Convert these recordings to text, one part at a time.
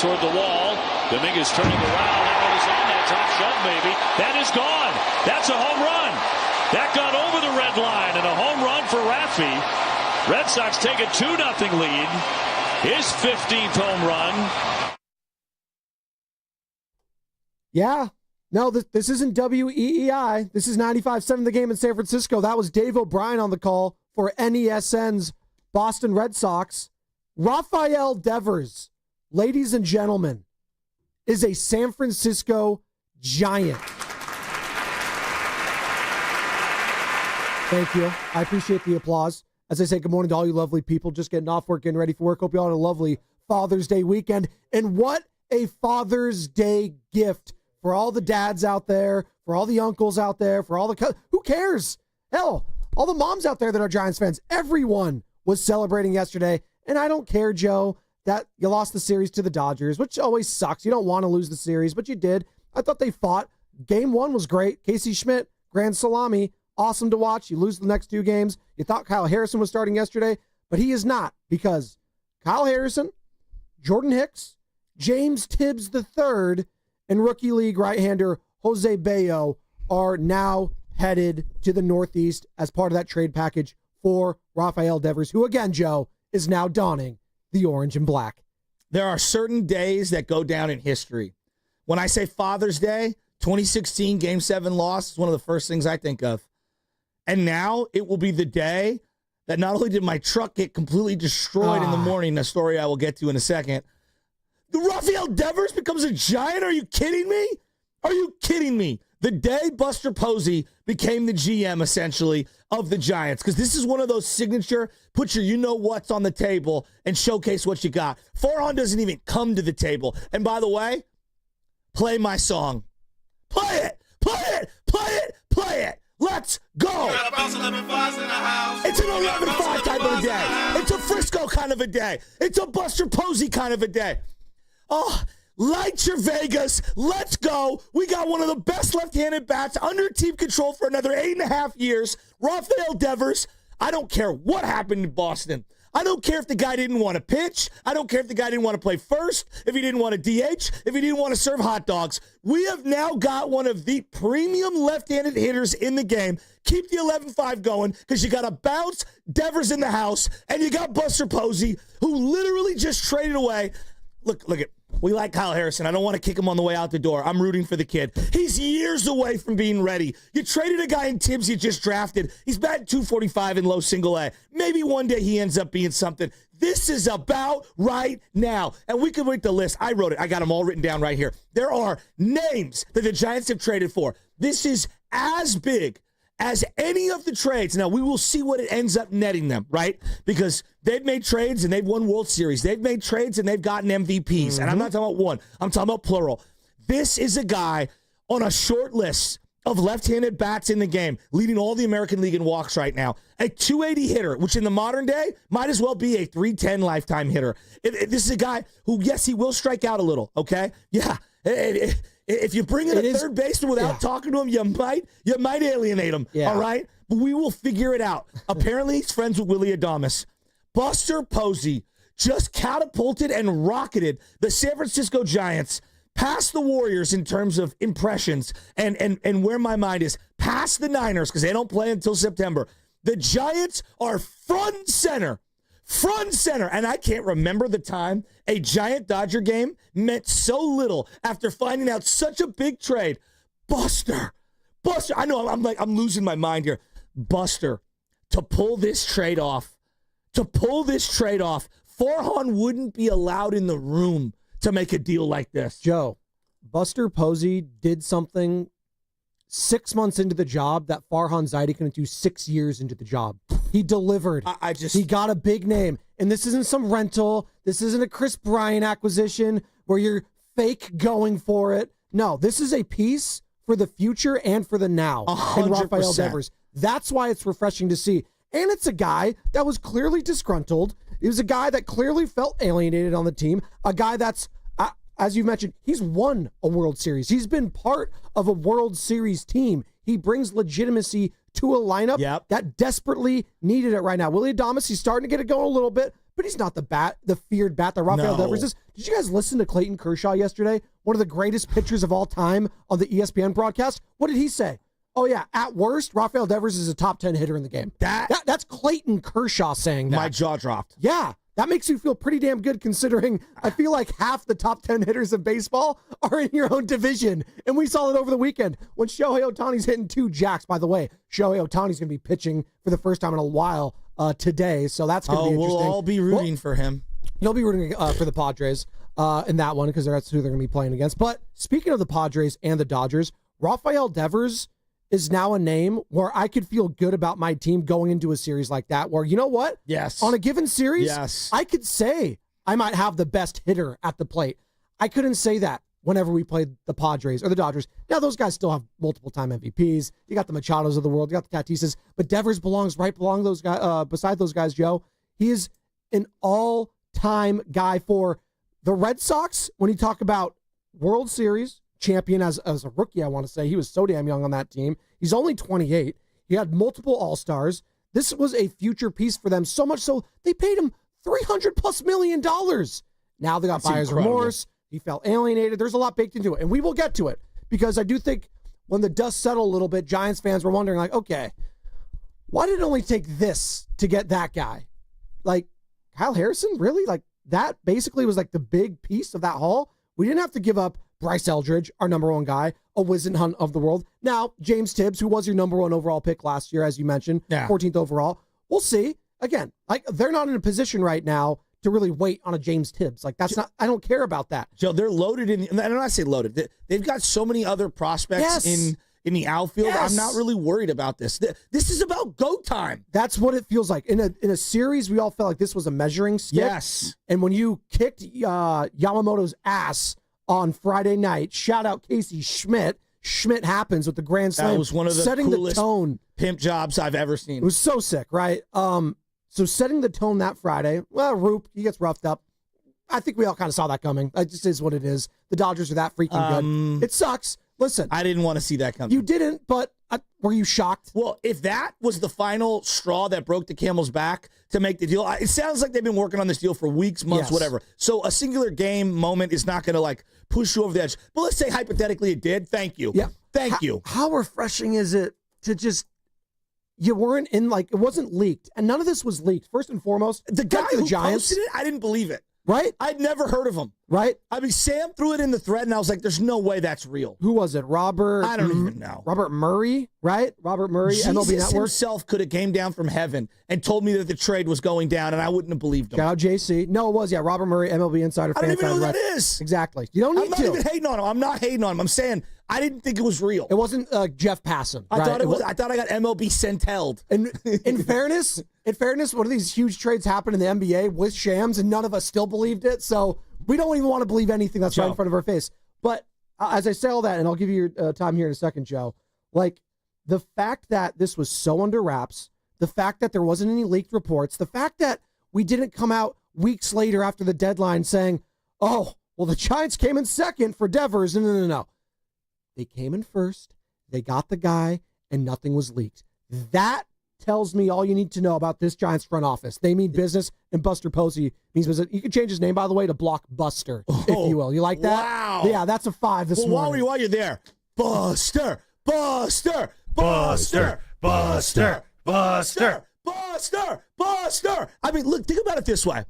toward the wall. Dominguez turning around. That one is on that top shove, maybe. That is gone. That's a home run. That got over the red line, and a home run for Rafi. Red Sox take a 2-0 lead. His 15th home run. Yeah. No, this isn't WEEI. This is 95.7 The Game in San Francisco. That was Dave O'Brien on the call for NESN's Boston Red Sox. RAFAEL DEVERS, ladies and gentlemen, is a San Francisco Giant. Thank you. I appreciate the applause. As I say, good morning to all you lovely people just getting off work, getting ready for work. Hope you all had a lovely Father's Day weekend. And what a Father's Day gift for all the dads out there, for all the uncles out there, for all the... Who cares? Hell, all the moms out there that are Giants fans. Everyone was celebrating yesterday. And I don't care, Joe, that you lost the series to the Dodgers, which always sucks. You don't want to lose the series, but you did. I thought they fought. Game 1 was great. Casey Schmidt, grand salami. Awesome to watch. You lose the next 2 games. You thought Kyle Harrison was starting yesterday, but he is not, because Kyle Harrison, Jordan Hicks, James Tibbs III, and rookie league right-hander Jose Bello are now headed to the Northeast as part of that trade package for RAFAEL DEVERS, who again, Joe, is now donning the orange and black. There are certain days that go down in history. When I say Father's Day, 2016 Game 7 loss is one of the first things I think of. And now it will be the day that not only did my truck get completely destroyed in the morning, a story I will get to in a second, the RAFAEL DEVERS becomes a Giant? Are you kidding me? Are you kidding me? The day Buster Posey became the GM, essentially, of the Giants, because this is one of those signature, put your you-know-what's on the table and showcase what you got. Farhan doesn't even come to the table. And by the way, play my song. Play it! Play it! Play it! Play it! Let's go! It's an 11-5 type of a day. It's a Frisco kind of a day. It's a Buster Posey kind of a day. Oh, light your Vegas. Let's go. We got one of the best left-handed bats under team control for another 8.5 years. RAFAEL DEVERS. I don't care what happened in Boston. I don't care if the guy didn't want to pitch. I don't care if the guy didn't want to play first, if he didn't want to DH, if he didn't want to serve hot dogs. We have now got one of the premium left-handed hitters in the game. Keep the 11-5 going, because you got a bounce, Devers in the house, and you got Buster Posey, who literally just traded away. Look at. We like Kyle Harrison. I don't want to kick him on the way out the door. I'm rooting for the kid. He's years away from being ready. You traded a guy in Tibbs you just drafted. He's batting .245 in low single A. Maybe one day he ends up being something. This is about right now. And we can read the list. I wrote it. I got them all written down right here. There are names that the Giants have traded for. This is as big as any of the trades. Now, we will see what it ends up netting them, right? Because they've made trades and they've won World Series. They've made trades and they've gotten MVPs. Mm-hmm. And I'm not talking about one. I'm talking about plural. This is a guy on a short list of left-handed bats in the game, leading all the American League in walks right now. A 280 hitter, which in the modern day might as well be a 310 lifetime hitter. This is a guy who, yes, he will strike out a little, okay? Yeah. If you bring in a third baseman without talking to him, you might alienate him, all right? But we will figure it out. Apparently, he's friends with Willie Adames. Buster Posey just catapulted and rocketed the San Francisco Giants past the Warriors in terms of impressions and where my mind is, past the Niners, because they don't play until September. The Giants are front and center. Front and center. And I can't remember the time a Giant-Dodger game meant so little after finding out such a big trade. Buster. I know I'm losing my mind here. Buster, to pull this trade off, Farhan wouldn't be allowed in the room to make a deal like this. Joe, Buster Posey did something 6 months into the job that Farhan Zaidi couldn't do 6 years into the job. He delivered. He got a big name. And this isn't some rental. This isn't a Chris Bryant acquisition where you're fake going for it. No, this is a piece for the future and for the now. 100%. In RAFAEL DEVERS. That's why it's refreshing to see. And it's a guy that was clearly disgruntled. He was a guy that clearly felt alienated on the team. A guy that's, as you mentioned, he's won a World Series. He's been part of a World Series team. He brings legitimacy to a lineup that desperately needed it right now. Willie Adames, he's starting to get it going a little bit, but he's not the feared bat that RAFAEL Devers is. Did you guys listen to Clayton Kershaw yesterday? One of the greatest pitchers of all time on the ESPN broadcast. What did he say? Oh, yeah, at worst, RAFAEL Devers is a top 10 hitter in the game. That's Clayton Kershaw saying that. My jaw dropped. Yeah, that makes you feel pretty damn good considering I feel like half the top 10 hitters in baseball are in your own division. And we saw it over the weekend when Shohei Ohtani's hitting 2 jacks. By the way, Shohei Ohtani's going to be pitching for the first time in a while today, so that's going to be interesting. We'll all be rooting for him. You'll be rooting for the Padres in that one because that's who they're going to be playing against. But speaking of the Padres and the Dodgers, RAFAEL Devers is now a name where I could feel good about my team going into a series like that where, you know what? Yes. On a given series, I could say I might have the best hitter at the plate. I couldn't say that whenever we played the Padres or the Dodgers. Now, those guys still have multiple-time MVPs. You got the Machados of the world. You got the Tatises. But Devers belongs right along those guys, beside those guys, Joe. He is an all-time guy for the Red Sox. When you talk about World Series champion as a rookie, I want to say. He was so damn young on that team. He's only 28. He had multiple All-Stars. This was a future piece for them, so much so they paid him $300+ million. Now they got buyer's remorse. He felt alienated. There's a lot baked into it, and we will get to it because I do think when the dust settled a little bit, Giants fans were wondering, like, okay, why did it only take this to get that guy? Like, Kyle Harrison, really? Like, that basically was like the big piece of that haul. We didn't have to give up Bryce Eldridge, our number one guy, a Wizenhunt of the world. Now, James Tibbs, who was your number one overall pick last year, as you mentioned, 14th overall. We'll see. Again, like they're not in a position right now to really wait on a James Tibbs. Like that's not, I don't care about that. Joe, they're loaded in, and I don't say loaded. They've got so many other prospects in the outfield. I'm not really worried about this. This is about go time. That's what it feels like. In a series, we all felt like this was a measuring stick. Yes. And when you kicked Yamamoto's ass on Friday night, shout out Casey Schmidt. Schmidt happens with the grand slam. That was one of the setting coolest the tone. Pimp jobs I've ever seen. It was so sick, right? So setting the tone that Friday. Well, Roop, he gets roughed up. I think we all kind of saw that coming. It just is what it is. The Dodgers are that freaking good. It sucks. Listen. I didn't want to see that coming. You didn't, but were you shocked? Well, if that was the final straw that broke the camel's back to make the deal, it sounds like they've been working on this deal for weeks, months, whatever. So a singular game moment is not going to like push you over the edge. But let's say hypothetically it did. Thank you. Yeah. Thank you. How refreshing is it to just, you weren't in, like, it wasn't leaked. And none of this was leaked. First and foremost, the guy who Giants, posted it, I didn't believe it. Right? I'd never heard of him. Right? I mean, Sam threw it in the thread, and I was like, there's no way that's real. Who was it? Robert? I don't even know. Robert Murray, right? Robert Murray, Jesus MLB Network. himself could have came down from heaven and told me that the trade was going down, and I wouldn't have believed him. Shout out JC. No, it was, Robert Murray, MLB Insider. I don't even know who that is. Exactly. You don't need to. I'm not even hating on him. I'm not hating on him. I'm saying I didn't think it was real. It wasn't Jeff Passan. I thought it was. I thought I got MLB sent held. And in fairness, one of these huge trades happened in the NBA with Shams, and none of us still believed it. So we don't even want to believe anything that's right in front of our face. But as I say all that, and I'll give you your time here in a second, Joe, like the fact that this was so under wraps, the fact that there wasn't any leaked reports, the fact that we didn't come out weeks later after the deadline saying, oh, well, the Giants came in second for Devers. No. They came in first, they got the guy, and nothing was leaked. That tells me all you need to know about this Giants front office. They mean business, and Buster Posey means business. You can change his name, by the way, to Blockbuster, if you will. You like that? Wow. Yeah, that's a 5 this morning. While you're there, Buster. I mean, look, think about it this way.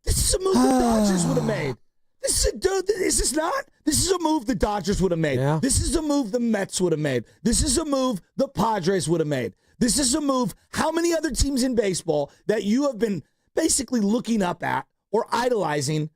This is a move the Dodgers would have made. This is a move the Dodgers would have made. Yeah. This is a move the Mets would have made. This is a move the Padres would have made. This is a move how many other teams in baseball that you have been basically looking up at or idolizing,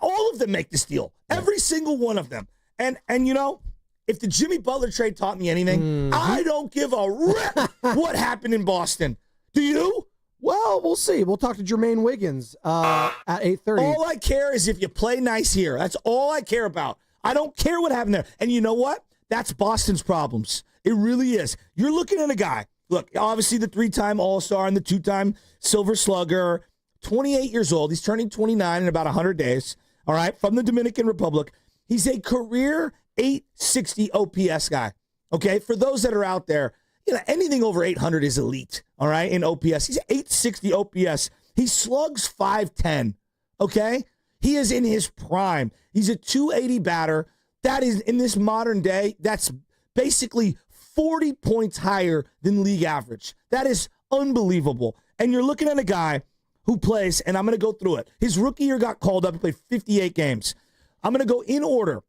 all of them make this deal. Every single one of them. And you know, if the Jimmy Butler trade taught me anything, I don't give a rip what happened in Boston. Do you? Well, we'll see. We'll talk to Jermaine Wiggins at 8:30. All I care is if you play nice here. That's all I care about. I don't care what happened there. And you know what? That's Boston's problems. It really is. You're looking at a guy. Look, obviously the 3-time All-Star and the 2-time Silver Slugger, 28 years old. He's turning 29 in about 100 days. All right, from the Dominican Republic. He's a career 860 OPS guy. Okay, for those that are out there, you know, anything over 800 is elite, all right, in OPS. He's 860 OPS He slugs .510, okay? He is in his prime. He's a .280 batter. That is, in this modern day, that's basically 40 points higher than league average. That is unbelievable. And you're looking at a guy who plays, and I'm going to go through it. His rookie year got called up. He played 58 games. I'm going to go in order.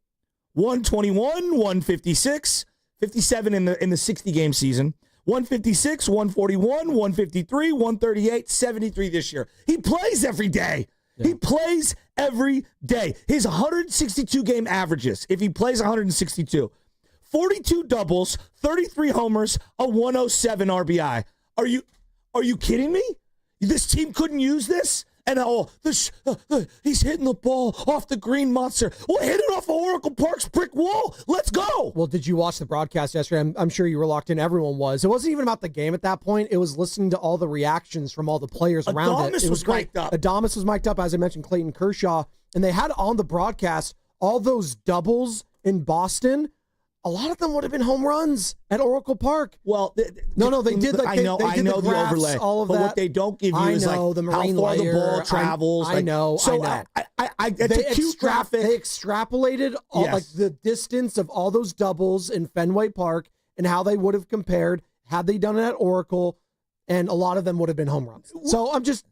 121, 156, 57 in the 60-game season. 156, 141, 153, 138, 73 this year. He plays every day. Yeah. He plays every day. His 162-game averages, if he plays 162, 42 doubles, 33 homers, a 107 RBI. Are you kidding me? This team couldn't use this? And he's hitting the ball off the green monster. Well, hit it off of Oracle Park's brick wall. Let's go. Well, did you watch the broadcast yesterday? I'm sure you were locked in. Everyone was. It wasn't even about the game at that point. It was listening to all the reactions from all the players around it. It was great. Adames was mic'd up, as I mentioned, Clayton Kershaw. And they had on the broadcast all those doubles in Boston. A lot of them would have been home runs at Oracle Park. Well, no, they did. Like, I know the graphs, overlay. All of but that. What they don't give you is like the how far layer, the ball travels. I know. So it's a cute graphic. They extrapolated like the distance of all those doubles in Fenway Park and how they would have compared had they done it at Oracle, and a lot of them would have been home runs. So it is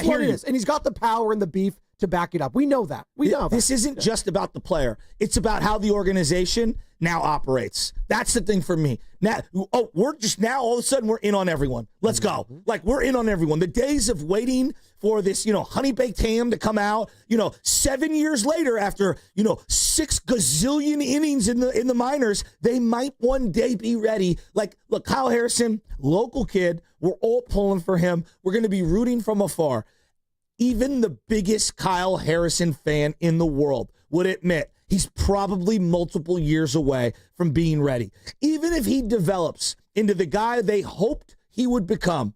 what it is, and he's got the power and the beef to back it up. We know that. This isn't just about the player. It's about how the organization now operates. That's the thing for me. Now, we're just now all of a sudden we're in on everyone. Let's go. Like, we're in on everyone. The days of waiting for this, honey baked ham to come out, 7 years later after, 6 gazillion innings in the minors, they might one day be ready. Like, look, Kyle Harrison, local kid, we're all pulling for him. We're going to be rooting from afar. Even the biggest Kyle Harrison fan in the world would admit he's probably multiple years away from being ready. Even if he develops into the guy they hoped he would become,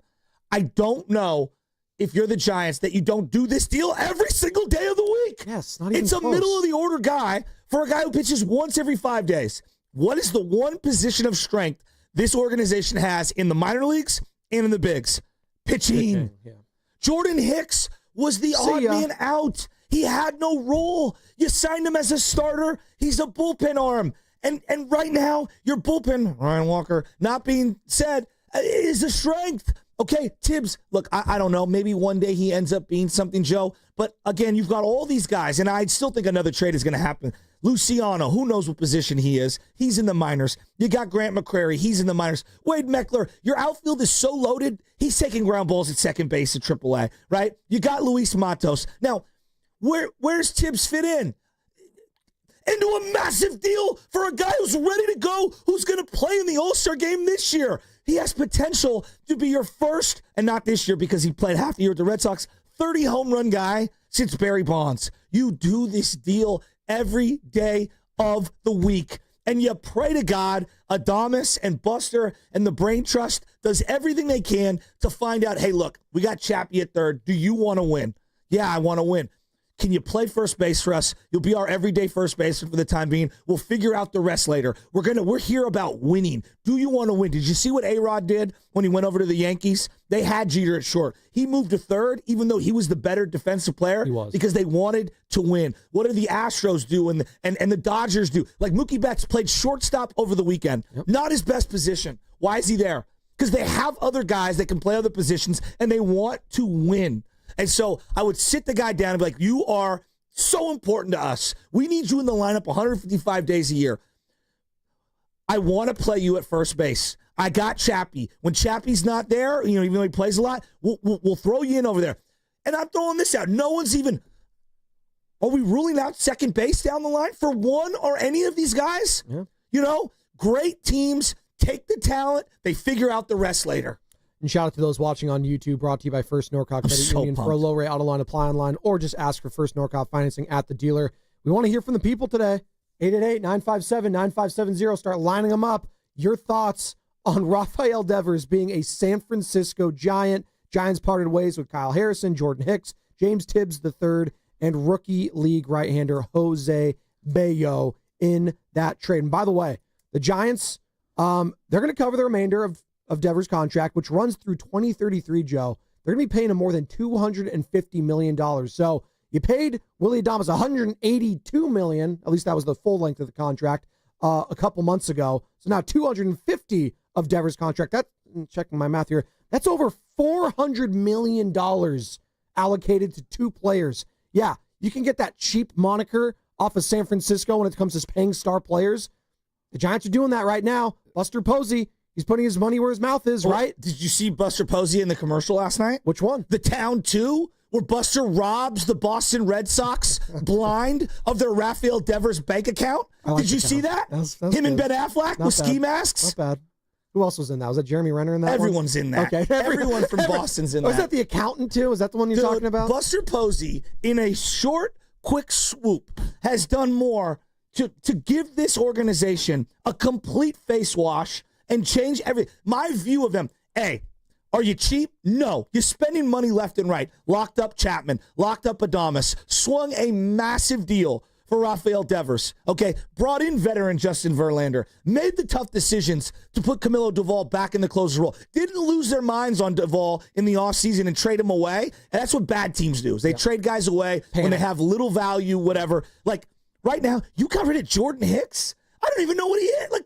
I don't know if you're the Giants that you don't do this deal every single day of the week. Yes, not even It's a close. middle-of-the-order guy for a guy who pitches once every 5 days. What is the one position of strength this organization has in the minor leagues and in the bigs? Pitching. Yeah. Jordan Hicks was the odd man out. He had no role. You signed him as a starter. He's a bullpen arm. And right now, your bullpen, Ryan Walker, not being said, is a strength. Okay, Tibbs, look, I don't know. Maybe one day he ends up being something, Joe. But again, you've got all these guys, and I still think another trade is going to happen. Luciano, who knows what position he is? He's in the minors. You got Grant McCrary. He's in the minors. Wade Meckler, your outfield is so loaded, he's taking ground balls at second base at AAA, right? You got Luis Matos. Now, where's Tibbs fit in? Into a massive deal for a guy who's ready to go, who's going to play in the All-Star game this year. He has potential to be your first, and not this year because he played half the year with the Red Sox, 30 home run guy since Barry Bonds. You do this deal every day of the week. And you pray to God, Adames and Buster and the Brain Trust does everything they can to find out, hey, look, we got Chappie at third. Do you want to win? Yeah, I want to win. Can you play first base for us? You'll be our everyday first baseman for the time being. We'll figure out the rest later. We're here about winning. Do you want to win? Did you see what A-Rod did when he went over to the Yankees? They had Jeter at short. He moved to third, even though he was the better defensive player, because they wanted to win. What did the Astros do and the Dodgers do? Like Mookie Betts played shortstop over the weekend. Yep. Not his best position. Why is he there? Because they have other guys that can play other positions, and they want to win. And so I would sit the guy down and be like, you are so important to us. We need you in the lineup 155 days a year. I want to play you at first base. I got Chappie. When Chappie's not there, even though he plays a lot, we'll throw you in over there. And I'm throwing this out. No one's even, are we ruling out second base down the line for one or any of these guys? Yeah. Great teams take the talent. They figure out the rest later. And shout out to those watching on YouTube, brought to you by First Norcross Credit Union. For a low rate auto line, apply online, or just ask for First Norcross financing at the dealer. We want to hear from the people today. 888-957-9570. Start lining them up. Your thoughts on RAFAEL DEVERS being a San Francisco Giant. Giants parted ways with Kyle Harrison, Jordan Hicks, James Tibbs III, and rookie league right-hander Jose Bello in that trade. And by the way, the Giants, they're going to cover the remainder of Devers' contract, which runs through 2033, Joe. they're going to be paying him more than $250 million. So you paid Willie Adames $182 million, at least that was the full length of the contract, a couple months ago. So now $250 of Devers' contract. That, checking my math here, that's over $400 million allocated to two players. Yeah, you can get that cheap moniker off of San Francisco when it comes to paying star players. The Giants are doing that right now. Buster Posey, he's putting his money where his mouth is, right? Did you see Buster Posey in the commercial last night? Which one? The Town 2, where Buster robs the Boston Red Sox blind of their RAFAEL DEVERS bank account. Did you see that? That's Him good. and Ben Affleck with ski masks? Not bad. Who else was in that? Was that Jeremy Renner in that Everyone's one? in that. Okay. Everyone from Boston's in that. Was that the accountant, too? Is that the one you're talking about? Buster Posey, in a short, quick swoop, has done more to give this organization a complete face wash and change everything. My view of them, A, are you cheap? No. You're spending money left and right. Locked up Chapman, locked up Adames, swung a massive deal for RAFAEL DEVERS, okay? Brought in veteran Justin Verlander, made the tough decisions to put Camilo Duvall back in the closer role. Didn't lose their minds on Duvall in the offseason and trade him away. And that's what bad teams do, is they trade guys away when they have little value, whatever. Like, right now, you got rid of Jordan Hicks? I don't even know what he is.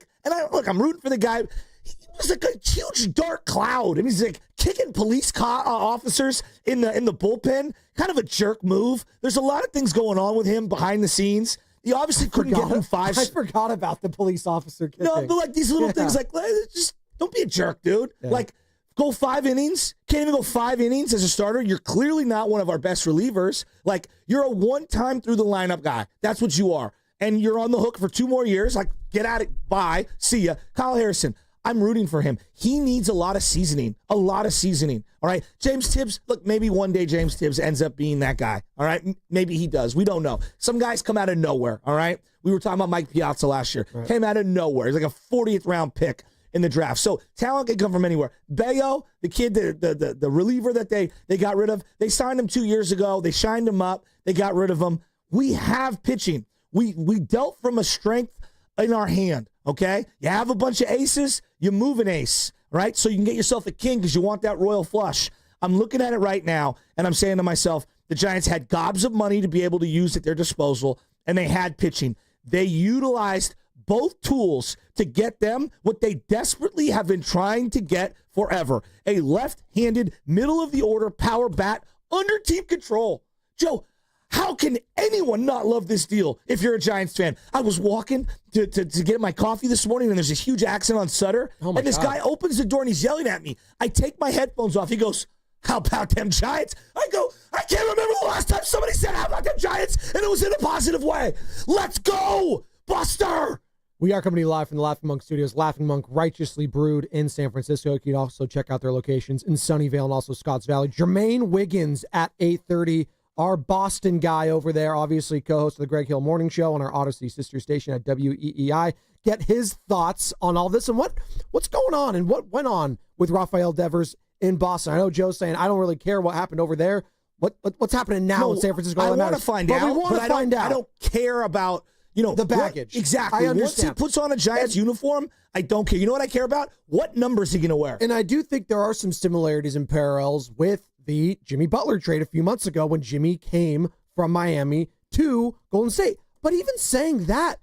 I'm rooting for the guy. He was like a huge dark cloud. I mean, he's like kicking police officers in the bullpen. Kind of a jerk move. There's a lot of things going on with him behind the scenes. He obviously couldn't get him five. I forgot about the police officer kicking. No, but like these little things, like just don't be a jerk, dude. Yeah. Like, go 5 innings. Can't even go 5 innings as a starter. You're clearly not one of our best relievers. Like, you're a one-time through the lineup guy. That's what you are. And you're on the hook for 2 more years. Like, get at it. Bye. See ya. Kyle Harrison, I'm rooting for him. He needs a lot of seasoning. A lot of seasoning. All right? James Tibbs, look, maybe one day James Tibbs ends up being that guy. All right? Maybe he does. We don't know. Some guys come out of nowhere. All right? We were talking about Mike Piazza last year. Right. Came out of nowhere. He's like a 40th round pick in the draft. So talent can come from anywhere. Bayo, the kid, the reliever that they got rid of, they signed him 2 years ago. They shined him up. They got rid of him. We have pitching. We dealt from a strength in our hand, okay? You have a bunch of aces, you move an ace, right? So you can get yourself a king because you want that royal flush. I'm looking at it right now, and I'm saying to myself, the Giants had gobs of money to be able to use at their disposal, and they had pitching. They utilized both tools to get them what they desperately have been trying to get forever, a left-handed, middle-of-the-order power bat under team control. Joe, how can anyone not love this deal if you're a Giants fan? I was walking to get my coffee this morning, and there's a huge accident on Sutter, and this guy opens the door, and he's yelling at me. I take my headphones off. He goes, how about them Giants? I go, I can't remember the last time somebody said, how about them Giants? And it was in a positive way. Let's go, Buster! We are coming to you live from the Laughing Monk Studios. Laughing Monk, righteously brewed in San Francisco. You can also check out their locations in Sunnyvale and also Scotts Valley. Jermaine Wiggins at 8:30. Our Boston guy over there, obviously co-host of the Greg Hill Morning Show on our Odyssey sister station at WEEI. Get his thoughts on all this and what's going on and what went on with RAFAEL DEVERS in Boston. I know Joe's saying, I don't really care what happened over there. What's happening now in San Francisco? I want to find out. We want to find out. I don't care about, the baggage. Exactly. I understand. Once he puts on a Giants uniform, I don't care. You know what I care about? What number is he going to wear? And I do think there are some similarities and parallels with the Jimmy Butler trade a few months ago when Jimmy came from Miami to Golden State. But even saying that,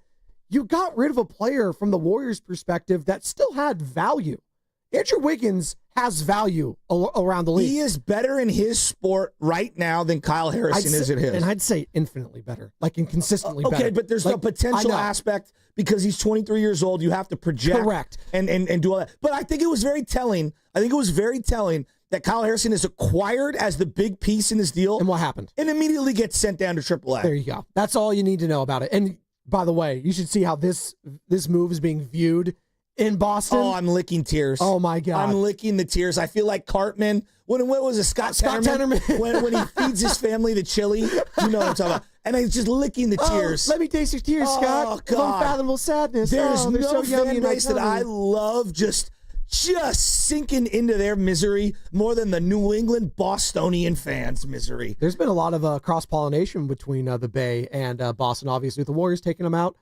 you got rid of a player from the Warriors' perspective that still had value. Andrew Wiggins has value around the league. He is better in his sport right now than Kyle Harrison is at his. And I'd say infinitely better, like inconsistently better. Okay, but there's the potential aspect because he's 23 years old. You have to project. Correct. And do all that. But I think it was very telling. That Kyle Harrison is acquired as the big piece in this deal. And what happened? And immediately gets sent down to AAA. There you go. That's all you need to know about it. And by the way, you should see how this move is being viewed in Boston. Oh, I'm licking tears. Oh, my God. I'm licking the tears. I feel like Cartman. When was it? Scott Tenorman? when he feeds his family the chili. You know what I'm talking about. And he's just licking the tears. Let me taste your tears, Scott. Oh, God. Unfathomable sadness. There's no so fan base that I love just sinking into their misery more than the New England Bostonian fans' misery. There's been a lot of cross-pollination between the Bay and Boston, obviously, with the Warriors taking them out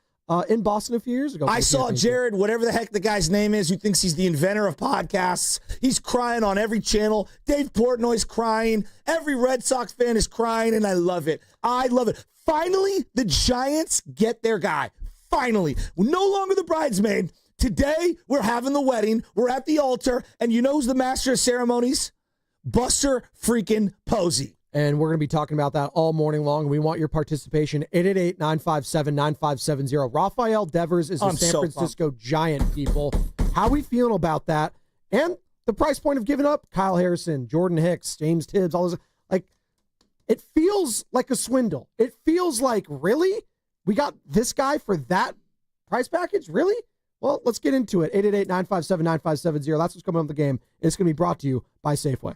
in Boston a few years ago. I saw Jared, whatever the heck the guy's name is, who thinks he's the inventor of podcasts. He's crying on every channel. Dave Portnoy's crying. Every Red Sox fan is crying, and I love it. I love it. Finally, the Giants get their guy. Finally. We're no longer the bridesmaid. Today, we're having the wedding. We're at the altar, and you know who's the master of ceremonies? Buster freaking Posey. And we're going to be talking about that all morning long. We want your participation. 888-957-9570. RAFAEL DEVERS is a San Francisco Giant, people. How are we feeling about that? And the price point of giving up Kyle Harrison, Jordan Hicks, James Tibbs, all this. Like, it feels like a swindle. It feels like, really? We got this guy for that price package? Really? Well, let's get into it. 888-957-9570. That's what's coming up in the game. And it's going to be brought to you by Safeway.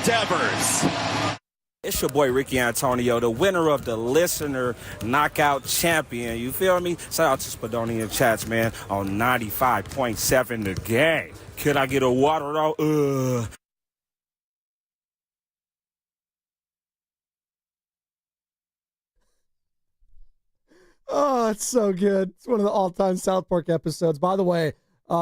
Devers. It's your boy Ricky Antonio, the winner of the Listener Knockout Champion. You feel me? Shout out to Spadonian Chats, man, on 95.7 The Game. Could I get a water though? Oh, it's so good. It's one of the all-time South Park episodes. By the way,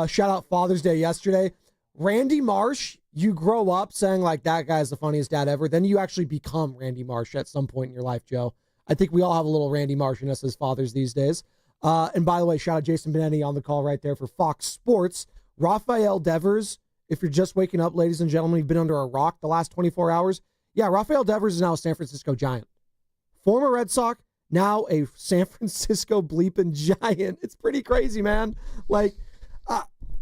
shout out Father's Day yesterday. Randy Marsh, you grow up saying, like, that guy's the funniest dad ever. Then you actually become Randy Marsh at some point in your life, Joe. I think we all have a little Randy Marsh in us as fathers these days. And by the way, shout out Jason Benetti on the call right there for Fox Sports. RAFAEL Devers, if you're just waking up, ladies and gentlemen, you've been under a rock the last 24 hours. Yeah, RAFAEL Devers is now a San Francisco Giant. Former Red Sox, now a San Francisco bleeping Giant. It's pretty crazy, man. Like,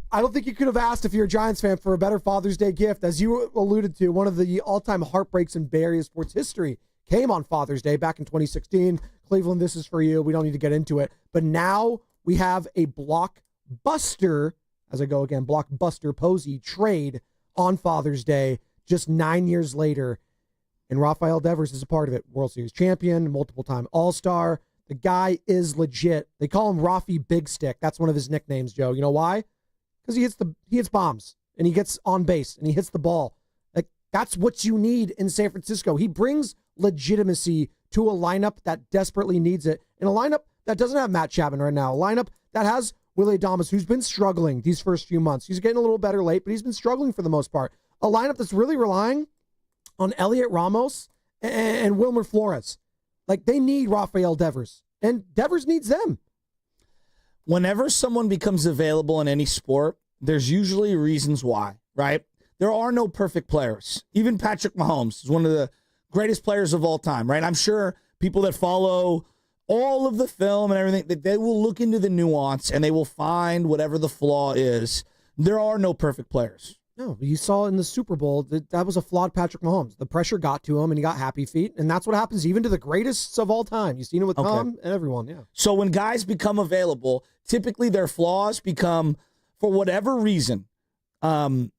I don't think you could have asked if you're a Giants fan for a better Father's Day gift. As you alluded to, one of the all-time heartbreaks in Bay Area sports history came on Father's Day back in 2016. Cleveland, this is for you. We don't need to get into it. But now we have a blockbuster, as I go again, blockbuster Posey trade on Father's Day just 9 years later. And RAFAEL Devers is a part of it. World Series champion, multiple-time All-Star. The guy is legit. They call him Rafi Big Stick. That's one of his nicknames, Joe. You know why? Because he hits bombs, and he gets on base, and he hits the ball. Like, that's what you need in San Francisco. He brings legitimacy to a lineup that desperately needs it. In a lineup that doesn't have Matt Chapman right now. A lineup that has Willard Dibs, who's been struggling these first few months. He's getting a little better late, but he's been struggling for the most part. A lineup that's really relying on Elliot Ramos and Wilmer Flores. Like, they need RAFAEL Devers, and Devers needs them. Whenever someone becomes available in any sport, there's usually reasons why, right? There are no perfect players. Even Patrick Mahomes is one of the greatest players of all time, right? I'm sure people that follow all of the film and everything, that they will look into the nuance and they will find whatever the flaw is. There are no perfect players. No, you saw in the Super Bowl that was a flawed Patrick Mahomes. The pressure got to him, and he got happy feet, and that's what happens even to the greatest of all time. You've seen it with Tom and everyone, yeah. So when guys become available, typically their flaws become, for whatever reason,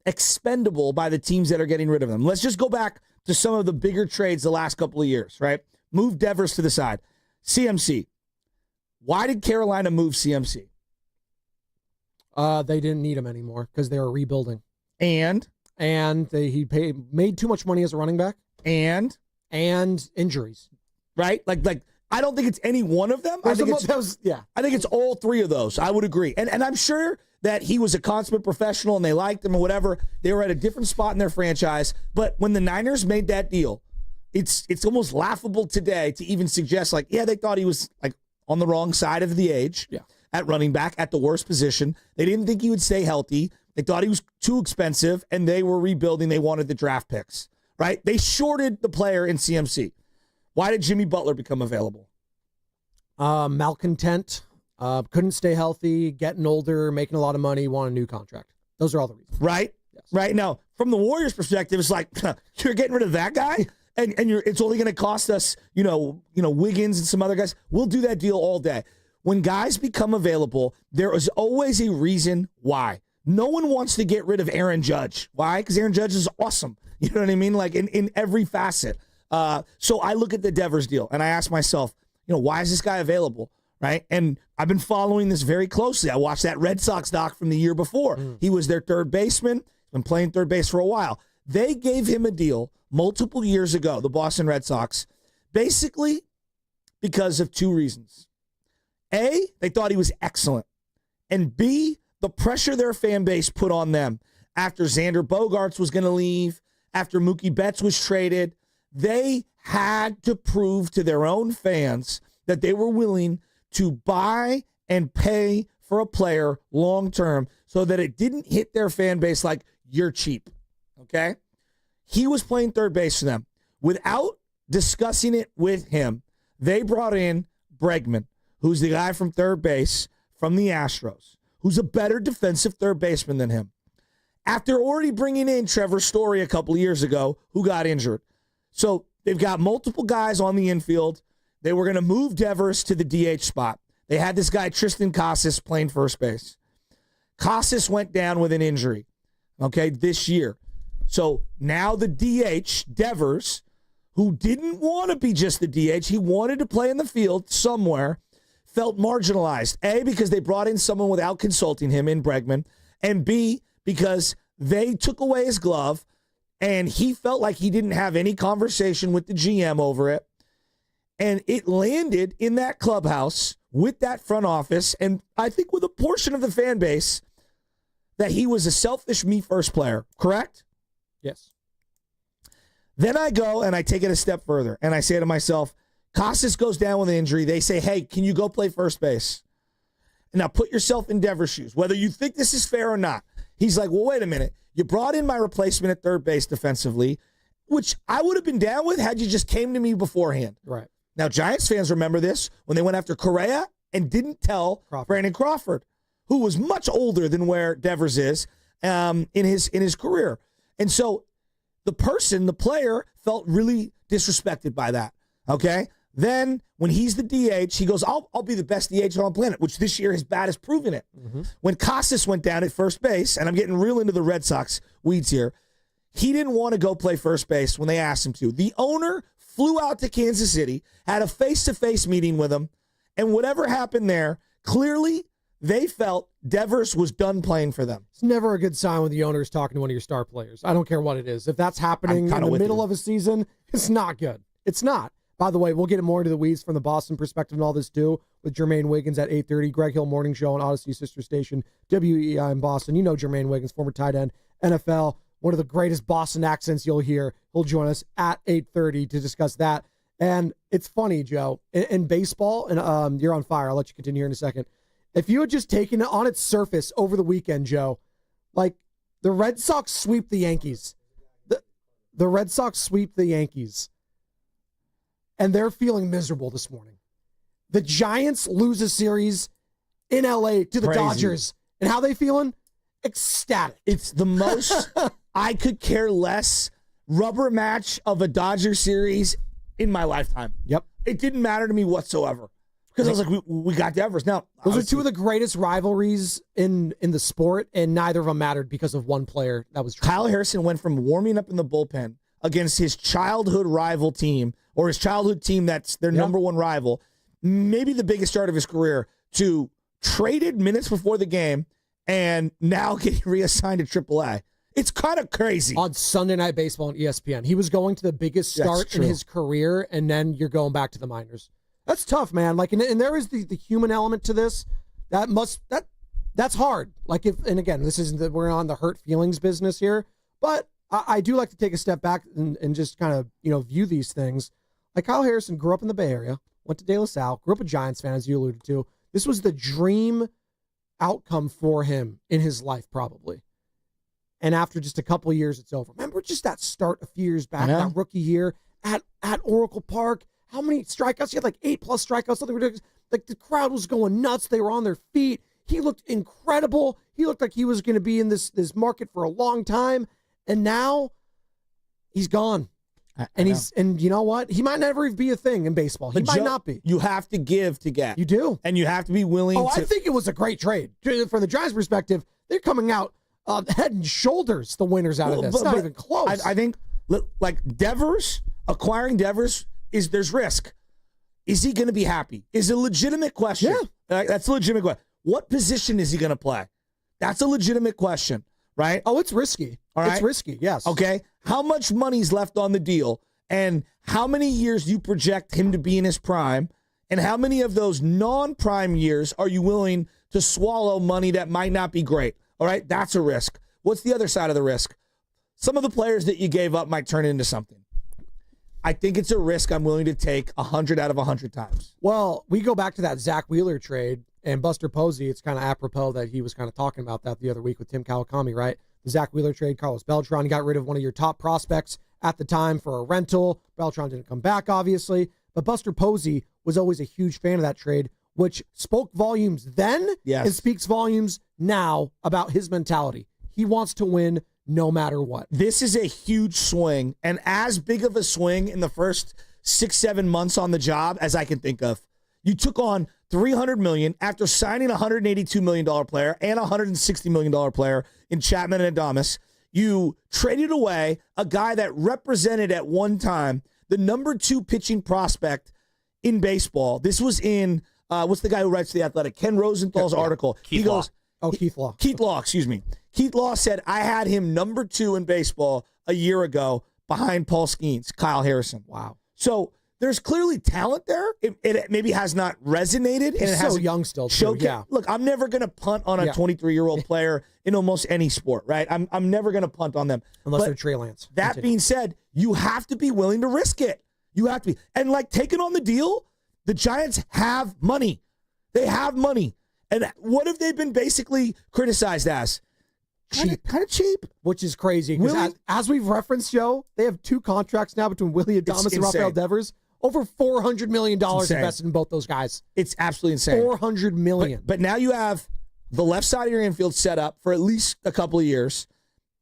expendable by the teams that are getting rid of them. Let's just go back to some of the bigger trades the last couple of years, right? Move Devers to the side. CMC. Why did Carolina move CMC? They didn't need him anymore because they were rebuilding. And he made too much money as a running back. And injuries. Right? Like I don't think it's any one of them. I think it's all three of those. I would agree. And I'm sure that he was a consummate professional and they liked him or whatever. They were at a different spot in their franchise. But when the Niners made that deal, it's almost laughable today to even suggest, like, yeah, they thought he was like on the wrong side of the age at running back, at the worst position. They didn't think he would stay healthy. They thought he was too expensive, and they were rebuilding. They wanted the draft picks, right? They shorted the player in CMC. Why did Jimmy Butler become available? Malcontent, couldn't stay healthy, getting older, making a lot of money, want a new contract. Those are all the reasons. Right? Yes. Right. Now, from the Warriors' perspective, it's like, you're getting rid of that guy, and it's only going to cost us, Wiggins and some other guys. We'll do that deal all day. When guys become available, there is always a reason why. No one wants to get rid of Aaron Judge. Why? Because Aaron Judge is awesome. You know what I mean? Like in every facet. So I look at the Devers deal and I ask myself, why is this guy available? Right? And I've been following this very closely. I watched that Red Sox doc from the year before. He was their third baseman. He's been playing third base for a while. They gave him a deal multiple years ago, the Boston Red Sox, basically because of two reasons. A, they thought he was excellent. And B, the pressure their fan base put on them after Xander Bogaerts was going to leave, after Mookie Betts was traded, they had to prove to their own fans that they were willing to buy and pay for a player long-term so that it didn't hit their fan base like, you're cheap, okay? He was playing third base for them. Without discussing it with him, they brought in Bregman, who's the guy from third base from the Astros, who's a better defensive third baseman than him. After already bringing in Trevor Story a couple of years ago, who got injured. So they've got multiple guys on the infield. They were going to move Devers to the DH spot. They had this guy, Tristan Casas, playing first base. Casas went down with an injury, this year. So now the DH, Devers, who didn't want to be just the DH, he wanted to play in the field somewhere, felt marginalized. A, because they brought in someone without consulting him in Bregman, and B, because they took away his glove, and he felt like he didn't have any conversation with the GM over it. And it landed in that clubhouse with that front office, and I think with a portion of the fan base, that he was a selfish me-first player, correct? Yes. Then I go and I take it a step further, and I say to myself, Costas goes down with an injury. They say, hey, can you go play first base? And now put yourself in Devers' shoes, whether you think this is fair or not. He's like, well, wait a minute. You brought in my replacement at third base defensively, which I would have been down with had you just came to me beforehand. Right. Now, Giants fans remember this when they went after Correa and didn't tell Brandon Crawford, who was much older than where Devers is in his career. And so the player, felt really disrespected by that, okay? Then when he's the DH, he goes, I'll be the best DH on the planet, which this year his bat has proven it. Mm-hmm. When Costas went down at first base, and I'm getting real into the Red Sox weeds here, he didn't want to go play first base when they asked him to. The owner flew out to Kansas City, had a face-to-face meeting with him, and whatever happened there, clearly they felt Devers was done playing for them. It's never a good sign when the owner is talking to one of your star players. I don't care what it is. If that's happening in the middle of a season, it's not good. It's not. By the way, we'll get more into the weeds from the Boston perspective and all this too with Jermaine Wiggins at 8:30. Greg Hill Morning Show on Odyssey sister station, WEI in Boston. You know Jermaine Wiggins, former tight end, NFL, one of the greatest Boston accents you'll hear. He'll join us at 8:30 to discuss that. And it's funny, Joe, in baseball, and you're on fire. I'll let you continue here in a second. If you had just taken it on its surface over the weekend, Joe, like the Red Sox sweep the Yankees. The Red Sox sweep the Yankees. And they're feeling miserable this morning. The Giants lose a series in LA to the Dodgers. And how they feeling? Ecstatic. It's the most I could care less rubber match of a Dodger series in my lifetime. Yep. It didn't matter to me whatsoever. Because I was like, we got Devers. Now, those are two of the greatest rivalries in the sport, and neither of them mattered because of one player that was Kyle Harrison went from warming up in the bullpen against his childhood rival team, or his childhood team that's their number one rival, maybe the biggest start of his career, to traded minutes before the game and now getting reassigned to AAA. It's kind of crazy. On Sunday Night Baseball on ESPN. He was going to the biggest start in his career, and then you're going back to the minors. That's tough, man. Like, and there is the human element to this. That's hard. Like, and again, this isn't we're on the hurt feelings business here, but I do like to take a step back and just kind of, view these things. Like Kyle Harrison grew up in the Bay Area, went to De La Salle, grew up a Giants fan, as you alluded to. This was the dream outcome for him in his life, probably. And after just a couple of years, it's over. Remember just that start a few years back, that rookie year at Oracle Park? How many strikeouts? He had like 8+ strikeouts, something ridiculous. Like the crowd was going nuts. They were on their feet. He looked incredible. He looked like he was going to be in this market for a long time. And now he's gone. And you know what? He might never even be a thing in baseball. He might not be. You have to give to get. You do. And you have to be willing to. I think it was a great trade. From the Giants' perspective, they're coming out head and shoulders the winners out of this. It's not even close. I think, like Devers, acquiring Devers, there's risk. Is he going to be happy? Is a legitimate question. Yeah. That's a legitimate question. What position is he going to play? That's a legitimate question, right? Oh, it's risky. All right? It's risky, yes. Okay. How much money's left on the deal, and how many years do you project him to be in his prime, and how many of those non-prime years are you willing to swallow money that might not be great? All right? That's a risk. What's the other side of the risk? Some of the players that you gave up might turn into something. I think it's a risk I'm willing to take 100 out of 100 times. Well, we go back to that Zach Wheeler trade and Buster Posey. It's kind of apropos that he was kind of talking about that the other week with Tim Kawakami, right? The Zach Wheeler trade, Carlos Beltran got rid of one of your top prospects at the time for a rental. Beltran didn't come back, obviously. But Buster Posey was always a huge fan of that trade, which spoke volumes then and speaks volumes now about his mentality. He wants to win no matter what. This is a huge swing, and as big of a swing in the first 6-7 months on the job as I can think of. You took on $300 million after signing a $182 million player and a $160 million player in Chapman and Adames. You traded away a guy that represented at one time the number 2 pitching prospect in baseball. This was in, what's the guy who writes The Athletic? Ken Rosenthal's article. Keith Law. Keith Law. Keith Law, excuse me. Keith Law said, I had him number 2 in baseball a year ago behind Paul Skeens, Kyle Harrison. Wow. So there's clearly talent there. It maybe has not resonated. He's so young still, too. Yeah. Look, I'm never going to punt on a 23-year-old player in almost any sport, right? I'm never going to punt on them. Unless they're Trey Lance. That being said, you have to be willing to risk it. You have to be. And like taking on the deal, the Giants have money. They have money. And what have they been basically criticized as? Cheap. Kind of cheap. Which is crazy. Because as we've referenced, Joe, they have 2 contracts now between Willie Adames and RAFAEL DEVERS. Over $400 million invested in both those guys. It's absolutely insane. $400 million. But now you have the left side of your infield set up for at least a couple of years.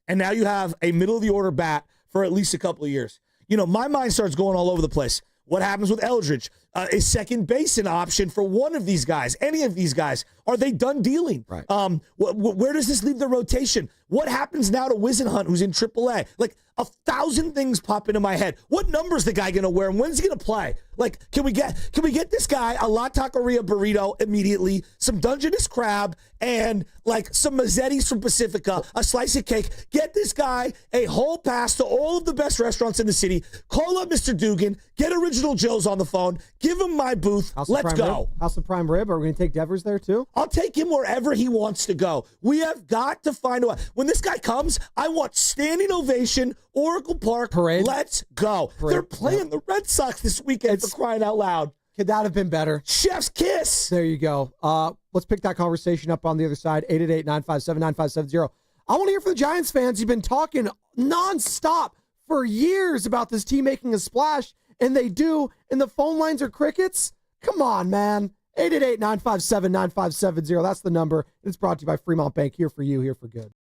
And now you have a middle-of-the-order bat for at least a couple of years. You know, my mind starts going all over the place. What happens with Eldridge? Is second base an option for one of these guys? Any of these guys? Are they done dealing? Right. Where does this leave the rotation? What happens now to Wisenhunt, who's in AAA? Like, 1,000 things pop into my head. What number is the guy going to wear, and when's he going to play? Like, can we get this guy a La Taqueria burrito immediately, some Dungeness crab, and like some Mazzetti's from Pacifica, a slice of cake? Get this guy a whole pass to all of the best restaurants in the city. Call up Mr. Dugan. Get Original Joe's on the phone. Give him my booth. Let's go. House of Prime Rib. Are we going to take Devers there too? I'll take him wherever he wants to go. We have got to find a way. When this guy comes, I want standing ovation, Oracle Park. Parade. Let's go. They're playing the Red Sox this weekend, for crying out loud. Could that have been better? Chef's kiss. There you go. Let's pick that conversation up on the other side. 888-957-9570. I want to hear from the Giants fans. You've been talking nonstop for years about this team making a splash, and they do, and the phone lines are crickets. Come on, man. 888-957-9570. That's the number. It's brought to you by Fremont Bank. Here for you, here for good.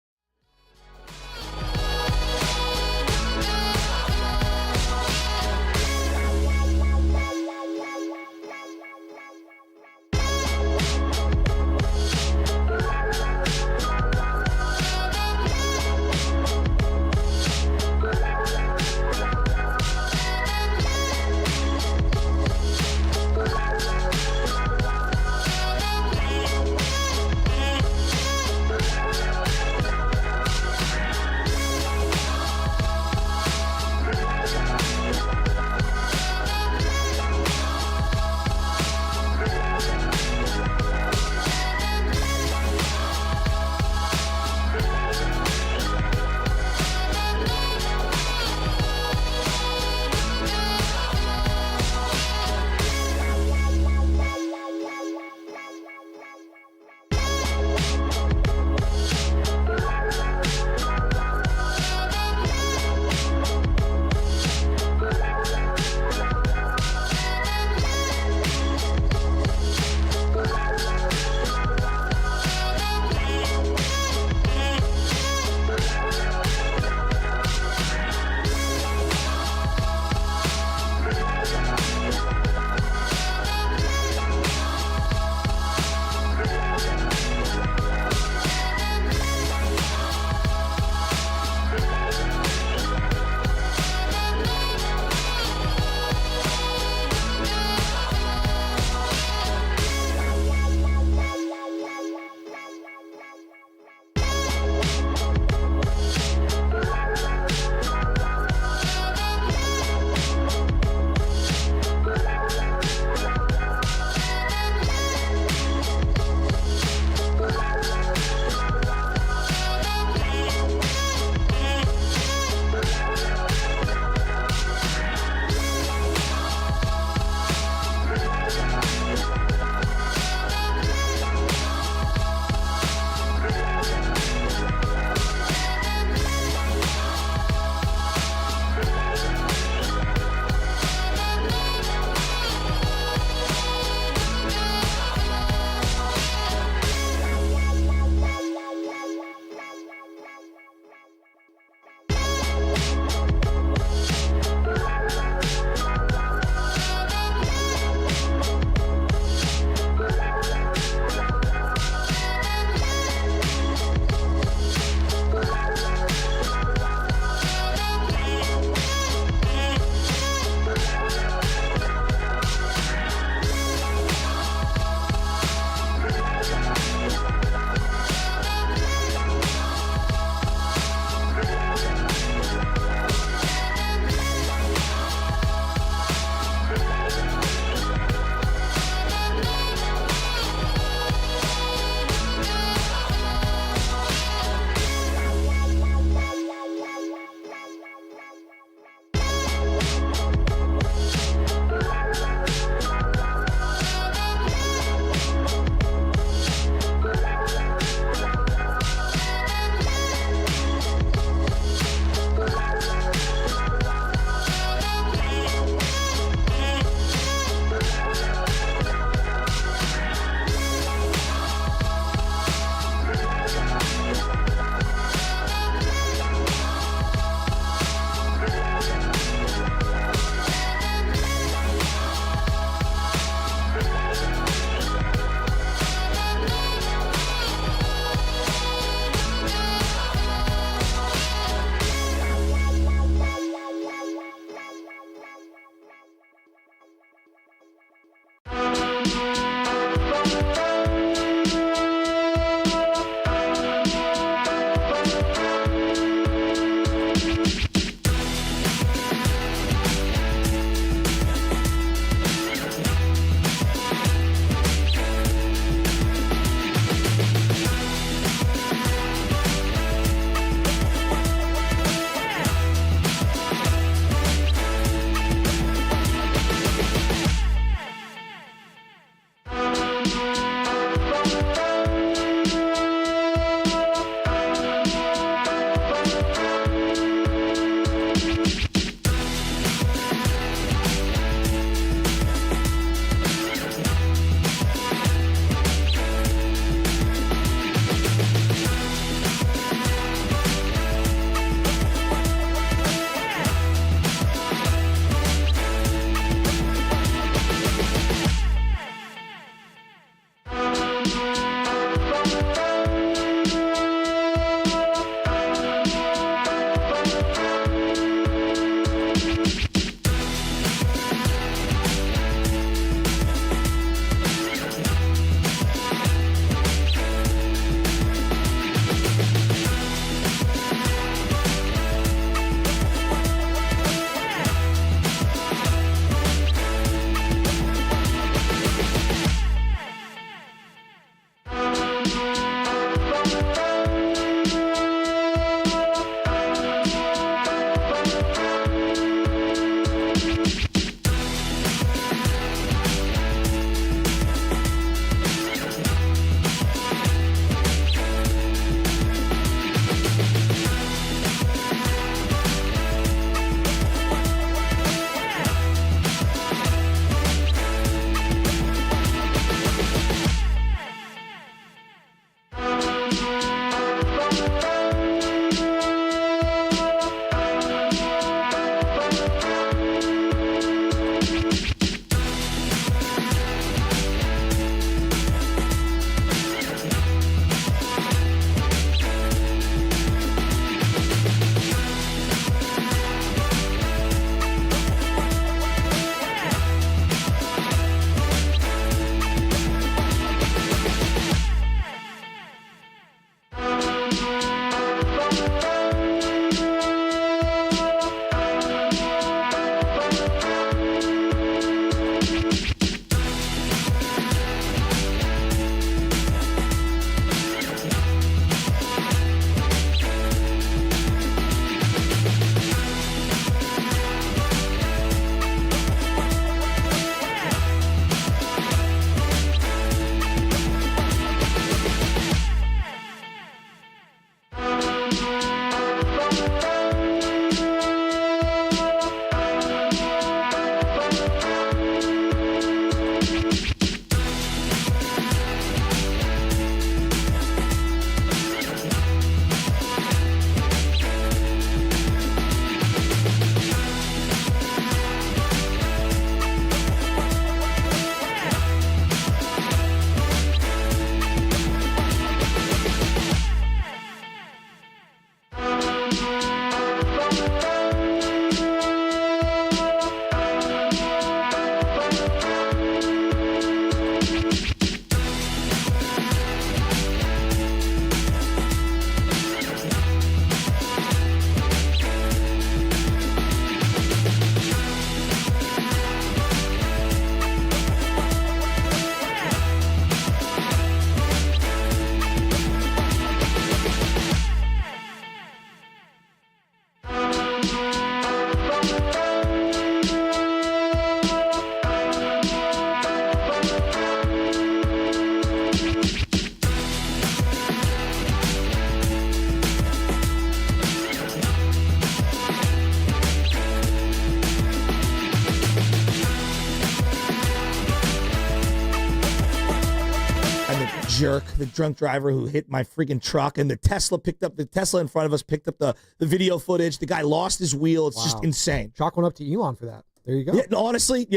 jerk, the drunk driver who hit my freaking truck, and the Tesla in front of us picked up the video footage. The guy lost his wheel. It's just insane. Chalk went up to Elon for that. There you go. Yeah, honestly,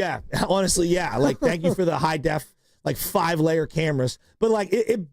yeah. Like, thank you for the high def, like 5-layer cameras. But like, it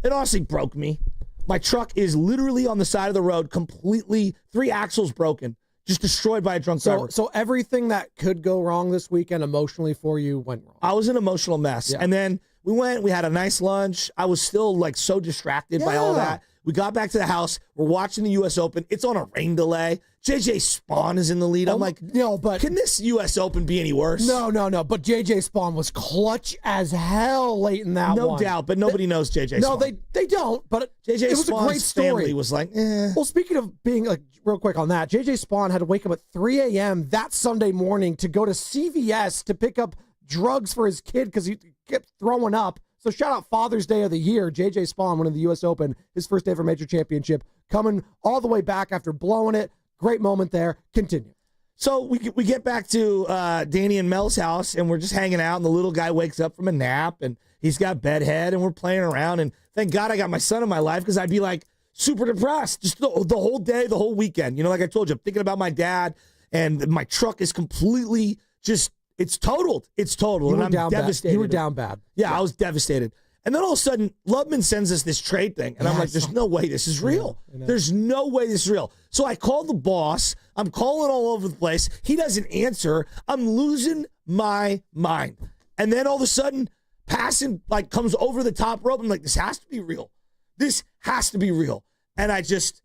honestly broke me. My truck is literally on the side of the road, completely 3 axles broken, just destroyed by a drunk driver. So everything that could go wrong this weekend emotionally for you went wrong. I was an emotional mess. Yeah. And then we had a nice lunch. I was still like so distracted by all that. We got back to the house. We're watching the U.S. Open. It's on a rain delay. JJ Spawn is in the lead. I'm like, no, but can this U.S. Open be any worse? No. But JJ Spawn was clutch as hell late in that one. No doubt, but nobody knows JJ Spawn. No, they don't. But JJ it was Spawn's a great story. family was like, eh. Well, speaking of being like real quick on that, JJ Spawn had to wake up at 3 a.m. that Sunday morning to go to CVS to pick up drugs for his kid because he kept throwing up. So shout out Father's Day of the year, JJ Spawn, winning the U.S. Open, his first ever major championship, coming all the way back after blowing it. Great moment there. Continue. So we get back to Danny and Mel's house, and we're just hanging out, and the little guy wakes up from a nap, and he's got bedhead, and we're playing around, and thank God I got my son in my life because I'd be like super depressed just the whole day, the whole weekend. You know, like I told you, I'm thinking about my dad, and my truck is completely just, it's totaled. It's totaled, and I'm devastated. You were down bad. Yeah, I was devastated. And then all of a sudden, Loveman sends us this trade thing. And I'm like, there's no way this is real. There's no way this is real. So I called the boss. I'm calling all over the place. He doesn't answer. I'm losing my mind. And then all of a sudden, passing like comes over the top rope. I'm like, this has to be real. This has to be real. And I just,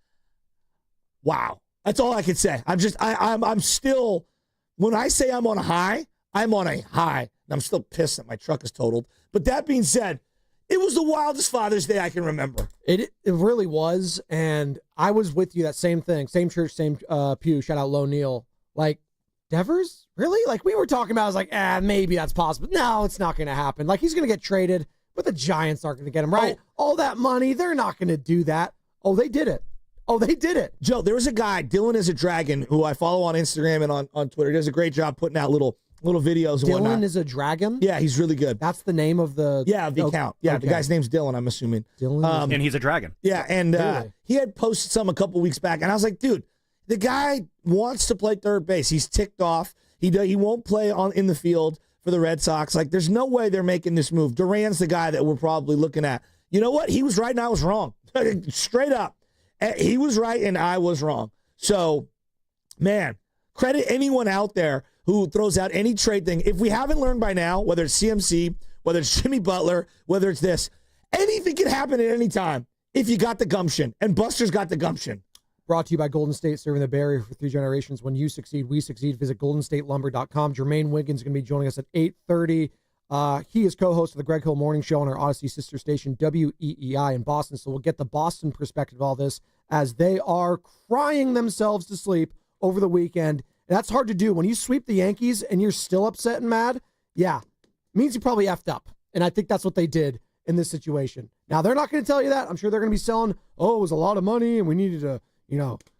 wow. That's all I can say. I'm still, when I say I'm on a high, I'm on a high. And I'm still pissed that my truck is totaled. But that being said, it was the wildest Father's Day I can remember. It really was, and I was with you. That same thing, same church, same pew. Shout out Low Neal. Like, Devers? Really? Like, we were talking about, I was like, maybe that's possible. No, it's not going to happen. Like, he's going to get traded, but the Giants aren't going to get him, right? All that money, they're not going to do that. Oh, they did it. Joe, there was a guy, Dylan is a Dragon, who I follow on Instagram and on Twitter. He does a great job putting out little videos and whatnot. Dylan is a Dragon? Yeah, he's really good. That's the name of the... Yeah, the account. Yeah, okay. The guy's name's Dylan, I'm assuming. Dylan and he's a Dragon. Yeah, and he had posted some a couple weeks back, and I was like, dude, the guy wants to play third base. He's ticked off. He won't play in the field for the Red Sox. Like, there's no way they're making this move. Duran's the guy that we're probably looking at. You know what? He was right and I was wrong. Straight up. He was right and I was wrong. So, man, credit anyone out there who throws out any trade thing. If we haven't learned by now, whether it's CMC, whether it's Jimmy Butler, whether it's this, anything can happen at any time if you got the gumption. And Buster's got the gumption. Brought to you by Golden State, serving the Bay Area for 3 generations. When you succeed, we succeed. Visit GoldenStateLumber.com. Jermaine Wiggins is going to be joining us at 8:30. He is co-host of the Greg Hill Morning Show on our Odyssey sister station, WEEI in Boston. So we'll get the Boston perspective of all this as they are crying themselves to sleep over the weekend. And that's hard to do. When you sweep the Yankees and you're still upset and mad, yeah, means you probably effed up. And I think that's what they did in this situation. Now, they're not going to tell you that. I'm sure they're going to be selling, it was a lot of money and we needed to,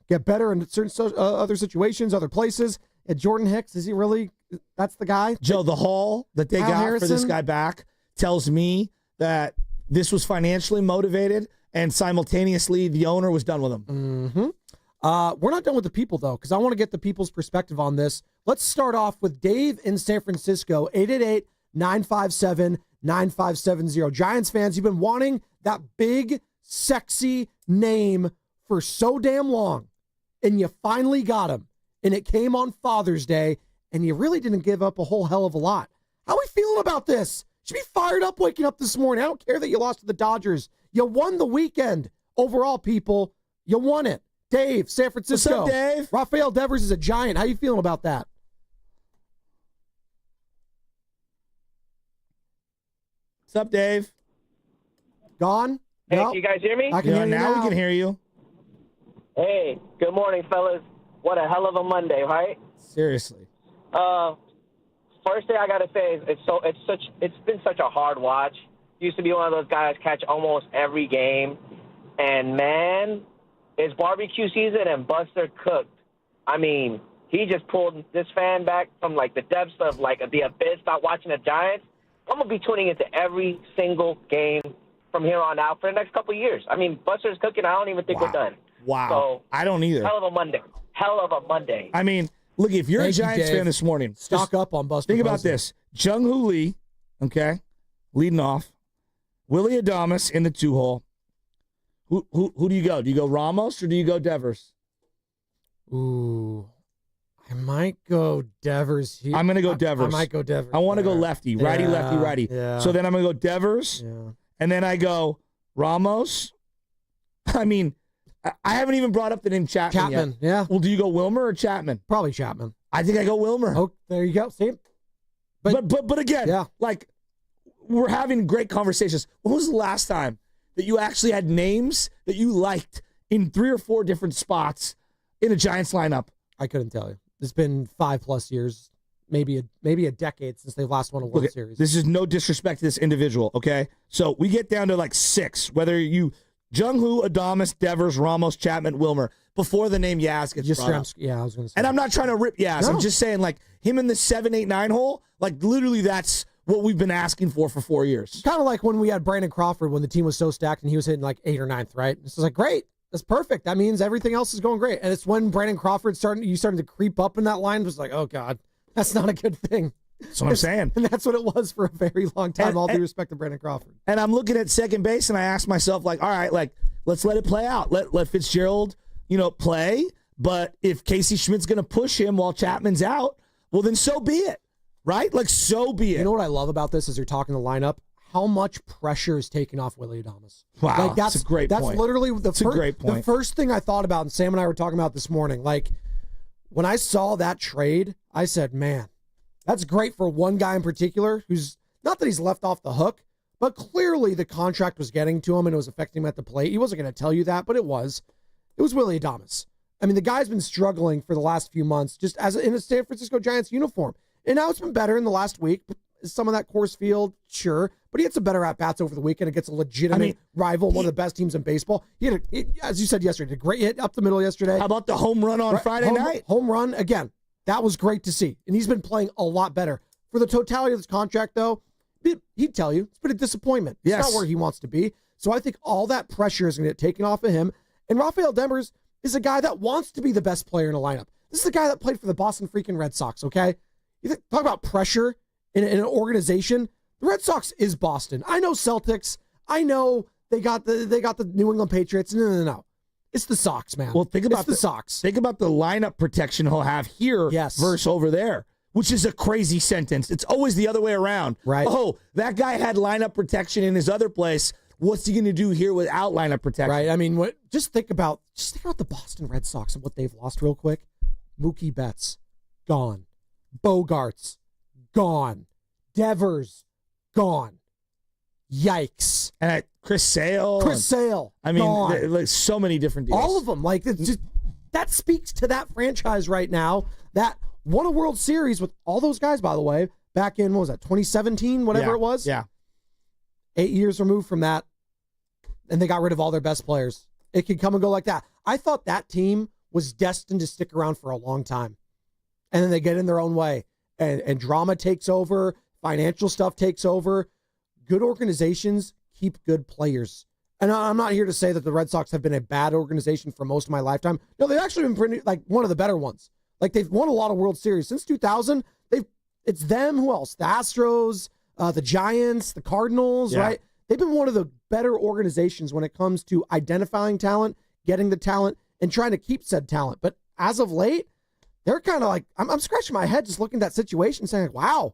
get better in certain other situations, other places. And Jordan Hicks, is he really, that's the guy? Joe, the haul that they got for this guy back tells me that this was financially motivated and simultaneously the owner was done with him. Mm-hmm. We're not done with the people, though, because I want to get the people's perspective on this. Let's start off with Dave in San Francisco, 888-957-9570. Giants fans, you've been wanting that big, sexy name for so damn long, and you finally got him, and it came on Father's Day, and you really didn't give up a whole hell of a lot. How are we feeling about this? Should be fired up waking up this morning. I don't care that you lost to the Dodgers. You won the weekend. Overall, people, you won it. Dave, San Francisco. What's up, Dave? RAFAEL Devers is a Giant. How you feeling about that? What's up, Dave? Gone? Hey, No? can you guys hear me? I can hear you now. We can hear you. Hey, good morning, fellas. What a hell of a Monday, right? Seriously. First thing I gotta say is it's been such a hard watch. Used to be one of those guys catch almost every game, and man, it's barbecue season and Buster cooked. I mean, he just pulled this fan back from like the depths of like the abyss. Start watching the Giants. I'm gonna be tuning into every single game from here on out for the next couple of years. I mean, Buster's cooking. I don't even think we're done. Wow. So, I don't either. Hell of a Monday. I mean, look, if you're Thank a Giants you, Dave. fan this morning, Stock up on Buster. think about Posey. this. Jung-Hoo Lee, okay, leading off. Willie Adames in the 2-hole. Who do you go? Do you go Ramos or do you go Devers? Ooh, I might go Devers here. I'm going to go Devers. I might go Devers. I want to go there. lefty, righty, Yeah, lefty, righty. yeah. So then I'm going to go Devers, Yeah. and then I go Ramos. I mean, I haven't even brought up the name Chapman yet. Yeah. Well, do you go Wilmer or Chapman? Probably Chapman. I think I go Wilmer. Oh, there you go. See? But again, Yeah. like, we're having great conversations. When was the last time that you actually had names that you liked in 3 or 4 different spots in a Giants lineup? I couldn't tell you. It's been 5+ years, maybe a decade since they've last won a World Look, Series. this is no disrespect to this individual, okay? So we get down to like 6, whether you Jung-Hoo, Adames, Devers, Ramos, Chapman, Wilmer, before the name Yaz gets brought up. Yeah, I was going to say. And I'm not trying to rip Yaz. No. I'm just saying, like, him in the 7, 8, 9 hole, like, literally that's what we've been asking for 4 years. Kind of like when we had Brandon Crawford when the team was so stacked and he was hitting like 8th or 9th, right? It's like, great. That's perfect. That means everything else is going great. And it's when Brandon Crawford started to creep up in that line. It was like, oh, God, that's not a good thing. That's what I'm saying. And that's what it was for a very long time, all due respect to Brandon Crawford. And I'm looking at second base, and I ask myself, like, all right, like, let's let it play out. Let Fitzgerald, play. But if Casey Schmidt's going to push him while Chapman's out, well, then so be it, right? Like, so be it. You know what I love about this as you're talking the lineup? How much pressure is taken off Willie Adames. Wow, like, that's a great point. That's literally a great point. The first thing I thought about, and Sam and I were talking about this morning, like, when I saw that trade, I said, man, that's great for one guy in particular who's, not that he's left off the hook, but clearly the contract was getting to him and it was affecting him at the plate. He wasn't going to tell you that, but it was. It was Willie Adames. I mean, the guy's been struggling for the last few months just as in a San Francisco Giants uniform. And now it's been better in the last week. Some of that course field, sure. But he had some better at-bats over the weekend against a legitimate rival, one of the best teams in baseball. He had, as you said yesterday, a great hit up the middle yesterday. How about the home run on Friday night? Home run, again, that was great to see. And he's been playing a lot better. For the totality of this contract, though, he'd tell you, it's been a disappointment. It's not where he wants to be. So I think all that pressure is going to get taken off of him. And RAFAEL Devers is a guy that wants to be the best player in a lineup. This is the guy that played for the Boston freaking Red Sox, okay? Talk about pressure in an organization. The Red Sox is Boston. I know Celtics. I know they got the New England Patriots. No. It's the Sox, man. Well, think about the Sox. Think about the lineup protection he'll have here versus over there, which is a crazy sentence. It's always the other way around. Right. Oh, that guy had lineup protection in his other place. What's he going to do here without lineup protection? Right. I mean, just think about the Boston Red Sox and what they've lost real quick. Mookie Betts, gone. Bogarts, gone. Devers, gone. Yikes. And Chris Sale. I mean, like so many different deals. All of them. Like, it's just, that speaks to that franchise right now that won a World Series with all those guys, by the way, back in, 2017, whatever it was? Yeah. 8 years removed from that, and they got rid of all their best players. It can come and go like that. I thought that team was destined to stick around for a long time. And then they get in their own way. And drama takes over. Financial stuff takes over. Good organizations keep good players. And I'm not here to say that the Red Sox have been a bad organization for most of my lifetime. No, they've actually been pretty, like, one of the better ones. Like, they've won a lot of World Series. Since 2000, it's them. Who else? The Astros, the Giants, the Cardinals, right? They've been one of the better organizations when it comes to identifying talent, getting the talent, and trying to keep said talent. But as of late, they're kind of like, I'm scratching my head just looking at that situation saying, wow,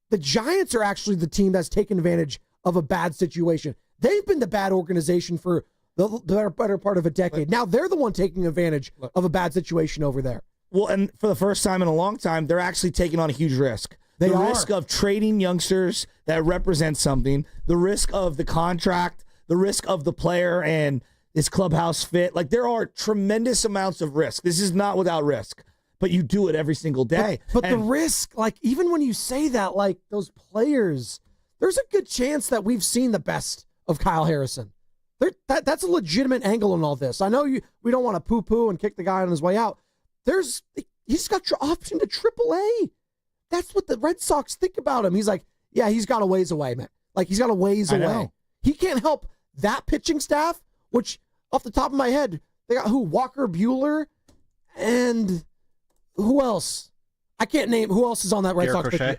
the Giants are actually the team that's taken advantage of a bad situation. They've been the bad organization for the better part of a decade. Now they're the one taking advantage of a bad situation over there. Well, and for the first time in a long time, they're actually taking on a huge risk. The risk of trading youngsters that represent something, the risk of the contract, the risk of the player and his clubhouse fit. Like, there are tremendous amounts of risk. This is not without risk, but you do it every single day. But the risk, like, even when you say that, like, those players, there's a good chance that we've seen the best of Kyle Harrison. That's a legitimate angle in all this. I know we don't want to poo-poo and kick the guy on his way out. He's got your option to AAA. That's what the Red Sox think about him. He's like, yeah, he's got a ways away, man. Like, he's got a ways away. He can't help that pitching staff, which off the top of my head, they got who? Walker Buehler and who else? I can't name who else is on that Red Sox pitching.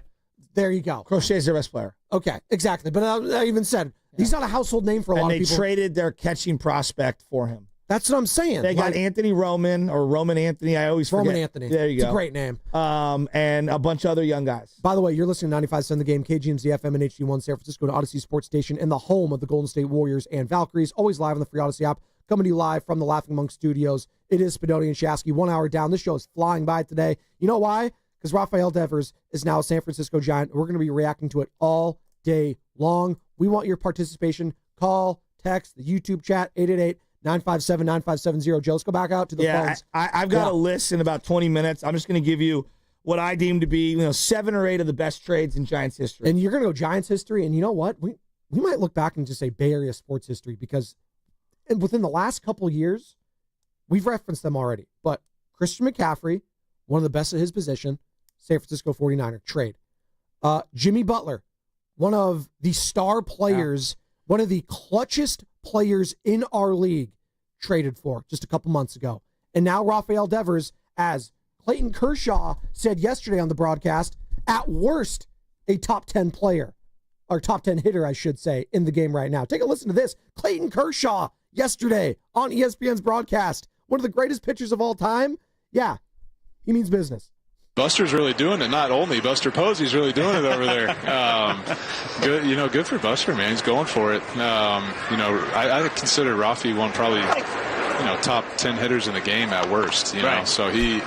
There you go. Crochet's their best player. Okay, exactly. But I even said he's not a household name for a lot of people. And they traded their catching prospect for him. That's what I'm saying. They got Anthony Roman or Roman Anthony. I always forget. Roman Anthony. There you go. It's a great name. And a bunch of other young guys. By the way, you're listening to 95.7 The Game, KGMZ FM and HD1 San Francisco and Odyssey Sports Station and the home of the Golden State Warriors and Valkyries. Always live on the free Odyssey app. Coming to you live from the Laughing Monk Studios. It is Spadoni and Shasky. 1 hour down. This show is flying by today. You know why? Because RAFAEL DEVERS is now a San Francisco Giant. We're going to be reacting to it all day long. We want your participation. Call, text, the YouTube chat, 888-957-9570. Joe, let's go back out to the phones. I've got a list in about 20 minutes. I'm just going to give you what I deem to be 7 or 8 of the best trades in Giants history. And you're going to go Giants history, and you know what? We might look back and just say Bay Area sports history because within the last couple of years, we've referenced them already. But Christian McCaffrey, one of the best at his position, San Francisco 49er trade. Jimmy Butler, one of the star players, one of the clutchest players in our league, traded for just a couple months ago. And now RAFAEL DEVERS, as Clayton Kershaw said yesterday on the broadcast, at worst, a top 10 player, or top 10 hitter, I should say, in the game right now. Take a listen to this. Clayton Kershaw yesterday on ESPN's broadcast, one of the greatest pitchers of all time. Yeah, he means business. Buster's really doing it. Not only Buster Posey's really doing it over there. Good for Buster, man. He's going for it. I consider Rafi one probably, top 10 hitters in the game at worst. Right. So he's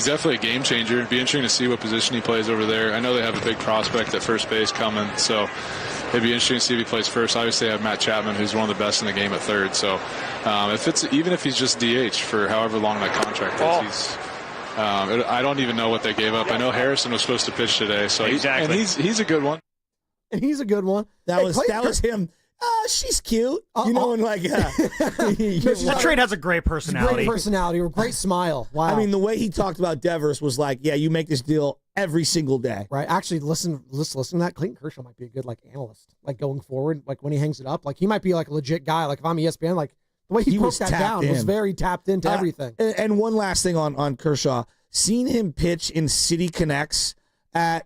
definitely a game changer. It'd be interesting to see what position he plays over there. I know they have a big prospect at first base coming, so it'd be interesting to see if he plays first. Obviously, they have Matt Chapman, who's one of the best in the game at third. So even if he's just DH for however long that contract is, I don't even know what they gave up. I know Harrison was supposed to pitch today, so exactly. And he's a good one. And he's a good one. That was him. She's cute. That trade has a great personality. Great personality, or great smile. Wow. I mean, the way he talked about Devers was like, yeah, you make this deal every single day. Right. Actually, listen to that. Clayton Kershaw might be a good analyst, going forward, when he hangs it up. He might be a legit guy. If I'm ESPN, the way he broke that down was very tapped into everything. And one last thing on Kershaw. Seen him pitch in City Connects at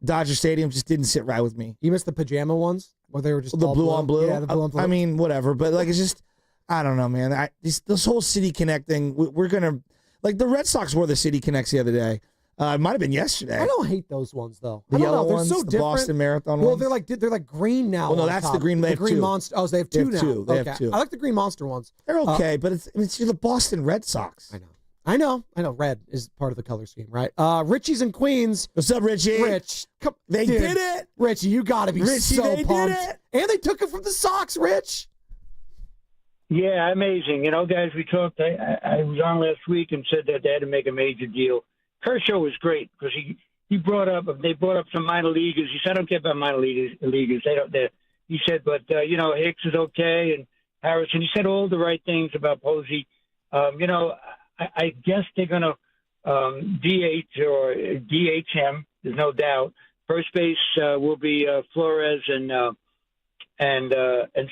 Dodger Stadium just didn't sit right with me. You missed the pajama ones where they were just the blue on blue? Yeah, the blue on blue. I mean, whatever. But, it's just, I don't know, man. This whole City Connect thing, we're going to, the Red Sox wore the City Connects the other day. It might have been yesterday. I don't hate those ones, though. The yellow they're ones, so the different. Boston Marathon ones. Well, they're green now. Well, no, that's top. the green. They have green two. Monster. Oh, so they have two now. They have two. I like the green monster ones. They're okay, but it's the Boston Red Sox. I know. Red is part of the color scheme, right? Richie's in Queens. What's up, Richie? Rich, they did it. Richie, you got to be so pumped. Did it. And they took it from the Sox, Rich. Yeah, amazing. Guys, we talked. I was on last week and said that they had to make a major deal. Kershaw was great because they brought up some minor leaguers. He said, I don't care about minor leaguers. He said, but Hicks is okay and Harrison. He said all the right things about Posey. I guess they're going to DH or DH him. There's no doubt. First base will be Flores and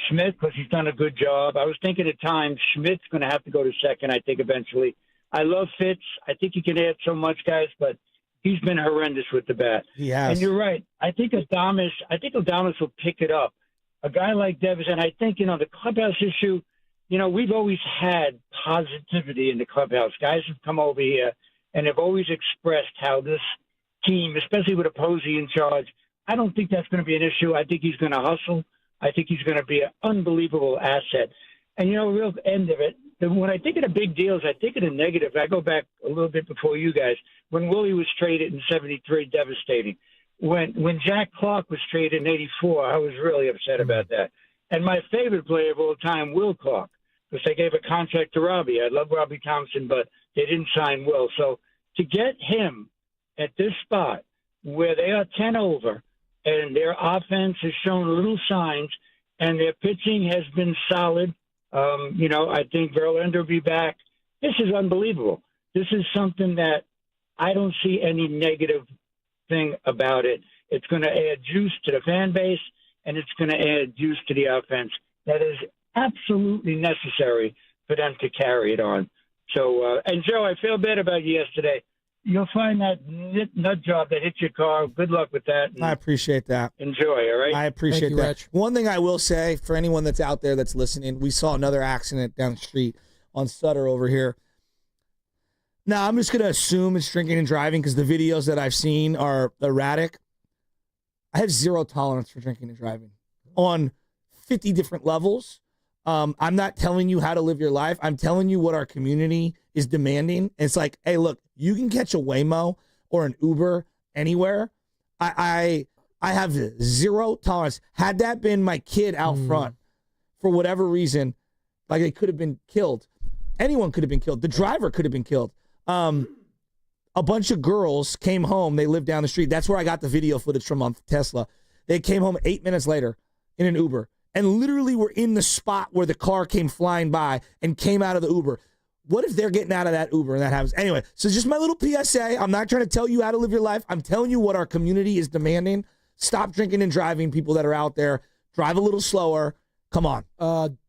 Smith because he's done a good job. I was thinking at times Schmidt's going to have to go to second, I think, eventually. I love Fitz. I think he can add so much, guys, but he's been horrendous with the bat. He has. And you're right. I think Adames will pick it up. A guy like Devers, and I think, the clubhouse issue, we've always had positivity in the clubhouse. Guys have come over here and have always expressed how this team, especially with a Posey in charge, I don't think that's going to be an issue. I think he's going to hustle. I think he's going to be an unbelievable asset. And, real end of it, when I think of the big deals, I think of the negative. I go back a little bit before you guys. When Willie was traded in 73, devastating. When Jack Clark was traded in 84, I was really upset about that. And my favorite player of all time, Will Clark, because they gave a contract to Robbie. I love Robbie Thompson, but they didn't sign Will. So to get him at this spot where they are 10 over and their offense has shown little signs and their pitching has been solid, I think Verlander will be back. This is unbelievable. This is something that I don't see any negative thing about it. It's going to add juice to the fan base, and it's going to add juice to the offense that is absolutely necessary for them to carry it on. So, and Joe, I feel bad about you yesterday. You'll find that nut job that hit your car. Good luck with that. I appreciate that. Enjoy, all right? I appreciate that. Rich. One thing I will say for anyone that's out there that's listening, we saw another accident down the street on Sutter over here. Now, I'm just going to assume it's drinking and driving because the videos that I've seen are erratic. I have zero tolerance for drinking and driving on 50 different levels. I'm not telling you how to live your life. I'm telling you what our community is demanding. And it's like, hey, look, you can catch a Waymo or an Uber anywhere. I have zero tolerance. Had that been my kid out front for whatever reason, like they could have been killed. Anyone could have been killed. The driver could have been killed. A bunch of girls came home. They lived down the street. That's where I got the video footage from on Tesla. They came home 8 minutes later in an Uber and literally were in the spot where the car came flying by and came out of the Uber. What if they're getting out of that Uber and that happens? Anyway, so just my little PSA. I'm not trying to tell you how to live your life. I'm telling you what our community is demanding. Stop drinking and driving, people that are out there. Drive a little slower. Come on.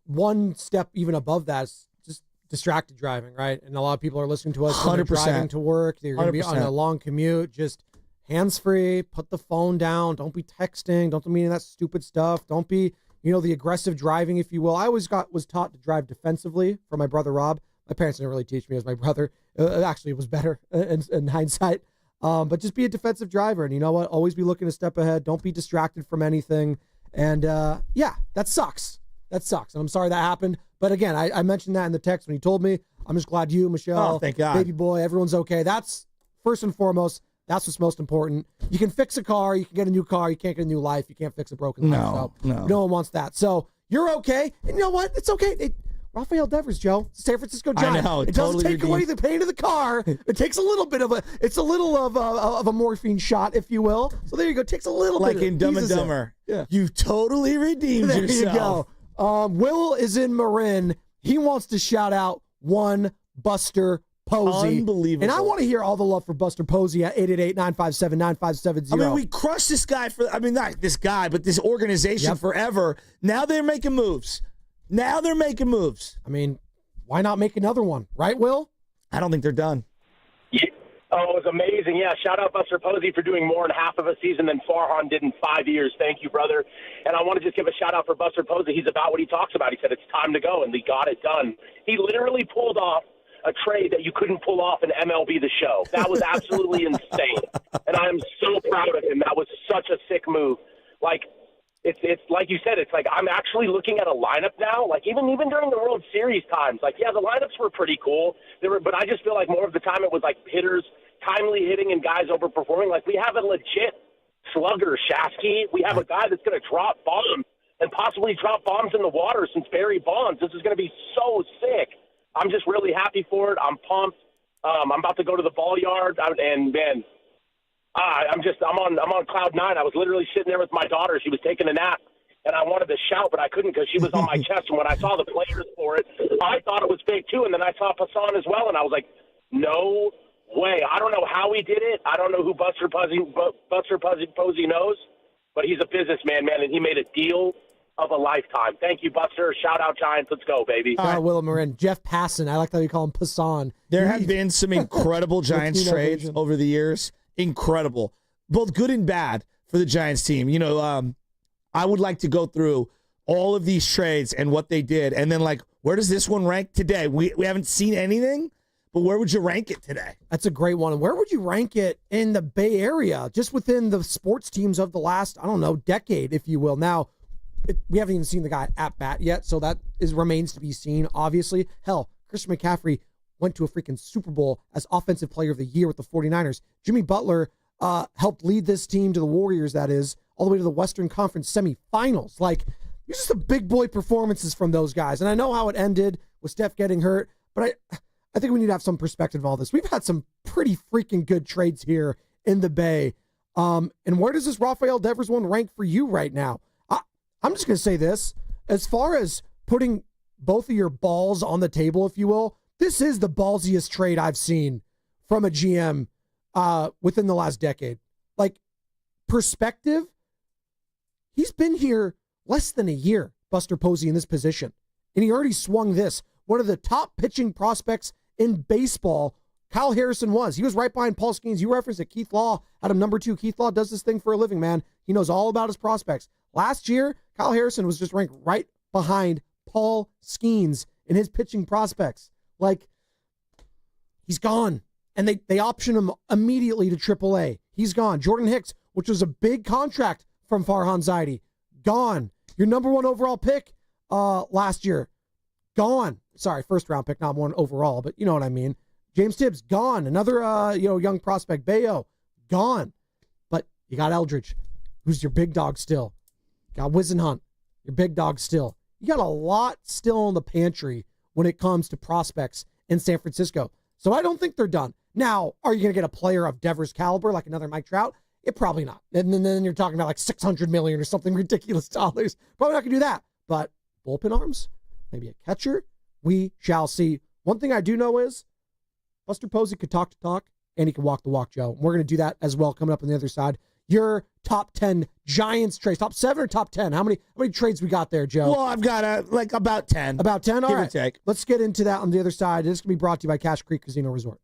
One step even above that is just distracted driving, right? And a lot of people are listening to us when they're 100%. driving to work. They're going to be on a long commute. Just hands-free. Put the phone down. Don't be texting. Don't do any of that stupid stuff. Don't be, the aggressive driving, if you will. I always was taught to drive defensively from my brother Rob. My parents didn't really teach me as my brother. Actually, it was better in hindsight. But just be a defensive driver. And you know what? Always be looking a step ahead. Don't be distracted from anything. And, that sucks. That sucks. And I'm sorry that happened. But again, I mentioned that in the text when he told me. I'm just glad you, Michelle, thank God. baby boy, everyone's okay. That's first and foremost. That's what's most important. You can fix a car. You can get a new car. You can't get a new life. You can't fix a broken life. So no one wants that. So you're okay. And you know what? It's okay. RAFAEL DEVERS, Joe, San Francisco Giant. I know, it totally doesn't take away the pain of the car. It takes a little bit of a morphine shot, if you will. So there you go. It takes a little like bit. in Dumb and Dumber. Yeah. You totally redeemed There yourself. you go. Will is in Marin. He wants to shout out one Buster Posey. Unbelievable. And I want to hear all the love for Buster Posey at 888-957-9570. I mean, we crushed this guy not this guy, but this organization forever. Now they're making moves. I mean, why not make another one? Right, Will? I don't think they're done. Yeah. Oh, it was amazing. Yeah, shout out Buster Posey for doing more in half of a season than Farhan did in 5 years. Thank you, brother. And I want to just give a shout out for Buster Posey. He's about what he talks about. He said it's time to go, and he got it done. He literally pulled off a trade that you couldn't pull off in MLB The Show. That was absolutely insane. And I am so proud of him. That was such a sick move. Like, it's like you said, it's like I'm actually looking at a lineup now, like even during the World Series times, like, yeah, the lineups were pretty cool. But I just feel like more of the time it was like hitters timely hitting and guys overperforming. Like, we have a legit slugger, Shasky. We have a guy that's going to drop bombs and possibly drop bombs in the water since Barry Bonds. This is going to be so sick. I'm just really happy for it. I'm pumped. I'm about to go to the ball yard, and man, I'm on cloud nine. I was literally sitting there with my daughter. She was taking a nap, and I wanted to shout, but I couldn't because she was on my chest. And when I saw the players for it, I thought it was fake too. And then I saw Passan as well, and I was like, no way. I don't know how he did it. I don't know who Buster Posey knows, but he's a businessman, man, and he made a deal of a lifetime. Thank you, Buster. Shout out Giants. Let's go, baby. All right, Will Marin. Jeff Passan. I like how you call him Passan. There have been some incredible Giants trades over the years. Incredible. Both good and bad for the Giants team. I would like to go through all of these trades and what they did, and then, like, where does this one rank today? We haven't seen anything, but where would you rank it today? That's a great one. And where would you rank it in the Bay Area, just within the sports teams of the last, decade, if you will? Now, we haven't even seen the guy at bat yet, so that remains to be seen, obviously. Hell, Christian McCaffrey went to a freaking Super Bowl as Offensive Player of the Year with the 49ers. Jimmy Butler helped lead this team to the Warriors, that is, all the way to the Western Conference semifinals. Like, these are some big boy performances from those guys. And I know how it ended with Steph getting hurt, but I think we need to have some perspective of all this. We've had some pretty freaking good trades here in the Bay. And where does this RAFAEL DEVERS one rank for you right now? I'm just going to say this. As far as putting both of your balls on the table, if you will, this is the ballsiest trade I've seen from a GM within the last decade. Like, perspective, He's been here less than a year, Buster Posey, in this position. And he already swung this. One of the top pitching prospects in baseball, Kyle Harrison was. He was right behind Paul Skeens. You referenced it. Keith Law had him number 2. Keith Law does this thing for a living, man. He knows all about his prospects. Last year, Kyle Harrison was just ranked right behind Paul Skeens in his pitching prospects. Like, he's gone. And they option him immediately to AAA. He's gone. Jordan Hicks, which was a big contract from Farhan Zaidi, gone. Your number 1 overall pick last year, gone. Sorry, first round pick, not 1 overall, but you know what I mean. James Tibbs, gone. Another young prospect, Bayo, gone. But you got Eldridge, who's your big dog still. You got Wisenhunt, your big dog still. You got a lot still in the pantry when it comes to prospects in San Francisco. So I don't think they're done. Now, are you going to get a player of Devers caliber like another Mike Trout? Probably not. And then you're talking about like $600 million or something ridiculous dollars. Probably not going to do that. But bullpen arms, maybe a catcher, we shall see. One thing I do know is Buster Posey could talk the talk and he can walk the walk, Joe. We're going to do that as well coming up on the other side. Your top 10 Giants trades, top 7 or top 10? How many trades we got there, Joe? Well, I've got about 10. About 10? All Give or right. take. Let's get into that on the other side. This is going to be brought to you by Cache Creek Casino Resort.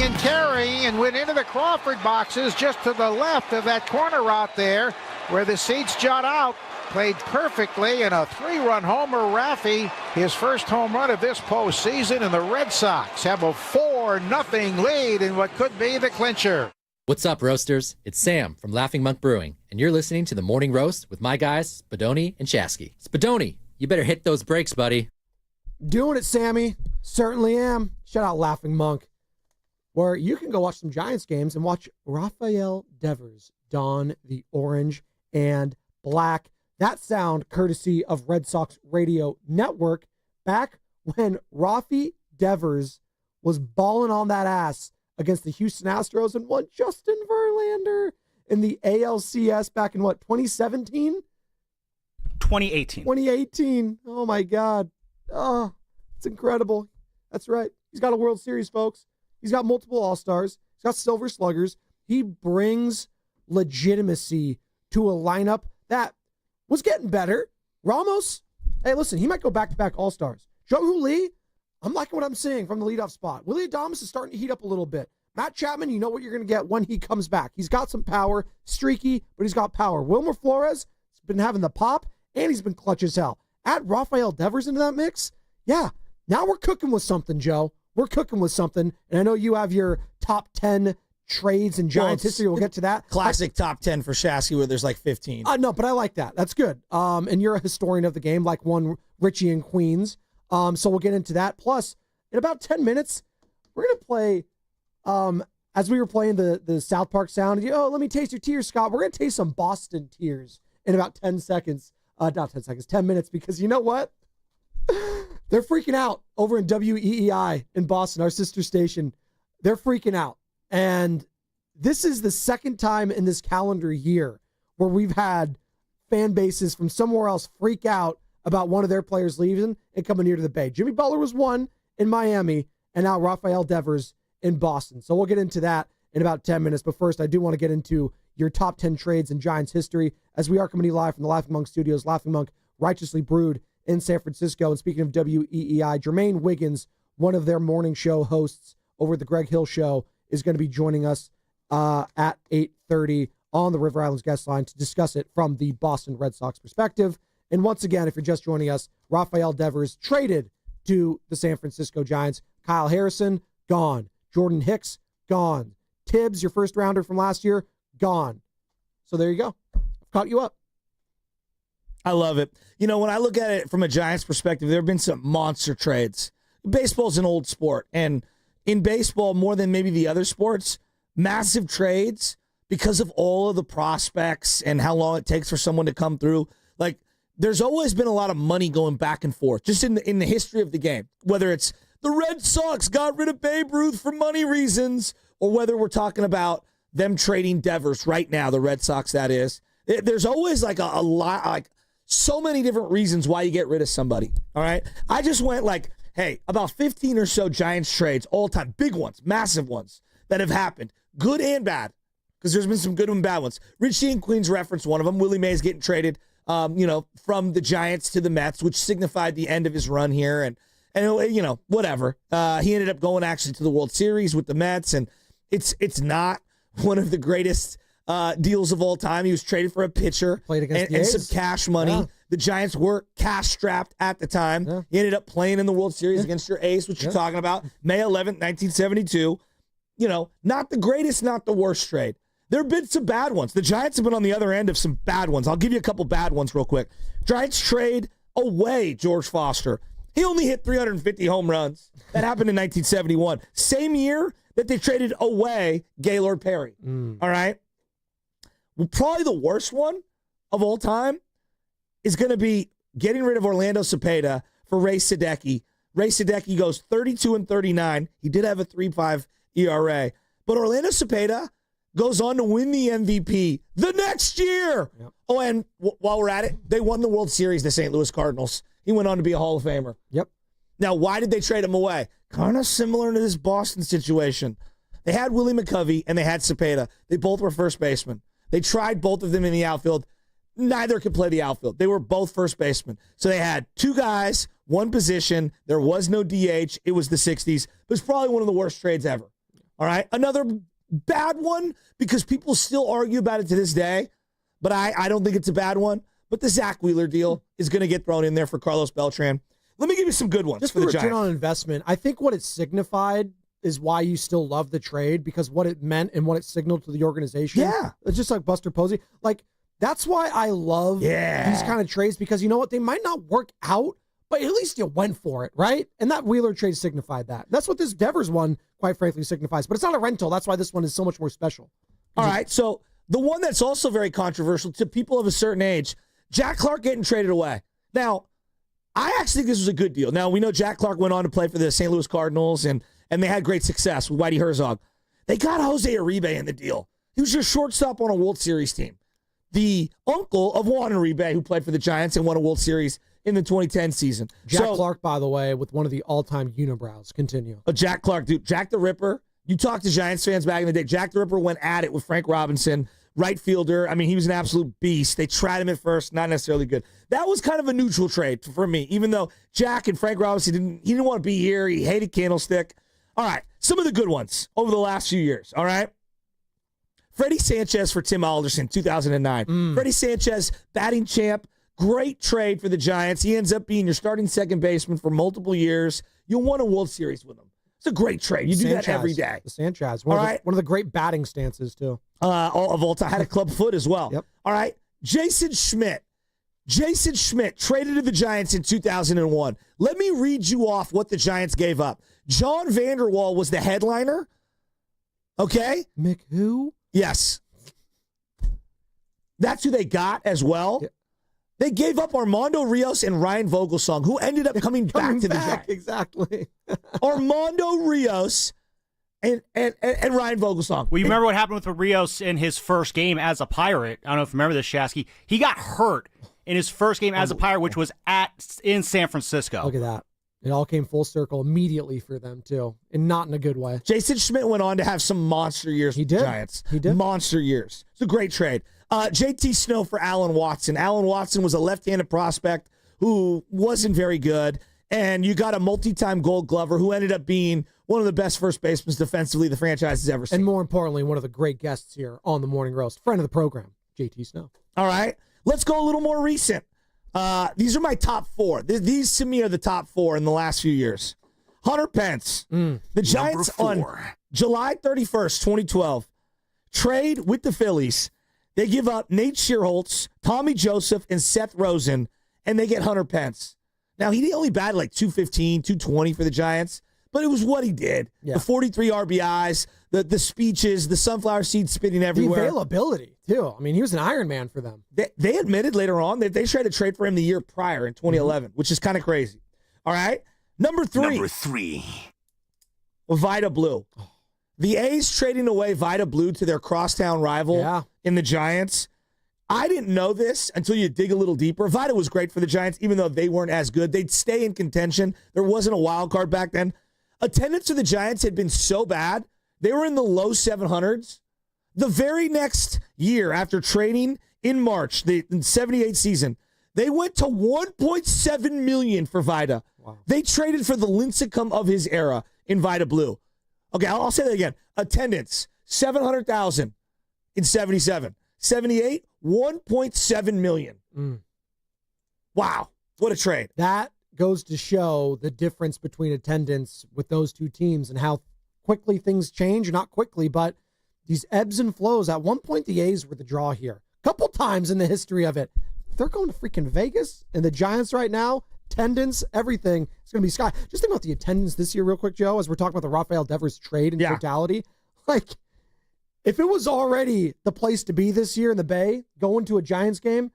and carry and went into the Crawford boxes just to the left of that corner out there where the seats jut out. Played perfectly, and a 3-run homer. Raffy, his first home run of this postseason, and the Red Sox have a 4-0 lead in what could be the clincher. What's up, Roasters? It's Sam from Laughing Monk Brewing, and you're listening to the Morning Roast with my guys, Spadoni and Shasky. Spadoni, you better hit those brakes, buddy. Doing it, Sammy. Certainly am. Shout out Laughing Monk, where you can go watch some Giants games and watch RAFAEL DEVERS don the orange and black. That sound courtesy of Red Sox Radio Network back when Rafi Devers was balling on that ass against the Houston Astros and won Justin Verlander in the ALCS back in 2017? 2018. 2018. Oh, my God. Oh, it's incredible. That's right. He's got a World Series, folks. He's got multiple All-Stars. He's got Silver Sluggers. He brings legitimacy to a lineup that was getting better. Ramos, hey, listen, he might go back-to-back All-Stars. Jung-Hoo Lee, I'm liking what I'm seeing from the leadoff spot. Willie Adames is starting to heat up a little bit. Matt Chapman, you know what you're going to get when he comes back. He's got some power, streaky, but he's got power. Wilmer Flores has been having the pop, and he's been clutch as hell. Add RAFAEL DEVERS into that mix, yeah, now we're cooking with something, Joe. We're cooking with something, and I know you have your top 10 trades in Giants history. We'll get to that. Classic top 10 for Shasky where there's like 15. No, but I like that. That's good. And you're a historian of the game, like one Richie in Queens. So we'll get into that. Plus, in about 10 minutes, we're going to play, as we were playing the South Park sound, let me taste your tears, Scott. We're going to taste some Boston tears in about 10 seconds. Not 10 seconds, 10 minutes, because you know what? They're freaking out over in WEEI in Boston, our sister station. They're freaking out. And this is the second time in this calendar year where we've had fan bases from somewhere else freak out about one of their players leaving and coming here to the Bay. Jimmy Butler was one in Miami, and now RAFAEL DEVERS in Boston. So we'll get into that in about 10 minutes. But first, I do want to get into your top 10 trades in Giants history, as we are coming to you live from the Laughing Monk Studios. Laughing Monk, righteously brewed in San Francisco. And speaking of WEEI, Jermaine Wiggins, one of their morning show hosts over at the Greg Hill Show, is going to be joining us at 8:30 on the River Islands guest line to discuss it from the Boston Red Sox perspective. And once again, if you're just joining us, RAFAEL DEVERS traded to the San Francisco Giants. Kyle Harrison, gone. Jordan Hicks, gone. Tibbs, your first rounder from last year, gone. So there you go. I've caught you up. I love it. You know, when I look at it from a Giants perspective, there have been some monster trades. Baseball's an old sport, and in baseball, more than maybe the other sports, massive trades because of all of the prospects and how long it takes for someone to come through. Like, there's always been a lot of money going back and forth, just in the history of the game. Whether it's the Red Sox got rid of Babe Ruth for money reasons, or whether we're talking about them trading Devers right now, the Red Sox, that is. There's always like a lot, like so many different reasons why you get rid of somebody. All right. I just went like, hey, about 15 or so Giants trades all time, big ones, massive ones that have happened, good and bad, because there's been some good and bad ones. Richie and Queens referenced one of them. Willie Mays getting traded, from the Giants to the Mets, which signified the end of his run here, and whatever. He ended up going actually to the World Series with the Mets, and it's not one of the greatest deals of all time. He was traded for a pitcher and some cash money. Yeah. The Giants were cash-strapped at the time. Yeah. He ended up playing in the World Series against your ace, which you're talking about, May 11th, 1972. Not the greatest, not the worst trade. There have been some bad ones. The Giants have been on the other end of some bad ones. I'll give you a couple bad ones real quick. Giants trade away George Foster. He only hit 350 home runs. That happened in 1971. Same year that they traded away Gaylord Perry. All right? Well, probably the worst one of all time is going to be getting rid of Orlando Cepeda for Ray Sadecki. Ray Sadecki goes 32-39. He did have a 3.5 ERA. But Orlando Cepeda goes on to win the MVP the next year. Yep. Oh, and while we're at it, they won the World Series, the St. Louis Cardinals. He went on to be a Hall of Famer. Yep. Now, why did they trade him away? Kind of similar to this Boston situation. They had Willie McCovey and they had Cepeda. They both were first basemen. They tried both of them in the outfield. Neither could play the outfield. They were both first basemen. So they had two guys, one position. There was no DH. It was the 60s. It was probably one of the worst trades ever. All right. Another bad one, because people still argue about it to this day, but I don't think it's a bad one. But the Zach Wheeler deal is going to get thrown in there for Carlos Beltran. Let me give you some good ones just for the return Giants. on investment. I think what it signified is why you still love the trade, because what it meant and what it signaled to the organization. Yeah. It's just like Buster Posey. Like, that's why I love these kind of trades, because you know what? They might not work out, but at least you went for it, right? And that Wheeler trade signified that. That's what this Devers one, quite frankly, signifies. But it's not a rental. That's why this one is so much more special. All right, so the one that's also very controversial to people of a certain age, Jack Clark getting traded away. Now, I actually think this was a good deal. Now, we know Jack Clark went on to play for the St. Louis Cardinals, and they had great success with Whitey Herzog. They got Jose Uribe in the deal. He was your shortstop on a World Series team. The uncle of Juan Uribe, who played for the Giants and won a World Series in the 2010 season. Jack Clark, by the way, with one of the all-time unibrows. Continue. Jack Clark, dude. Jack the Ripper. You talked to Giants fans back in the day. Jack the Ripper went at it with Frank Robinson, right fielder. I mean, he was an absolute beast. They tried him at first, not necessarily good. That was kind of a neutral trade for me, even though Jack and Frank Robinson didn't want to be here. He hated Candlestick. All right, some of the good ones over the last few years, all right? Freddie Sanchez for Tim Alderson, 2009. Freddie Sanchez, batting champ, great trade for the Giants. He ends up being your starting second baseman for multiple years. You won a World Series with him. It's a great trade. You do that every day. The Sanchez. One of the great batting stances, too. Of all time. Had a club foot as well. Yep. All right. Jason Schmidt. Jason Schmidt traded to the Giants in 2001. Let me read you off what the Giants gave up. John Vanderwall was the headliner. Okay? Mick who? Yes. That's who they got as well. Yeah. They gave up Armando Rios and Ryan Vogelsong, who ended up coming back to the Giants. Exactly. Armando Rios and Ryan Vogelsong. Well, you remember what happened with Rios in his first game as a Pirate? I don't know if you remember this, Shasky. He got hurt in his first game as a Pirate, which was in San Francisco. Look at that. It all came full circle immediately for them, too, and not in a good way. Jason Schmidt went on to have some monster years with the Giants. He did. Monster years. It's a great trade. JT Snow for Alan Watson. Alan Watson was a left-handed prospect who wasn't very good, and you got a multi-time Gold Glover who ended up being one of the best first basemen defensively the franchise has ever seen. And more importantly, one of the great guests here on the Morning Roast, friend of the program, JT Snow. All right. Let's go a little more recent. These are my top four. These to me are the top four in the last few years. Hunter Pence. The Giants on July 31st, 2012, trade with the Phillies. They give up Nate Schierholtz, Tommy Joseph, and Seth Rosen, and they get Hunter Pence. Now, he only batted like 215, 220 for the Giants, but it was what he did. Yeah. The 43 RBIs, the speeches, the sunflower seeds spitting everywhere. The availability, too. I mean, he was an Iron Man for them. They admitted later on that they tried to trade for him the year prior in 2011, which is kind of crazy. All right? Number three. Vida Blue. The A's trading away Vida Blue to their crosstown rival in the Giants. I didn't know this until you dig a little deeper. Vida was great for the Giants, even though they weren't as good. They'd stay in contention. There wasn't a wild card back then. Attendance for the Giants had been so bad, they were in the low 700s. The very next year, after trading in March, the 78 season, they went to $1.7 million for Vida. Wow. They traded for the Lincecum of his era in Vida Blue. Okay, I'll say that again. Attendance, 700,000 in 77. 78, $1.7 million. Wow, what a trade. That goes to show the difference between attendance with those two teams and how quickly things change. Not quickly, but these ebbs and flows. At one point, the A's were the draw here. A couple times in the history of it. They're going to freaking Vegas, and the Giants right now, attendance, everything, it's going to be sky. Just think about the attendance this year real quick, Joe, as we're talking about the RAFAEL Devers trade in totality. Like, if it was already the place to be this year in the Bay, going to a Giants game,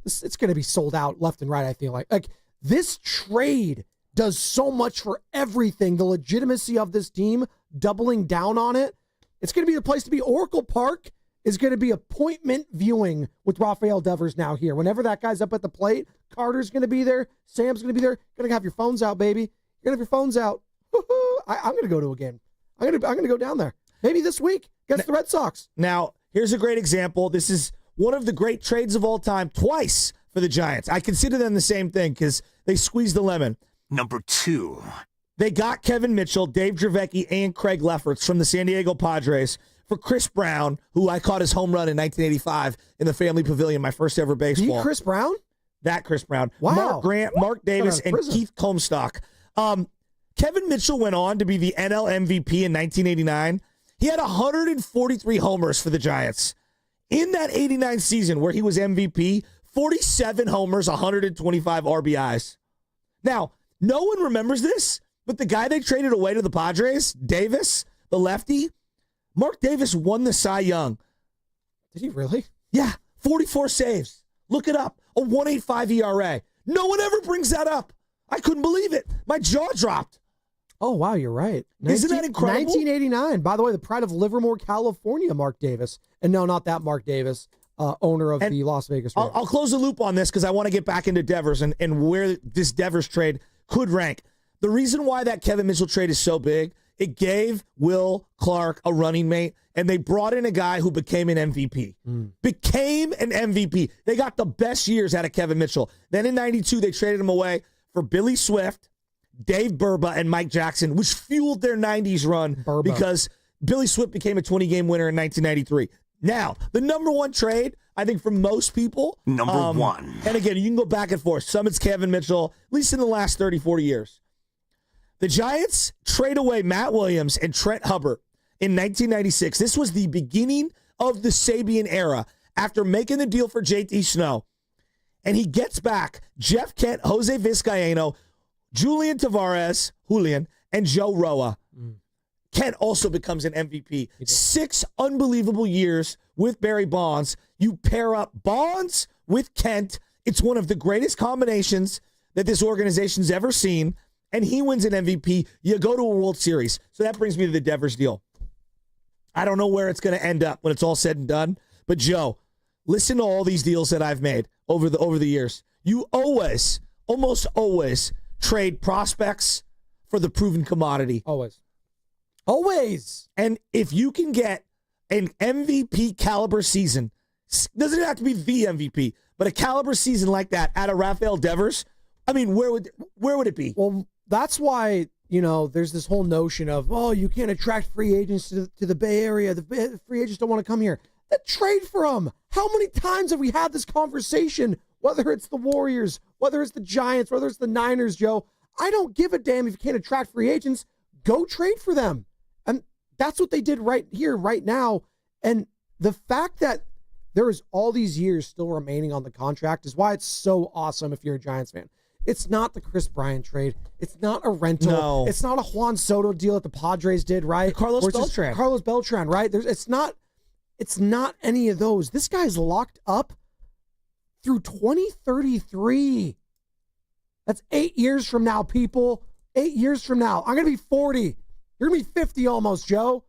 it's going to be sold out left and right, I feel like. Like, this trade does so much for everything. The legitimacy of this team, doubling down on it. It's going to be the place to be. Oracle Park is going to be appointment viewing with RAFAEL Devers now here. Whenever that guy's up at the plate, Carter's going to be there. Sam's going to be there. You're going to have your phones out, baby. You're going to have your phones out. I'm going to go to a game. I'm going to go down there. Maybe this week against the Red Sox. Now, here's a great example. This is one of the great trades of all time, twice for the Giants. I consider them the same thing because they squeezed the lemon. Number 2. They got Kevin Mitchell, Dave Dravecky, and Craig Lefferts from the San Diego Padres for Chris Brown, who I caught his home run in 1985 in the family pavilion, my first ever baseball. Chris Brown? That Chris Brown. Wow. Mark Grant, Mark Davis, and Keith Comstock. Kevin Mitchell went on to be the NL MVP in 1989. He had 143 homers for the Giants. In that 89 season where he was MVP, 47 homers, 125 RBIs. Now, no one remembers this, but the guy they traded away to the Padres, Davis, the lefty, Mark Davis won the Cy Young. Did he really? Yeah, 44 saves. Look it up. A 1.85 ERA. No one ever brings that up. I couldn't believe it. My jaw dropped. Oh, wow, you're right. Isn't that incredible? 1989. By the way, the pride of Livermore, California, Mark Davis. And no, not that Mark Davis, owner of the Las Vegas Raiders. I'll close the loop on this because I want to get back into Devers and where this Devers trade could rank. The reason why that Kevin Mitchell trade is so big, it gave Will Clark a running mate, and they brought in a guy who became an MVP. Became an MVP. They got the best years out of Kevin Mitchell. Then in 92, they traded him away for Billy Swift, Dave Burba, and Mike Jackson, which fueled their 90s run because Billy Swift became a 20-game winner in 1993. Now, the number one trade, I think for most people. Number one. And again, you can go back and forth. Some it's Kevin Mitchell, at least in the last 30, 40 years. The Giants trade away Matt Williams and Trent Hubbard in 1996. This was the beginning of the Sabian era after making the deal for JT Snow. And he gets back Jeff Kent, Jose Vizcaino, Julian Tavares, and Joe Roa. Kent also becomes an MVP. 6 unbelievable years with Barry Bonds. You pair up Bonds with Kent. It's one of the greatest combinations that this organization's ever seen. And he wins an MVP. You go to a World Series. So that brings me to the Devers deal. I don't know where it's going to end up when it's all said and done. But Joe, listen to all these deals that I've made over the years. You always, almost always, trade prospects for the proven commodity. Always. Always. And if you can get an MVP caliber season, doesn't have to be the MVP, but a caliber season like that out of RAFAEL Devers, I mean, where would it be? Well, that's why, there's this whole notion of, you can't attract free agents to the Bay Area. The free agents don't want to come here. Then trade for them. How many times have we had this conversation, whether it's the Warriors, whether it's the Giants, whether it's the Niners, Joe? I don't give a damn if you can't attract free agents. Go trade for them. And that's what they did right here, right now. And the fact that there is all these years still remaining on the contract is why it's so awesome if you're a Giants fan. It's not the Chris Bryant trade. It's not a rental. No. It's not a Juan Soto deal that the Padres did, right? Carlos Beltran, right? It's not any of those. This guy's locked up through 2033. That's 8 years from now, people. 8 years from now. I'm going to be 40. You're going to be 50 almost, Joe.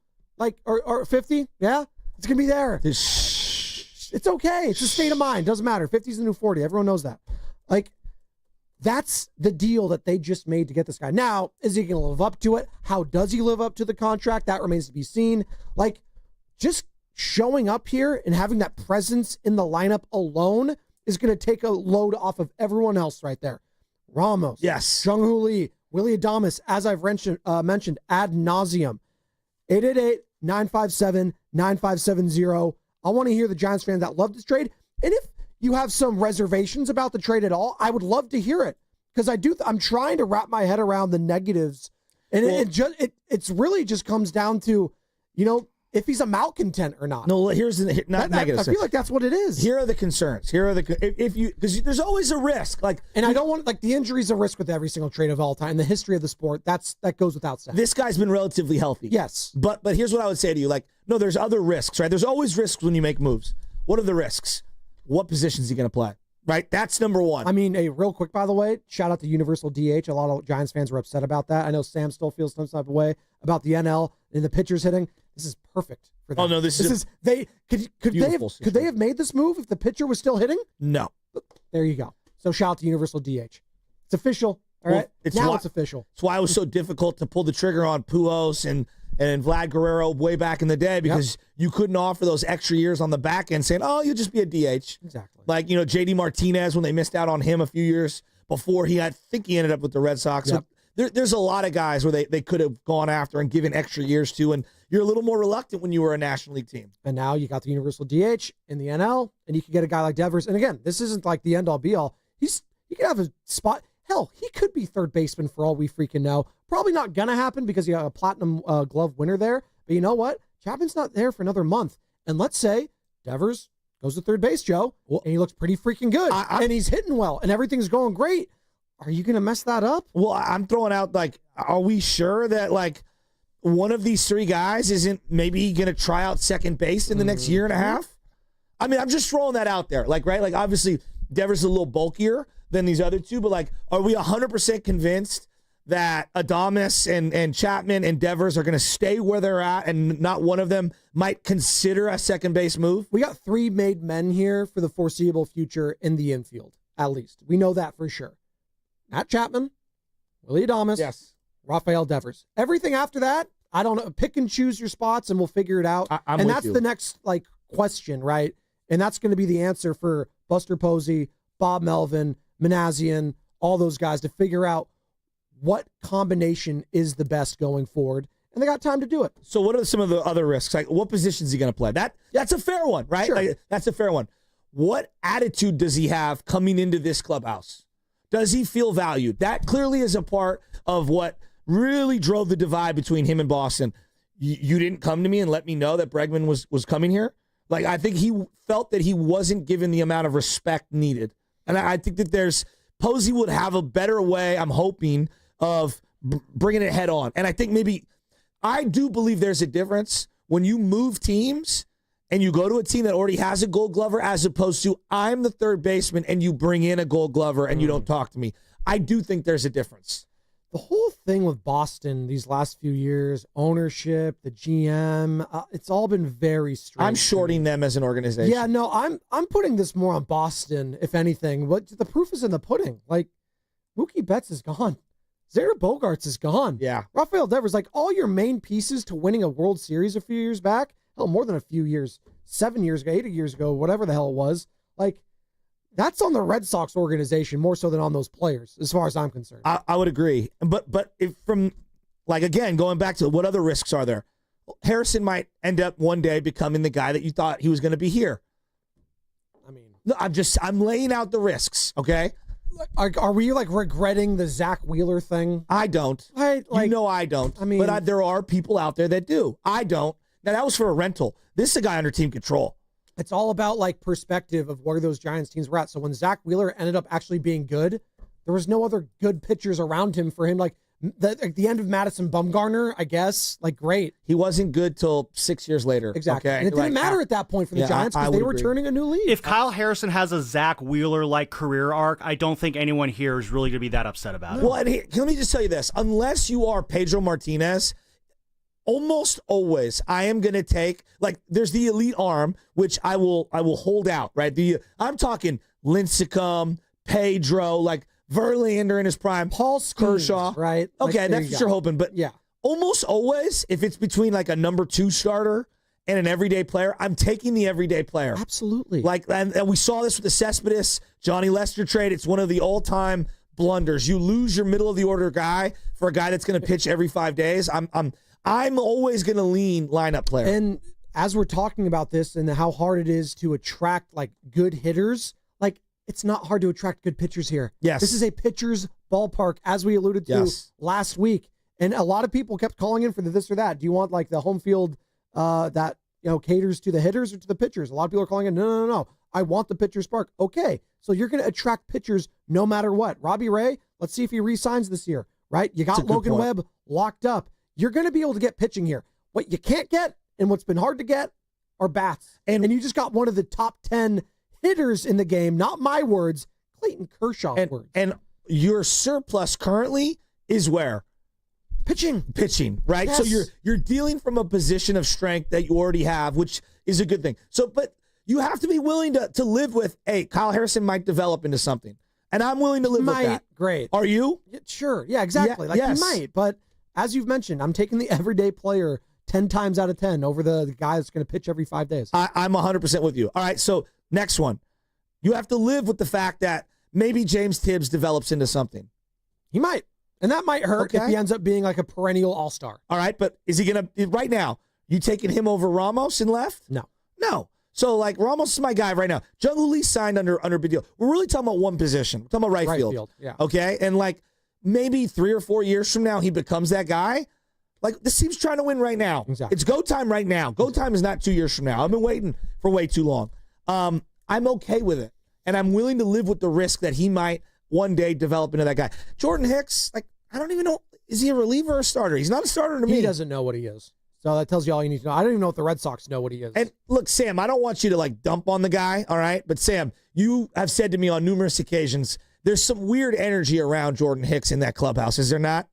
Or 50? Yeah? It's going to be there. It's okay. It's a state of mind. Doesn't matter. 50 is the new 40. Everyone knows that. That's the deal that they just made to get this guy. Now, is he going to live up to it? How does he live up to the contract? That remains to be seen. Just showing up here and having that presence in the lineup alone is going to take a load off of everyone else right there. Ramos. Yes. Jung-Hoo Lee. Willie Adames, as I've mentioned ad nauseum. 888-957-9570. I want to hear the Giants fans that love this trade. And if you have some reservations about the trade at all, I would love to hear it. Because I'm trying to wrap my head around the negatives. And it's really just comes down to, if he's a malcontent or not. No, here's negative. I feel like that's what it is. Here are the concerns. Because there's always a risk. And I don't want the injury's a risk with every single trade of all time in the history of the sport. That goes without saying. This guy's been relatively healthy. Yes, but here's what I would say to you: no, there's other risks, right? There's always risks when you make moves. What are the risks? What position is he going to play? Right, that's number one. I mean, real quick, by the way, shout out to Universal DH. A lot of Giants fans were upset about that. I know Sam still feels some type of way about the NL and the pitchers hitting. This is perfect for them. Oh no, this is could they have made this move if the pitcher was still hitting? No. There you go. So shout out to Universal DH. It's official. All right. It's official. It's why it was so difficult to pull the trigger on Pujols and Vlad Guerrero way back in the day because you couldn't offer those extra years on the back end saying, you'll just be a DH. Exactly. JD Martinez when they missed out on him a few years before I think he ended up with the Red Sox. Yep. So there's a lot of guys where they could have gone after and given extra years to, and you're a little more reluctant when you were a National League team. And now you got the universal DH in the NL, and you can get a guy like Devers. And again, this isn't like the end-all, be-all. He could have a spot. Hell, he could be third baseman for all we freaking know. Probably not going to happen because you got a platinum glove winner there. But you know what? Chapman's not there for another month. And let's say Devers goes to third base, Joe, and he looks pretty freaking good. And he's hitting well, and everything's going great. Are you going to mess that up? Well, I'm throwing out, like, are we sure that, like, one of these three guys isn't maybe going to try out second base in the next year and a half? I mean, I'm just throwing that out there. Like, right? Like, obviously, Devers is a little bulkier than these other two, but, like, are we 100% convinced that Adames and Chapman and Devers are going to stay where they're at and not one of them might consider a second base move? We got three made men here for the foreseeable future in the infield, at least. We know that for sure. Matt Chapman, Willie Adames, yes, RAFAEL Devers. Everything after that, I don't know. Pick and choose your spots, and we'll figure it out. I'm and with that's you. the next question, right? And that's going to be the answer for Buster Posey, Bob Melvin, Manazian, all those guys to figure out what combination is the best going forward. And they got time to do it. So what are some of the other risks? Like, what position is he going to play? That's a fair one, right? Sure. Like, that's a fair one. What attitude does he have coming into this clubhouse? Does he feel valued? That clearly is a part of what really drove the divide between him and Boston. You didn't come to me and let me know that Bregman was coming here. Like, I think he felt that he wasn't given the amount of respect needed. And I think that Posey would have a better way, I'm hoping, of bringing it head on. And I think I do believe there's a difference when you move teams and you go to a team that already has a Gold Glover as opposed to I'm the third baseman and you bring in a Gold Glover and you don't talk to me. I do think there's a difference. The whole thing with Boston these last few years, ownership, the GM, it's all been very strange. I'm shorting them as an organization. Yeah, no, I'm putting this more on Boston, if anything. But the proof is in the pudding. Like, Mookie Betts is gone. Xander Bogaerts is gone. Yeah. RAFAEL Devers, like all your main pieces to winning a World Series a few years back, hell, more than a few years, 7 years ago, 8 years ago, whatever the hell it was, like, that's on the Red Sox organization more so than on those players, as far as I'm concerned. I would agree. But if from, like, again, going back to what other risks are there? Harrison might end up one day becoming the guy that you thought he was going to be here. I mean, no, I'm laying out the risks, okay? Are we like regretting the Zach Wheeler thing? I don't. I don't. I mean, but there are people out there that do. I don't. Now, that was for a rental. This is a guy under team control. It's all about like perspective of where those Giants teams were at. So when Zach Wheeler ended up actually being good, there was no other good pitchers around him for him. Like the end of Madison Bumgarner, I guess, like great. He wasn't good till 6 years later. Exactly. Okay? And it didn't matter at that point for the Giants because they were turning a new leaf. If Kyle Harrison has a Zach Wheeler-like career arc, I don't think anyone here is really going to be that upset about it. Well, and let me just tell you this. Unless you are Pedro Martinez, almost always I am going to take, like, there's the elite arm, which I will hold out, right? I'm talking Lincecum, Pedro, like Verlander in his prime, Paul Kershaw, right? Okay, like, that's what you're hoping. But yeah, almost always, if it's between like a number 2 starter and an everyday player, I'm taking the everyday player. Absolutely. Like, and we saw this with the Cespedes, Johnny Lester trade. It's one of the all-time blunders. You lose your middle of the order guy for a guy that's going to pitch every 5 days. I'm always going to lean lineup player. And as we're talking about this and how hard it is to attract like good hitters, like it's not hard to attract good pitchers here. Yes. This is a pitcher's ballpark, as we alluded to last week. And a lot of people kept calling in for the this or that. Do you want like the home field that caters to the hitters or to the pitchers? A lot of people are calling in, no. I want the pitcher's park. Okay, so you're going to attract pitchers no matter what. Robbie Ray, let's see if he re-signs this year, right? You got Logan Webb locked up. You're going to be able to get pitching here. What you can't get and what's been hard to get are bats. And you just got one of the top 10 hitters in the game, not my words, Clayton Kershaw's words. And your surplus currently is where? Pitching, right? Yes. So you're dealing from a position of strength that you already have, which is a good thing. So, but you have to be willing to live with, hey, Kyle Harrison might develop into something. And I'm willing to live with that. Great. Are you? Sure. Yeah, exactly. You might. But as you've mentioned, I'm taking the everyday player 10 times out of 10 over the guy that's going to pitch every 5 days. I'm 100% with you. All right, so next one. You have to live with the fact that maybe James Tibbs develops into something. He might. And that might hurt if he ends up being like a perennial all-star. All right, but is he going to, right now, you taking him over Ramos in left? No. So, like, Ramos is my guy right now. Jung-Hoo Lee signed under a big deal. We're really talking about one position. We're talking about right field. Yeah. Okay? And, like, maybe 3 or 4 years from now, he becomes that guy. Like, this team's trying to win right now. Exactly. It's go time right now. Go time is not 2 years from now. I've been waiting for way too long. I'm okay with it. And I'm willing to live with the risk that he might one day develop into that guy. Jordan Hicks, like, I don't even know. Is he a reliever or a starter? He's not a starter to me. He doesn't know what he is. So that tells you all you need to know. I don't even know if the Red Sox know what he is. And look, Sam, I don't want you to like dump on the guy, all right? But Sam, you have said to me on numerous occasions, there's some weird energy around Jordan Hicks in that clubhouse, is there not?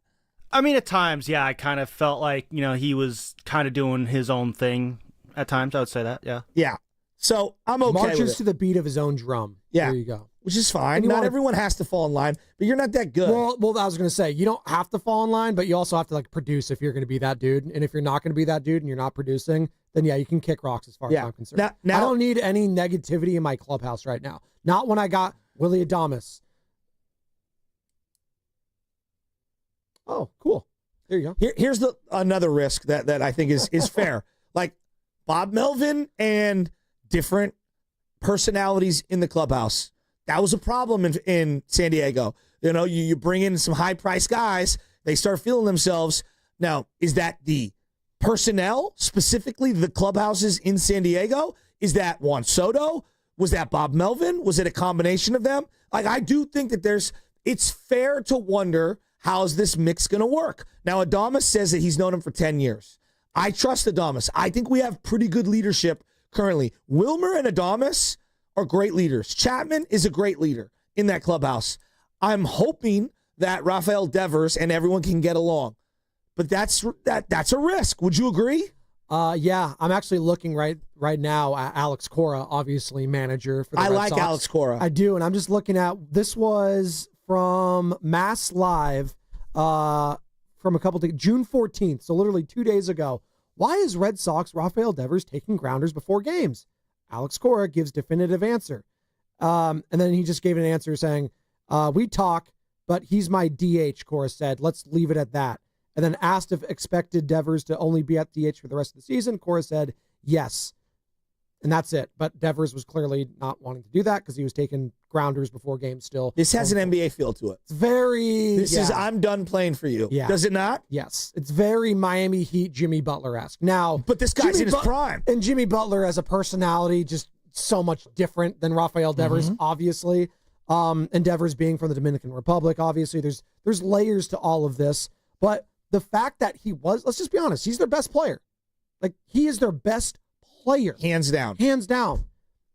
I mean, at times, yeah, I kind of felt like, he was kind of doing his own thing at times. I would say that, yeah. Yeah. So I'm okay Marches with it. to the beat of his own drum. Yeah. There you go. Which is fine. Not everyone has to fall in line, but you're not that good. Well, I was going to say, you don't have to fall in line, but you also have to like produce if you're going to be that dude. And if you're not going to be that dude and you're not producing, then yeah, you can kick rocks as far as I'm concerned. Now, I don't need any negativity in my clubhouse right now. Not when I got Willie Adames. Oh, cool. There you go. Here's another risk that I think is fair. Like Bob Melvin and different personalities in the clubhouse. That was a problem in San Diego. You bring in some high-priced guys, they start feeling themselves. Now, is that the personnel, specifically the clubhouses in San Diego? Is that Juan Soto? Was that Bob Melvin? Was it a combination of them? Like, I do think that it's fair to wonder, how's this mix going to work? Now, Adames says that he's known him for 10 years. I trust Adames. I think we have pretty good leadership currently. Wilmer and Adames are great leaders. Chapman is a great leader in that clubhouse. I'm hoping that RAFAEL, DEVERS, and everyone can get along. But that's a risk. Would you agree? Yeah, I'm actually looking right now at Alex Cora, obviously manager for the Red like Sox. Alex Cora. I do, and I'm just looking at, this was from Mass Live from a couple days, June 14th, so literally 2 days ago. Why is Red Sox RAFAEL DEVERS taking grounders before games? Alex Cora gives definitive answer. And then he just gave an answer saying, we talk, but he's my DH, Cora said. Let's leave it at that. And then asked if expected DEVERS to only be at DH for the rest of the season. Cora said, yes. And that's it. But DEVERS was clearly not wanting to do that because he was taking grounders before games still. This has an NBA feel to it. It's very... This is, I'm done playing for you. Yeah. Does it not? Yes. It's very Miami Heat, Jimmy Butler-esque. Now... But this guy's in his prime. And Jimmy Butler as a personality, just so much different than RAFAEL DEVERS, obviously. And DEVERS being from the Dominican Republic, obviously. There's layers to all of this. But the fact that let's just be honest, he's their best player. Like, he is their best player. Hands down. Hands down.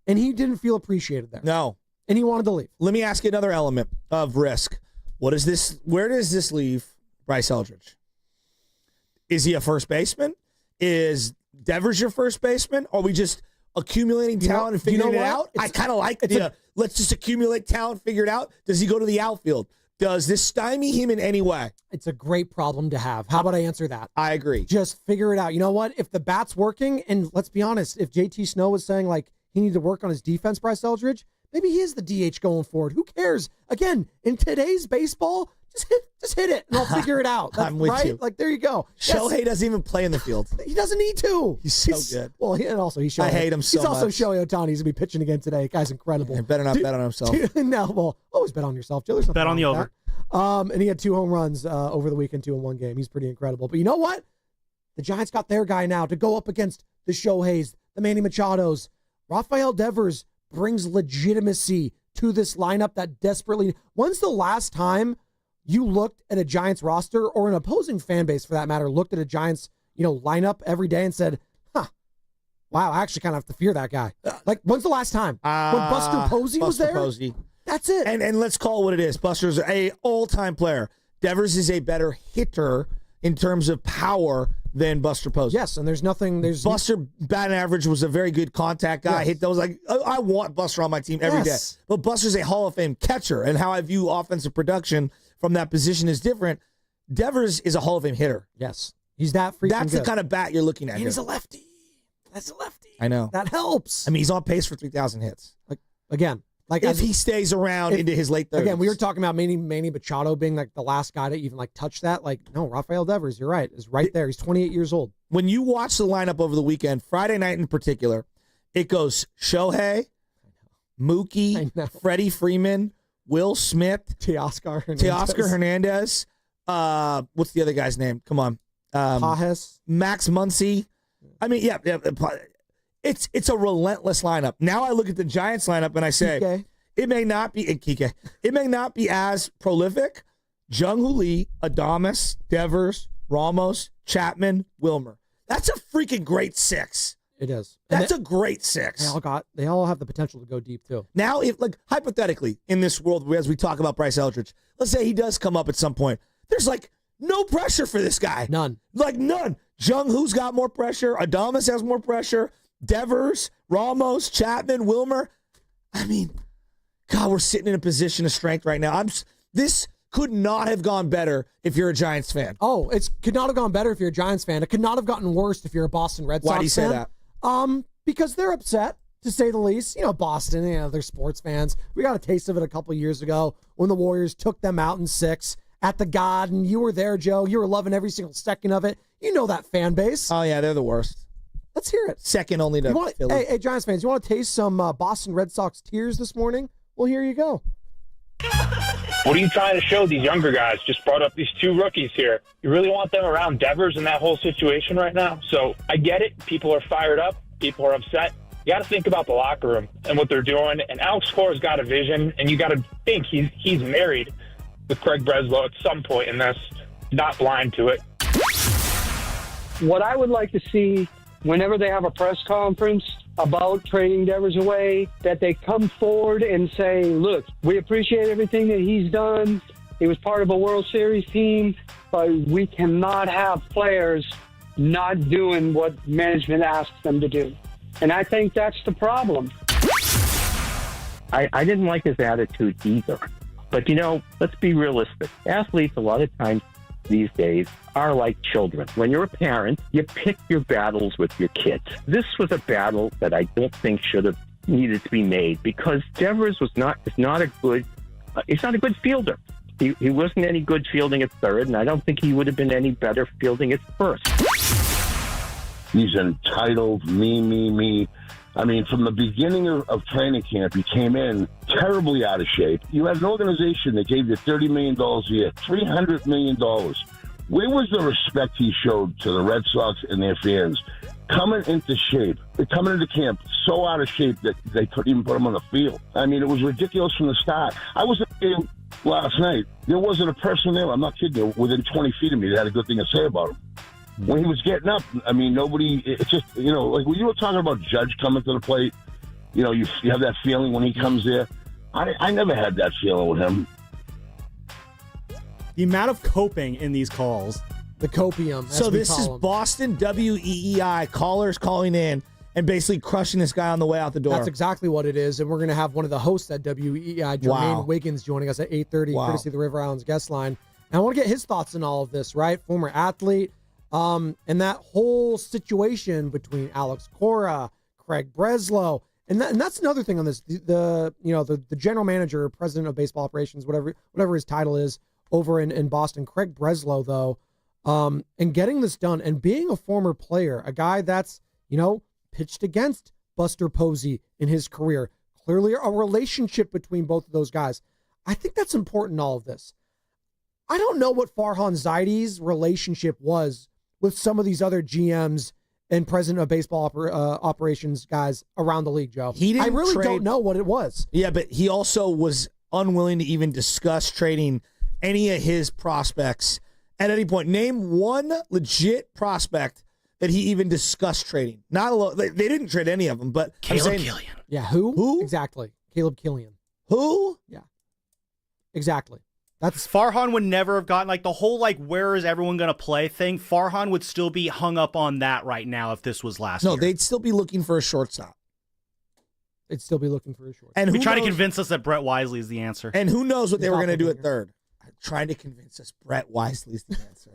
And he didn't feel appreciated there. No. And he wanted to leave. Let me ask you another element of risk. Where does this leave Bryce Eldridge? Is he a first baseman? Is DEVERS your first baseman? Are we just accumulating talent and figuring it out? I kind of like let's just accumulate talent, figure it out. Does he go to the outfield? Does this stymie him in any way? It's a great problem to have. How about I answer that? I agree. Just figure it out. You know what? If the bat's working, and let's be honest, if JT Snow was saying like he needed to work on his defense, Bryce Eldridge, maybe he is the DH going forward. Who cares? Again, in today's baseball, just hit it, and I'll figure it out. I'm with you. Like, there you go. Shohei doesn't even play in the field. He doesn't need to. He's so good. Well, and also he's Shohei. I hate him so much. He's also Shohei Ohtani. He's going to be pitching again today. Guy's incredible. And better not bet on himself. No, well, always bet on yourself, Joe. Bet on the over. And he had 2 home runs over the weekend, 2 in one game. He's pretty incredible. But you know what? The Giants got their guy now to go up against the Shoheis, the Manny Machados. RAFAEL DEVERS brings legitimacy to this lineup that desperately... When's the last time you looked at a Giants roster, or an opposing fan base for that matter, looked at a Giants lineup every day and said, wow, I actually kind of have to fear that guy? Like, when's the last time? When Buster Posey was there? Posey. That's it. And let's call it what it is. Buster's an all-time player. DEVERS is a better hitter in terms of power than Buster Posey. Yes, and there's Buster batting average was a very good contact guy. Yes. Hit those I want Buster on my team every day. But Buster's a Hall of Fame catcher, and how I view offensive production from that position is different. DEVERS is a Hall of Fame hitter. Yes. He's that freaking That's good. the kind of bat you're looking at. And he's a lefty. That's a lefty. I know. That helps. I mean, he's on pace for 3,000 hits. Like, again, Like if he stays around into his late 30s. Again, we were talking about Manny Machado being like the last guy to even like touch that. Like, no, RAFAEL DEVERS, you're right, is right there. He's 28 years old. When you watch the lineup over the weekend, Friday night in particular, it goes Shohei, Mookie, Freddie Freeman, Will Smith, Teoscar Hernandez. What's the other guy's name? Come on. Pajes. Max Muncy. I mean, yeah. It's a relentless lineup. Now I look at the Giants lineup and I say, Kike. It may not be as prolific. Jung-Hoo Lee, Adames, Devers, Ramos, Chapman, Wilmer. That's a freaking great six. It is. That's a great six. They all have the potential to go deep too. Now, if like hypothetically in this world, as we talk about Bryce Eldridge, let's say he does come up at some point. There's like no pressure for this guy. None. Like none. Jung-Hoo's got more pressure. Adames has more pressure. Devers, Ramos, Chapman, Wilmer. I mean, God, we're sitting in a position of strength right now. This could not have gone better if you're a Giants fan. Oh, it could not have gone better if you're a Giants fan. It could not have gotten worse if you're a Boston Red Sox fan. Why do you say that? Because they're upset, to say the least. You know, Boston, they're sports fans. We got a taste of it a couple years ago when the Warriors took them out in 6 at the Garden. You were there, Joe. You were loving every single second of it. You know that fan base. Oh, yeah, they're the worst. Let's hear it. Second only to Philly. Hey, Giants fans, you want to taste some Boston Red Sox tears this morning? Well, here you go. What are you trying to show these younger guys? Just brought up these 2 rookies here. You really want them around Devers in that whole situation right now? So I get it. People are fired up. People are upset. You got to think about the locker room and what they're doing. And Alex Cora's got a vision, and you got to think he's married with Craig Breslow at some point in this, not blind to it. What I would like to see whenever they have a press conference about trading Devers away, that they come forward and say, look, we appreciate everything that he's done. He was part of a World Series team, but we cannot have players not doing what management asks them to do. And I think that's the problem. I didn't like his attitude either. But, let's be realistic. Athletes, a lot of times these days, are like children. When you're a parent, you pick your battles with your kids. This was a battle that I don't think should have needed to be made because Devers is not a good fielder. He wasn't any good fielding at third, and I don't think he would have been any better fielding at first. He's entitled, me. I mean, from the beginning of training camp, he came in terribly out of shape. You had an organization that gave you $30 million a year, $300 million. Where was the respect he showed to the Red Sox and their fans? Coming into camp so out of shape that they couldn't even put him on the field. I mean, it was ridiculous from the start. I was at the game last night. There wasn't a person there, I'm not kidding you, within 20 feet of me that had a good thing to say about him. When he was getting up, I mean, nobody, it's just, like when you were talking about Judge coming to the plate, you have that feeling when he comes there. I never had that feeling with him. The amount of coping in these calls. The copium. So this is Boston WEEI callers calling in and basically crushing this guy on the way out the door. That's exactly what it is. And we're going to have one of the hosts at WEEI, Jermaine Wiggins, joining us at 8:30, courtesy of the River Islands guest line. And I want to get his thoughts on all of this, right? Former athlete. And that whole situation between Alex Cora, Craig Breslow, and that's another thing on this. The general manager, president of baseball operations, whatever his title is, over in Boston, Craig Breslow, though, and getting this done and being a former player, a guy that's pitched against Buster Posey in his career, clearly a relationship between both of those guys. I think that's important in all of this. I don't know what Farhan Zaidi's relationship was with some of these other GMs and president of baseball operations guys around the league, Joe. I really don't know what it was. Yeah, but he also was unwilling to even discuss trading any of his prospects at any point. Name one legit prospect that he even discussed trading. Not alone. They didn't trade any of them, but Caleb Killian. Yeah, who? Exactly. Caleb Killian. Who? Yeah. Exactly. That's Farhan would never have gotten the whole where is everyone going to play thing. Farhan would still be hung up on that right now if this was last year. No, they'd still be looking for a shortstop. And who trying to convince us that Brett Wisely is the answer. And who knows what they were going to do at third. Trying to convince us Brett Wisely is the answer.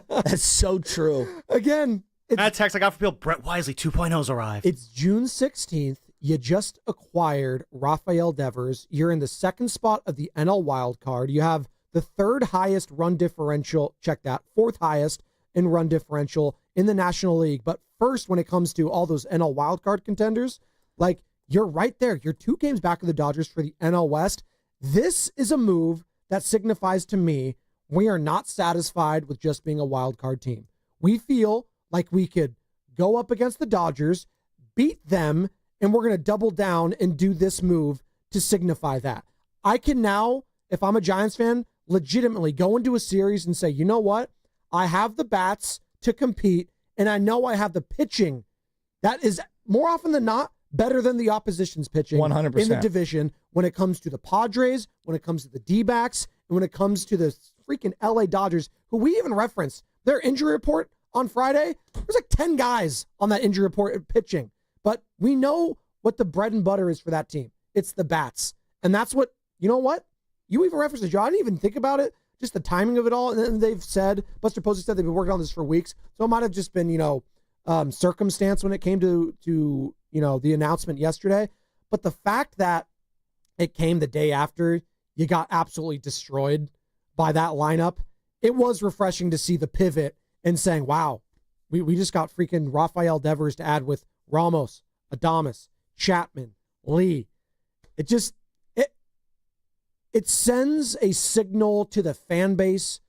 That's so true. Again, that text I got from people, Brett Wisely 2.0's arrived. It's June 16th. You just acquired RAFAEL DEVERS. You're in the second spot of the NL wild card. You have the third highest run differential. Check that. Fourth highest in run differential in the National League. But first, when it comes to all those NL wild card contenders, like, you're right there. You're 2 games back of the Dodgers for the NL West. This is a move that signifies to me we are not satisfied with just being a wild card team. We feel like we could go up against the Dodgers, beat them, and we're going to double down and do this move to signify that. I can now, if I'm a Giants fan, legitimately go into a series and say, you know what? I have the bats to compete, and I know I have the pitching that is more often than not better than the opposition's pitching 100%. in the division when it comes to the Padres, when it comes to the D-backs, and when it comes to the freaking LA Dodgers, who we even referenced their injury report on Friday. There's like 10 guys on that injury report pitching. But we know what the bread and butter is for that team. It's the bats. And that's what, you know what? You even referenced it, Joe. I didn't even think about it, just the timing of it all. And then they've said, Buster Posey said they've been working on this for weeks. So it might have just been, circumstance when it came to the announcement yesterday. But the fact that it came the day after you got absolutely destroyed by that lineup, it was refreshing to see the pivot and saying, wow, we just got freaking RAFAEL DEVERS to add with Ramos, Adames, Chapman, Lee. It sends a signal to the fan base,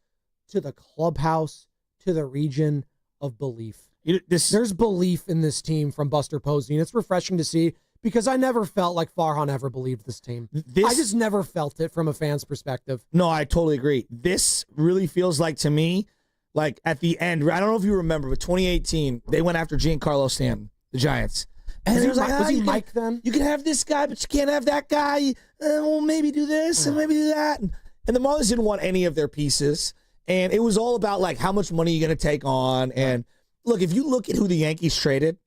to the clubhouse, to the region of belief. There's belief in this team from Buster Posey, and it's refreshing to see because I never felt like Farhan ever believed this team. I just never felt it from a fan's perspective. No, I totally agree. This really feels like, to me, like at the end, I don't know if you remember, but 2018, they went after Giancarlo Stanton, the Giants. And was he Mike then? You can have this guy, but you can't have that guy. Well, maybe do this and maybe do that. And the Marlins didn't want any of their pieces. And it was all about, like, how much money you're going to take on. And look, if you look at who the Yankees traded,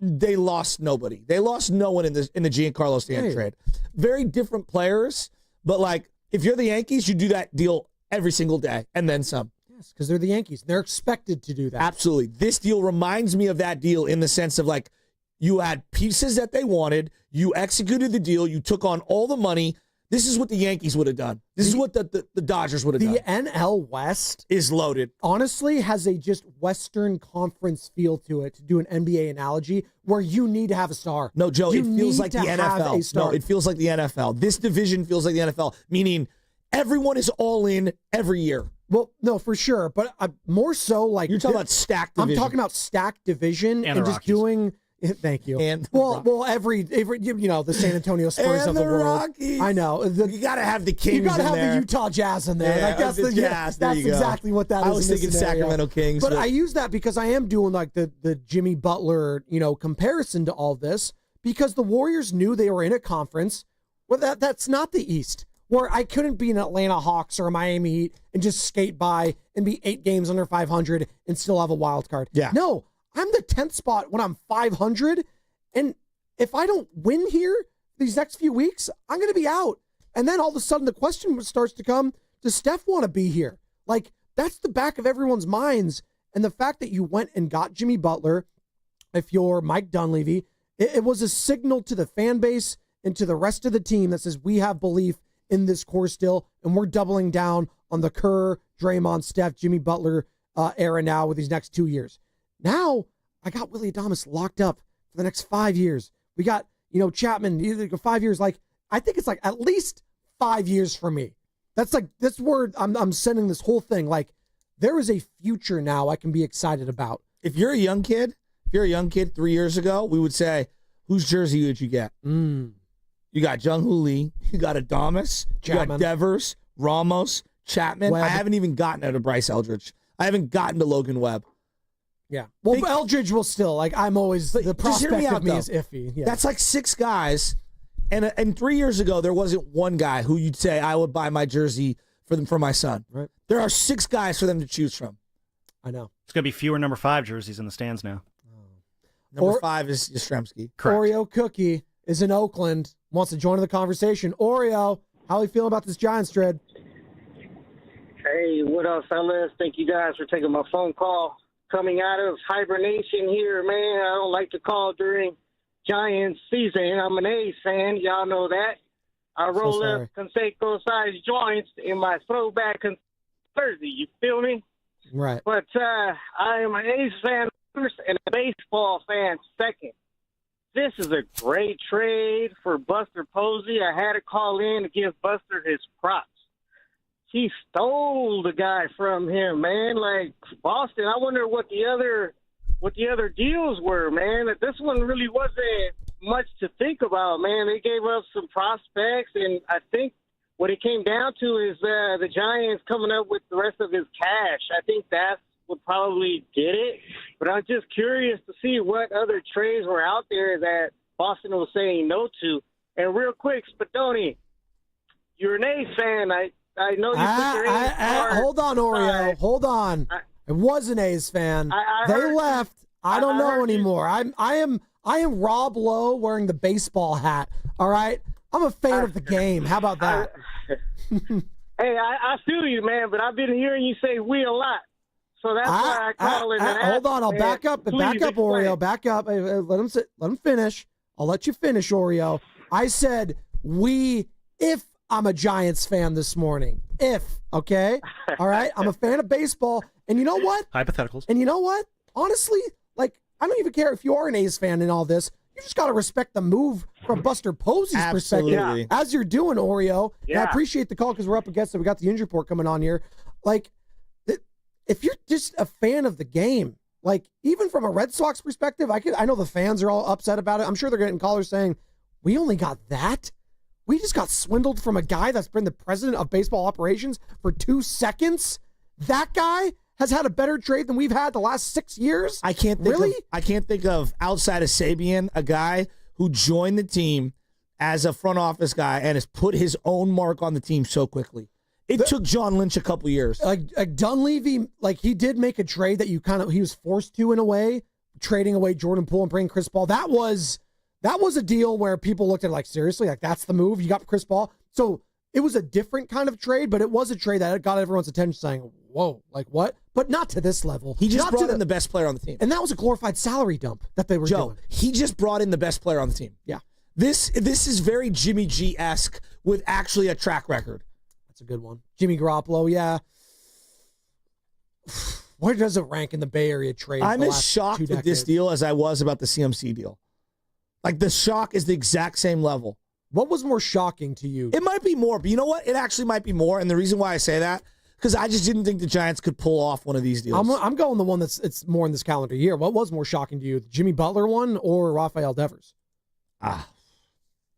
they lost nobody. They lost no one in the Giancarlo Stanton trade. Very different players, but, like, if you're the Yankees, you do that deal every single day and then some. Yes, because they're the Yankees. They're expected to do that. Absolutely. This deal reminds me of that deal in the sense of, like, you had pieces that they wanted, you executed the deal, you took on all the money. This is what the Yankees would have done. This is what the Dodgers would have done. The NL West is loaded. Honestly, has a just Western Conference feel to it, to do an NBA analogy, where you need to have a star. No, Joe, it feels like the NFL. No, it feels like the NFL. This division feels like the NFL, meaning everyone is all in every year. Well, no, for sure. But more so like... You're talking about stacked division. I'm talking about stacked division and just doing... Thank you. And every the San Antonio Spurs and of the world. Rockies. I know. You got to have the Kings. You got to have there. the Utah Jazz in there. Yeah, like that's the Jazz. That's exactly what that is. I was thinking Sacramento Kings, but I use that because I am doing like the Jimmy Butler comparison to all this because the Warriors knew they were in a conference. Well, that's not the East, where I couldn't be an Atlanta Hawks or a Miami Heat and just skate by and be 8 games under 500 and still have a wild card. Yeah. No. I'm the 10th spot when I'm 500, and if I don't win here these next few weeks, I'm going to be out. And then all of a sudden the question starts to come, does Steph want to be here? Like, that's the back of everyone's minds. And the fact that you went and got Jimmy Butler, if you're Mike Dunleavy, it was a signal to the fan base and to the rest of the team that says we have belief in this core still, and we're doubling down on the Kerr, Draymond, Steph, Jimmy Butler era now with these next 2 years. Now, I got Willie Adames locked up for the next 5 years. We got, Chapman, either 5 years. Like, I think it's like at least 5 years for me. That's where I'm sending this whole thing. Like, there is a future now I can be excited about. If you're a young kid 3 years ago, we would say, whose jersey would you get? You got Jung-Hoo Lee. You got Adames. You got Devers, Ramos, Chapman. Webb. I haven't even gotten to Bryce Eldridge. I haven't gotten to Logan Webb. Yeah. Well, Eldridge will still, I'm always, the prospect of me is iffy. Yeah. That's like 6 guys. And 3 years ago, there wasn't one guy who you'd say, I would buy my jersey for my son. Right. There are 6 guys for them to choose from. I know. It's going to be fewer number 5 jerseys in the stands now. Number 5 is Yastrzemski. Correct. Oreo Cookie is in Oakland, wants to join in the conversation. Oreo, how are you feeling about this Giants trade? Hey, what up, fellas? Thank you guys for taking my phone call. Coming out of hibernation here, man. I don't like to call during Giants season. I'm an A's fan. Y'all know that. I roll up Conseco-sized joints in my throwback jersey. You feel me? Right. But I am an A's fan first and a baseball fan second. This is a great trade for Buster Posey. I had to call in to give Buster his props. He stole the guy from him, man. Like Boston, I wonder what the other deals were, man. This one really wasn't much to think about, man. They gave up some prospects, and I think what it came down to is the Giants coming up with the rest of his cash. I think that's what probably did it. But I'm just curious to see what other trades were out there that Boston was saying no to. And real quick, Spadoni, you're an A's fan. I know you put your A's card. Hold on, Oreo. Hold on. I was an A's fan. They left. I don't know anymore. I am Rob Lowe wearing the baseball hat. All right? I'm a fan of the game. How about that? Hey, I feel you, man, but I've been hearing you say we a lot. So that's why I call it an hold on, I'll back up. Back up, Oreo. Back up. Let him finish. I'll let you finish, Oreo. I said if I'm a Giants fan this morning. Okay? All right? I'm a fan of baseball. And you know what? Hypotheticals. And you know what? Honestly, like, I don't even care if you are an A's fan in all this. You just got to respect the move from Buster Posey's perspective, as you're doing, Oreo. Yeah. And I appreciate the call because we're up against it. We got the injury report coming on here. Like, if you're just a fan of the game, like, even from a Red Sox perspective, I know the fans are all upset about it. I'm sure they're getting callers saying, we only got that? We just got swindled from a guy that's been the president of baseball operations for 2 seconds? That guy has had a better trade than we've had the last 6 years? I can't think of outside of Sabian, a guy who joined the team as a front office guy and has put his own mark on the team so quickly. It took John Lynch a couple years. Like Dunleavy, like he did make a trade that he was forced to in a way, trading away Jordan Poole and bringing Chris Paul. That was a deal where people looked at it like, seriously, like that's the move. You got Chris Paul. So it was a different kind of trade, but it was a trade that got everyone's attention saying, whoa, like what? But not to this level. He just brought in the best player on the team. And that was a glorified salary dump that they were doing. He just brought in the best player on the team. Yeah. This is very Jimmy G-esque with actually a track record. That's a good one. Jimmy Garoppolo, yeah. Where does it rank in the Bay Area trade? I'm as shocked with this deal as I was about the CMC deal. Like, the shock is the exact same level. What was more shocking to you? It might be more, but you know what? It actually might be more, and the reason why I say that, because I just didn't think the Giants could pull off one of these deals. I'm going the one it's more in this calendar year. What was more shocking to you, the Jimmy Butler one or RAFAEL DEVERS?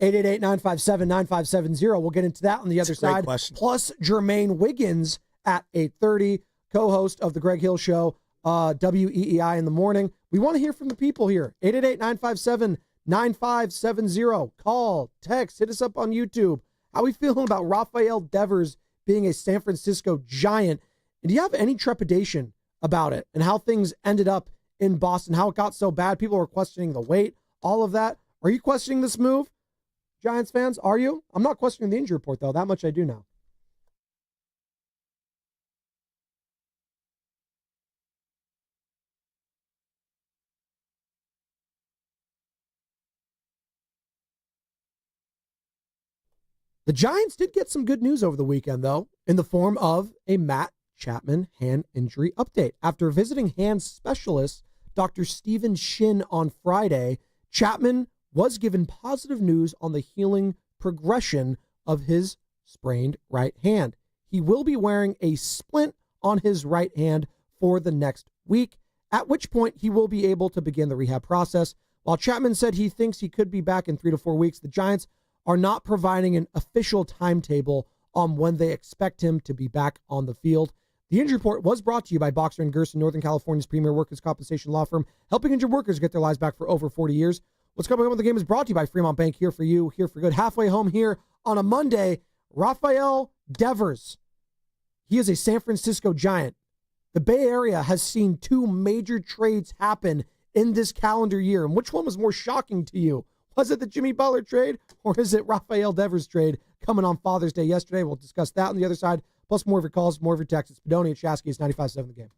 888-957-9570. We'll get into that on the other side. Question. Plus Jermaine Wiggins at 8:30, co-host of the Greg Hill Show, WEEI in the morning. We want to hear from the people here. 888-957-9570. Call, text, hit us up on YouTube. How are we feeling about RAFAEL DEVERS being a San Francisco Giant? And do you have any trepidation about it and how things ended up in Boston, how it got so bad? People were questioning the weight, all of that. Are you questioning this move, Giants fans? Are you? I'm not questioning the injury report, though. That much I do know. The Giants did get some good news over the weekend, though, in the form of a Matt Chapman hand injury update. After visiting hand specialist Dr. Stephen Shin on Friday, Chapman was given positive news on the healing progression of his sprained right hand. He will be wearing a splint on his right hand for the next week, at which point he will be able to begin the rehab process. While Chapman said he thinks he could be back in 3 to 4 weeks, the Giants are not providing an official timetable on when they expect him to be back on the field. The injury report was brought to you by Boxer & Gerson, Northern California's premier workers' compensation law firm, helping injured workers get their lives back for over 40 years. What's coming up with the game is brought to you by Fremont Bank, here for you, here for good. Halfway home here on a Monday, RAFAEL DEVERS. He is a San Francisco Giant. The Bay Area has seen 2 major trades happen in this calendar year. And which one was more shocking to you? Was it the Jimmy Butler trade, or is it RAFAEL DEVERS trade coming on Father's Day yesterday? We'll discuss that on the other side, plus more of your calls, more of your texts. It's Spadoni and Shasky. It's 95.7 The Game.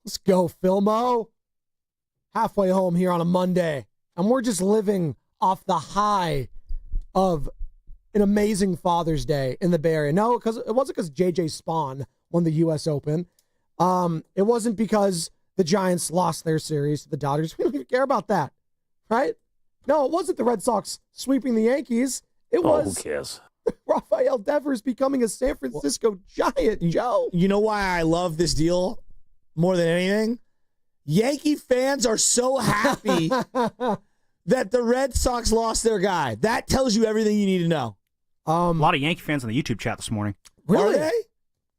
Let's go, Filmo. Halfway home here on a Monday. And we're just living off the high of an amazing Father's Day in the Bay Area. No, because it wasn't because JJ Spawn won the U.S. Open. It wasn't because the Giants lost their series to the Dodgers. We don't even care about that, right? No, it wasn't the Red Sox sweeping the Yankees. It was who cares? RAFAEL DEVERS becoming a San Francisco Giant, Joe. You know why I love this deal more than anything? Yankee fans are so happy that the Red Sox lost their guy. That tells you everything you need to know. A lot of Yankee fans on the YouTube chat this morning. Really? Are they?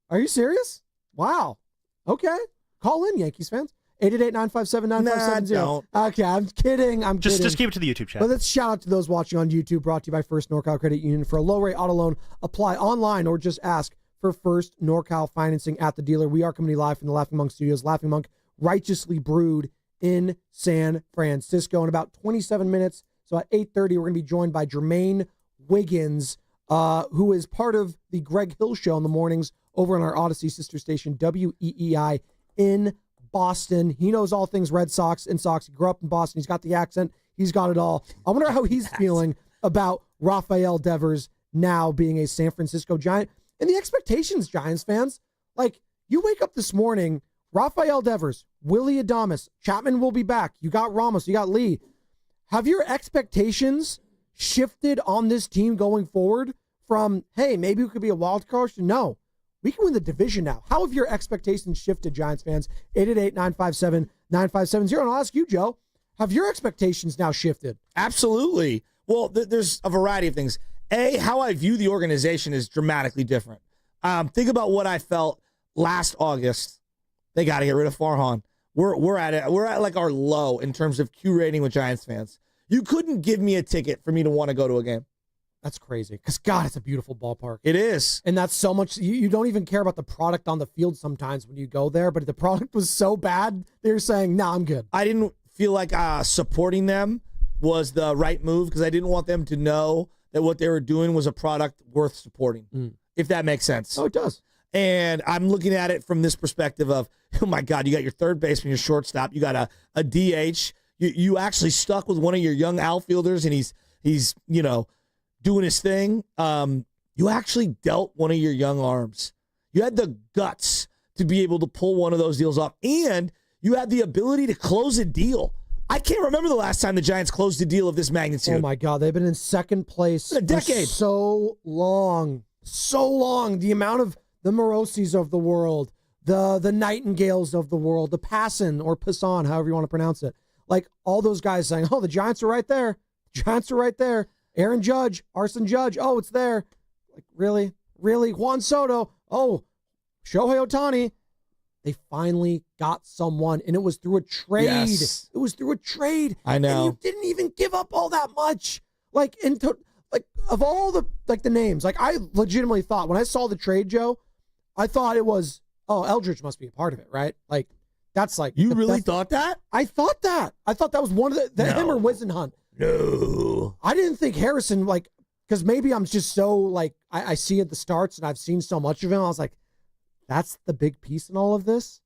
Are you serious? Wow. Okay. Call in, Yankees fans. 888-957-9570. Don't. Okay, I'm kidding. Just keep it to the YouTube chat. But let's shout out to those watching on YouTube, brought to you by First NorCal Credit Union. For a low-rate auto loan, apply online or just ask for First NorCal financing at the dealer. We are coming to you live from the Laughing Monk Studios. Laughing Monk, righteously brewed in San Francisco. In about 27 minutes, so at 8:30, we're going to be joined by Jermaine Wiggins, who is part of the Greg Hill Show in the mornings over on our Odyssey sister station, WEEI, in Boston. He knows all things Red Sox and Sox. He grew up in Boston. He's got the accent. He's got it all. I wonder how he's feeling about RAFAEL DEVERS now being a San Francisco Giant. And the expectations, Giants fans, like, you wake up this morning, RAFAEL DEVERS, Willie Adames, Chapman will be back. You got Ramos, you got Lee. Have your expectations shifted on this team going forward from, hey, maybe we could be a wild card? No. We can win the division now. How have your expectations shifted, Giants fans? 888-957-9570. And I'll ask you, Joe, have your expectations now shifted? Absolutely. Well, there's a variety of things. A, how I view the organization is dramatically different. Think about what I felt last August. They got to get rid of Farhan. We're at like our low in terms of Q rating with Giants fans. You couldn't give me a ticket for me to want to go to a game. That's crazy. Because, God, it's a beautiful ballpark. It is. And that's so much. You don't even care about the product on the field sometimes when you go there. But if the product was so bad, they're saying, nah, I'm good. I didn't feel like supporting them was the right move because I didn't want them to know that what they were doing was a product worth supporting, if that makes sense. Oh, it does. And I'm looking at it from this perspective of, oh, my God, you got your third baseman, your shortstop. You got a DH. You actually stuck with one of your young outfielders, and he's doing his thing. You actually dealt one of your young arms. You had the guts to be able to pull one of those deals off, and you had the ability to close a deal. I can't remember the last time the Giants closed a deal of this magnitude. Oh, my God. They've been in second place a decade. For so long. So long. The amount of the Morosi's of the world, the Nightingales of the world, the Passan or Passan, however you want to pronounce it. Like, all those guys saying, oh, the Giants are right there. The Giants are right there. Aaron Judge, Arson Judge, oh, it's there. Like, really? Really? Juan Soto, oh, Shohei Ohtani. They finally got someone, and it was through a trade. Yes. It was through a trade. I know. And you didn't even give up all that much. Like, of all the names, like, I legitimately thought, when I saw the trade, Joe, I thought it was, oh, Eldridge must be a part of it, right? Like, that's like. You really thought that? I thought that. I thought that was one of the him or Wisenhunt. No. I didn't think Harrison, like, because maybe I'm just so, like, I see at the starts and I've seen so much of him. I was like, that's the big piece in all of this?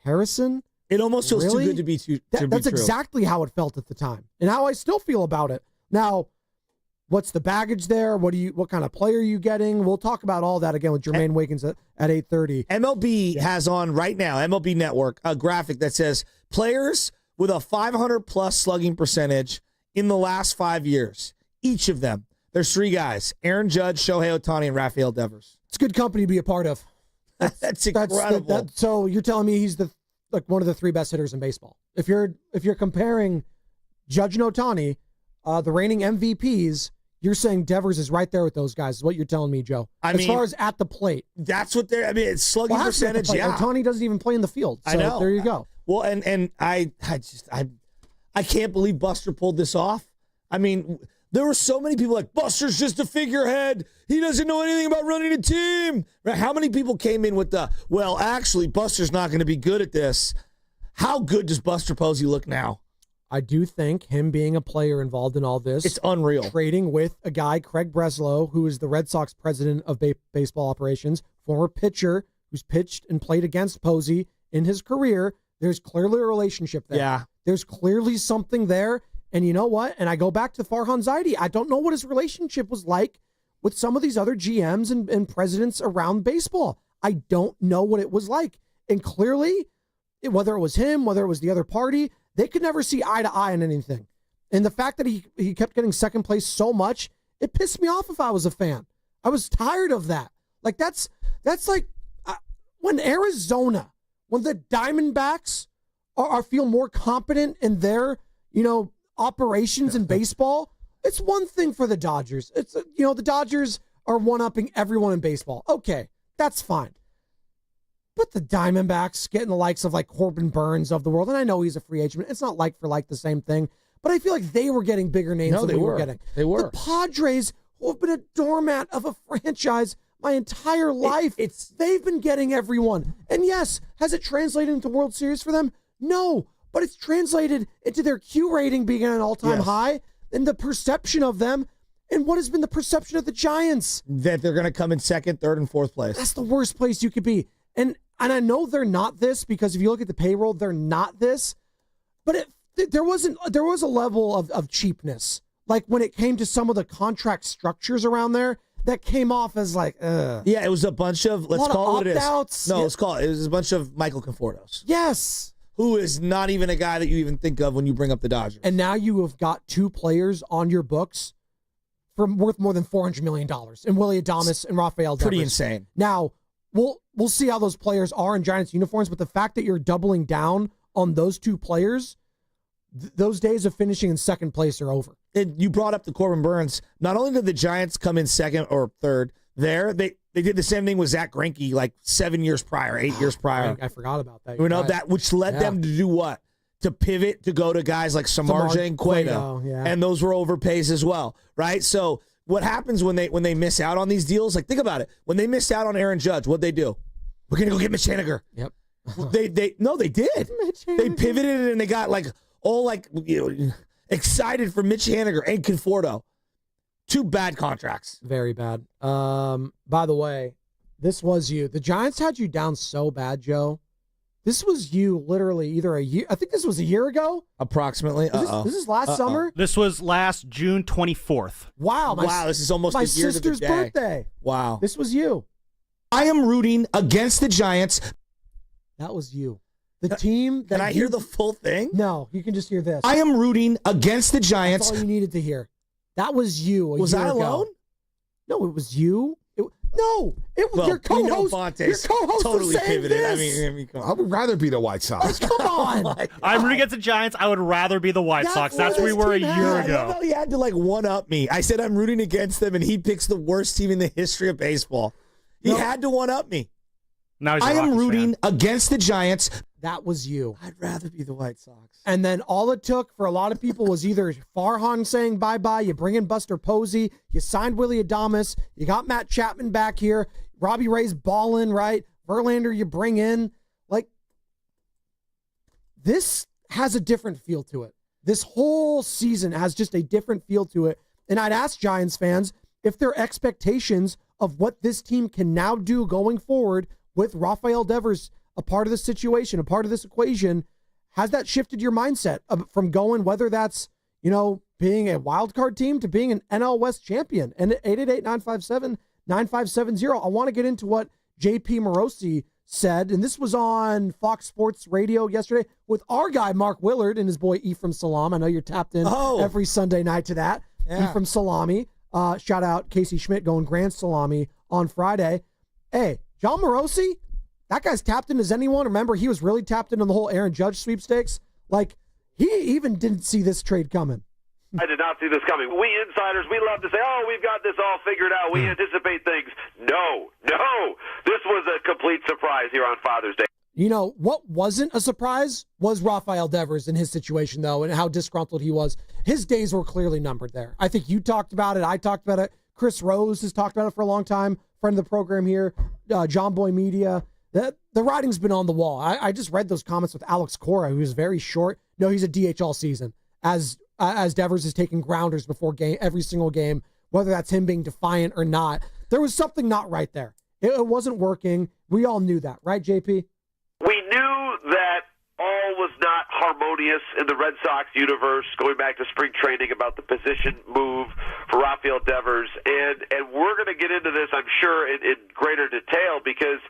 Harrison? It almost feels really? too good to be true. That's exactly how it felt at the time and how I still feel about it. Now, what's the baggage there? What kind of player are you getting? We'll talk about all that again with Jermaine Wiggins at 8:30. MLB has on right now, MLB Network, a graphic that says players with a 500-plus slugging percentage in the last 5 years. Each of them. There's three guys: Aaron Judge, Shohei Ohtani, and RAFAEL DEVERS. It's good company to be a part of. That's incredible. So you're telling me he's one of the three best hitters in baseball. If you're comparing Judge and Ohtani, the reigning MVPs, you're saying Devers is right there with those guys, is what you're telling me, Joe. As far as at the plate. That's what they're, it's slugging percentage, yeah. Ohtani doesn't even play in the field. So I know. There you go. Well, and I can't believe Buster pulled this off. I mean, there were so many people like, Buster's just a figurehead. He doesn't know anything about running a team. Right? How many people came in with well, actually, Buster's not going to be good at this. How good does Buster Posey look now? I do think him being a player involved in all this. It's unreal. Trading with a guy, Craig Breslow, who is the Red Sox president of baseball operations, former pitcher who's pitched and played against Posey in his career, There's clearly a relationship there. Yeah. There's clearly something there. And you know what? And I go back to Farhan Zaidi. I don't know what his relationship was like with some of these other GMs and presidents around baseball. I don't know what it was like. And clearly, whether it was him, whether it was the other party, they could never see eye to eye on anything. And the fact that he kept getting second place so much, it pissed me off if I was a fan. I was tired of that. Like, that's like when Arizona, when the Diamondbacks feel more competent in their, operations in baseball, it's one thing for the Dodgers. It's, the Dodgers are one-upping everyone in baseball. Okay, that's fine. But the Diamondbacks getting the likes of like Corbin Burns of the world, and I know he's a free agent. It's not like for like the same thing, but I feel like they were getting bigger names than we were getting. They were. The Padres, who have been a doormat of a franchise my entire life, they've been getting everyone. And yes, has it translated into World Series for them? No, but it's translated into their Q rating being at an all-time high and the perception of them. And what has been the perception of the Giants? That they're going to come in second, third, and fourth place. That's the worst place you could be. And I know they're not this, because if you look at the payroll, they're not this. But there was a level of cheapness. Like when it came to some of the contract structures around there, that came off as like, ugh. Yeah, it was a bunch of, let's call it what it is. Opt-outs. No, let's call it. It was a bunch of Michael Confortos. Yes. Who is not even a guy that you even think of when you bring up the Dodgers. And now you have got two players on your books worth more than $400 million, and Willie Adames and RAFAEL DeVers. Pretty insane. Now, we'll see how those players are in Giants uniforms, but the fact that you're doubling down on those two players, those days of finishing in second place are over. And you brought up the Corbin Burns. Not only did the Giants come in second or third there, they did the same thing with Zach Greinke like 7 years prior, 8 years prior. I forgot about that. That which led them to do what? To pivot to go to guys like Samardzija and Cueto. And those were overpays as well, right? So what happens when they miss out on these deals? Like, think about it. When they missed out on Aaron Judge, what'd they do? We're gonna go get Mitch Haniger. Yep. they did. They pivoted and they got excited for Mitch Haniger and Conforto. Two bad contracts. Very bad. By the way, this was you. The Giants had you down so bad, Joe. This was you literally either a year. I think this was a year ago. Approximately. This is last summer? This was last June 24th. Wow. This is almost my a year sister's to the day. birthday. Wow. This was you. I am rooting against the Giants. That was you. The team that Can I hear the full thing? No, you can just hear this. I am rooting against the Giants. That's all you needed to hear. That was you. Was I alone? No, it was you. It was your co-host. Your co-host totally was saying pivoted. this. I mean, come on. I would rather be the White Sox. Come on. I'm rooting against the Giants. I would rather be the White Sox. That's where we were a year ago. I love how he had to one-up me. I said I'm rooting against them, and he picks the worst team in the history of baseball. He had to one-up me. Now he's a I am Rockies rooting fan. against the Giants. That was you. I'd rather be the White Sox. And then all it took for a lot of people was either Farhan saying bye-bye, you bring in Buster Posey, you signed Willie Adames, you got Matt Chapman back here, Robbie Ray's balling, right? Verlander you bring in. Like, this has a different feel to it. This whole season has just a different feel to it. And I'd ask Giants fans if their expectations of what this team can now do going forward with RAFAEL DeVers a part of the situation, a part of this equation, has that shifted your mindset from going, whether that's, being a wild card team to being an NL West champion? And at 888-957-9570, I want to get into what JP Morosi said, and this was on Fox Sports Radio yesterday with our guy, Mark Willard, and his boy, Ephraim Salam. I know you're tapped in every Sunday night to that. Yeah. Ephraim Salami. Shout out Casey Schmidt going Grand Salami on Friday. Hey, John Morosi, that guy's tapped in as anyone. Remember, he was really tapped in on the whole Aaron Judge sweepstakes. Like, he even didn't see this trade coming. I did not see this coming. We insiders, we love to say, we've got this all figured out. We anticipate things. No. This was a complete surprise here on Father's Day. What wasn't a surprise was RAFAEL DeVers in his situation, though, and how disgruntled he was. His days were clearly numbered there. I think you talked about it. I talked about it. Chris Rose has talked about it for a long time. Friend of the program here, John Boy Media. The writing's been on the wall. I just read those comments with Alex Cora, who's very short. No, he's a DH all season, as Devers is taking grounders before every single game, whether that's him being defiant or not. There was something not right there. It wasn't working. We all knew that, right, JP? We knew that all harmonious in the Red Sox universe, going back to spring training about the position move for RAFAEL DEVERS. And we're going to get into this, I'm sure, in greater detail, because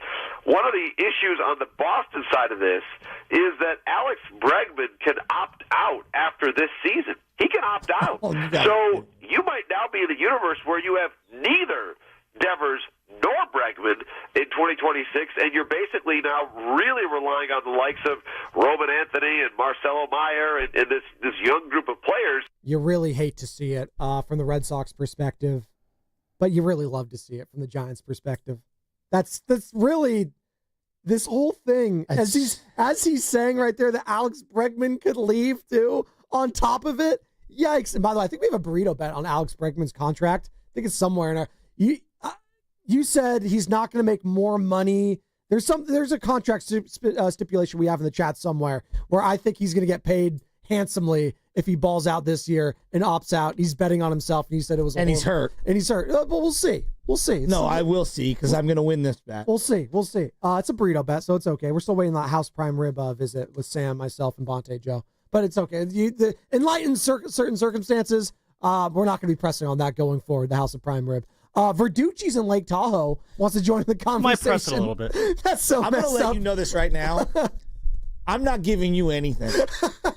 one of the issues on the Boston side of this is that Alex Bregman can opt out after this season. He can opt out. So you might now be in a universe where you have neither Devers nor Bregman in 2026, and you're basically now really relying on the likes of Roman Anthony and Marcelo Meyer and this young group of players. You really hate to see it from the Red Sox perspective, but you really love to see it from the Giants perspective. That's really this whole thing. As he's saying right there that Alex Bregman could leave too. On top of it, yikes! And by the way, I think we have a burrito bet on Alex Bregman's contract. I think it's somewhere in our. You said he's not going to make more money. There's a contract stipulation we have in the chat somewhere where I think he's going to get paid handsomely if he balls out this year and opts out. He's betting on himself, and he said it was. He's hurt. And he's hurt. But we'll see. I will see because I'm going to win this bet. We'll see. It's a burrito bet, so it's okay. We're still waiting on that House Prime Rib visit with Sam, myself, and Bonte Joe. But it's okay. In certain circumstances, we're not going to be pressing on that going forward. The House of Prime Rib. Verducci's in Lake Tahoe wants to join the conversation. Might press it a little bit. That's so I'm going to let you know this right now. I'm not giving you anything.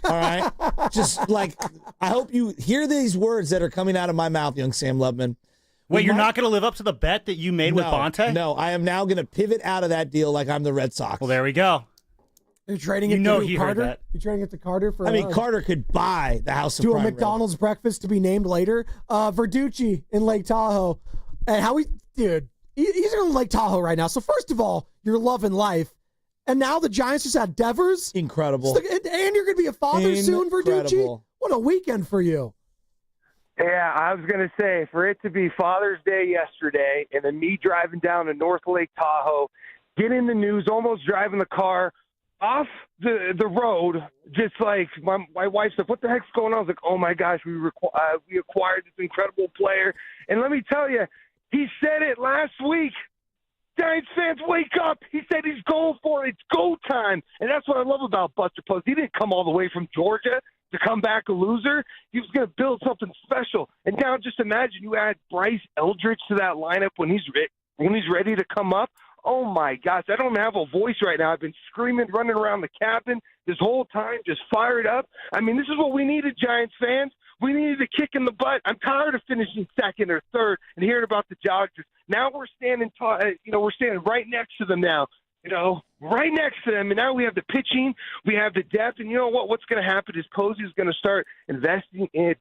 All right? Just like, I hope you hear these words that are coming out of my mouth, young Sam Lubman. Wait, you're not going to live up to the bet that you made with Bonte? No, I am now going to pivot out of that deal like I'm the Red Sox. Well, there we go. You're trading it to Carter? You're trading it to Carter for... Carter could buy the House of Prime Rib. Do a McDonald's breakfast to be named later. Verducci in Lake Tahoe. And he's in Lake Tahoe right now. So first of all, you're loving life. And now the Giants just had Devers. Incredible. And you're going to be a father soon, Verducci. What a weekend for you. Yeah, I was going to say, for it to be Father's Day yesterday and then me driving down to North Lake Tahoe, getting the news, almost driving the car off the road, just like my wife's like, what the heck's going on? I was like, oh my gosh, we acquired this incredible player. And let me tell you, he said it last week. Giants fans, wake up. He said he's going for it. It's go time. And that's what I love about Buster Posey. He didn't come all the way from Georgia to come back a loser. He was going to build something special. And now just imagine you add Bryce Eldridge to that lineup when he's ready to come up. Oh, my gosh, I don't have a voice right now. I've been screaming, running around the cabin this whole time, just fired up. I mean, this is what we needed, Giants fans. We needed a kick in the butt. I'm tired of finishing second or third and hearing about the Dodgers. Now we're standing right next to them now, right next to them. And now we have the pitching, we have the depth. And you know what? What's going to happen is Posey is going to start investing in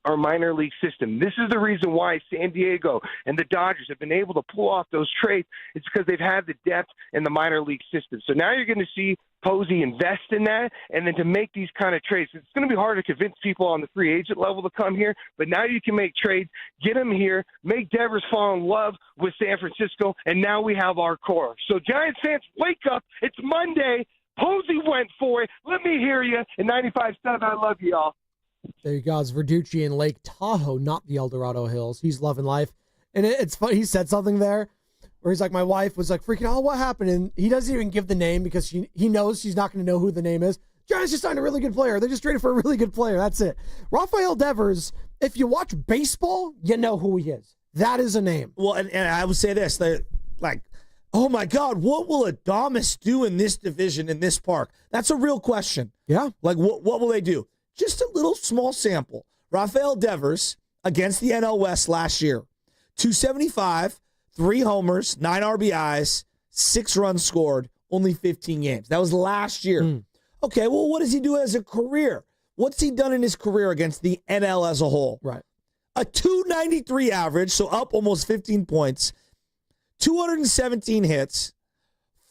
our minor league system. This is the reason why San Diego and the Dodgers have been able to pull off those trades. It's because they've had the depth in the minor league system. So now you're going to see Posey invest in that, and then to make these kind of trades. It's going to be hard to convince people on the free agent level to come here, but now you can make trades, get them here, make Devers fall in love with San Francisco, and now we have our core. So Giants fans, wake up. It's Monday. Posey went for it. Let me hear you. In 95.7, I love you all. There you go. It's Verducci in Lake Tahoe, not the El Dorado Hills. He's loving life. And it's funny. He said something there where he's like, my wife was like freaking out. What happened? And he doesn't even give the name because he knows she's not going to know who the name is. Giants just signed a really good player. They just traded for a really good player. That's it. RAFAEL DEVERS, if you watch baseball, you know who he is. That is a name. Well, and I would say this. They're like, oh, my God, what will Adames do in this division, in this park? That's a real question. Yeah. Like, what will they do? Just a little small sample. RAFAEL DEVERS against the NL West last year. 275, 3 homers, 9 RBIs, 6 runs scored, only 15 games. That was last year. Okay, well, what does he do as a career? What's he done in his career against the NL as a whole? Right. A 293 average, so up almost 15 points, 217 hits,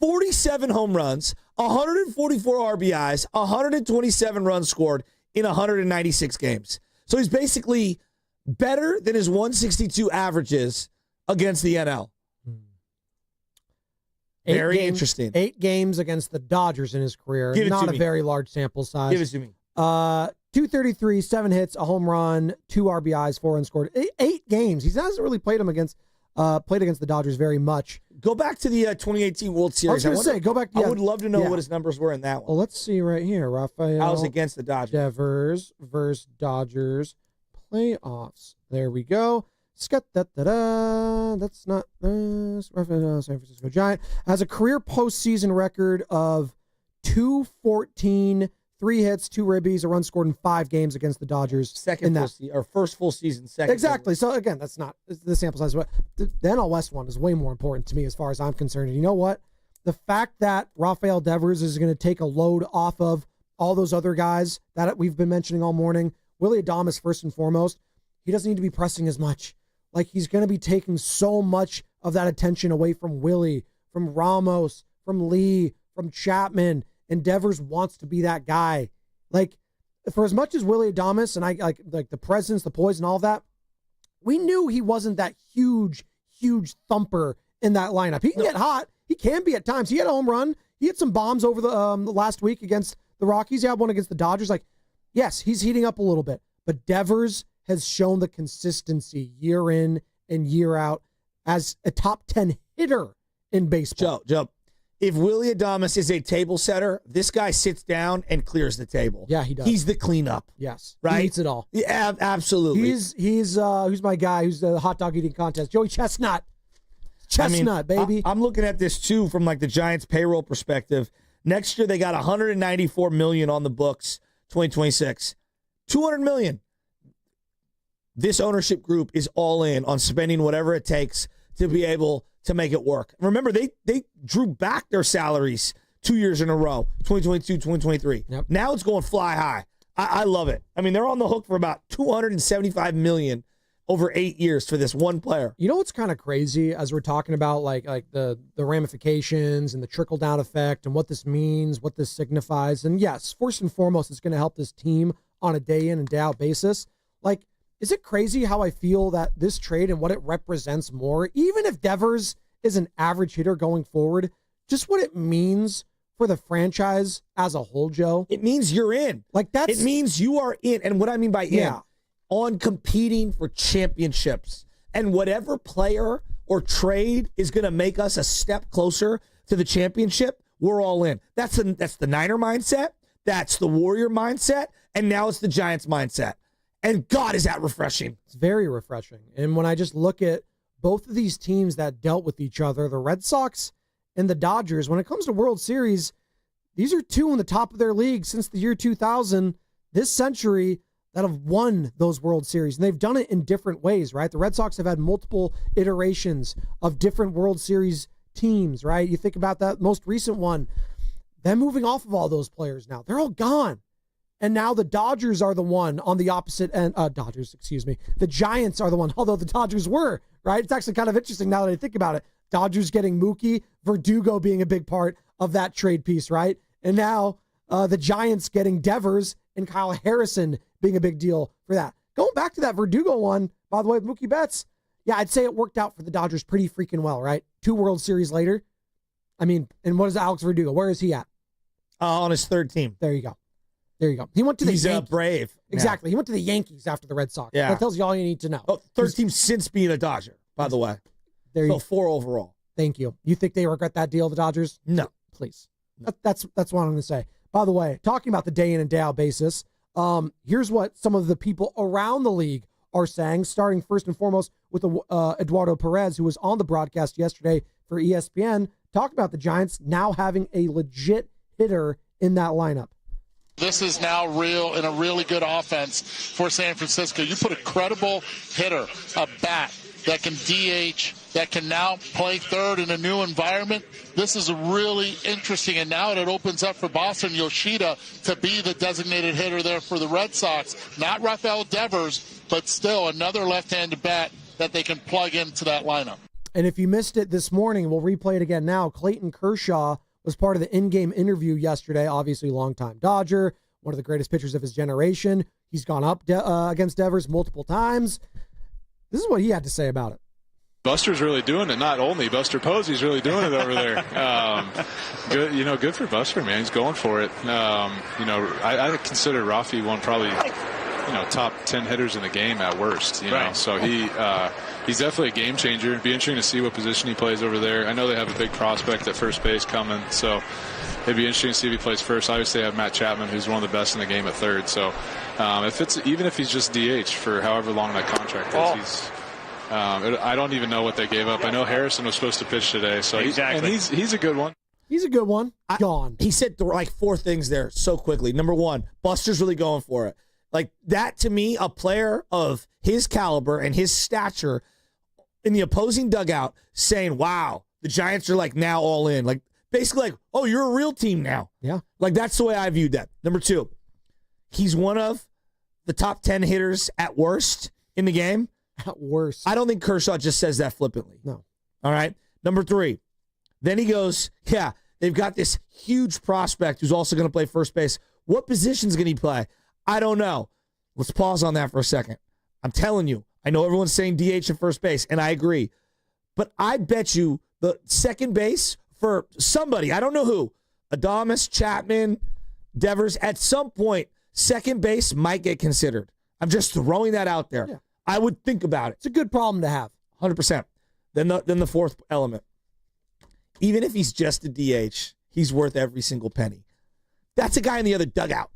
47 home runs, 144 RBIs, 127 runs scored in 196 games. So he's basically better than his 162 averages against the NL. Very interesting. 8 games against the Dodgers in his career. Give it Not to a me. very large sample size. Give it to me. 233, 7 hits, a home run, 2 RBIs, 4 runs scored. 8 games. He hasn't really played against the Dodgers very much. Go back to the 2018 World Series. I was going to say, go back. I would love to know what his numbers were in that one. Well, let's see right here. RAFAEL. I was against the Dodgers. Devers versus Dodgers playoffs. There we go. That's not San Francisco Giant. Has a career postseason record of 214, 3 hits, 2 ribbies, a run scored in 5 games against the Dodgers. First full season. Second. Exactly. So again, that's not the sample size. But the NL West one is way more important to me as far as I'm concerned. And you know what? The fact that RAFAEL Devers is going to take a load off of all those other guys that we've been mentioning all morning. Willie Adames, first and foremost, he doesn't need to be pressing as much. Like, he's going to be taking so much of that attention away from Willie, from Ramos, from Lee, from Chapman, and Devers wants to be that guy. Like, for as much as Willie Adames and I like the presence, the poise, and all that, we knew he wasn't that huge thumper in that lineup. He can get hot. He can be at times. He had a home run. He had some bombs over the last week against the Rockies. He had one against the Dodgers. Like, yes, he's heating up a little bit, but Devers has shown the consistency year in and year out as a top 10 hitter in baseball. Joe, if Willie Adames is a table setter, this guy sits down and clears the table. Yeah, he does. He's the cleanup. Yes. Right? He eats it all. Yeah, absolutely. Who's my guy who's the hot dog eating contest? Joey Chestnut. Baby. I'm looking at this too from like the Giants payroll perspective. Next year they got $194 million on the books, 2026. $200 million. This ownership group is all in on spending whatever it takes to be able to make it work. Remember, they drew back their salaries 2 years in a row, 2022, 2023. Yep. Now it's going fly high. I love it. I mean, they're on the hook for about $275 million over 8 years for this one player. You know what's kind of crazy as we're talking about like the ramifications and the trickle-down effect and what this means, what this signifies. And yes, first and foremost, it's going to help this team on a day in and day out basis. Like, is it crazy how I feel that this trade and what it represents more, even if Devers is an average hitter going forward, just what it means for the franchise as a whole, Joe? It means you're in. It means you are in. And what I mean by in, on competing for championships. And whatever player or trade is going to make us a step closer to the championship, we're all in. That's the Niner mindset. That's the Warrior mindset. And now it's the Giants mindset. And God, is that refreshing. It's very refreshing. And when I just look at both of these teams that dealt with each other, the Red Sox and the Dodgers, when it comes to World Series, these are two in the top of their league since the year 2000, this century, that have won those World Series. And they've done it in different ways, right? The Red Sox have had multiple iterations of different World Series teams, right? You think about that most recent one, them moving off of all those players now. They're all gone. And now the Dodgers are the one on the opposite end. The Giants are the one, although the Dodgers were, right? It's actually kind of interesting now that I think about it. Dodgers getting Mookie, Verdugo being a big part of that trade piece, right? And now the Giants getting Devers and Kyle Harrison being a big deal for that. Going back to that Verdugo one, by the way, with Mookie Betts, yeah, I'd say it worked out for the Dodgers pretty freaking well, right? 2 World Series later. I mean, and what is Alex Verdugo? Where is he at? On his third team. There you go. He went to the Yankees. He's Brave. Exactly. He went to the Yankees after the Red Sox. Yeah. That tells you all you need to know. Third team since being a Dodger, by the way. So 4 overall. Thank you. You think they regret that deal, the Dodgers? No. Please. That's what I'm going to say. By the way, talking about the day in and day out basis, here's what some of the people around the league are saying, starting first and foremost with Eduardo Perez, who was on the broadcast yesterday for ESPN, talking about the Giants now having a legit hitter in that lineup. This is now real and a really good offense for San Francisco. You put a credible hitter, a bat that can DH, that can now play third in a new environment. This is really interesting, and now it opens up for Boston Yoshida to be the designated hitter there for the Red Sox. Not RAFAEL Devers, but still another left-handed bat that they can plug into that lineup. And if you missed it this morning, we'll replay it again now. Clayton Kershaw was part of the in-game interview yesterday, obviously longtime Dodger, one of the greatest pitchers of his generation. He's gone up against Devers multiple times. This is what he had to say about it. Buster's really doing it. Not only Buster Posey's really doing it over there. Good for Buster, man. He's going for it. I consider Rafi one probably, top 10 hitters in the game at worst. You know, so he's definitely a game changer. It'd be interesting to see what position he plays over there. I know they have a big prospect at first base coming, so it'd be interesting to see if he plays first. Obviously, they have Matt Chapman, who's one of the best in the game at third. So even if he's just DH for however long that contract is, I don't even know what they gave up. I know Harrison was supposed to pitch today, so he's a good one. He's a good one. Gone. He said like 4 things there so quickly. Number 1, Buster's really going for it. Like that, to me, a player of his caliber and his stature in the opposing dugout saying, wow, the Giants are like now all in. Like basically like, oh, you're a real team now. Yeah. Like that's the way I viewed that. Number 2, he's one of the top 10 hitters at worst in the game. At worst. I don't think Kershaw just says that flippantly. No. All right. Number 3, then he goes, yeah, they've got this huge prospect who's also going to play first base. What position's going he play? I don't know. Let's pause on that for a second. I'm telling you, I know everyone's saying DH at first base, and I agree. But I bet you the second base for somebody, I don't know who, Adames, Chapman, Devers, at some point, second base might get considered. I'm just throwing that out there. Yeah. I would think about it. It's a good problem to have. 100%. Then the fourth element. Even if he's just a DH, he's worth every single penny. That's a guy in the other dugout.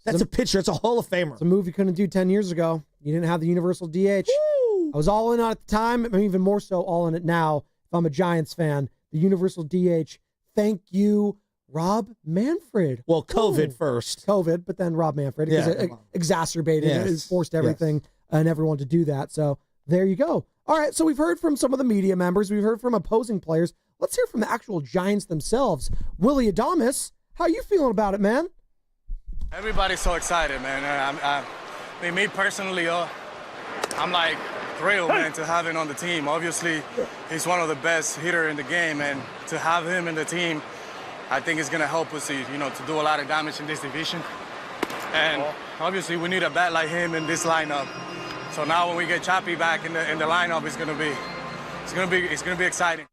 That's a pitcher. It's a Hall of Famer. It's a move you couldn't do 10 years ago. You didn't have the universal DH. Woo! I was all in on it at the time. I'm even more so all in it now. If I'm a Giants fan, the universal DH. Thank you, Rob Manfred. Well, COVID first. COVID, but then Rob Manfred. Because it exacerbated it. It forced everything and everyone to do that. So there you go. All right, so we've heard from some of the media members. We've heard from opposing players. Let's hear from the actual Giants themselves. Willie Adames, how you feeling about it, man? Everybody's so excited, man. I mean, me personally, I'm like thrilled, man, to have him on the team. Obviously, he's one of the best hitter in the game, and to have him in the team, I think it's going to help us, to do a lot of damage in this division. And obviously, we need a bat like him in this lineup. So now when we get Chappie back in the lineup, it's going to be exciting.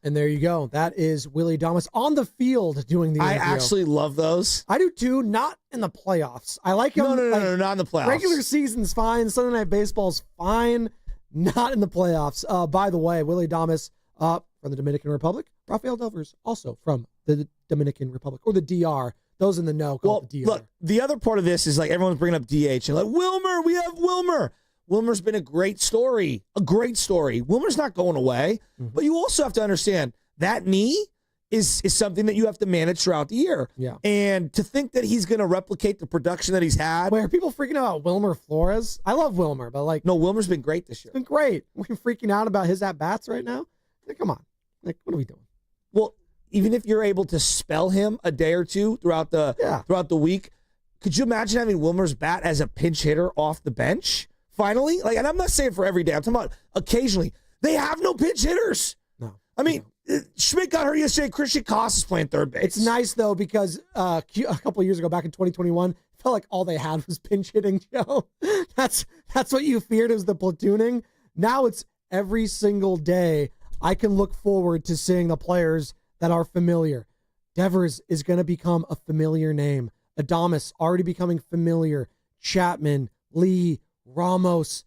And there you go. That is Willie Adames on the field doing the interview. I actually love those. I do too, not in the playoffs. I like him. No, not in the playoffs. Regular season's fine. Sunday Night Baseball's fine. Not in the playoffs. By the way, Willie Adames from the Dominican Republic. RAFAEL DEVERS also from the Dominican Republic, or the DR. Those in the know call it the DR. Look, the other part of this is like everyone's bringing up DH. And like, Wilmer, we have Wilmer. Wilmer's been a great story. Wilmer's not going away. Mm-hmm. But you also have to understand that knee is something that you have to manage throughout the year. Yeah. And to think that he's going to replicate the production that he's had. Wait, are people freaking out about Wilmer Flores? I love Wilmer, but no, Wilmer's been great this year. It's been great. We're freaking out about his at-bats right now? Like, come on. Like, what are we doing? Well, even if you're able to spell him a day or two throughout the week, could you imagine having Wilmer's bat as a pinch hitter off the bench? Finally, and I'm not saying for every day. I'm talking about occasionally. They have no pinch hitters. No. I mean, Schmidt got hurt yesterday. Christian Koss is playing third base. It's nice, though, because a couple of years ago, back in 2021, it felt like all they had was pinch hitting, Joe. That's what you feared, was the platooning. Now it's every single day. I can look forward to seeing the players that are familiar. Devers is going to become a familiar name. Adames already becoming familiar. Chapman, Lee, Ramos.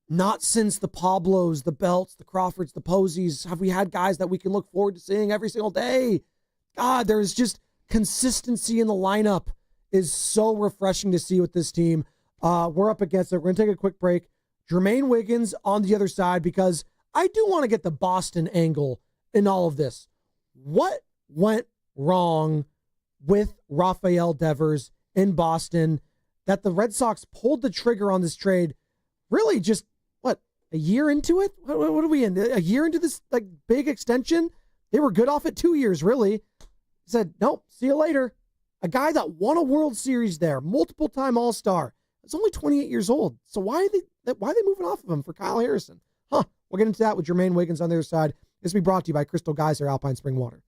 Not since the Pablos, the Belts, the Crawfords, the Poseys have we had guys that we can look forward to seeing every single day. God, there's just consistency in the lineup is so refreshing to see with this team. We're up against it. We're going to take a quick break. Jermaine Wiggins on the other side, because I do want to get the Boston angle in all of this. What went wrong with RAFAEL DEVERS in Boston that the Red Sox pulled the trigger on this trade really just, a year into it? What are we in? A year into this big extension? They were good off it 2 years, really. Said, nope, see you later. A guy that won a World Series there, multiple-time All-Star. It's only 28 years old. So why are they moving off of him for Kyle Harrison? We'll get into that with Jermaine Wiggins on the other side. This will be brought to you by Crystal Geyser Alpine Spring Water.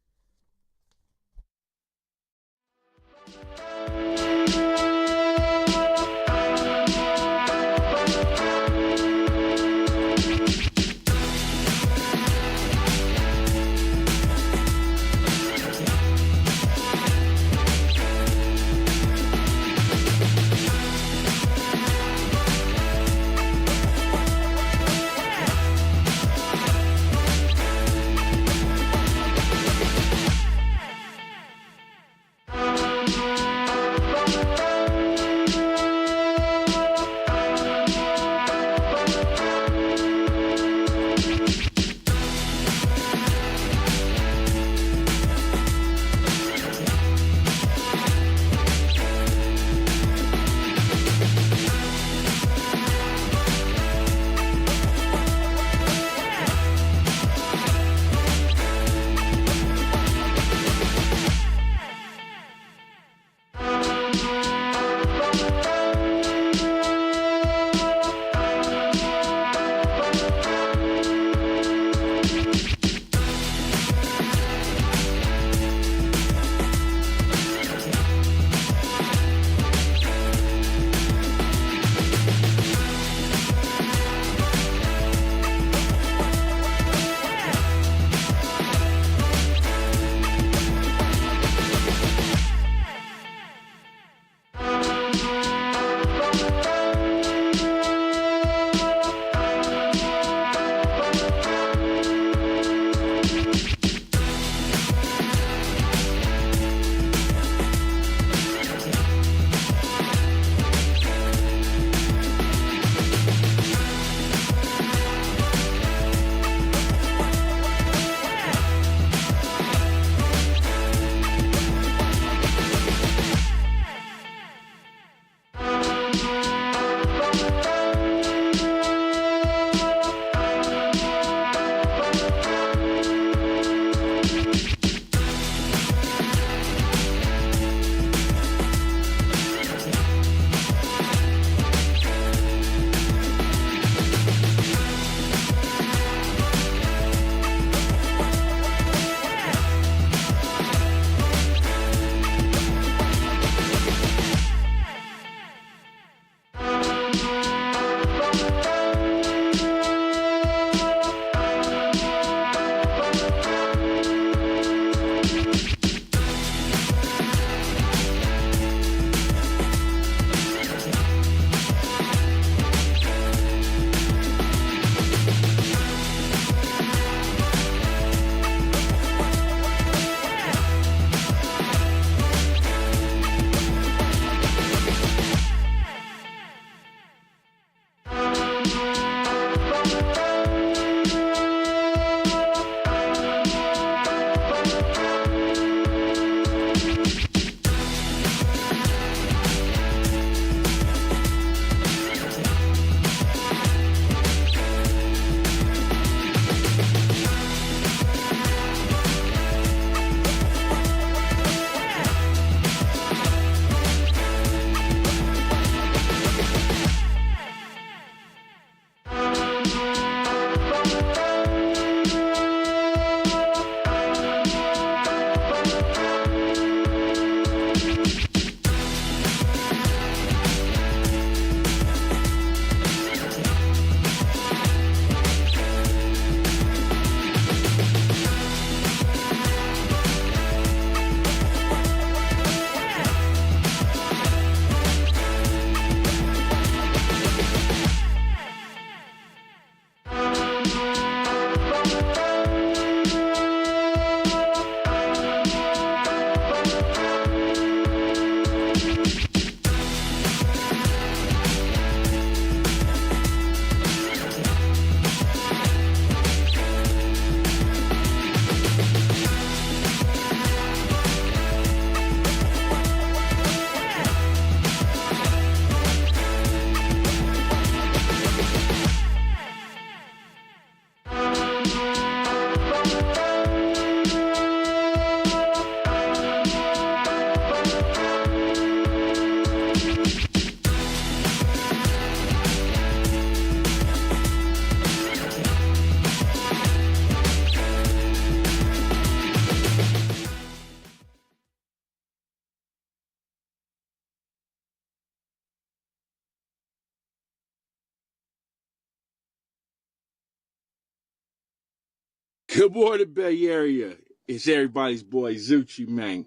Good morning, Bay Area. It's everybody's boy, Zucci, man.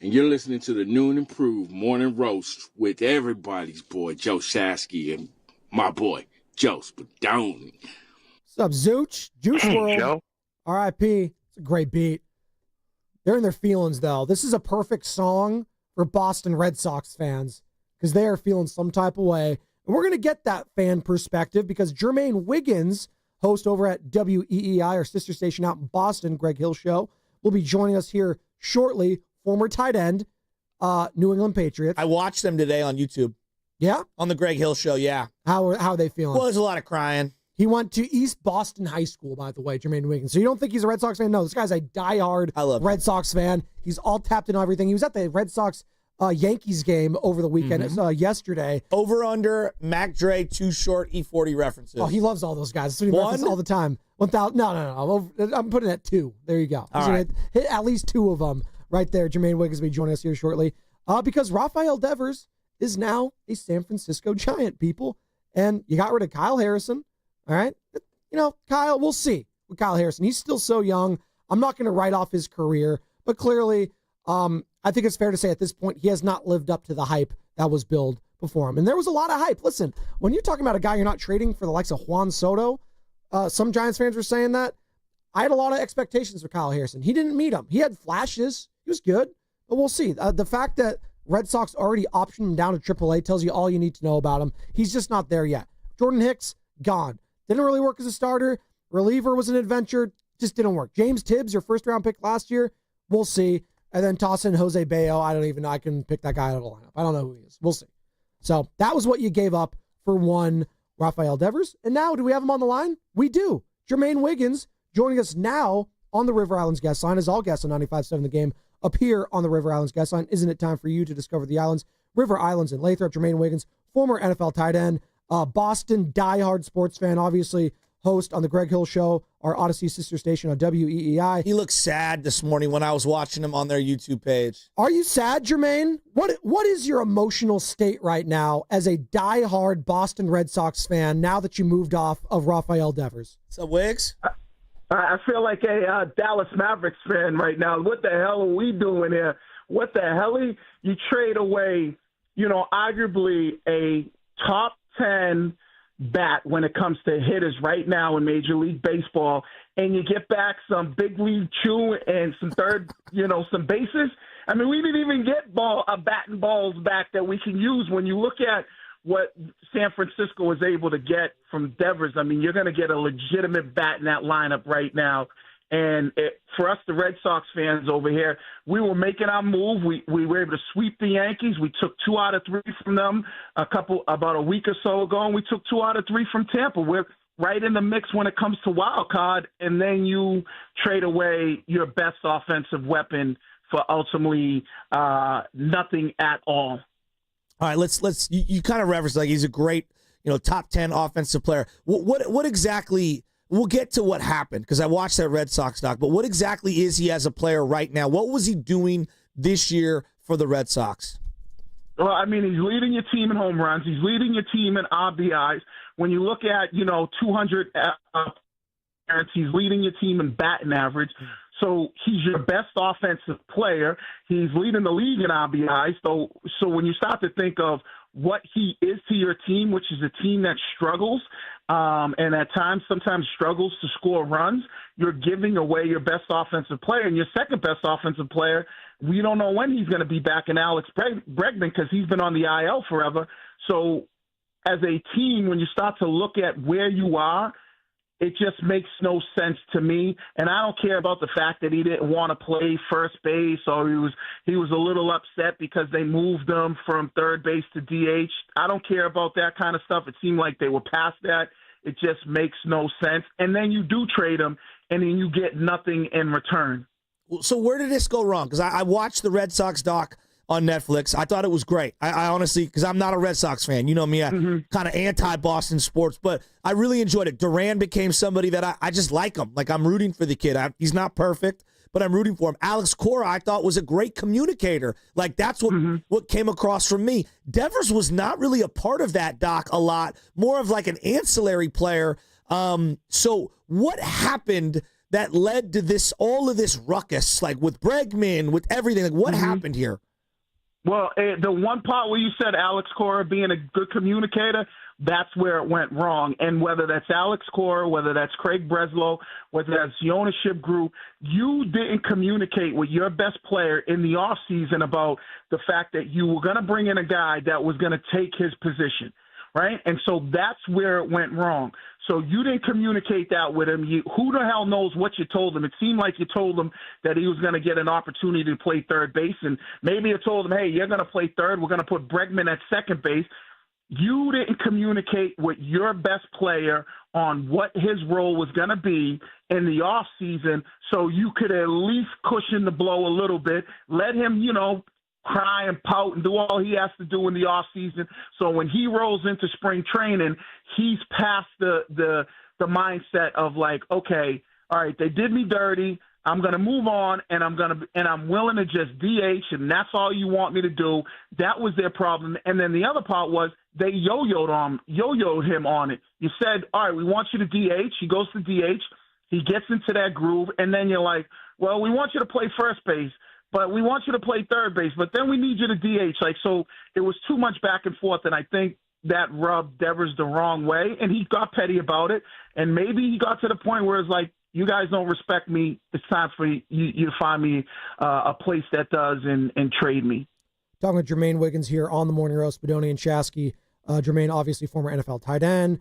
And you're listening to the New and Improved Morning Roast with everybody's boy, Joe Shasky, and my boy, Joe Spadoni. What's up, Zooch? Juice WRLD. Joe. R.I.P. It's a great beat. They're in their feelings, though. This is a perfect song for Boston Red Sox fans because they are feeling some type of way. And we're going to get that fan perspective because Jermaine Wiggins, host over at WEEI, our sister station out in Boston, Greg Hill Show, will be joining us here shortly. Former tight end, New England Patriots. I watched them today on YouTube. Yeah? On the Greg Hill Show, yeah. How are they feeling? Well, there's a lot of crying. He went to East Boston High School, by the way, Jermaine Wiggins. So you don't think he's a Red Sox fan? No, this guy's a diehard Red Sox fan. He's all tapped in on everything. He was at the Red Sox Yankees game over the weekend, yesterday. Over under Mac Dre, too short E40 references. Oh, he loves all those guys. That's what he references all the time. 1,000. No. I'm putting it at 2. There you go. All right. Hit at least 2 of them right there. Jermaine Wiggins will be joining us here shortly because RAFAEL DEVERS is now a San Francisco Giant, people. And you got rid of Kyle Harrison. All right. You know, Kyle, we'll see with Kyle Harrison. He's still so young. I'm not going to write off his career, but clearly, I think it's fair to say at this point, he has not lived up to the hype that was billed before him. And there was a lot of hype. Listen, when you're talking about a guy you're not trading for the likes of Juan Soto, some Giants fans were saying that. I had a lot of expectations for Kyle Harrison. He didn't meet him. He had flashes. He was good, but we'll see. The fact that Red Sox already optioned him down to AAA tells you all you need to know about him. He's just not there yet. Jordan Hicks, gone. Didn't really work as a starter. Reliever was an adventure. Just didn't work. James Tibbs, your first-round pick last year, we'll see. And then toss in Jose Bayo. I don't even know. I can pick that guy out of the lineup. I don't know who he is. We'll see. So that was what you gave up for one RAFAEL DEVERS. And now, do we have him on the line? We do. Jermaine Wiggins joining us now on the River Islands guest line, as all guests on 95.7 The Game appear on the River Islands guest line. Isn't it time for you to discover the islands? River Islands in Lathrop. Jermaine Wiggins, former NFL tight end, Boston diehard sports fan, obviously host on the Greg Hill Show, our Odyssey sister station on WEEI. He looked sad this morning when I was watching him on their YouTube page. Are you sad, Jermaine? What is your emotional state right now as a diehard Boston Red Sox fan now that you moved off of RAFAEL DEVERS? So, Wiggs? I feel like a Dallas Mavericks fan right now. What the hell are we doing here? What the hell? You trade away, arguably a top 10 bat when it comes to hitters right now in Major League Baseball, and you get back some big league chew and some some bases. I mean, we didn't even get bat and balls back that we can use. When you look at what San Francisco was able to get from Devers, I mean, you're going to get a legitimate bat in that lineup right now. And for us, the Red Sox fans over here, we were making our move. We were able to sweep the Yankees. We took 2 out of 3 from them about a week or so ago, and we took 2 out of 3 from Tampa. We're right in the mix when it comes to wild card, and then you trade away your best offensive weapon for ultimately nothing at all. All right, let's. You kind of referenced like he's a great, top 10 offensive player. What exactly? We'll get to what happened because I watched that Red Sox doc, but what exactly is he as a player right now? What was he doing this year for the Red Sox? Well, I mean, he's leading your team in home runs. He's leading your team in RBIs. When you look at, 200 he's leading your team in batting average. So he's your best offensive player. He's leading the league in RBIs. So when you start to think of what he is to your team, which is a team that struggles and at times sometimes struggles to score runs, you're giving away your best offensive player. And your second best offensive player, we don't know when he's going to be back in Alex Bregman because he's been on the IL forever. So as a team, when you start to look at where you are, it just makes no sense to me. And I don't care about the fact that he didn't want to play first base or he was a little upset because they moved him from third base to DH. I don't care about that kind of stuff. It seemed like they were past that. It just makes no sense. And then you do trade him, and then you get nothing in return. So where did this go wrong? Because I watched the Red Sox doc on Netflix. I thought it was great. I honestly, because I'm not a Red Sox fan. You know me, I'm kind of anti-Boston sports, but I really enjoyed it. Duran became somebody that I just like him. Like, I'm rooting for the kid. He's not perfect, but I'm rooting for him. Alex Cora, I thought, was a great communicator. Like, that's what came across from me. Devers was not really a part of that doc a lot, more of like an ancillary player. So what happened that led to all of this ruckus, like with Bregman, with everything? Like, what happened here? Well, the one part where you said Alex Cora being a good communicator, that's where it went wrong. And whether that's Alex Cora, whether that's Craig Breslow, whether that's the ownership group, you didn't communicate with your best player in the offseason about the fact that you were going to bring in a guy that was going to take his position, right? And so that's where it went wrong. So you didn't communicate that with him. Who the hell knows what you told him? It seemed like you told him that he was going to get an opportunity to play third base, and maybe you told him, hey, you're going to play third. We're going to put Bregman at second base. You didn't communicate with your best player on what his role was going to be in the offseason so you could at least cushion the blow a little bit, let him, cry and pout and do all he has to do in the offseason. So when he rolls into spring training, he's past the mindset of like, okay, all right, they did me dirty. I'm going to move on, and I'm willing to just DH, and that's all you want me to do. That was their problem. And then the other part was they yo-yoed him on it. You said, all right, we want you to DH. He goes to DH. He gets into that groove, and then you're like, well, we want you to play first base, but we want you to play third base, but then we need you to DH. So it was too much back and forth, and I think that rubbed Devers the wrong way, and he got petty about it, and maybe he got to the point where it's like, you guys don't respect me. It's time for you to find me a place that does and trade me. Talking with Jermaine Wiggins here on the Morning Roast, Bedoni and Shasky. Jermaine, obviously former NFL tight end,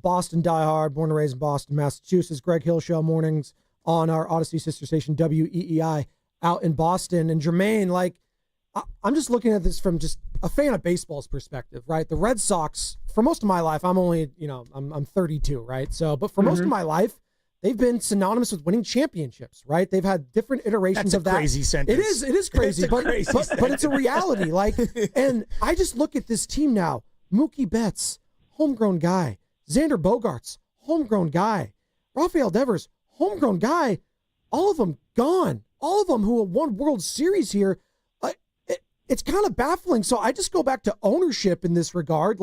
Boston diehard, born and raised in Boston, Massachusetts. Greg Hill Show mornings on our Odyssey sister station, WEEI, out in Boston. And Jermaine, I'm just looking at this from just a fan of baseball's perspective, right? The Red Sox, for most of my life, I'm only, I'm 32, right? So, but for most of my life, they've been synonymous with winning championships, right? They've had different iterations of that. Crazy sentence. It is crazy, but it's a reality. And I just look at this team now. Mookie Betts, homegrown guy. Xander Bogaerts, homegrown guy. RAFAEL DEVERS, homegrown guy. All of them gone. All of them who have won World Series here. It's kind of baffling. So I just go back to ownership in this regard.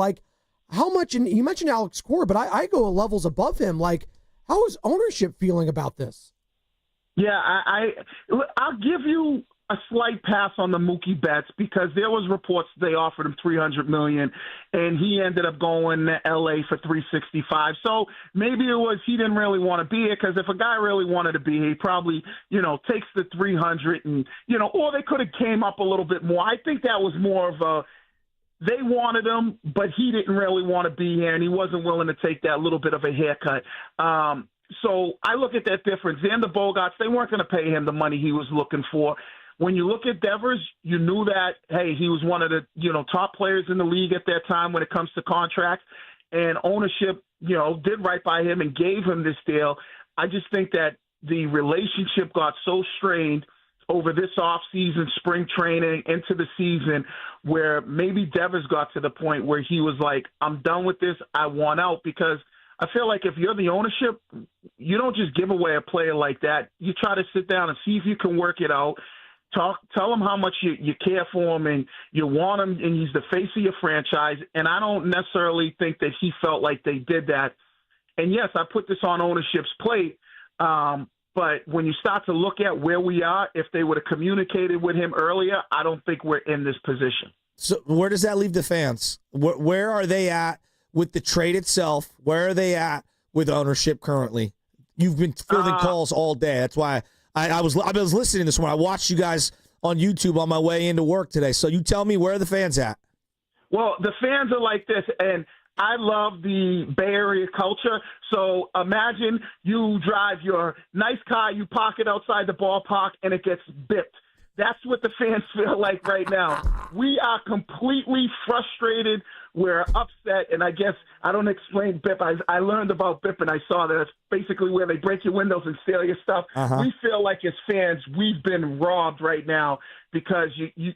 How much, and you mentioned Alex Cora, but I go levels above him. How is ownership feeling about this? Yeah, I'll give you a slight pass on the Mookie Betts because there was reports they offered him $300 million, and he ended up going to L.A. for $365. So maybe it was he didn't really want to be here because if a guy really wanted to be here, he probably, takes the $300 and, or they could have came up a little bit more. I think that was more of a they wanted him, but he didn't really want to be here, and he wasn't willing to take that little bit of a haircut. So I look at that difference. Xander Bogaerts, they weren't going to pay him the money he was looking for. When you look at Devers, you knew that, hey, he was one of the, top players in the league at that time when it comes to contracts, and ownership, did right by him and gave him this deal. I just think that the relationship got so strained over this offseason, spring training, into the season, where maybe Devers got to the point where he was like, I'm done with this. I want out. Because I feel like if you're the ownership, you don't just give away a player like that. You try to sit down and see if you can work it out. Tell him how much you care for him and you want him, and he's the face of your franchise. And I don't necessarily think that he felt like they did that. And, yes, I put this on ownership's plate. But when you start to look at where we are, if they would have communicated with him earlier, I don't think we're in this position. So where does that leave the fans? Where are they at with the trade itself? Where are they at with ownership currently? You've been fielding calls all day. That's why I was listening this morning. I watched you guys on YouTube on my way into work today. So you tell me, where are the fans at? Well, the fans are like this, and I love the Bay Area culture. So imagine you drive your nice car, you park it outside the ballpark, and it gets bipped. That's what the fans feel like right now. We are completely frustrated. We're upset, and I guess I don't explain BIP. I learned about BIP, and I saw that it's basically where they break your windows and steal your stuff. We feel like as fans, we've been robbed right now because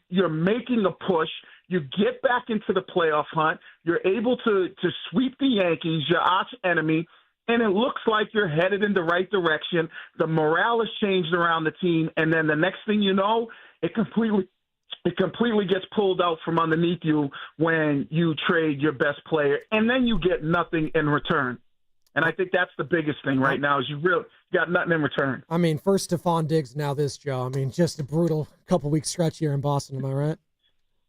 you're making a push. You get back into the playoff hunt. You're able to sweep the Yankees, your arch enemy, and it looks like you're headed in the right direction. The morale has changed around the team, and then the next thing you know, it completely gets pulled out from underneath you when you trade your best player, and then you get nothing in return. And I think that's the biggest thing right now is you really got nothing in return. I mean, first Stephon Diggs, now this, Joe. I mean, just a brutal couple-week stretch here in Boston, am I right?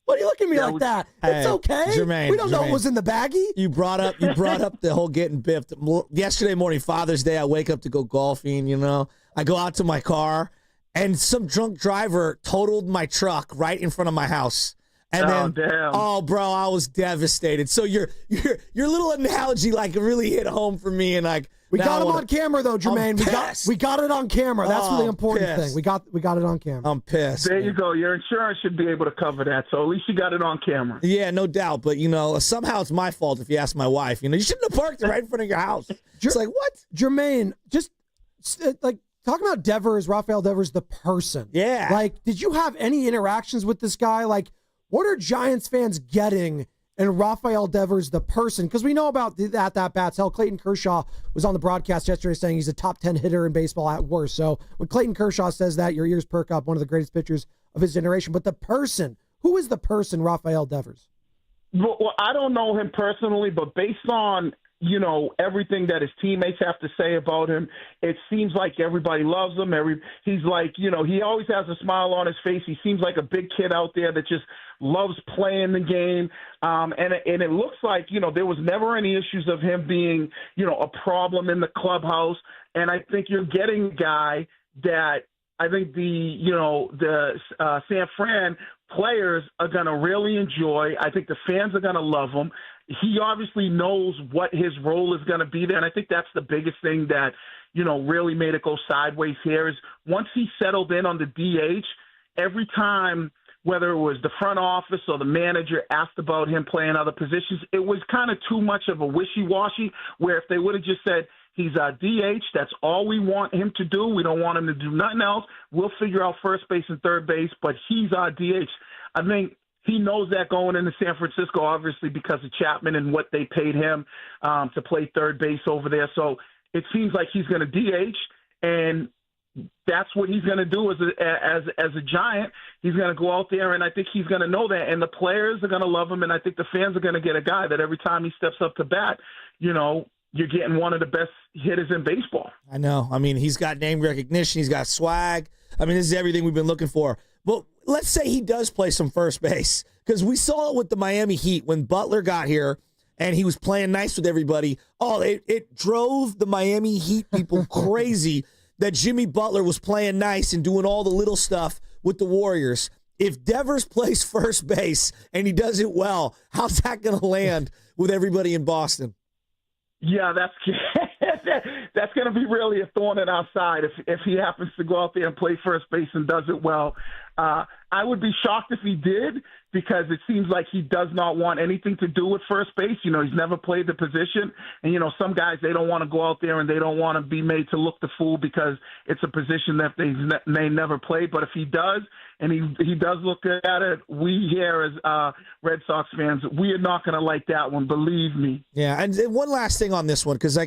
What are you looking at me like that? It's okay. Jermaine, we don't know what was in the baggie. You brought up the whole getting biffed. Yesterday morning, Father's Day, I wake up to go golfing, I go out to my car, and some drunk driver totaled my truck right in front of my house. And damn. Oh, bro, I was devastated. So your little analogy really hit home for me, and we got him on camera though, Jermaine. We got it on camera. That's really important thing. We got it on camera. I'm pissed. There you go. Your insurance should be able to cover that. So at least you got it on camera. Yeah, no doubt. But somehow it's my fault if you ask my wife. You shouldn't have parked it right in front of your house. It's like what? Jermaine, just talking about Devers, RAFAEL Devers, the person. Yeah. Did you have any interactions with this guy? What are Giants fans getting in RAFAEL Devers, the person? Because we know about that bats. Hell, Clayton Kershaw was on the broadcast yesterday saying he's a top 10 hitter in baseball at worst. So when Clayton Kershaw says that, your ears perk up, one of the greatest pitchers of his generation. But the person, who is the person, RAFAEL Devers? Well, I don't know him personally, but based on everything that his teammates have to say about him, it seems like everybody loves him. He's he always has a smile on his face. He seems like a big kid out there that just loves playing the game. And it looks like, there was never any issues of him being, a problem in the clubhouse. And I think you're getting a guy that I think the San Fran players are going to really enjoy. I think the fans are going to love him. He obviously knows what his role is going to be there, and I think that's the biggest thing that, really made it go sideways here is once he settled in on the DH, every time, whether it was the front office or the manager asked about him playing other positions, it was kind of too much of a wishy-washy, where if they would have just said, he's our DH, that's all we want him to do, we don't want him to do nothing else, we'll figure out first base and third base, but he's our DH. I think he knows that going into San Francisco, obviously, because of Chapman and what they paid him to play third base over there. So it seems like he's going to DH, and that's what he's going to do as a Giant. He's going to go out there, and I think he's going to know that. And the players are going to love him, and I think the fans are going to get a guy that every time he steps up to bat, you're getting one of the best hitters in baseball. I know. I mean, he's got name recognition. He's got swag. I mean, this is everything we've been looking for. Well, let's say he does play some first base, because we saw it with the Miami Heat when Butler got here and he was playing nice with everybody. Oh, it drove the Miami Heat people crazy that Jimmy Butler was playing nice and doing all the little stuff with the Warriors. If Devers plays first base and he does it well, how's that going to land with everybody in Boston? Yeah, that's going to be really a thorn in our side if he happens to go out there and play first base and does it well. I would be shocked if he did, because it seems like he does not want anything to do with first base. He's never played the position. And, some guys, they don't want to go out there and they don't want to be made to look the fool because it's a position that they may never play. But if he does, and he does look at it, we here as Red Sox fans, we are not going to like that one, believe me. Yeah, and one last thing on this one, because,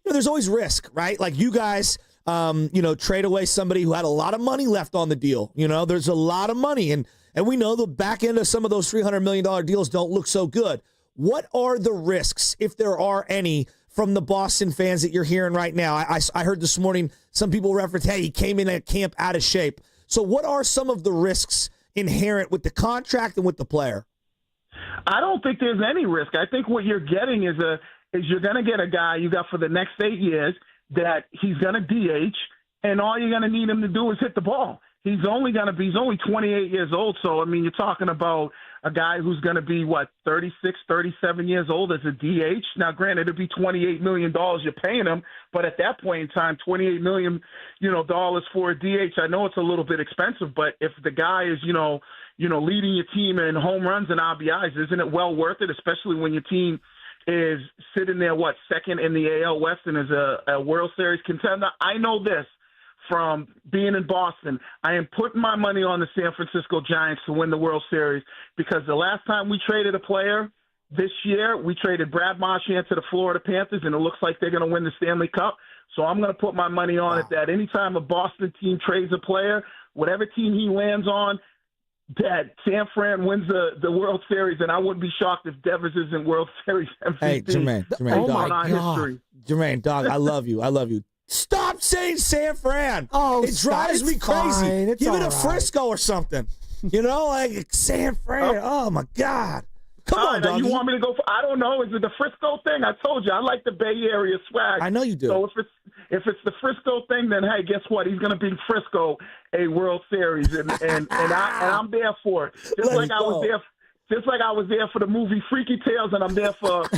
there's always risk, right? Like you guys, trade away somebody who had a lot of money left on the deal. There's a lot of money, and we know the back end of some of those $300 million deals don't look so good. What are the risks, if there are any, from the Boston fans that you're hearing right now? I heard this morning some people reference, hey, he came in at camp out of shape. So what are some of the risks inherent with the contract and with the player? I don't think there's any risk. I think what you're getting is you're going to get a guy you got for the next 8 years that he's going to DH, and all you're going to need him to do is hit the ball. He's only 28 years old. So, I mean, you're talking about a guy who's going to be, 36, 37 years old as a DH. Now, granted, it'd be $28 million you're paying him, but at that point in time, $28 million, dollars for a DH, I know it's a little bit expensive, but if the guy is, leading your team in home runs and RBIs, isn't it well worth it, especially when your team is sitting there, second in the AL West and is a World Series contender? I know this from being in Boston. I am putting my money on the San Francisco Giants to win the World Series, because the last time we traded a player this year, we traded Brad Marchand to the Florida Panthers, and it looks like they're going to win the Stanley Cup. So I'm going to put my money on it that anytime a Boston team trades a player, whatever team he lands on, that San Fran wins the World Series, and I wouldn't be shocked if Devers isn't World Series MVP. Hey, Jermaine, Oh dog. my God. Jermaine, dog, I love you. Stop saying San Fran. Oh, it drives me crazy. It's Give it a all right. Frisco or something. You know, like San Fran. Oh my God. Come on, now doggy. you want me to go for? I don't know. Is it the Frisco thing? I told you I like the Bay Area swag. I know you do. So if it's the Frisco thing, then hey, guess what? He's going to bring Frisco a World Series, and I'm there for it. Just like I was there for the movie Freaky Tales, and I'm there for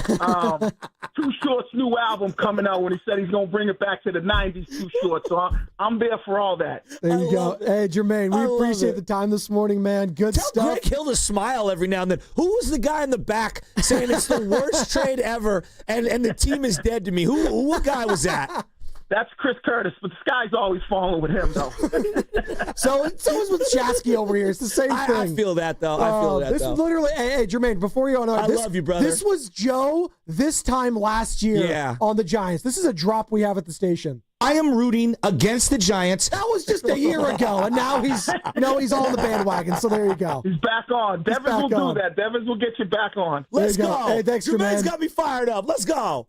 Too Short's new album coming out when he said he's going to bring it back to the 90s, Too Short. So I'm there for all that. There you go. Hey, Jermaine, we appreciate the time this morning, man. Good Tell stuff. Greg Hill to smile every now and then. Who was the guy in the back saying it's the worst trade ever and the team is dead to me? What guy was that? That's Chris Curtis, but the sky's always falling with him, though. So is with Shasky over here. It's the same thing. I feel that, though. This is literally, hey, Jermaine, before you go on, I love you, brother. This was Joe this time last year on the Giants. This is a drop we have at the station. I am rooting against the Giants. That was just a year ago, and now he's on the bandwagon. So there you go. He's back on. Devers will do that. Devers will get you back on. Let's go. Hey, thanks, Jermaine's Jermaine. got me fired up. Let's go.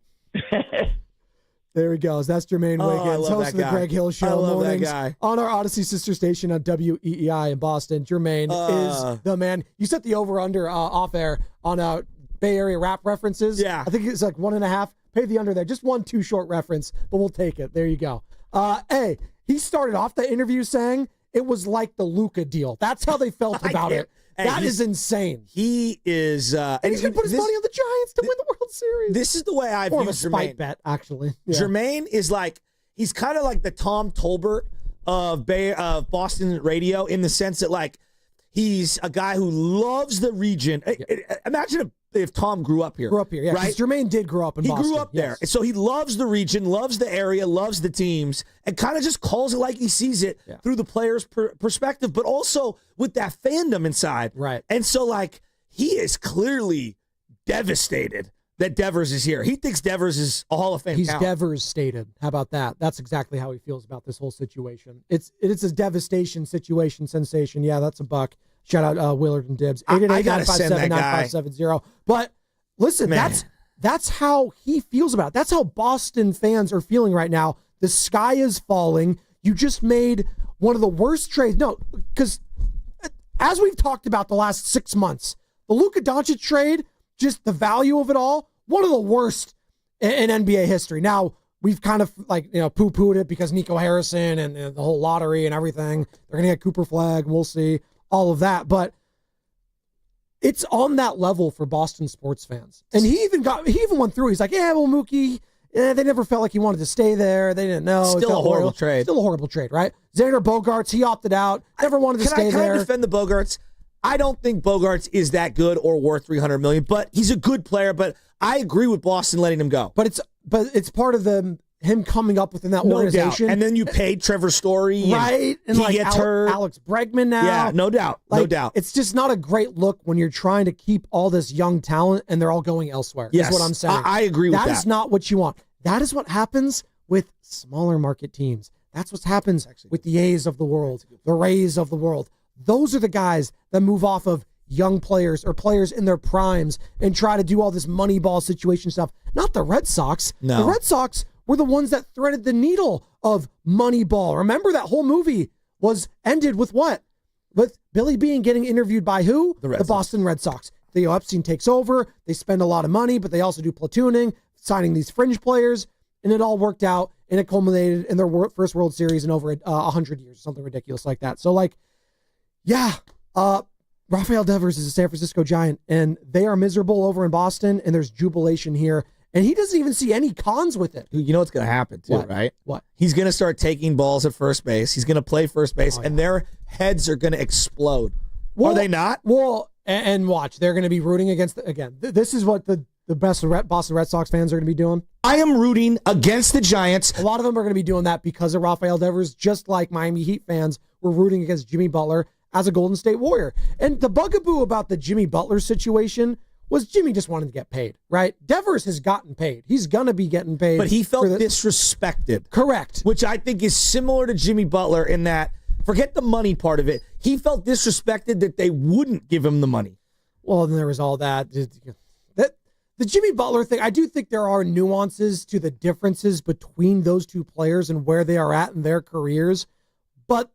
There he goes. That's Jermaine Wiggins, host of the Greg Hill Show. I love mornings that guy. on our Odyssey sister station on WEEI in Boston. Jermaine is the man. You set the over-under off air on Bay Area rap references. Yeah. I think it's like 1.5. Pay the under there. Just one too short reference, but we'll take it. There you go. Hey, he started off the interview saying it was like the Luka deal. That's how they felt about it. Hey, that is insane. He is, and he's gonna put his money on the Giants to win the World Series. This is the way I view Or a spite Jermaine. bet, actually. Yeah. Jermaine is he's kind of like the Tom Tolbert of Boston radio in the sense that he's a guy who loves the region. Imagine if Tom grew up here. Yeah. 'Cause Jermaine did grow up in Boston. He grew up there. So he loves the region, loves the area, loves the teams, and kind of just calls it like he sees it through the player's perspective, but also with that fandom inside. Right. And so, he is clearly devastated that Devers is here. He thinks Devers is a Hall of Fame He's talent. Devers stated. How about that? That's exactly how he feels about this whole situation. It's a devastation situation, sensation. Yeah, that's a buck. Shout out Willard and Dibs. 888-957-9570. But listen, Man. that's how he feels about it. That's how Boston fans are feeling right now. The sky is falling. You just made one of the worst trades. No, because as we've talked about the last 6 months, the Luka Doncic trade, just the value of it all, one of the worst in NBA history. Now, we've kind of poo-pooed it because Nico Harrison and the whole lottery and everything. They're going to get Cooper Flag. We'll see all of that. But it's on that level for Boston sports fans. And he even went through. He's like, yeah, well, Mookie, they never felt like he wanted to stay there. They didn't know. Still a horrible trade. Still a horrible trade, right? Xander Bogaerts, he opted out. Never wanted to stay there. Can I defend the Bogaerts? I don't think Bogaerts is that good or worth $300 million, but he's a good player. But I agree with Boston letting him go. But it's part of him coming up within that organization. Doubt. And then you paid Trevor Story. Right. And he gets hurt. Alex Bregman now. Yeah, no doubt. No doubt. It's just not a great look when you're trying to keep all this young talent and they're all going elsewhere. Yes, is what I'm saying. I agree with that. That is not what you want. That is what happens with smaller market teams. That's what happens with the A's of the world, the Rays of the world. Those are the guys that move off of young players or players in their primes and try to do all this money ball situation stuff. Not the Red Sox. No. The Red Sox were the ones that threaded the needle of Moneyball. Remember that whole movie ended with what? With Billy Beane getting interviewed by who? The Boston Red Sox. Theo Epstein takes over. They spend a lot of money, but they also do platooning, signing these fringe players, and it all worked out, and it culminated in their first World Series in over 100 years, something ridiculous like that. So, RAFAEL DEVERS is a San Francisco Giant, and they are miserable over in Boston, and there's jubilation here. And he doesn't even see any cons with it. You know what's going to happen, too, right? What? He's going to start taking balls at first base. He's going to play first base, and their heads are going to explode. Are they not? Well, and watch. They're going to be rooting against, this is what the best Boston Red Sox fans are going to be doing. I am rooting against the Giants. A lot of them are going to be doing that because of RAFAEL DEVERS, just like Miami Heat fans were rooting against Jimmy Butler as a Golden State Warrior. And the bugaboo about the Jimmy Butler situation was Jimmy just wanted to get paid, right? Devers has gotten paid. He's going to be getting paid. But he felt disrespected. Correct. Which I think is similar to Jimmy Butler in that Forget the money part of it. He felt disrespected that they wouldn't give him the money. Well, then there was all that. The Jimmy Butler thing, I do think there are nuances to the differences between those two players and where they are at in their careers. But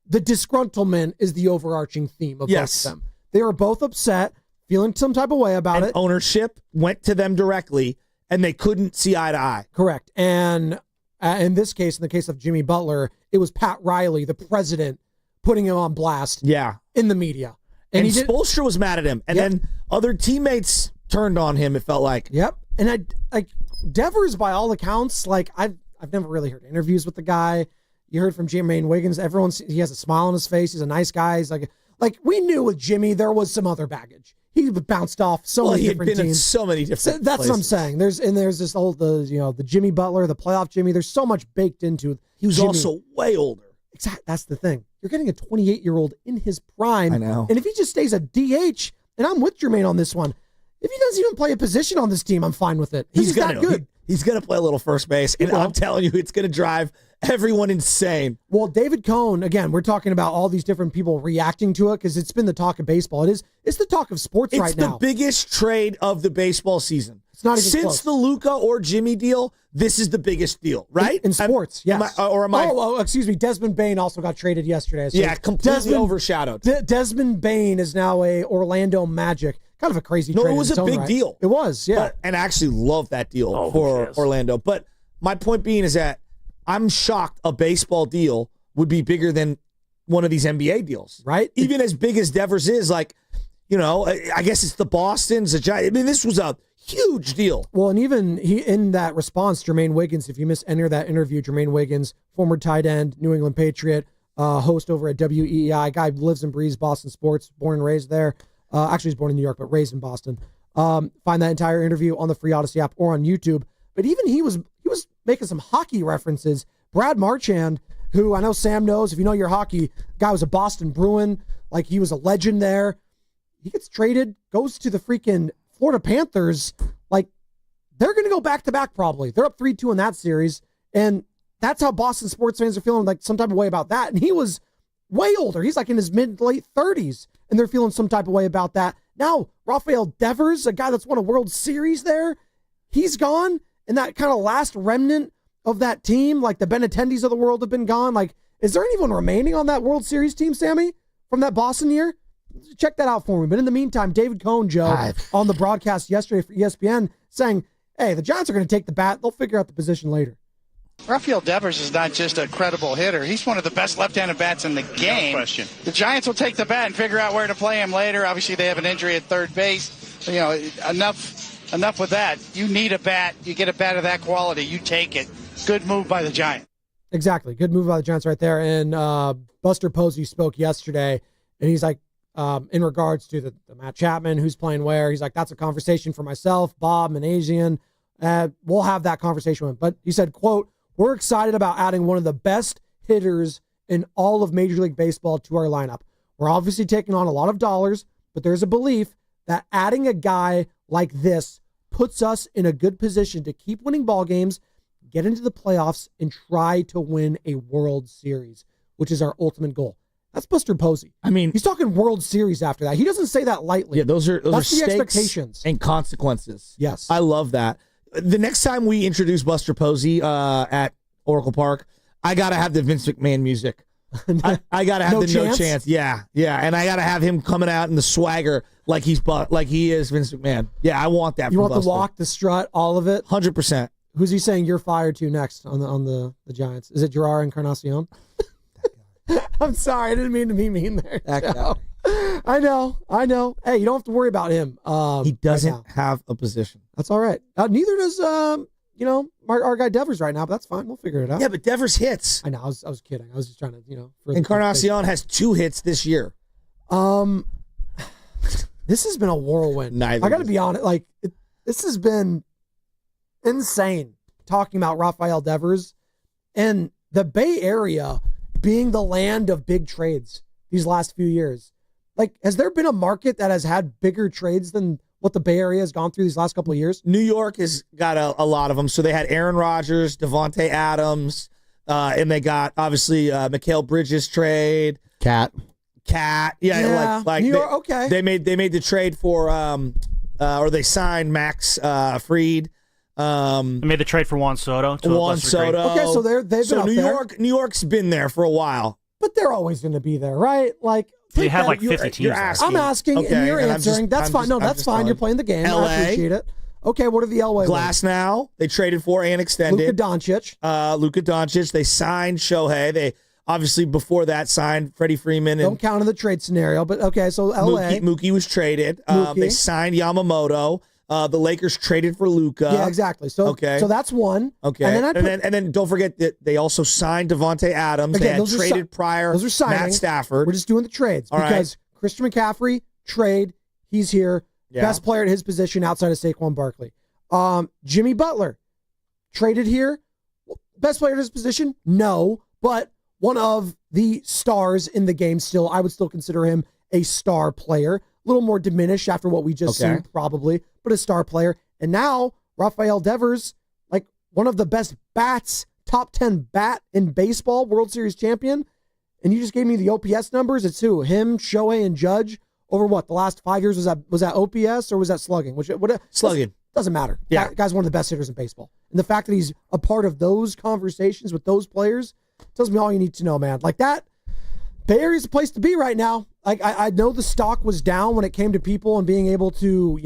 the disgruntlement is the overarching theme of both of them. They are both upset, feeling some type of way about it. Ownership went to them directly, and they couldn't see eye to eye. Correct. And in this case, in the case of Jimmy Butler, it was Pat Riley, the president, putting him on blast in the media. And Spoelstra was mad at him. And then other teammates turned on him, it felt like. Yep. And Devers, by all accounts, I've never really heard interviews with the guy. You heard from Jermaine Wiggins. He has a smile on his face. He's a nice guy. He's like we knew with Jimmy there was some other baggage. He bounced off many different teams. He had been in so many different That's places. what I'm saying. There's this whole the Jimmy Butler, the playoff Jimmy. There's so much baked into. He was Jimmy. also way older. Exactly. That's the thing. You're getting a 28-year-old in his prime. I know. And if he just stays a DH, and I'm with Jermaine on this one, if he doesn't even play a position on this team, I'm fine with it. He's that good. He's going to play a little first base, and I'm telling you, it's going to drive everyone insane. Well, David Cohn, again, we're talking about all these different people reacting to it because it's been the talk of baseball. It's the talk of sports right now. It's the biggest trade of the baseball season. It's not even Since close. the Luka or Jimmy deal, this is the biggest deal, right? In sports, yes. Am I? Oh, excuse me. Desmond Bain also got traded yesterday. So completely overshadowed. Desmond Bain is now a Orlando Magic. Kind of a crazy trade. No, it was a big deal. It was, yeah. And I actually love that deal for Orlando. But my point being is that I'm shocked a baseball deal would be bigger than one of these NBA deals. Right? Even as big as Devers is, I guess it's the Bostons, the Giants. I mean, this was a huge deal. Well, and even in that response, Jermaine Wiggins, if you miss any of that interview, Jermaine Wiggins, former tight end, New England Patriot, host over at WEEI, guy lives and breathes Boston sports, born and raised there. Actually, he's born in New York, but raised in Boston. Find that entire interview on the free Odyssey app or on YouTube. But even he was making some hockey references. Brad Marchand, who I know Sam knows, if you know your hockey, guy was a Boston Bruin. He was a legend there. He gets traded, goes to the freaking Florida Panthers. They're going to go back-to-back probably. They're up 3-2 in that series. And that's how Boston sports fans are feeling some type of way about that. And he was way older. He's in his mid-late 30s. And they're feeling some type of way about that. Now, RAFAEL DEVERS, a guy that's won a World Series there, he's gone. And that kind of last remnant of that team, the Benintendi's of the world have been gone. Is there anyone remaining on that World Series team, Sammy, from that Boston year? Check that out for me. But in the meantime, David Cohn, Joe, on the broadcast yesterday for ESPN saying, hey, the Giants are going to take the bat. They'll figure out the position later. RAFAEL DEVERS is not just a credible hitter. He's one of the best left-handed bats in the game. No question. The Giants will take the bat and figure out where to play him later. Obviously, they have an injury at third base. Enough with that. You need a bat. You get a bat of that quality. You take it. Good move by the Giants. Exactly. Good move by the Giants right there. And Buster Posey spoke yesterday, and he's like, in regards to the Matt Chapman, who's playing where, he's like, that's a conversation for myself, Bob, Manazian. We'll have that conversation with him. But he said, quote, we're excited about adding one of the best hitters in all of Major League Baseball to our lineup. We're obviously taking on a lot of dollars, but there's a belief that adding a guy like this puts us in a good position to keep winning ball games, get into the playoffs, and try to win a World Series, which is our ultimate goal. That's Buster Posey. I mean, he's talking World Series after that. He doesn't say that lightly. Yeah, those are the stakes expectations and consequences. Yes. I love that. The next time we introduce Buster Posey at Oracle Park, I got to have the Vince McMahon music. I got to have No Chance. Yeah. And I got to have him coming out in the swagger like he is Vince McMahon. Yeah, I want that. You from want Buster. the walk, the strut, all of it? 100%. Who's he saying you're fired to next on the Giants? Is it Gerard Encarnacion? I'm sorry, I didn't mean to be mean there. I know. Hey, you don't have to worry about him. He doesn't have a position. That's all right. Neither does our guy Devers right now, but that's fine. We'll figure it out. Yeah, but Devers hits. I know. I was kidding. I was just trying to Encarnacion has 2 hits this year. This has been a whirlwind. I got to be honest. This has been insane talking about RAFAEL DEVERS and the Bay Area being the land of big trades these last few years. Has there been a market that has had bigger trades than what the Bay Area has gone through these last couple of years? New York has got a lot of them. So they had Aaron Rodgers, Devontae Adams. And they got, obviously, Mikal Bridges trade. Cat. Yeah. Like New York, okay. They made the trade for, or they signed Max Fried. They made the trade for Juan Soto. Juan Soto. Okay, so they've been up there. New York's been there for a while. But they're always going to be there, right? Like, they have like 50 teams. I'm asking, okay, and you're answering. That's fine. No, that's fine. You're playing the game. LA. I appreciate it. Okay, what are the LA Glass now? They traded for and extended. Luka Doncic. They signed Shohei. They obviously before that signed Freddie Freeman. Don't count in the trade scenario, but okay. So LA. Mookie was traded. They signed Yamamoto. The Lakers traded for Luka. Yeah, exactly. So so that's one. Okay, and then don't forget that they also signed Devontae Adams. Okay, they had traded prior. Those are signings. Matt Stafford. We're just doing the trades because Christian McCaffrey trade. He's here. Yeah. Best player at his position outside of Saquon Barkley. Jimmy Butler traded here. Best player at his position? No, but one of the stars in the game still. I would still consider him a star player. A little more diminished after what we just seen, probably, but a star player. And now RAFAEL DEVERS, like one of the best bats, top 10 bat in baseball, World Series champion. And you just gave me the OPS numbers. It's who? Him, Shohei, and Judge. Over what, the last 5 years? Was that OPS or was that slugging? Slugging. Doesn't matter. Yeah. Guy's one of the best hitters in baseball. And the fact that he's a part of those conversations with those players tells me all you need to know, man. Like that, Bay Area's a place to be right now. Like I know the stock was down when it came to people and being able to,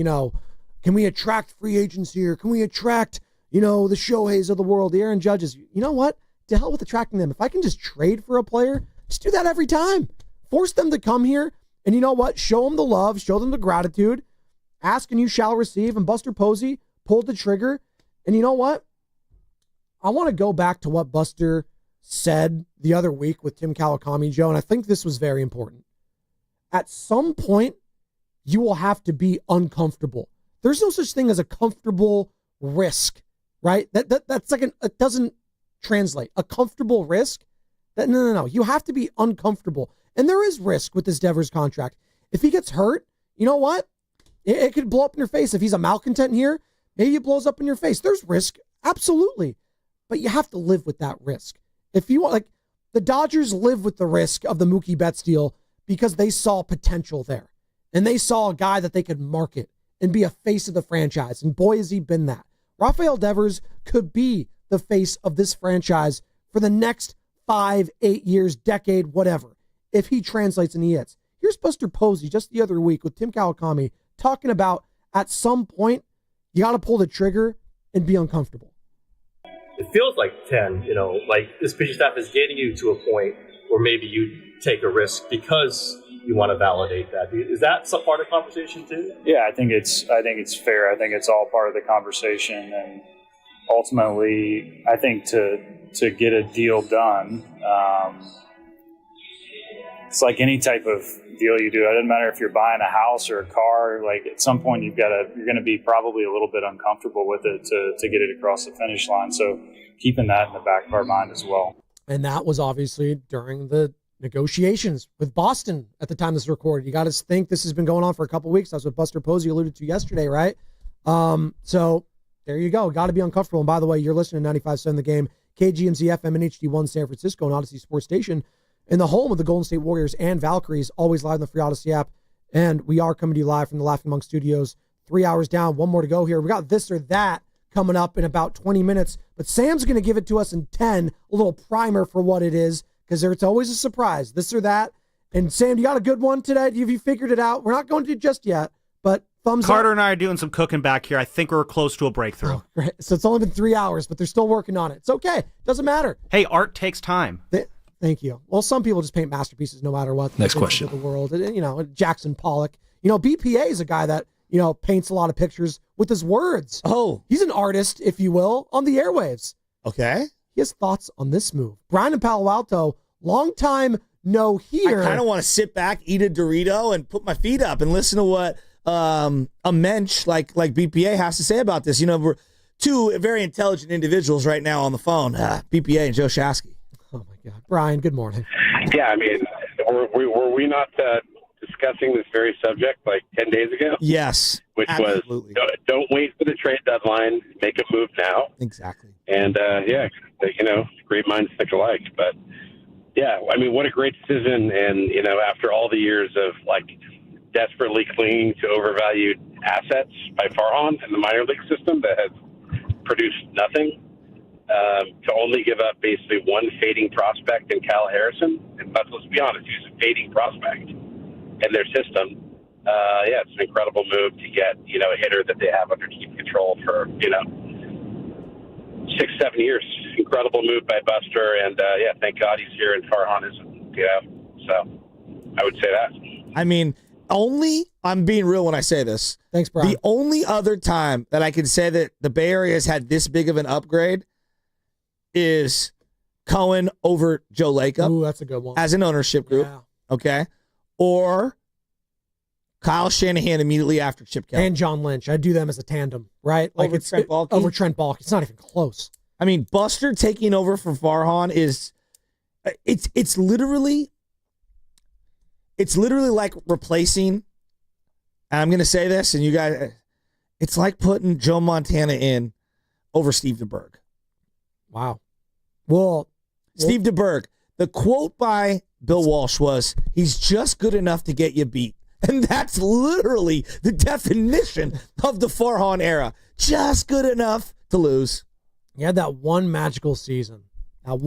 can we attract free agents here? Can we attract, the Shoheis of the world, the Aaron Judges? You know what? To hell with attracting them. If I can just trade for a player, just do that every time. Force them to come here. And you know what? Show them the love. Show them the gratitude. Ask and you shall receive. And Buster Posey pulled the trigger. And you know what? I want to go back to what Buster said the other week with Tim Kawakami, Joe, and I think this was very important. At some point, you will have to be uncomfortable. There's no such thing as a comfortable risk, right? That's like it doesn't translate. A comfortable risk? No. You have to be uncomfortable. And there is risk with this Devers contract. If he gets hurt, you know what? It could blow up in your face. If he's a malcontent here, maybe it blows up in your face. There's risk, absolutely. But you have to live with that risk. If you want, like, the Dodgers live with the risk of the Mookie Betts deal because they saw potential there. And they saw a guy that they could market and be a face of the franchise. And boy, has he been that. RAFAEL DEVERS could be the face of this franchise for the next 5, 8 years, decade, whatever, if he translates and he hits. Here's Buster Posey just the other week with Tim Kawakami talking about at some point, you got to pull the trigger and be uncomfortable. It feels like 10, like this pitching staff is getting you to a point where maybe you take a risk because you want to validate that. Is that some part of the conversation too? Yeah, I think it's fair. I think it's all part of the conversation, and ultimately, I think to get a deal done, it's like any type of deal you do. It doesn't matter if you're buying a house or a car. Like at some point, you're going to be probably a little bit uncomfortable with it to get it across the finish line. So keeping that in the back of our mind as well. And that was obviously during the negotiations with Boston at the time this was recorded. You got to think this has been going on for a couple of weeks. That's what Buster Posey alluded to yesterday, right? So there you go. Got to be uncomfortable. And by the way, you're listening to 95.7 The Game, KGMZ FM and HD1 San Francisco and Odyssey Sports Station, in the home of the Golden State Warriors and Valkyries, always live in the free Odyssey app. And we are coming to you live from the Laughing Monk Studios. 3 hours down, one more to go here. We got this or that coming up in about 20 minutes. But Sam's going to give it to us in 10, a little primer for what it is, because it's always a surprise, this or that. And Sam, you got a good one today? Have you figured it out? We're not going to do just yet, but thumbs Carter up. and I are doing some cooking back here. I think we're close to a breakthrough. Oh, right. So it's only been 3 hours, but they're still working on it. It's okay. Doesn't matter. Hey, art takes time. Thank you. Well, some people just paint masterpieces no matter what. Next question. The world, Jackson Pollock. BPA is a guy that paints a lot of pictures with his words. Oh, he's an artist, if you will, on the airwaves. Okay. He has thoughts on this move. Brian in Palo Alto, long time no here. I kind of want to sit back, eat a Dorito, and put my feet up and listen to what a mensch like BPA has to say about this. We're two very intelligent individuals right now on the phone, BPA and Joe Shasky. Oh, my God. Brian, good morning. Yeah, I mean, were we not discussing this very subject like 10 days ago? Yes. Which absolutely. was don't wait for the trade deadline. Make a move now. Exactly. And, great minds think alike. But, yeah, I mean, what a great decision. And, after all the years of, desperately clinging to overvalued assets by Farhan in the minor league system that has produced nothing, to only give up basically one fading prospect in Kyle Harrison. And let's be honest, he's a fading prospect in their system. It's an incredible move to get, a hitter that they have under team control for, 6-7 years. Incredible move by Buster. And, thank God he's here and Farhan isn't, So I would say that. I mean, I'm being real when I say this. Thanks, Brian. The only other time that I can say that the Bay Area has had this big of an upgrade is Cohen over Joe Lacob. Ooh, that's a good one. As an ownership group. Yeah. Okay. Or Kyle Shanahan immediately after Chip Kelly. And John Lynch. I do them as a tandem, right? Over Trent Baalke? Over Trent Baalke. It's not even close. I mean, Buster taking over for Farhan is it's literally like replacing, and I'm going to say this, and you guys, it's like putting Joe Montana in over Steve DeBerg. Wow. Well, Steve DeBerg, the quote by Bill Walsh was, he's just good enough to get you beat. And that's literally the definition of the Farhan era. Just good enough to lose. He had that one magical season. And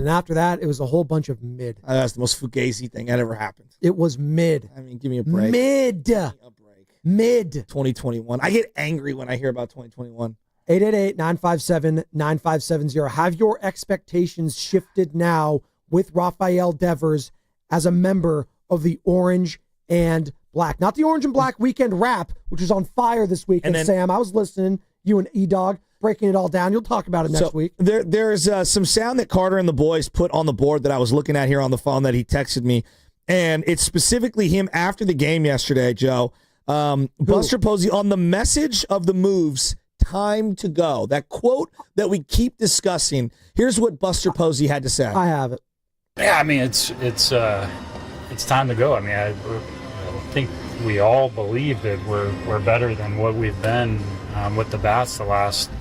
after that, it was a whole bunch of mid. That's the most fugazi thing that ever happened. It was mid. I mean, give me a break. Mid. 2021. I get angry when I hear about 2021. 888-957-9570. Have your expectations shifted now with RAFAEL DEVERS as a member of the Orange and Black? Not the Orange and Black Weekend Rap, which is on fire this weekend, Sam. I was listening, you and E-Dog, breaking it all down. You'll talk about it next week. There's some sound that Carter and the boys put on the board that I was looking at here on the phone that he texted me, and it's specifically him after the game yesterday, Joe. Buster Posey on the message of the moves, time to go. That quote that we keep discussing. Here's what Buster Posey had to say. I have it. Yeah, I mean, it's time to go. I mean, I think we all believe that we're better than what we've been with the bats the last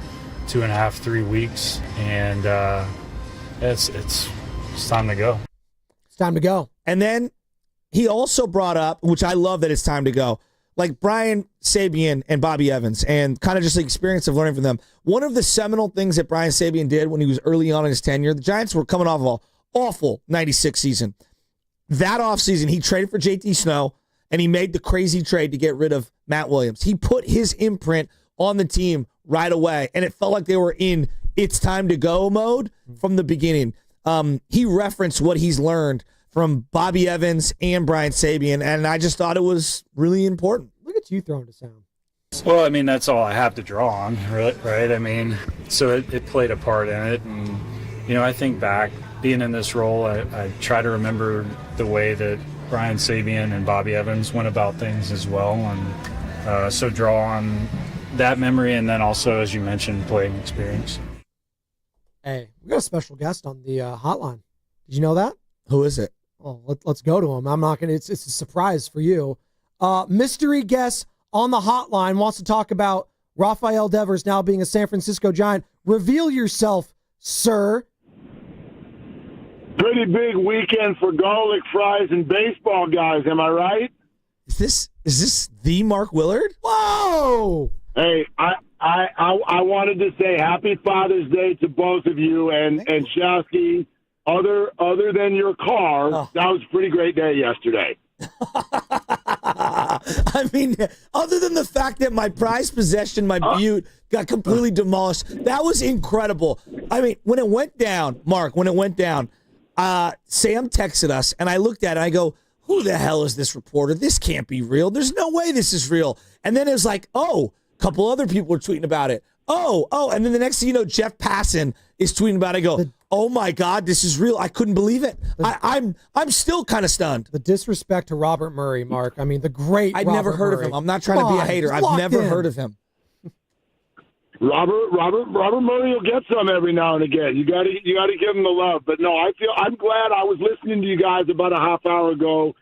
2.5, 3 weeks, and it's time to go. It's time to go. And then he also brought up, which I love that it's time to go, like Brian Sabean and Bobby Evans, and kind of just the experience of learning from them. One of the seminal things that Brian Sabean did when he was early on in his tenure, the Giants were coming off of an awful 96 season. That offseason, he traded for JT Snow, and he made the crazy trade to get rid of Matt Williams. He put his imprint on the team right away, and it felt like they were in it's time to go mode from the beginning. He referenced what he's learned from Bobby Evans and Brian Sabean, and I just thought it was really important. Look at you throwing to sound. Well, I mean, that's all I have to draw on, right? I mean, so it played a part in it, and, I think back, being in this role, I try to remember the way that Brian Sabean and Bobby Evans went about things as well, and so draw on that memory, and then also, as you mentioned, playing experience. Hey, we got a special guest on the hotline. Did you know that? Who is it? Oh, let's go to him. I'm not gonna. It's a surprise for you. Mystery guest on the hotline wants to talk about RAFAEL DEVERS now being a San Francisco Giant. Reveal yourself, sir. Pretty big weekend for garlic fries and baseball guys. Am I right? Is this the Mark Willard? Whoa! Hey, I wanted to say Happy Father's Day to both of you, and Shasky. Other than your car, that was a pretty great day yesterday. I mean, other than the fact that my prized possession, my Butte, got completely demolished, that was incredible. I mean, when it went down, Mark, Sam texted us, and I looked at it, and I go, who the hell is this reporter? This can't be real. There's no way this is real. And then it was like, a couple other people were tweeting about it. And then the next thing you know, Jeff Passan is tweeting about it. I go, oh my God, this is real. I couldn't believe it. I'm still kind of stunned. The disrespect to Robert Murray, Mark. I mean, the great I'd never heard Murray. of him. I'm not trying to be a hater. I've never heard of him. Robert Murray will get some every now and again. You got to give him the love. But no, I'm glad I was listening to you guys about a half hour ago,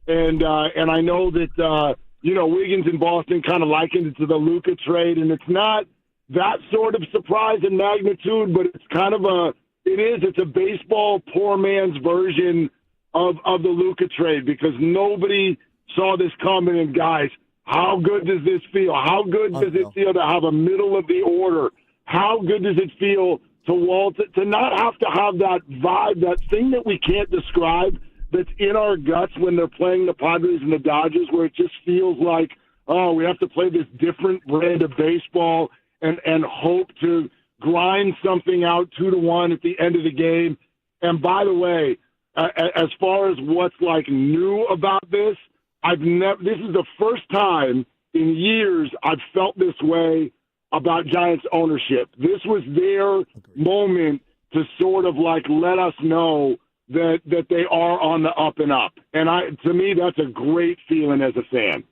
And I know that, Wiggins in Boston kind of likened it to the Luka trade, and it's not that sort of surprise and magnitude, but it's kind of it's a baseball poor man's version of the Luka trade, because nobody saw this coming. And guys, how good does this feel? How good does it feel to have a middle of the order? How good does it feel to not have to have that vibe, that thing that we can't describe, that's in our guts when they're playing the Padres and the Dodgers, where it just feels like, oh, we have to play this different brand of baseball and hope to grind something out 2-1 at the end of the game. And by the way, as far as what's like new about this, this is the first time in years I've felt this way about Giants ownership. This was their moment to sort of like let us know that they are on the up and up. And to me, that's a great feeling as a fan.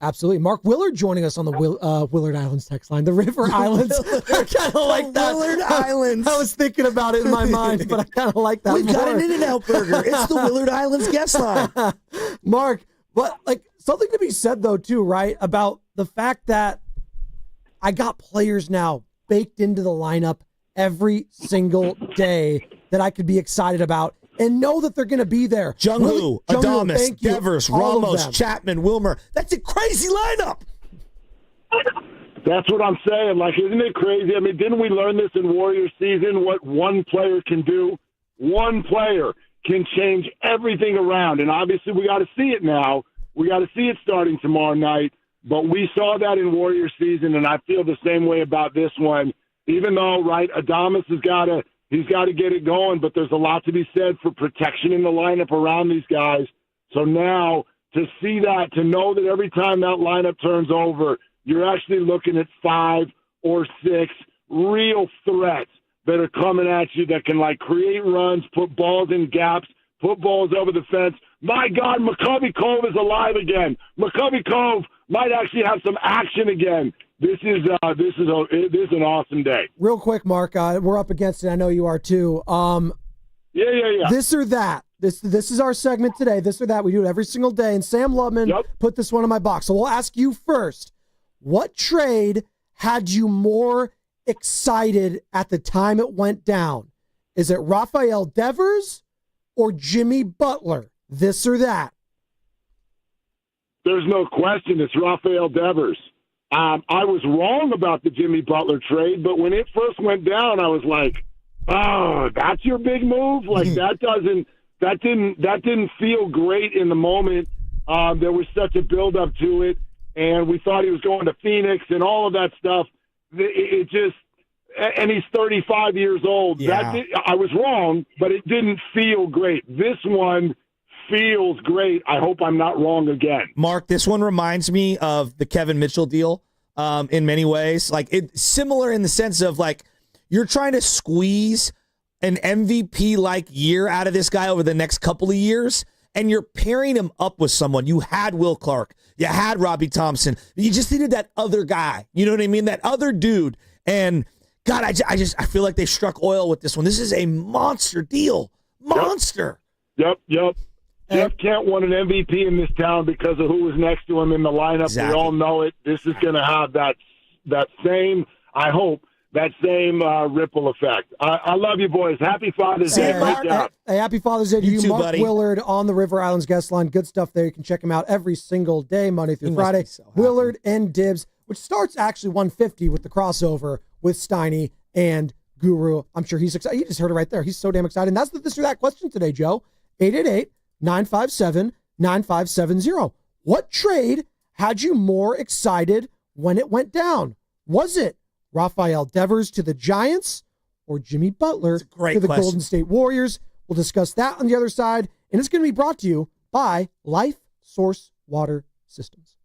Absolutely. Mark Willard joining us on the Willard Islands text line. The River Islands. I kind of like that. Willard Islands. I was thinking about it in my mind, but I kind of like that. We've got an In-N-Out burger. It's the Willard Islands guest line. Mark, but like something to be said though too, right? About the fact that I got players now baked into the lineup every single day that I could be excited about and know that they're going to be there. Jung-Hoo, Adames, Devers, Ramos, Chapman, Wilmer. That's a crazy lineup. That's what I'm saying. Like, isn't it crazy? I mean, didn't we learn this in Warriors season, what one player can do? One player can change everything around. And obviously we got to see it now. We got to see it starting tomorrow night. But we saw that in Warriors season, and I feel the same way about this one. Even though, right, Adames he's got to get it going, but there's a lot to be said for protection in the lineup around these guys. So now to see that, to know that every time that lineup turns over, you're actually looking at 5 or 6 real threats that are coming at you that can, like, create runs, put balls in gaps, put balls over the fence. My God, McCovey Cove is alive again. McCovey Cove might actually have some action again. This is an awesome day. Real quick, Mark, we're up against it. I know you are too. Yeah. This or that. This is our segment today. This or that. We do it every single day. And Sam Lubman put this one in my box. So we'll ask you first. What trade had you more excited at the time it went down? Is it RAFAEL Devers or Jimmy Butler? This or that? There's no question. It's RAFAEL Devers. I was wrong about the Jimmy Butler trade, but when it first went down, I was like, "Oh, that's your big move." Like that didn't feel great in the moment. There was such a build up to it, and we thought he was going to Phoenix and all of that stuff. And he's 35 years old. Yeah. I was wrong, but it didn't feel great. This one feels great. I hope I'm not wrong again. Mark, this one reminds me of the Kevin Mitchell deal in many ways. Like, it's similar in the sense of, like, you're trying to squeeze an MVP-like year out of this guy over the next couple of years, and you're pairing him up with someone. You had Will Clark. You had Robbie Thompson. You just needed that other guy. You know what I mean? That other dude. And, God, I feel like they struck oil with this one. This is a monster deal. Monster. Yep. Jeff Kent won an MVP in this town because of who was next to him in the lineup. Exactly. We all know it. This is going to have that same, I hope, that same ripple effect. I love you, boys. Happy Father's Day. Hey, happy Father's Day to you, too, Mark buddy. Willard on the River Islands guest line. Good stuff there. You can check him out every single day, Monday through Friday. Willard and Dibs, which starts actually 150 with the crossover with Steiny and Guru. I'm sure he's excited. You just heard it right there. He's so damn excited. And that's the this or that question today, Joe. 888-957-9570. What trade had you more excited when it went down? Was it RAFAEL Devers to the Giants or Jimmy Butler to the Golden State Warriors? We'll discuss that on the other side, and it's going to be brought to you by Life Source Water Systems.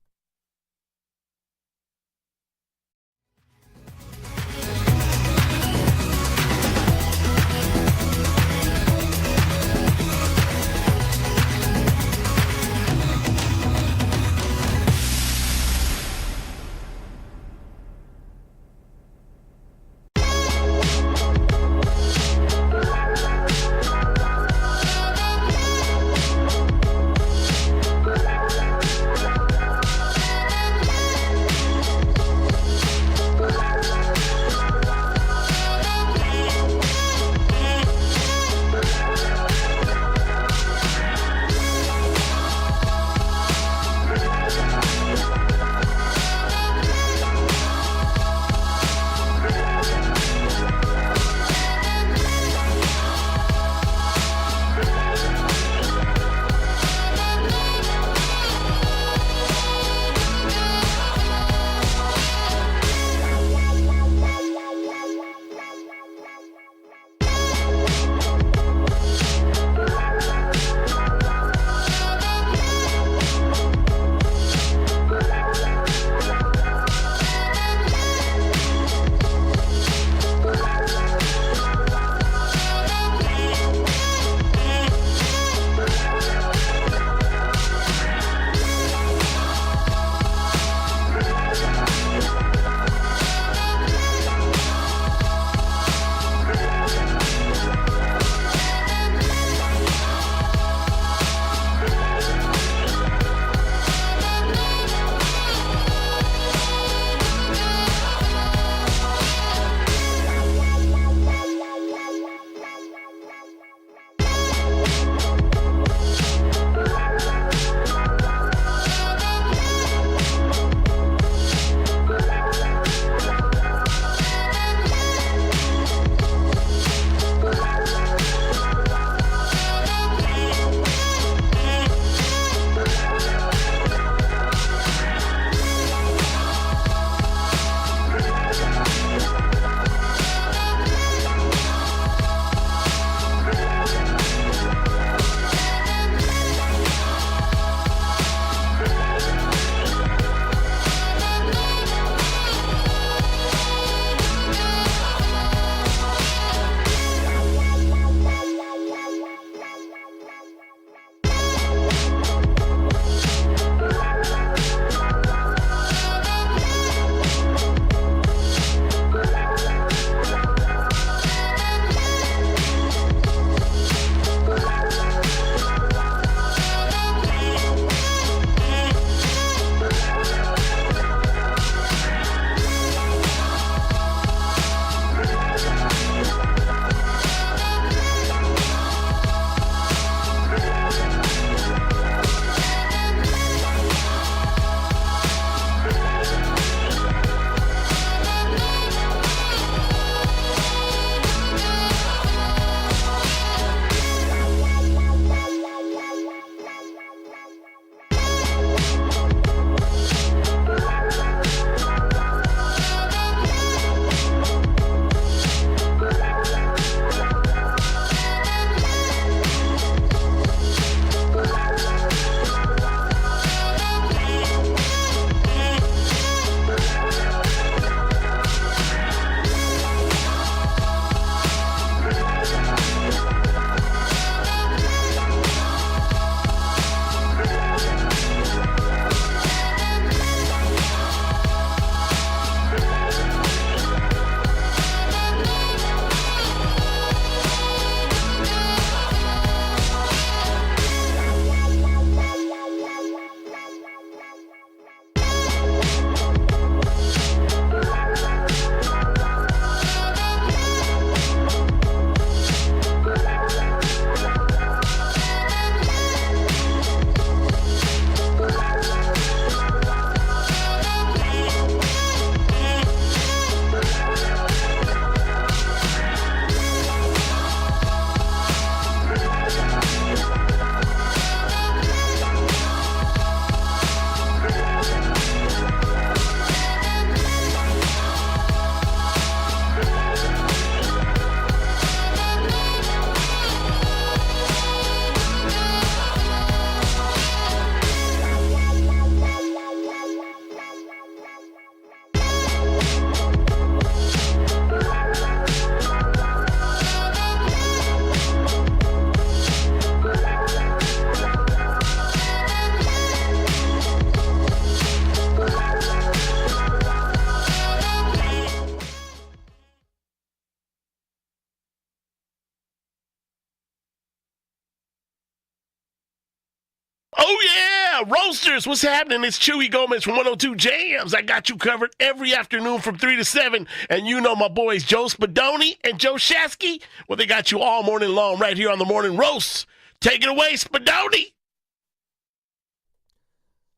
Yeah, Roasters, what's happening? It's Chewy Gomez from 102 Jams. I got you covered every afternoon from 3 to 7. And you know my boys Joe Spadoni and Joe Shasky. Well, they got you all morning long right here on the Morning Roast. Take it away, Spadoni.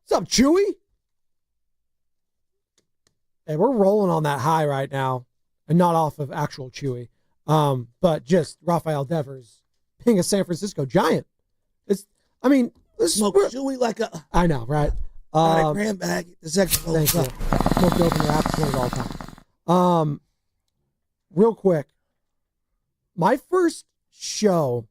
What's up, Chewy? Hey, we're rolling on that high right now. And not off of actual Chewy. But just RAFAEL DEVERS being a San Francisco Giant. Smoke Chewy like a... I know, right? Got a grand bag. The second thank you. Smoked open your apple all the time. Real quick. My first show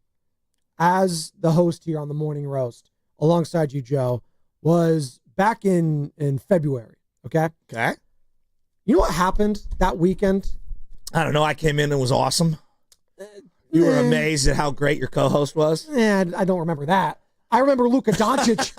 as the host here on the Morning Roast, alongside you, Joe, was back in February. Okay? Okay. You know what happened that weekend? I don't know. I came in and was awesome. You were amazed at how great your co-host was? Yeah, I don't remember that. I remember Luka Doncic.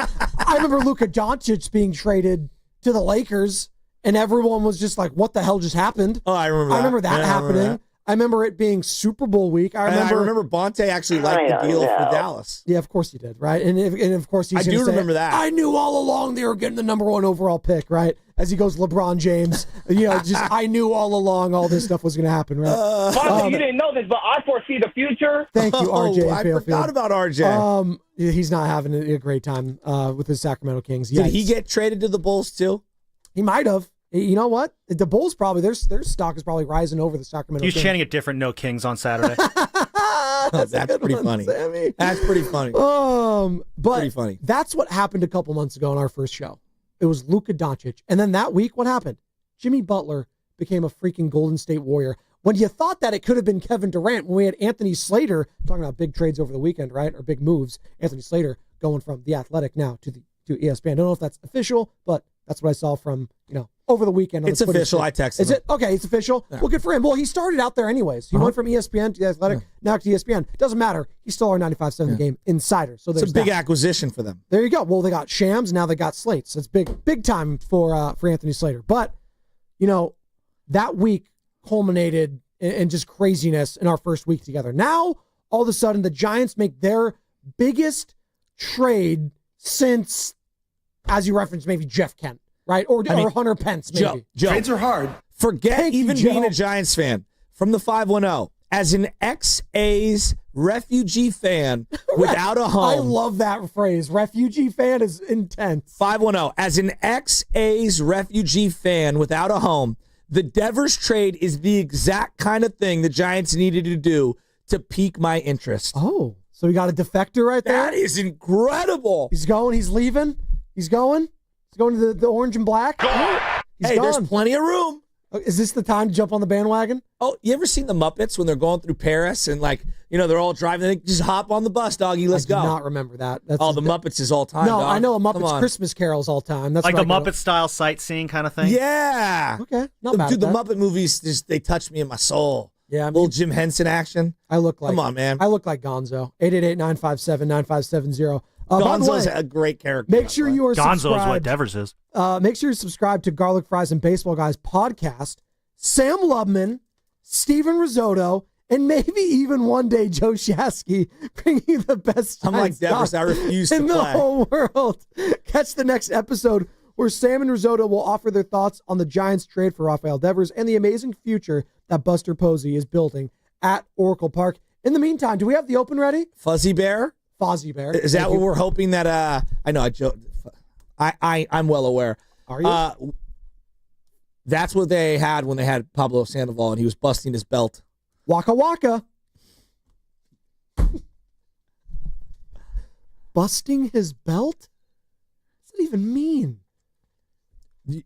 I remember Luka Doncic being traded to the Lakers, and everyone was just like, what the hell just happened? Oh, I remember that. Happening. I remember it being Super Bowl week. I remember Bonte actually liked the deal for Dallas. Yeah, of course he did, right? And of course he's I do remember that. I knew all along they were getting the number 1 overall pick, right? As he goes, LeBron James. I knew all along all this stuff was going to happen, right? Bonte, you didn't know this, but I foresee the future. Thank you, RJ. I forgot about RJ. He's not having a great time with the Sacramento Kings. Did he get traded to the Bulls too? He might have. You know what? The Bulls probably, their stock is probably rising over the Sacramento He was Kings. chanting at different no Kings on Saturday. That's pretty funny. Sammy. That's pretty funny. But pretty funny. That's what happened a couple months ago on our first show. It was Luka Doncic. And then that week, what happened? Jimmy Butler became a freaking Golden State Warrior. When you thought that it could have been Kevin Durant, when we had Anthony Slater, talking about big trades over the weekend, right? Or big moves. Anthony Slater going from The Athletic now to ESPN. I don't know if that's official, but that's what I saw from, over the weekend. It's official. I texted him. Is it? Okay, it's official. Yeah. Well, good for him. Well, he started out there anyways. He went from ESPN to The Athletic, now to ESPN. Doesn't matter. He's still our 95.7 game insider. So it's a big acquisition for them. There you go. Well, they got Shams. Now they got Slate. So it's big time for Anthony Slater. But, that week culminated in just craziness in our first week together. Now, all of a sudden, the Giants make their biggest trade since, as you referenced, maybe Jeff Kent. Right? Or Hunter Pence, maybe. Joe, trades are hard. Forget even being a Giants fan. From the 510, as an ex-A's refugee fan without a home. I love that phrase. Refugee fan is intense. 510, as an ex-A's refugee fan without a home, the Devers trade is the exact kind of thing the Giants needed to do to pique my interest. Oh, so we got a defector right there? That is incredible. He's going. He's leaving. He's going. He's going to the orange and black. Hey, there's plenty of room. Is this the time to jump on the bandwagon? Oh, you ever seen the Muppets when they're going through Paris and they're all driving? They just hop on the bus, doggy. Let's go. I do not remember that. The Muppets is all time. No, dog. I know a Muppets Christmas Carol's all time. That's like the Muppet style sightseeing kind of thing. Yeah. Okay. Not bad. Dude, the Muppet movies they touch me in my soul. Yeah, little Jim Henson action. I look like. Come on, man. I look like Gonzo. 888-957-9570. Gonzo's a great character. Make sure you are subscribed. Gonzo is what Devers is. Make sure you subscribe to Garlic Fries and Baseball Guys podcast. Sam Lubman, Steven Risotto, and maybe even one day Joe Shasky bringing you the best. I'm like Devers. I refuse to in play. the whole world. Catch the next episode where Sam and Risotto will offer their thoughts on the Giants trade for RAFAEL DEVERS and the amazing future that Buster Posey is building at Oracle Park. In the meantime, do we have the open ready? Fuzzy Bear? Fozzie Bear. Is that what we're hoping that I know I'm well aware. Are you? That's what they had when they had Pablo Sandoval and he was busting his belt. Waka waka. Busting his belt? What does that even mean? You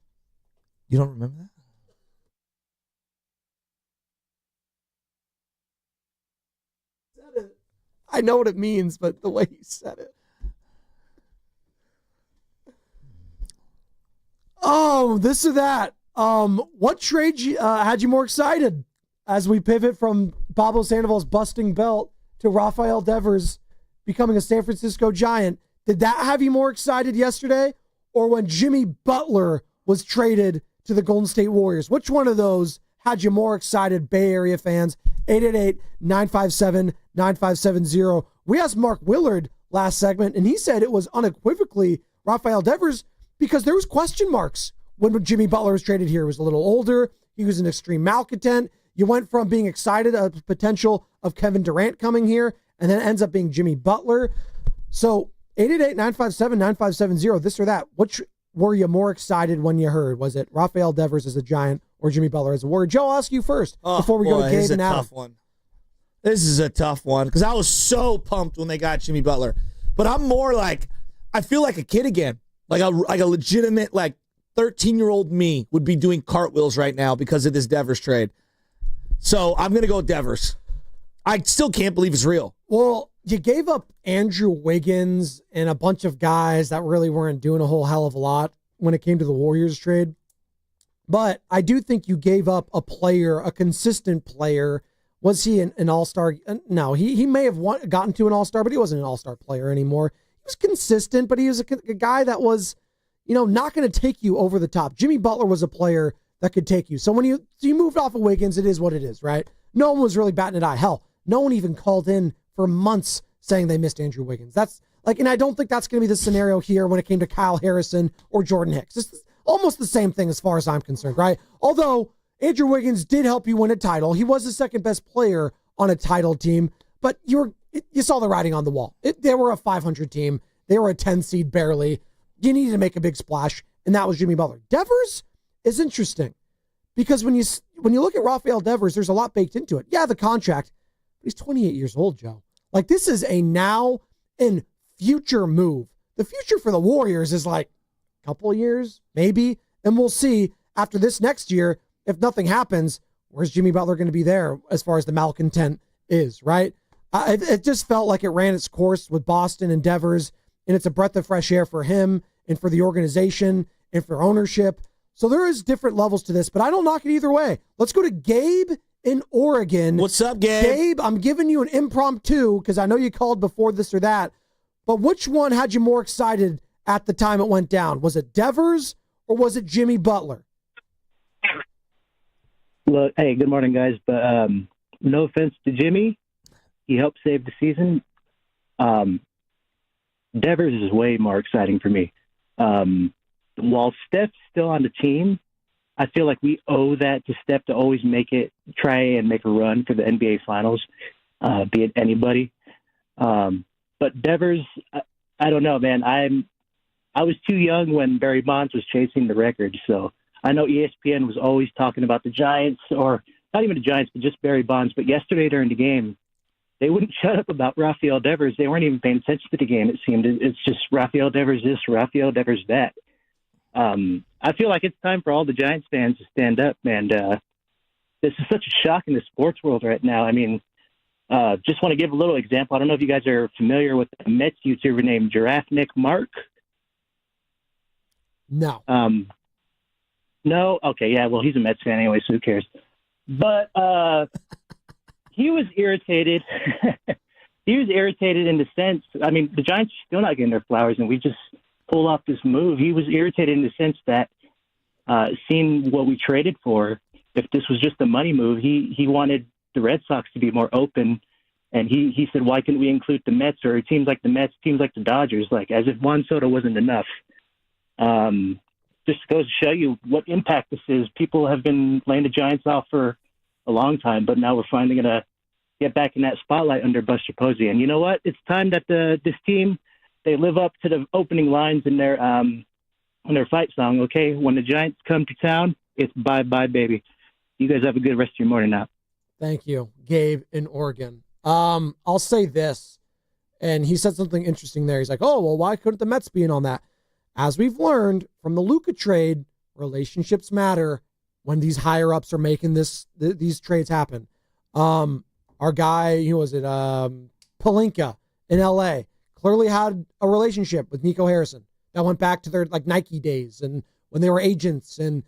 don't remember that? I know what it means, but the way he said it. Oh, this or that. What trade had you more excited as we pivot from Pablo Sandoval's busting belt to RAFAEL DEVERS becoming a San Francisco Giant? Did that have you more excited yesterday, or when Jimmy Butler was traded to the Golden State Warriors? Which one of those had you more excited, Bay Area fans? 888-957-9570. We asked Mark Willard last segment, and he said it was unequivocally RAFAEL DEVERS because there was question marks when Jimmy Butler was traded here. He was a little older. He was an extreme malcontent. You went from being excited at the potential of Kevin Durant coming here, and then it ends up being Jimmy Butler. So 888-957-9570, this or that. Which were you more excited when you heard? Was it RAFAEL DEVERS as a Giant or Jimmy Butler as a Warrior? Joe, I'll ask you first before we go to Gabe and Adam. Tough one. This is a tough one because I was so pumped when they got Jimmy Butler. But I'm more like, I feel like a kid again. Like a legitimate, 13-year-old me would be doing cartwheels right now because of this Devers trade. So I'm going to go with Devers. I still can't believe it's real. Well, you gave up Andrew Wiggins and a bunch of guys that really weren't doing a whole hell of a lot when it came to the Warriors trade. But I do think you gave up a player, a consistent player. Was he an all-star? No, he may have gotten to an all-star, but he wasn't an all-star player anymore. He was consistent, but he was a guy that was, not going to take you over the top. Jimmy Butler was a player that could take you. So when you moved off of Wiggins, it is what it is, right? No one was really batting an eye. Hell, no one even called in for months saying they missed Andrew Wiggins. That's and I don't think that's going to be the scenario here when it came to Kyle Harrison or Jordan Hicks. It's almost the same thing as far as I'm concerned, right? Although Andrew Wiggins did help you win a title. He was the second best player on a title team, but you saw the writing on the wall. They were a 500 team. They were a 10 seed barely. You needed to make a big splash, and that was Jimmy Butler. Devers is interesting because when you look at RAFAEL DEVERS, there's a lot baked into it. Yeah, the contract, but he's 28 years old, Joe. This is a now and future move. The future for the Warriors is a couple of years, maybe, and we'll see after this next year, if nothing happens, where's Jimmy Butler going to be there as far as the malcontent is, right? It just felt like it ran its course with Boston and Devers, and it's a breath of fresh air for him and for the organization and for ownership. So there is different levels to this, but I don't knock it either way. Let's go to Gabe in Oregon. What's up, Gabe? Gabe, I'm giving you an impromptu because I know you called before this or that, but which one had you more excited at the time it went down? Was it Devers or was it Jimmy Butler? Look, hey, good morning, guys, but no offense to Jimmy. He helped save the season. Devers is way more exciting for me. While Steph's still on the team, I feel like we owe that to Steph to always try and make a run for the NBA Finals, be it anybody. But Devers, I don't know, man. I was too young when Barry Bonds was chasing the record, so I know ESPN was always talking about the Giants, or not even the Giants, but just Barry Bonds. But yesterday during the game, they wouldn't shut up about RAFAEL DEVERS. They weren't even paying attention to the game, it seemed. It's just RAFAEL DEVERS this, RAFAEL DEVERS that. I feel like it's time for all the Giants fans to stand up, and this is such a shock in the sports world right now. I mean, just want to give a little example. I don't know if you guys are familiar with a Mets YouTuber named Giraffe Nick Mark. No. No? Okay, yeah, well, he's a Mets fan anyway, so who cares? But he was irritated. He was irritated in the sense, I mean, the Giants are still not getting their flowers, and we just pull off this move. He was irritated in the sense that seeing what we traded for, if this was just a money move, he wanted the Red Sox to be more open, and he said, why couldn't we include the Mets or teams like the Mets, teams like the Dodgers, as if Juan Soto wasn't enough. Just goes to show you what impact this is. People have been laying the Giants off for a long time, but now we're finally going to get back in that spotlight under Buster Posey. And you know what? It's time that this team, they live up to the opening lines in their fight song, okay? When the Giants come to town, it's bye-bye, baby. You guys have a good rest of your morning now. Thank you, Gabe in Oregon. I'll say this, and he said something interesting there. He's like, oh, well, why couldn't the Mets be in on that? As we've learned from the Luka trade, relationships matter when these higher-ups are making these trades happen. Our guy, who was it, Pelinka in L.A., clearly had a relationship with Nico Harrison that went back to their Nike days and when they were agents, and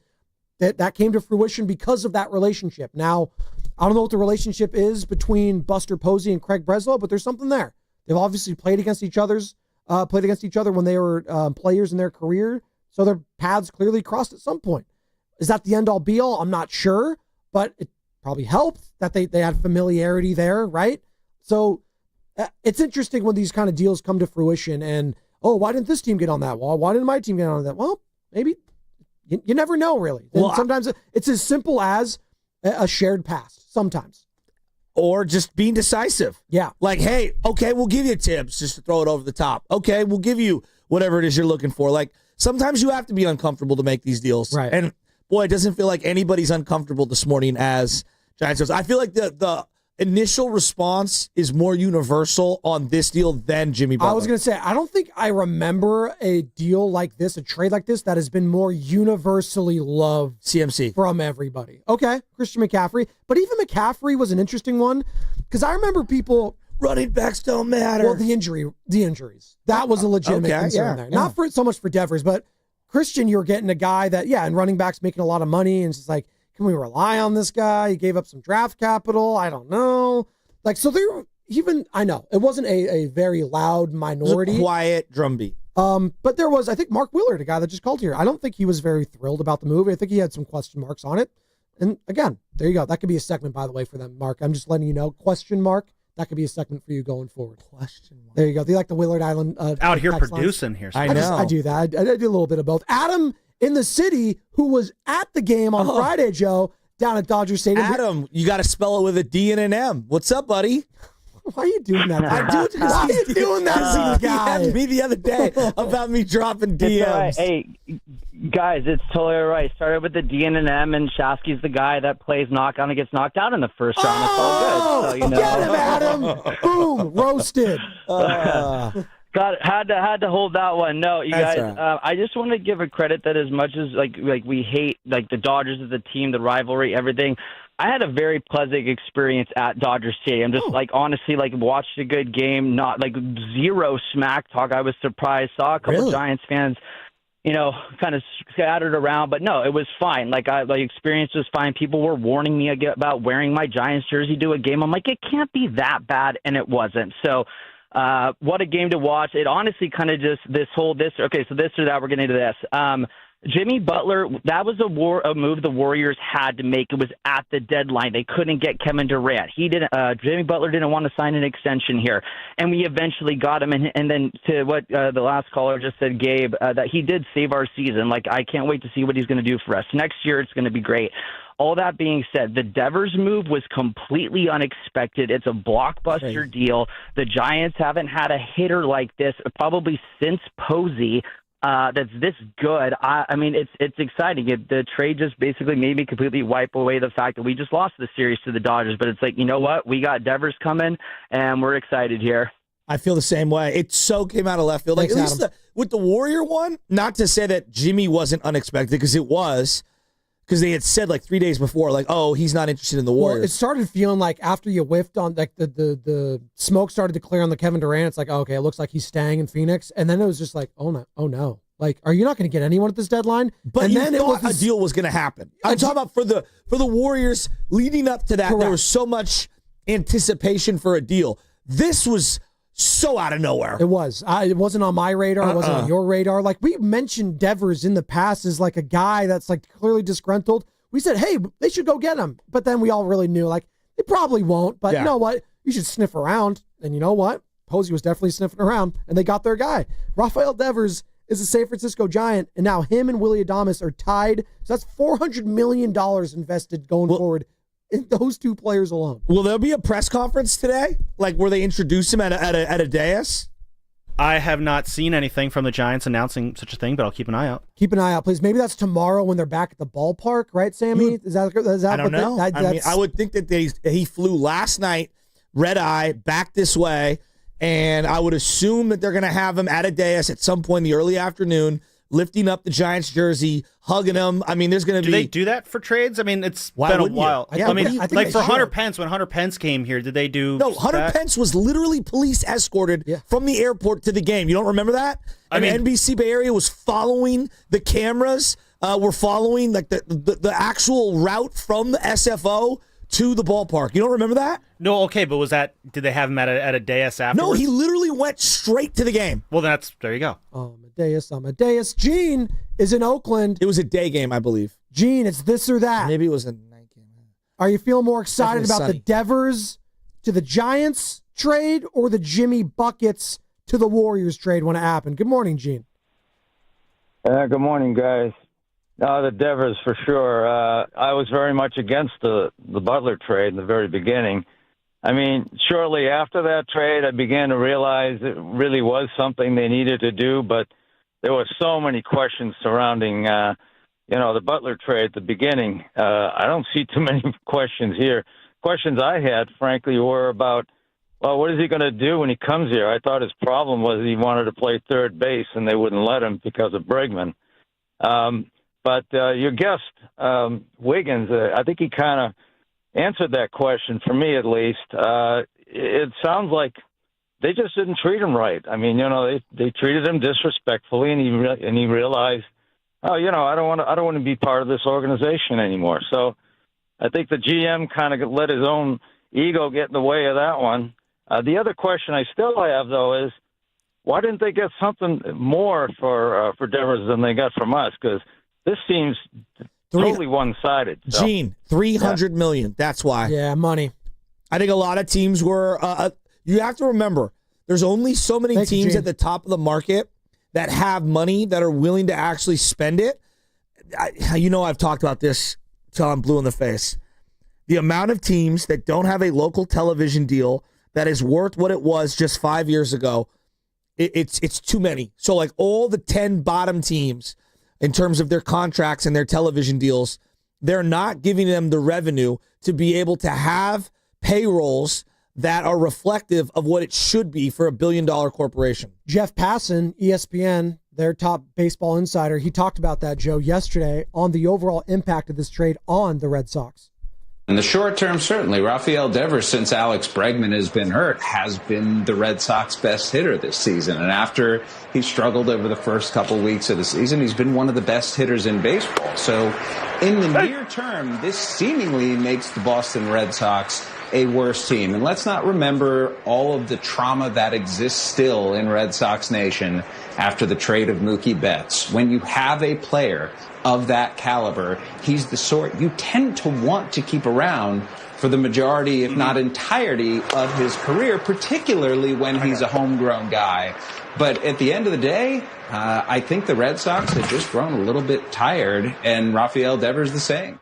that came to fruition because of that relationship. Now, I don't know what the relationship is between Buster Posey and Craig Breslow, but there's something there. They've obviously played against each other when they were players in their career, so their paths clearly crossed at some point. Is that the end-all be-all? I'm not sure, but it probably helped that they had familiarity there, right? So it's interesting when these kind of deals come to fruition, and oh, why didn't this team get on that wall? Why didn't my team get on that? Well, maybe you never know, really. And sometimes it's as simple as a shared pass. Sometimes. Or just being decisive. Yeah. Like, hey, okay, we'll give you Tibbs just to throw it over the top. Okay, we'll give you whatever it is you're looking for. Like, sometimes you have to be uncomfortable to make these deals. Right. And, boy, it doesn't feel like anybody's uncomfortable this morning as Giants. I feel like the initial response is more universal on this deal than Jimmy Butler. I was going to say, I don't think I remember a deal like this, a trade like this, that has been more universally loved CMC from everybody. Okay, Christian McCaffrey. But even McCaffrey was an interesting one because I remember people... Running backs don't matter. Well, the injuries. That was a legitimate concern there. Not for so much for Devers, but Christian, you're getting a guy that, and running backs making a lot of money, and it's just like, can we rely on this guy? He gave up some draft capital. I don't know. Like, so there, even, I know, it wasn't a very loud minority. It was a quiet drumbeat. But there was, I think, Mark Willard, a guy that just called here. I don't think he was very thrilled about the move. I think he had some question marks on it. And again, there you go. That could be a segment, by the way, for them, Mark. I'm just letting you know. Question mark. That could be a segment for you going forward. Question mark. There you go. They like the Willard Island. Out here producing lines. here. I know. I do that. I do a little bit of both. Adam in the city, who was at the game on Friday, Joe, down at Dodger Stadium. Adam, you got to spell it with a D and an M. What's up, buddy? Why are you doing that? I do it because Why are you doing that? He had me the other day about me dropping DMs. Right. Hey, guys, it's totally all right. Started with the D and an M, and Shasky's the guy that plays knockout and gets knocked out in the first round. It's all good. So, you know. Get him, Adam! Boom, roasted. Had to hold that one. No, you That's guys. right. I just want to give a credit that as much as like we hate like the Dodgers as a team, the rivalry, everything. I had a very pleasant experience at Dodger Stadium. Just like honestly, like watched a good game. Not like zero smack talk. I was surprised. Saw a couple Giants fans, kind of scattered around, but no, it was fine. Like the experience was fine. People were warning me about wearing my Giants jersey to a game. I'm like, it can't be that bad, and it wasn't. So. What a game to watch. It honestly kind of just okay, so this or that, we're getting into this. Jimmy Butler, that was a move the Warriors had to make. It was at the deadline. They couldn't get Kevin Durant. Jimmy Butler didn't want to sign an extension here, and we eventually got him. And then to what the last caller just said, Gabe, that he did save our season. Like, I can't wait to see what he's going to do for us. Next year, it's going to be great. All that being said, the Devers move was completely unexpected. It's a blockbuster deal. The Giants haven't had a hitter like this probably since Posey that's this good. I mean, it's exciting. The trade just basically made me completely wipe away the fact that we just lost the series to the Dodgers. But it's like, you know what? We got Devers coming, and we're excited here. I feel the same way. It so came out of left field. Like, Thanks, at least with the Warrior one, not to say that Jimmy wasn't unexpected, because it was. Because they had said like 3 days before, like, oh, he's not interested in the Warriors. Well, it started feeling like after you whiffed on, like the smoke started to clear on the Kevin Durant. It's like, okay, it looks like he's staying in Phoenix. And then it was just like, oh no. Like, are you not going to get anyone at this deadline? But and you then thought a deal was going to happen. I'm talking about for the Warriors leading up to that. Correct. There was so much anticipation for a deal. This was so out of nowhere. It was. It wasn't on my radar. It wasn't on your radar. Like, we mentioned Devers in the past as like a guy that's like clearly disgruntled. We said, hey, they should go get him. But then we all really knew, like, they probably won't. But you know what? You should sniff around. And you know what? Posey was definitely sniffing around, and they got their guy. RAFAEL DEVERS is a San Francisco Giant, and now him and Willie Adames are tied. So that's $400 million invested going forward in those two players alone. Will there be a press conference today? Like, where they introduce him at a dais? I have not seen anything from the Giants announcing such a thing, but I'll keep an eye out. Keep an eye out, please. Maybe that's tomorrow when they're back at the ballpark, right, Sammy? Is that I don't know. I would think that he flew last night, red eye, back this way, and I would assume that they're going to have him at a dais at some point in the early afternoon, lifting up the Giants jersey, hugging him. I mean, there's going to be... Do they do that for trades? I mean, it's been a while. Yeah, I mean, like for Hunter should. Pence, when Hunter Pence came here, did they do No, Hunter that? Pence was literally police escorted from the airport to the game. You don't remember that? And the NBC Bay Area was following the cameras. Were following like the actual route from the SFO to the ballpark. You don't remember that? No, okay, but did they have him at a dais afterwards? No, he literally went straight to the game. Well, there you go. Amadeus. Gene is in Oakland. It was a day game, I believe. Gene, it's this or that. Maybe it was a night game. Are you feeling more excited Definitely about sunny. the Devers to the Giants trade or the Jimmy Buckets to the Warriors trade when it happened. Good morning, Gene. Good morning, guys. The Devers for sure. I was very much against the Butler trade in the very beginning. I mean, shortly after that trade, I began to realize it really was something they needed to do, but there were so many questions surrounding, the Butler trade at the beginning. I don't see too many questions here. Questions I had, frankly, were about, well, what is he going to do when he comes here? I thought his problem was he wanted to play third base, and they wouldn't let him because of Bregman. But your guest, Wiggins, I think he kind of answered that question, for me at least. It sounds like they just didn't treat him right. I mean, they treated him disrespectfully, and he realized, I don't want to be part of this organization anymore. So I think the GM kind of let his own ego get in the way of that one. The other question I still have, though, is why didn't they get something more for Devers than they got from us? Because this seems totally one-sided. So. Gene, $300 million. That's why. Yeah, money. I think a lot of teams were. You have to remember, there's only so many teams at the top of the market that have money that are willing to actually spend it. I've talked about this till I'm blue in the face. The amount of teams that don't have a local television deal that is worth what it was just 5 years ago, it's too many. So like all the 10 bottom teams in terms of their contracts and their television deals, they're not giving them the revenue to be able to have payrolls that are reflective of what it should be for $1 billion corporation. Jeff Passan, ESPN, their top baseball insider, he talked about that, Joe, yesterday on the overall impact of this trade on the Red Sox. In the short term, certainly, RAFAEL DEVERS, since Alex Bregman has been hurt, has been the Red Sox best hitter this season. And after he struggled over the first couple weeks of the season, he's been one of the best hitters in baseball. So in the near term, this seemingly makes the Boston Red Sox a worse team. And let's not remember all of the trauma that exists still in Red Sox Nation after the trade of Mookie Betts. When you have a player of that caliber, he's the sort you tend to want to keep around for the majority, if not entirety, of his career, particularly when he's a homegrown guy. But at the end of the day, I think the Red Sox have just grown a little bit tired, and RAFAEL DEVERS the same.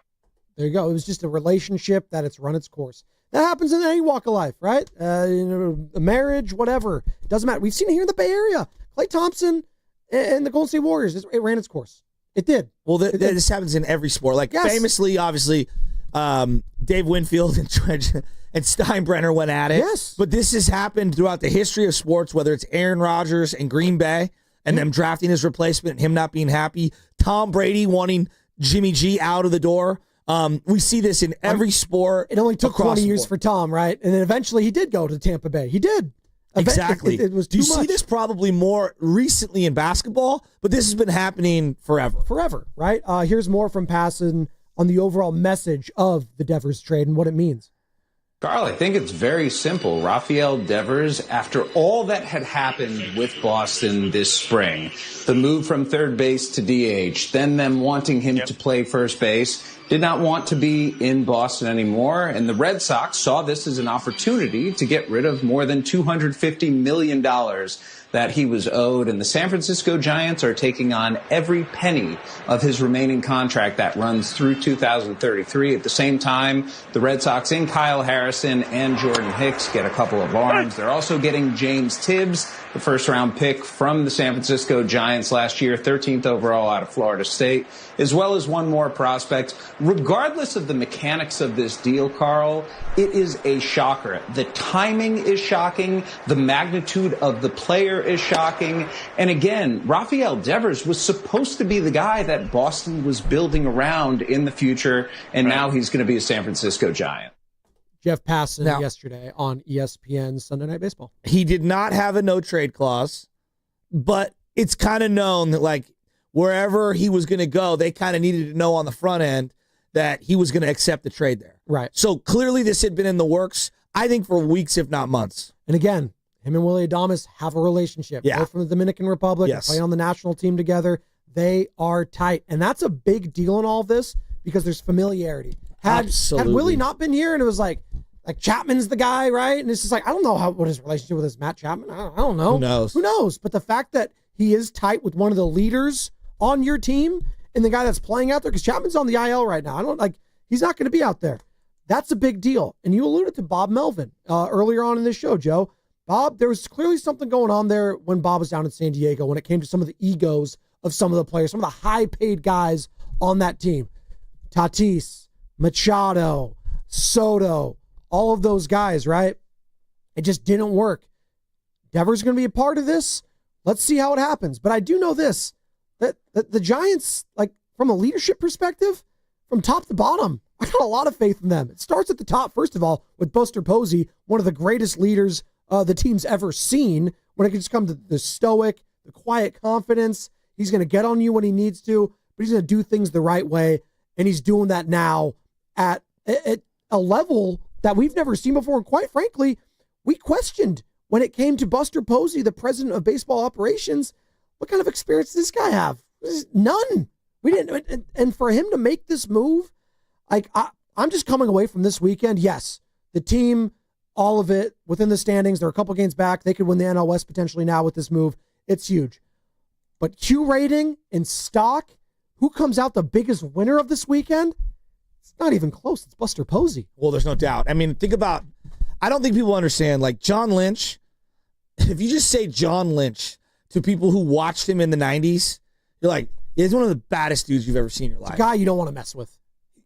There you go. It was just a relationship that it's run its course. That happens in any walk of life, right? A marriage, whatever. It doesn't matter. We've seen it here in the Bay Area. Klay Thompson and the Golden State Warriors, it ran its course. It did. Well, this happens in every sport. Like, famously, obviously, Dave Winfield and Steinbrenner went at it. Yes. But this has happened throughout the history of sports, whether it's Aaron Rodgers and Green Bay and them drafting his replacement and him not being happy, Tom Brady wanting Jimmy G out of the door. We see this in every sport. It only took 20 years for Tom, right? And then eventually he did go to Tampa Bay. He did. Exactly. It was too much. You see this probably more recently in basketball, but this has been happening forever. Forever, right? Here's more from Passan on the overall message of the Devers trade and what it means. Carl, I think it's very simple. RAFAEL DEVERS, after all that had happened with Boston this spring, the move from third base to DH, then them wanting him to play first base, did not want to be in Boston anymore, and the Red Sox saw this as an opportunity to get rid of more than $250 million that he was owed, and the San Francisco Giants are taking on every penny of his remaining contract that runs through 2033. At the same time, the Red Sox in Kyle Harrison and Jordan Hicks get a couple of arms. They're also getting James Tibbs, the first-round pick from the San Francisco Giants last year, 13th overall out of Florida State, as well as one more prospect. Regardless of the mechanics of this deal, Carl, it is a shocker. The timing is shocking. The magnitude of the player is shocking. And again, RAFAEL DEVERS was supposed to be the guy that Boston was building around in the future, and now he's going to be a San Francisco Giant. Jeff Passan yesterday on ESPN Sunday Night Baseball. He did not have a no-trade clause, but it's kind of known that, like, wherever he was going to go, they kind of needed to know on the front end that he was going to accept the trade there. Right. So clearly this had been in the works, I think, for weeks, if not months. And again, him and Willie Adames have a relationship. Yeah. Both from the Dominican Republic, playing on the national team together. They are tight. And that's a big deal in all of this because there's familiarity. Had Willie not been here and it was like, like Chapman's the guy, right? And it's just like, I don't know what his relationship with Matt Chapman. I don't know. Who knows? But the fact that he is tight with one of the leaders on your team and the guy that's playing out there, because Chapman's on the IL right now. He's not going to be out there. That's a big deal. And you alluded to Bob Melvin earlier on in this show, Joe. Bob, there was clearly something going on there when Bob was down in San Diego when it came to some of the egos of some of the players, some of the high-paid guys on that team. Tatis, Machado, Soto, all of those guys, right? It just didn't work. Devers going to be a part of this. Let's see how it happens. But I do know this, that the Giants, like from a leadership perspective, from top to bottom, I got a lot of faith in them. It starts at the top, first of all, with Buster Posey, one of the greatest leaders the team's ever seen when it can just come to the stoic, the quiet confidence. He's going to get on you when he needs to, but he's going to do things the right way, and he's doing that now at a level that we've never seen before. And quite frankly, we questioned when it came to Buster Posey, the president of baseball operations, what kind of experience does this guy have? None. We didn't. And for him to make this move, I'm just coming away from this weekend. Yes, the team, all of it within the standings. They're a couple games back. They could win the NL West potentially now with this move. It's huge. But Q rating and stock, who comes out the biggest winner of this weekend? It's not even close. It's Buster Posey. Well, there's no doubt. I mean, think about, I don't think people understand, like John Lynch, if you just say John Lynch to people who watched him in the 90s, you're like, he's one of the baddest dudes you've ever seen in your life. It's a guy you don't want to mess with.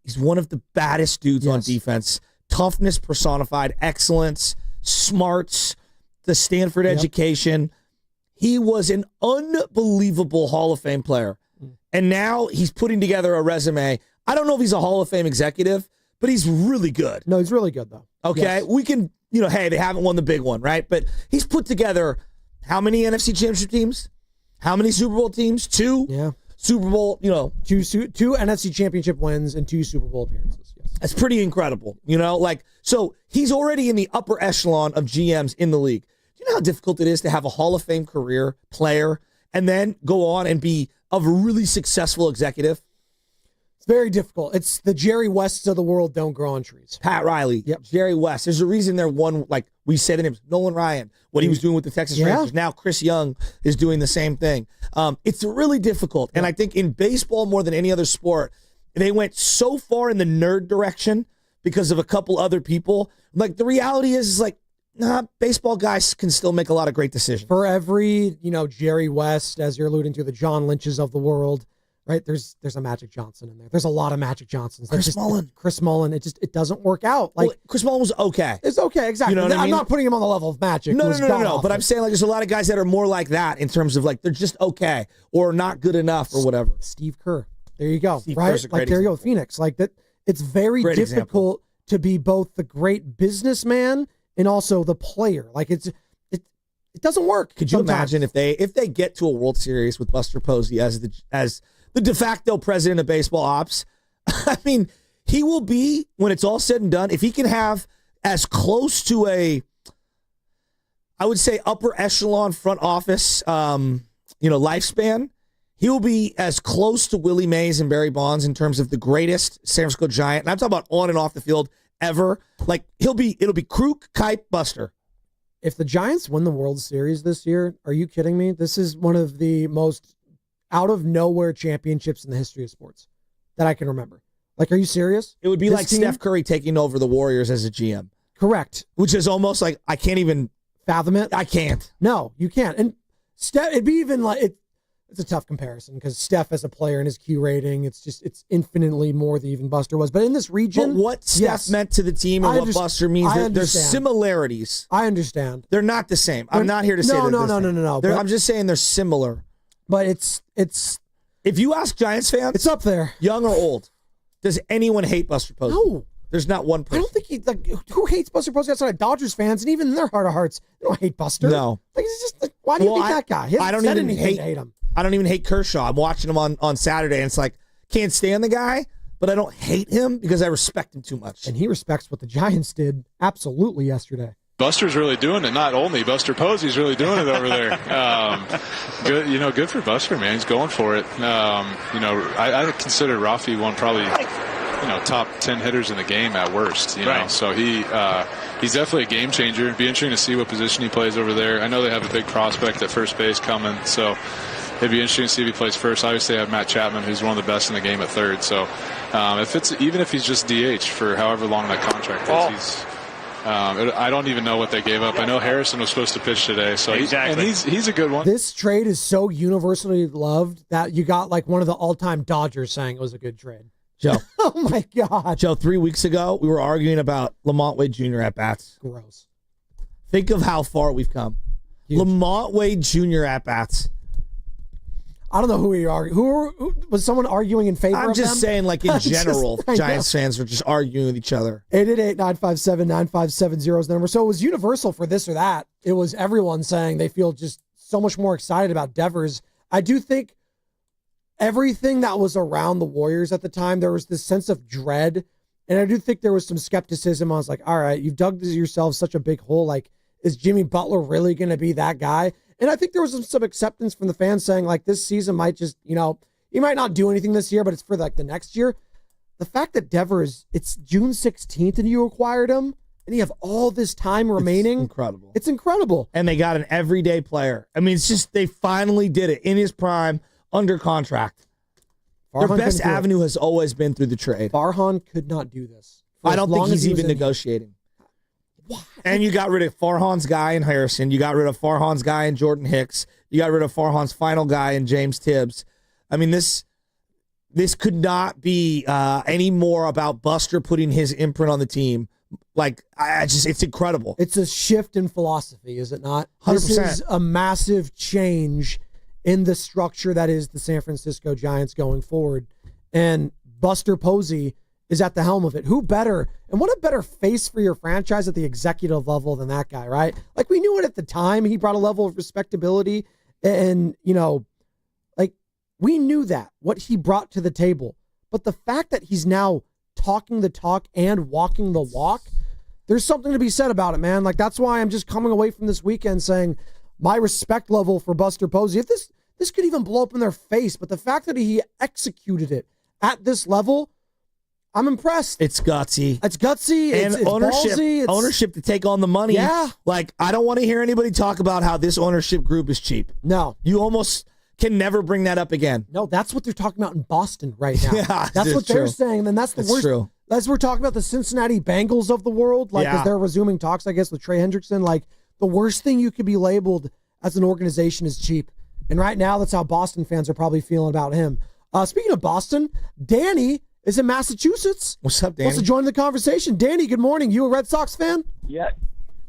He's one of the baddest dudes on defense. Toughness personified, excellence, smarts, the Stanford education. He was an unbelievable Hall of Fame player. And now he's putting together a resume. I don't know if he's a Hall of Fame executive, but he's really good. No, he's really good, though. Okay? Yes. We can, hey, they haven't won the big one, right? But he's put together how many NFC Championship teams? How many Super Bowl teams? 2? Yeah. Super Bowl, two NFC Championship wins and 2 Super Bowl appearances. Yes. That's pretty incredible, so he's already in the upper echelon of GMs in the league. Do you know how difficult it is to have a Hall of Fame career player and then go on and be a really successful executive? It's very difficult. It's the Jerry Wests of the world don't grow on trees. Pat Riley, Jerry West. There's a reason they're one, like we say the names, Nolan Ryan, what he was doing with the Texas Rangers. Now Chris Young is doing the same thing. It's really difficult. And I think in baseball more than any other sport, they went so far in the nerd direction because of a couple other people. Like the reality is like, baseball guys can still make a lot of great decisions. For every, Jerry West, as you're alluding to, the John Lynches of the world, right? There's a Magic Johnson in there. There's a lot of Magic Johnsons. Chris Mullen. It doesn't work out. Like Chris Mullen was okay. It's okay, exactly. You know what I mean? I'm not putting him on the level of Magic. No. But I'm saying like there's a lot of guys that are more like that in terms of like they're just okay or not good enough or whatever. Steve Kerr. There you go. Steve right? Kerr's a great like there you go, example. Phoenix. Like that. It's very Great difficult example. to be both the great businessman and also the player. Like it doesn't work. Could you sometimes. imagine if they get to a World Series with Buster Posey as the de facto president of baseball ops? I mean, he will be, when it's all said and done, if he can have as close to I would say upper echelon front office lifespan, he will be as close to Willie Mays and Barry Bonds in terms of the greatest San Francisco Giant, and I'm talking about on and off the field ever. Like it'll be Kruk, Kipe, Buster. If the Giants win the World Series this year, are you kidding me? This is one of the most out of nowhere championships in the history of sports that I can remember. Like, are you serious? It would be This like team? Steph Curry taking over the Warriors as a GM. Correct. Which is almost like I can't even fathom it. I can't. No, you can't. And Steph, it'd be even like it's a tough comparison because Steph as a player and his Q rating, it's infinitely more than even Buster was. But in this region, but what Steph meant to the team and what Buster means, there's similarities. I understand. They're not the same. I'm not here to say no. I'm just saying they're similar. But it's if you ask Giants fans, it's up there, young or old. Does anyone hate Buster Posey? No. There's not one person. I don't think who hates Buster Posey outside of Dodgers fans, and even in their heart of hearts, they don't hate Buster. No. Like, it's just like, why do you hate that guy? I don't even hate him. I don't even hate Kershaw. I'm watching him on Saturday, and it's like, can't stand the guy, but I don't hate him because I respect him too much. And he respects what the Giants did absolutely yesterday. Buster's really doing it. Not only Buster Posey's really doing it over there. Good for Buster, man. He's going for it. I consider Rafi one probably top 10 hitters in the game at worst. You know, so he's definitely a game changer. It'd be interesting to see what position he plays over there. I know they have a big prospect at first base coming, so it'd be interesting to see if he plays first. Obviously, they have Matt Chapman, who's one of the best in the game at third. So even if he's just DH for however long that contract is, I don't even know what they gave up. I know Harrison was supposed to pitch today, so he's a good one. This trade is so universally loved that you got like one of the all-time Dodgers saying it was a good trade. Joe. Oh, my God. Joe, 3 weeks ago, we were arguing about Lamont Wade Jr. at-bats. Gross. Think of how far we've come. Huge. Lamont Wade Jr. at-bats. I don't know who you are. Who was someone arguing in favor of them? I'm just saying, like, in general, Giants fans are just arguing with each other. 888-957-9570 is the number. So it was universal for this or that. It was everyone saying they feel just so much more excited about Devers. I do think everything that was around the Warriors at the time, there was this sense of dread. And I do think there was some skepticism. I was like, all right, you've dug yourself such a big hole. Like, is Jimmy Butler really going to be that guy? And I think there was some acceptance from the fans saying, like, this season might just, he might not do anything this year, but it's for, like, the next year. The fact that Devers, it's June 16th and you acquired him, and you have all this time remaining. Incredible. It's incredible. And they got an everyday player. I mean, it's just, they finally did it in his prime, under contract. Their best avenue has always been through the trade. Farhan could not do this. I don't think he's even negotiating. What? And you got rid of Farhan's guy in Harrison. You got rid of Farhan's guy in Jordan Hicks. You got rid of Farhan's final guy in James Tibbs. I mean, this could not be any more about Buster putting his imprint on the team. Like, it's incredible. It's a shift in philosophy, is it not? 100%. This is a massive change in the structure that is the San Francisco Giants going forward. And Buster Posey is at the helm of it. Who better, and what a better face for your franchise at the executive level than that guy, right? Like, we knew it at the time. He brought a level of respectability and, like, we knew that, what he brought to the table. But the fact that he's now talking the talk and walking the walk, there's something to be said about it, man. Like, that's why I'm just coming away from this weekend saying my respect level for Buster Posey, if this could even blow up in their face, but the fact that he executed it at this level, I'm impressed. It's gutsy. It's gutsy. And it's ownership, ballsy. ownership to take on the money. Yeah. Like, I don't want to hear anybody talk about how this ownership group is cheap. No. You almost can never bring that up again. No, that's what they're talking about in Boston right now. Yeah, that's what they're saying. And that's the worst. True. As we're talking about the Cincinnati Bengals of the world, like, as they're resuming talks, I guess, with Trey Hendrickson, like, the worst thing you could be labeled as an organization is cheap. And right now, that's how Boston fans are probably feeling about him. Speaking of Boston, Danny is in Massachusetts. What's up, Danny? Wants to join the conversation. Danny, good morning. You a Red Sox fan? Yeah.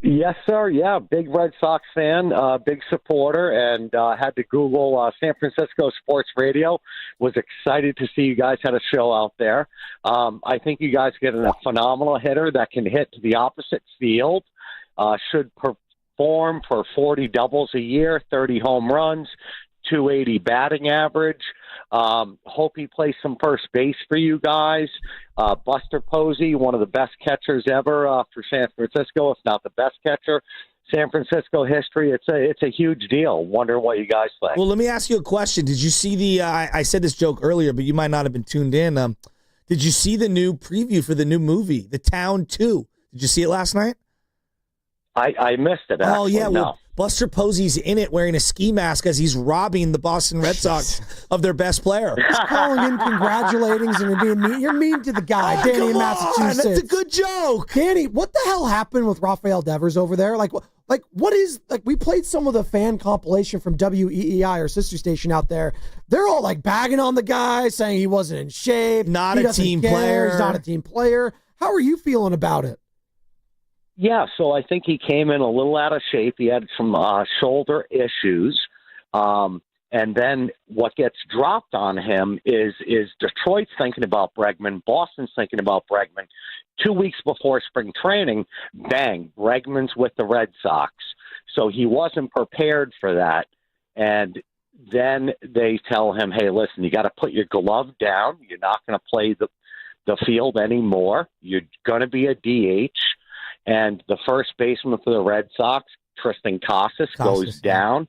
Yes, sir. Yeah, big Red Sox fan, big supporter, and had to Google San Francisco Sports Radio. Was excited to see you guys had a show out there. I think you guys get a phenomenal hitter that can hit to the opposite field. Should perform for 40 doubles a year, 30 home runs, 280 batting average. Hope he plays some first base for you guys. Buster Posey, one of the best catchers ever for San Francisco, if not the best catcher. San Francisco history, it's a huge deal. Wonder what you guys think. Well, let me ask you a question. Did you see the I said this joke earlier, but you might not have been tuned in. Did you see the new preview for the new movie, The Town 2? Did you see it last night? I missed it, actually. Oh, yeah. No. Well, Buster Posey's in it wearing a ski mask as he's robbing the Boston Red Sox of their best player. He's calling in congratulations and being mean. You're mean to the guy, Danny in Massachusetts. That's a good joke. Danny, what the hell happened with RAFAEL DEVERS over there? Like, what is, like, we played some of the fan compilation from WEEI, our sister station out there. They're all, like, bagging on the guy, saying he wasn't in shape. Not a team player. He's not a team player. How are you feeling about it? Yeah, so I think he came in a little out of shape. He had some shoulder issues. And then what gets dropped on him is Detroit's thinking about Bregman, Boston's thinking about Bregman. 2 weeks before spring training, bang, Bregman's with the Red Sox. So he wasn't prepared for that. And then they tell him, hey, listen, you got to put your glove down. You're not going to play the field anymore. You're going to be a DH. And the first baseman for the Red Sox, Tristan Casas, goes down.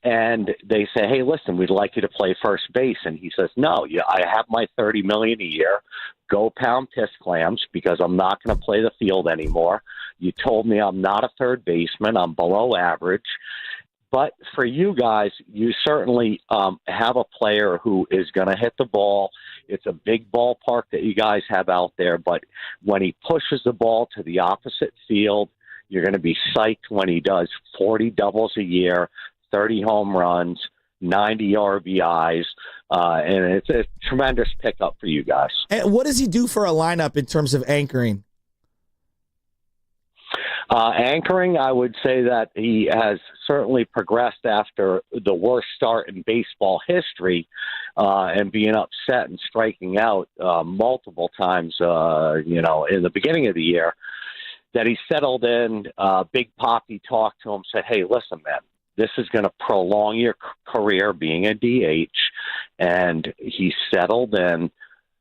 and they say, hey, listen, we'd like you to play first base. And he says, no, I have my $30 million a year. Go pound piss clams because I'm not going to play the field anymore. You told me I'm not a third baseman. I'm below average. But for you guys, you certainly have a player who is going to hit the ball. It's a big ballpark that you guys have out there. But when he pushes the ball to the opposite field, you're going to be psyched when he does 40 doubles a year, 30 home runs, 90 RBIs, and it's a tremendous pickup for you guys. And what does he do for a lineup in terms of anchoring? Anchoring, I would say that he has certainly progressed after the worst start in baseball history and being upset and striking out multiple times, in the beginning of the year, that he settled in. Big Poppy talked to him, said, hey, listen, man, this is going to prolong your career being a DH. And he settled in,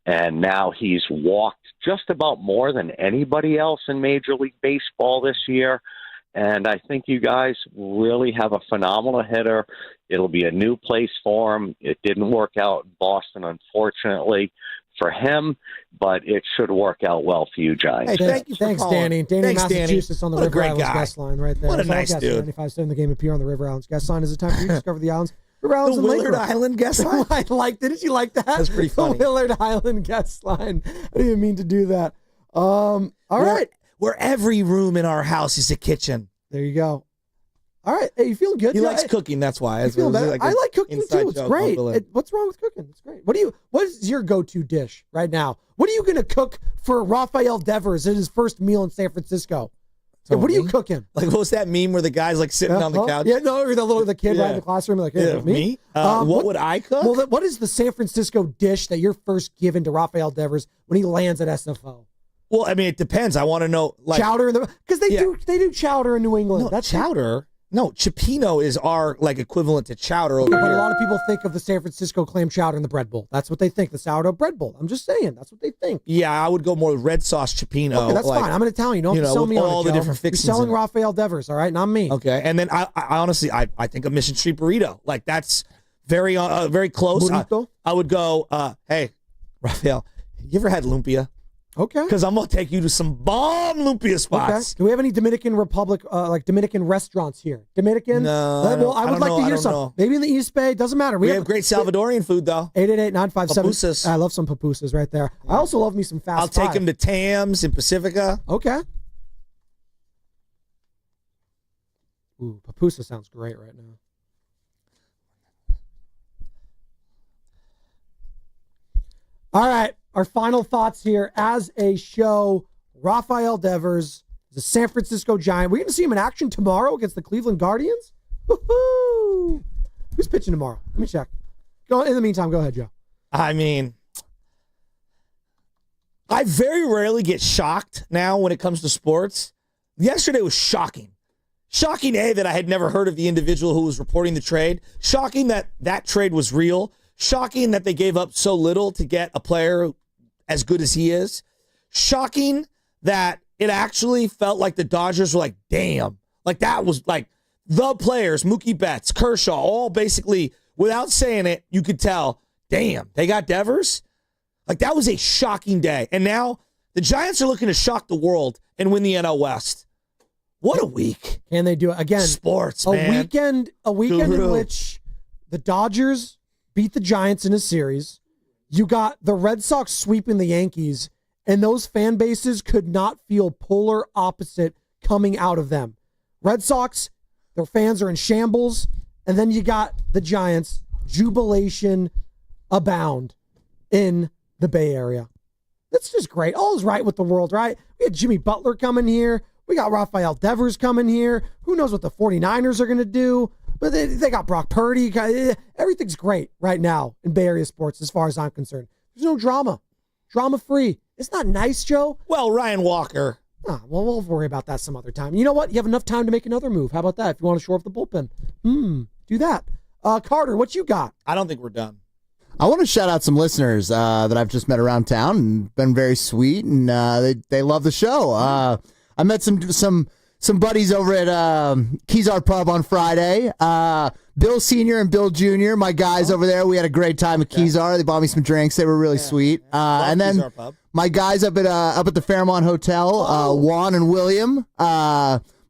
and now he's walked just about more than anybody else in Major League Baseball this year. And I think you guys really have a phenomenal hitter. It'll be a new place for him. It didn't work out in Boston, unfortunately, for him, but it should work out well for you, Giants. Hey, thank you for Thanks, calling. Danny. Danny, Thanks, Massachusetts, on the What a River great Islands guy. guest line right there. What a That's all nice guests, dude. 95.7 The Game appear on the River Islands guest line. Is it time for you to discover the islands? River Islands The and Willard Lake Road. Island guest line? I liked it. Did you like that? That's pretty funny. The Willard Island guest line. I didn't even mean to do that. All right. Where every room in our house is a kitchen. There you go. All right. Hey, you feeling good? He Yeah, likes cooking, that's why. you feeling better? I like cooking too. It's great. Willard. What's wrong with cooking? It's great. What is your go-to dish right now? What are you going to cook for RAFAEL DEVERS at his first meal in San Francisco? So what are you cooking? Like, what was that meme where the guy's like sitting on the couch? Yeah, no, or the kid right in the classroom. Like, hey, Yeah, me? What would I cook? Well, what is the San Francisco dish that you're first given to RAFAEL DEVERS when he lands at SFO? Well, I mean, it depends. I want to know, like, Chowder, because they do chowder in New England. No, That's chowder. No, cipino is our like equivalent to chowder over But here. a lot of people think of the San Francisco clam chowder in the bread bowl. That's what they think, the sourdough bread bowl. I'm just saying, that's what they think. Yeah, I would go more red sauce cipino. Okay, that's fine. I'm an Italian. You don't have to sell with me on all it, the Joe. different You're fixings. selling in it. RAFAEL DEVERS, all right? Not me. Okay, and then I honestly, I think a Mission Street burrito. Like, that's very very close. I would go, hey, RAFAEL, you ever had lumpia? Okay. Because I'm going to take you to some bomb lumpia spots. Okay. Do we have any Dominican Republic, like Dominican restaurants here? Dominican? No. Well, I would like to hear some. know. Maybe in the East Bay. Doesn't matter. We have great Salvadorian food, though. 888-957. Pupusas. I love some pupusas right there. I also love me some fast I'll take five. him to Tams in Pacifica. Okay. Ooh, pupusa sounds great right now. All right, our final thoughts here as a show. RAFAEL DEVERS, the San Francisco Giant. We're going to see him in action tomorrow against the Cleveland Guardians. Woo-hoo! Who's pitching tomorrow? Let me check. In the meantime, go ahead, Joe. I mean, I very rarely get shocked now when it comes to sports. Yesterday was shocking. Shocking, A, that I had never heard of the individual who was reporting the trade. Shocking that that trade was real. Shocking that they gave up so little to get a player as good as he is. Shocking that it actually felt like the Dodgers were like, damn. Like, that was like the players, Mookie Betts, Kershaw, all basically, without saying it, you could tell, damn, they got Devers? Like, that was a shocking day. And now the Giants are looking to shock the world and win the NL West. What a week. Can they do it? Again, sports, a man. A weekend in Guru. which the Dodgers beat the Giants in a series. You got the Red Sox sweeping the Yankees, and those fan bases could not feel polar opposite coming out of them. Red Sox, their fans are in shambles, and then you got the Giants, jubilation abound in the Bay Area. That's just great. All is right with the world, right? We had Jimmy Butler coming here. We got RAFAEL DEVERS coming here. Who knows what the 49ers are going to do? But they got Brock Purdy. Everything's great right now in Bay Area sports as far as I'm concerned. There's no drama. Drama-free. Isn't that nice, Joe? Well, Ryan Walker. Well, we'll worry about that some other time. You know what? You have enough time to make another move. How about that? If you want to shore up the bullpen. Do that. Carter, what you got? I don't think we're done. I want to shout out some listeners that I've just met around town and been very sweet, and they love the show. I met some some buddies over at Kezar Pub on Friday. Bill Sr. and Bill Jr., my guys over there. We had a great time at Kezar. They bought me some drinks. They were really sweet. And then my guys up at the Fairmont Hotel, Juan and William.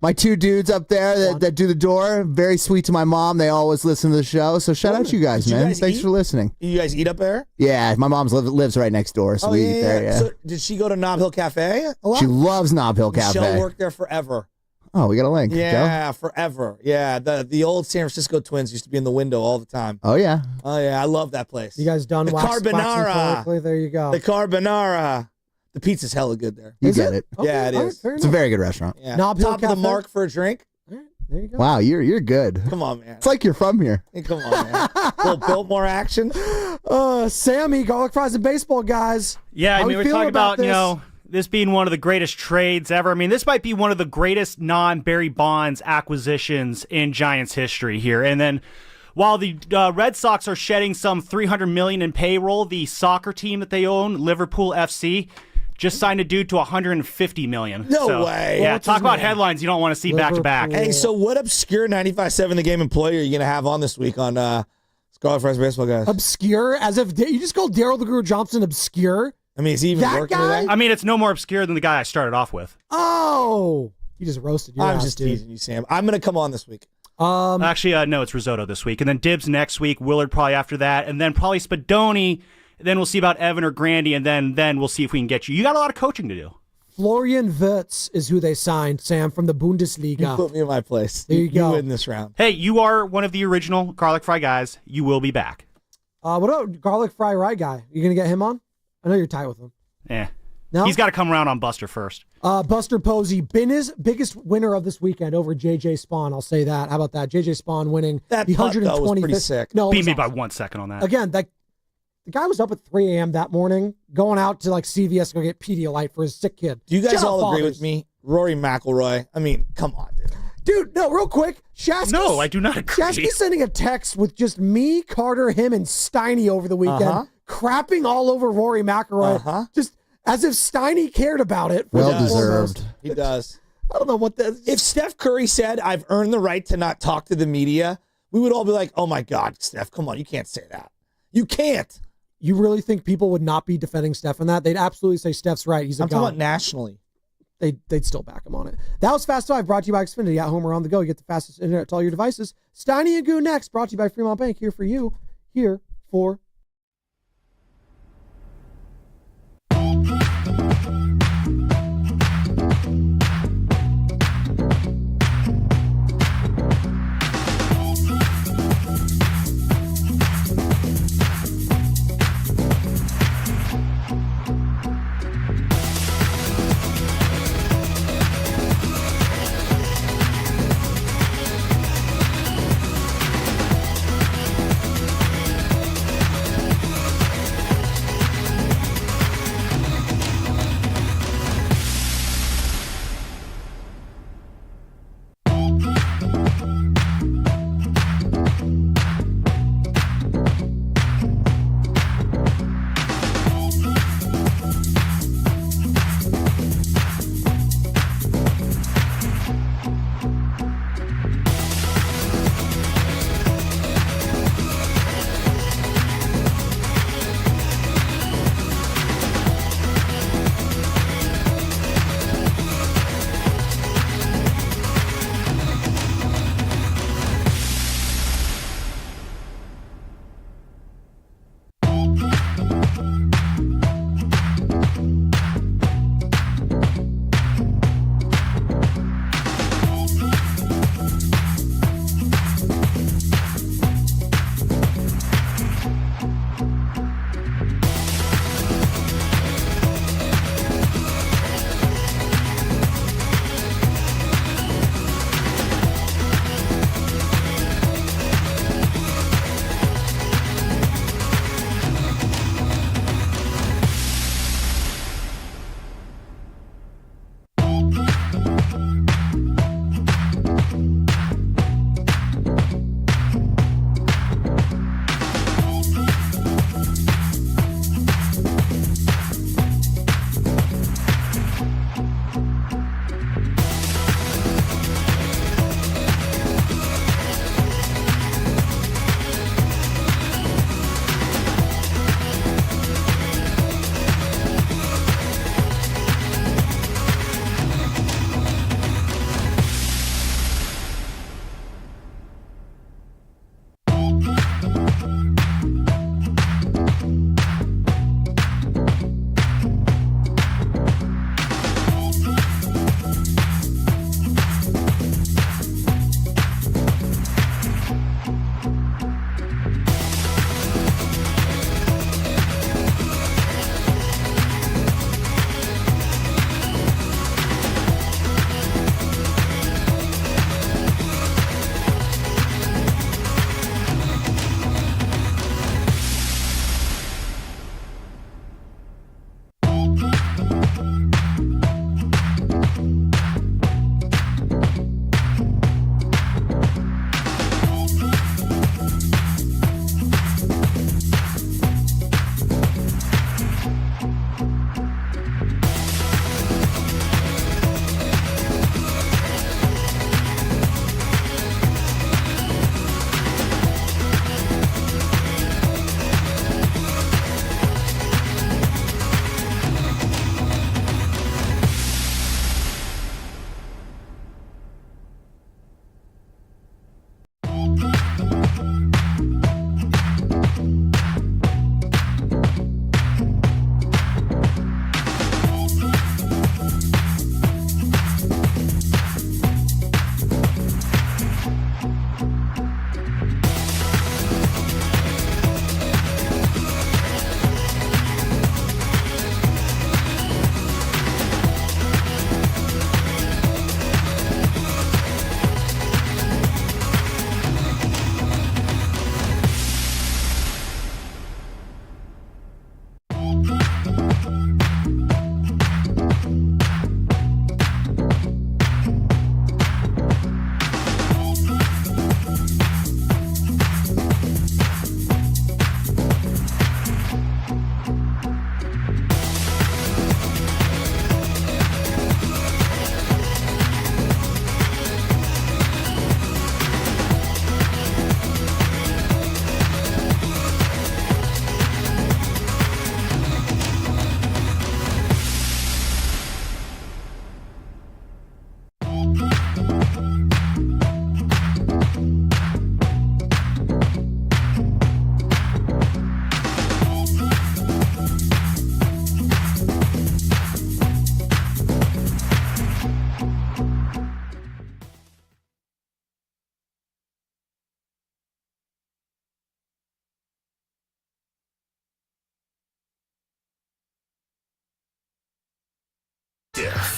My two dudes up there that do the door, very sweet to my mom. They always listen to the show. So shout out to you guys, man. Thanks for listening. You guys eat up there? Yeah, my mom's lives right next door, so we eat there. Yeah. So did she go to Nob Hill Cafe a lot? She loves Nob Hill Cafe. Michelle worked there forever. Oh, we got a link. Yeah, forever. Yeah, the old San Francisco Twins used to be in the window all the time. Oh, yeah. Oh, yeah, I love that place. You guys done the waxing carbonara? There you go. The carbonara. The pizza's hella good there. You get it. Okay, Yeah, it is. It's a very good restaurant. Yeah. Nob Hill Top of the Cafe? mark for a drink. There you go. Wow, you're good. Come on, man. It's like you're from here. Hey, come on, man. A little Biltmore action. Sammy, garlic fries and baseball, guys. Yeah, How I mean, we we're talking about, this? this being one of the greatest trades ever. I mean, this might be one of the greatest non-Barry Bonds acquisitions in Giants history here. And then while the Red Sox are shedding some $300 million in payroll, the soccer team that they own, Liverpool FC, just signed a dude to $150 million. No way. Yeah, What's talk his about name? headlines you don't want to see back to back. Hey, so what obscure 95.7 The Game employee are you going to have on this week on Garlic Fries Baseball, guys? Obscure? As if you just called Daryl the Guru Johnson obscure? I mean, is he even That working guy? today? I mean, it's no more obscure than the guy I started off with. Oh, you just roasted your I'm ass, just dude. teasing you, Sam. I'm going to come on this week. Actually, no, it's risotto this week. And then Dibs next week, Willard probably after that, and then probably Spadoni. Then we'll see about Evan or Grandy, and then we'll see if we can get you. You got a lot of coaching to do. Florian Wirtz is who they signed, Sam, from the Bundesliga. You put me in my place. There you go. win this round. Hey, you are one of the original garlic fry guys. You will be back. What about garlic fry rye guy? You going to get him on? I know you're tight with him. Yeah. No? He's got to come around on Buster first. Buster Posey, biggest winner of this weekend over J.J. Spawn. I'll say that. How about that? J.J. Spawn winning That the putt, 125th. though, was pretty sick. No, it Beat was me by awesome. 1 second on that. Again, the guy was up at 3 a.m. that morning, going out to like CVS to go get Pedialyte for his sick kid. Do you guys Shout out all agree fathers. with me? Rory McIlroy. I mean, come on, dude. Dude, no, real quick. No, I do not agree. Shasky's sending a text with just me, Carter, him, and Steiny over the weekend, crapping all over Rory McIlroy. Just as if Steiny cared about it. Well deserved. He does. I don't know what that. If Steph Curry said, I've earned the right to not talk to the media, we would all be like, oh my God, Steph, come on. You can't say that. You can't. You really think people would not be defending Steph on that? They'd absolutely say Steph's right. He's a I'm god. talking about nationally. They'd still back him on it. That was Fast 5, brought to you by Xfinity. At home or on the go, you get the fastest internet to all your devices. Steiny and Goo next, brought to you by Fremont Bank. Here for you, here for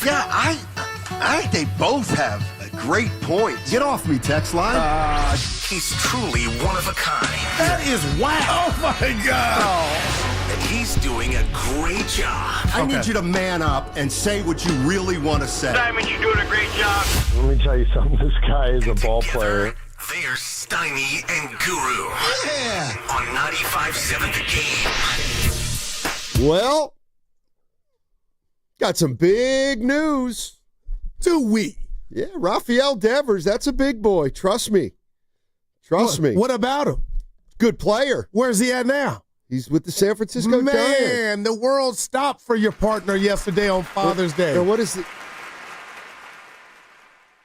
Yeah, I think they both have great points. Get off me, text line. He's truly one of a kind. That is wow. Oh, my God. And he's doing a great job. I need you to man up and say what you really want to say. Diamond, you're doing a great job. Let me tell you something. This guy is a ball player. They're Steiny and Guru. Yeah. On 95.7 The Game. Well, got some big news. Do we? Yeah, RAFAEL DEVERS, that's a big boy. Trust me. Me. What about him? Good player. Where's he at now? He's with the San Francisco Giants. Man, the world stopped for your partner yesterday on Father's Day. What is it?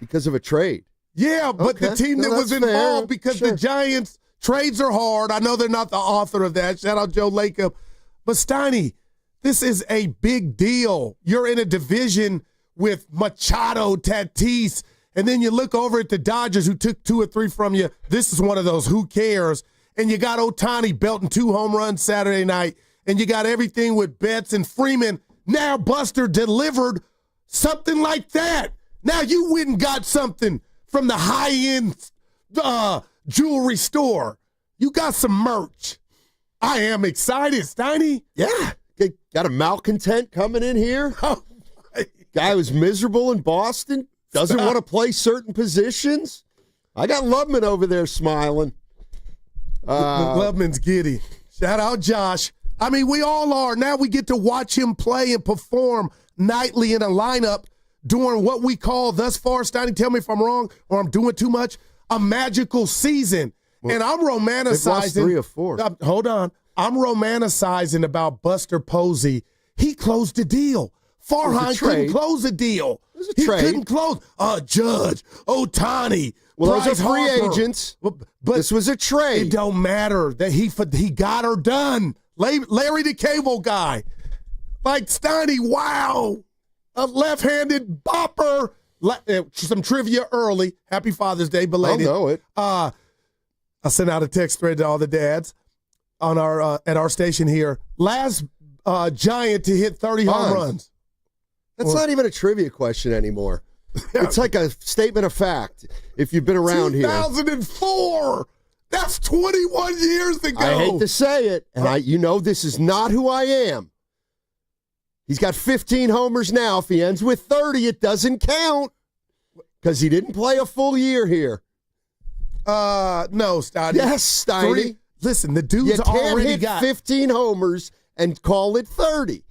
Because of a trade. Yeah, but the team that was involved, because the Giants, trades are hard. I know they're not the author of that. Shout out Joe Lacob. But Steiny, this is a big deal. You're in a division with Machado, Tatis, and then you look over at the Dodgers who took 2 or 3 from you. This is one of those who cares. And you got Ohtani belting 2 home runs Saturday night. And you got everything with Betts and Freeman. Now Buster delivered something like that. Now you went and got something from the high-end jewelry store. You got some merch. I am excited, Steiny. Yeah. Got a malcontent coming in here. Guy was miserable in Boston. Doesn't want to play certain positions. I got Loveman over there smiling. Loveman's giddy. Shout out Josh. I mean, we all are. Now we get to watch him play and perform nightly in a lineup during what we call thus far, Steiny, tell me if I'm wrong or I'm doing too much, a magical season. Well, and I'm romanticizing. They've lost 3 or 4. Hold on. I'm romanticizing about Buster Posey. He closed the deal. Farhan couldn't close a deal. He couldn't close. Judge, Ohtani. Well, Bryce those are free Harper. agents. But this was a trade. It don't matter that he got her done. Larry the Cable Guy. Like Steiny, wow. A left-handed bopper. Some trivia early. Happy Father's Day, belated. I'll know it. I sent out a text thread to all the dads on our at our station here. Last Giant to hit 30 home runs. That's not even a trivia question anymore. It's like a statement of fact. If you've been around 2004. That's 21 years ago. I hate to say it, and you know this is not who I am. He's got 15 homers now. If he ends with 30, it doesn't count because he didn't play a full year here. No, Steiny. Yes, Steiny. Listen, the dude's already got 15 homers and call it 30.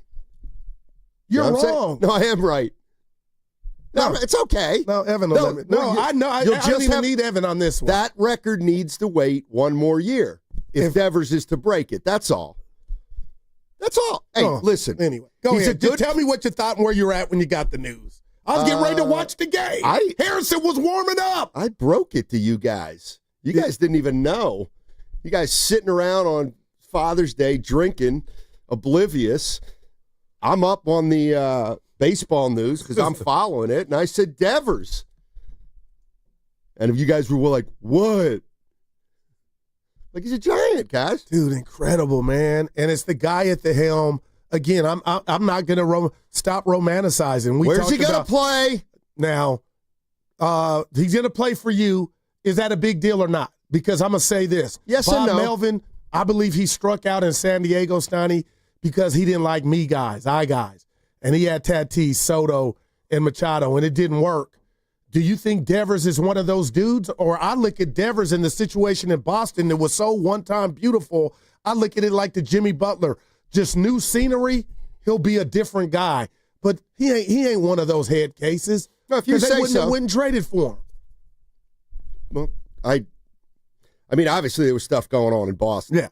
You're wrong. No, I am right. No, it's okay. No, Evan will let me. No, I know. I don't even need Evan on this one. That record needs to wait one more year if DEVERS is to break it. That's all. That's all. Hey, listen. Anyway, go ahead. Just tell me what you thought and where you were at when you got the news. I was getting ready to watch the game. Harrison was warming up. I broke it to you guys. You guys didn't even know. You guys sitting around on Father's Day drinking, oblivious. I'm up on the baseball news because I'm following it, and I said DEVERS. And if you guys were like, what? Like, he's a Giant, guys. Dude, incredible, man. And it's the guy at the helm. Again, I'm not going to stop romanticizing. Where's he going to play? Now, he's going to play for you. Is that a big deal or not? Because I'm going to say this. Yes Bob and no. Melvin, I believe he struck out in San Diego, Steiny, because he didn't like me guys. And he had Tatis, Soto, and Machado, and it didn't work. Do you think DEVERS is one of those dudes? Or I look at DEVERS in the situation in Boston that was so one-time beautiful, I look at it like the Jimmy Butler. Just new scenery, he'll be a different guy. But he ain't one of those head cases. No, if you say so. They wouldn't trade it for him. Well, I mean, obviously there was stuff going on in Boston. Yeah.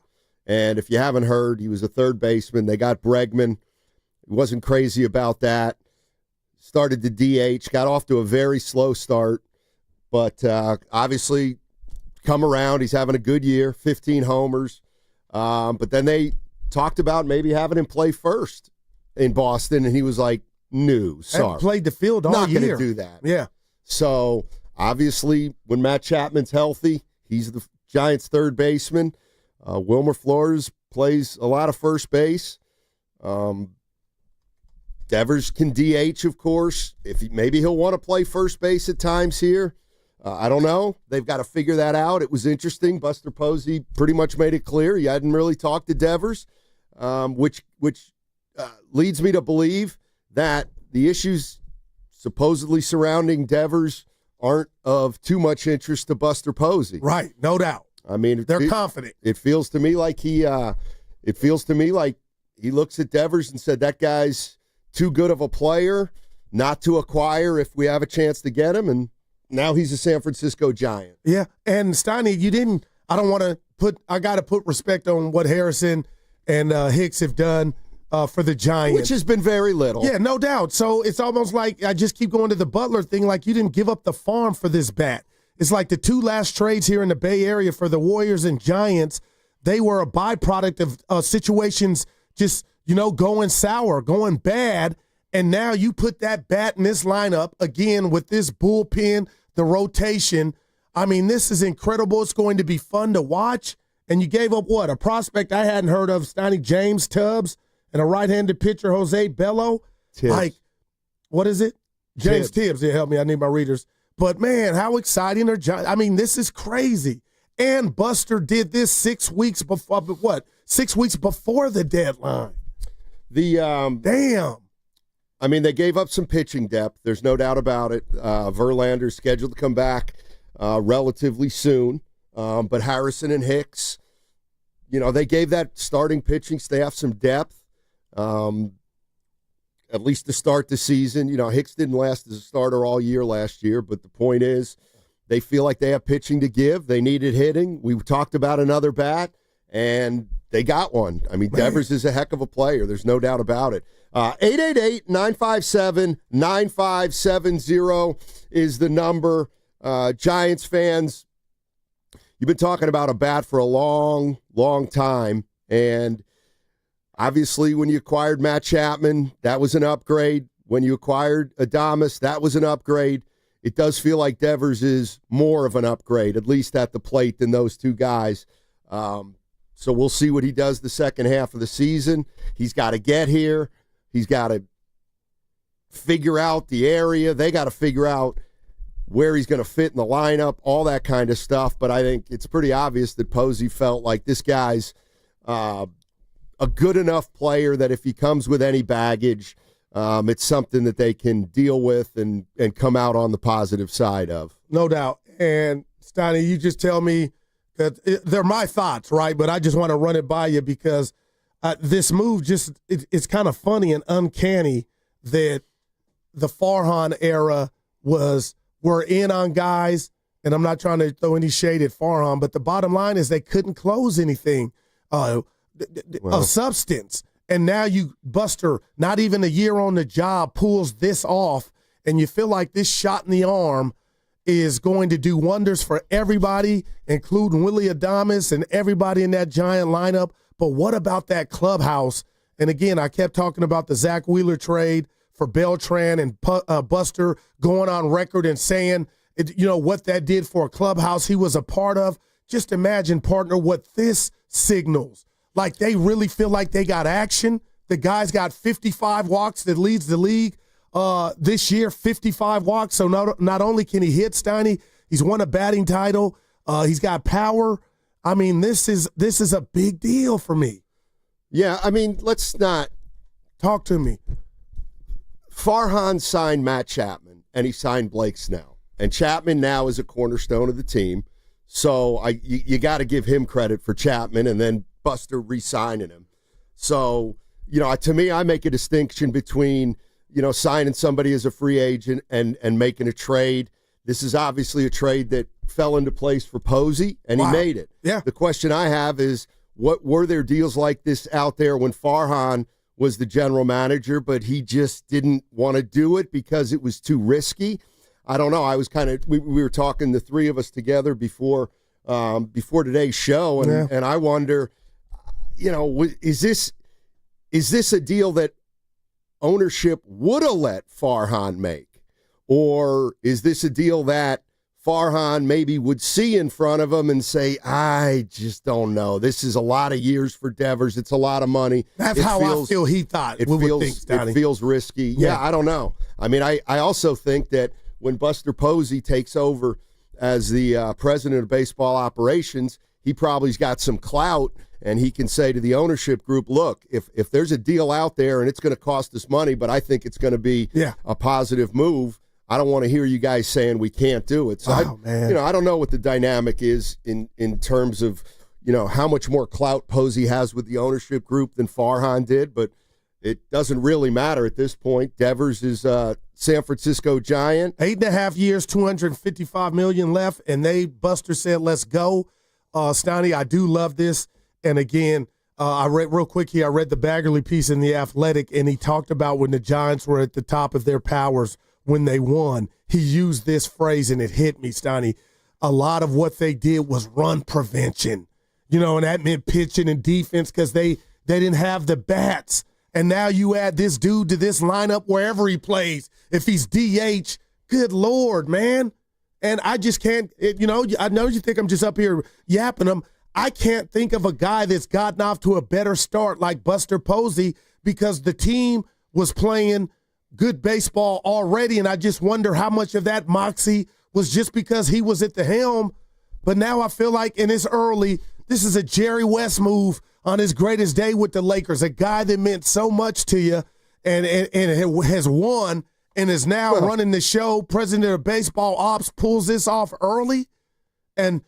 And if you haven't heard, he was a third baseman. They got Bregman. He wasn't crazy about that. Started the DH, got off to a very slow start. But obviously come around. He's having a good year, 15 homers. But then they talked about maybe having him play first in Boston, and he was like, no, sorry. Played the field all Not year. Not going to do that. Yeah. So, obviously, when Matt Chapman's healthy, he's the Giants' third baseman. Wilmer Flores plays a lot of first base. Devers can DH, of course. Maybe he'll want to play first base at times here. I don't know. They've got to figure that out. It was interesting. Buster Posey pretty much made it clear he hadn't really talked to Devers, which leads me to believe that the issues supposedly surrounding Devers aren't of too much interest to Buster Posey. Right, no doubt. I mean, they're confident. It feels to me like he looks at Devers and said, that guy's too good of a player not to acquire if we have a chance to get him, and now he's a San Francisco Giant. Yeah, and Steiny, I got to put respect on what Harrison and Hicks have done for the Giants. Which has been very little. Yeah, no doubt. So it's almost like I just keep going to the Butler thing, like you didn't give up the farm for this bat. It's like the two last trades here in the Bay Area for the Warriors and Giants, they were a byproduct of situations just, going sour, going bad, and now you put that bat in this lineup, again, with this bullpen, the rotation. I mean, this is incredible. It's going to be fun to watch. And you gave up what? A prospect I hadn't heard of, Steiny, James Tubbs, and a right-handed pitcher, Jose Bello. Tibbs. Like, what is it? James Tibbs. Yeah, help me. I need my readers. But, man, how exciting are Giants? I mean, this is crazy. And Buster did this 6 weeks before, 6 weeks before the deadline. Damn. I mean, they gave up some pitching depth. There's no doubt about it. Verlander's scheduled to come back relatively soon. But Harrison and Hicks, they gave that starting pitching staff some depth. At least to start the season. Hicks didn't last as a starter all year last year, but the point is they feel like they have pitching to give. They needed hitting. We talked about another bat, and they got one. I mean, Devers is a heck of a player. There's no doubt about it. 888-957-9570 is the number. Giants fans, you've been talking about a bat for a long, long time, and obviously, when you acquired Matt Chapman, that was an upgrade. When you acquired Adames, that was an upgrade. It does feel like Devers is more of an upgrade, at least at the plate, than those two guys. So we'll see what he does the second half of the season. He's got to get here. He's got to figure out the area. They got to figure out where he's going to fit in the lineup, all that kind of stuff. But I think it's pretty obvious that Posey felt like this guy's a good enough player that if he comes with any baggage, it's something that they can deal with and come out on the positive side of. No doubt. And, Steiny, you just tell me that they're my thoughts, right? But I just want to run it by you because this move it's kind of funny and uncanny that the Farhan era we're in on guys, and I'm not trying to throw any shade at Farhan, but the bottom line is they couldn't close anything of substance. And now Buster, not even a year on the job, pulls this off, and you feel like this shot in the arm is going to do wonders for everybody, including Willie Adames and everybody in that Giant lineup. But what about that clubhouse? And again, I kept talking about the Zach Wheeler trade for Beltran and Buster going on record and saying, what that did for a clubhouse he was a part of. Just imagine, partner, what this signals. Like they really feel like they got action. The guy's got 55 walks that leads the league this year, 55 walks. So not only can he hit, Steiny, he's won a batting title. He's got power. I mean, this is a big deal for me. Yeah, I mean, let's not talk to me. Farhan signed Matt Chapman, and he signed Blake Snell. And Chapman now is a cornerstone of the team. So you got to give him credit for Chapman and then Buster re-signing him. So, to me, I make a distinction between, signing somebody as a free agent and making a trade. This is obviously a trade that fell into place for Posey, and he made it. Yeah. The question I have is, what were there deals like this out there when Farhan was the general manager, but he just didn't want to do it because it was too risky? I don't know. I was we were talking, the three of us together before today's show, and I wonder, is this a deal that ownership would have let Farhan make? Or is this a deal that Farhan maybe would see in front of him and say, I just don't know. This is a lot of years for Devers. It's a lot of money. That's how I feel he thought. It feels risky. Yeah, I don't know. I mean, I also think that when Buster Posey takes over as the president of baseball operations, he probably's got some clout, and he can say to the ownership group, look, if there's a deal out there and it's going to cost us money, but I think it's going to be a positive move, I don't want to hear you guys saying we can't do it. So I don't know what the dynamic is in terms of, how much more clout Posey has with the ownership group than Farhan did, but it doesn't really matter at this point. Devers is San Francisco Giant. 8.5 years, $255 million left, and Buster said, let's go. Steiny, I do love this. And again, I read real quick here, I read the Baggerly piece in The Athletic, and he talked about when the Giants were at the top of their powers when they won. He used this phrase, and it hit me, Steiny. A lot of what they did was run prevention, and that meant pitching and defense because they didn't have the bats. And now you add this dude to this lineup wherever he plays. If he's DH, good Lord, man. And I just can't, I know you think I'm just up here yapping them. I can't think of a guy that's gotten off to a better start like Buster Posey because the team was playing good baseball already, and I just wonder how much of that moxie was just because he was at the helm. But now I feel like, and it's early, this is a Jerry West move on his greatest day with the Lakers, a guy that meant so much to you and has won and is now running the show. President of baseball ops pulls this off early, and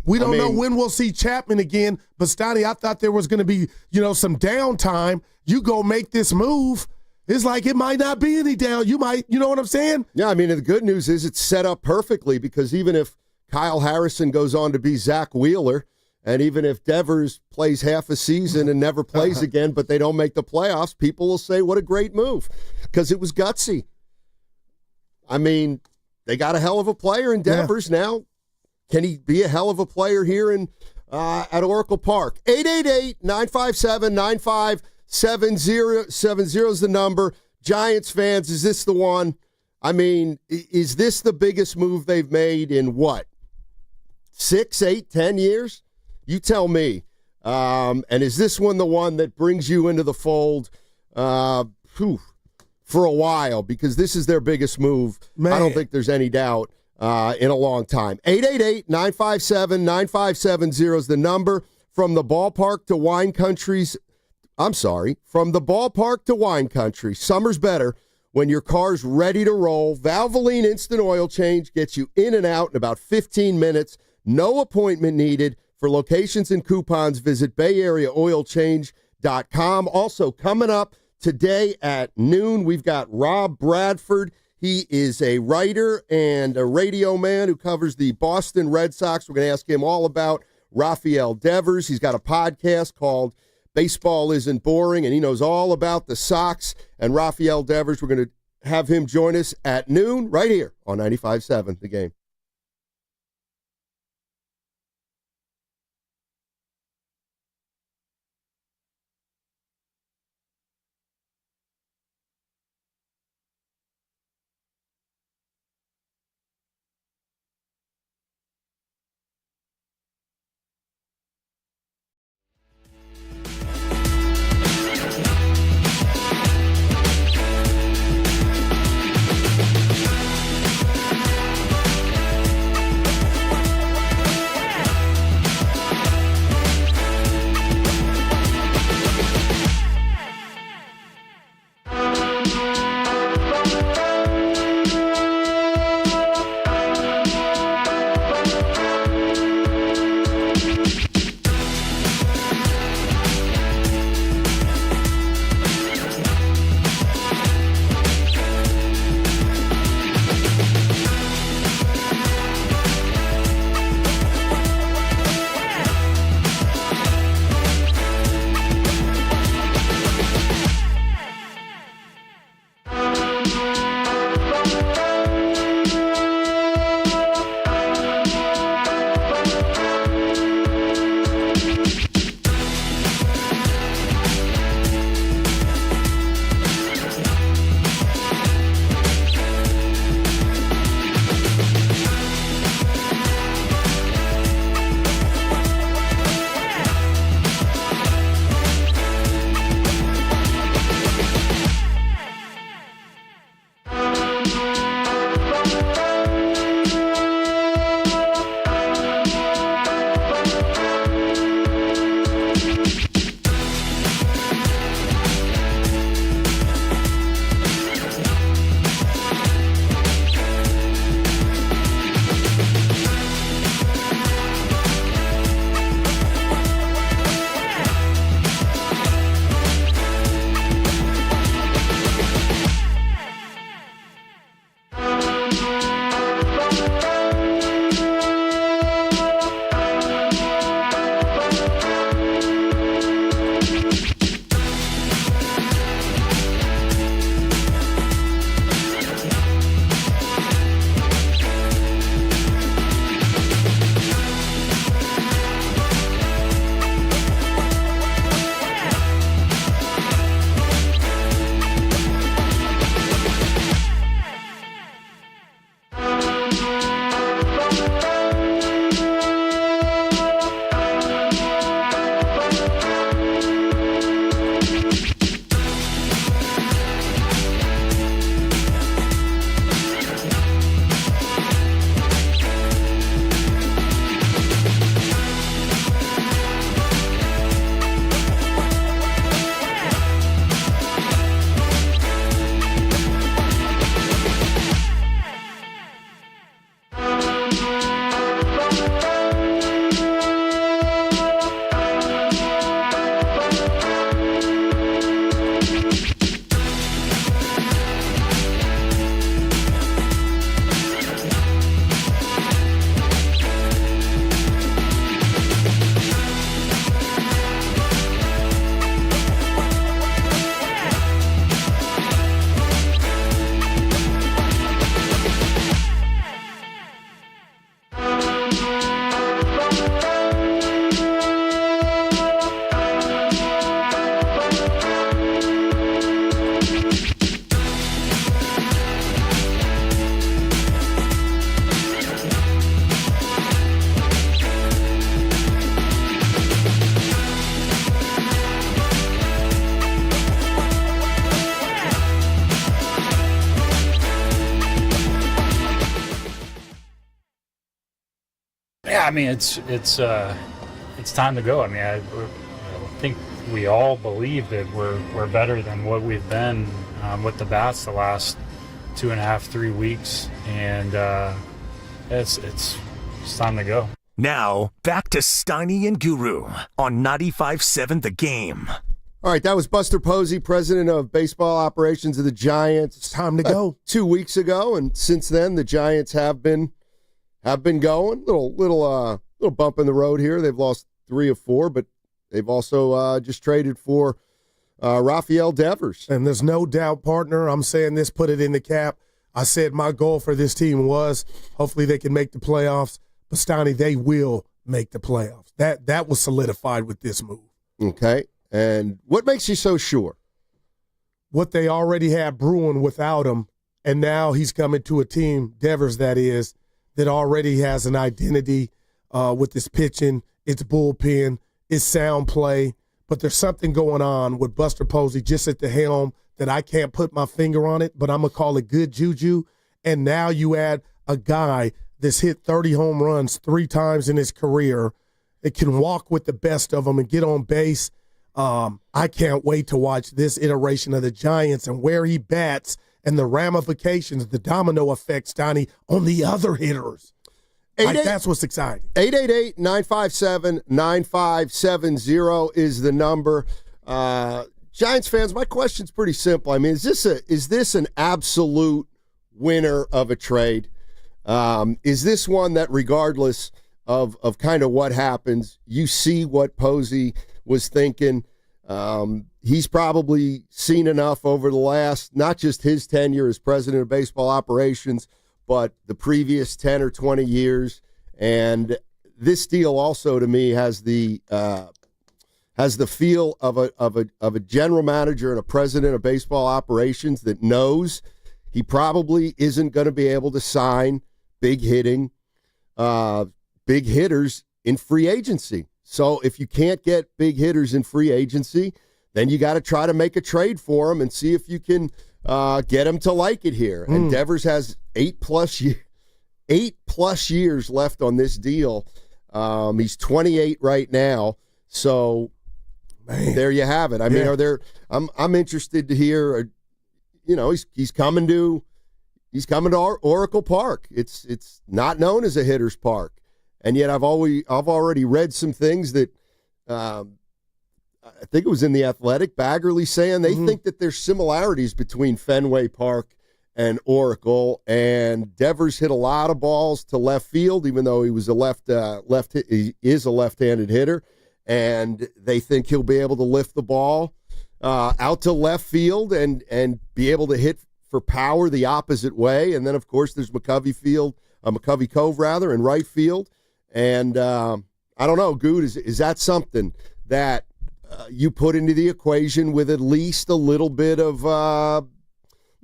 we don't know when we'll see Chapman again. But Steiny, I thought there was going to be some downtime. You go make this move. It's like it might not be any down. You might, you know what I'm saying? Yeah, I mean, the good news is it's set up perfectly because even if Kyle Harrison goes on to be Zach Wheeler, and even if Devers plays half a season and never plays again, but they don't make the playoffs, people will say, what a great move, because it was gutsy. I mean, they got a hell of a player in Devers now. Can he be a hell of a player here at Oracle Park? 888-957-9570 is the number. Giants fans, is this the one? I mean, is this the biggest move they've made in what? 6, 8, 10 years? You tell me. And is this one the one that brings you into the fold for a while? Because this is their biggest move. Man. I don't think there's any doubt in a long time. 888-957-9570 is the number. From the ballpark to wine countries. From the ballpark to wine country. Summer's better when your car's ready to roll. Valvoline Instant Oil Change gets you in and out in about 15 minutes. No appointment needed. For locations and coupons, visit BayAreaOilChange.com. Also, coming up today at noon, we've got Rob Bradford. He is a writer and a radio man who covers the Boston Red Sox. We're going to ask him all about RAFAEL Devers. He's got a podcast called Baseball Isn't Boring, and he knows all about the Sox and RAFAEL Devers. We're going to have him join us at noon right here on 95.7 The Game. Yeah, I mean it's time to go. I mean, I think we all believe that we're better than what we've been with the bats the last 2.5, 3 weeks, and it's time to go. Now back to Steiny and Guru on 95.7 The Game. All right, that was Buster Posey, president of baseball operations of the Giants. It's time to go. 2 weeks ago, and since then the Giants have been going. Little bump in the road here. They've lost 3 of 4, but they've also just traded for RAFAEL DEVERS. And there's no doubt, partner, I'm saying this, put it in the cap. I said my goal for this team was hopefully they can make the playoffs. But Steiny, they will make the playoffs. That was solidified with this move. Okay. And what makes you so sure? What they already had brewing without him, and now he's coming to a team, DEVERS that is, that already has an identity with his pitching, its bullpen, its sound play. But there's something going on with Buster Posey just at the helm that I can't put my finger on it, but I'm going to call it good juju. And now you add a guy that's hit 30 home runs 3 times in his career. It can walk with the best of them and get on base. I can't wait to watch this iteration of the Giants and where he bats and the ramifications, the domino effect, Steiny, on the other hitters. That's what's exciting. 888-957-9570 is the number. Giants fans, my question's pretty simple. I mean, is this an absolute winner of a trade? Is this one that regardless of kind of what happens, you see what Posey was thinking? He's probably seen enough over the last, not just his tenure as president of baseball operations, but the previous 10 or 20 years. And this deal also, to me, has the feel of a general manager and a president of baseball operations that knows he probably isn't going to be able to sign big hitters in free agency. So if you can't get big hitters in free agency, then you got to try to make a trade for them and see if you can get them to like it here. And DEVERS has 8+ years left on this deal. He's 28 right now. So there you have it. I mean, I'm interested to hear, he's coming to Oracle Park. It's not known as a hitter's park. And yet I've already read some things that I think it was in The Athletic, Baggerly saying they think that there's similarities between Fenway Park and Oracle, and Devers hit a lot of balls to left field, even though he was he is a left-handed hitter, and they think he'll be able to lift the ball out to left field and be able to hit for power the opposite way. And then, of course, there's McCovey Cove in right field. And I don't know, Good, is that something that you put into the equation with at least a little bit of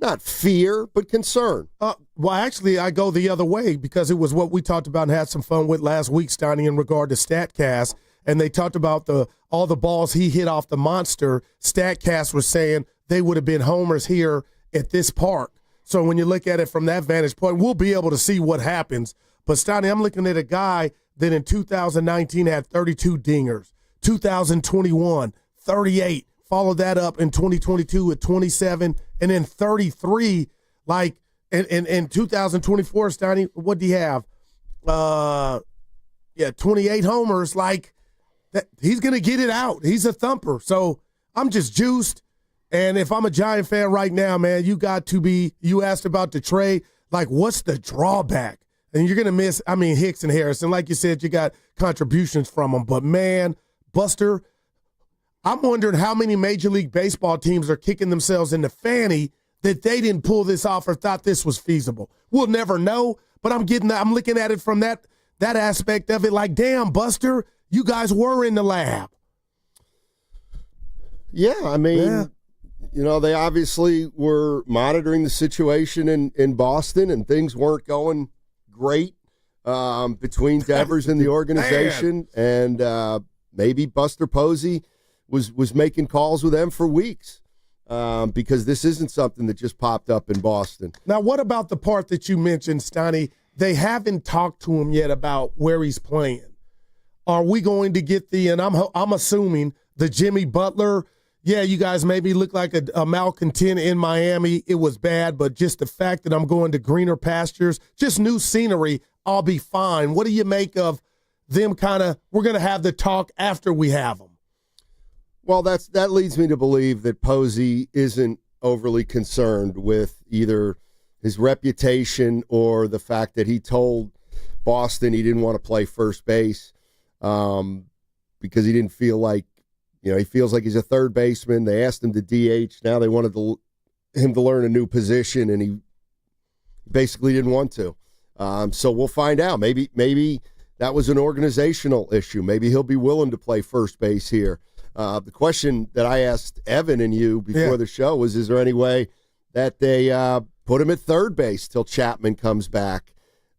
not fear, but concern? Well, actually, I go the other way because it was what we talked about and had some fun with last week, Steiny, in regard to StatCast. And they talked about all the balls he hit off the monster. StatCast was saying they would have been homers here at this park. So when you look at it from that vantage point, we'll be able to see what happens. But, Steiny, I'm looking at a guy that in 2019 had 32 dingers, 2021, 38, followed that up in 2022 with 27, and then 33. Like in 2024, Steiny, what do you have? 28 homers. Like that, he's going to get it out. He's a thumper. So I'm just juiced. And if I'm a Giant fan right now, man, you asked about the trade. Like, what's the drawback? And you're going to miss, Hicks and Harrison. Like you said, you got contributions from them. But, man, Buster, I'm wondering how many Major League Baseball teams are kicking themselves in the fanny that they didn't pull this off or thought this was feasible. We'll never know, but I'm looking at it from that aspect of it like, damn, Buster, you guys were in the lab. Yeah, they obviously were monitoring the situation in Boston, and things weren't going great between Devers and the organization. And maybe Buster Posey was making calls with them for weeks because this isn't something that just popped up in Boston. Now, what about the part that you mentioned, Steiny? They haven't talked to him yet about where he's playing. Are we going to get and I'm assuming the Jimmy Butler, yeah, you guys maybe look like a malcontent in Miami. It was bad, but just the fact that I'm going to greener pastures, just new scenery, I'll be fine. What do you make of them we're going to have the talk after we have them? Well, that leads me to believe that Posey isn't overly concerned with either his reputation or the fact that he told Boston he didn't want to play first base because he didn't feel like, he feels like he's a third baseman. They asked him to DH. Now they wanted him to learn a new position, and he basically didn't want to. So we'll find out. Maybe that was an organizational issue. Maybe he'll be willing to play first base here. The question that I asked Evan and you before the show was, is there any way that they put him at third base till Chapman comes back?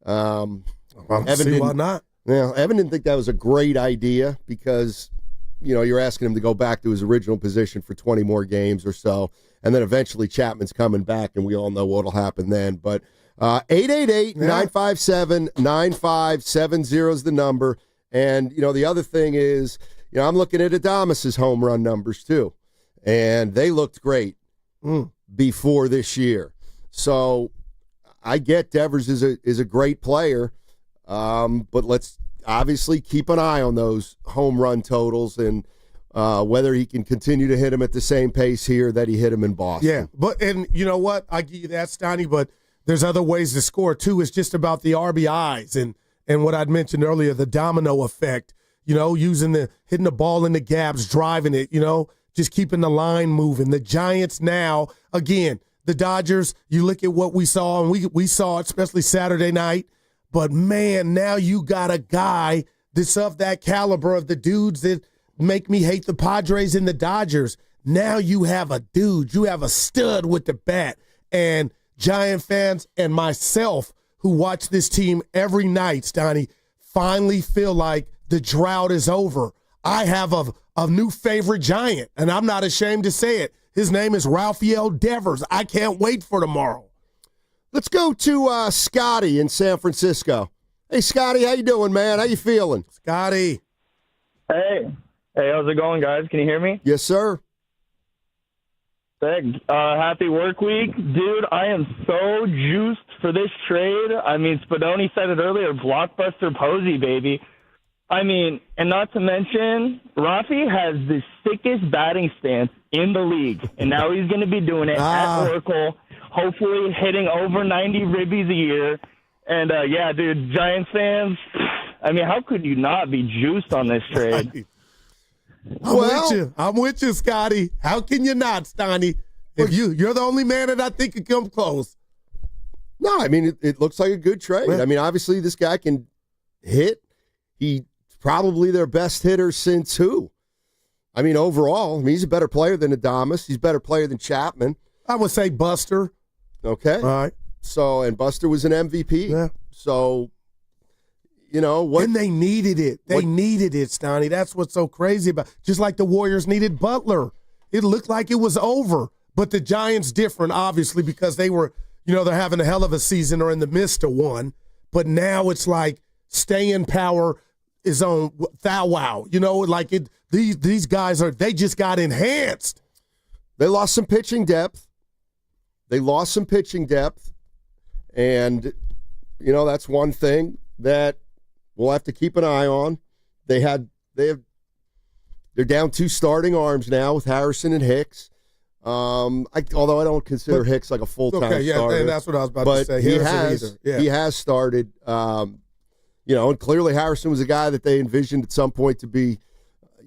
Evan why not? Yeah, Evan didn't think that was a great idea because – you're asking him to go back to his original position for 20 more games or so, and then eventually Chapman's coming back, and we all know what'll happen then. But 888-957-9570 is the number. And, the other thing is, I'm looking at Adames' home run numbers too, and they looked great before this year. So I get Devers is a great player, but let's obviously keep an eye on those home run totals and whether he can continue to hit them at the same pace here that he hit them in Boston. Yeah, and you know what? I give you that, Steiny, but there's other ways to score too. It's just about the RBIs and what I'd mentioned earlier, the domino effect, hitting the ball in the gaps, driving it, just keeping the line moving. The Giants now, again, the Dodgers, you look at what we saw, and we saw it, especially Saturday night. But, man, now you got a guy that's of that caliber of the dudes that make me hate the Padres and the Dodgers. Now you have a dude. You have a stud with the bat. And Giant fans and myself who watch this team every night, Steiny, finally feel like the drought is over. I have a new favorite Giant, and I'm not ashamed to say it. His name is RAFAEL Devers. I can't wait for tomorrow. Let's go to Scotty in San Francisco. Hey, Scotty, how you doing, man? How you feeling? Scotty. Hey, how's it going, guys? Can you hear me? Yes, sir. Happy work week. Dude, I am so juiced for this trade. Spadoni said it earlier, blockbuster Posey, baby. And not to mention, Rafi has the sickest batting stance in the league, and now he's going to be doing it at Oracle hopefully hitting over 90 ribbies a year. And, yeah, dude, Giants fans, I mean, how could you not be juiced on this trade? I'm with you, Scotty. How can you not, Steiny? If you're the only man that I think could come close. No, I mean, it looks like a good trade. I mean, obviously, this guy can hit. He's probably their best hitter since who? I mean, overall, he's a better player than Adames. He's a better player than Chapman. I would say Buster. Okay. All right. So, and Buster was an MVP. Yeah. So, you know what? And they needed it. They needed it, Steiny. That's what's so crazy about. Just like the Warriors needed Butler. It looked like it was over. But the Giants different, obviously, because they were, they're having a hell of a season or in the midst of one. But now it's like staying power is on thou wow. These guys they just got enhanced. They lost some pitching depth. And, that's one thing that we'll have to keep an eye on. They're down 2 starting arms now with Harrison and Hicks. Although I don't consider Hicks like a full-time starter. And that's what I was about to say. He has started. And clearly Harrison was a guy that they envisioned at some point to be,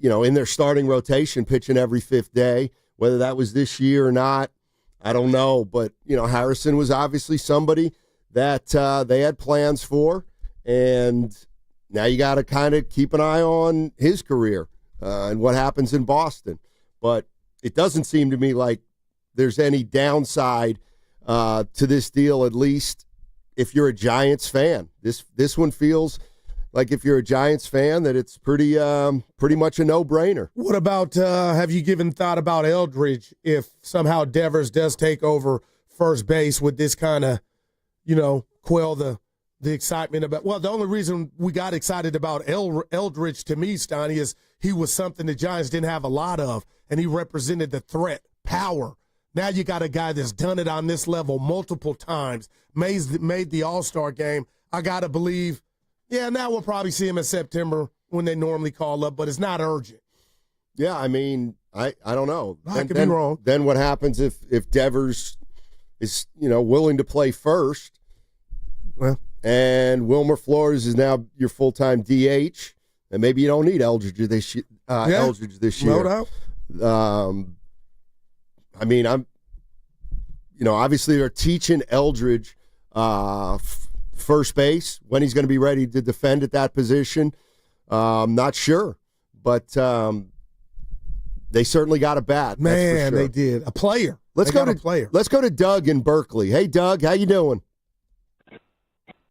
in their starting rotation, pitching every 5th day. Whether that was this year or not, I don't know. But, Harrison was obviously somebody that they had plans for. And now you got to kind of keep an eye on his career and what happens in Boston. But it doesn't seem to me like there's any downside to this deal, at least if you're a Giants fan. This one feels like if you're a Giants fan that it's pretty much a no-brainer. What about, have you given thought about Eldridge if somehow Devers does take over first base? Would this kind of, quell the excitement about – well, the only reason we got excited about Eldridge to me, Steiny, is he was something the Giants didn't have a lot of, and he represented the threat, power. Now you got a guy that's done it on this level multiple times, made the All-Star game. I got to believe, now we'll probably see him in September when they normally call up, but it's not urgent. Yeah, I mean, I don't know. I could be wrong. Then what happens if Devers is, willing to play first? Well, and Wilmer Flores is now your full-time DH, and maybe you don't need Eldridge this year. No doubt. I mean, obviously they're teaching Eldridge first base, when he's going to be ready to defend at that position. Not sure, but they certainly got a bat. Man, sure. They did. A player. Let's go to Doug in Berkeley. Hey, Doug, how you doing?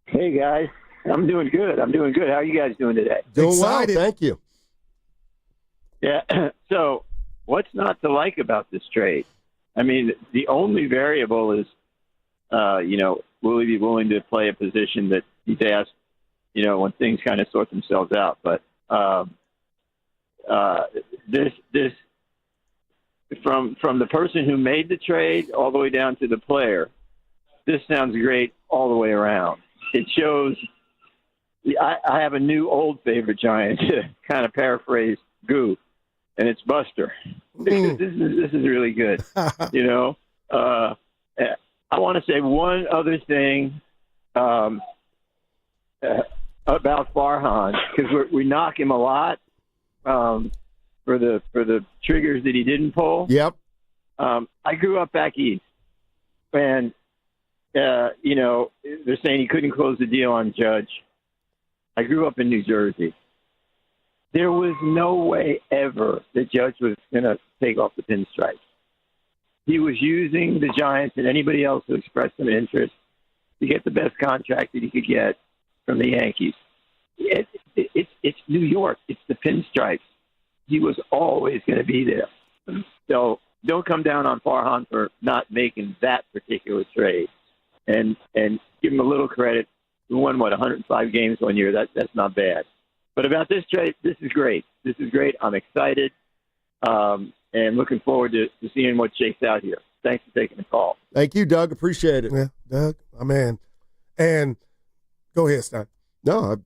Hey, guys. I'm doing good. How are you guys doing today? Doing well, thank you. Yeah. So what's not to like about this trade? I mean, the only variable is, will he be willing to play a position that he's asked, when things kind of sort themselves out. But this from the person who made the trade all the way down to the player, this sounds great all the way around. It shows I have a new old favorite Giant to kind of paraphrase Goo, and it's Buster. This is really good. I want to say one other thing about Farhan, because we knock him a lot for the triggers that he didn't pull. Yep. I grew up back east, and they're saying he couldn't close the deal on Judge. I grew up in New Jersey. There was no way ever that Judge was going to take off the pinstripes. He was using the Giants and anybody else who expressed some interest to get the best contract that he could get from the Yankees. It's New York. It's the pinstripes. He was always going to be there. So don't come down on Farhan for not making that particular trade. And give him a little credit. We won, 105 games one year. That's not bad. But about this trade, this is great. I'm excited and looking forward to seeing what shakes out here. Thanks for taking the call. Thank you, Doug. Appreciate it. Yeah, Doug, my man. And go ahead, Stein. No,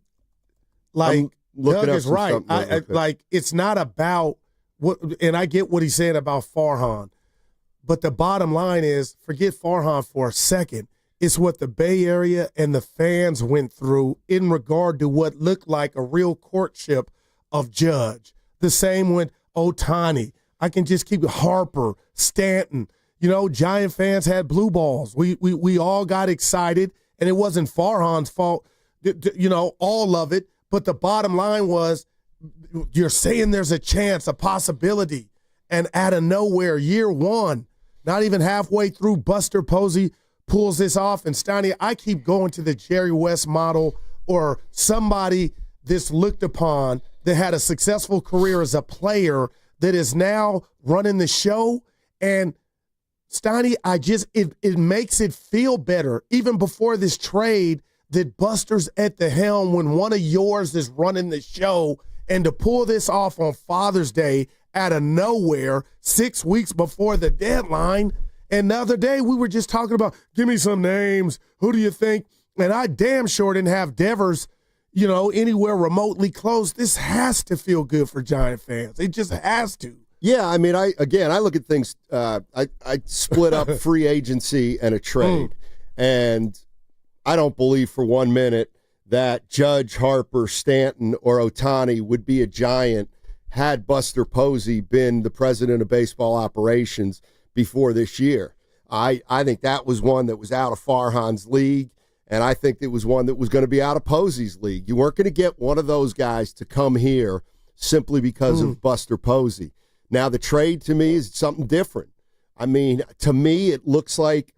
Doug is right. It's not about what, and I get what he's saying about Farhan, But the bottom line is, forget Farhan for a second. It's what the Bay Area and the fans went through in regard to what looked like a real courtship of Judge. The same with Ohtani. I can just keep Harper, Stanton. You know, Giant fans had blue balls. We all got excited, and it wasn't Farhan's fault, you know, all of it. But the bottom line was, you're saying there's a chance, a possibility, and out of nowhere, year one, not even halfway through, Buster Posey pulls this off. And Steiny, I keep going to the Jerry West model or somebody that's looked upon that had a successful career as a player that is now running the show. And Steiny, it makes it feel better, even before this trade, that Buster's at the helm when one of yours is running the show. And to pull this off on Father's Day out of nowhere, 6 weeks before the deadline. And the other day we were just talking about, give me some names. Who do you think? And I damn sure didn't have Devers, you know, anywhere remotely close. This has to feel good for Giant fans. It just has to. Yeah, I mean, I look at things. I split up free agency and a trade, and I don't believe for 1 minute that Judge, Harper, Stanton, or Ohtani would be a Giant had Buster Posey been the president of baseball operations before this year. I think that was one that was out of Farhan's league, and I think it was one that was going to be out of Posey's league. You weren't going to get one of those guys to come here simply because of Buster Posey. Now, the trade to me is something different. I mean, to me, it looks like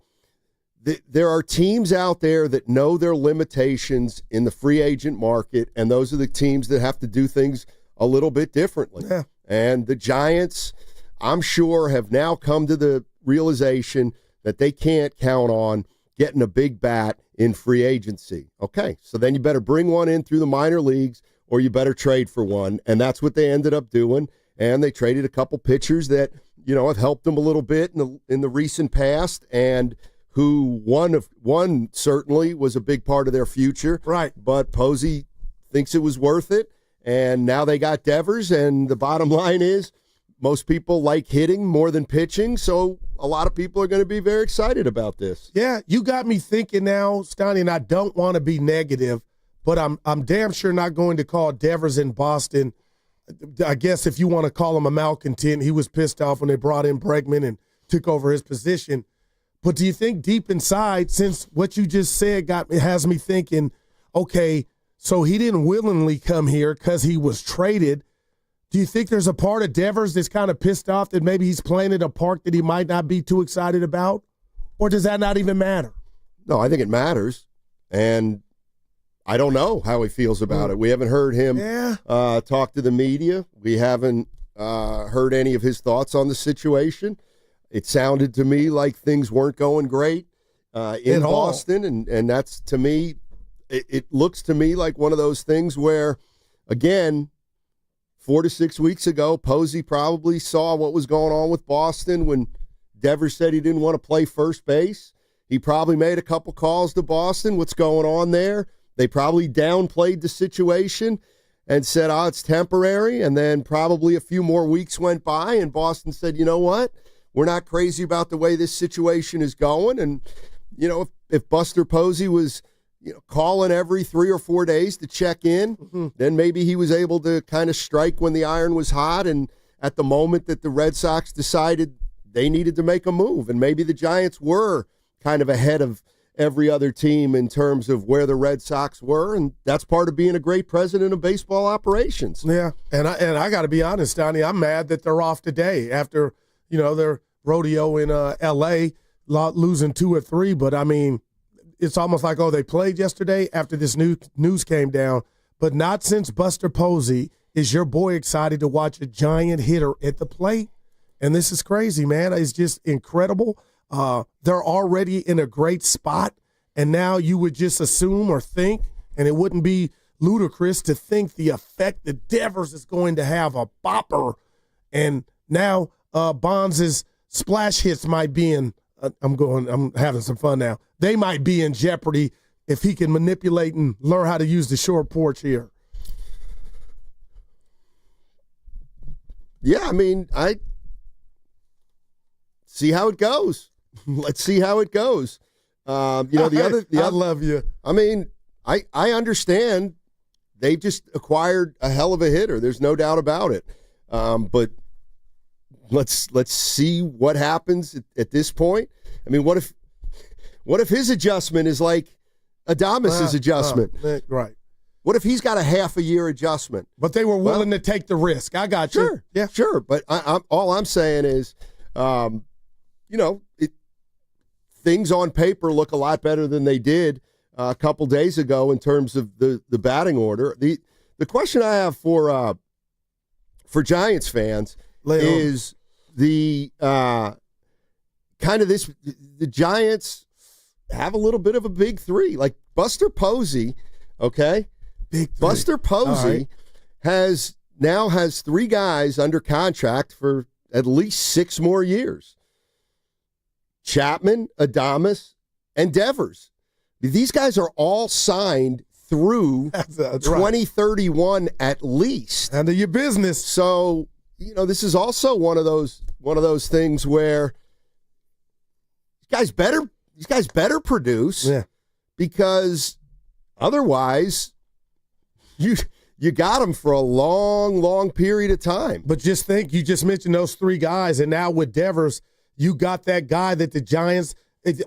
there are teams out there that know their limitations in the free agent market, and those are the teams that have to do things a little bit differently. Yeah. And the Giants, I'm sure, have now come to the realization that they can't count on getting a big bat in free agency. Okay, so then you better bring one in through the minor leagues, or you better trade for one, and that's what they ended up doing. And they traded a couple pitchers that, you know, have helped them a little bit in the recent past, and who one certainly was a big part of their future. Right. But Posey thinks it was worth it, and now they got Devers, and the bottom line is most people like hitting more than pitching, so a lot of people are going to be very excited about this. Yeah, you got me thinking now, Steiny, and I don't want to be negative, but I'm damn sure not going to call Devers in Boston. I guess if you want to call him a malcontent, he was pissed off when they brought in Bregman and took over his position. But do you think deep inside, since what you just said has me thinking, okay, so he didn't willingly come here because he was traded. Do you think there's a part of Devers that's kind of pissed off that maybe he's playing at a park that he might not be too excited about? Or does that not even matter? No, I think it matters. And I don't know how he feels about it. We haven't heard him talk to the media. We haven't heard any of his thoughts on the situation. It sounded to me like things weren't going great in Boston, and that's, to me, it looks to me like one of those things where, again, 4 to 6 weeks ago, Posey probably saw what was going on with Boston when Devers said he didn't want to play first base. He probably made a couple calls to Boston. What's going on there? They probably downplayed the situation and said, oh, it's temporary. And then probably a few more weeks went by, and Boston said, you know what? We're not crazy about the way this situation is going. And, you know, if Buster Posey was, you know, calling every 3 or 4 days to check in, then maybe he was able to kind of strike when the iron was hot. And at the moment that the Red Sox decided they needed to make a move, and maybe the Giants were kind of ahead of every other team in terms of where the Red Sox were, and that's part of being a great president of baseball operations. Yeah, and I got to be honest, Donnie, I'm mad that they're off today after, you know, their rodeo in L.A., losing 2 or 3. But, I mean, it's almost like, oh, they played yesterday after this news came down. But not since Buster Posey is your boy excited to watch a Giant hitter at the plate. And this is crazy, man. It's just incredible. They're already in a great spot, and now you would just assume or think, and it wouldn't be ludicrous to think the effect that Devers is going to have, a bopper. And now Bonds' splash hits might be in, I'm having some fun now. They might be in jeopardy if he can manipulate and learn how to use the short porch here. Yeah, I mean, see how it goes. Let's see how it goes. I love you. I mean, I understand they just acquired a hell of a hitter. There's no doubt about it. But let's see what happens at this point. I mean, what if his adjustment is like Adames' adjustment? Right. What if he's got a half a year adjustment? But they were willing to take the risk. I got you. Sure. Yeah. Sure. But all I'm saying is, things on paper look a lot better than they did a couple days ago in terms of the batting order. The question I have for Giants fans is the Giants have a little bit of a big three. Like Buster Posey, okay? Big three. Buster Posey has 3 guys under contract for at least 6 more years. Chapman, Adames, and Devers. These guys are all signed through 2031 at least. Handle your business. So, this is also one of those things where these guys better produce because otherwise you got them for a long, long period of time. But just think, you just mentioned those 3 guys, and now with Devers, you got that guy that the Giants,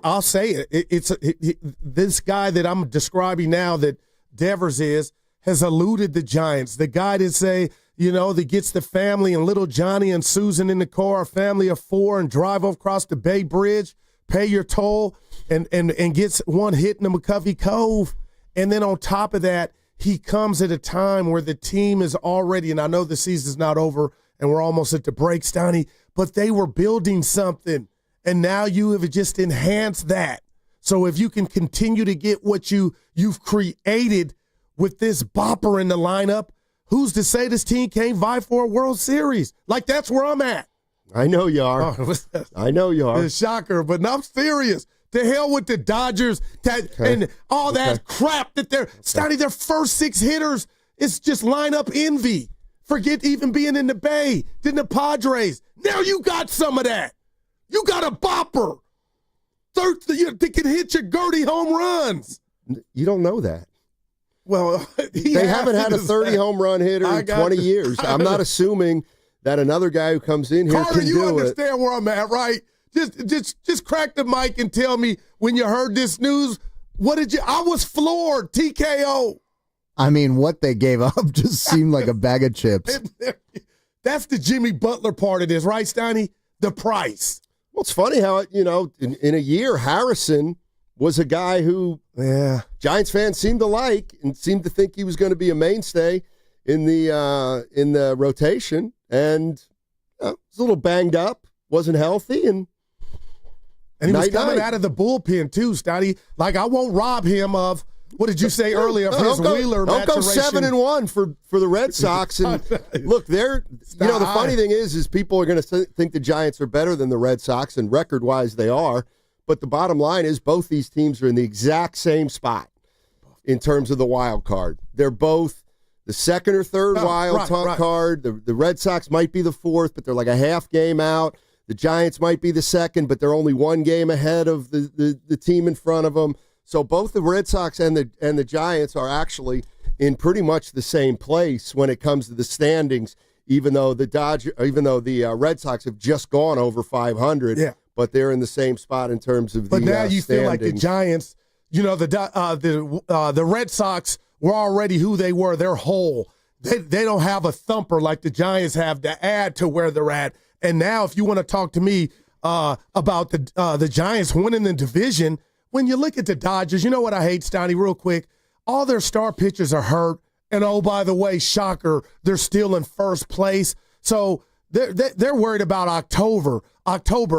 I'll say it, this guy that I'm describing now that Devers has eluded the Giants. The guy that that gets the family and little Johnny and Susan in the car, a family of 4, and drive across the Bay Bridge, pay your toll, and gets one hit in the McCovey Cove. And then on top of that, he comes at a time where the team is already, and I know the season's not over and we're almost at the break, Steiny, but they were building something, and now you have just enhanced that. So if you can continue to get what you've created with this bopper in the lineup, who's to say this team can't vie for a World Series? Like, that's where I'm at. I know you are. I know you are. It's a shocker, but I'm serious. To hell with the Dodgers and all that crap that Steiny, their first 6 hitters is just lineup envy. Forget even being in the Bay. Then the Padres. Now you got some of that. You got a bopper. They can hit your Gertie home runs. You don't know that. Well, they haven't had a 30 home run hitter in 20 years. I'm not assuming that another guy who comes in here Carter, can do you it. understand where I'm at, right? Just crack the mic and tell me when you heard this news. I was floored. TKO. I mean, what they gave up just seemed like a bag of chips. That's the Jimmy Butler part of this, right, Steiny? The price. Well, it's funny how, in a year, Harrison was a guy who Giants fans seemed to like and seemed to think he was going to be a mainstay in the rotation. And was a little banged up, wasn't healthy, and he was coming out of the bullpen, too, Steiny. Like, I won't rob him of, what did you say earlier, of his Wheeler maturation. Don't go 7-1 for the Red Sox. And look, the funny thing is people are going to think the Giants are better than the Red Sox, and record-wise they are. But the bottom line is both these teams are in the exact same spot in terms of the wild card. They're both the second or third wild card. The Red Sox might be the fourth, but they're like a half game out. The Giants might be the second, but they're only 1 game ahead of the team in front of them. So both the Red Sox and the Giants are actually in pretty much the same place when it comes to the standings, even though the Red Sox have just gone over 500. Yeah. But they're in the same spot in terms of But now you standings. feel like the Giants, the Red Sox were already who they were. They're whole. They don't have a thumper like the Giants have to add to where they're at. And now if you want to talk to me about the Giants winning the division, when you look at the Dodgers, you know what I hate, Steiny, real quick? All their star pitchers are hurt. And, oh, by the way, shocker, they're still in first place. So they're worried about October.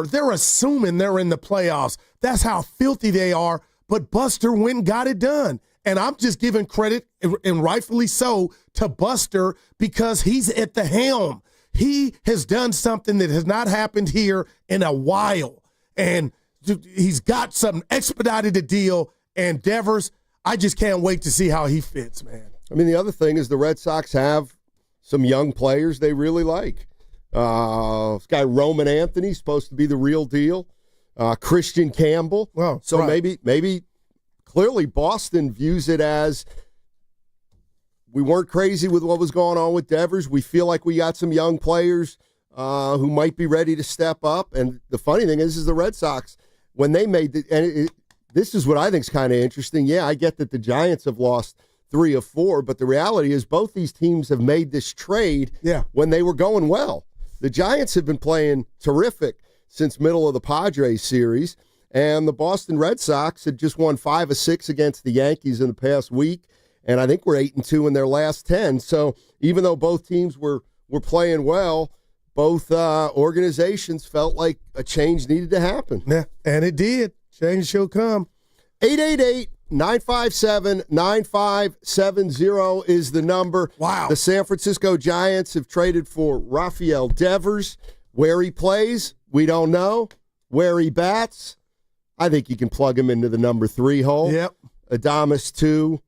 They're assuming they're in the playoffs. That's how filthy they are. But Buster went and got it done. And I'm just giving credit, and rightfully so, to Buster because he's at the helm. He has done something that has not happened here in a while. And he's got something, expedited the deal. And Devers, I just can't wait to see how he fits, man. I mean, the other thing is the Red Sox have some young players they really like. This guy Roman Anthony supposed to be the real deal. Christian Campbell. Well, so right. maybe clearly Boston views it as we weren't crazy with what was going on with Devers. We feel like we got some young players who might be ready to step up. And the funny thing is the Red Sox, when they made this is what I think is kind of interesting. Yeah, I get that the Giants have lost 3 of 4, but the reality is both these teams have made this trade when they were going well. The Giants have been playing terrific since middle of the Padres series, and the Boston Red Sox had just won 5 of 6 against the Yankees in the past week, and I think we're 8-2 in their last 10. So even though both teams were playing well, both organizations felt like a change needed to happen. Yeah, and it did. Change shall come. 888-957-9570 is the number. Wow. The San Francisco Giants have traded for RAFAEL DEVERS. Where he plays, we don't know. Where he bats, I think you can plug him into the number 3 hole. Yep. Adames 2,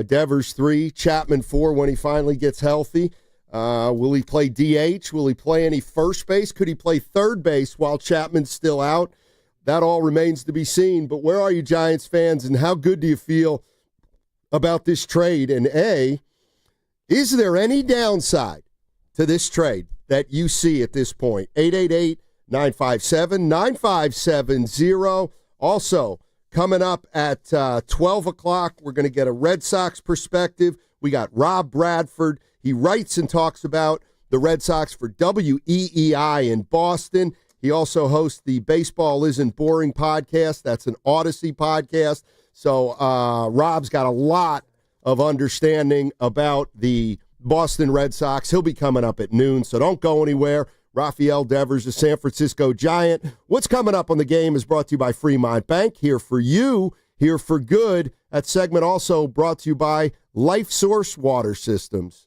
Devers 3, Chapman 4 when he finally gets healthy. Will he play DH? Will he play any first base? Could he play third base while Chapman's still out? That all remains to be seen. But where are you, Giants fans, and how good do you feel about this trade? And A, is there any downside to this trade that you see at this point? 888-957-9570. Also, coming up at 12 o'clock, we're going to get a Red Sox perspective. We got Rob Bradford. He writes and talks about the Red Sox for WEEI in Boston. He also hosts the Baseball Isn't Boring podcast. That's an Odyssey podcast. So Rob's got a lot of understanding about the Boston Red Sox. He'll be coming up at noon, so don't go anywhere. RAFAEL DEVERS, a San Francisco Giant. What's coming up on the game is brought to you by Fremont Bank. Here for you, here for good. That segment also brought to you by Life Source Water Systems.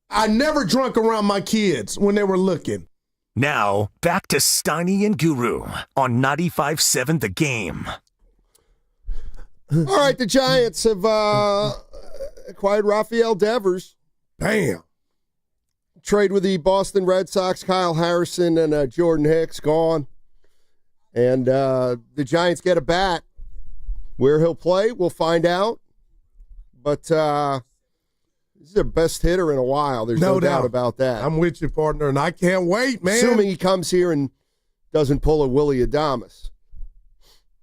I never drunk around my kids when they were looking. Now, back to Steiny and Guru on 95.7 The Game. All right, the Giants have acquired RAFAEL DEVERS. Bam. Trade with the Boston Red Sox, Kyle Harrison and Jordan Hicks gone. And the Giants get a bat. Where he'll play, we'll find out. But he's their best hitter in a while. There's no doubt about that. I'm with you, partner, and I can't wait, man. Assuming he comes here and doesn't pull a Willie Adames.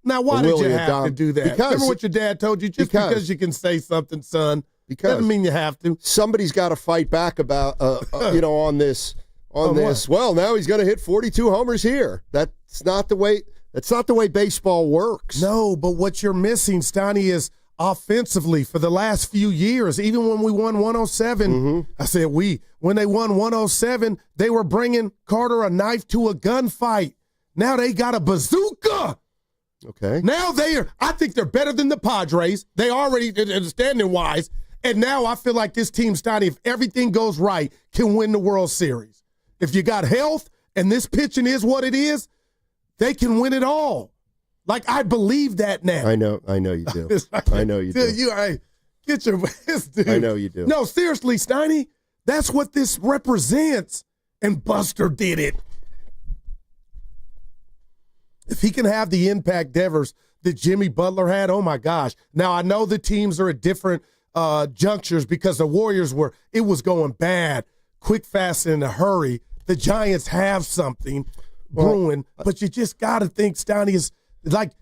Now, why did you have to do that? Because, remember what your dad told you? Just because you can say something, son, doesn't mean you have to. Somebody's got to fight back about, on this. What? Well, now he's going to hit 42 homers here. That's not the way baseball works. No, but what you're missing, Steiny, is offensively for the last few years, even when we won 107, I said when they won 107, they were bringing Carter a knife to a gunfight. Now they got a bazooka. Okay. Now I think they're better than the Padres. They already, standing-wise, and now I feel like this team, Steiny, if everything goes right, can win the World Series. If you got health and this pitching is what it is, they can win it all. Like, I believe that now. I know you do. I know you do. Dude, get your ass, dude. I know you do. No, seriously, Steiny, that's what this represents. And Buster did it. If he can have the impact, Devers, that Jimmy Butler had, oh my gosh. Now, I know the teams are at different junctures because the Warriors it was going bad, quick, fast, and in a hurry. The Giants have something brewing, but you just got to think, Steiny, is like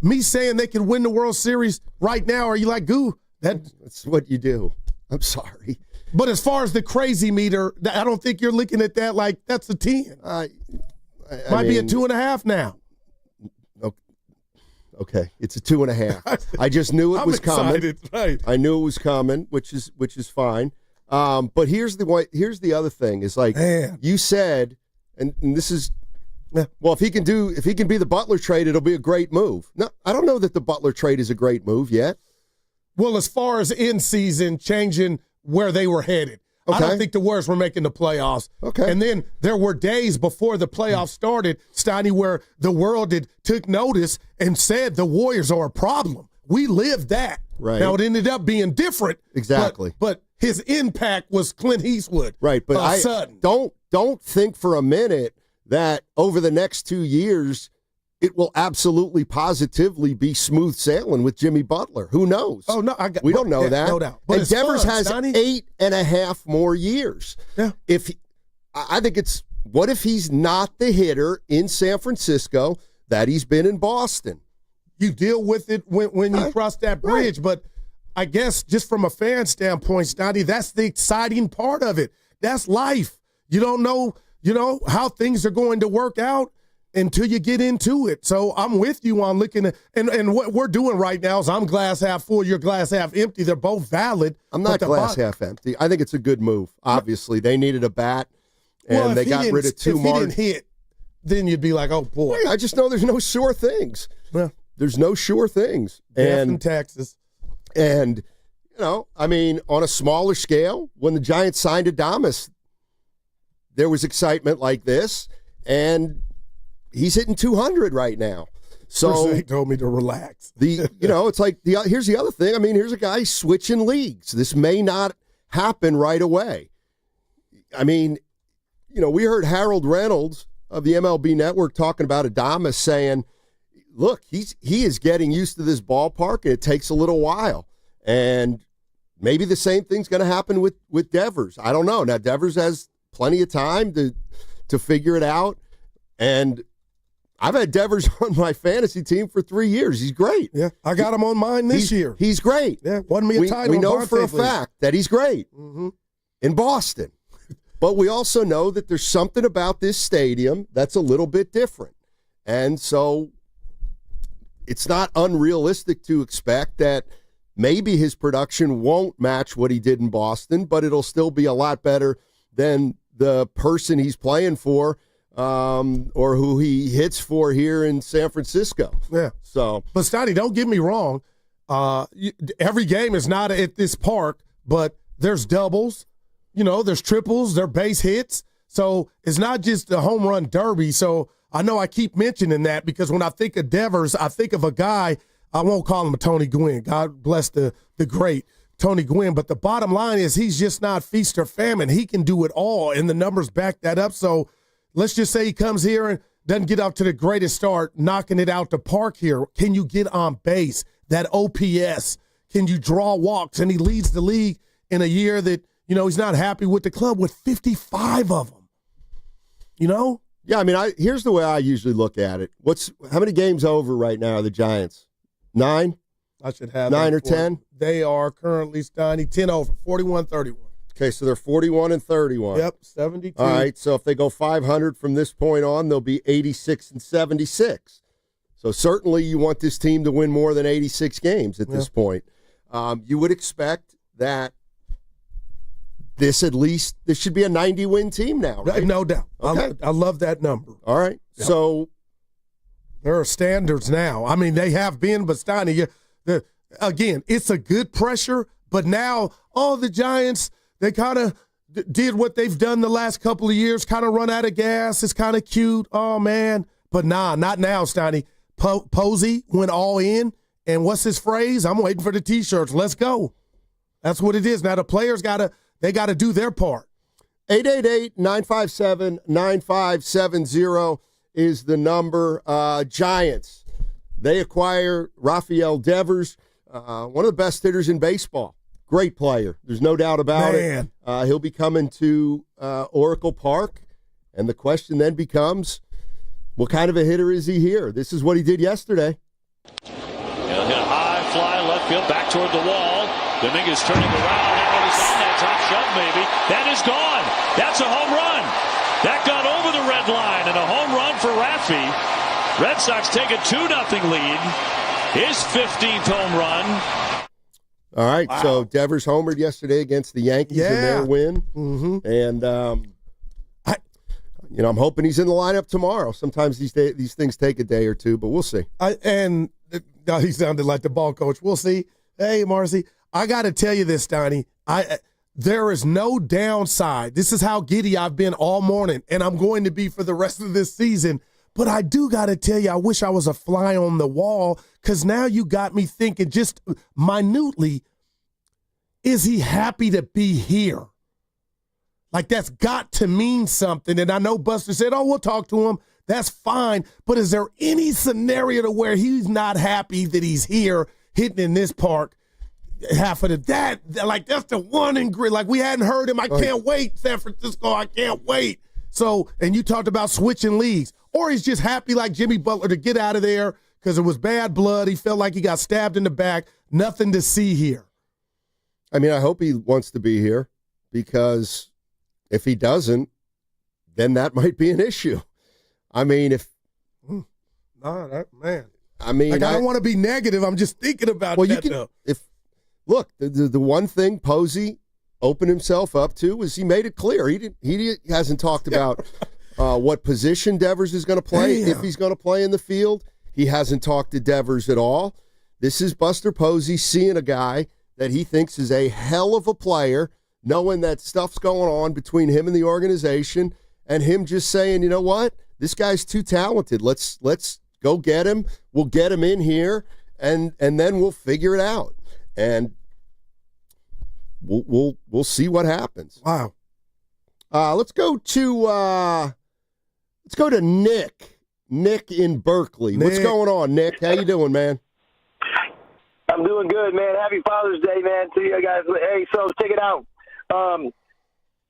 me saying they can win the World Series right now. Are you like, goo? That's what you do. I'm sorry. But as far as the crazy meter, I don't think you're looking at that like that's a 10. Might be a 2.5 now. Okay, it's a 2.5. I just knew it was coming. Right. I knew it was coming, which is fine. But here's the other thing is like you said, and this is well, if he can be the Butler trade, it'll be a great move. No, I don't know that the Butler trade is a great move yet. Well, as far as in season changing where they were headed. Okay. I don't think the Warriors were making the playoffs. Okay. And then there were days before the playoffs started, Steiny, where the world took notice and said the Warriors are a problem. We lived that. Right. Now, it ended up being different. Exactly. But his impact was Clint Eastwood. Right. But sudden. Don't think for a minute that over the next 2 years it will absolutely positively be smooth sailing with Jimmy Butler. Who knows? Oh, no. We don't know that. No doubt. But and Devers has Steiny. 8.5 more years. Yeah. I think it's, what if he's not the hitter in San Francisco that he's been in Boston? You deal with it when you cross that bridge. Right. But I guess just from a fan standpoint, Steiny, that's the exciting part of it. That's life. You don't know, how things are going to work out until you get into it. So I'm with you on looking at, and what we're doing right now is I'm glass half full, you're glass half empty. They're both valid. I'm not glass half empty. I think it's a good move. Obviously, they needed a bat, and they got rid of two more. If he didn't hit, then you'd be like, oh, boy. I just know there's no sure things. Well, there's no sure things. Death in Texas. And, on a smaller scale, when the Giants signed Adames, there was excitement like this, and he's hitting 200 right now. So they told me to relax. It's like here's the other thing. Here's a guy switching leagues. This may not happen right away. We heard Harold Reynolds of the MLB Network talking about Adames saying, look, he is getting used to this ballpark, and it takes a little while. And maybe the same thing's going to happen with Devers. I don't know. Now, Devers has plenty of time to figure it out. And I've had Devers on my fantasy team for 3 years. He's great. Yeah, I got him on mine this year. He's great. Yeah, won me a title. We know for a fact that he's great in Boston. But we also know that there's something about this stadium that's a little bit different. And so it's not unrealistic to expect that maybe his production won't match what he did in Boston, but it'll still be a lot better than the person he's playing for or who he hits for here in San Francisco. Yeah. So, but Steiny, don't get me wrong. Every game is not at this park, but there's doubles, there's triples, there are base hits. So it's not just the home run derby. So I know I keep mentioning that because when I think of Devers, I think of a guy, I won't call him a Tony Gwynn. God bless the great Tony Gwynn. But the bottom line is he's just not feast or famine. He can do it all, and the numbers back that up. So let's just say he comes here and doesn't get up to the greatest start, knocking it out the park here. Can you get on base? That OPS? Can you draw walks? And he leads the league in a year that, he's not happy with the club with 55 of them. Yeah, I mean, here's the way I usually look at it. How many games over right now are the Giants? 9? I should have 9 or 10? They are currently, Steiny, 10 over, 41-31. Okay, so they're 41-31. Yep, 72. All right, so if they go 500 from this point on, they'll be 86-76. So certainly you want this team to win more than 86 games at this point. You would expect that this should be a 90-win team now, right? No doubt. Okay. I love that number. All right. Yep. So there are standards now. I mean, they have been, but Steiny, again, it's a good pressure, but now all the Giants, they kind of did what they've done the last couple of years, kind of run out of gas. It's kind of cute. Oh, man. But nah, not now, Steiny. Posey went all in, and what's his phrase? I'm waiting for the T-shirts. Let's go. That's what it is. Now the players got to do their part. 888-957-9570 is the number. Giants, they acquire RAFAEL DEVERS, one of the best hitters in baseball. Great player. There's no doubt about it. He'll be coming to Oracle Park, and the question then becomes, what kind of a hitter is he here? This is what he did yesterday. He'll hit a high fly left field back toward the wall. Dominguez turning around. He's on that top shelf, maybe. That is gone. That's a home run. That got over the red line, and a home run for Rafi. Red Sox take a 2-0 lead. His 15th home run. All right, so Devers homered yesterday against the Yankees in their win. Mm-hmm. And, I'm hoping he's in the lineup tomorrow. Sometimes these things take a day or two, but we'll see. He sounded like the ball coach. We'll see. Hey, Marcy, I got to tell you this, Steiny. There is no downside. This is how giddy I've been all morning, and I'm going to be for the rest of this season. But I do got to tell you, I wish I was a fly on the wall, because now you got me thinking just minutely, is he happy to be here? Like, that's got to mean something. And I know Buster said, we'll talk to him. That's fine. But is there any scenario to where he's not happy that he's here hitting in this park? Half of that's the one in grid. Like, we hadn't heard him. I can't wait, San Francisco. I can't wait. So, and you talked about switching leagues. Or he's just happy like Jimmy Butler to get out of there because it was bad blood. He felt like he got stabbed in the back. Nothing to see here. I mean, I hope he wants to be here, because if he doesn't, then that might be an issue. I mean, man. I mean, I don't want to be negative. I'm just thinking about that. Look, the one thing Posey opened himself up to was he made it clear he hasn't talked about what position Devers is going to play, if he's going to play in the field. He hasn't talked to Devers at all. This is Buster Posey seeing a guy that he thinks is a hell of a player, knowing that stuff's going on between him and the organization, and him just saying, you know what, this guy's too talented. Let's go get him. We'll get him in here, and then we'll figure it out. And we'll see what happens. Wow. Let's go to Nick. Nick in Berkeley. What's going on, Nick? How you doing, man? I'm doing good, man. Happy Father's Day, man, to you guys. Hey, so check it out.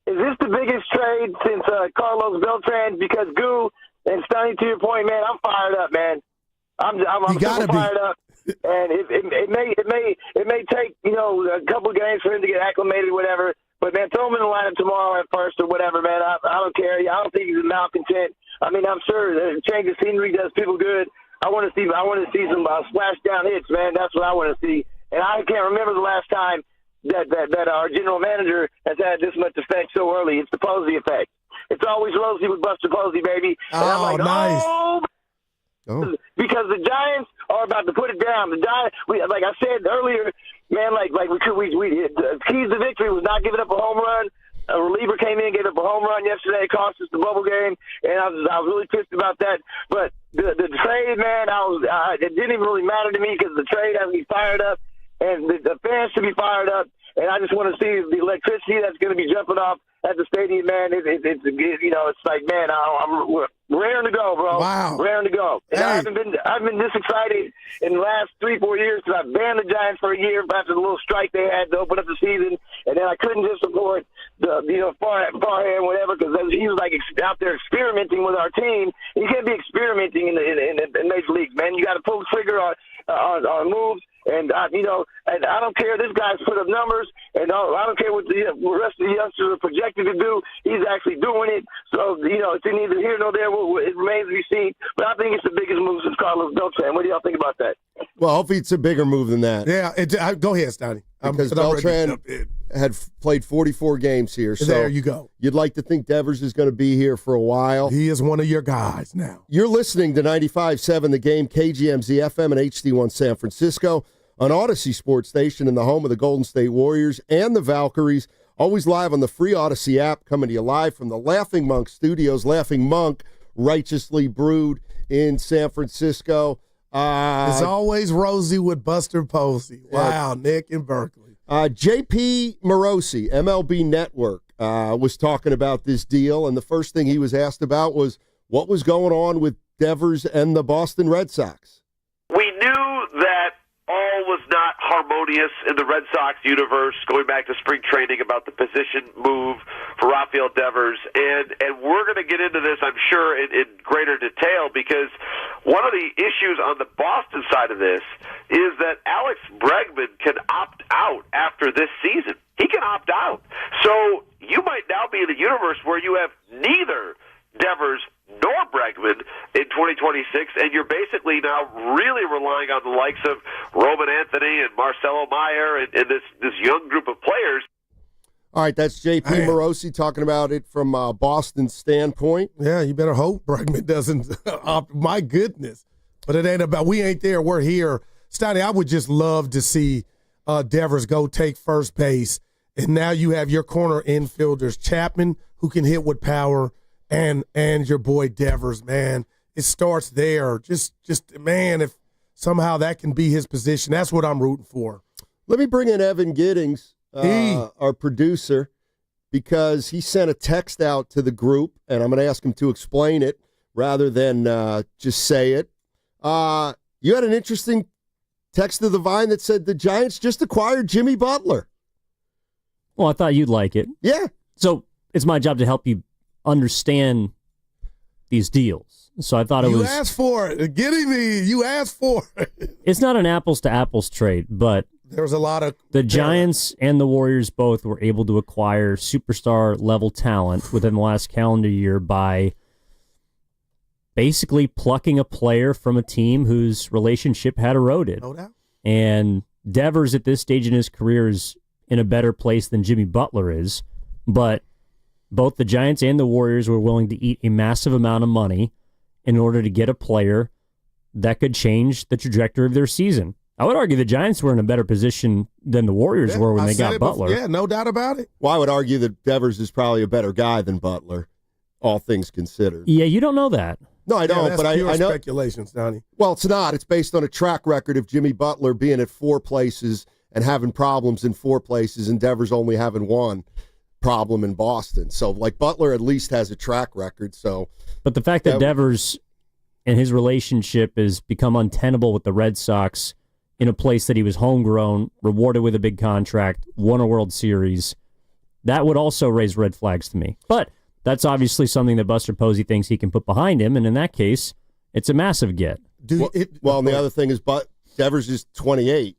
Is this the biggest trade since Carlos Beltran? Because Goo and Steiny, to your point, man, I'm fired up, man. I'm super fired up. And it may take, a couple of games for him to get acclimated or whatever. But, man, throw him in the lineup tomorrow at first or whatever, man. I don't care. I don't think he's a malcontent. I mean, I'm sure the change of scenery does people good. I want to see some splash down hits, man. That's what I want to see. And I can't remember the last time that our general manager has had this much effect so early. It's the Posey effect. It's always rosy with Buster Posey, baby. And I'm like, nice. Because the Giants are about to put it down. The Giants, like I said earlier, man, like we keys to victory was not giving up a home run. a reliever came in, gave up a home run yesterday, cost us the bubble game, and I was really pissed about that. But the trade, man, it didn't even really matter to me because the trade has me fired up, and the fans should be fired up. And I just want to see the electricity that's going to be jumping off at the stadium, man. It's like, man, I'm raring to go, bro. Wow, raring to go. And hey. I've been this excited in the last 3-4 years because I banned the Giants for a year after the little strike they had to open up the season, and then I couldn't just support the Farhan, whatever, because he was like out there experimenting with our team. You can't be experimenting in major leagues, man. You got to pull the trigger on moves. And I don't care. This guy's put up numbers, and I don't care what the rest of the youngsters are projected to do. He's actually doing it. So it's neither here nor there. It remains to be seen. But I think it's the biggest move since Carlos Beltran. What do y'all think about that? Well, hopefully it's a bigger move than that. Yeah, go ahead, Steiny. Because Beltran had played 44 games here. So there you go. You'd like to think Devers is going to be here for a while. He is one of your guys now. You're listening to 95.7 The Game, KGMZ FM and HD1 San Francisco, on Odyssey Sports Station in the home of the Golden State Warriors and the Valkyries. Always live on the free Odyssey app, coming to you live from the Laughing Monk Studios. Laughing Monk, righteously brewed in San Francisco. It's always rosy with Buster Posey. Wow, Nick in Berkeley. JP Morosi, MLB Network, was talking about this deal, and the first thing he was asked about was what was going on with Devers and the Boston Red Sox. We knew that all was not harmonious in the Red Sox universe going back to spring training about the position move for Rafael Devers. And we're going to get into this, I'm sure, in greater detail because one of the issues on the Boston side of this is that Alex Bregman can opt out after this season. He can opt out. So you might now be in a universe where you have neither Devers nor Bregman in 2026, and you're basically now really relying on the likes of Roman Anthony and Marcelo Meyer and this young group of players. All right, that's JP Morosi talking about it from Boston's standpoint. Yeah, you better hope Bregman doesn't opt. My goodness. But it ain't about, we ain't there, we're here. Steiny, I would just love to see Devers go take first base, and now you have your corner infielders, Chapman, who can hit with power, and your boy Devers, man. It starts there. Just man, if somehow that can be his position, that's what I'm rooting for. Let me bring in Evan Giddings, our producer, because he sent a text out to the group, and I'm going to ask him to explain it rather than just say it. You had an interesting text to the Vine that said the Giants just acquired Jimmy Butler. Well, I thought you'd like it. Yeah. So it's my job to help you understand these deals. So I thought You asked for it. You asked for it. It's not an apples-to-apples trade, but there was a lot of the Giants and the Warriors both were able to acquire superstar-level talent within the last calendar year by basically plucking a player from a team whose relationship had eroded. No doubt. And Devers at this stage in his career is in a better place than Jimmy Butler is, but both the Giants and the Warriors were willing to eat a massive amount of money in order to get a player that could change the trajectory of their season. I would argue the Giants were in a better position than the Warriors were when they got Butler. Yeah, no doubt about it. Well, I would argue that Devers is probably a better guy than Butler, all things considered. Yeah, you don't know that. No, I don't, but I know. Speculations, Donnie. Well, it's not. It's based on a track record of Jimmy Butler being at 4 places and having problems in 4 places, and Devers only having 1 problem in Boston. So, like, Butler at least has a track record. So, but the fact that Devers and his relationship has become untenable with the Red Sox in a place that he was homegrown, rewarded with a big contract, won a World Series, that would also raise red flags to me. But that's obviously something that Buster Posey thinks he can put behind him, and in that case, it's a massive get. And the other thing is, Devers is 28,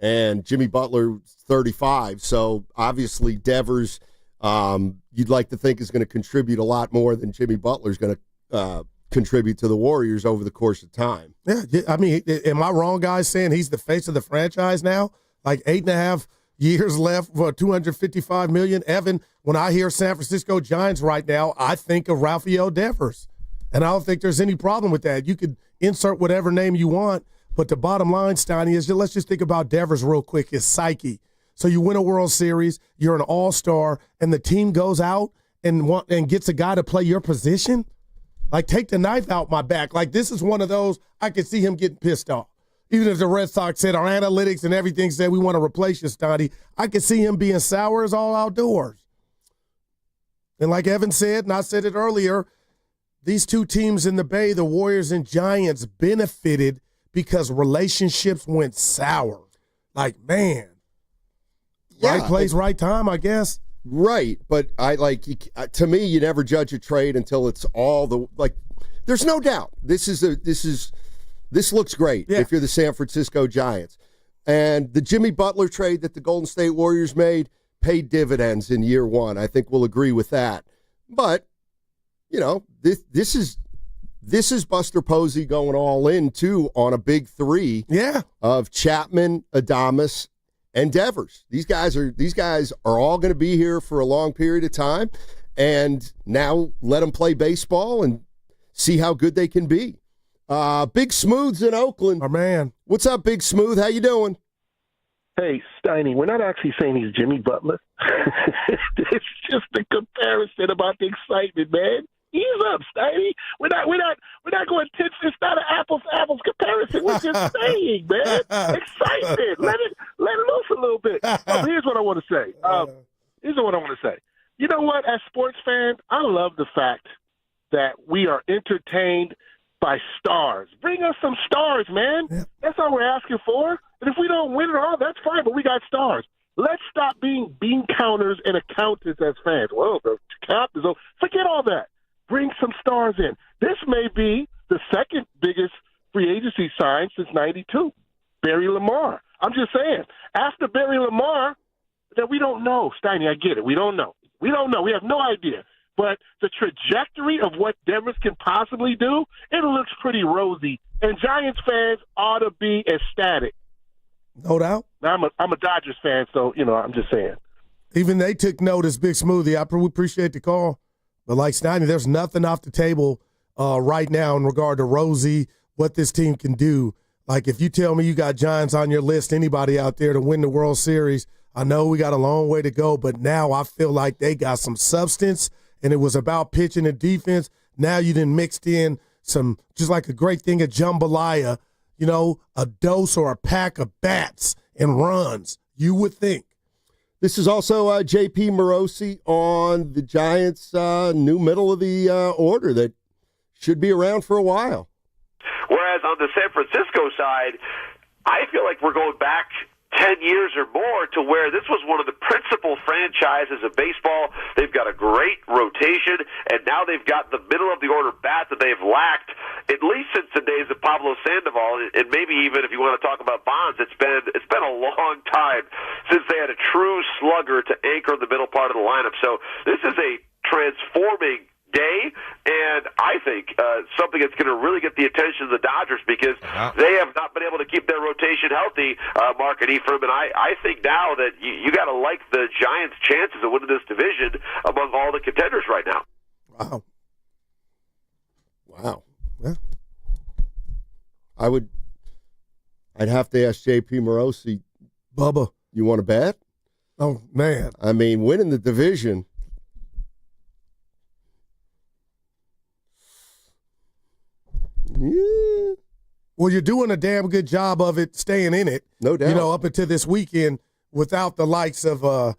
and Jimmy Butler 35. So obviously, Devers, you'd like to think is going to contribute a lot more than Jimmy Butler's going to contribute to the Warriors over the course of time. Yeah, I mean, am I wrong, guys, saying he's the face of the franchise now? Like 8.5 years left for $255 million. Evan, when I hear San Francisco Giants right now, I think of Rafael Devers, and I don't think there's any problem with that. You could insert whatever name you want, but the bottom line, Steiny, is let's just think about Devers real quick, his psyche. So you win a World Series, you're an all-star, and the team goes out and gets a guy to play your position? Like, take the knife out my back. Like, this is one of those, I could see him getting pissed off. Even if the Red Sox said our analytics and everything said we want to replace you, Steiny, I could see him being sour as all outdoors. And like Evan said, and I said it earlier, these two teams in the Bay, the Warriors and Giants, benefited because relationships went sour. Like, man, right place, right time, I guess. Right, but to me, you never judge a trade until it's all there's no doubt. This looks great if you're the San Francisco Giants. And the Jimmy Butler trade that the Golden State Warriors made paid dividends in year one. I think we'll agree with that. But, this is Buster Posey going all in, too, on a big three of Chapman, Adames, and Devers. These guys are all going to be here for a long period of time. And now let them play baseball and see how good they can be. Big Smooth's in Oakland. Our man. What's up, Big Smooth? How you doing? Hey, Steiny, we're not actually saying he's Jimmy Butler. It's just a comparison about the excitement, man. Ease up, Steiny. We're not going tits. It's not an apples to apples comparison. We're just saying, man. Excitement. Let it loose a little bit. Here's what I want to say. You know what? As sports fans, I love the fact that we are entertained by stars. Bring us some stars, man. Yeah. That's all we're asking for. And if we don't win it all, that's fine, but we got stars. Let's stop being bean counters and accountants as fans. Well, the cap is over. Forget all that. Bring some stars in. This may be the second biggest free agency sign since '92. Barry Lamar. I'm just saying. After Barry Lamar, that we don't know. Steiny, I get it. We don't know. We have no idea. But the trajectory of what Devers can possibly do, it looks pretty rosy. And Giants fans ought to be ecstatic. No doubt. Now, I'm a Dodgers fan, so, I'm just saying. Even they took notice, Big Smoothie. I appreciate the call. But like Steiny, there's nothing off the table right now in regard to Rosie, what this team can do. Like, if you tell me you got Giants on your list, anybody out there to win the World Series, I know we got a long way to go, but now I feel like they got some substance, and it was about pitching and defense. Now you done mixed in some, just like a great thing of jambalaya, a dose or a pack of bats and runs, you would think. This is also J.P. Morosi on the Giants' new middle of the order that should be around for a while. Whereas on the San Francisco side, I feel like we're going back 10 years or more to where this was one of the principal franchises of baseball. They've got a great rotation, and now they've got the middle-of-the-order bat that they've lacked, at least since the days of Pablo Sandoval, and maybe even if you want to talk about Bonds, it's been a long time since they had a true slugger to anchor the middle part of the lineup. So this is a transforming day, and I think something that's going to really get the attention of the Dodgers because they have not been able to keep their rotation healthy, Mark and Ephraim, and I think now that you got to like the Giants' chances of winning this division among all the contenders right now. Wow. Yeah. I'd have to ask J.P. Morosi, Bubba, you want to bet? Oh, man. I mean, winning the division. Yeah. Well, you're doing a damn good job of it, staying in it. No doubt. Up until this weekend without the likes of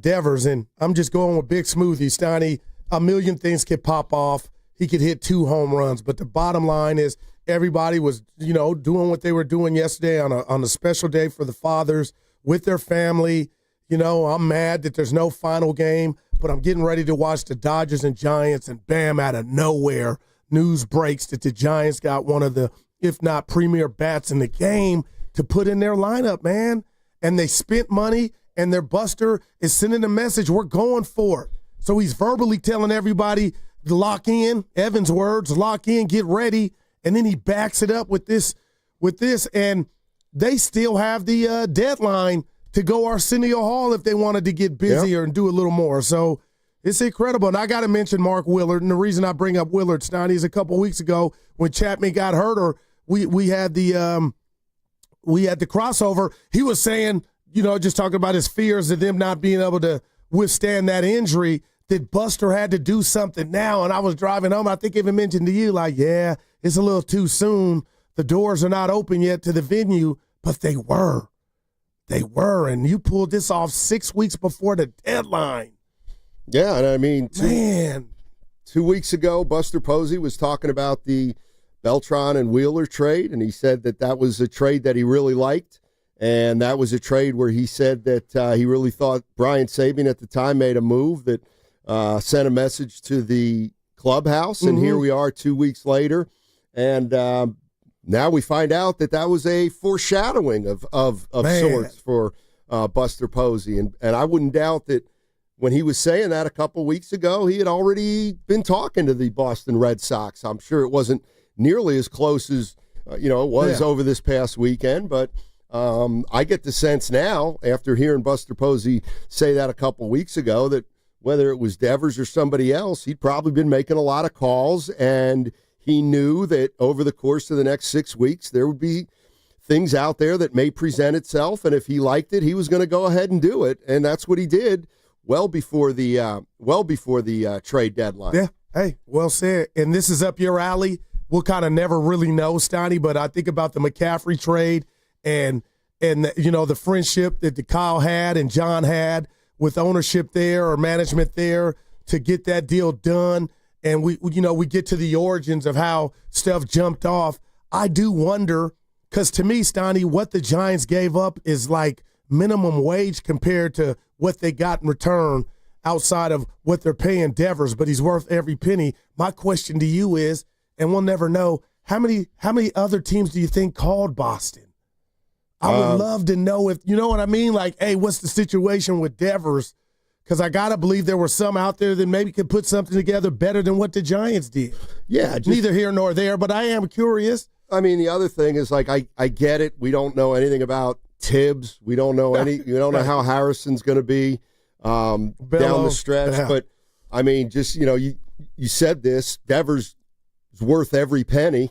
Devers. And I'm just going with Big Smoothie. Steiny, a million things could pop off. He could hit 2 home runs. But the bottom line is everybody was, doing what they were doing yesterday on a special day for the fathers with their family. I'm mad that there's no final game, but I'm getting ready to watch the Dodgers and Giants, and bam, out of nowhere, news breaks that the Giants got one of the, if not premier bats in the game to put in their lineup, man. And they spent money, and their Buster is sending a message, we're going for it. So he's verbally telling everybody, lock in, Evan's words, lock in, get ready. And then he backs it up with this, and they still have the deadline to go Arsenio Hall if they wanted to get busier and do a little more. So it's incredible. And I got to mention Mark Willard. And the reason I bring up Willard, Steiny, is a couple weeks ago when Chapman got hurt, or we had the crossover, he was saying, just talking about his fears of them not being able to withstand that injury, that Buster had to do something now. And I was driving home. I think I even mentioned to you, like, yeah, it's a little too soon. The doors are not open yet to the venue, but they were. They were. And you pulled this off 6 weeks before the deadline. Yeah, and I mean, man. 2 weeks ago, Buster Posey was talking about the Beltran and Wheeler trade, and he said that was a trade that he really liked. And that was a trade where he said that he really thought Brian Sabian at the time made a move that sent a message to the clubhouse. And here we are 2 weeks later. And now we find out that was a foreshadowing of sorts for Buster Posey. And I wouldn't doubt that when he was saying that a couple weeks ago, he had already been talking to the Boston Red Sox. I'm sure it wasn't nearly as close as it was over this past weekend, but I get the sense now, after hearing Buster Posey say that a couple weeks ago, that whether it was Devers or somebody else, he'd probably been making a lot of calls, and he knew that over the course of the next 6 weeks, there would be things out there that may present itself, and if he liked it, he was going to go ahead and do it, and that's what he did well before the trade deadline. Yeah, hey, well said. And this is up your alley. We'll kind of never really know, Steiny, but I think about the McCaffrey trade and the friendship that Kyle had and John had with ownership there or management there to get that deal done. And we get to the origins of how stuff jumped off. I do wonder, because to me, Steiny, what the Giants gave up is like minimum wage compared to what they got in return outside of what they're paying Devers, but he's worth every penny. My question to you is, and we'll never know, how many other teams do you think called Boston? I would love to know if, you know what I mean? Like, hey, what's the situation with Devers? Because I got to believe there were some out there that maybe could put something together better than what the Giants did. Yeah. Neither here nor there, but I am curious. I mean, the other thing is, like, I get it. We don't know anything about Tibbs. We don't know we don't know how Harrison's going to be down the stretch. Yeah. But, I mean, just, you said this. Devers is worth every penny.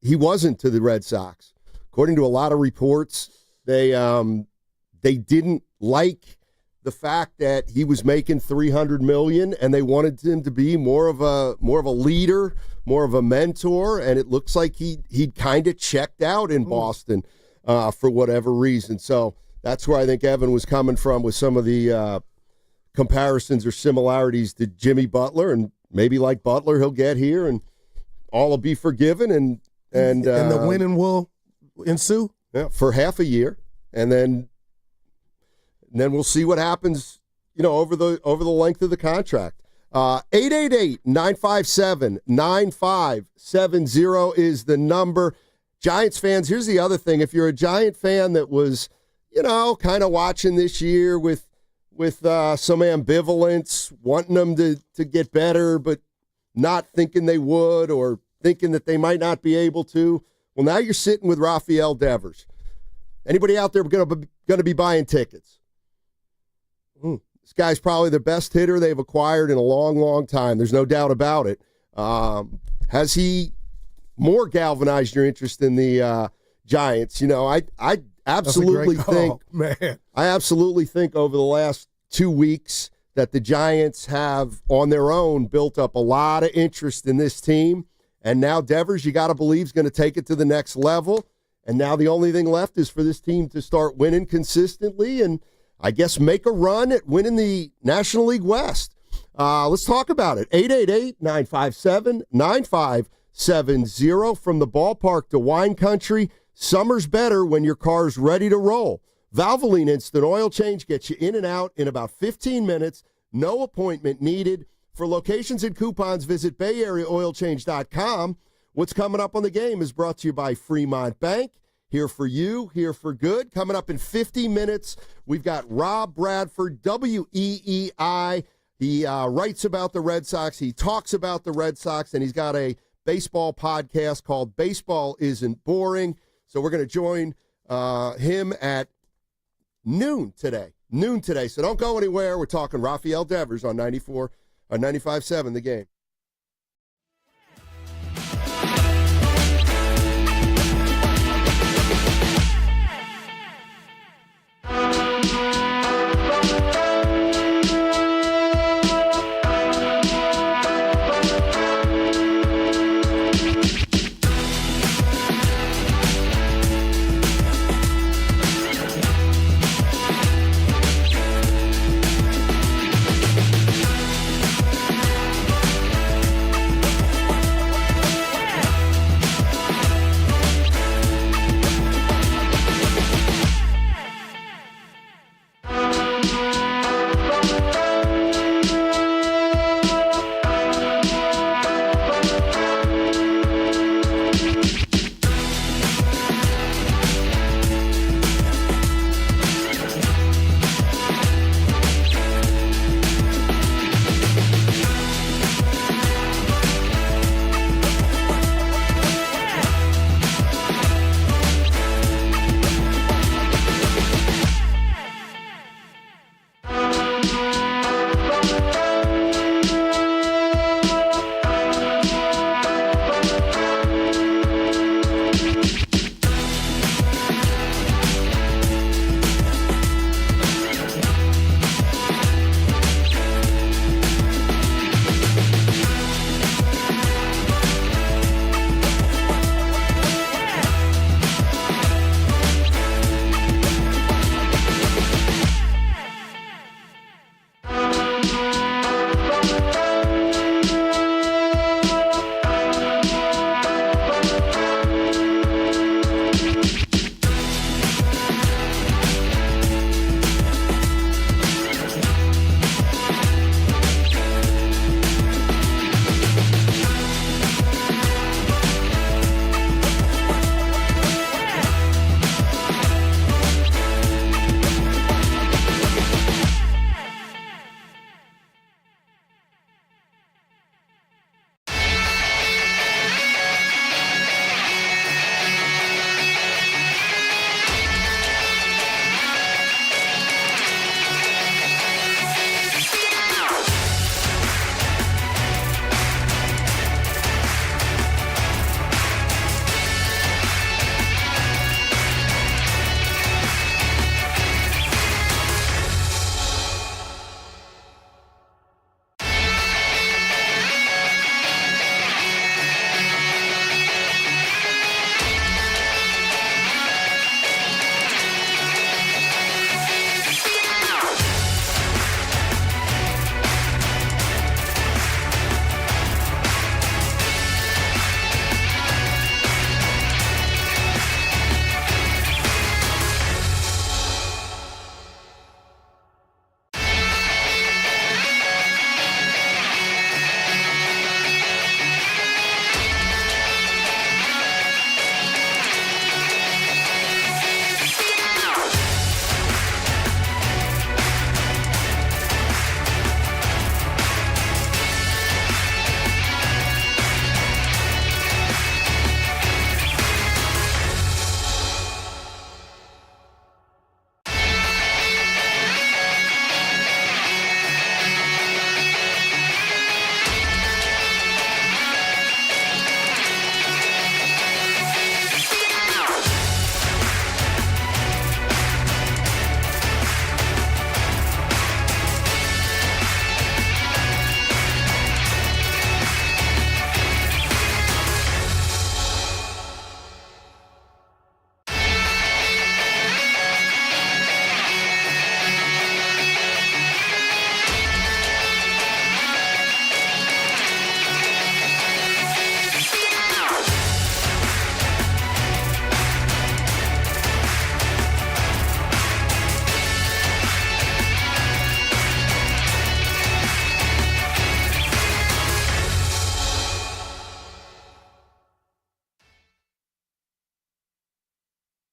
He wasn't to the Red Sox. According to a lot of reports, they didn't like the fact that he was making $300 million, and they wanted him to be more of a leader, more of a mentor. And it looks like he'd kind of checked out in Boston for whatever reason. So that's where I think Evan was coming from with some of the comparisons or similarities to Jimmy Butler, and maybe like Butler, he'll get here and all will be forgiven, and the winning will ensue. Yeah, for half a year, and then we'll see what happens, over the length of the contract. 888-957-9570 is the number. Giants fans, here's the other thing. If you're a Giant fan that was, kind of watching this year with some ambivalence, wanting them to get better, but not thinking they would, or thinking that they might not be able to, well, now you're sitting with RAFAEL Devers. Anybody out there going to be buying tickets? This guy's probably the best hitter they've acquired in a long, long time. There's no doubt about it. Has he more galvanized your interest in the Giants? I absolutely think, man. I absolutely think over the last 2 weeks that the Giants have, on their own, built up a lot of interest in this team. And now Devers, you got to believe, is going to take it to the next level. And now the only thing left is for this team to start winning consistently and, I guess, make a run at winning the National League West. Let's talk about it. 888-957-9570. From the ballpark to wine country, summer's better when your car's ready to roll. Valvoline Instant Oil Change gets you in and out in about 15 minutes. No appointment needed. For locations and coupons, visit BayAreaOilChange.com. What's coming up on the game is brought to you by Fremont Bank. Here for you, here for good. Coming up in 50 minutes, we've got Rob Bradford, WEEI. He writes about the Red Sox. He talks about the Red Sox, and he's got a baseball podcast called Baseball Isn't Boring. So we're going to join him at noon today. So don't go anywhere. We're talking RAFAEL Devers on 95.7 The Game.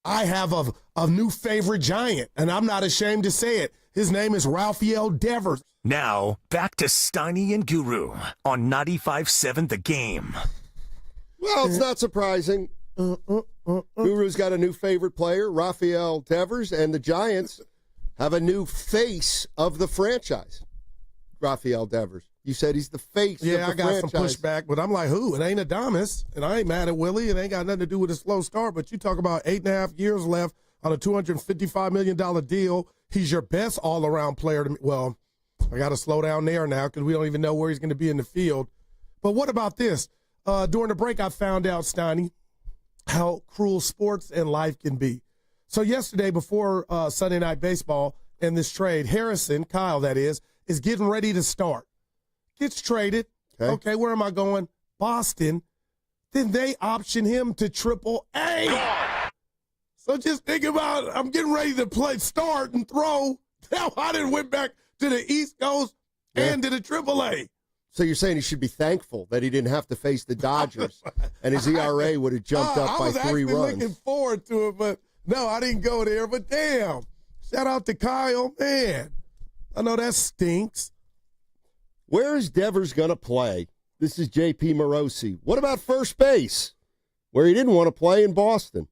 I have a new favorite Giant, and I'm not ashamed to say it. His name is RAFAEL Devers. Now, back to Steiny and Guru on 95.7 The Game. Well, it's not surprising. Guru's got a new favorite player, RAFAEL Devers, and the Giants have a new face of the franchise, RAFAEL Devers. You said he's the face of the franchise. Yeah, I got some pushback, but I'm like, who? It ain't Adamas, and I ain't mad at Willie. It ain't got nothing to do with a slow start, but you talk about 8.5 years left on a $255 million deal. He's your best all-around player to me. Well, I got to slow down there now because we don't even know where he's going to be in the field. But what about this? During the break, I found out, Steiny, how cruel sports and life can be. So yesterday, before Sunday Night Baseball and this trade, Harrison, Kyle that is getting ready to start. Gets traded. Okay, where am I going? Boston. Then they option him to AAA. So just think about, I'm getting ready to start and throw. Now I done went back to the East Coast and to the AAA. So you're saying he should be thankful that he didn't have to face the Dodgers and his ERA would have jumped up by 3 runs. I was actually looking forward to it, but no, I didn't go there. But damn, shout out to Kyle. Man, I know that stinks. Where is Devers going to play? This is J.P. Morosi. What about first base, where he didn't want to play in Boston?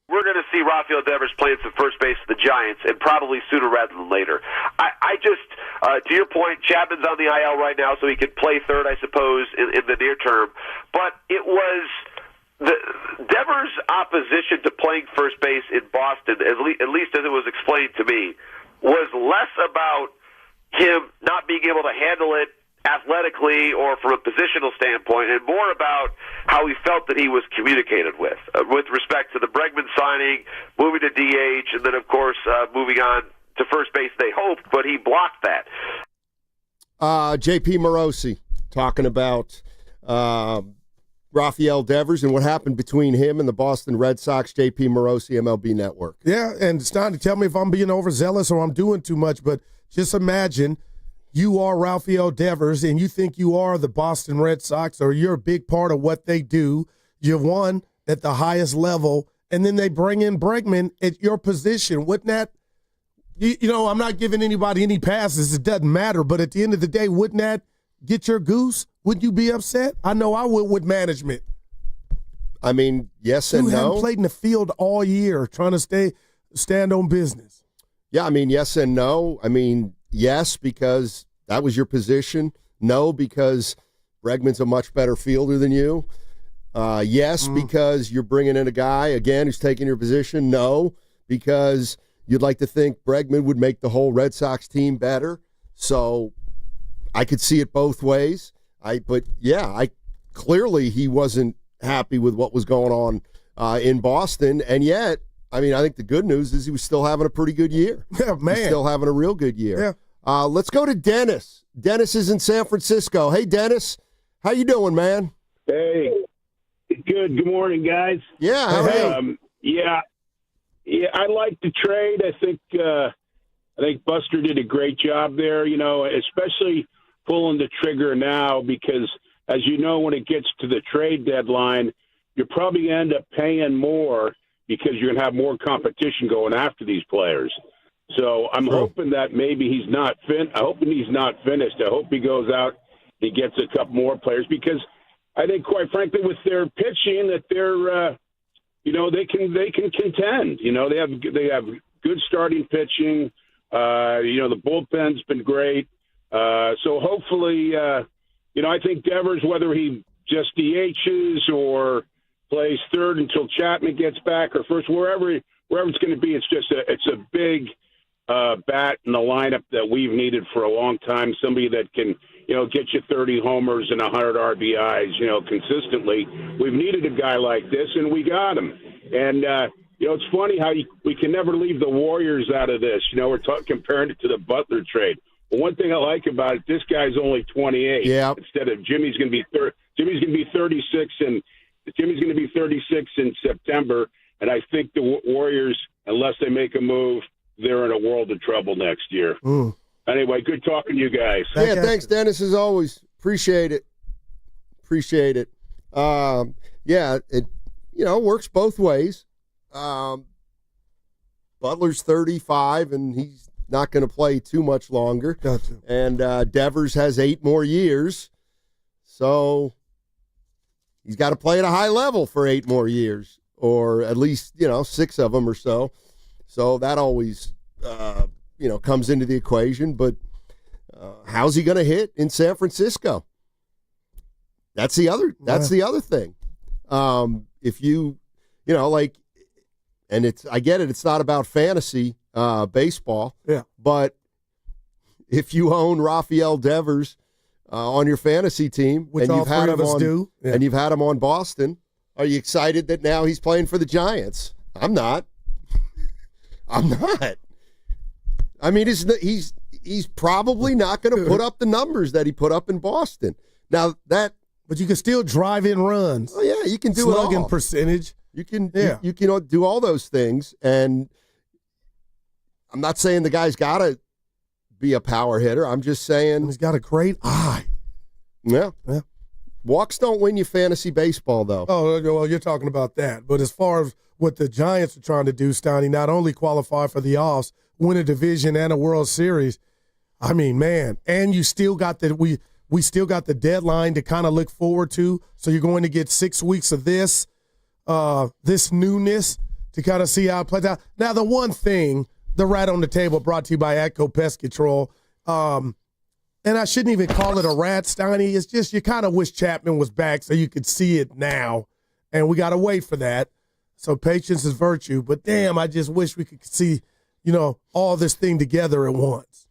We're going to see RAFAEL Devers playing some first base for the Giants, and probably sooner rather than later. I just, to your point, Chapman's on the IL right now, so he could play third, I suppose, in the near term. But it was Devers' opposition to playing first base in Boston, at least as it was explained to me, was less about him not being able to handle it athletically or from a positional standpoint, and more about how he felt that he was communicated with respect to the Bregman signing, moving to DH, and then, of course, moving on to first base, they hoped, but he blocked that. J.P. Morosi talking about RAFAEL Devers and what happened between him and the Boston Red Sox. J.P. Morosi, MLB Network. Yeah, and it's not to tell me if I'm being overzealous or I'm doing too much, but just imagine you are RAFAEL Devers and you think you are the Boston Red Sox or you're a big part of what they do. You've won at the highest level, and then they bring in Bregman at your position. Wouldn't that, you know, I'm not giving anybody any passes. It doesn't matter, but at the end of the day, wouldn't that get your goose? Would you be upset? I know I would with management. I mean, yes and no. You haven't played in the field all year trying to stand on business. Yeah, I mean, yes and no. I mean, yes, because that was your position. No, because Bregman's a much better fielder than you. Yes, because you're bringing in a guy, again, who's taking your position. No, because you'd like to think Bregman would make the whole Red Sox team better. So I could see it both ways. But clearly he wasn't happy with what was going on in Boston. And yet, I mean, I think the good news is he was still having a pretty good year. Yeah, man. He's still having a real good year. Yeah. Let's go to Dennis. Dennis is in San Francisco. Hey, Dennis. How you doing, man? Hey. Good. Good morning, guys. Yeah, how are you? Yeah, I like the trade. I think Buster did a great job there, you know, especially pulling the trigger now because, as you know, when it gets to the trade deadline, you're probably going to end up paying more because you're going to have more competition going after these players. So I'm hoping that maybe he's not finished. I hope he goes out and gets a couple more players because I think, quite frankly, with their pitching, that they're, they can contend. You know, they have good starting pitching. The bullpen's been great. So hopefully, I think Devers, whether he just DHs or plays third until Chapman gets back or first, wherever it's going to be, it's a big bat in the lineup that we've needed for a long time. Somebody that can, get you 30 homers and 100 RBIs, consistently. We've needed a guy like this, and we got him. And, it's funny how we can never leave the Warriors out of this. We're comparing it to the Butler trade. But one thing I like about it, this guy's only 28. Yeah. Instead of Jimmy's going to be 36, and Jimmy's going to be 36 in September. And I think the Warriors, unless they make a move, they're in a world of trouble next year. Anyway, good talking to you guys. Yeah, thanks, Dennis, as always. Appreciate it. It works both ways. Butler's 35, and he's not going to play too much longer. Gotcha. And Devers has 8 more years, so he's got to play at a high level for 8 more years, or at least 6 of them or so. So that always comes into the equation. But how's he going to hit in San Francisco? That's the other. That's the other thing. If you and I get it. It's not about fantasy baseball. Yeah. But if you own RAFAEL Devers on your fantasy team, which all 3 of us do, and you've had him on Boston, are you excited that now he's playing for the Giants? I'm not. I'm not. I mean, he's probably not going to put up the numbers that he put up in Boston. Now but you can still drive in runs. Oh yeah, you can do it all. Slugging percentage. You can do all those things, and I'm not saying the guy's got to be a power hitter. I'm just saying he's got a great eye. Yeah. Walks don't win you fantasy baseball, though. Oh, well, you're talking about that. But as far as what the Giants are trying to do, Steiny, not only qualify for the offs, win a division and a World Series. I mean, man, and you still got we still got the deadline to kind of look forward to. So you're going to get 6 weeks of this newness to kind of see how it plays out. Now, the one thing, the rat on the table brought to you by Atco Pest Control, and I shouldn't even call it a rat, Steiny. It's just you kind of wish Chapman was back so you could see it now, and we got to wait for that. So patience is virtue. But, damn, I just wish we could see, all this thing together at once.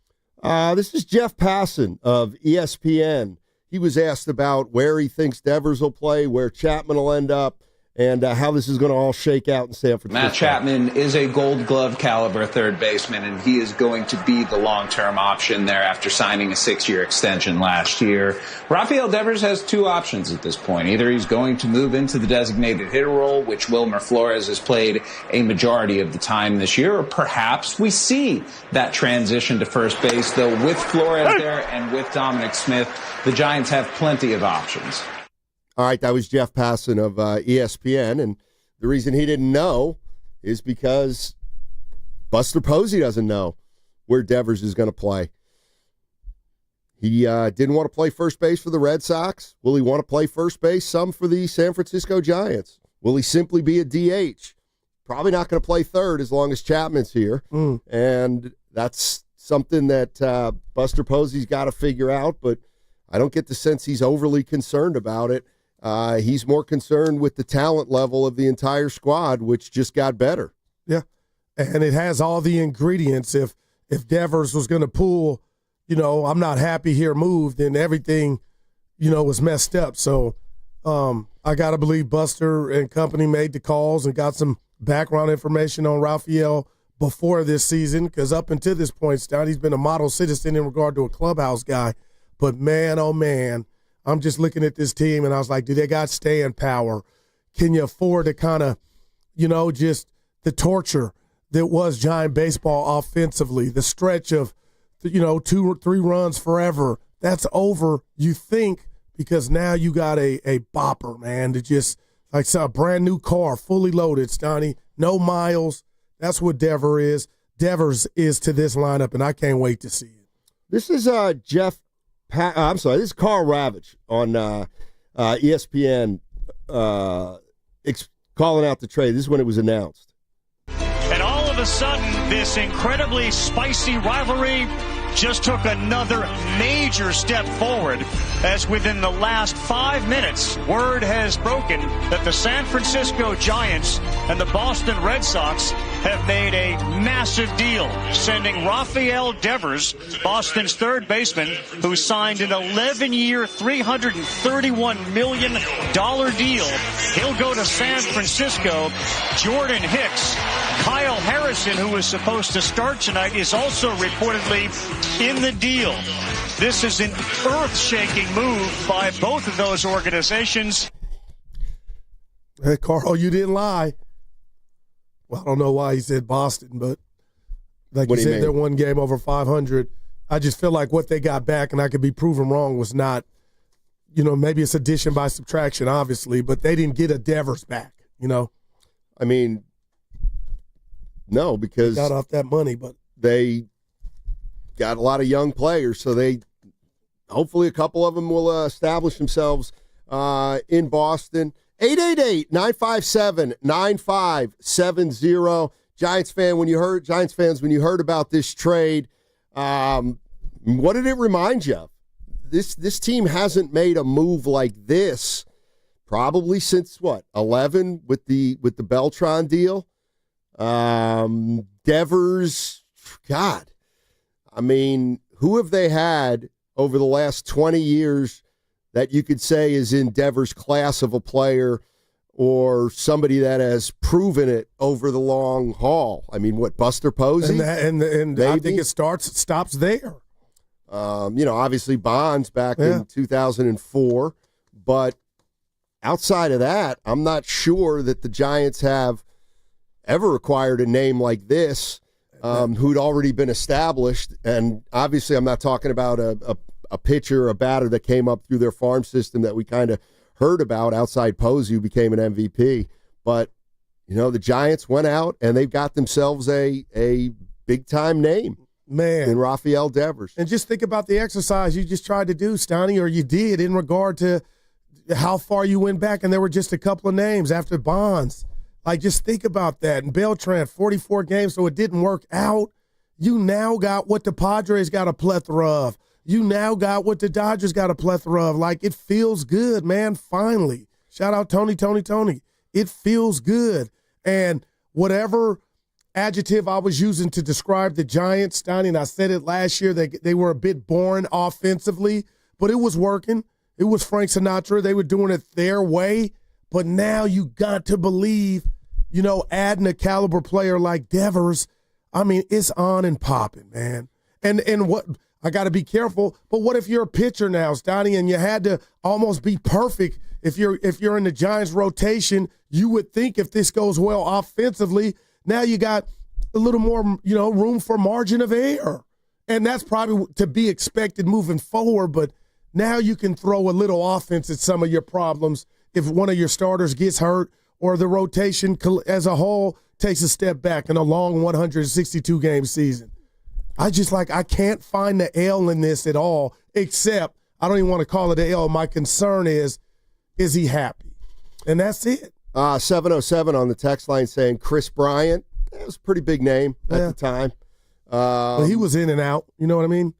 This is Jeff Passan of ESPN. He was asked about where he thinks Devers will play, where Chapman will end up, and how this is going to all shake out in San Francisco. Matt Chapman is a Gold Glove caliber third baseman, and he is going to be the long-term option there after signing a 6-year extension last year. RAFAEL Devers has 2 options at this point. Either he's going to move into the designated hitter role, which Wilmer Flores has played a majority of the time this year, or perhaps we see that transition to first base, though with Flores there and with Dominic Smith, the Giants have plenty of options. All right, that was Jeff Passan of ESPN, and the reason he didn't know is because Buster Posey doesn't know where Devers is going to play. He didn't want to play first base for the Red Sox. Will he want to play first base some for the San Francisco Giants? Will he simply be a DH? Probably not going to play third as long as Chapman's here, and that's something that Buster Posey's got to figure out, but I don't get the sense he's overly concerned about it. He's more concerned with the talent level of the entire squad, which just got better. Yeah, and it has all the ingredients. If Devers was going to pull, I'm not happy here move, then everything, was messed up. So I got to believe Buster and company made the calls and got some background information on RAFAEL before this season, because up until this point, Stein, he's been a model citizen in regard to a clubhouse guy. But, man, oh, man, I'm just looking at this team, and I was like, do they got staying power? Can you afford to kind of, just the torture that was Giant baseball offensively, the stretch of, 2 or 3 runs forever? That's over, you think, because now you got a bopper, man, to just like a brand-new car, fully loaded, Steiny, no miles. That's what Devers is to this lineup, and I can't wait to see it. This is this is Carl Ravitch on ESPN calling out the trade. This is when it was announced. And all of a sudden, this incredibly spicy rivalry just took another major step forward, as within the last 5 minutes, word has broken that the San Francisco Giants and the Boston Red Sox have made a massive deal, sending RAFAEL Devers, Boston's third baseman, who signed an 11-year, $331 million deal. He'll go to San Francisco. Jordan Hicks, Kyle Harrison, who was supposed to start tonight, is also reportedly in the deal. This is an earth-shaking move by both of those organizations. Hey, Carl, you didn't lie. Well, I don't know why he said Boston, but like you said, they're one game over 500. I just feel like what they got back, and I could be proven wrong, was not, maybe it's addition by subtraction, obviously, but they didn't get a Devers back, I mean, No, because they got off that money, but they got a lot of young players, so hopefully a couple of them will establish themselves in Boston. 888-957-9570. Giants fans, when you heard about this trade, what did it remind you of? This team hasn't made a move like this probably since 11 with the Beltran deal. Devers, God, I mean, who have they had over the last 20 years that you could say is in Devers' class of a player or somebody that has proven it over the long haul? I mean, Buster Posey? And I think it stops there. Obviously Bonds back in 2004, but outside of that, I'm not sure that the Giants have ever acquired a name like this who'd already been established. And obviously I'm not talking about a pitcher, a batter that came up through their farm system that we kind of heard about outside Posey, who became an MVP. But, the Giants went out and they've got themselves a big-time name. Man. In RAFAEL Devers. And just think about the exercise you just tried to do, Steiny, or you did in regard to how far you went back, and there were just a couple of names after Bonds. Like, just think about that. And Beltran, 44 games, so it didn't work out. You now got what the Padres got a plethora of. You now got what the Dodgers got a plethora of. Like, it feels good, man, finally. Shout out Tony. It feels good. And whatever adjective I was using to describe the Giants, Steiny, and I said it last year, they were a bit boring offensively, but it was working. It was Frank Sinatra. They were doing it their way. But now you got to believe, adding a caliber player like Devers, I mean, it's on and popping, man. And what I got to be careful, but what if you're a pitcher now, Steiny, and you had to almost be perfect if you're in the Giants rotation? You would think if this goes well offensively, now you got a little more, room for margin of error. And that's probably to be expected moving forward, but now you can throw a little offense at some of your problems if one of your starters gets hurt or the rotation as a whole takes a step back in a long 162-game season. I can't find the L in this at all, except I don't even want to call it an L. My concern is he happy? And that's it. 707 on the text line saying Chris Bryant. That was a pretty big name at the time. But he was in and out. You know what I mean?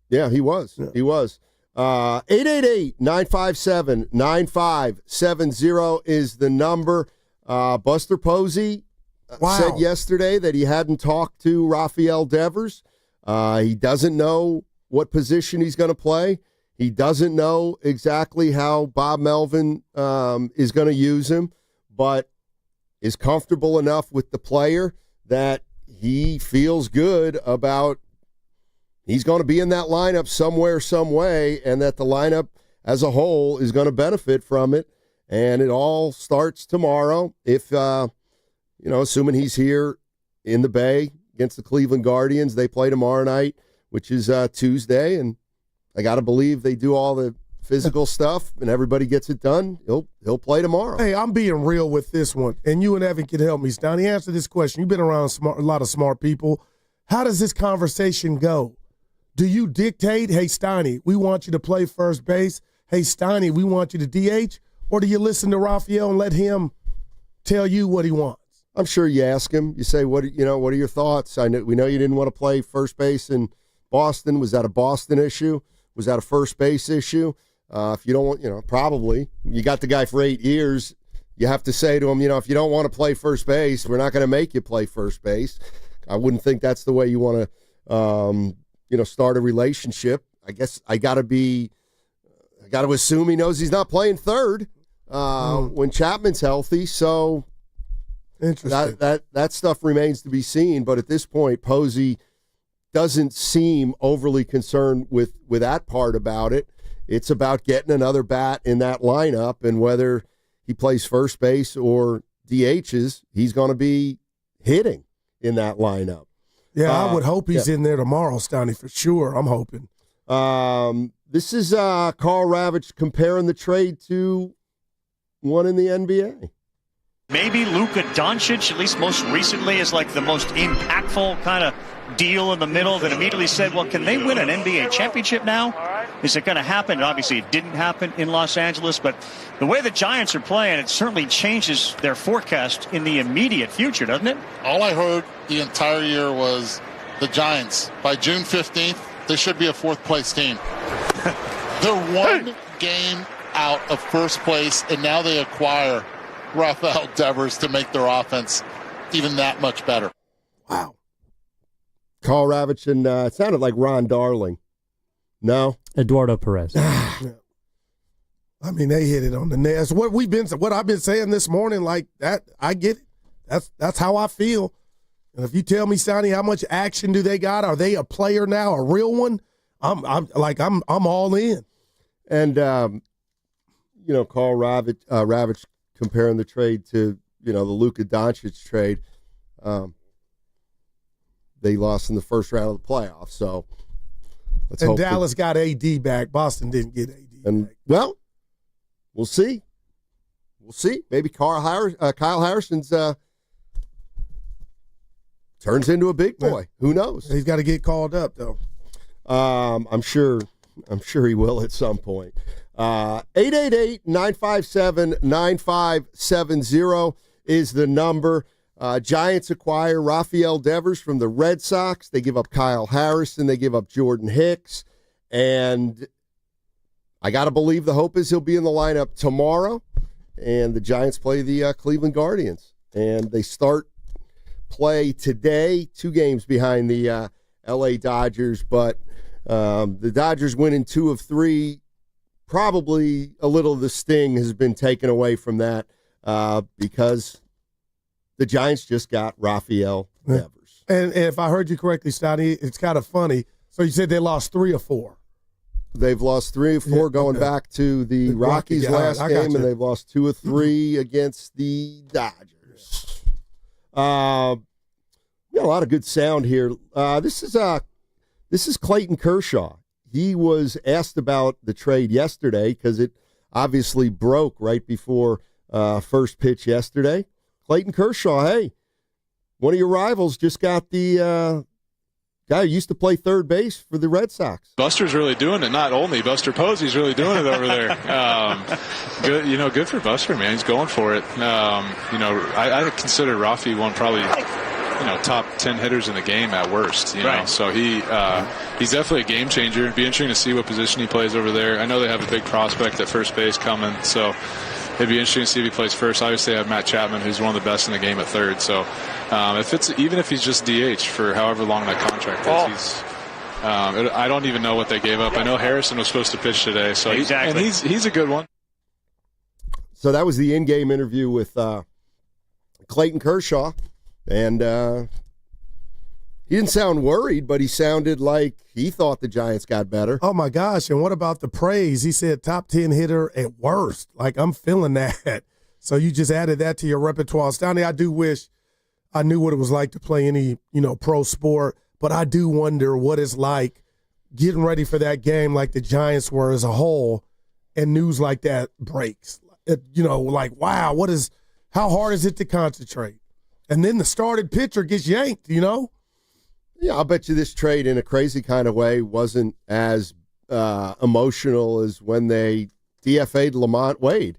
Yeah, he was. Yeah. He was. 888-957-9570 is the number. Buster Posey said yesterday that he hadn't talked to RAFAEL Devers. He doesn't know what position he's going to play. He doesn't know exactly how Bob Melvin is going to use him, but is comfortable enough with the player that he feels good about he's going to be in that lineup somewhere, some way, and that the lineup as a whole is going to benefit from it. And it all starts tomorrow if, assuming he's here in the Bay against the Cleveland Guardians. They play tomorrow night, which is Tuesday, and I got to believe they do all the physical stuff and everybody gets it done. He'll play tomorrow. Hey, I'm being real with this one, and you and Evan can help me. Steiny, answer this question. You've been around a lot of smart people. How does this conversation go? Do you dictate, hey, Steiny, we want you to play first base. Hey, Steiny, we want you to DH. Or do you listen to RAFAEL and let him tell you what he wants? I'm sure you ask him. You say, what are your thoughts? We know you didn't want to play first base in Boston. Was that a Boston issue? Was that a first base issue? If you don't want, probably. You got the guy for 8 years. You have to say to him, if you don't want to play first base, we're not going to make you play first base. I wouldn't think that's the way you want to, start a relationship. I guess I got to assume he knows he's not playing third when Chapman's healthy. So interesting. That stuff remains to be seen. But at this point, Posey doesn't seem overly concerned with that part about it. It's about getting another bat in that lineup, and whether he plays first base or DHs, he's going to be hitting in that lineup. Yeah, I would hope he's in there tomorrow, Steiny, for sure. I'm hoping. This is Carl Ravitch comparing the trade to one in the NBA. Maybe Luka Doncic, at least most recently, is like the most impactful kind of deal in the middle that immediately said, well, can they win an NBA championship now? Is it going to happen? And obviously, it didn't happen in Los Angeles, but the way the Giants are playing, it certainly changes their forecast in the immediate future, doesn't it? All I heard the entire year was the Giants, by June 15th, they should be a fourth-place team. They're one game out of first place, and now they acquire RAFAEL Devers to make their offense even that much better. Wow. Carl Ravitch, and it sounded like Ron Darling. No? Eduardo Perez. I mean, they hit it on the nail. What I've been saying this morning, like that, I get it. That's how I feel. And if you tell me, Sonny, how much action do they got? Are they a player now, a real one? I'm all in. And Carl Ravitch comparing the trade to the Luka Doncic trade. They lost in the first round of the playoffs, so let's hope. Dallas got AD back. Boston didn't get AD back. Well, we'll see. We'll see. Maybe Kyle Harrison's turns into a big boy. Who knows? He's got to get called up, though. I'm sure he will at some point. 888-957-9570 is the number. Giants acquire RAFAEL Devers from the Red Sox. They give up Kyle Harrison. They give up Jordan Hicks. And I got to believe the hope is he'll be in the lineup tomorrow. And the Giants play the Cleveland Guardians. And they start play today, 2 games behind the L.A. Dodgers. But the Dodgers winning 2 of 3. Probably a little of the sting has been taken away from that because the Giants just got RAFAEL Devers. And if I heard you correctly, Steiny, it's kind of funny. So you said they lost 3 of 4. They've lost 3 of 4 going back to the Rockies last game, and they've lost 2 of 3 against the Dodgers. We got a lot of good sound here. This is Clayton Kershaw. He was asked about the trade yesterday because it obviously broke right before first pitch yesterday. Clayton Kershaw, hey, one of your rivals just got the guy who used to play third base for the Red Sox. Buster's really doing it. Not only Buster Posey's really doing it over there. Good for Buster, man. He's going for it. I consider Rafi one probably top 10 hitters in the game at worst. Right. So he's definitely a game changer. It'd be interesting to see what position he plays over there. I know they have a big prospect at first base coming, so it'd be interesting to see if he plays first. Obviously, they have Matt Chapman, who's one of the best in the game at third. So even if he's just DH for however long that contract is, I don't even know what they gave up. I know Harrison was supposed to pitch today, so exactly. And he's a good one. So that was the in-game interview with Clayton Kershaw, and he didn't sound worried, but he sounded like he thought the Giants got better. Oh, my gosh. And what about the praise? He said top 10 hitter at worst. Like, I'm feeling that. So you just added that to your repertoire. Steiny, I do wish I knew what it was like to play any, pro sport, but I do wonder what it's like getting ready for that game like the Giants were as a whole, and news like that breaks. Wow, how hard is it to concentrate? And then the started pitcher gets yanked, Yeah, I'll bet you this trade in a crazy kind of way wasn't as emotional as when they DFA'd Lamont Wade,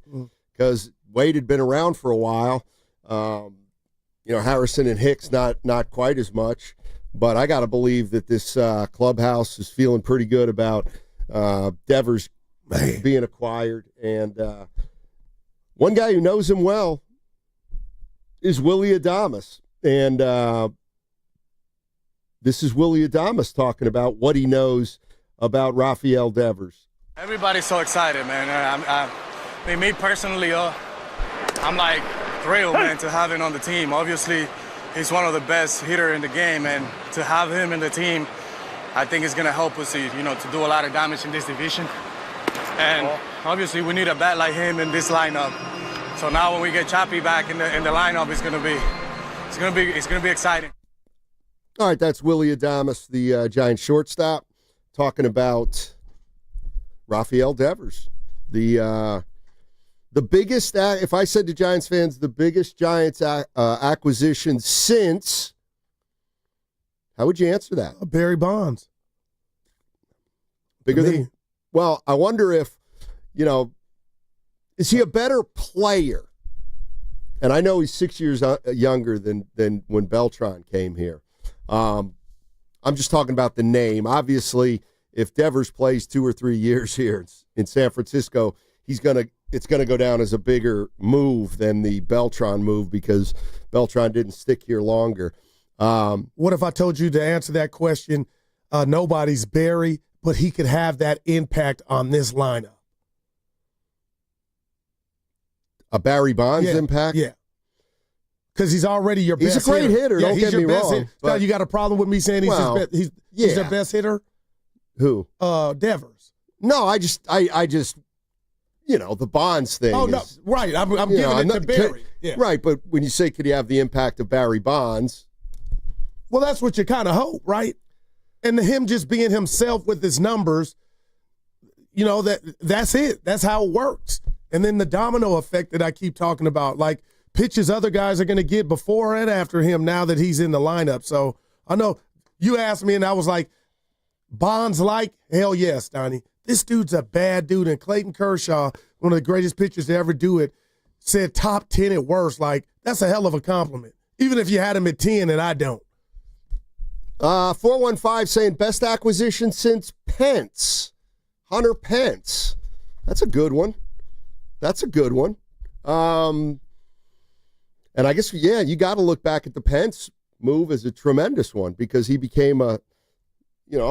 because Wade had been around for a while. Harrison and Hicks not quite as much, but I got to believe that this clubhouse is feeling pretty good about Devers being acquired. And one guy who knows him well is Willie Adames. And this is Willie Adames talking about what he knows about RAFAEL Devers. Everybody's so excited, man. Me personally, I'm like thrilled, man, to have him on the team. Obviously, he's one of the best hitters in the game, and to have him in the team, I think it's going to help us, to do a lot of damage in this division. And obviously, we need a bat like him in this lineup. So now when we get Chappie back in the lineup, it's going to be exciting. All right, that's Willie Adames, the Giants shortstop, talking about RAFAEL Devers, the The biggest, if I said to Giants fans, the biggest Giants acquisition since, how would you answer that? Barry Bonds. Bigger than, well, I wonder if, is he a better player? And I know he's 6 years younger than when Beltran came here. I'm just talking about the name. Obviously, if Devers plays 2 or 3 years here in San Francisco, it's going to go down as a bigger move than the Beltran move because Beltran didn't stick here longer. What if I told you to answer that question, nobody's Barry, but he could have that impact on this lineup? A Barry Bonds impact? Yeah. Because he's already your best hitter. He's a great hitter, don't get me wrong. But you got a problem with me saying he's the best hitter? Who? Devers. No, I just the Bonds thing. Oh, no, right. I'm giving it to Barry. Yeah. Right, but when you say could he have the impact of Barry Bonds? Well, that's what you kind of hope, right? And him just being himself with his numbers, that's it. That's how it works. And then the domino effect that I keep talking about, like pitches other guys are going to get before and after him now that he's in the lineup. So I know you asked me and I was like, Bonds hell yes, Steiny. This dude's a bad dude. And Clayton Kershaw, one of the greatest pitchers to ever do it, said top 10 at worst. Like, that's a hell of a compliment. Even if you had him at 10 and I don't. 415 saying best acquisition since Pence. Hunter Pence. That's a good one. And I guess, you got to look back at the Pence move as a tremendous one because he became a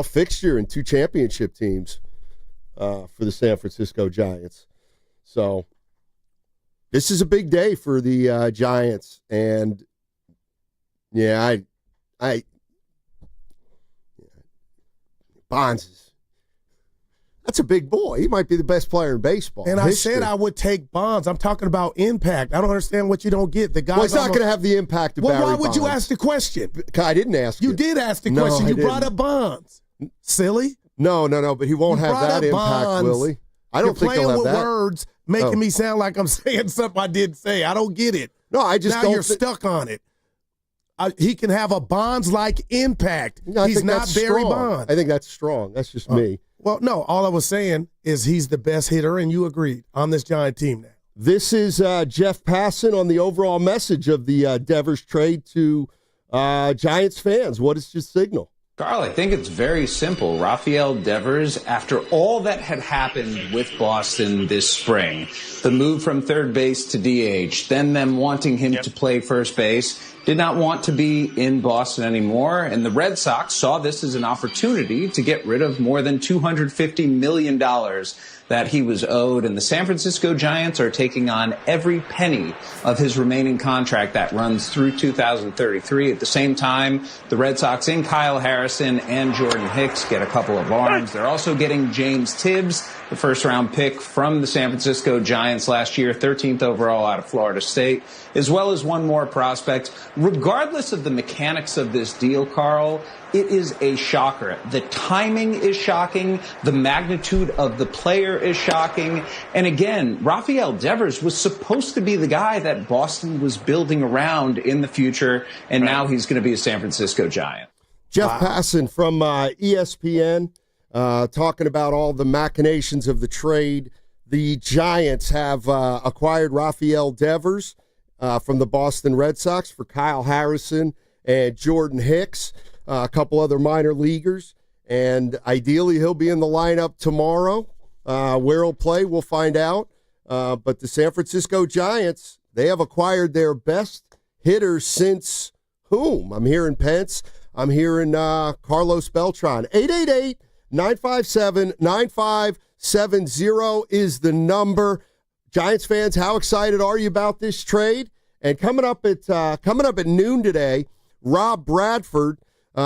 fixture in 2 championship teams for the San Francisco Giants. So this is a big day for the Giants. And, Bonds that's a big boy. He might be the best player in baseball. And I said I would take Bonds. I'm talking about impact. I don't understand what you don't get. The guy. Well, he's not going to have the impact of Barry Bonds. Why would you ask the question? I didn't ask you. You did ask the question. You brought up Bonds. Silly. No, but he won't have that impact, Bonds. Willie. I don't think he'll have that. You're playing with words, making me sound like I'm saying something I didn't say. I don't get it. No, I just don't. Now you're stuck on it. He can have a Bonds-like impact. No, he's not Barry Bonds. I think that's strong. That's just me. Well, no, all I was saying is he's the best hitter, and you agreed on this Giant team now. This is Jeff Passan on the overall message of the Devers trade to Giants fans. What is your signal? Carl, I think it's very simple. RAFAEL Devers, after all that had happened with Boston this spring, the move from third base to DH, then them wanting him to play first base, did not want to be in Boston anymore, and the Red Sox saw this as an opportunity to get rid of more than $250 million that he was owed, and the San Francisco Giants are taking on every penny of his remaining contract that runs through 2033. At the same time, the Red Sox in Kyle Harrison and Jordan Hicks get a couple of arms. They're also getting James Tibbs, the first-round pick from the San Francisco Giants last year, 13th overall out of Florida State, as well as one more prospect. Regardless of the mechanics of this deal, Carl, it is a shocker. The timing is shocking. The magnitude of the player is shocking. And again, RAFAEL Devers was supposed to be the guy that Boston was building around in the future, and now he's going to be a San Francisco Giant. Jeff Passan from ESPN talking about all the machinations of the trade. The Giants have acquired RAFAEL Devers from the Boston Red Sox for Kyle Harrison and Jordan Hicks. A couple other minor leaguers, and ideally he'll be in the lineup tomorrow. Where he'll play, we'll find out. But the San Francisco Giants, they have acquired their best hitter since whom? I'm hearing Pence. I'm hearing Carlos Beltran. 888-957-9570 is the number. Giants fans, how excited are you about this trade? And coming up at noon today, Rob Bradford.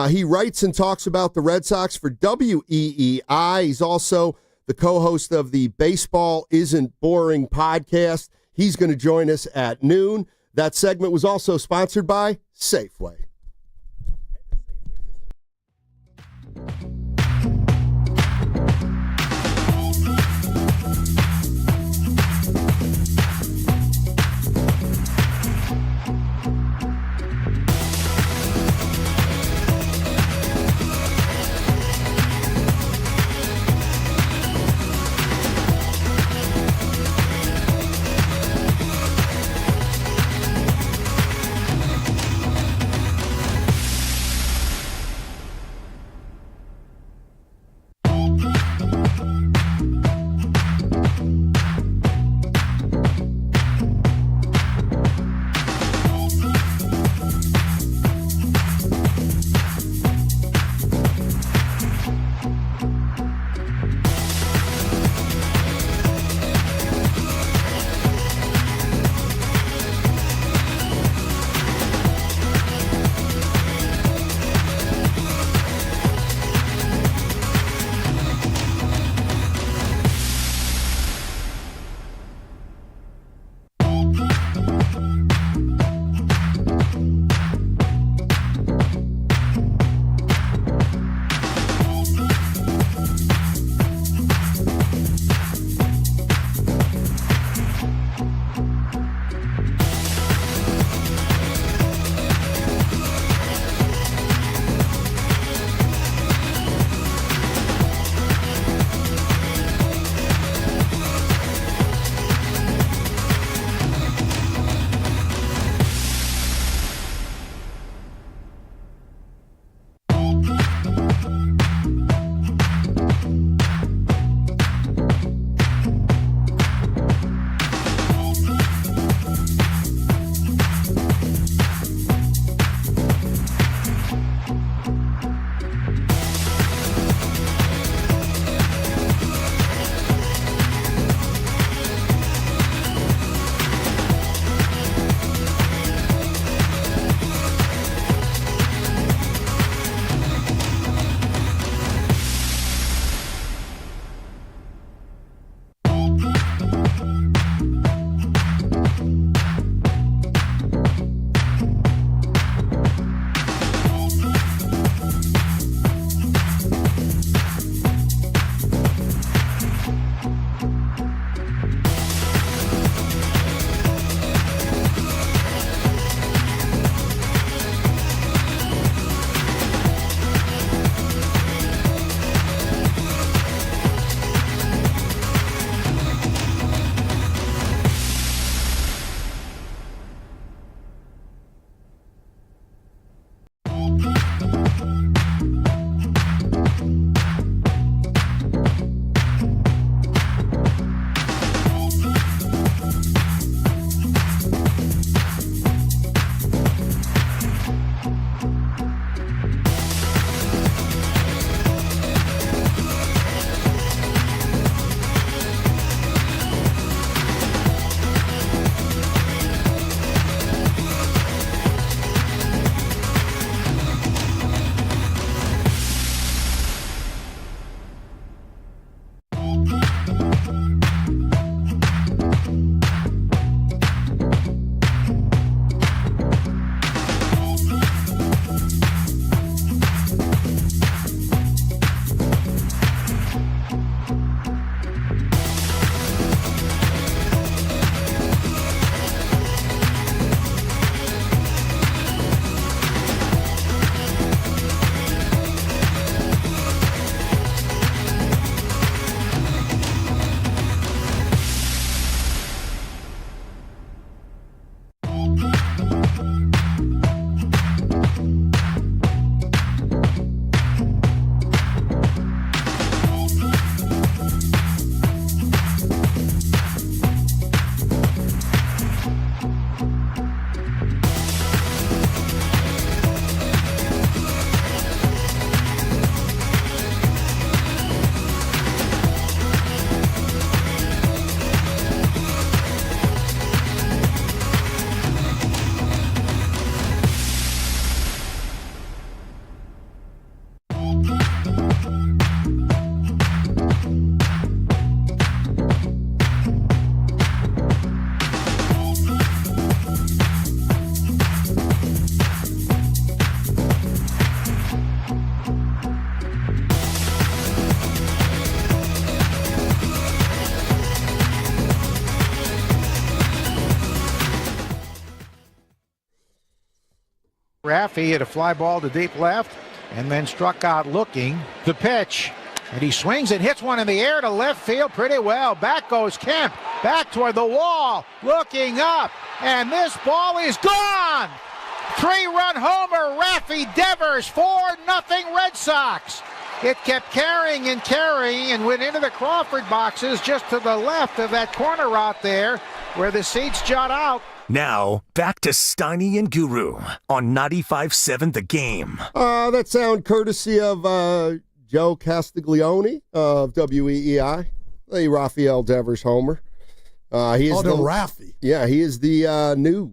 He writes and talks about the Red Sox for WEEI. He's also the co-host of the Baseball Isn't Boring podcast. He's going to join us at noon. That segment was also sponsored by Safeway. Raffy hit a fly ball to deep left and then struck out looking. The pitch. And he swings and hits one in the air to left field pretty well. Back goes Kemp. Back toward the wall. Looking up. And this ball is gone. 3-run homer. Raffy Devers. 4-0 Red Sox. It kept carrying and went into the Crawford boxes just to the left of that corner out there where the seats jut out. Now, back to Steiny and Guru on 95.7 The Game. That sound courtesy of Joe Castiglione of WEEI, the RAFAEL Devers homer. He is Raffy. Yeah, he is the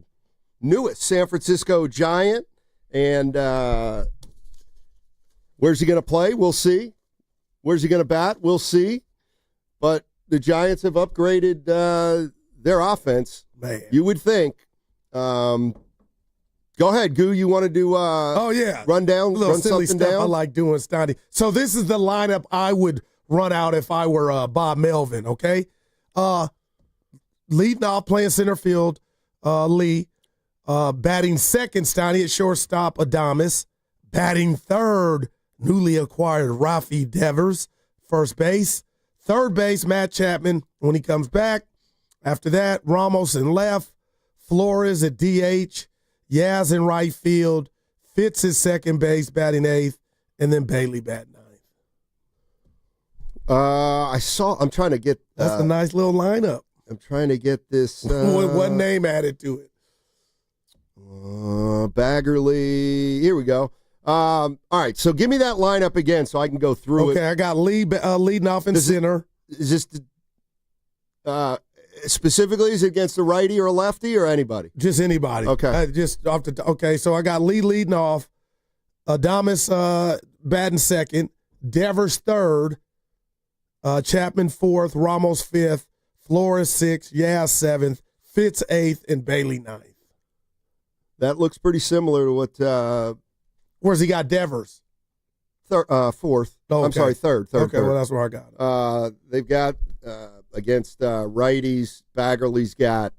newest San Francisco Giant. And where's he going to play? We'll see. Where's he going to bat? We'll see. But the Giants have upgraded their offense. Man. You would think. Go ahead, Goo. You want to do run silly something stuff down? I like doing, Steiny. So this is the lineup I would run out if I were Bob Melvin, okay? Leading off, playing center field, Lee. Batting second, Steiny at shortstop, Adames. Batting third, newly acquired Rafi Devers. First base. Third base, Matt Chapman when he comes back. After that, Ramos in left. Flores at DH. Yaz in right field. Fitz at second base, batting eighth. And then Bailey batting ninth. I'm trying to get... That's a nice little lineup. I'm trying to get this... one name added to it. Baggerly. Here we go. All right, so give me that lineup again so I can go through it. Okay, I got Lee leading off in center. Is this specifically, is it against a righty or a lefty or anybody? Just anybody. Okay. Okay, so I got Lee leading off. Adames batting second. Devers third. Chapman fourth. Ramos fifth. Flores sixth. Yaz seventh. Fitz eighth. And Bailey ninth. That looks pretty similar to what... Where's he got Devers? Fourth. Oh, okay. I'm sorry, third. Okay, well, that's where I got it. They've got, against righties, Baggerly's got,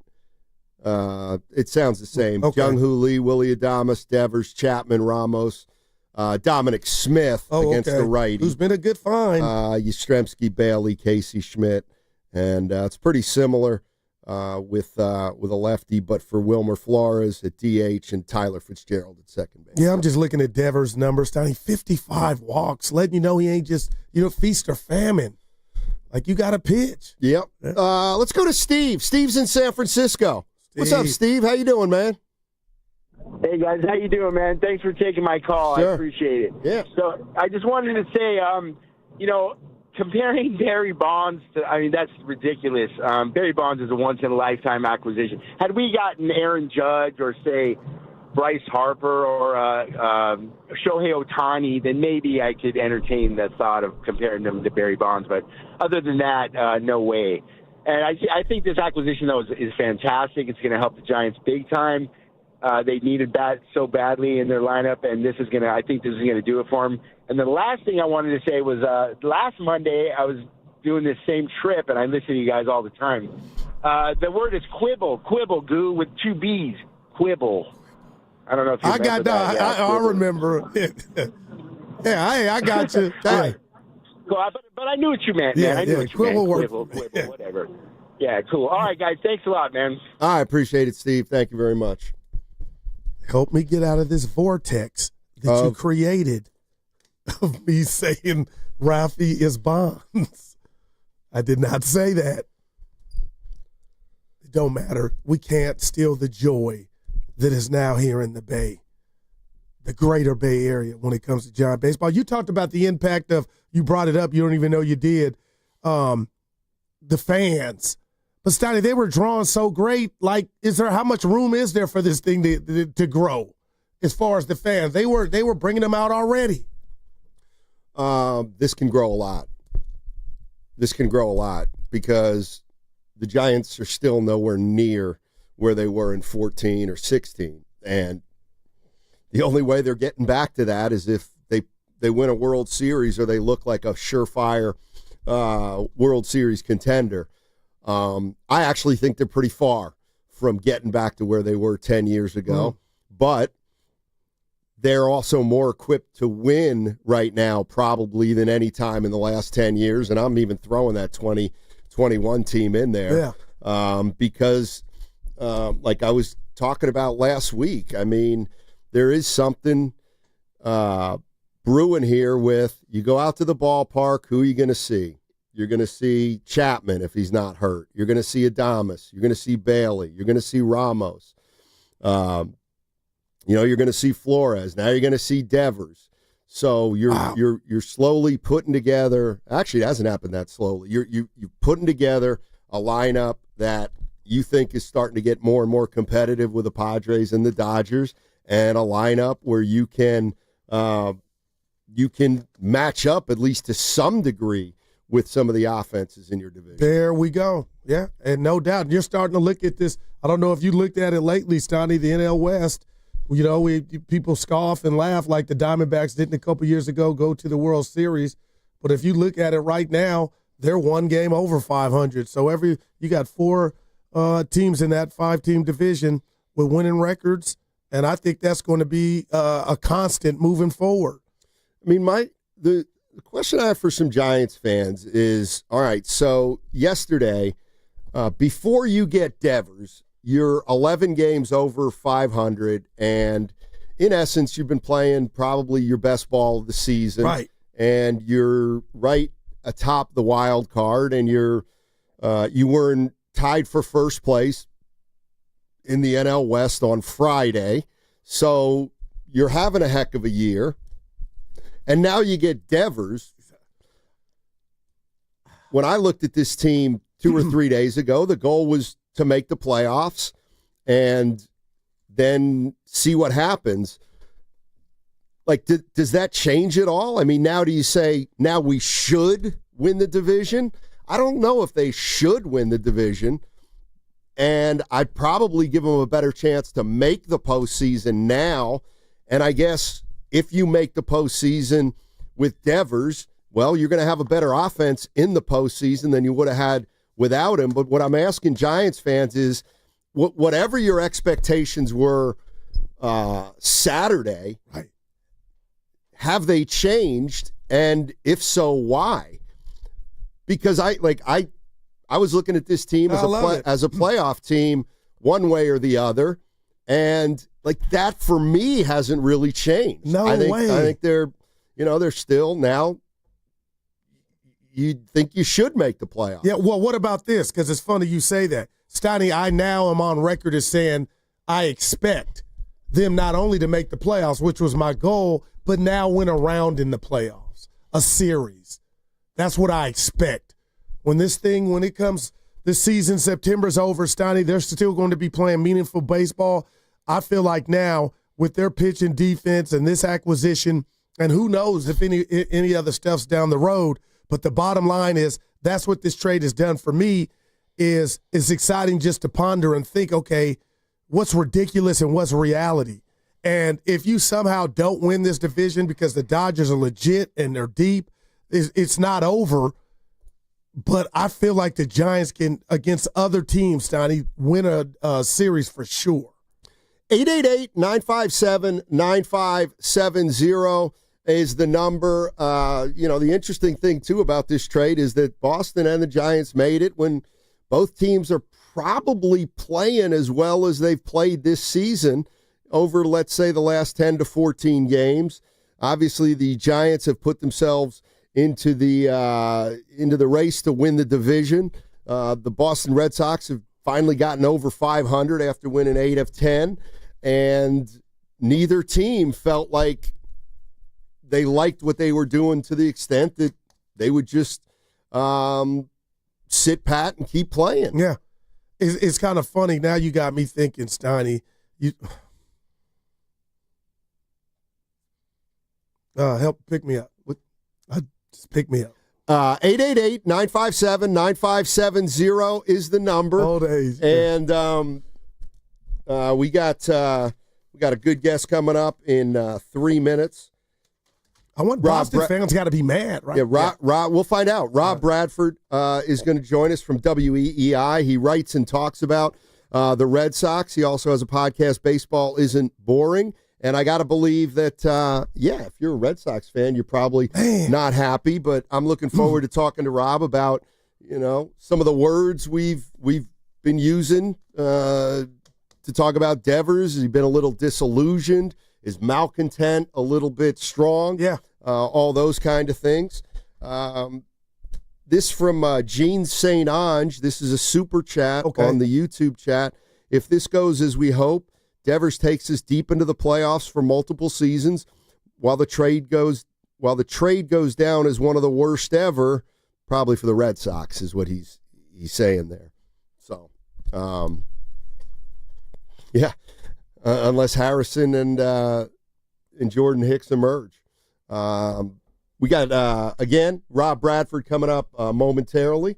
it sounds the same. Okay. Jung-Hoo Lee, Willie Adames, Devers, Chapman, Ramos, Dominic Smith against the righty. Who's been a good find. Yastrzemski, Bailey, Casey Schmidt. And it's pretty similar with a lefty, but for Wilmer Flores at DH and Tyler Fitzgerald at second base. Yeah, I'm just looking at Devers' numbers, Steiny. 55 walks, letting you know he ain't just, feast or famine. Like, you got to pitch. Yep. Let's go to Steve. Steve's in San Francisco. What's up, Steve? How you doing, man? Hey, guys. How you doing, man? Thanks for taking my call. Sure. I appreciate it. Yeah. So I just wanted to say, comparing Barry Bonds to, that's ridiculous. Barry Bonds is a once-in-a-lifetime acquisition. Had we gotten Aaron Judge or, say, Bryce Harper or Shohei Ohtani, then maybe I could entertain the thought of comparing them to Barry Bonds. But other than that, no way. And I think this acquisition, though, is fantastic. It's going to help the Giants big time. They needed that so badly in their lineup, and I think this is going to do it for them. And the last thing I wanted to say was last Monday I was doing this same trip, and I listen to you guys all the time. The word is quibble, Goo, with two B's, quibble. I don't know if you remember that. I remember. Yeah, I got you. Right. Cool, but I knew what you meant, man. I knew what you quibble meant. Quibble, whatever. Yeah, cool. All right, guys, thanks a lot, man. I appreciate it, Steve. Thank you very much. Help me get out of this vortex that you created of me saying Rafi is Bonds. I did not say that. It don't matter. We can't steal the joy that is now here in the Bay, the greater Bay Area when it comes to Giant baseball. You talked about the impact of, you brought it up, you don't even know you did, the fans. But Steiny, they were drawing so great. Like, how much room is there for this thing to grow as far as the fans? They were bringing them out already. This can grow a lot. This can grow a lot because the Giants are still nowhere near where they were in 14 or 16. And the only way they're getting back to that is if they win a World Series or they look like a surefire World Series contender. I actually think they're pretty far from getting back to where they were 10 years ago. But they're also more equipped to win right now probably than any time in the last 10 years, and I'm even throwing that 2021 team in there because like I was talking about last week, I mean, there is something brewing here with you go out to the ballpark, who are you going to see? You're going to see Chapman if he's not hurt. You're going to see Adames. You're going to see Bailey. You're going to see Ramos. You're going to see Flores. Now you're going to see Devers. So you're slowly putting together. Actually, it hasn't happened that slowly. You're putting together a lineup that you think is starting to get more and more competitive with the Padres and the Dodgers, and a lineup where you can match up at least to some degree with some of the offenses in your division. There we go. Yeah, and no doubt. You're starting to look at this. I don't know if you looked at it lately, Steiny, the NL West. People scoff and laugh like the Diamondbacks didn't a couple years ago go to the World Series. But if you look at it right now, they're one game over 500. So you got 4 teams in that 5-team division with winning records, and I think that's going to be a constant moving forward. I mean, the question I have for some Giants fans is, all right, so yesterday, before you get Devers, you're 11 games over 500, and in essence, you've been playing probably your best ball of the season. Right. And you're right atop the wild card, and you were tied for first place in the NL West on Friday. So you're having a heck of a year. And now you get Devers. When I looked at this team 2 or 3 days ago, the goal was to make the playoffs and then see what happens. Like, does that change at all? I mean, now do you say, now we should win the division? I don't know if they should win the division, and I'd probably give them a better chance to make the postseason now. And I guess if you make the postseason with Devers, well, you're going to have a better offense in the postseason than you would have had without him. But what I'm asking Giants fans is, whatever your expectations were Saturday, right, have they changed? And if so, why? Because I was looking at this team as a playoff team one way or the other, and like that for me hasn't really changed. I think they're still now. You'd think you should make the playoffs. Yeah, well, what about this? Because it's funny you say that. Steiny, I now am on record as saying I expect them not only to make the playoffs, which was my goal, but now win a round in the playoffs, a series. That's what I expect. When it comes, this season, September's over, Steiny, they're still going to be playing meaningful baseball. I feel like now, with their pitching defense and this acquisition, and who knows if any other stuff's down the road, but the bottom line is that's what this trade has done for me. Is it's exciting just to ponder and think, okay, what's ridiculous and what's reality? And if you somehow don't win this division because the Dodgers are legit and they're deep, it's not over. But I feel like the Giants can, against other teams, Steiny, win a series for sure. 888-957-9570 is the number. The interesting thing, too, about this trade is that Boston and the Giants made it when both teams are probably playing as well as they've played this season over, let's say, the last 10 to 14 games. Obviously, the Giants have put themselves into the race to win the division. The Boston Red Sox have finally gotten over 500 after winning 8 of 10, and neither team felt like they liked what they were doing to the extent that they would just sit pat and keep playing. Yeah. It's kind of funny. Now you got me thinking, Steiny. Help pick me up. Just pick me up. 888-957-9570 is the number. Old age. And we got a good guest coming up in 3 minutes. I want Boston fans got to be mad, right? Yeah, Rob, we'll find out. Rob Bradford is going to join us from WEEI. He writes and talks about the Red Sox. He also has a podcast, Baseball Isn't Boring. And I got to believe that, if you're a Red Sox fan, you're probably not happy. But I'm looking forward to talking to Rob about, some of the words we've been using to talk about Devers. Has he been a little disillusioned? Is malcontent a little bit strong? Yeah. All those kind of things. This from Jean St. Ange. This is a super chat on the YouTube chat. If this goes as we hope, Devers takes us deep into the playoffs for multiple seasons. While the trade goes down as one of the worst ever, probably for the Red Sox is what he's saying there. So, unless Harrison and Jordan Hicks emerge. We got again Rob Bradford coming up momentarily.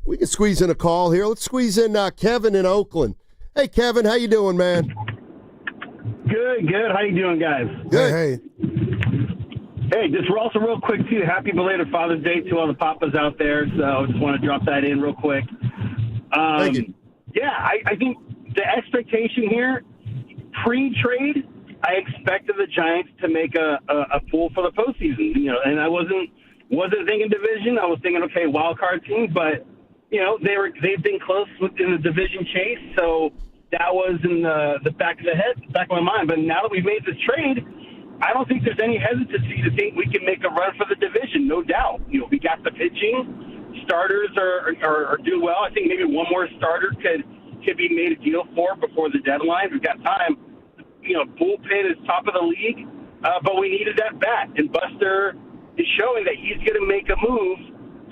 We can squeeze in a call here. Let's squeeze in Kevin in Oakland. Hey, Kevin, how you doing, man? Good. How you doing, guys? Good. Hey, just also real quick, too, happy belated Father's Day to all the papas out there. So I just want to drop that in real quick. Thank you. Yeah, I think the expectation here, pre-trade, I expected the Giants to make a pool for the postseason. And I wasn't thinking division. I was thinking, okay, wild card team, but they've been close within the division chase, so that was in the back of my mind. But now that we've made this trade, I don't think there's any hesitancy to think we can make a run for the division. No doubt. We got the pitching. Starters are doing well. I think maybe one more starter could be made a deal for before the deadline. We've got time. Bullpen is top of the league, but we needed that bat, and Buster is showing that he's going to make a move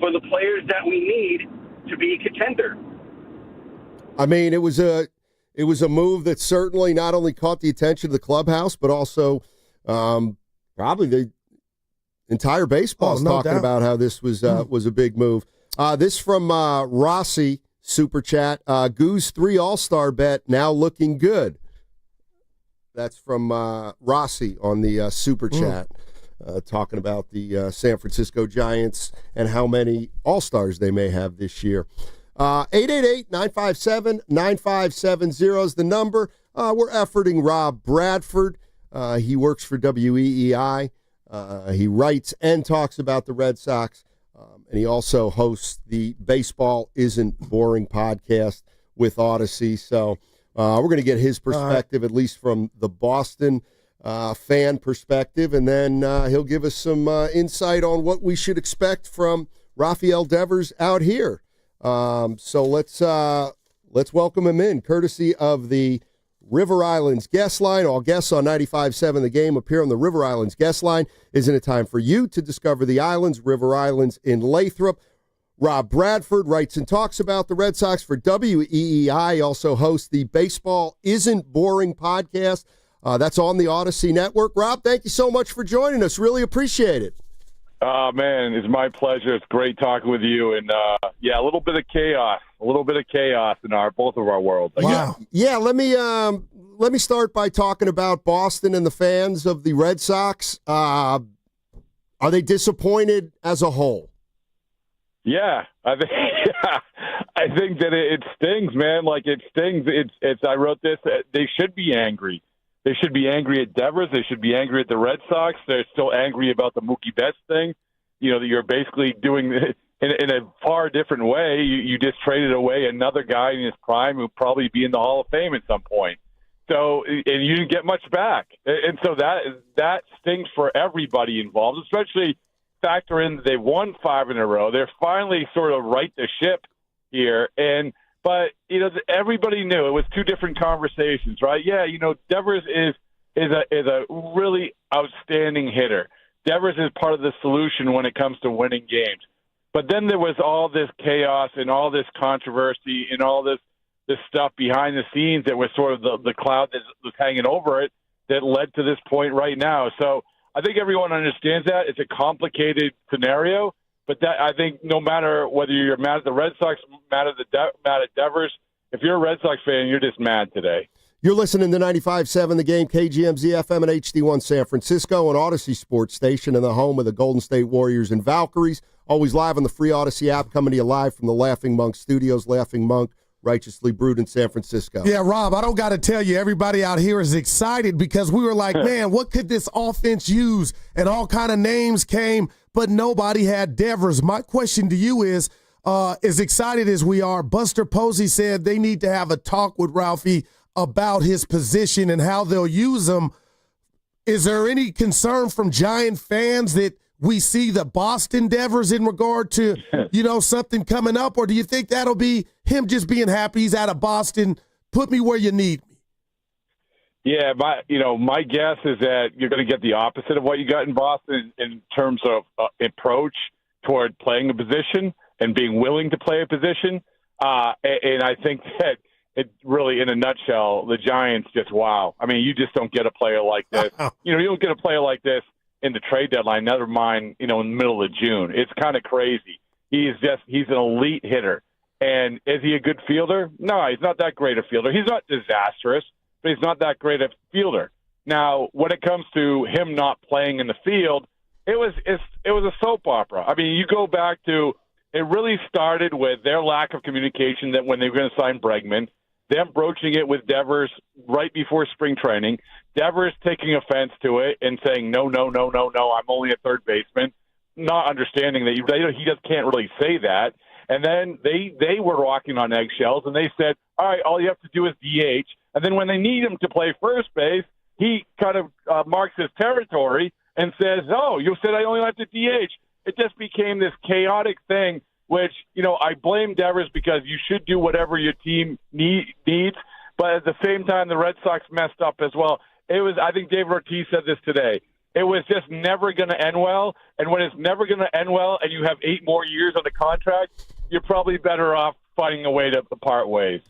for the players that we need to be a contender. I mean, it was a move that certainly not only caught the attention of the clubhouse, but also probably the entire baseball is talking about how this was a big move. This from Rossi, Super Chat. Goose 3 All-Star bet now looking good. That's from Rossi on the Super Chat, talking about the San Francisco Giants and how many All-Stars they may have this year. 888-957-9570 is the number. We're efforting Rob Bradford. He works for WEEI. He writes and talks about the Red Sox, and he also hosts the Baseball Isn't Boring podcast with Odyssey. So we're going to get his perspective, at least from the Boston fan perspective, and then he'll give us some insight on what we should expect from RAFAEL Devers out here. So let's welcome him in, courtesy of the River Islands guest line. All guests on 95.7 The Game appear on the River Islands guest line. Isn't it time for you to discover the islands? River Islands in Lathrop. Rob Bradford writes and talks about the Red Sox for WEEI. He also hosts the Baseball Isn't Boring podcast. That's on the Odyssey Network. Rob, thank you so much for joining us. Really appreciate it. Man, it's my pleasure. It's great talking with you. And, a little bit of chaos in both of our worlds. Wow. Yeah, let me start by talking about Boston and the fans of the Red Sox. Are they disappointed as a whole? Yeah, I think that it stings, man. Like, it stings. I wrote this. They should be angry. They should be angry at Devers. They should be angry at the Red Sox. They're still angry about the Mookie Betts thing. That you're basically doing in a far different way. You just traded away another guy in his prime who'll probably be in the Hall of Fame at some point. So, and you didn't get much back. And so that stings for everybody involved, especially factor in that they won 5 in a row. They're finally sort of right the ship here. But everybody knew it was 2 different conversations, right? Yeah, Devers is a really outstanding hitter. Devers is part of the solution when it comes to winning games. But then there was all this chaos and all this controversy and all this stuff behind the scenes that was sort of the cloud that was hanging over it that led to this point right now. So I think everyone understands that. It's a complicated scenario. But that, I think, no matter whether you're mad at the Red Sox, mad at Devers, if you're a Red Sox fan, you're just mad today. You're listening to 95.7 The Game, KGMZ FM and HD1 San Francisco, an Odyssey sports station in the home of the Golden State Warriors and Valkyries. Always live on the free Odyssey app, coming to you live from the Laughing Monk Studios. Laughing Monk, righteously brewed in San Francisco. Yeah, Rob, I don't got to tell you, everybody out here is excited because we were like, man, what could this offense use? And all kind of names came, but nobody had Devers. My question to you is, as excited as we are, Buster Posey said they need to have a talk with Ralphie about his position and how they'll use him. Is there any concern from Giant fans that we see the Boston Devers in regard to, something coming up? Or do you think that'll be him just being happy he's out of Boston, put me where you need me? Yeah, my guess is that you're going to get the opposite of what you got in Boston in terms of approach toward playing a position and being willing to play a position. And I think that it really, in a nutshell, the Giants just, wow. I mean, you just don't get a player like this. You don't get a player like this in the trade deadline, never mind, in the middle of June. It's kind of crazy. He's an elite hitter. And is he a good fielder? No, he's not that great a fielder. He's not disastrous, but he's not that great a fielder. Now, when it comes to him not playing in the field, it was a soap opera. I mean, you go back to, it really started with their lack of communication that when they were going to sign Bregman, them broaching it with Devers right before spring training, Devers taking offense to it and saying, no, I'm only a third baseman, not understanding that he just can't really say that. And then they were walking on eggshells, and they said, all right, all you have to do is DH. And then when they need him to play first base, he kind of marks his territory and says, oh, you said I only have to DH. It just became this chaotic thing, which, I blame Devers because you should do whatever your team needs. But at the same time, the Red Sox messed up as well. I think David Ortiz said this today. It was just never going to end well. And when it's never going to end well and you have 8 more years on the contract, you're probably better off finding a way to part ways.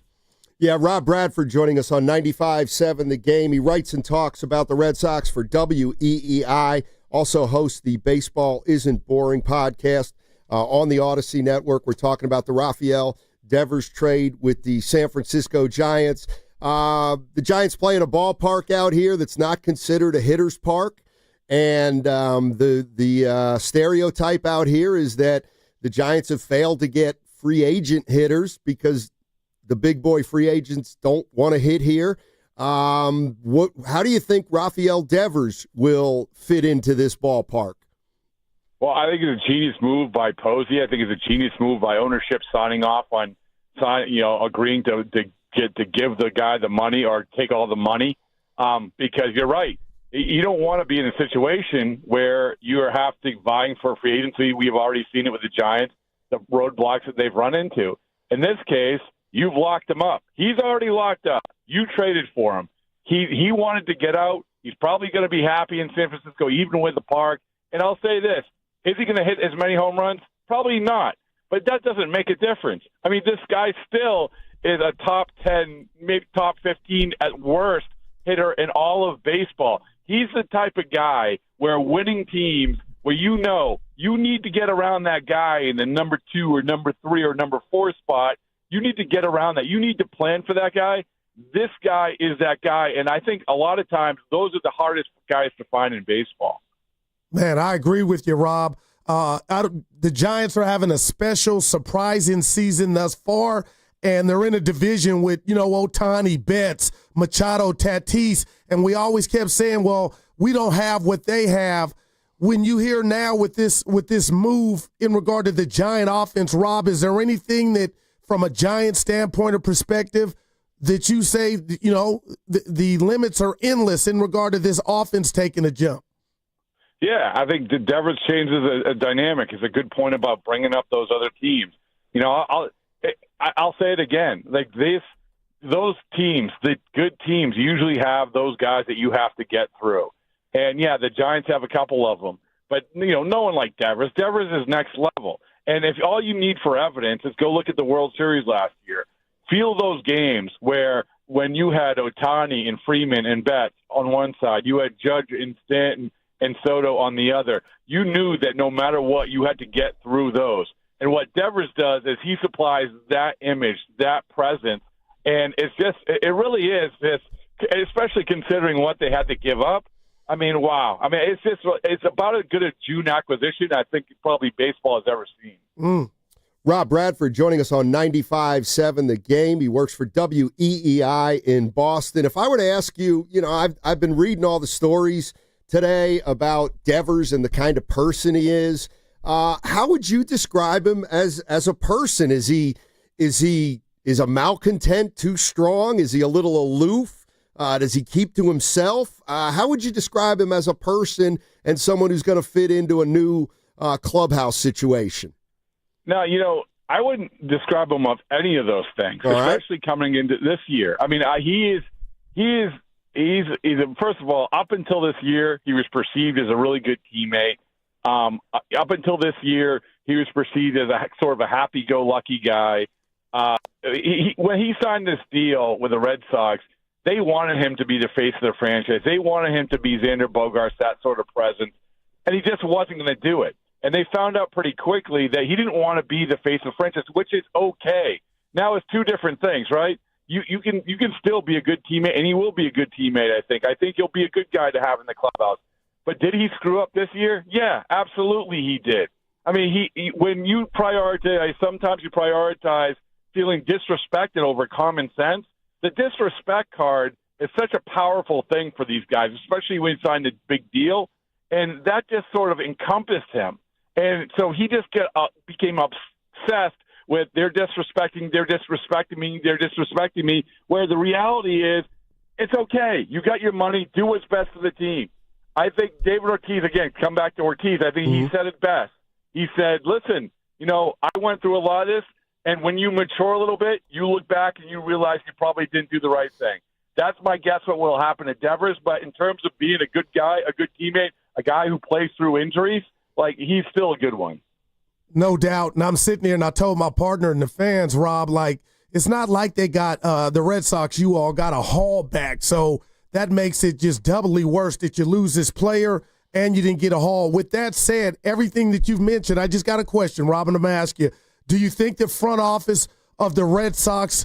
Yeah, Rob Bradford joining us on 95.7 The Game. He writes and talks about the Red Sox for WEEI. Also hosts the Baseball Isn't Boring podcast on the Odyssey Network. We're talking about the RAFAEL Devers trade with the San Francisco Giants. The Giants play in a ballpark out here that's not considered a hitter's park. And the stereotype out here is that the Giants have failed to get free agent hitters because the big boy free agents don't want to hit here. How do you think RAFAEL Devers will fit into this ballpark? Well, I think it's a genius move by Posey. I think it's a genius move by ownership signing off on, agreeing to give the guy the money or take all the money. Because you're right. You don't want to be in a situation where you have to vying for free agency. We've already seen it with the Giants, the roadblocks that they've run into. In this case, you've locked him up. He's already locked up. You traded for him. He wanted to get out. He's probably going to be happy in San Francisco, even with the park. And I'll say this. Is he going to hit as many home runs? Probably not. But that doesn't make a difference. I mean, this guy still is a top 10, maybe top 15 at worst hitter in all of baseball. He's the type of guy where winning teams, where you need to get around that guy in the number 2 or number 3 or number 4 spot. You need to get around that. You need to plan for that guy. This guy is that guy, and I think a lot of times those are the hardest guys to find in baseball. Man, I agree with you, Rob. The Giants are having a special, surprising season thus far, and they're in a division with, Ohtani, Betts, Machado, Tatis, and we always kept saying, well, we don't have what they have. When you hear now with this move in regard to the Giant offense, Rob, is there anything that, from a Giant standpoint or perspective, that you say, the limits are endless in regard to this offense taking a jump? Yeah, I think the Devers changes a dynamic. It's a good point about bringing up those other teams. I'll say it again. Like those teams, the good teams, usually have those guys that you have to get through. And yeah, the Giants have a couple of them, but no one like Devers. Devers is next level. And if all you need for evidence is go look at the World Series last year, feel those games where when you had Ohtani and Freeman and Betts on one side, you had Judge and Stanton and Soto on the other. You knew that no matter what, you had to get through those. And what Devers does is he supplies that image, that presence, and it really is this, especially considering what they had to give up. I mean, wow. I mean, it's about as good a June acquisition I think probably baseball has ever seen. Rob Bradford joining us on 95.7 The Game. He works for WEEI in Boston. If I were to ask you, I've been reading all the stories today about Devers and the kind of person he is. How would you describe him as a person? Is a malcontent too strong? Is he a little aloof? Does he keep to himself? How would you describe him as a person and someone who's going to fit into a new clubhouse situation? No, I wouldn't describe him of any of those things, especially coming into this year. I mean, he's first of all, up until this year, he was perceived as a really good teammate. Up until this year, he was perceived as a sort of a happy-go-lucky guy. When he signed this deal with the Red Sox, they wanted him to be the face of the franchise. They wanted him to be Xander Bogaerts, that sort of presence, and he just wasn't going to do it. And they found out pretty quickly that he didn't want to be the face of the franchise, which is okay. Now it's two different things, right? You can still be a good teammate, and he will be a good teammate, I think. I think he'll be a good guy to have in the clubhouse. But did he screw up this year? Yeah, absolutely he did. I mean, when you prioritize, sometimes you prioritize feeling disrespected over common sense. The disrespect card is such a powerful thing for these guys, especially when he signed a big deal. And that just sort of encompassed him. And so he just became obsessed with they're disrespecting me, where the reality is it's okay. You got your money. Do what's best for the team. I think David Ortiz, again, come back to Ortiz, I think he said it best. He said, listen, I went through a lot of this, and when you mature a little bit, you look back and you realize you probably didn't do the right thing. That's my guess what will happen at Devers. But in terms of being a good guy, a good teammate, a guy who plays through injuries, he's still a good one. No doubt. And I'm sitting here and I told my partner and the fans, Rob, it's not like they got the Red Sox, you all got a haul back. So that makes it just doubly worse that you lose this player and you didn't get a haul. With that said, everything that you've mentioned, I just got a question, Robin, I'm going to ask you. Do you think the front office of the Red Sox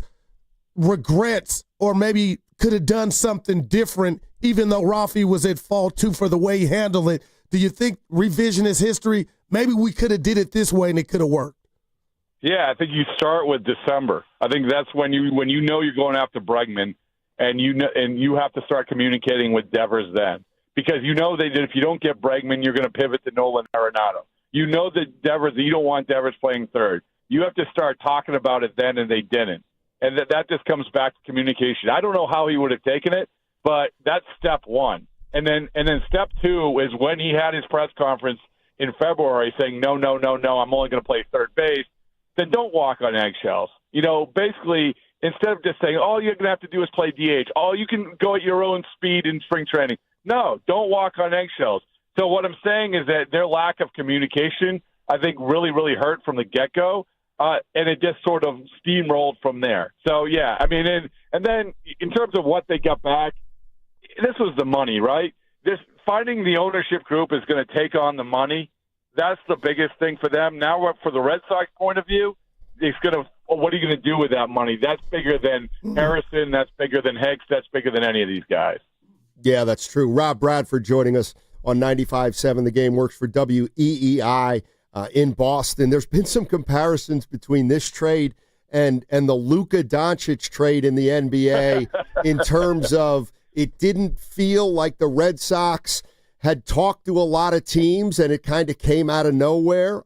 regrets or maybe could have done something different, even though Rafi was at fault too for the way he handled it? Do you think revisionist history, maybe we could have did it this way and it could have worked? Yeah, I think you start with December. I think that's when you know you're going after Bregman, and you have to start communicating with Devers then, because you know that if you don't get Bregman, you're going to pivot to Nolan Arenado. You know that you don't want Devers playing third. You have to start talking about it then, and they didn't. And that just comes back to communication. I don't know how he would have taken it, but that's step one. And then step two is when he had his press conference in February saying, no, I'm only going to play third base. Then don't walk on eggshells. Basically, instead of just saying, all you're going to have to do is play DH. You can go at your own speed in spring training. No, don't walk on eggshells. So what I'm saying is that their lack of communication, I think, really, really hurt from the get-go. And it just sort of steamrolled from there. So, yeah, I mean, and then in terms of what they got back, this was the money, right? Finding the ownership group is going to take on the money. That's the biggest thing for them. Now, for the Red Sox point of view, what are you going to do with that money? That's bigger than Harrison. That's bigger than Hicks. That's bigger than any of these guys. Yeah, that's true. Rob Bradford joining us on 95.7 The Game, works for WEEI in Boston. There's been some comparisons between this trade and the Luka Doncic trade in the NBA in terms of it didn't feel like the Red Sox had talked to a lot of teams and it kind of came out of nowhere.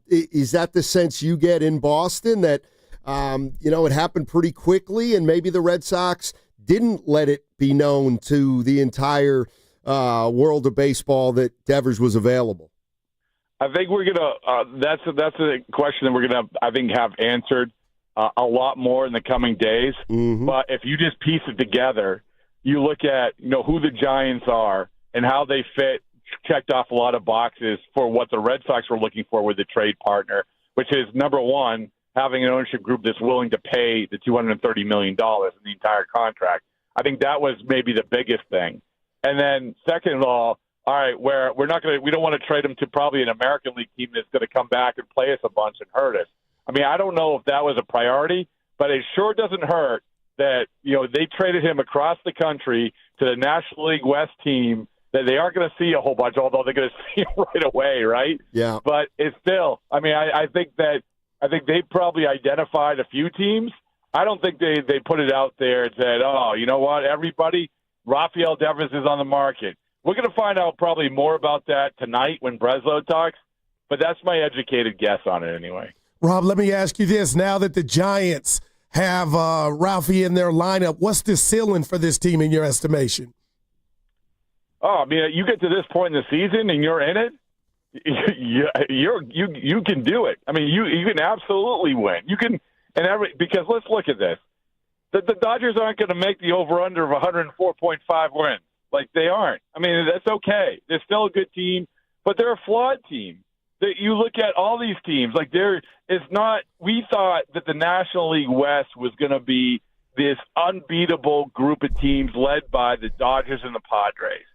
Is that the sense you get in Boston, that it happened pretty quickly and maybe the Red Sox didn't let it be known to the entire world of baseball that Devers was available? I think we're gonna. That's a question that we're gonna, I think, have answered a lot more in the coming days. Mm-hmm. But if you just piece it together, you look at who the Giants are and how they fit, checked off a lot of boxes for what the Red Sox were looking for with the trade partner, which is number one, having an ownership group that's willing to pay the $230 million in the entire contract. I think that was maybe the biggest thing. And then second of all right, we don't want to trade him to probably an American League team that's going to come back and play us a bunch and hurt us. I mean, I don't know if that was a priority, but it sure doesn't hurt that, they traded him across the country to the National League West team that they aren't going to see a whole bunch, although they're going to see him right away, right? Yeah. But it's still, I mean, I think that I think they probably identified a few teams. I don't think they put it out there and said, oh, you know what, everybody, RAFAEL DeVERS is on the market. We're going to find out probably more about that tonight when Breslow talks, but that's my educated guess on it anyway. Rob, let me ask you this. Now that the Giants have Ralphie in their lineup, what's the ceiling for this team in your estimation? Oh, I mean, you get to this point in the season and you're in it, you can do it. I mean, you can absolutely win. You can, because let's look at this. The Dodgers aren't going to make the over-under of 104.5 wins. Like, they aren't. I mean, that's okay. They're still a good team, but they're a flawed team. That you look at all these teams, like we thought that the National League West was going to be this unbeatable group of teams led by the Dodgers and the Padres.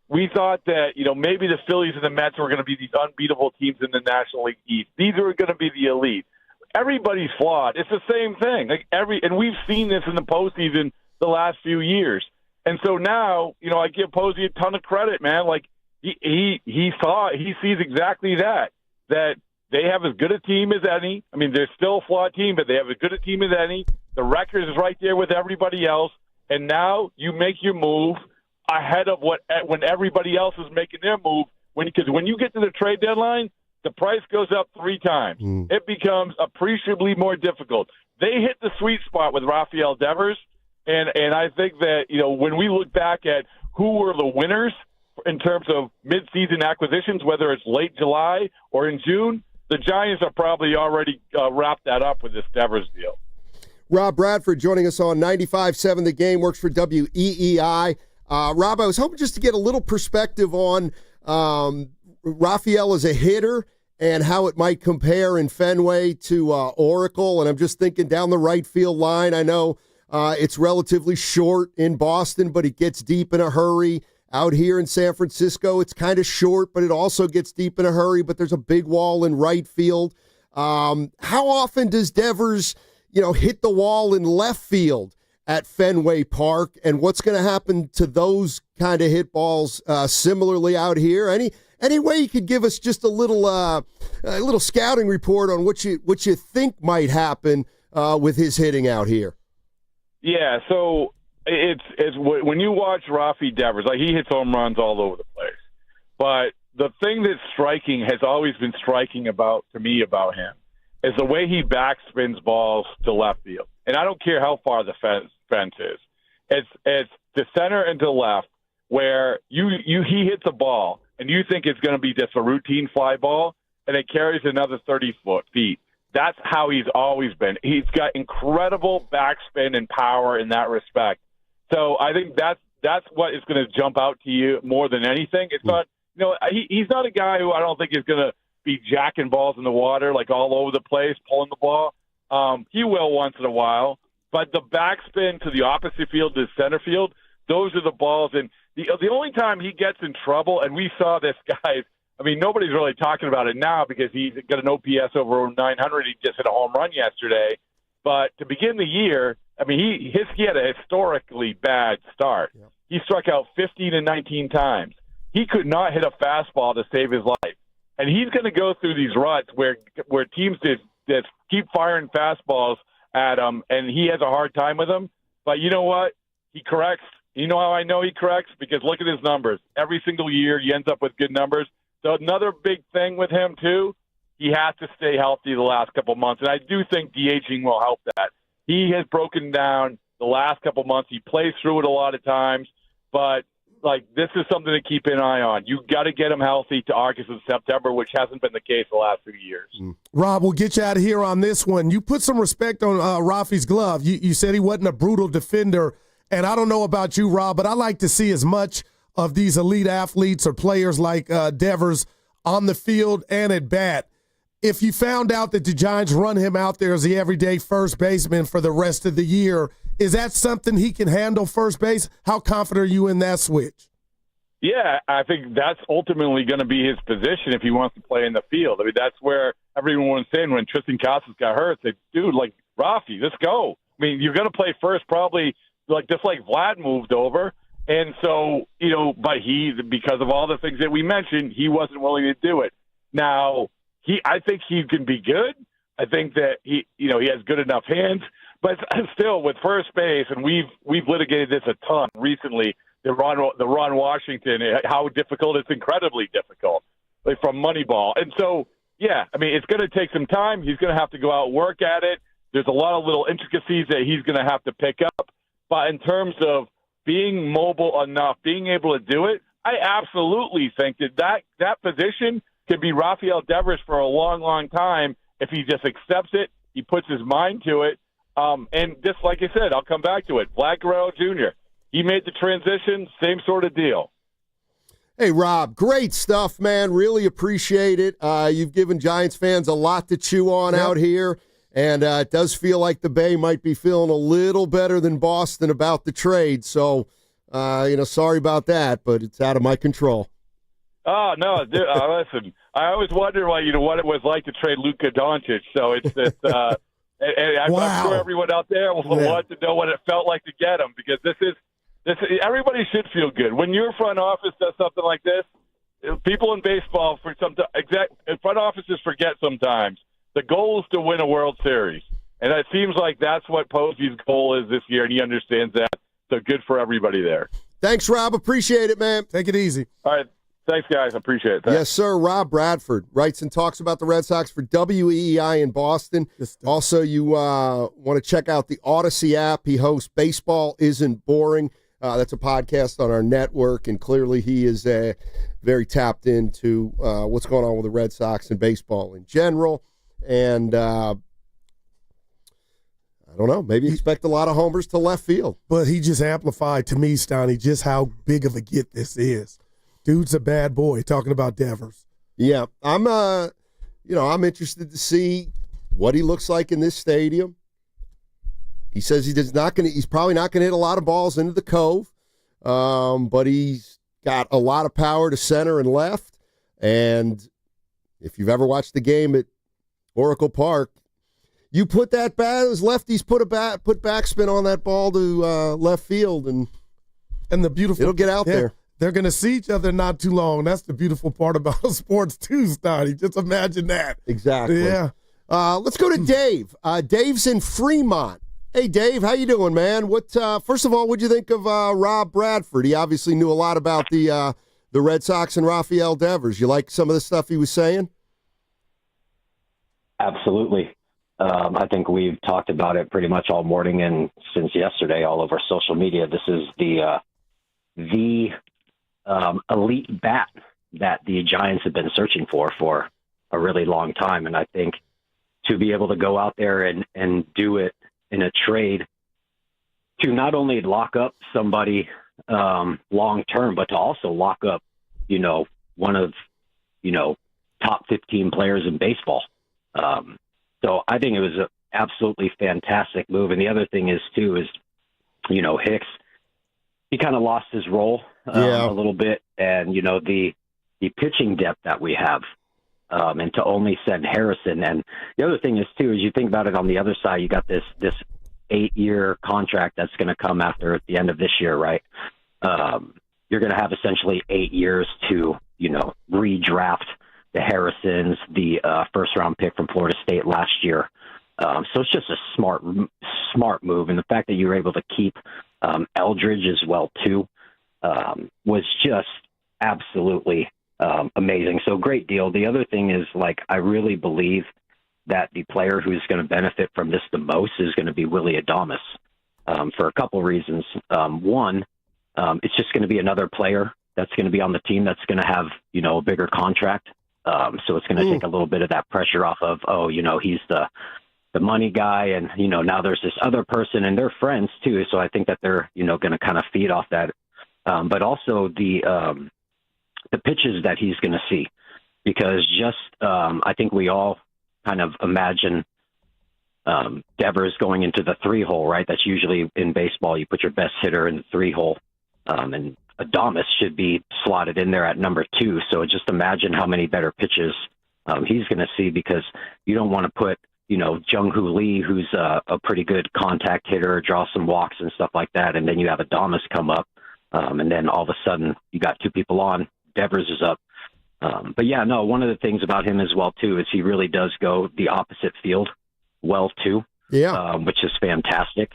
We thought that, maybe the Phillies and the Mets were going to be these unbeatable teams in the National League East. These are going to be the elite. Everybody's flawed. It's the same thing. And we've seen this in the postseason the last few years. And so now, I give Posey a ton of credit, man. Like he sees exactly that they have as good a team as any. I mean, they're still a flawed team, but they have as good a team as any. The record is right there with everybody else. And now you make your move ahead of when everybody else is making their move. Because when you get to the trade deadline, the price goes up 3 times. It becomes appreciably more difficult. They hit the sweet spot with RAFAEL DeVERS, and I think that when we look back at who were the winners in terms of mid-season acquisitions, whether it's late July or in June, the Giants are probably already wrapped that up with this DeVERS deal. Rob Bradford joining us on 95.7 The Game, works for WEEI. Rob, I was hoping just to get a little perspective on RAFAEL as a hitter and how it might compare in Fenway to Oracle. And I'm just thinking down the right field line. I know it's relatively short in Boston, but it gets deep in a hurry. Out here in San Francisco, it's kind of short, but it also gets deep in a hurry, but there's a big wall in right field. How often does DeVERS, hit the wall in left field at Fenway Park, and what's going to happen to those kind of hit balls similarly out here? Any way you could give us just a little scouting report on what you think might happen with his hitting out here? Yeah, so it's when you watch RAFAEL DeVERS, like, he hits home runs all over the place. But the thing that's striking, has always been striking about him, is the way he backspins balls to left field. And I don't care how far the fence is. It's to center and to left, where he hits a ball and you think it's going to be just a routine fly ball, and it carries another 30 feet. That's how he's always been. He's got incredible backspin and power in that respect. So I think that's what is going to jump out to you more than anything. It's not, he's not a guy who I don't think is going to be jacking balls in the water, like all over the place, pulling the ball. He will once in a while, but the backspin to the opposite field, to center field, those are the balls. And the only time he gets in trouble, and we saw this guy, I mean, nobody's really talking about it now because he's got an OPS over 900. He just hit a home run yesterday. But to begin the year, I mean, he had a historically bad start. Yep. He struck out 15 and 19 times. He could not hit a fastball to save his life. And he's going to go through these ruts where teams just keep firing fastballs at him, and he has a hard time with them. But you know what? He corrects. You know how I know he corrects? Because look at his numbers. Every single year he ends up with good numbers. So another big thing with him, too, he has to stay healthy the last couple months. And I do think DHing will help that. He has broken down the last couple months. He plays through it a lot of times. But, this is something to keep an eye on. You got to get him healthy to August and September, which hasn't been the case the last few years. Rob, we'll get you out of here on this one. You put some respect on Rafi's glove. You said he wasn't a brutal defender. And I don't know about you, Rob, but I like to see as much of these elite athletes or players like DeVERS on the field and at bat. If you found out that the Giants run him out there as the everyday first baseman for the rest of the year, is that something he can handle first base? How confident are you in that switch? Yeah, I think that's ultimately going to be his position if he wants to play in the field. I mean, that's where everyone was saying when Tristan Casas got hurt, they dude, Rafi, let's go. I mean, you're going to play first probably just like Vlad moved over. And so, but because of all the things that we mentioned, he wasn't willing to do it. Now, I think he can be good, I think that he has good enough hands. But still, with first base, and we've litigated this a ton recently, the Ron Washington, how difficult, it's incredibly difficult, like from Moneyball. And so, yeah, I mean, it's going to take some time. He's going to have to go out and work at it. There's a lot of little intricacies that he's going to have to pick up. But in terms of being mobile enough, being able to do it, I absolutely think that position could be Rafael Devers for a long, long time if he just accepts it, he puts his mind to it. And just like I said, I'll come back to it. Vlad Guerrero Jr., he made the transition, same sort of deal. Hey, Rob, great stuff, man. Really appreciate it. You've given Giants fans a lot to chew on out here, and it does feel like the Bay might be feeling a little better than Boston about the trade. So, sorry about that, but it's out of my control. Oh, no, dude, listen, I always wonder what it was like to trade Luka Doncic. So and I'm sure everyone out there will want to know what it felt like to get him, because this everybody should feel good. When your front office does something like this, people in baseball, front offices forget sometimes. The goal is to win a World Series. And it seems like that's what Posey's goal is this year, and he understands that. So good for everybody there. Thanks, Rob. Appreciate it, man. Take it easy. All right. Thanks, guys. I appreciate it. Thanks. Yes, sir. Rob Bradford writes and talks about the Red Sox for WEEI in Boston. Also, you want to check out the Odyssey app. He hosts Baseball Isn't Boring. That's a podcast on our network, and clearly he is very tapped into what's going on with the Red Sox and baseball in general. And I don't know, maybe expect a lot of homers to left field. But he just amplified to me, Steiny, just how big of a get this is. Dude's a bad boy, talking about Devers. Yeah, I'm interested to see what he looks like in this stadium. He says he's probably not gonna hit a lot of balls into the Cove, but he's got a lot of power to center and left. And if you've ever watched the game at Oracle Park, you put that those lefties put backspin on that ball to left field, and the beautiful it'll get out there. They're going to see each other not too long. That's the beautiful part about sports too, Steiny. Just imagine that. Exactly. Yeah. Let's go to Dave. Dave's in Fremont. Hey, Dave, how you doing, man? First of all, what'd you think of Rob Bradford? He obviously knew a lot about the Red Sox and Rafael Devers. You like some of the stuff he was saying? Absolutely. I think we've talked about it pretty much all morning and since yesterday all over social media. This is the elite bat that the Giants have been searching for a really long time. And I think to be able to go out there and do it in a trade to not only lock up somebody long term, but to also lock up, one of, top 15 players in baseball. So I think it was an absolutely fantastic move. And the other thing is Hicks, he kind of lost his role a little bit. And, the pitching depth that we have, and to only send Harrison. And the other thing is you think about it on the other side, you got this 8-year contract that's going to come after at the end of this year, right? You're going to have essentially 8 years to, redraft the Harrisons, the first-round pick from Florida State last year. So it's just a smart move. And the fact that you were able to keep Eldridge as well, too, was just absolutely amazing. So great deal. The other thing is, I really believe that the player who's going to benefit from this the most is going to be Willy Adames for a couple reasons. One, it's just going to be another player that's going to be on the team that's going to have, a bigger contract. So it's going to take a little bit of that pressure off of, he's the money guy. And, now there's this other person and they're friends too. So I think that they're, going to kind of feed off that. But also the pitches that he's going to see, because I think we all kind of imagine Devers going into the 3-hole, right? That's usually in baseball. You put your best hitter in the 3-hole, and Adames should be slotted in there at number 2. So just imagine how many better pitches he's going to see, because you don't want to put, Jung-Hoo Lee, who's a pretty good contact hitter, draw some walks and stuff like that, and then you have Adames come up, and then all of a sudden you got 2 people on. Devers is up. But yeah, no, one of the things about him as well, too, is he really does go the opposite field well, too. Yeah. Which is fantastic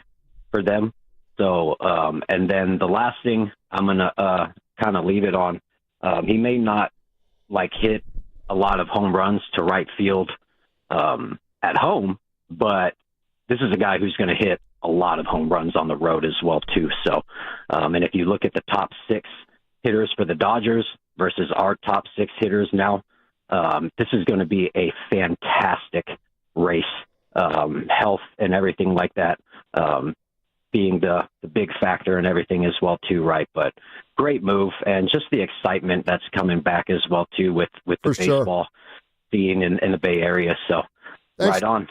for them. So, and then the last thing I'm going to kind of leave it on, he may not hit a lot of home runs to right field at home, but this is a guy who's going to hit a lot of home runs on the road as well, too. So, and if you look at the top 6 hitters for the Dodgers versus our top 6 hitters now, this is going to be a fantastic race, health and everything like that, being the big factor and everything as well, too, right? But great move, and just the excitement that's coming back as well, too, with the baseball scene in the Bay Area. So, thanks. Right on.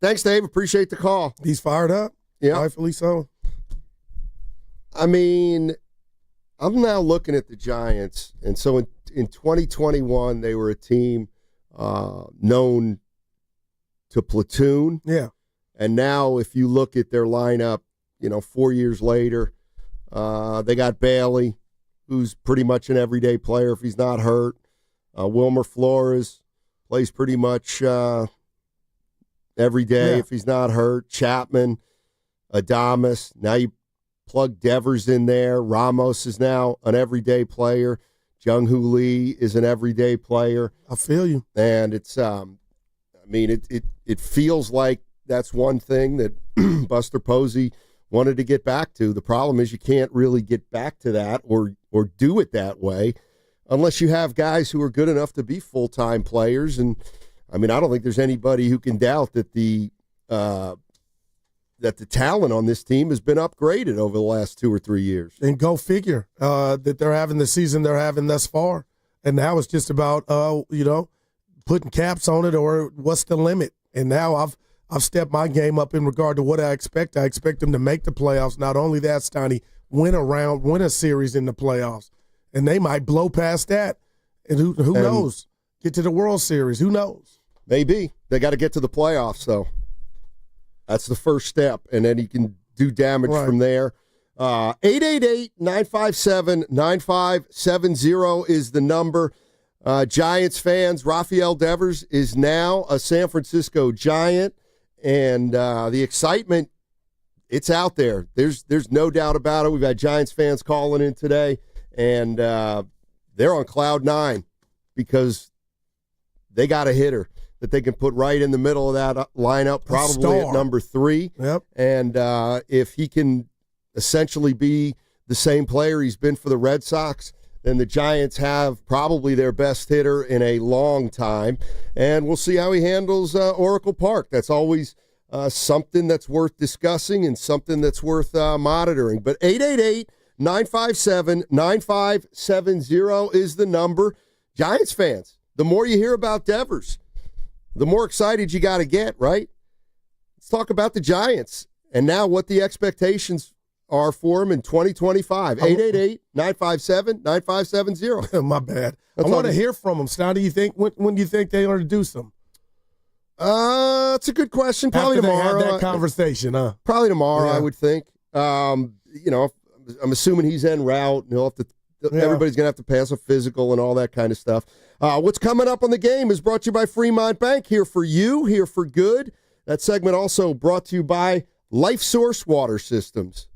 Thanks, Dave. Appreciate the call. He's fired up. Yeah. Rightfully so. I mean, I'm now looking at the Giants, and so in 2021, they were a team known to platoon. Yeah. And now if you look at their lineup, 4 years later, they got Bailey, who's pretty much an everyday player if he's not hurt. Wilmer Flores plays pretty much every day if he's not hurt. Chapman, Adames. Now you plug Devers in there. Ramos is now an everyday player. Jung-Hoo Lee is an everyday player. I feel you. And it's, it feels like that's one thing that Buster Posey wanted to get back to. The problem is you can't really get back to that or do it that way unless you have guys who are good enough to be full-time players. And, I don't think there's anybody who can doubt that the talent on this team has been upgraded over the last 2 or 3 years. And go figure that they're having the season they're having thus far. And now it's just about, putting caps on it or what's the limit. And now I've stepped my game up in regard to what I expect. I expect them to make the playoffs. Not only that, Steiny, win a series in the playoffs. And they might blow past that. And who knows? Get to the World Series. Who knows? Maybe. They got to get to the playoffs, though. That's the first step, and then he can do damage from there. 888-957-9570 is the number. Giants fans, RAFAEL DeVers is now a San Francisco Giant, and the excitement, it's out there. There's no doubt about it. We've had Giants fans calling in today, and they're on cloud 9 because they got a hitter that they can put right in the middle of that lineup, probably at number 3. Yep. And if he can essentially be the same player he's been for the Red Sox, then the Giants have probably their best hitter in a long time. And we'll see how he handles Oracle Park. That's always something that's worth discussing and something that's worth monitoring. But 888-957-9570 is the number. Giants fans, the more you hear about Devers, the more excited you got to get, right? Let's talk about the Giants and now what the expectations are for him in 2025. 888-957-9570. My bad. I want to hear from him. Steiny, do you think when do you think they are to do some? It's a good question. Probably After tomorrow. They had that conversation, huh? Probably tomorrow, I would think. I'm assuming he's en route, and he'll have to. Everybody's going to have to pass a physical and all that kind of stuff. What's coming up on the game is brought to you by Fremont Bank. Here for you, here for good. That segment also brought to you by Life Source Water Systems.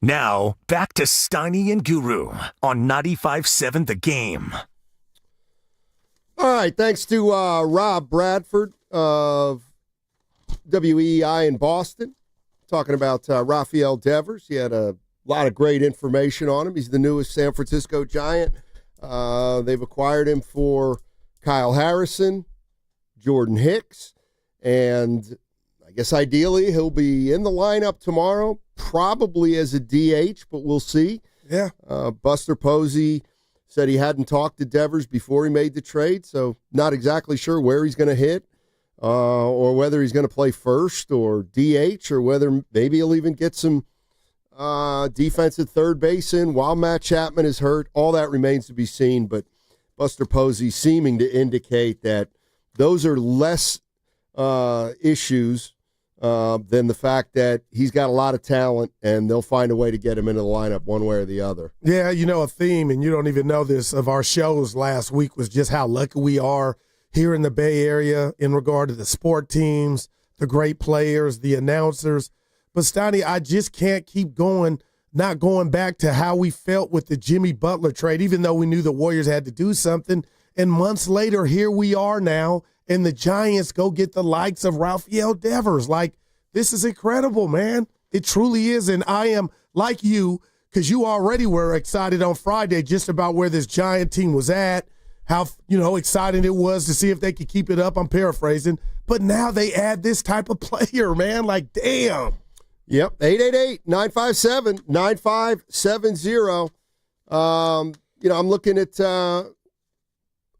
Now, back to Steiny and Guru on 95.7 The Game. All right, thanks to Rob Bradford of WEEI in Boston, talking about RAFAEL DEVERS. He had a lot of great information on him. He's the newest San Francisco Giant. They've acquired him for Kyle Harrison, Jordan Hicks, and I guess ideally he'll be in the lineup tomorrow, probably as a DH, but we'll see. Yeah. Buster Posey said he hadn't talked to Devers before he made the trade, so not exactly sure where he's going to hit or whether he's going to play first or DH or whether maybe he'll even get some defense at third base in while Matt Chapman is hurt. All that remains to be seen, but Buster Posey seeming to indicate that those are less issues than the fact that he's got a lot of talent and they'll find a way to get him into the lineup one way or the other. Yeah, a theme, and you don't even know this, of our shows last week was just how lucky we are here in the Bay Area in regard to the sport teams, the great players, the announcers. But, Steiny, I just can't keep not going back to how we felt with the Jimmy Butler trade, even though we knew the Warriors had to do something. And months later, here we are now, and the Giants go get the likes of RAFAEL DEVERS. Like, this is incredible, man. It truly is. And I am like you, because you already were excited on Friday just about where this Giant team was at, how, exciting it was to see if they could keep it up. I'm paraphrasing. But now they add this type of player, man. Like, damn. Yep, 888-957-9570. I'm looking at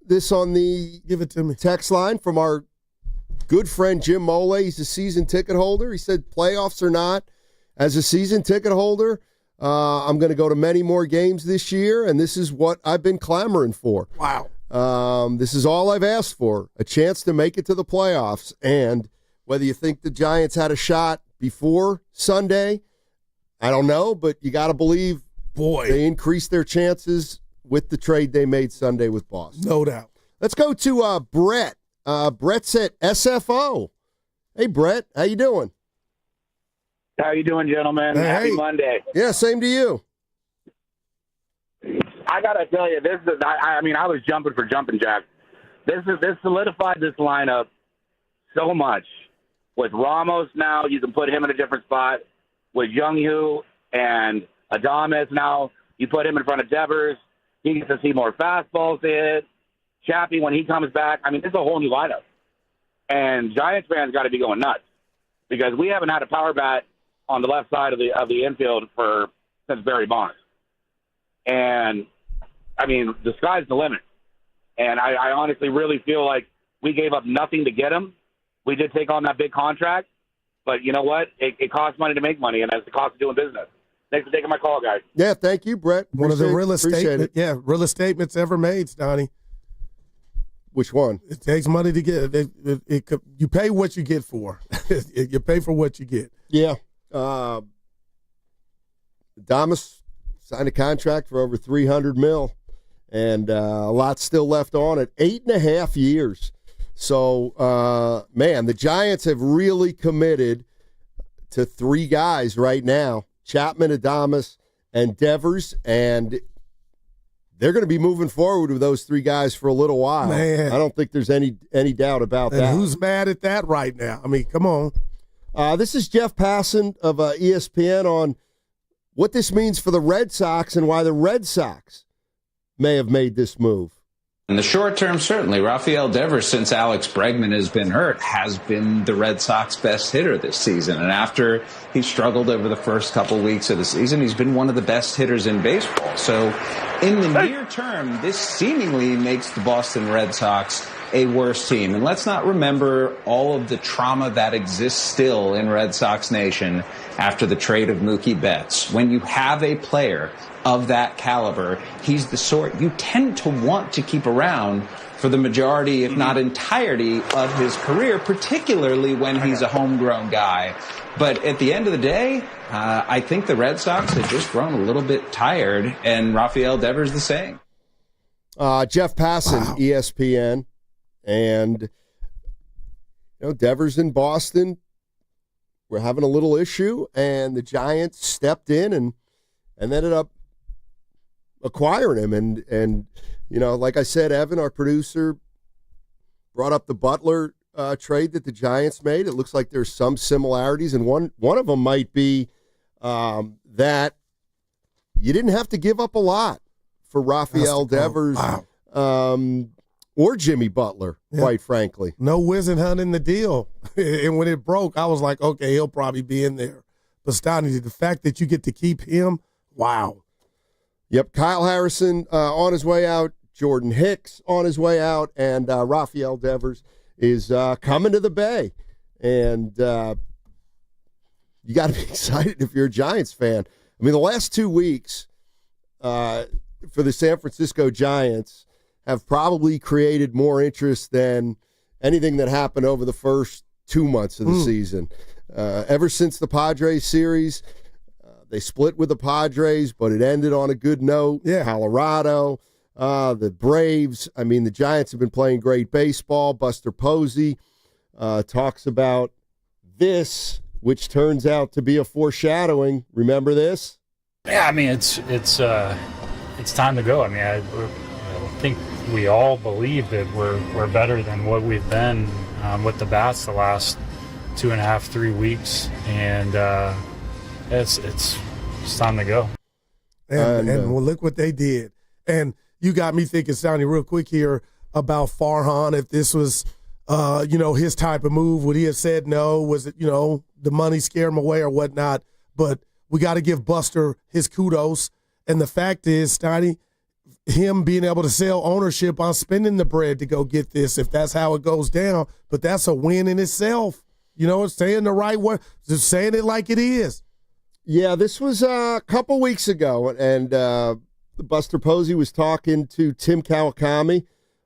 this on the Give it to me. text line from our good friend Jim Mole. He's a season ticket holder. He said, playoffs or not, as a season ticket holder, I'm going to go to many more games this year, and this is what I've been clamoring for. Wow. This is all I've asked for, a chance to make it to the playoffs. And whether you think the Giants had a shot before Sunday, I don't know, but you got to believe they increased their chances with the trade they made Sunday with Boston. No doubt. Let's go to Brett. Brett's at SFO. Hey, Brett, how you doing? How you doing, gentlemen? Hey. Happy Monday. Yeah, same to you. I got to tell you, this is, I was jumping for jumping jacks. This solidified this lineup so much. With Ramos now, you can put him in a different spot. With Younghoe and Adames now, you put him in front of Devers. He gets to see more fastballs hit. Chappie, when he comes back, this is a whole new lineup. And Giants fans got to be going nuts because we haven't had a power bat on the left side of the infield since Barry Bonds. And, the sky's the limit. And I honestly really feel like we gave up nothing to get him. We did take on that big contract, but you know what? It costs money to make money, and that's the cost of doing business. Thanks for taking my call, guys. Yeah, thank you, Brett. One of the realest statements ever made, Steiny. Which one? It takes money to get it. You pay what you get for. You pay for what you get. Yeah. Adames signed a contract for over $300 million, and a lot still left on it. 8.5 years. So, the Giants have really committed to three guys right now, Chapman, Adames, and Devers, and they're going to be moving forward with those three guys for a little while. Man. I don't think there's any doubt about that. And who's mad at that right now? Come on. This is Jeff Passan of ESPN on what this means for the Red Sox and why the Red Sox may have made this move. In the short term, certainly, RAFAEL DEVERS, since Alex Bregman has been hurt, has been the Red Sox best hitter this season. And after he struggled over the first couple weeks of the season, he's been one of the best hitters in baseball. So in the near term, this seemingly makes the Boston Red Sox a worse team. And let's not remember all of the trauma that exists still in Red Sox Nation after the trade of Mookie Betts. When you have a player of that caliber, he's the sort you tend to want to keep around for the majority, if not entirety, of his career, particularly when he's a homegrown guy. But at the end of the day, I think the Red Sox have just grown a little bit tired, and RAFAEL DEVERS the same. Jeff Passan, ESPN, and Devers in Boston, we're having a little issue, and the Giants stepped in and and ended up acquiring him. And you know, like I said, Evan, our producer, brought up the Butler trade that the Giants made. It looks like there's some similarities, and one of them might be that you didn't have to give up a lot for RAFAEL Devers or Jimmy Butler, quite frankly. No whizzing hunt in the deal. And when it broke, I was like, okay, he'll probably be in there. But Steiny, the fact that you get to keep him, wow. Yep, Kyle Harrison on his way out, Jordan Hicks on his way out, and RAFAEL Devers is coming to the Bay. And you got to be excited if you're a Giants fan. I mean, the last 2 weeks for the San Francisco Giants have probably created more interest than anything that happened over the first 2 months of the season. Ever since the Padres series, they split with the Padres, but it ended on a good note. Yeah. Colorado, the Braves. I mean, the Giants have been playing great baseball. Buster Posey talks about this, which turns out to be a foreshadowing. Remember this? Yeah, I mean, it's time to go. I mean, I think we all believe that we're better than what we've been with the bats the last 2.5, 3 weeks, and it's time to go. And well, look what they did. And you got me thinking, Steiny, real quick here about Farhan. If this was, his type of move, would he have said no? Was it, the money scare him away or whatnot? But we got to give Buster his kudos. And the fact is, Steiny, him being able to sell ownership on spending the bread to go get this, if that's how it goes down, but that's a win in itself. Saying the right word, just saying it like it is. Yeah, this was a couple weeks ago, and Buster Posey was talking to Tim Kawakami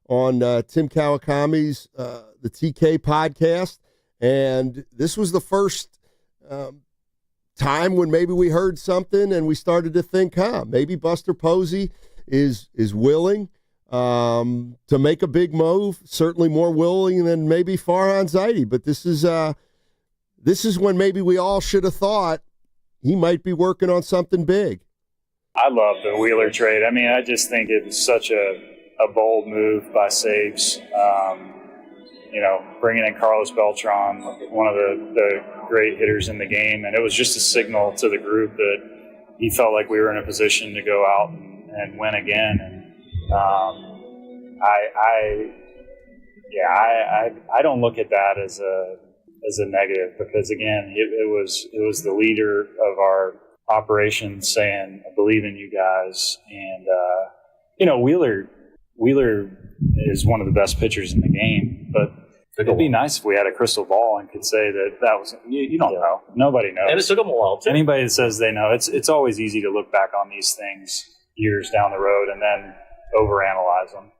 on Tim Kawakami's the TK podcast, and this was the first time when maybe we heard something and we started to think, maybe Buster Posey is willing to make a big move, certainly more willing than maybe Farhan Zaidi, but this is when maybe we all should have thought he might be working on something big. I love the Wheeler trade. I mean, I just think it was such a bold move by Saves. Bringing in Carlos Beltran, one of the great hitters in the game, and it was just a signal to the group that he felt like we were in a position to go out and win again. And I don't look at that as a negative, because again, it was the leader of our operation saying, I believe in you guys. And Wheeler is one of the best pitchers in the game, but it'd be nice if we had a crystal ball and could say that was, you don't know. Nobody knows. And it took them a while too. Anybody that says they know, it's always easy to look back on these things years down the road and then overanalyze them.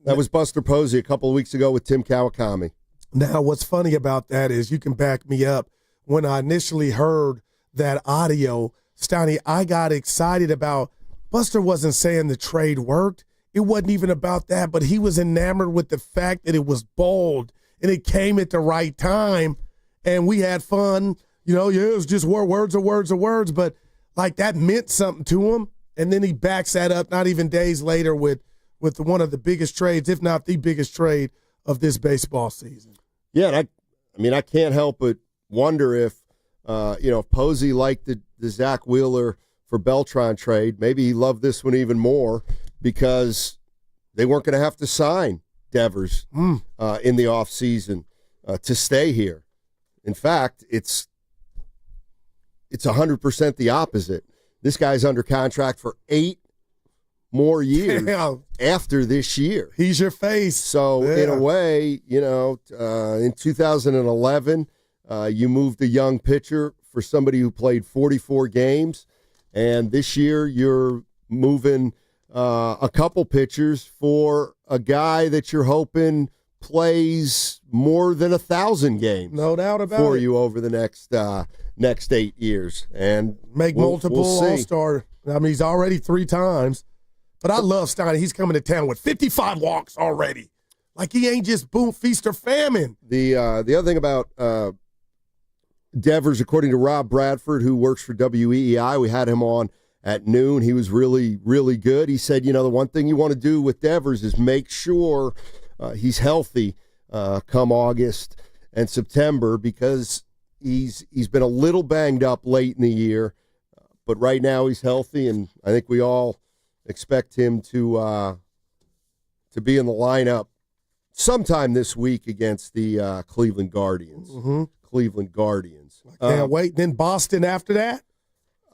That was Buster Posey a couple of weeks ago with Tim Kawakami. Now, what's funny about that is, you can back me up, when I initially heard that audio, Steiny, I got excited about, Buster wasn't saying the trade worked. It wasn't even about that, but he was enamored with the fact that it was bold and it came at the right time, and we had fun. It was just words are words are words, but like that meant something to him. And then he backs that up not even days later with one of the biggest trades, if not the biggest trade of this baseball season. Yeah, and I can't help but wonder if Posey liked the Zach Wheeler for Beltran trade. Maybe he loved this one even more because they weren't going to have to sign Devers in the offseason to stay here. In fact, it's 100% the opposite. This guy's under contract for 8 more years after this year. He's your face. So in a way, in 2011, you moved a young pitcher for somebody who played 44 games. And this year you're moving a couple pitchers for a guy that you're hoping plays more than 1,000 games. No doubt about for it. you over the next 8 years. And make multiple All-Star. I mean, he's already 3 times. But I love Steiny. He's coming to town with 55 walks already. Like, he ain't just boom, feast or famine. The other thing about Devers, according to Rob Bradford, who works for WEEI, we had him on at noon. He was really, really good. He said, the one thing you want to do with Devers is make sure he's healthy come August and September, because he's been a little banged up late in the year, but right now he's healthy, and I think we all expect him to be in the lineup sometime this week against the Cleveland Guardians. Mm-hmm. Cleveland Guardians. I can't wait. Then Boston after that?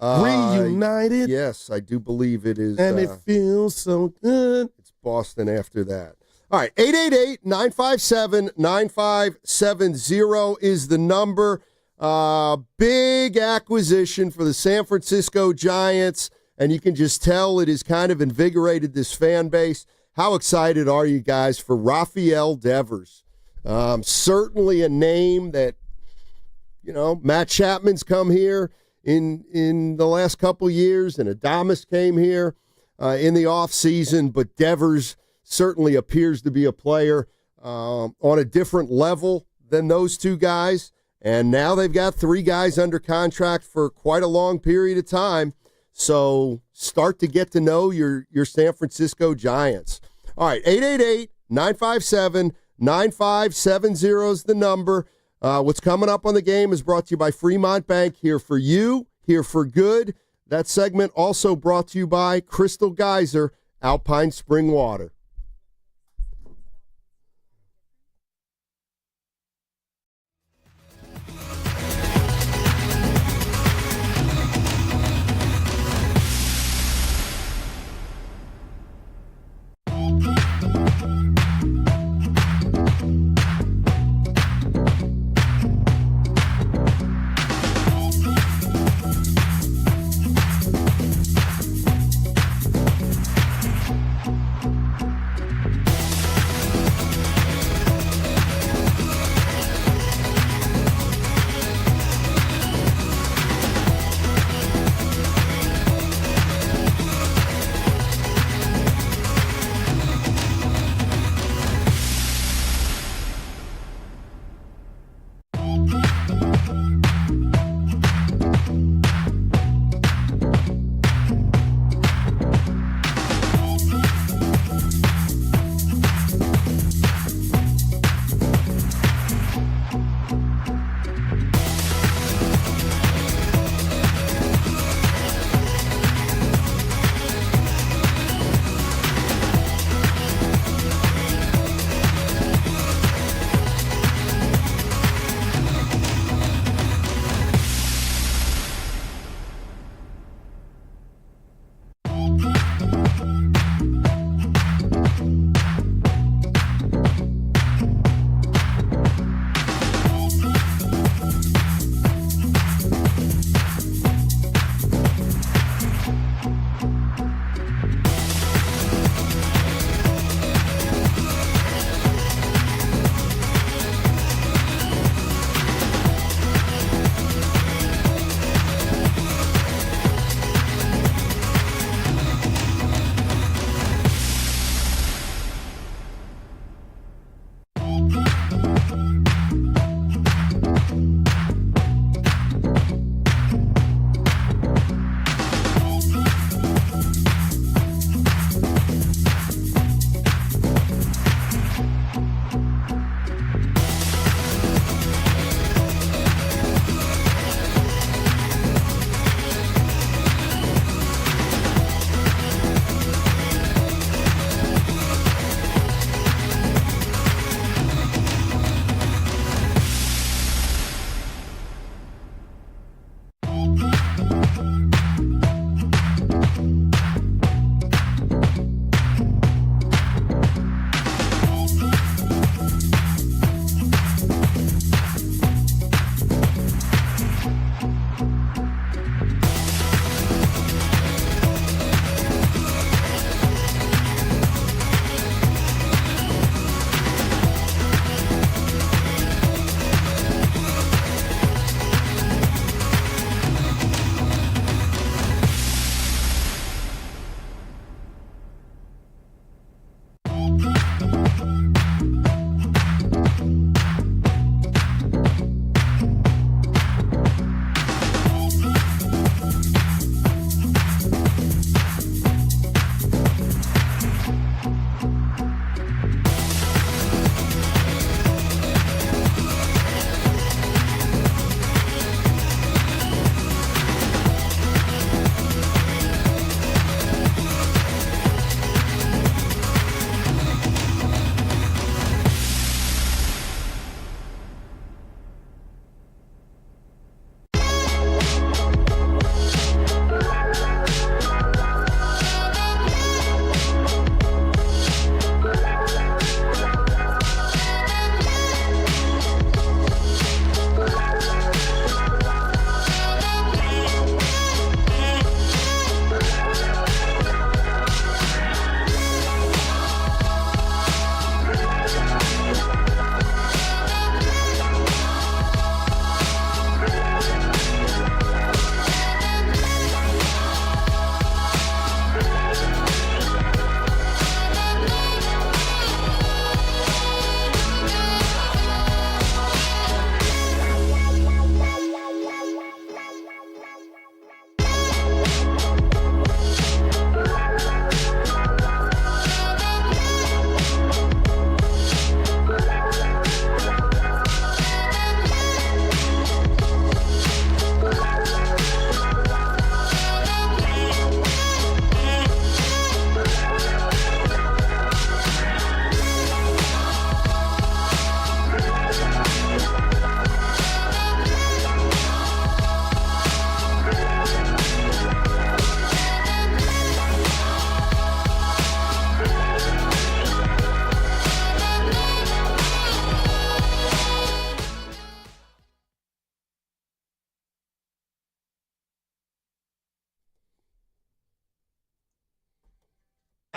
Reunited? Yes, I do believe it is. And it feels so good. It's Boston after that. All right, 888-957-9570 is the number. Big acquisition for the San Francisco Giants, and you can just tell it has kind of invigorated this fan base. How excited are you guys for RAFAEL Devers? Certainly a name that, Matt Chapman's come here in the last couple years, and Adames came here in the offseason, but Devers certainly appears to be a player on a different level than those two guys. And now they've got 3 guys under contract for quite a long period of time. So start to get to know your San Francisco Giants. All right, 888-957-9570 is the number. What's coming up on the game is brought to you by Fremont Bank. Here for you, here for good. That segment also brought to you by Crystal Geyser, Alpine Spring Water.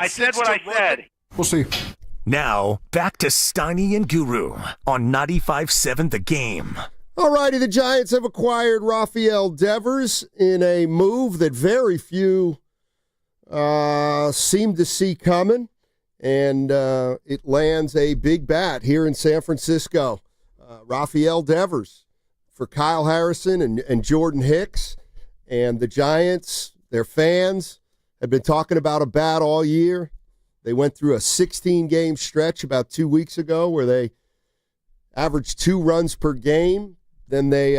I said what I said. We'll see. Now, back to Steiny and Guru on 95.7 The Game. All righty, the Giants have acquired RAFAEL DEVERS in a move that very few seem to see coming, and it lands a big bat here in San Francisco. RAFAEL DEVERS for Kyle Harrison and Jordan Hicks, and the Giants, their fans, have been talking about a bat all year. They went through a 16-game stretch about 2 weeks ago where they averaged 2 runs per game. Then they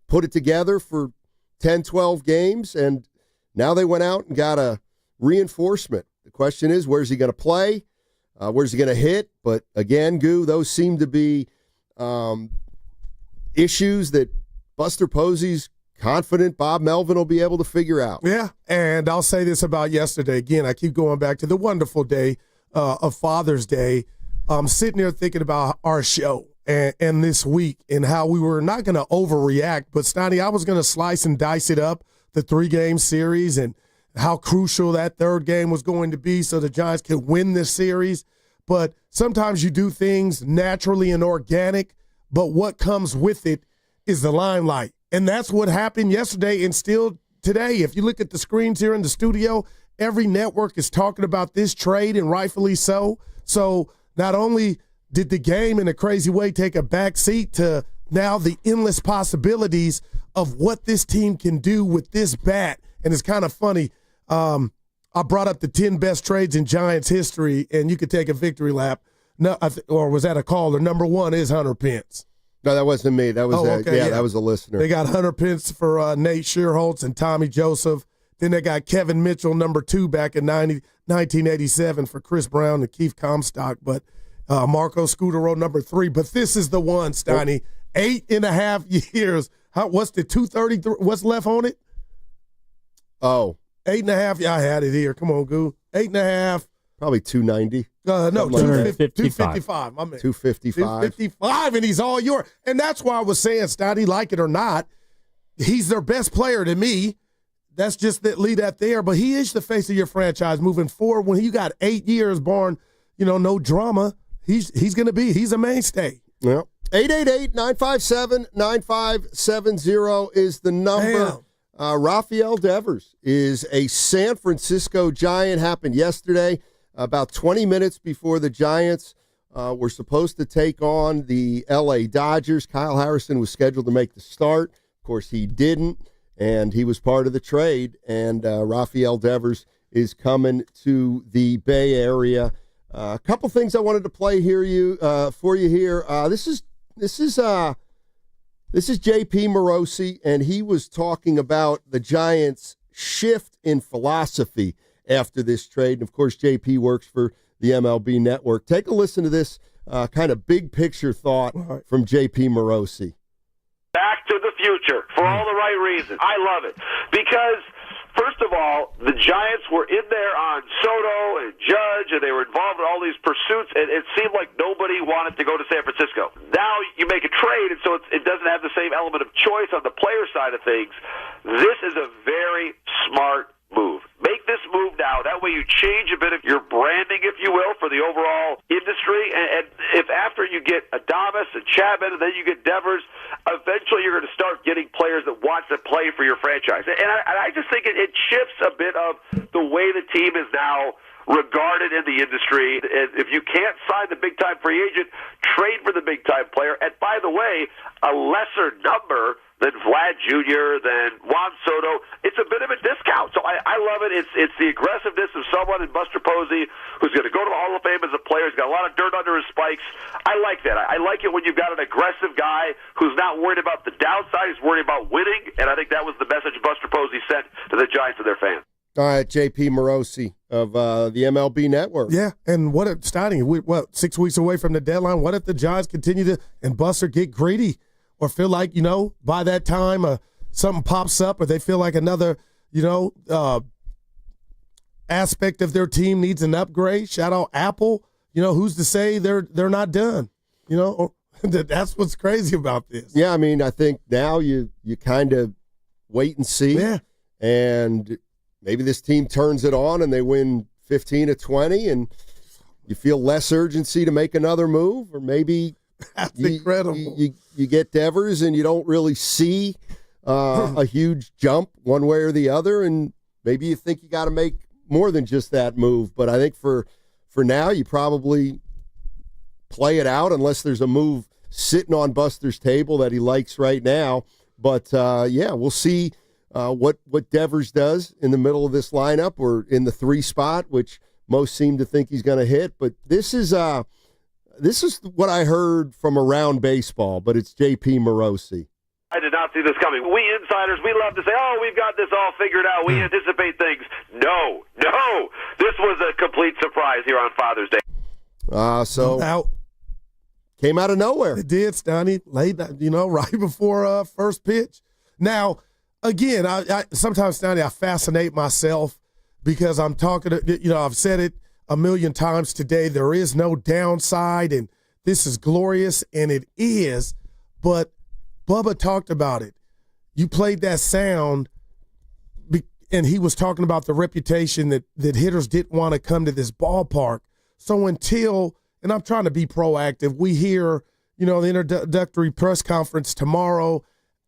put it together for 10, 12 games, and now they went out and got a reinforcement. The question is, where's he going to play? Where's he going to hit? But again, Goo, those seem to be issues that Buster Posey's confident Bob Melvin will be able to figure out. Yeah, and I'll say this about yesterday. Again, I keep going back to the wonderful day of Father's Day. I'm sitting there thinking about our show and this week and how we were not going to overreact, but Steiny, I was going to slice and dice it up, the 3-game series, and how crucial that third game was going to be so the Giants could win this series. But sometimes you do things naturally and organic, but what comes with it is the limelight. And that's what happened yesterday and still today. If you look at the screens here in the studio, every network is talking about this trade, and rightfully so. So not only did the game in a crazy way take a back seat to now the endless possibilities of what this team can do with this bat. And it's kind of funny. I brought up the 10 best trades in Giants history, and you could take a victory lap. No, or was that a caller? Number 1 is Hunter Pence. No, that wasn't me. That was that was a listener. They got Hunter Pence for Nate Shearholtz and Tommy Joseph. Then they got Kevin Mitchell, number 2, back in 1987 for Chris Brown and Keith Comstock. But Marco Scudero, number 3. But this is the one, Steiny. 8.5 years. What's the 233? What's left on it? Oh. 8.5. Yeah, I had it here. Come on, Goo. 8.5. Probably 290. No, 255. My man. 255. 255, and he's all yours. And that's why I was saying, Steiny, like it or not, he's their best player to me. That's just leave that there. But he is the face of your franchise moving forward. When you got 8 years, barring, no drama, he's going to be. He's a mainstay. Yeah. 888-957-9570 is the number. RAFAEL DEVERS is a San Francisco Giant. Happened yesterday, about 20 minutes before the Giants were supposed to take on the L.A. Dodgers. Kyle Harrison was scheduled to make the start. Of course, he didn't, and he was part of the trade. And RAFAEL DEVERS is coming to the Bay Area. A couple things I wanted to play for you here. This is J.P. Morosi, and he was talking about the Giants' shift in philosophy after this trade. And, of course, J.P. works for the MLB Network. Take a listen to this kind of big-picture thought from J.P. Morosi. Back to the future for all the right reasons. I love it because, first of all, the Giants were in there on Soto and Judge, and they were involved in all these pursuits, and it seemed like nobody wanted to go to San Francisco. Now you make a trade, and so it doesn't have the same element of choice on the player side of things. This is a very smart move. Make this move now. That way you change a bit of your branding, if you will, for the overall industry. And if after you get Adames and Chapman and then you get Devers, eventually you're going to start getting players that want to play for your franchise. And I just think it shifts a bit of the way the team is now regarded in the industry. If you can't sign the big-time free agent, trade for the big-time player. And by the way, a lesser number than Vlad Jr., than Juan Soto. It's a bit of a discount. So I love it. It's the aggressiveness of someone in Buster Posey who's going to go to the Hall of Fame as a player. He's got a lot of dirt under his spikes. I like that. I like it when you've got an aggressive guy who's not worried about the downside. He's worried about winning. And I think that was the message Buster Posey sent to the Giants and their fans. All right, J.P. Morosi of the MLB Network. Yeah, and what if, Steiny, 6 weeks away from the deadline, what if the Giants continue to, and Buster get greedy or feel like, by that time something pops up or they feel like another, aspect of their team needs an upgrade? Shout out Apple. Who's to say they're not done? That's what's crazy about this. Yeah, I think now you kind of wait and see. Yeah. And maybe this team turns it on and they win 15 to 20, and you feel less urgency to make another move, or maybe that's incredible. You get Devers and you don't really see a huge jump one way or the other, and maybe you think you got to make more than just that move. But I think for now, you probably play it out unless there's a move sitting on Buster's table that he likes right now. But, we'll see what Devers does in the middle of this lineup or in the 3 spot, which most seem to think he's going to hit. But this is what I heard from around baseball, but it's J.P. Morosi. I did not see this coming. We insiders, we love to say, oh, we've got this all figured out. We anticipate things. No. This was a complete surprise here on Father's Day. Came out of nowhere. It did, Steiny. Late, right before first pitch. Now, again, I sometimes, Steiny, I fascinate myself because I'm talking to, I've said it a million times today. There is no downside, and this is glorious, and it is. But Bubba talked about it. You played that sound, and he was talking about the reputation that hitters didn't want to come to this ballpark. So until, and I'm trying to be proactive, we hear, the introductory press conference tomorrow,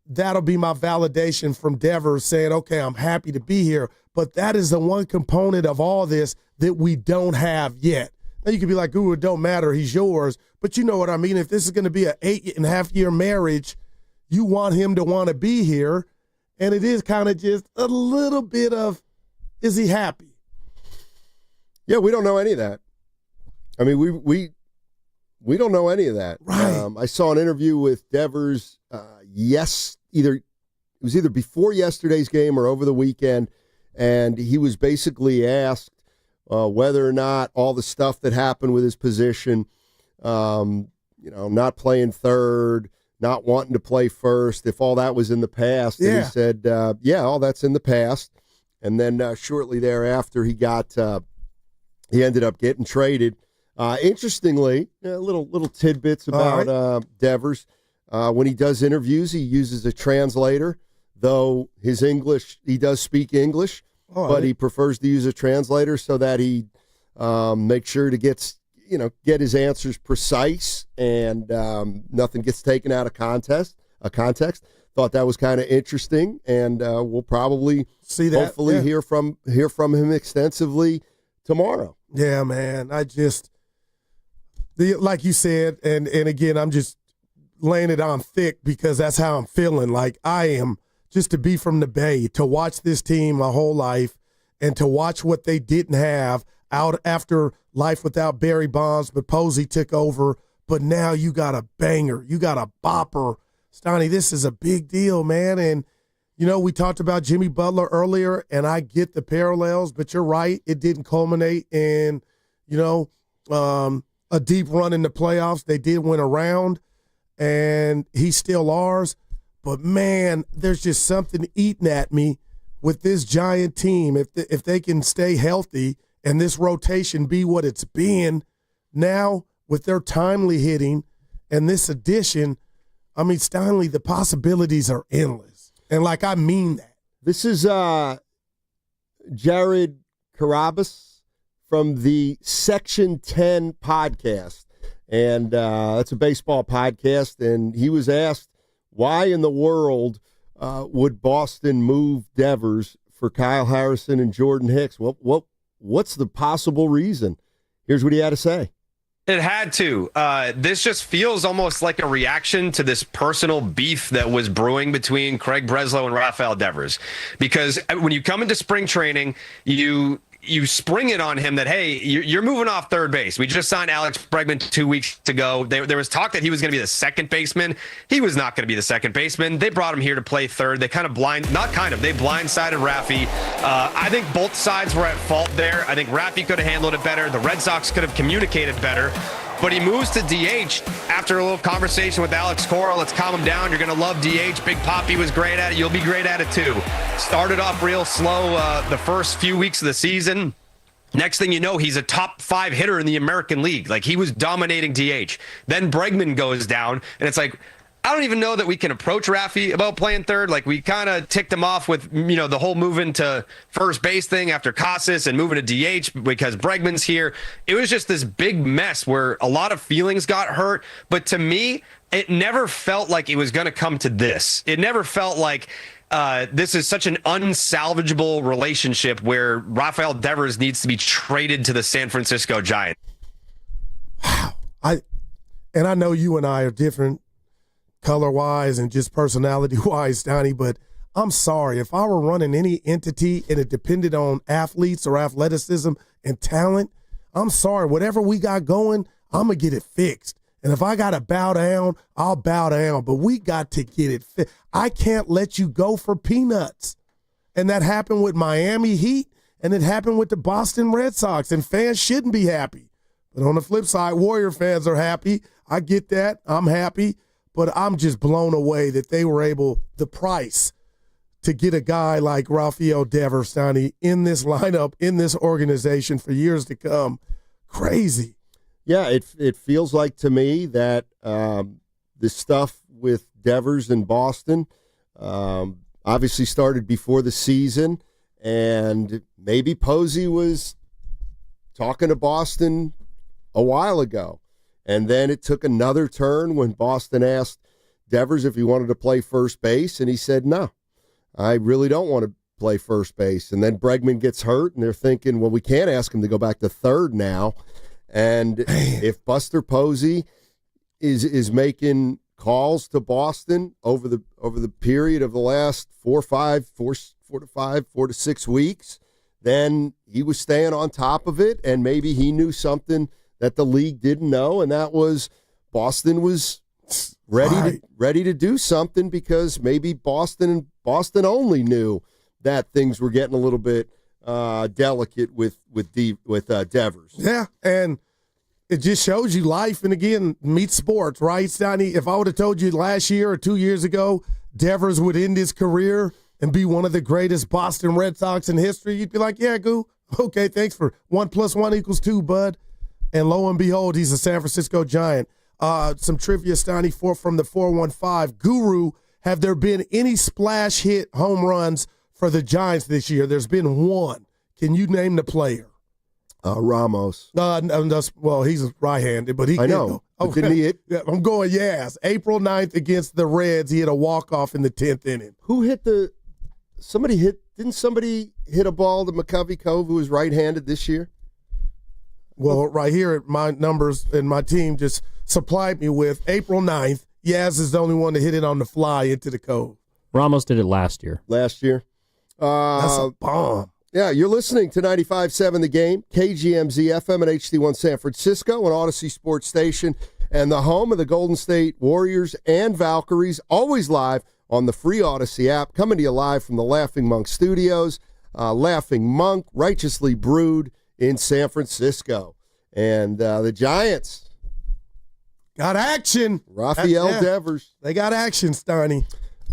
that'll be my validation from Devers saying, okay, I'm happy to be here. But that is the one component of all this that we don't have yet. Now you could be like, ooh, it don't matter, he's yours. But you know what I mean? If this is going to be an 8.5-year marriage, you want him to want to be here. And it is kind of just a little bit of, is he happy? Yeah, we don't know any of that. I mean, we don't know any of that. Right. I saw an interview with Devers, it was either before yesterday's game or over the weekend, and he was basically asked whether or not all the stuff that happened with his position, not playing third, not wanting to play first, if all that was in the past. Yeah. And he said, all that's in the past. And then shortly thereafter, he ended up getting traded. Interestingly, little tidbits about Devers. When he does interviews, he uses a translator, though his English, he does speak English, but he prefers to use a translator so that he makes sure to get his answers precise and nothing gets taken out of context. Thought that was kind of interesting, and we'll probably see that. Hopefully hear from him extensively tomorrow. Yeah, man. Like you said, and again, I'm just laying it on thick because that's how I'm feeling. Like I am, just to be from the Bay, to watch this team my whole life and to watch what they didn't have out after life without Barry Bonds, but Posey took over. But now you got a banger. You got a bopper. Steiny, this is a big deal, man. And, we talked about Jimmy Butler earlier, and I get the parallels, but you're right. It didn't culminate in, a deep run in the playoffs. They did win a round, and he's still ours. But, man, there's just something eating at me with this Giant team. If they can stay healthy and this rotation be what it's been now with their timely hitting and this addition, I mean, Steiny, the possibilities are endless. And, I mean that. This is Jared Carabas from the Section 10 podcast. And that's a baseball podcast. And he was asked, why in the world would Boston move Devers for Kyle Harrison and Jordan Hicks? What's the possible reason? Here's what he had to say. It had to. This just feels almost like a reaction to this personal beef that was brewing between Craig Breslow and RAFAEL Devers. Because when you come into spring training, you spring it on him that, hey, you're moving off third base. We just signed Alex Bregman 2 weeks ago. There was talk that he was going to be the second baseman. He was not going to be the second baseman. They brought him here to play third. They they blindsided Rafi. I think both sides were at fault there. I think Rafi could have handled it better. The Red Sox could have communicated better. But he moves to DH after a little conversation with Alex Cora. Let's calm him down. You're going to love DH. Big Poppy was great at it. You'll be great at it too. Started off real slow the first few weeks of the season. Next thing you know, he's a top 5 hitter in the American League. He was dominating DH. Then Bregman goes down, and it's like, I don't even know that we can approach Rafi about playing third. Like, we kind of ticked him off with, the whole moving to first base thing after Casas and moving to DH because Bregman's here. It was just this big mess where a lot of feelings got hurt. But to me, it never felt like it was going to come to this. It never felt like this is such an unsalvageable relationship where RAFAEL Devers needs to be traded to the San Francisco Giants. Wow. I know you and I are different color-wise and just personality-wise, Steiny, but I'm sorry. If I were running any entity and it depended on athletes or athleticism and talent, I'm sorry. Whatever we got going, I'm going to get it fixed. And if I got to bow down, I'll bow down. But we got to get it fixed. I can't let you go for peanuts. And that happened with Miami Heat, and it happened with the Boston Red Sox, and fans shouldn't be happy. But on the flip side, Warrior fans are happy. I get that. I'm happy. But I'm just blown away that they were able, the price, to get a guy like RAFAEL Devers, Steiny, in this lineup, in this organization for years to come. Crazy. Yeah, it feels like to me that the stuff with Devers in Boston obviously started before the season, and maybe Posey was talking to Boston a while ago. And then it took another turn when Boston asked Devers if he wanted to play first base, and he said, no, I really don't want to play first base. And then Bregman gets hurt, and they're thinking, well, we can't ask him to go back to third now. And if Buster Posey is making calls to Boston over the period of the last 4 to 6 weeks, then he was staying on top of it, and maybe he knew something that the league didn't know, and that was Boston was ready to do something because maybe Boston only knew that things were getting a little bit delicate with Devers. Yeah, and it just shows you life, and again, meet sports, right, Steiny? If I would have told you last year or 2 years ago Devers would end his career and be one of the greatest Boston Red Sox in history, you'd be like, yeah, Goo, okay, thanks for 1 + 1 = 2, bud. And lo and behold, he's a San Francisco Giant. Some trivia, Steiny, from the 415. Guru, have there been any splash hit home runs for the Giants this year? There's been one. Can you name the player? Ramos. Well, he's right-handed, but he I know. Okay. Didn't he hit? Yeah, I'm going, yes. April 9th against the Reds, he hit a walk-off in the 10th inning. Who hit didn't somebody hit a ball to McCovey Cove who was right-handed this year? Well, right here, my numbers and my team just supplied me with April 9th. Yaz is the only one to hit it on the fly into the cove. Ramos did it last year. That's a bomb. Yeah, you're listening to 95.7 The Game, KGMZ FM and HD1 San Francisco, an Odyssey Sports Station, and the home of the Golden State Warriors and Valkyries, always live on the free Odyssey app, coming to you live from the Laughing Monk Studios. Laughing Monk, righteously brewed in San Francisco. And the Giants got action. RAFAEL Devers. They got action, Steiny.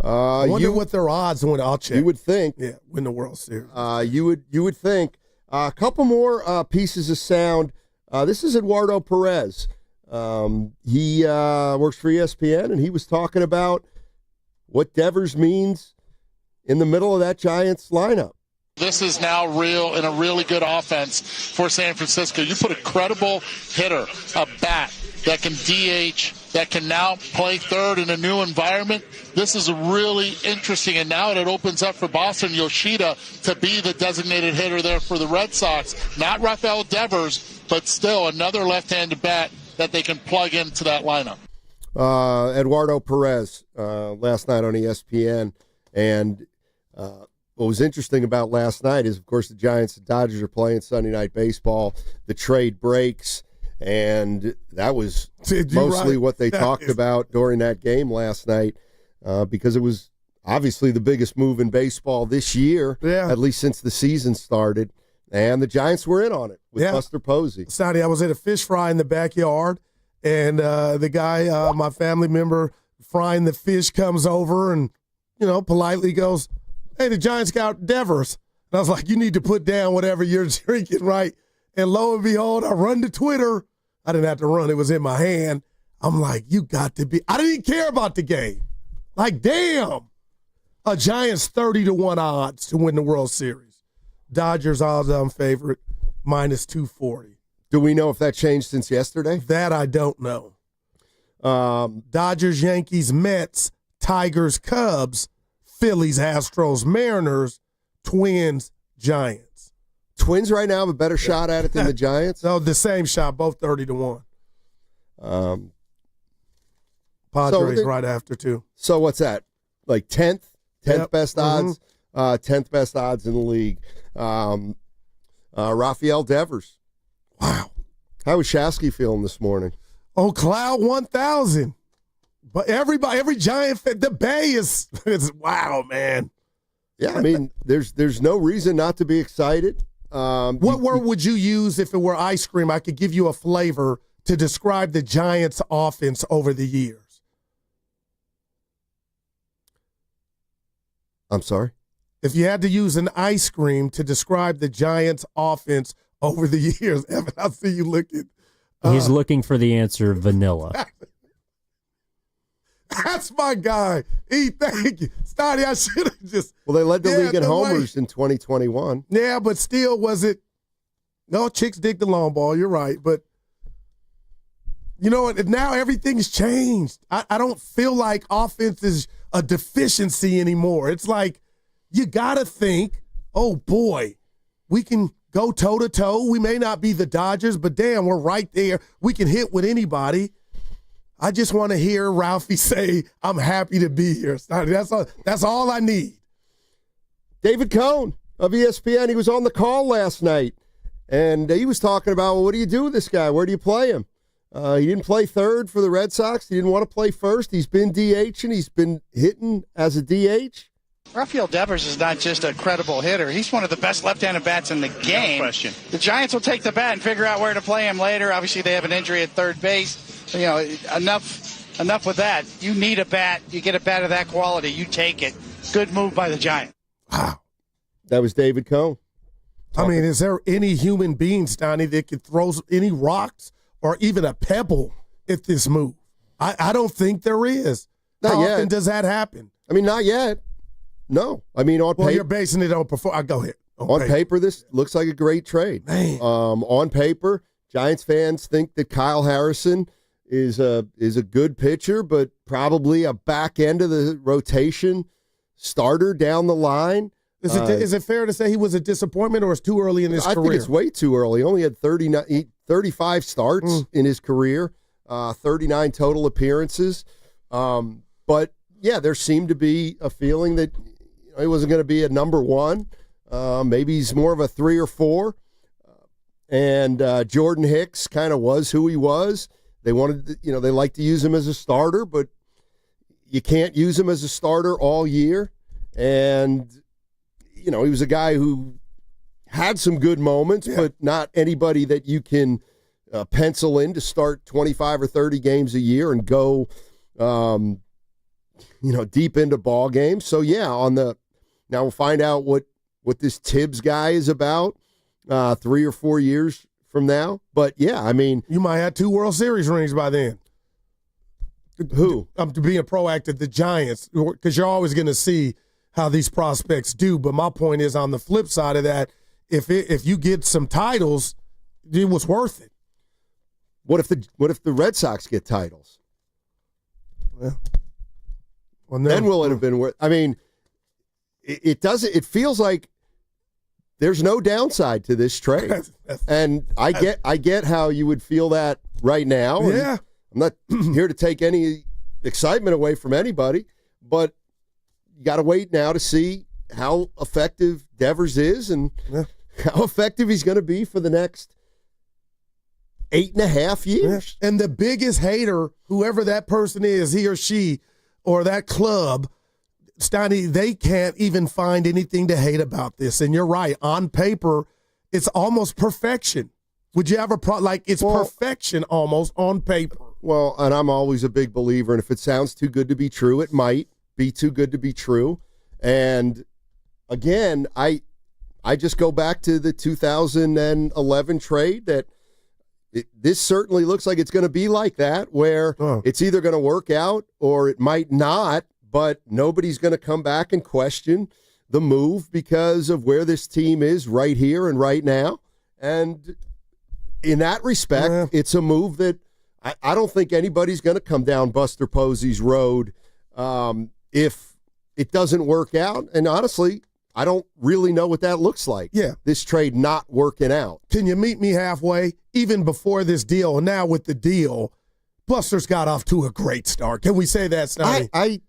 I wonder what their odds went. I'll check. You would think. Yeah, win the World Series. You would think. A couple more pieces of sound. This is Eduardo Perez. He works for ESPN, and he was talking about what Devers means in the middle of that Giants lineup. This is now real and a really good offense for San Francisco. You put a credible hitter, a bat that can DH, that can now play third in a new environment. This is really interesting, and now it opens up for Boston Yoshida to be the designated hitter there for the Red Sox. Not RAFAEL Devers, but still another left-handed bat that they can plug into that lineup. Eduardo Perez last night on ESPN, and what was interesting about last night is, of course, the Giants and Dodgers are playing Sunday Night Baseball. The trade breaks, and that was mostly what they talked about during that game last night because it was obviously the biggest move in baseball this year, at least since the season started, and the Giants were in on it with Buster Posey. Sonny, I was at a fish fry in the backyard, and the guy, my family member, frying the fish comes over and, politely goes, hey, the Giants got Devers. And I was like, you need to put down whatever you're drinking, right? And lo and behold, I run to Twitter. I didn't have to run. It was in my hand. I'm like, you got to be. I didn't even care about the game. Like, damn. A Giants 30-1 odds to win the World Series. Dodgers odds-on favorite, minus 240. Do we know if that changed since yesterday? That I don't know. Dodgers, Yankees, Mets, Tigers, Cubs, Phillies, Astros, Mariners, Twins, Giants. Twins right now have a better shot at it than the Giants? No, the same shot, both 30-1. Padres right after, too. So what's that? Like 10th? 10th best odds? 10th best odds in the league. RAFAEL Devers. Wow. How was Shasky feeling this morning? Oh, Cloud 1000. But every Giant fan, the Bay is wow, man. Yeah, I mean, there's no reason not to be excited. What word would you use if it were ice cream? I could give you a flavor to describe the Giants' offense over the years. I'm sorry? If you had to use an ice cream to describe the Giants' offense over the years, Evan, I see you looking. He's looking for the answer, vanilla. That's my guy. Thank you. Steiny, I should have just. Well, they led the league in homers in 2021. Yeah, but still, was it? No, chicks dig the long ball. You're right. But you know what? Now everything's changed. I don't feel like offense is a deficiency anymore. It's like you got to think, oh, boy, we can go toe-to-toe. We may not be the Dodgers, but damn, we're right there. We can hit with anybody. I just want to hear Ralphie say, I'm happy to be here. That's all I need. David Cohn of ESPN, he was on the call last night, and he was talking about, well, what do you do with this guy? Where do you play him? He didn't play third for the Red Sox. He didn't want to play first. He's been DH, and he's been hitting as a DH. RAFAEL Devers is not just a credible hitter. He's one of the best left-handed bats in the game. No question. The Giants will take the bat and figure out where to play him later. Obviously, they have an injury at third base. You know, enough with that. You need a bat. You get a bat of that quality. You take it. Good move by the Giants. Wow. That was David Cohn. I mean, is there any human being, Steiny, that could throw any rocks or even a pebble at this move? I don't think there is. Not How yet. often does that happen? I mean, not yet. No. I mean, on paper. You're basing it on performance. Go ahead. On paper, this looks like a great trade. Man. On paper, Giants fans think that Kyle Harrison is a good pitcher, but probably a back end of the rotation starter down the line. Is it fair to say he was a disappointment, or it's too early in his career? I think it's way too early. He only had 35 starts in his career, 39 total appearances. But, yeah, there seemed to be a feeling that he wasn't going to be a number one. Maybe he's more of a 3 or 4. And Jordan Hicks kind of was who he was. They wanted, they like to use him as a starter, but you can't use him as a starter all year. And, he was a guy who had some good moments, but not anybody that you can pencil in to start 25 or 30 games a year and go, deep into ball games. So, yeah, now we'll find out what this Tibbs guy is about 3 or 4 years from now. But, yeah, I mean. You might have 2 World Series rings by then. Who? To being proactive, the Giants, because you're always going to see how these prospects do. But my point is, on the flip side of that, if you get some titles, it was worth it. What if the Red Sox get titles? Well, then will it have been worth? I mean, it doesn't. It feels like there's no downside to this trade, and I get how you would feel that right now. Yeah, I'm not here to take any excitement away from anybody, but you got to wait now to see how effective Devers is and how effective he's going to be for the next 8.5 years. And the biggest hater, whoever that person is, he or she, or that club, Steiny, they can't even find anything to hate about this. And you're right. On paper, it's almost perfection. Would you ever it's perfection almost on paper? Well, and I'm always a big believer, and if it sounds too good to be true, it might be too good to be true. And again, I just go back to the 2011 trade that this certainly looks like it's going to be like that, where it's either going to work out or it might not, but nobody's going to come back and question the move because of where this team is right here and right now. And in that respect, it's a move that I don't think anybody's going to come down Buster Posey's road if it doesn't work out. And honestly, I don't really know what that looks like. Yeah. This trade not working out. Can you meet me halfway? Even before this deal, and now with the deal, Buster's got off to a great start. Can we say that, Steiny?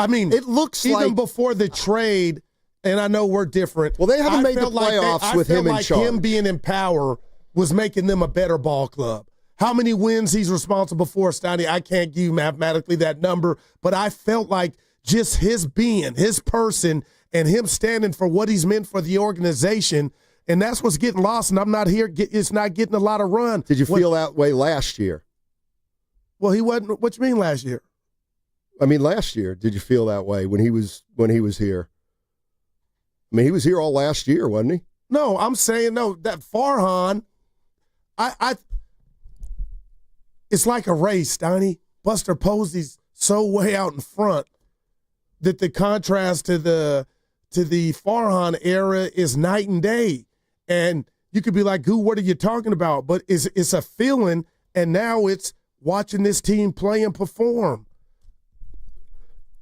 I mean, it looks even like before the trade, and I know we're different. Well, they haven't made the playoffs with him in charge. Him being in power was making them a better ball club. How many wins he's responsible for, Steiny, I can't give you mathematically that number, but I felt like just his being, his person, and him standing for what he's meant for the organization, and that's what's getting lost, and I'm not here. It's not getting a lot of run. Did you feel that way last year? Well, he wasn't. What you mean last year? I mean, last year, did you feel that way when he was here? I mean, he was here all last year, wasn't he? No, I'm saying no. That Farhan, it's like a race, Steiny. Buster Posey's so way out in front that the contrast to the Farhan era is night and day. And you could be like, "Goo, what are you talking about?" But it's a feeling, and now it's watching this team play and perform.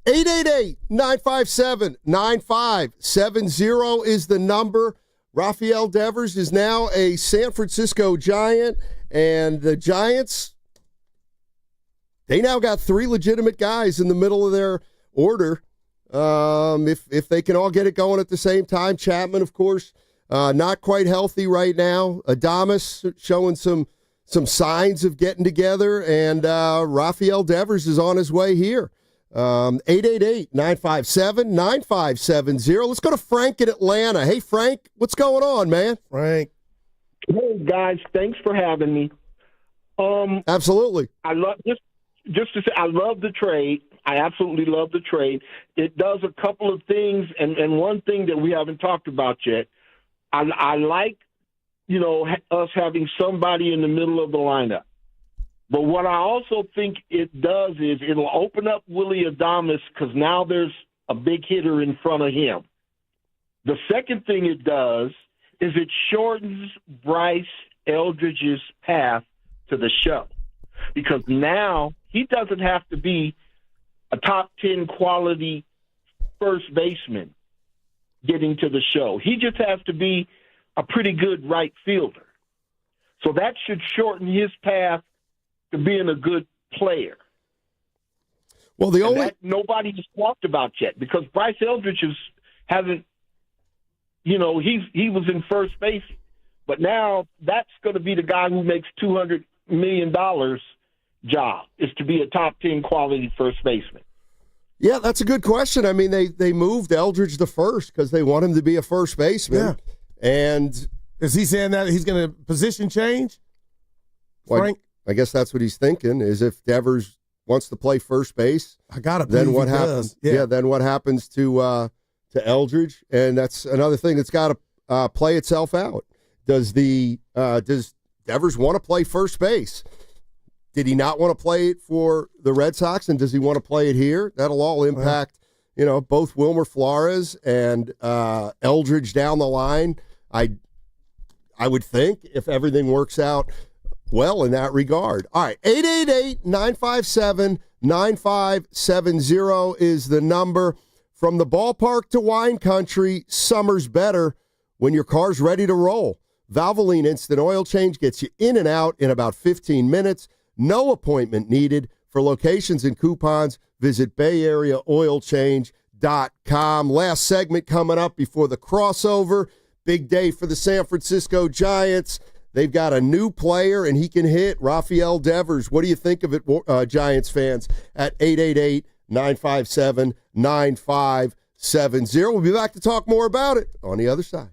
888-957-9570 is the number. RAFAEL DeVERS is now a San Francisco Giant, and the Giants, they now got 3 legitimate guys in the middle of their order. If they can all get it going at the same time. Chapman, of course, not quite healthy right now. Adames showing some signs of getting together, and RAFAEL DeVERS is on his way here. 888-957-9570. Let's go to Frank in Atlanta. Hey, Frank, what's going on, man? Frank. Hey, guys, thanks for having me. Absolutely. I love just to say I love the trade. I absolutely love the trade. It does a couple of things, and one thing that we haven't talked about yet. I like, us having somebody in the middle of the lineup. But what I also think it does is it'll open up Willie Adames because now there's a big hitter in front of him. The second thing it does is it shortens Bryce Eldridge's path to the show because now he doesn't have to be a top 10 quality first baseman getting to the show. He just has to be a pretty good right fielder. So that should shorten his path to being a good player. Well, nobody has talked about yet because Bryce Eldridge hasn't. He was in first base, but now that's going to be the guy who makes $200 million job is to be a top 10 quality first baseman. Yeah, that's a good question. I mean, they moved Eldridge to first because they want him to be a first baseman. Yeah. And is he saying that he's going to position change, Frank? I guess that's what he's thinking, is if DeVERS wants to play first base, then what happens? Yeah, then what happens to Eldridge? And that's another thing that's got to play itself out. Does DeVERS want to play first base? Did he not want to play it for the Red Sox, and does he want to play it here? That'll all impact, both Wilmer Flores and Eldridge down the line. I would think if everything works out well in that regard. All right, 888-957-9570 is the number. From the ballpark to wine country, summer's better when your car's ready to roll. Valvoline Instant Oil Change gets you in and out in about 15 minutes. No appointment needed. For locations and coupons, visit BayAreaOilChange.com. Last segment coming up before the crossover. Big day for the San Francisco Giants. They've got a new player, and he can hit. RAFAEL DeVERS. What do you think of it, Giants fans, at 888-957-9570. We'll be back to talk more about it on the other side.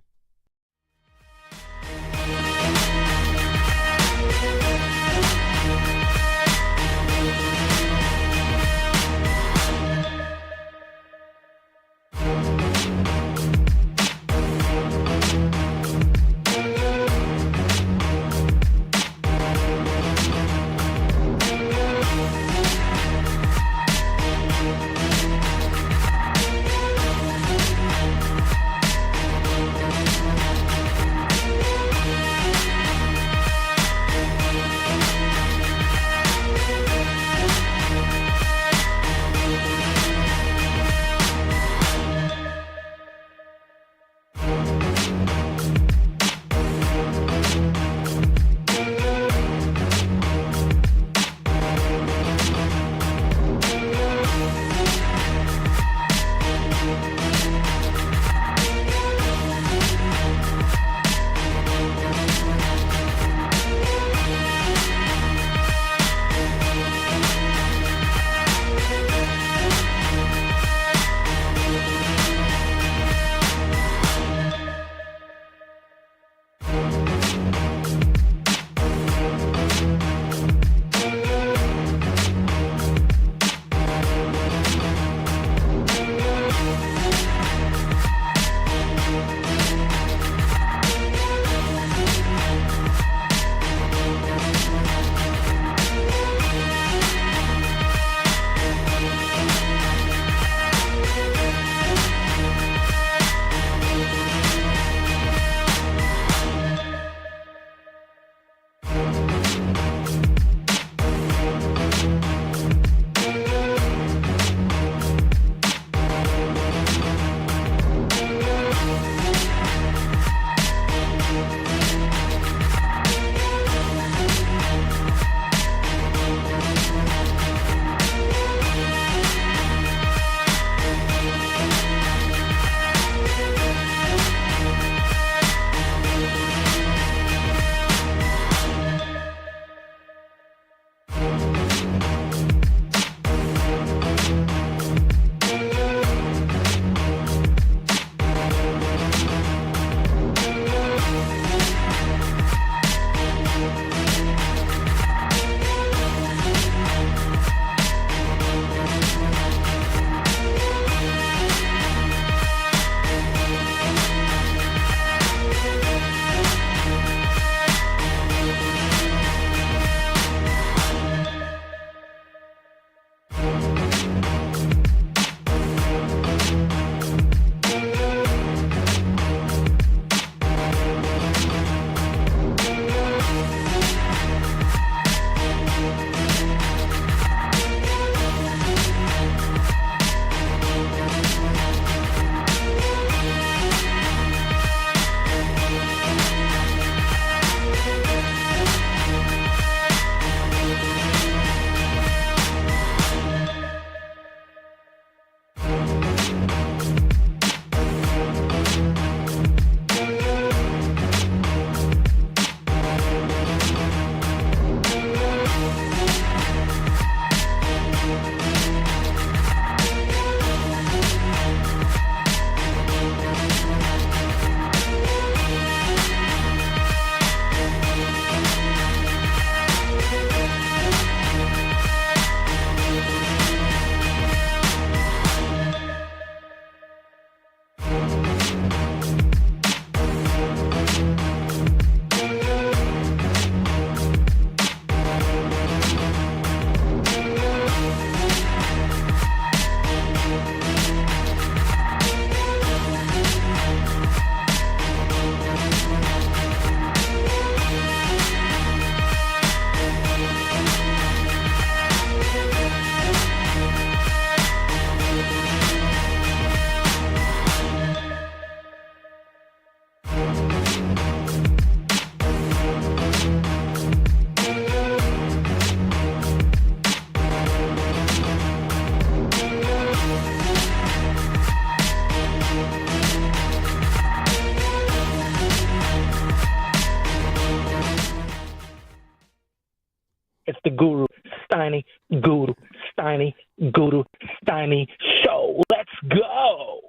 the Guru, Steiny Guru, Steiny Guru, Steiny Show. Let's go.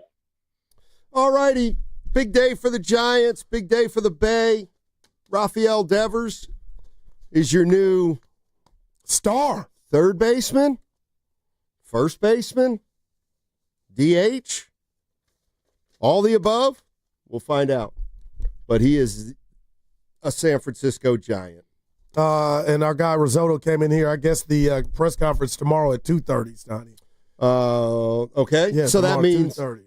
All righty. Big day for the Giants. Big day for the Bay. RAFAEL Devers is your new star. Third baseman, first baseman, DH, all the above. We'll find out. But he is a San Francisco Giant. And our guy Risotto came in here. I guess the press conference tomorrow at 2:30, Stoney. Okay. Yeah, so that tomorrow,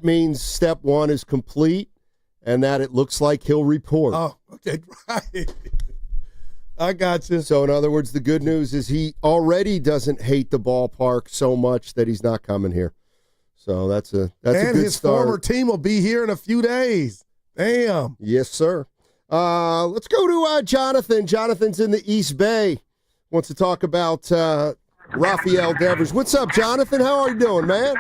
means step one is complete and that it looks like he'll report. Oh, okay. Right. I got you. So in other words, the good news is he already doesn't hate the ballpark so much that he's not coming here. So that's a good start. And his former team will be here in a few days. Damn. Yes, sir. Let's go to Jonathan. Jonathan's in the East Bay. Wants to talk about RAFAEL Devers. What's up, Jonathan? How are you doing, man?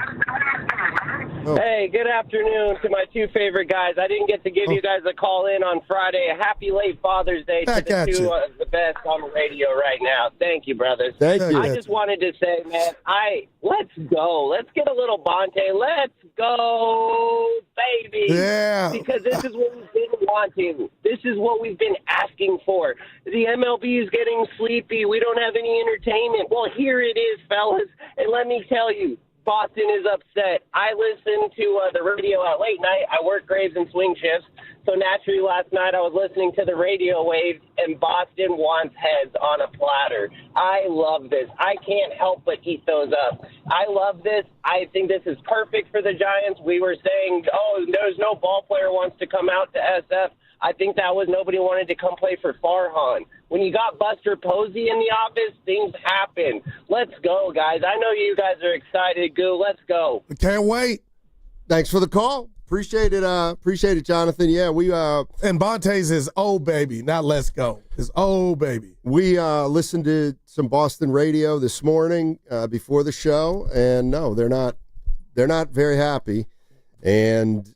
Oh. Hey, good afternoon to my two favorite guys. I didn't get to give you guys a call in on Friday. A happy late Father's Day to the two of the best on the radio right now. Thank you, brothers. Thank you. I just wanted to say, man, let's go. Let's get a little Bonte. Let's go, baby. Yeah. Because this is what we've been wanting. This is what we've been asking for. The MLB is getting sleepy. We don't have any entertainment. Well, here it is, fellas. And let me tell you, Boston is upset. I listen to the radio at late night. I work graves and swing shifts. So naturally last night I was listening to the radio waves, and Boston wants heads on a platter. I love this. I can't help but eat those up. I love this. I think this is perfect for the Giants. We were saying, there's no ball player wants to come out to SF. I think that was nobody wanted to come play for Farhan. When you got Buster Posey in the office, things happen. Let's go, guys. I know you guys are excited, Goo. Let's go. I can't wait. Thanks for the call. Appreciate it, Jonathan. Yeah, we and Bonte's is baby, not let's go. It's baby. We listened to some Boston radio this morning before the show, and no, they're not very happy. And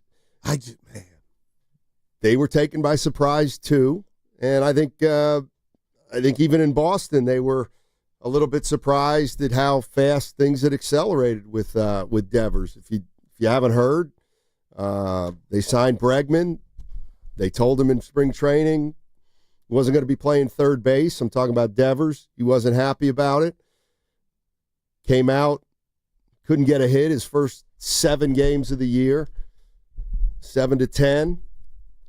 they were taken by surprise too. And I think even in Boston they were a little bit surprised at how fast things had accelerated with Devers. If you haven't heard, they signed Bregman. They told him in spring training he wasn't going to be playing third base. I'm talking about Devers. He wasn't happy about it. Came out, couldn't get a hit his first 7 games of the year, 7-10.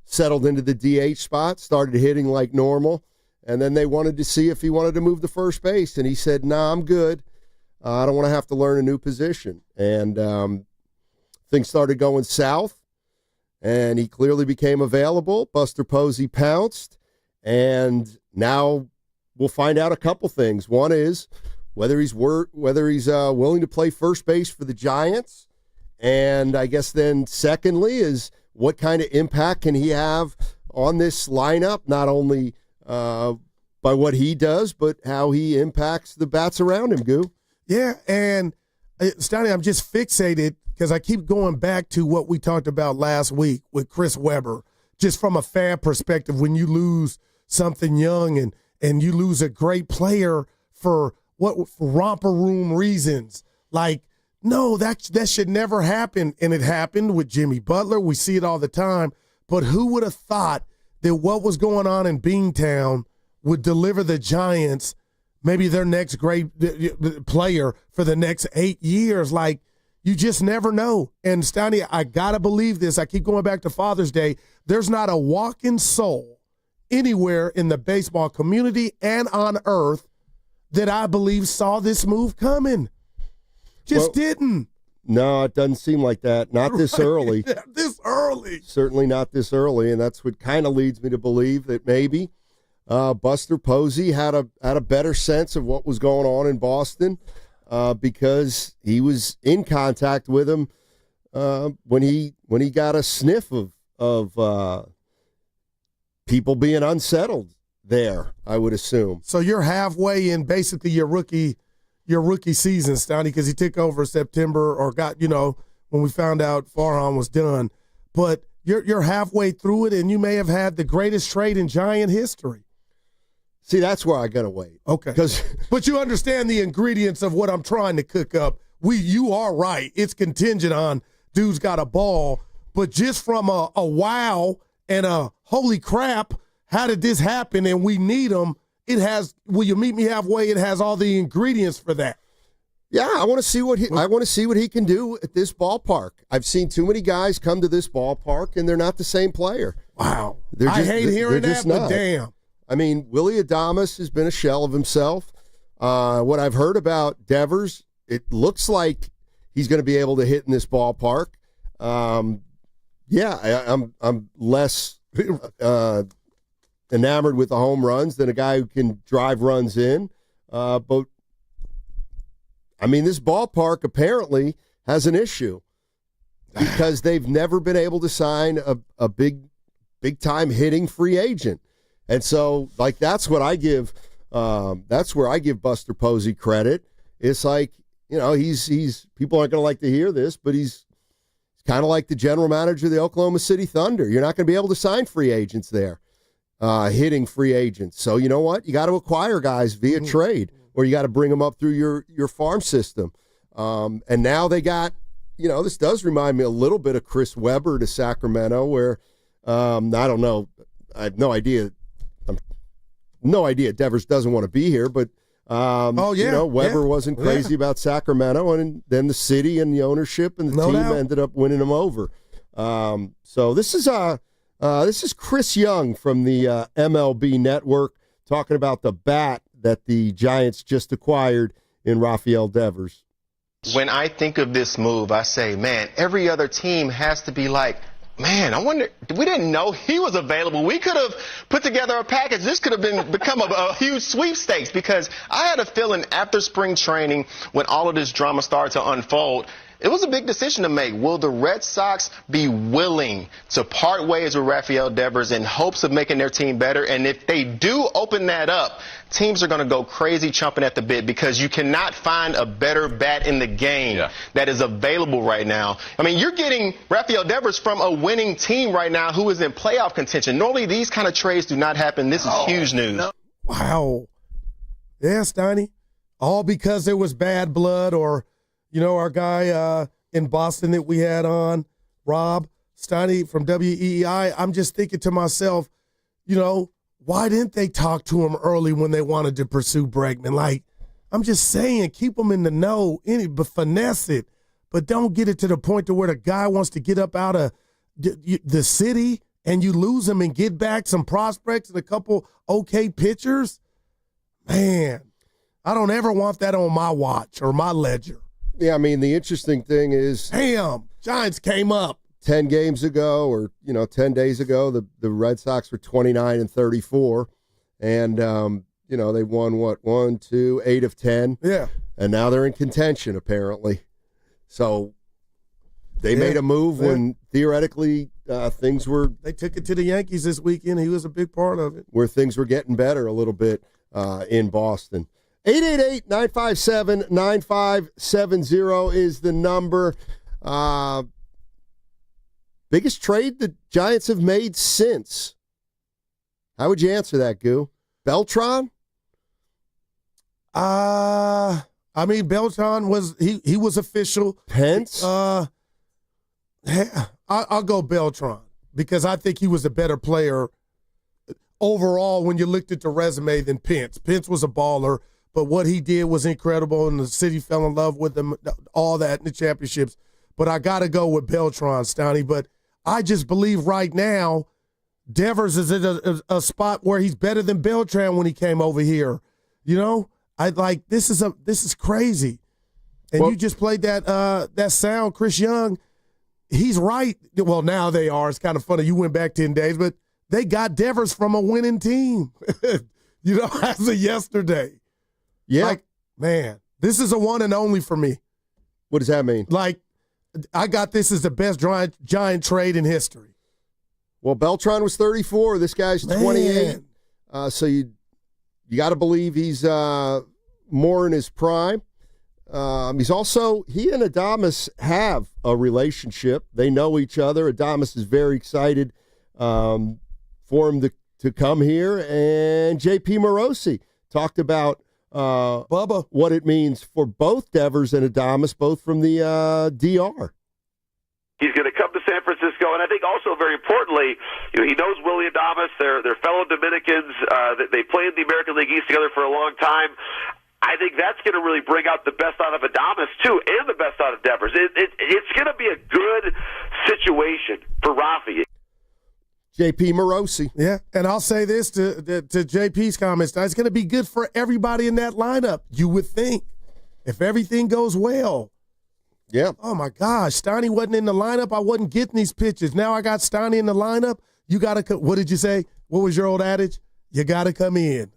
Settled into the DH spot, started hitting like normal, and then they wanted to see if he wanted to move to first base, and he said, "Nah, I'm good. I don't want to have to learn a new position." And things started going south, and he clearly became available. Buster Posey pounced, and now we'll find out a couple things. One is whether he's willing to play first base for the Giants, and I guess then secondly is what kind of impact can he have on this lineup, not only by what he does, but how he impacts the bats around him, Goo? Yeah, and Stoney, I'm just fixated because I keep going back to what we talked about last week with Chris Webber, just from a fan perspective, when you lose something young and you lose a great player for romper room reasons, like, no, that should never happen. And it happened with Jimmy Butler. We see it all the time. But who would have thought that what was going on in Beantown would deliver the Giants maybe their next great player for the next 8 years? Like, you just never know. And, Steiny, I got to believe this. I keep going back to Father's Day. There's not a walking soul anywhere in the baseball community and on earth that I believe saw this move coming. Didn't. No, it doesn't seem like that. Not this early. This early. Certainly not this early, and that's what kind of leads me to believe that maybe Buster Posey had a better sense of what was going on in Boston because he was in contact with him when he got a sniff of people being unsettled there, I would assume. So you're halfway in basically your rookie season, Stoney, because he took over September or got, when we found out Farhan was done. But you're halfway through it, and you may have had the greatest trade in Giant history. See, that's where I got to wait. Okay. But you understand the ingredients of what I'm trying to cook up. You are right. It's contingent on dude's got a ball. But just from a wow and a holy crap, how did this happen? And we need him. It has, will you meet me halfway? It has all the ingredients for that. Yeah, I want to see what he can do at this ballpark. I've seen too many guys come to this ballpark and they're not the same player. Wow. I hate hearing that, but damn. I mean, Willie Adames has been a shell of himself. What I've heard about Devers, it looks like he's going to be able to hit in this ballpark. I'm less enamored with the home runs than a guy who can drive runs in. But I mean, this ballpark apparently has an issue because they've never been able to sign a big time hitting free agent. And so, like, that's where I give Buster Posey credit. It's like, he's people aren't going to like to hear this, but he's kind of like the general manager of the Oklahoma City Thunder. You're not going to be able to sign free agents there, hitting free agents. So you know what? You got to acquire guys via trade, or you got to bring them up through your farm system. And now they got, this does remind me a little bit of Chris Webber to Sacramento, where I don't know, I have no idea. No idea Devers doesn't want to be here, but Weber wasn't crazy about Sacramento, and then the city and the ownership and the team ended up winning him over. So this is Chris Young from the MLB Network talking about the bat that the Giants just acquired in RAFAEL Devers. When I think of this move, I say, man, every other team has to be like, man, I wonder, we didn't know he was available. We could have put together a package. This could have become a huge sweepstakes, because I had a feeling after spring training, when all of this drama started to unfold, it was a big decision to make. Will the Red Sox be willing to part ways with RAFAEL Devers in hopes of making their team better? And if they do open that up, teams are going to go crazy chomping at the bit, because you cannot find a better bat in the game that is available right now. I mean, you're getting RAFAEL Devers from a winning team right now who is in playoff contention. Normally, these kind of trades do not happen. This is huge news. No. Wow. Yeah, Steiny. All because there was bad blood, or our guy in Boston that we had on, Rob Steiny from WEEI, I'm just thinking to myself, why didn't they talk to him early when they wanted to pursue Bregman? Like, I'm just saying, keep them in the know, but finesse it. But don't get it to the point to where the guy wants to get up out of the city and you lose him and get back some prospects and a couple okay pitchers. Man, I don't ever want that on my watch or my ledger. Yeah, I mean, the interesting thing is, damn, Giants came up 10 games ago, or 10 days ago, the Red Sox were 29-34, and they won 8 of 10. Yeah, and now they're in contention apparently. So they made a move when theoretically things were. They took it to the Yankees this weekend. He was a big part of it. Where things were getting better a little bit in Boston. 888-957-9570 is the number. Biggest trade the Giants have made since. How would you answer that, Goo? Beltran? I mean, Beltran was he was official. Pence? I'll go Beltran, because I think he was a better player overall when you looked at the resume than Pence. Pence was a baller, but what he did was incredible, and the city fell in love with him, all that in the championships. But I got to go with Beltran, Steiny. But I just believe right now Devers is at a spot where he's better than Beltran when he came over here. This is crazy. And you just played that sound, Chris Young. He's right. Well, now they are. It's kind of funny. You went back 10 days, but they got Devers from a winning team, as of yesterday. Yeah. Man, this is a one and only for me. What does that mean? I got this as the best Giant trade in history. Well, Beltran was 34. This guy's 28. So you got to believe he's more in his prime. He's also, he and Adames have a relationship. They know each other. Adames is very excited for him to come here, and J.P. Morosi talked about Bubba, what it means for both Devers and Adames, both from the DR. He's going to come to San Francisco, and I think also very importantly, he knows Willie Adames. They're fellow Dominicans. They played in the American League East together for a long time. I think that's going to really bring out the best out of Adames, too, and the best out of Devers. It's going to be a good situation for Rafi. J.P. Morosi. Yeah, and I'll say this to J.P.'s comments. It's going to be good for everybody in that lineup, you would think, if everything goes well. Yeah. Oh, my gosh. Steiny wasn't in the lineup. I wasn't getting these pitches. Now I got Steiny in the lineup. You got to – what did you say? What was your old adage? You got to come in.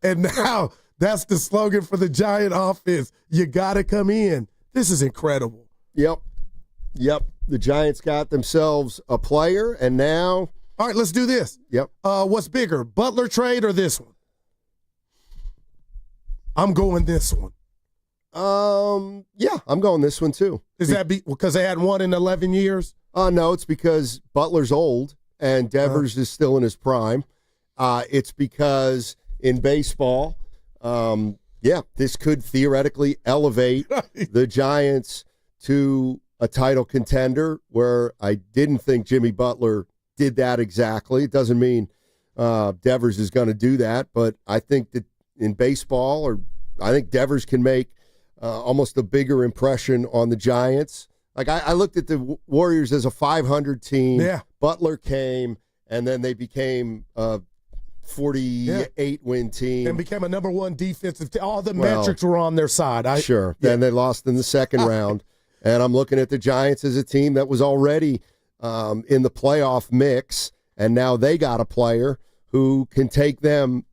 And now – that's the slogan for the Giant offense. You got to come in. This is incredible. Yep. The Giants got themselves a player, and now. All right, let's do this. Yep. What's bigger, Butler trade or this one? I'm going this one. Yeah, I'm going this one too. Is that because they hadn't won in 11 years? No, it's because Butler's old and Devers is still in his prime. It's because in baseball. This could theoretically elevate the Giants to a title contender where I didn't think Jimmy Butler did that exactly. It doesn't mean Devers is going to do that, but I think that in baseball, I think Devers can make almost a bigger impression on the Giants. Like I looked at the Warriors as a 500 team. Yeah. Butler came, and then they became 48-win team. And became a number one defensive team. All the metrics were on their side. Sure. Then they lost in the second round. And I'm looking at the Giants as a team that was already in the playoff mix, and now they got a player who can take them,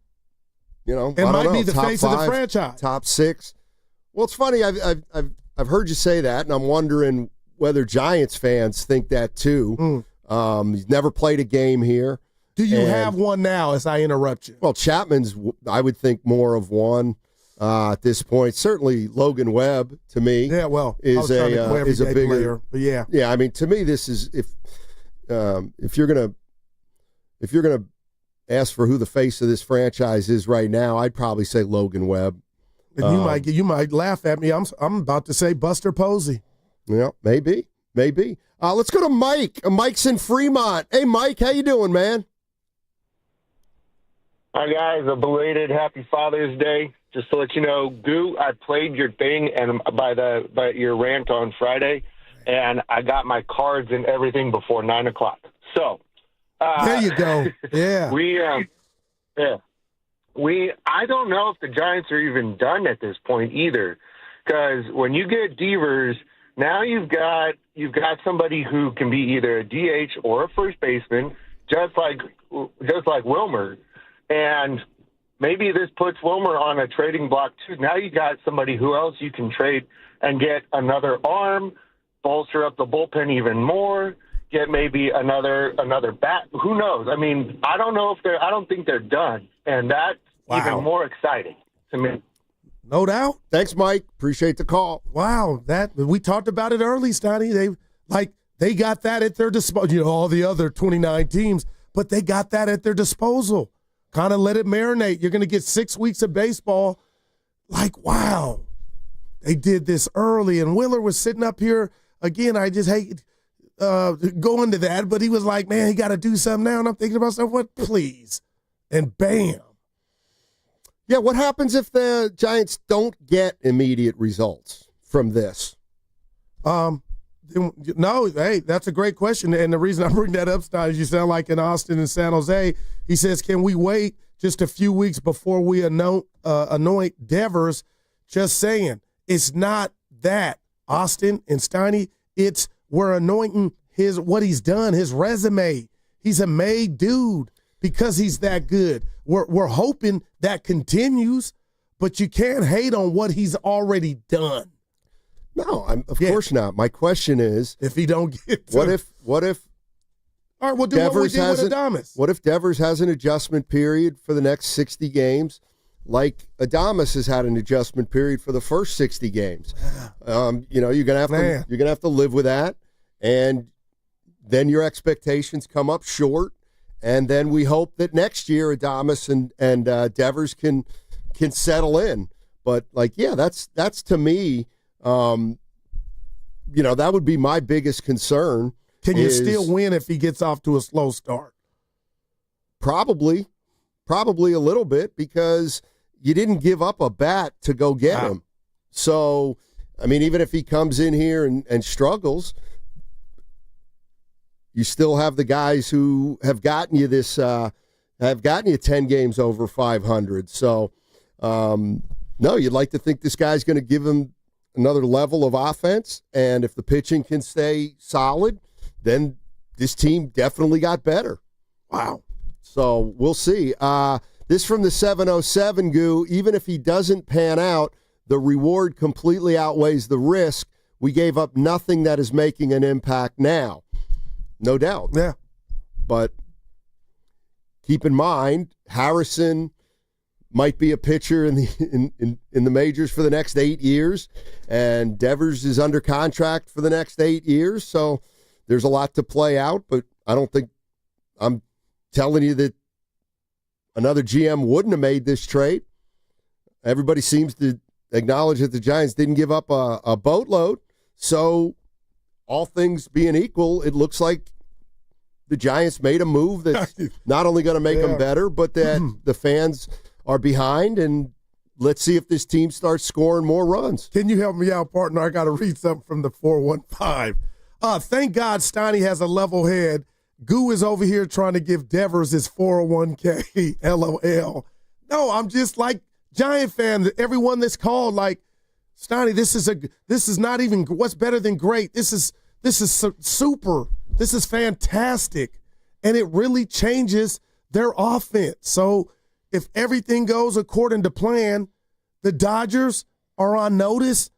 it might be the face of the franchise. Top 6. Well, it's funny. I've heard you say that, and I'm wondering whether Giants fans think that too. He's never played a game here. Do you have one now as I interrupt you? Well, Chapman's, I would think, more of one at this point. Certainly Logan Webb, to me, is a bigger player. But yeah. Yeah, I mean, to me, this is if you're gonna ask for who the face of this franchise is right now, I'd probably say Logan Webb. And you might laugh at me. I'm about to say Buster Posey. Yeah, maybe. Let's go to Mike. Mike's in Fremont. Hey, Mike, how you doing, man? Hi, guys. A belated Happy Father's Day. Just to let you know, Goo, I played your thing and by your rant on Friday, and I got my cards and everything before 9 o'clock. So there you go. Yeah. I don't know if the Giants are even done at this point either, because when you get Devers, now you've got somebody who can be either a DH or a first baseman, just like Wilmer. And maybe this puts Wilmer on a trading block too. Now you got somebody who else you can trade and get another arm, bolster up the bullpen even more, get maybe another bat. Who knows? I mean, I don't think they're done. And that's even more exciting to me. No doubt. Thanks, Mike. Appreciate the call. Wow, we talked about it early, Steiny. They got that at their disposal. All the other 29 teams, but they got that at their disposal. Kind of let it marinate. You're going to get 6 weeks of baseball. Wow, they did this early. And Willard was sitting up here again. I just hate going to that, but he was like, "Man, he got to do something now." And I'm thinking about myself, "What? Please!" And bam. Yeah, what happens if the Giants don't get immediate results from this? No, hey, that's a great question. And the reason I bring that up, Stein, is you sound like in Austin and San Jose. He says, can we wait just a few weeks before we anoint Devers? Just saying, it's not that, Austin and Steiny. It's we're anointing what he's done, his resume. He's a made dude because he's that good. We're hoping that continues, but you can't hate on what he's already done. No, of course not. My question is, if he don't get what if all right, we'll do what we did with Adames. What if Devers has an adjustment period for the next 60 games, like Adames has had an adjustment period for the first 60 games? You're gonna have to live with that, and then your expectations come up short, And then we hope that next year Adames and Devers can settle in. But that's to me, that would be my biggest concern. Can you still win if he gets off to a slow start? Probably a little bit, because you didn't give up a bat to go get him. So, even if he comes in here and struggles, you still have the guys who have gotten you 10 games over 500. So, no, you'd like to think this guy's going to give him another level of offense. And if the pitching can stay solid, then this team definitely got better. Wow. So we'll see. This from the 707 Goo. Even if he doesn't pan out, the reward completely outweighs the risk. We gave up nothing that is making an impact now. No doubt. Yeah. But keep in mind, Harrison might be a pitcher in the majors for the next 8 years, and Devers is under contract for the next 8 years. So there's a lot to play out, but I don't think I'm telling you that another GM wouldn't have made this trade. Everybody seems to acknowledge that the Giants didn't give up a boatload. So all things being equal, it looks like the Giants made a move that's not only going to make them better, but that the fans are behind, and let's see if this team starts scoring more runs. Can you help me out, partner? I got to read something from the 415. Thank God Steiny has a level head. Goo is over here trying to give Devers his 401k. LOL. No, I'm just like Giant fan. Everyone that's called, like, Steiny, this is not even what's better than great. This is super. This is fantastic, and it really changes their offense. So if everything goes according to plan, the Dodgers are on notice.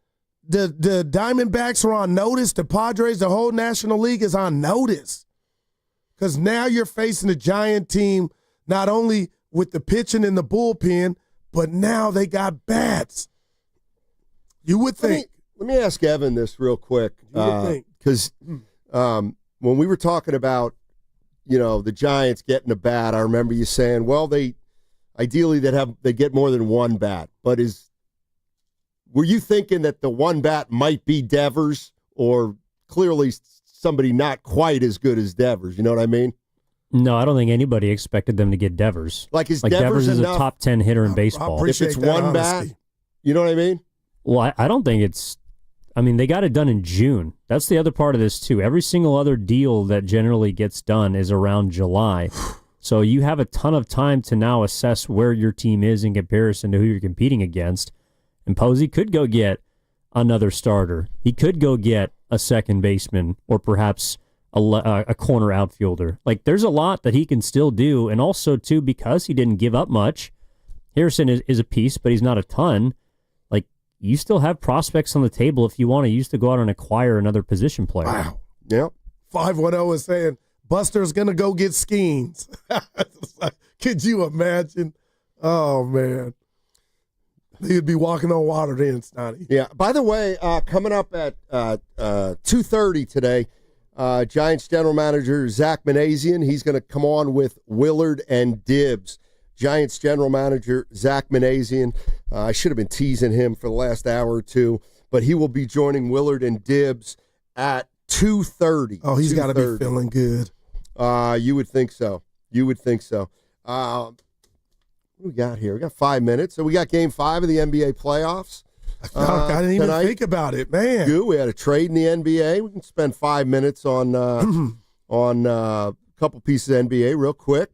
The Diamondbacks are on notice. The Padres, the whole National League is on notice. Because now you're facing a Giant team not only with the pitching in the bullpen, but now they got bats. You would think. Let me ask Evan this real quick. You would think. Because when we were talking about, the Giants getting a bat, I remember you saying, well, they get more than one bat. But were you thinking that the one bat might be Devers, or clearly somebody not quite as good as Devers? You know what I mean? No, I don't think anybody expected them to get Devers. Devers is enough? A top 10 hitter in baseball. If it's one bat, you know what I mean? Well, I don't think they got it done in June. That's the other part of this, too. Every single other deal that generally gets done is around July. So you have a ton of time to now assess where your team is in comparison to who you're competing against. And Posey could go get another starter. He could go get a second baseman, or perhaps a corner outfielder. Like, there's a lot that he can still do. And also, too, because he didn't give up much, Harrison is a piece, but he's not a ton. Like, you still have prospects on the table if you want to use to go out and acquire another position player. Wow. Yep. 510 is saying Buster's going to go get Skeens. Could you imagine? Oh, man. He'd be walking on water then, Steiny. Yeah. By the way, coming up at 2:30 today, Giants general manager Zach Manazian, he's going to come on with Willard and Dibs. Giants general manager Zach Manazian. I should have been teasing him for the last hour or two, but he will be joining Willard and Dibs at 2:30. Oh, he's got to be feeling good. You would think so. What do we got here? We got 5 minutes. So we got Game 5 of the NBA playoffs. I didn't even think about it, man. We had a trade in the NBA. We can spend 5 minutes on a couple pieces of NBA real quick.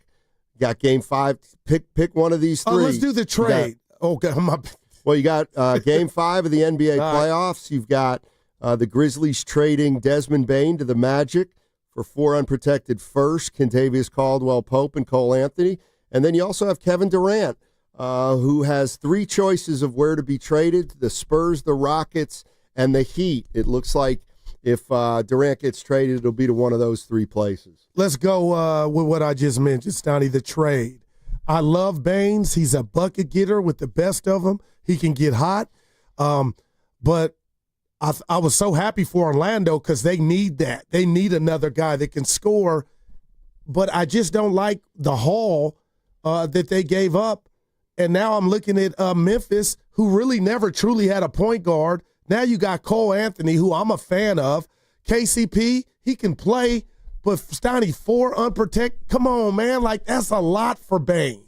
Got Game 5. Pick one of these three. Let's do the trade. You got Game 5 of the NBA playoffs. You've got the Grizzlies trading Desmond Bane to the Magic for 4 unprotected firsts, Kentavious Caldwell-Pope and Cole Anthony. And then you also have Kevin Durant, who has 3 choices of where to be traded: the Spurs, the Rockets, and the Heat. It looks like if Durant gets traded, it'll be to one of those 3 places. Let's go with what I just mentioned, Steiny, the trade. I love Baines. He's a bucket getter with the best of them. He can get hot. But I was so happy for Orlando because they need that. They need another guy that can score but I just don't like the haul that they gave up. And now I'm looking at Memphis, who really never truly had a point guard. Now you got Cole Anthony, who I'm a fan of. KCP, he can play, but Steiny, 4 unprotected. Come on, man. Like, that's a lot for Bane.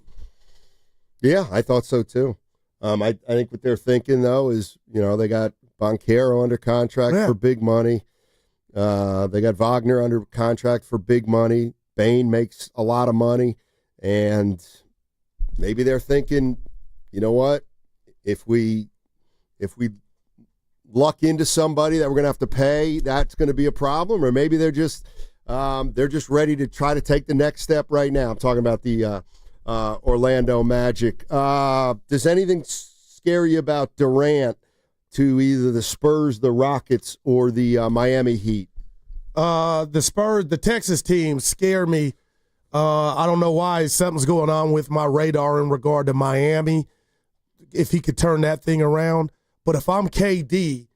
Yeah, I thought so too. I think what they're thinking, though, is, they got Banchero under contract for big money. They got Wagner under contract for big money. Bane makes a lot of money. And maybe they're thinking, you know what? If we luck into somebody that we're going to have to pay, that's going to be a problem. Or maybe they're just ready to try to take the next step right now. I'm talking about the Orlando Magic. Does anything scare you about Durant to either the Spurs, the Rockets, or the Miami Heat? The Spurs, the Texas team scare me. I don't know why. Something's going on with my radar in regard to Miami, if he could turn that thing around. But if I'm KD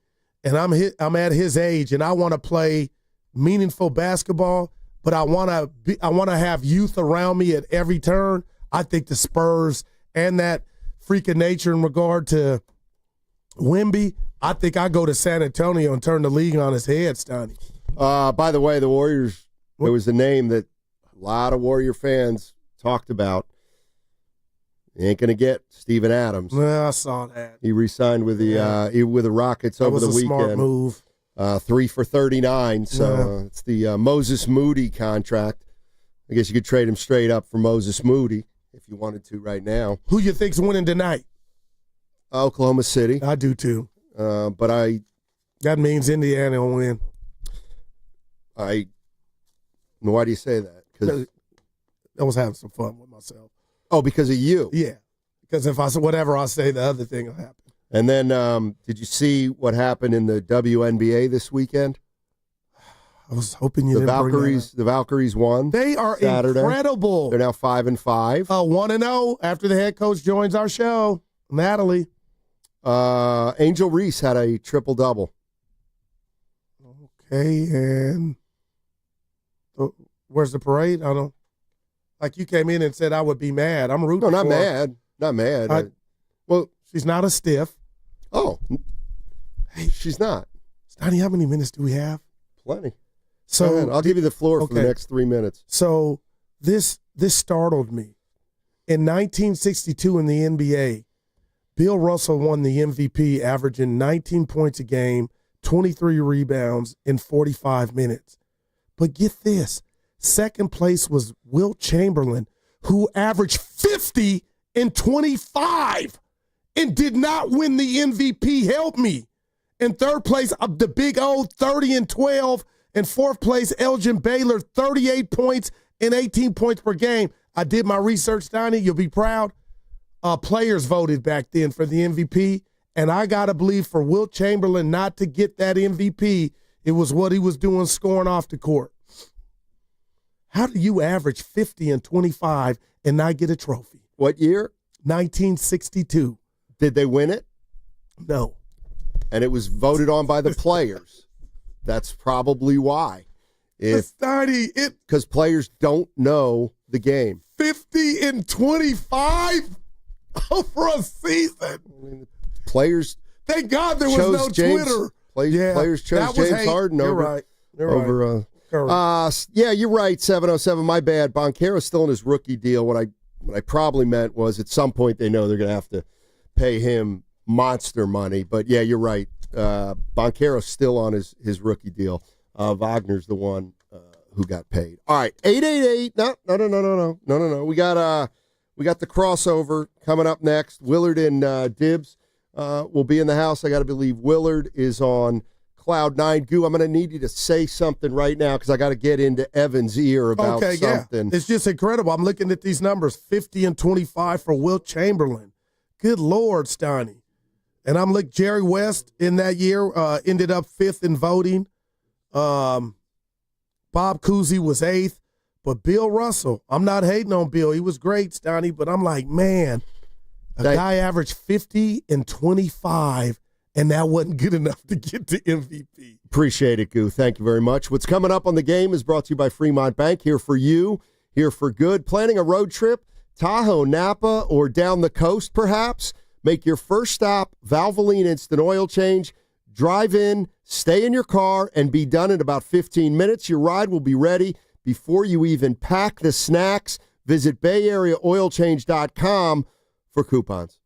and I'm at his age and I want to play meaningful basketball, but I want to have youth around me at every turn, I think the Spurs and that freak of nature in regard to Wemby, I think I go to San Antonio and turn the league on its head, Steiny. By the way, the Warriors, there was a name that a lot of Warrior fans talked about. You ain't going to get Steven Adams. Well, I saw that. He re-signed with the Rockets over the weekend. Smart move. 3 for $39, so it's the Moses Moody contract. I guess you could trade him straight up for Moses Moody if you wanted to right now. Who you think's winning tonight? Oklahoma City. I do too. But that means Indiana will win. Why do you say that? Because I was having some fun with myself. Oh, because of you? Yeah. Because if I say whatever I say, the other thing will happen. And then did you see what happened in the WNBA this weekend? I was hoping you didn't bring that up. The Valkyries won. They are Saturday. incredible. They're now 5-5. 1-0 after the head coach joins our show, Natalie. Angel Reese had a triple-double. Okay, and where's the parade? I don't. Like you came in and said I would be mad. I'm rooting for her. Not mad. Well, she's not a stiff. Oh, hey, she's not. Steiny, how many minutes do we have? Plenty. So I'll give you the floor for the next 3 minutes. So this startled me. In 1962 in the NBA, Bill Russell won the MVP, averaging 19 points a game, 23 rebounds in 45 minutes. But get this, second place was Wilt Chamberlain, who averaged 50 and 25 and did not win the MVP. Help me. In third place, the big O, 30 and 12. In fourth place, Elgin Baylor, 38 points and 18 points per game. I did my research, Steiny. You'll be proud. Players voted back then for the MVP, and I got to believe for Wilt Chamberlain not to get that MVP, it was what he was doing scoring off the court. How do you average 50 and 25 and not get a trophy? What year? 1962. Did they win it? No. And it was voted on by the players. That's probably why. Because players don't know the game. 50 and 25 for a season. Players. Thank God there was no Twitter. Players chose James Harden You're over. Right. You're right. Yeah, you're right. 707. My bad. Banchero's still in his rookie deal. What I probably meant was at some point they know they're going to have to pay him monster money. But yeah, you're right. Banchero's still on his rookie deal. Wagner's the one who got paid. All right, 888. No. We got the crossover coming up next. Willard and Dibs will be in the house. I got to believe Willard is on Cloud 9. Goo, I'm going to need you to say something right now because I got to get into Evan's ear about something. Yeah. It's just incredible. I'm looking at these numbers, 50 and 25 for Wilt Chamberlain. Good Lord, Steiny. And I'm looking, Jerry West in that year ended up 5th in voting. Bob Cousy was 8th. But Bill Russell, I'm not hating on Bill. He was great, Steiny, but I'm like, man, guy averaged 50 and 25, and that wasn't good enough to get to MVP. Appreciate it, Goo. Thank you very much. What's coming up on the game is brought to you by Fremont Bank, here for you here for good. Planning a road trip, Tahoe, Napa, or down the coast perhaps? Make your first stop Valvoline Instant Oil Change. Drive in, stay in your car, and be done in about 15 minutes. Your ride will be ready before you even pack the snacks. Visit BayAreaOilChange.com for coupons.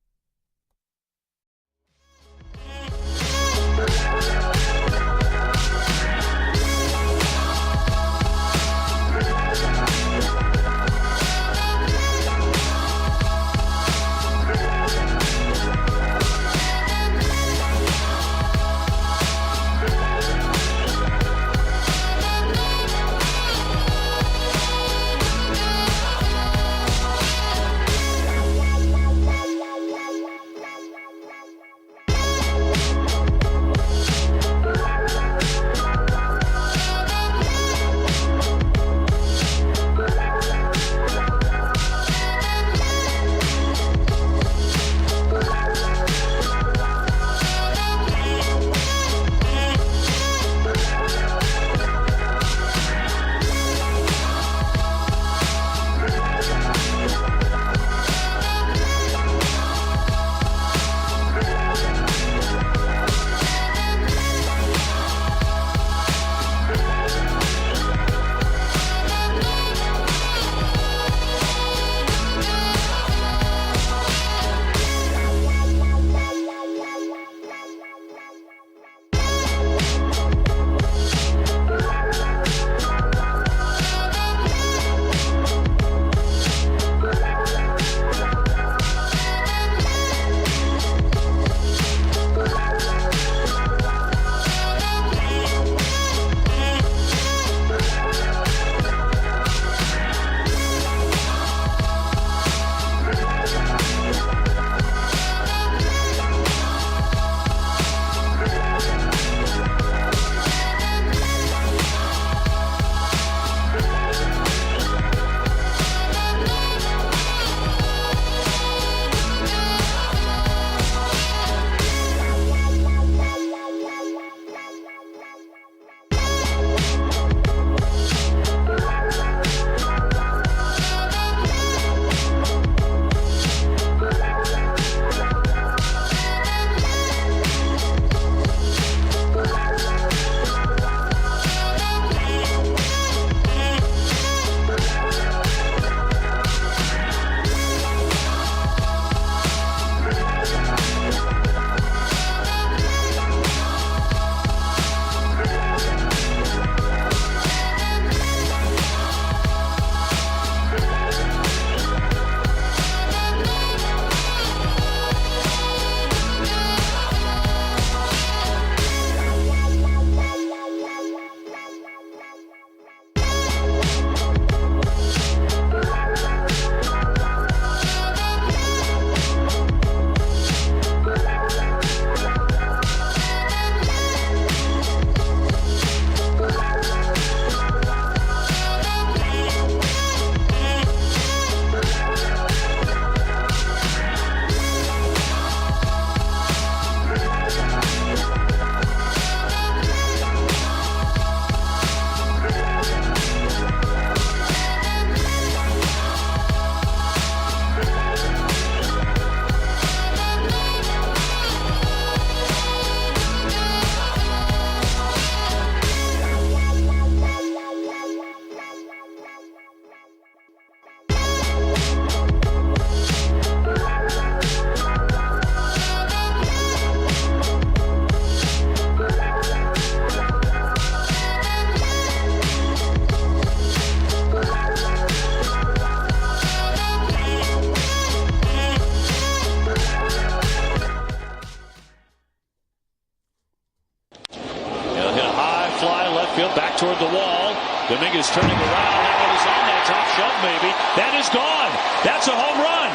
toward the wall. Dominguez turning around. That one is on that top shelf, maybe. That is gone. That's a home run.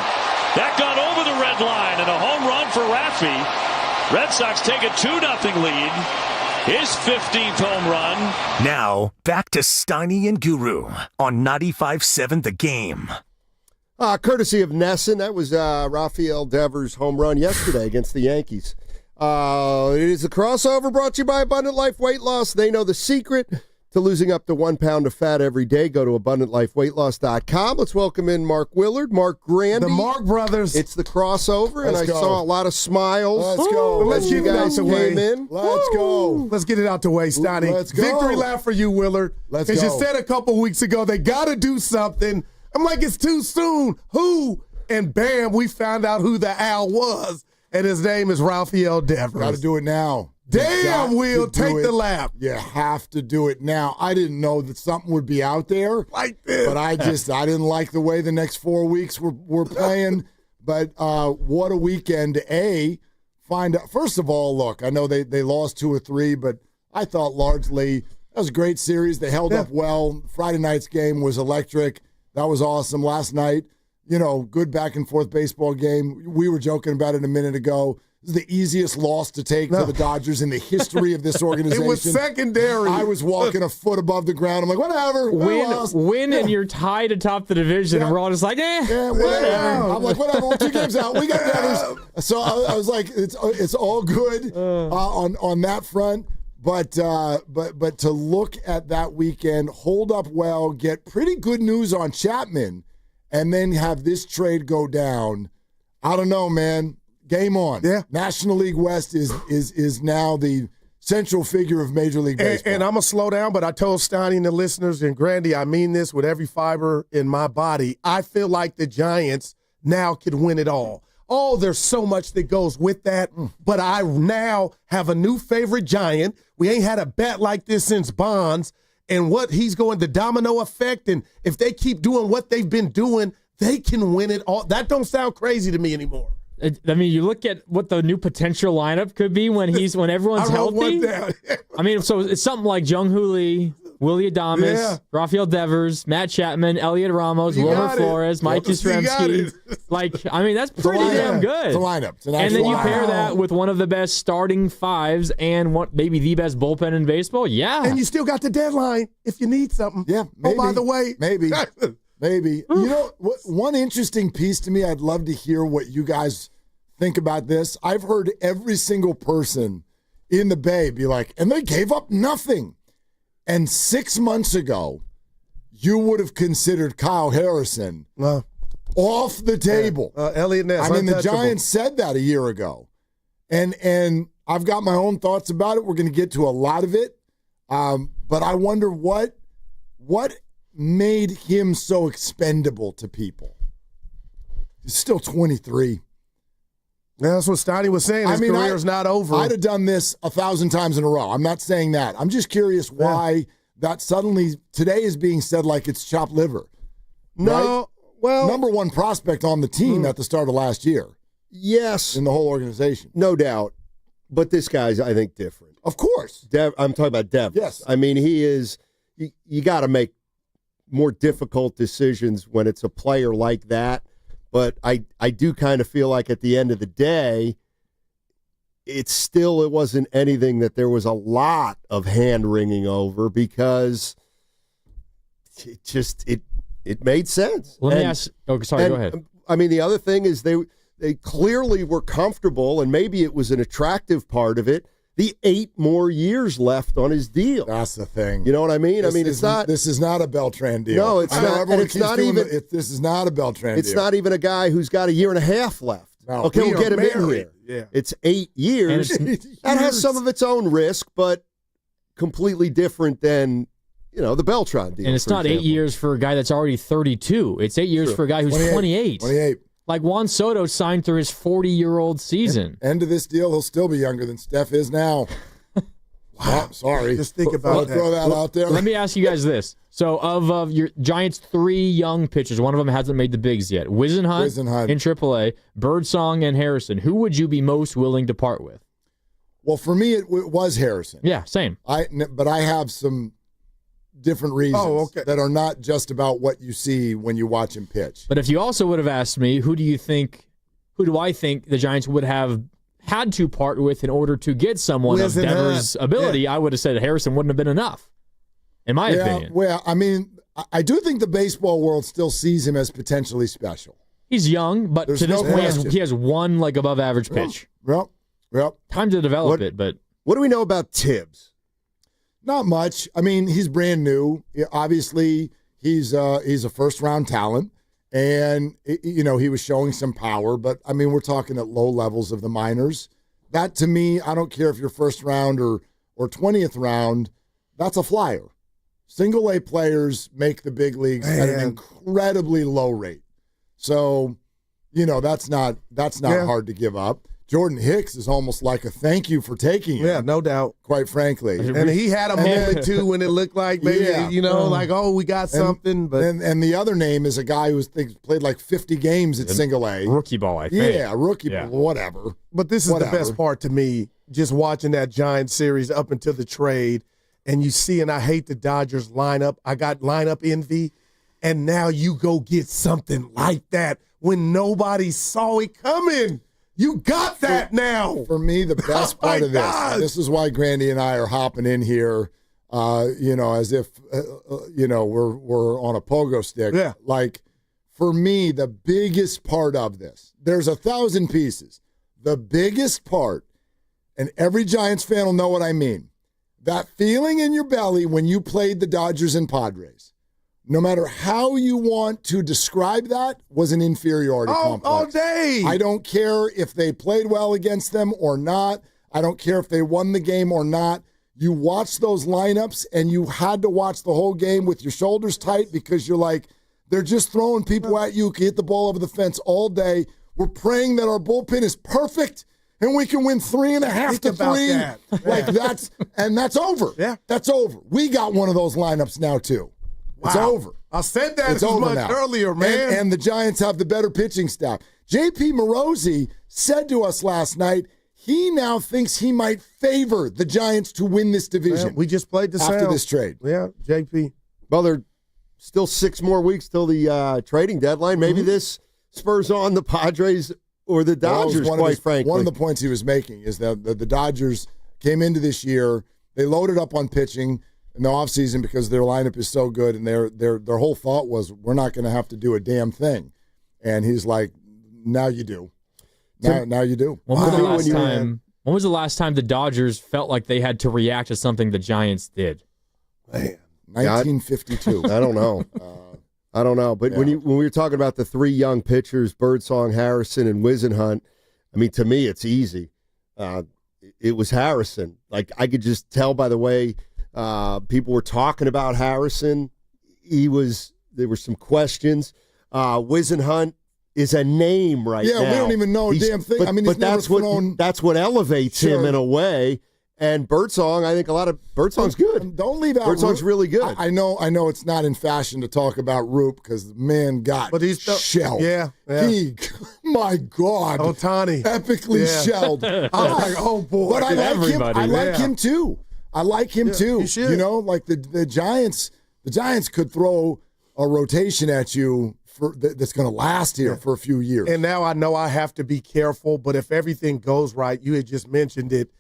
That got over the red line, and a home run for Rafi. Red Sox take a 2-0 lead. His 15th home run. Now, back to Steiny and Guru on 95.7 The Game. Courtesy of Nesson, that was RAFAEL Devers' home run yesterday against the Yankees. It is a crossover brought to you by Abundant Life Weight Loss. They know the secret to losing up to 1 pound of fat every day. Go to AbundantLifeWeightLoss.com. Let's welcome in Mark Willard, Mark Grandy. The Mark brothers. It's the crossover, and I saw a lot of smiles. Let's go. Let's get it out the way. Let's go. Let's get it out the way, Steiny. Let's go. Victory lap for you, Willard. Let's go. Because you said a couple weeks ago they got to do something. I'm like, it's too soon. Who? And bam, we found out who the owl was, and his name is RAFAEL DEVERS. Got to do it now. Damn, Will, take the lap. You have to do it now. I didn't know that something would be out there like this, but I didn't like the way the next 4 weeks were playing. But what a weekend! Find out. First of all, look, I know they lost 2 or 3, but I thought largely that was a great series. They held up well. Friday night's game was electric. That was awesome. Last night, good back and forth baseball game. We were joking about it a minute ago. This is the easiest loss to take to the Dodgers in the history of this organization. It was secondary. I was walking a foot above the ground. I'm like, whatever. Win, and you're tied atop the division, and we're all just like, whatever. I'm like, whatever. We're 2 games out. We got Devers. So I was like, it's all good on that front. But to look at that weekend, hold up well, get pretty good news on Chapman, and then have this trade go down. I don't know, man. Game on. Yeah. National League West is now the central figure of Major League Baseball. And I'm going to slow down, but I told Steiny and the listeners, and Grandy, I mean this with every fiber in my body. I feel like the Giants now could win it all. Oh, there's so much that goes with that, but I now have a new favorite Giant. We ain't had a bat like this since Bonds, and what he's going, the domino effect, and if they keep doing what they've been doing, they can win it all. That don't sound crazy to me anymore. I mean, you look at what the new potential lineup could be when everyone's healthy. I mean, so it's something like Jung-Hoo Lee, Willie Adames, RAFAEL Devers, Matt Chapman, Elliot Ramos, Wilmer Flores, Mike Yastrzemski. That's pretty damn good. It's a lineup. And then you pair that with one of the best starting fives and maybe the best bullpen in baseball. Yeah. And you still got the deadline if you need something. Yeah. Maybe. Oh, by the way. Maybe. Maybe. One interesting piece to me, I'd love to hear what you guys think about this. I've heard every single person in the Bay be like, and they gave up nothing. And 6 months ago, you would have considered Kyle Harrison off the table. Elliot Ness. I mean, the Giants said that a year ago. And I've got my own thoughts about it. We're going to get to a lot of it. But I wonder what made him so expendable to people. He's still 23. Yeah, that's what Steiny was saying. His career's not over. I'd have done this 1,000 times in a row. I'm not saying that. I'm just curious why that suddenly today is being said like it's chopped liver. No, right? Well, number one prospect on the team at the start of last year. Yes. In the whole organization. No doubt. But this guy's, I think, different. Of course. I'm talking about Devers. Yes. I mean, he is, you got to make more difficult decisions when it's a player like that. But I do kind of feel like at the end of the day, it wasn't anything that there was a lot of hand-wringing over because it made sense. Let me ask. Oh, sorry, go ahead. I mean, the other thing is they clearly were comfortable, and maybe it was an attractive part of it, the 8 more years left on his deal. That's the thing. You know what I mean? This is not a Beltran deal. No, it's not. And it's not even. This is not a Beltran deal. It's not even a guy who's got 1.5 years left. No, okay, we'll get him in here. Yeah. It's 8 years. That has some of its own risk, but completely different than the Beltran deal. And it's not 8 years for a guy that's already 32. It's 8 years for a guy who's 28. 28. Like Juan Soto signed through his 40-year-old season. End of this deal, he'll still be younger than Steph is now. Wow, sorry. Just think about that. Throw that out there. Let me ask you guys this. So of your Giants' 3 young pitchers, one of them hasn't made the bigs yet. Whisenhunt in AAA, Birdsong, and Harrison. Who would you be most willing to part with? Well, for me, it was Harrison. Yeah, same. But I have some different reasons that are not just about what you see when you watch him pitch. But if you also would have asked me, who do I think the Giants would have had to part with in order to get someone of Devers' ability, I would have said Harrison wouldn't have been enough, in my opinion. Well, I mean, I do think the baseball world still sees him as potentially special. He's young, but to this point, he has one above-average pitch. Yep. Time to develop it, but... What do we know about Tibbs? Not much. I mean, he's brand new. Obviously, he's a first-round talent, and he was showing some power. But I mean, we're talking at low levels of the minors. That to me, I don't care if you're first round or 20th round. That's a flyer. Single A players make the big leagues at an incredibly low rate. So, that's not hard to give up. Jordan Hicks is almost like a thank you for taking it. Yeah, no doubt. Quite frankly. And he had a moment, too, when it looked like, maybe, we got something. But and the other name is a guy who played like 50 games at Single A. Rookie ball, I think. Yeah, rookie ball, whatever. But this is the best part to me, just watching that Giants series up until the trade, and you see, and I hate the Dodgers lineup. I got lineup envy, and now you go get something like that when nobody saw it coming. You got that now. For me, the best part of this is why Grandy and I are hopping in here, as if, we're on a pogo stick. Yeah. Like, for me, the biggest part of this, there's 1,000 pieces. The biggest part, and every Giants fan will know what I mean, that feeling in your belly when you played the Dodgers and Padres, no matter how you want to describe that, was an inferiority complex. All day. I don't care if they played well against them or not. I don't care if they won the game or not. You watched those lineups, and you had to watch the whole game with your shoulders tight because you're like, they're just throwing people at you. You can hit the ball over the fence all day. We're praying that our bullpen is perfect and we can win 3.5 to 3. Like that's over. Yeah. That's over. We got one of those lineups now too. It's over. I said that as much earlier, man. And the Giants have the better pitching staff. J.P. Morosi said to us last night, he now thinks he might favor the Giants to win this division. Yeah, we just played the after this trade. Yeah, JP. Well, there are still 6 more weeks till the trading deadline. Maybe this spurs on the Padres or the Dodgers, frankly. One of the points he was making is that the Dodgers came into this year, they loaded up on pitching in the offseason because their lineup is so good, and their whole thought was, we're not going to have to do a damn thing. And he's like, now you do. Now you do. When was the last time the Dodgers felt like they had to react to something the Giants did? Man, 1952. I don't know. I don't know. But when we were talking about the 3 young pitchers, Birdsong, Harrison, and Wisenhunt, I mean, to me, it's easy. It was Harrison. Like, I could just tell by the way people were talking about Harrison. There were some questions. Wisenhunt is a name now. Yeah, we don't even know a damn thing. But that's what elevates him in a way. And Birdsong, I think Birdsong's good. Don't leave out Birdsong's Roop. really good. I know it's not in fashion to talk about Roop because the man got shelled. Yeah. My God. Ohtani. Epically shelled. I was like, oh, boy. But I like him too. I like him too. You should. Like the Giants could throw a rotation at you that's going to last here for a few years. And now I know I have to be careful, but if everything goes right, you had just mentioned it,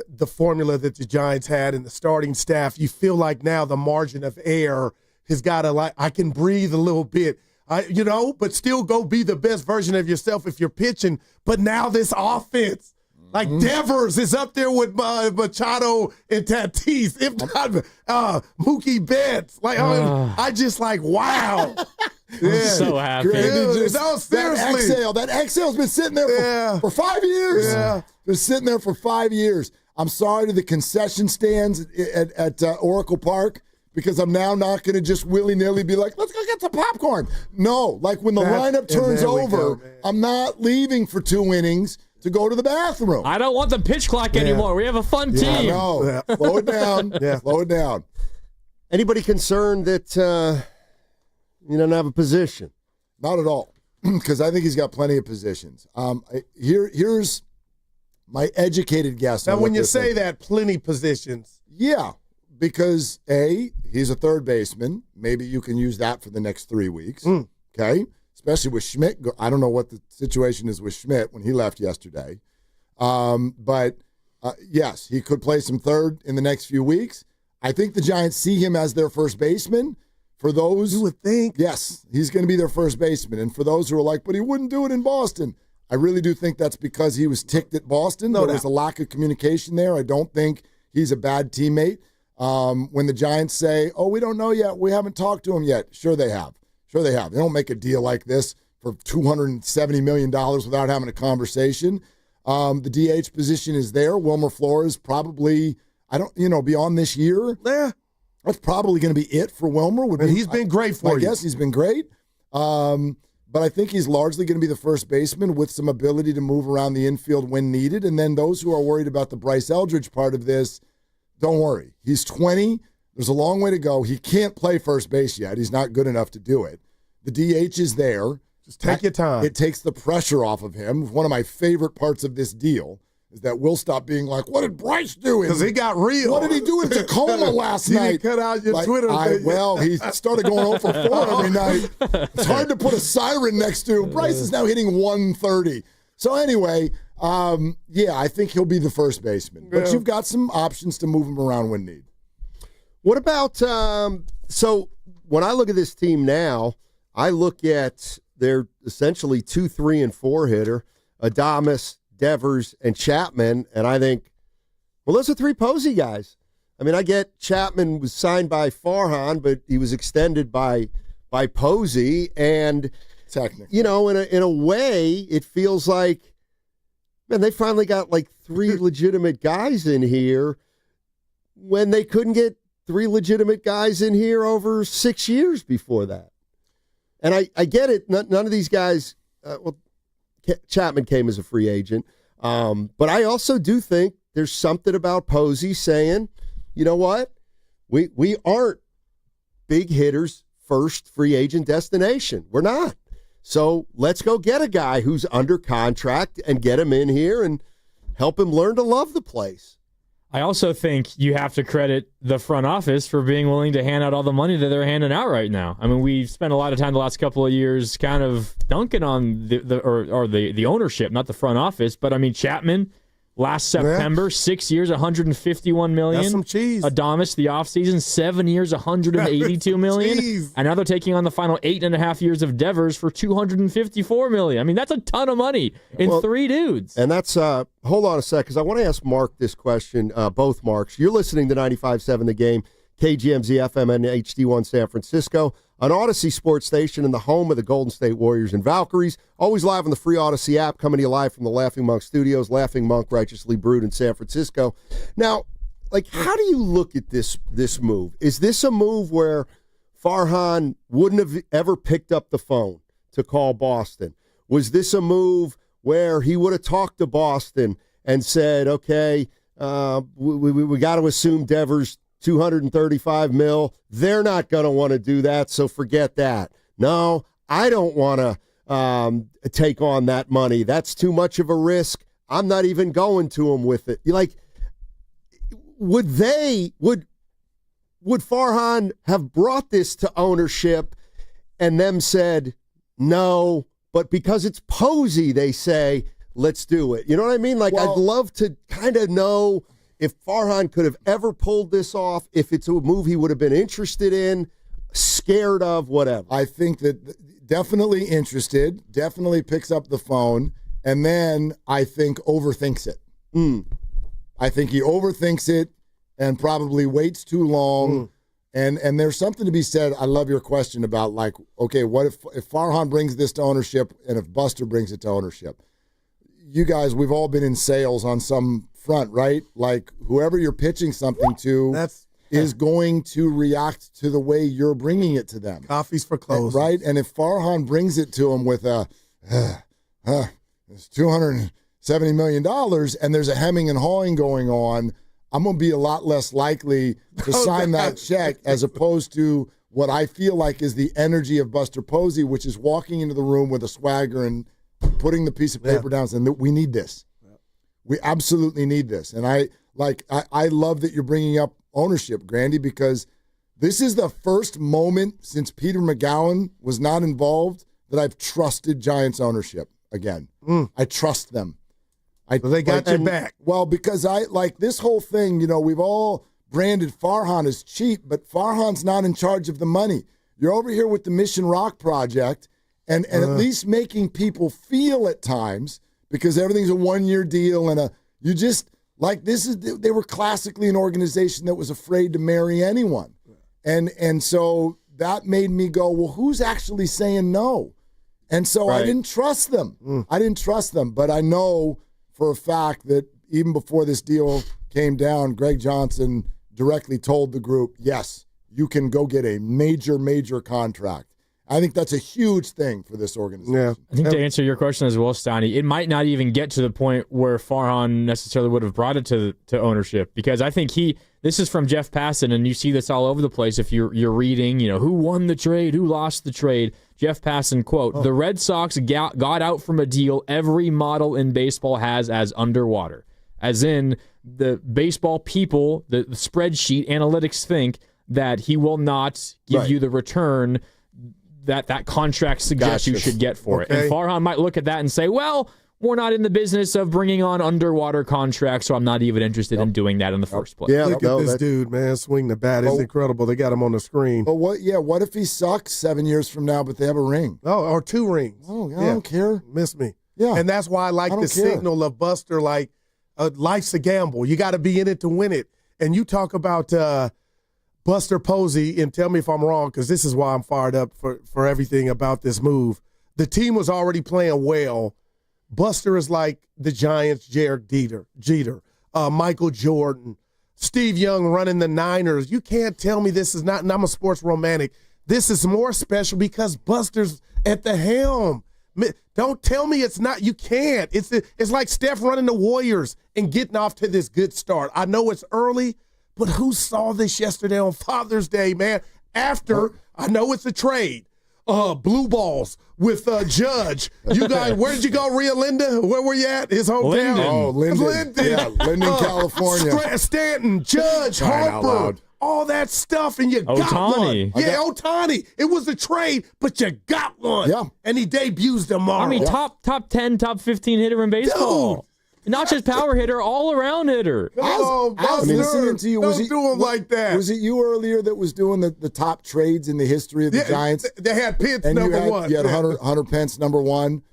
the formula that the Giants had and the starting staff, you feel like now the margin of error has got to, I can breathe a little bit, but still go be the best version of yourself if you're pitching. But now this offense, like Devers is up there with Machado and Tatis, if not Mookie Betts. Like, I just wow. I'm so happy. Seriously. That exhale's been sitting there for 5 years. Yeah. Been sitting there for 5 years. I'm sorry to the concession stands at Oracle Park because I'm now not going to just willy-nilly be like, let's go get some popcorn. No, like when the lineup turns over, I'm not leaving for 2 innings to go to the bathroom. I don't want the pitch clock anymore. We have a fun team. I know. Slow it down. Slow it down. Anybody concerned that you don't have a position? Not at all, because I think he's got plenty of positions. Here's my educated guess. Now, when you say that, plenty positions. Yeah, because he's a third baseman. Maybe you can use that for the next 3 weeks. Okay, especially with Schmidt. I don't know what the situation is with Schmidt when he left yesterday. But yes, he could play some third in the next few weeks. I think the Giants see him as their first baseman. For those, you would think, yes, he's going to be their first baseman. And for those who are like, but he wouldn't do it in Boston, I really do think that's because he was ticked at Boston. There was a lack of communication there. I don't think he's a bad teammate. When the Giants say, "Oh, we don't know yet. We haven't talked to him yet." Sure they have. Sure they have. They don't make a deal like this for $270 million without having a conversation. The DH position is there. Wilmer Flores probably, beyond this year. Yeah. That's probably going to be it for Wilmer. He's been great for you. Yes, he's been great. But I think he's largely going to be the first baseman with some ability to move around the infield when needed. And then those who are worried about the Bryce Eldridge part of this, don't worry. He's 20. There's a long way to go. He can't play first base yet. He's not good enough to do it. The DH is there. Just take your time. It takes the pressure off of him. One of my favorite parts of this deal is that we'll stop being like, what did Bryce do? Because he got real. What did he do in Tacoma last night? Cut out your Twitter. He started going 0 for 4 every night. It's hard to put a siren next to. Bryce is now hitting 130. So anyway, I think he'll be the first baseman. But you've got some options to move him around when need. What about so when I look at this team now, I look at their essentially 2, 3, and 4 hitter, Adames, Devers, and Chapman, and I think, well, those are 3 Posey guys. I mean, I get Chapman was signed by Farhan, but he was extended by Posey, and technically, in a way, it feels like, man, they finally got like 3 legitimate guys in here when they couldn't get 3 legitimate guys in here over 6 years before that. And I get it. None of these guys, Chapman came as a free agent. But I also do think there's something about Posey saying, you know what? We aren't big hitters first free agent destination. We're not. So let's go get a guy who's under contract and get him in here and help him learn to love the place. I also think you have to credit the front office for being willing to hand out all the money that they're handing out right now. I mean, we've spent a lot of time the last couple of years kind of dunking on the ownership, not the front office. But I mean, Chapman last September, 6 years, $151 million. That's some cheese. Adames the offseason, 7 years, $182 million. Cheese. And now they're taking on the final 8.5 years of Devers for $254 million. I mean, that's a ton of money in 3 dudes. And that's hold on a sec, because I want to ask Mark this question, both Marks. You're listening to 95.7 The Game, KGMZ FM and HD1 San Francisco, an Odyssey sports station and the home of the Golden State Warriors and Valkyries. Always live on the free Odyssey app, coming to you live from the Laughing Monk Studios, Laughing Monk, righteously brewed in San Francisco. Now, how do you look at this move? Is this a move where Farhan wouldn't have ever picked up the phone to call Boston? Was this a move where he would have talked to Boston and said, okay, we got to assume Devers $235 million. They're not going to want to do that, so forget that. No, I don't want to take on that money. That's too much of a risk. I'm not even going to him with it. Would Farhan have brought this to ownership and them said no, but because it's Posey, they say, let's do it. You know what I mean? I'd love to kind of know if Farhan could have ever pulled this off, if it's a move he would have been interested in, scared of, whatever. I think that definitely interested, definitely picks up the phone, and then I think overthinks it. I think he overthinks it and probably waits too long. And there's something to be said. I love your question about, okay, what if Farhan brings this to ownership and if Buster brings it to ownership? You guys, we've all been in sales on some front, right? Whoever you're pitching something to is going to react to the way you're bringing it to them. Coffee's for clothes. Right? And if Farhan brings it to him with it's $270 million and there's a hemming and hawing going on, I'm going to be a lot less likely to sign that check as opposed to what I feel like is the energy of Buster Posey, which is walking into the room with a swagger and putting the piece of paper down and saying, we need this. We absolutely need this. And I love that you're bringing up ownership, Grandy, because this is the first moment since Peter McGowan was not involved that I've trusted Giants ownership again. I trust them. They got your back. Well, because I like this whole thing, we've all branded Farhan as cheap, but Farhan's not in charge of the money. You're over here with the Mission Rock Project and at least making people feel at times, because everything's a one-year deal and you just Like they were classically an organization that was afraid to marry anyone. And so that made me go, well, who's actually saying no? And so I didn't trust them. I didn't trust them. But I know for a fact that even before this deal came down, Greg Johnson directly told the group, yes, you can go get a major, major contract. I think that's a huge thing for this organization. Yeah. I think to answer your question as well, Steiny, it might not even get to the point where Farhan necessarily would have brought it to ownership, because I think this is from Jeff Passan, and you see this all over the place if you're reading, who won the trade, who lost the trade. Jeff Passan, quote, "The Red Sox got out from a deal every model in baseball has as underwater." As in, the baseball people, the spreadsheet analytics think that he will not give you the return that contract suggests you should get for it. And Farhan might look at that and say, well, we're not in the business of bringing on underwater contracts, so I'm not even interested in doing that in the first place. Yeah, look at this dude, man, swing the bat. It's incredible. They got him on the screen. But what if he sucks 7 years from now, but they have a ring? Oh, or 2 rings. Oh, I don't care. Miss me. Yeah. And that's why I like the signal of Buster, like, life's a gamble. You got to be in it to win it. And you talk about Buster Posey, and tell me if I'm wrong, because this is why I'm fired up for everything about this move. The team was already playing well. Buster is like the Giants' Jared Jeter, Michael Jordan, Steve Young running the Niners. You can't tell me this is not, and I'm a sports romantic, this is more special because Buster's at the helm. Don't tell me it's not. You can't. It's like Steph running the Warriors and getting off to this good start. I know it's early, but who saw this yesterday on Father's Day, man? After, I know it's a trade. Blue balls with Judge. You guys, where did you go, Rio Linda? Where were you at? His hometown? Linden. Oh, Linden. Yeah, Linden, California. Stanton, Judge, Harper. All that stuff, and you got one. Yeah, Ohtani. It was a trade, but you got one. Yeah. And he debuts tomorrow. I mean, top 10, top 15 hitter in baseball. Dude. Not just power hitter, all-around hitter. Listening to you, don't do him like that. Was it you earlier that was doing the top trades in the history of the Giants? They had Pence and number one. You had Hunter Pence number one.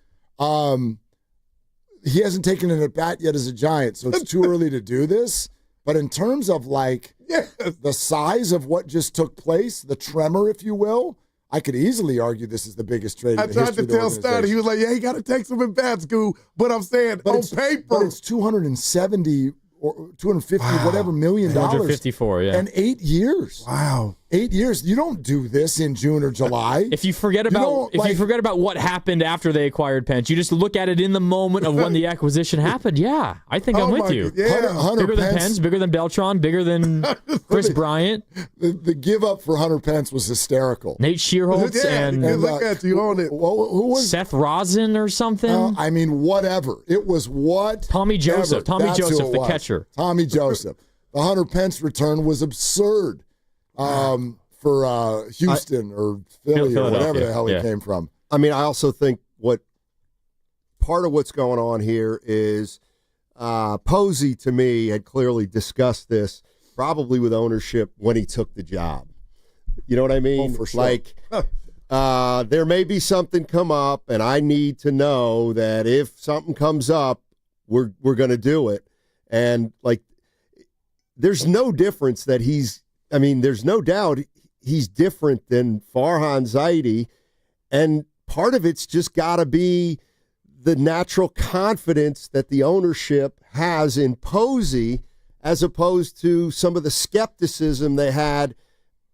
He hasn't taken an at-bat yet as a Giant, so it's too early to do this. But in terms of, the size of what just took place, the tremor, if you will, I could easily argue this is the biggest trade in the history of the organization. I tried to tell Steiny, he was like, yeah, he got to take some at-bats, Goo. But I'm saying, on paper. But it's 270 or 250, whatever, $1 million. 254, yeah. And 8 years. Wow. 8 years. You don't do this in June or July. If you forget about you forget about what happened after they acquired Pence, you just look at it in the moment of when the acquisition happened. Yeah, I think I'm with you. Yeah. Hunter bigger than Pence, bigger than Beltran, bigger than Chris Bryant. The give up for Hunter Pence was hysterical. Nate Shearholtz and look at you on it. Who was Seth Rosen or something? I mean, whatever. It was what? Tommy Joseph. Tommy Joseph, the catcher. Tommy Joseph. The Hunter Pence return was absurd. For Houston or Philly or whatever the hell he came from. I mean, I also think part of what's going on here is Posey, to me, had clearly discussed this probably with ownership when he took the job. You know what I mean? Oh, for sure. There may be something come up, and I need to know that if something comes up, we're going to do it. And, there's no difference that there's no doubt he's different than Farhan Zaidi, and part of it's just got to be the natural confidence that the ownership has in Posey as opposed to some of the skepticism they had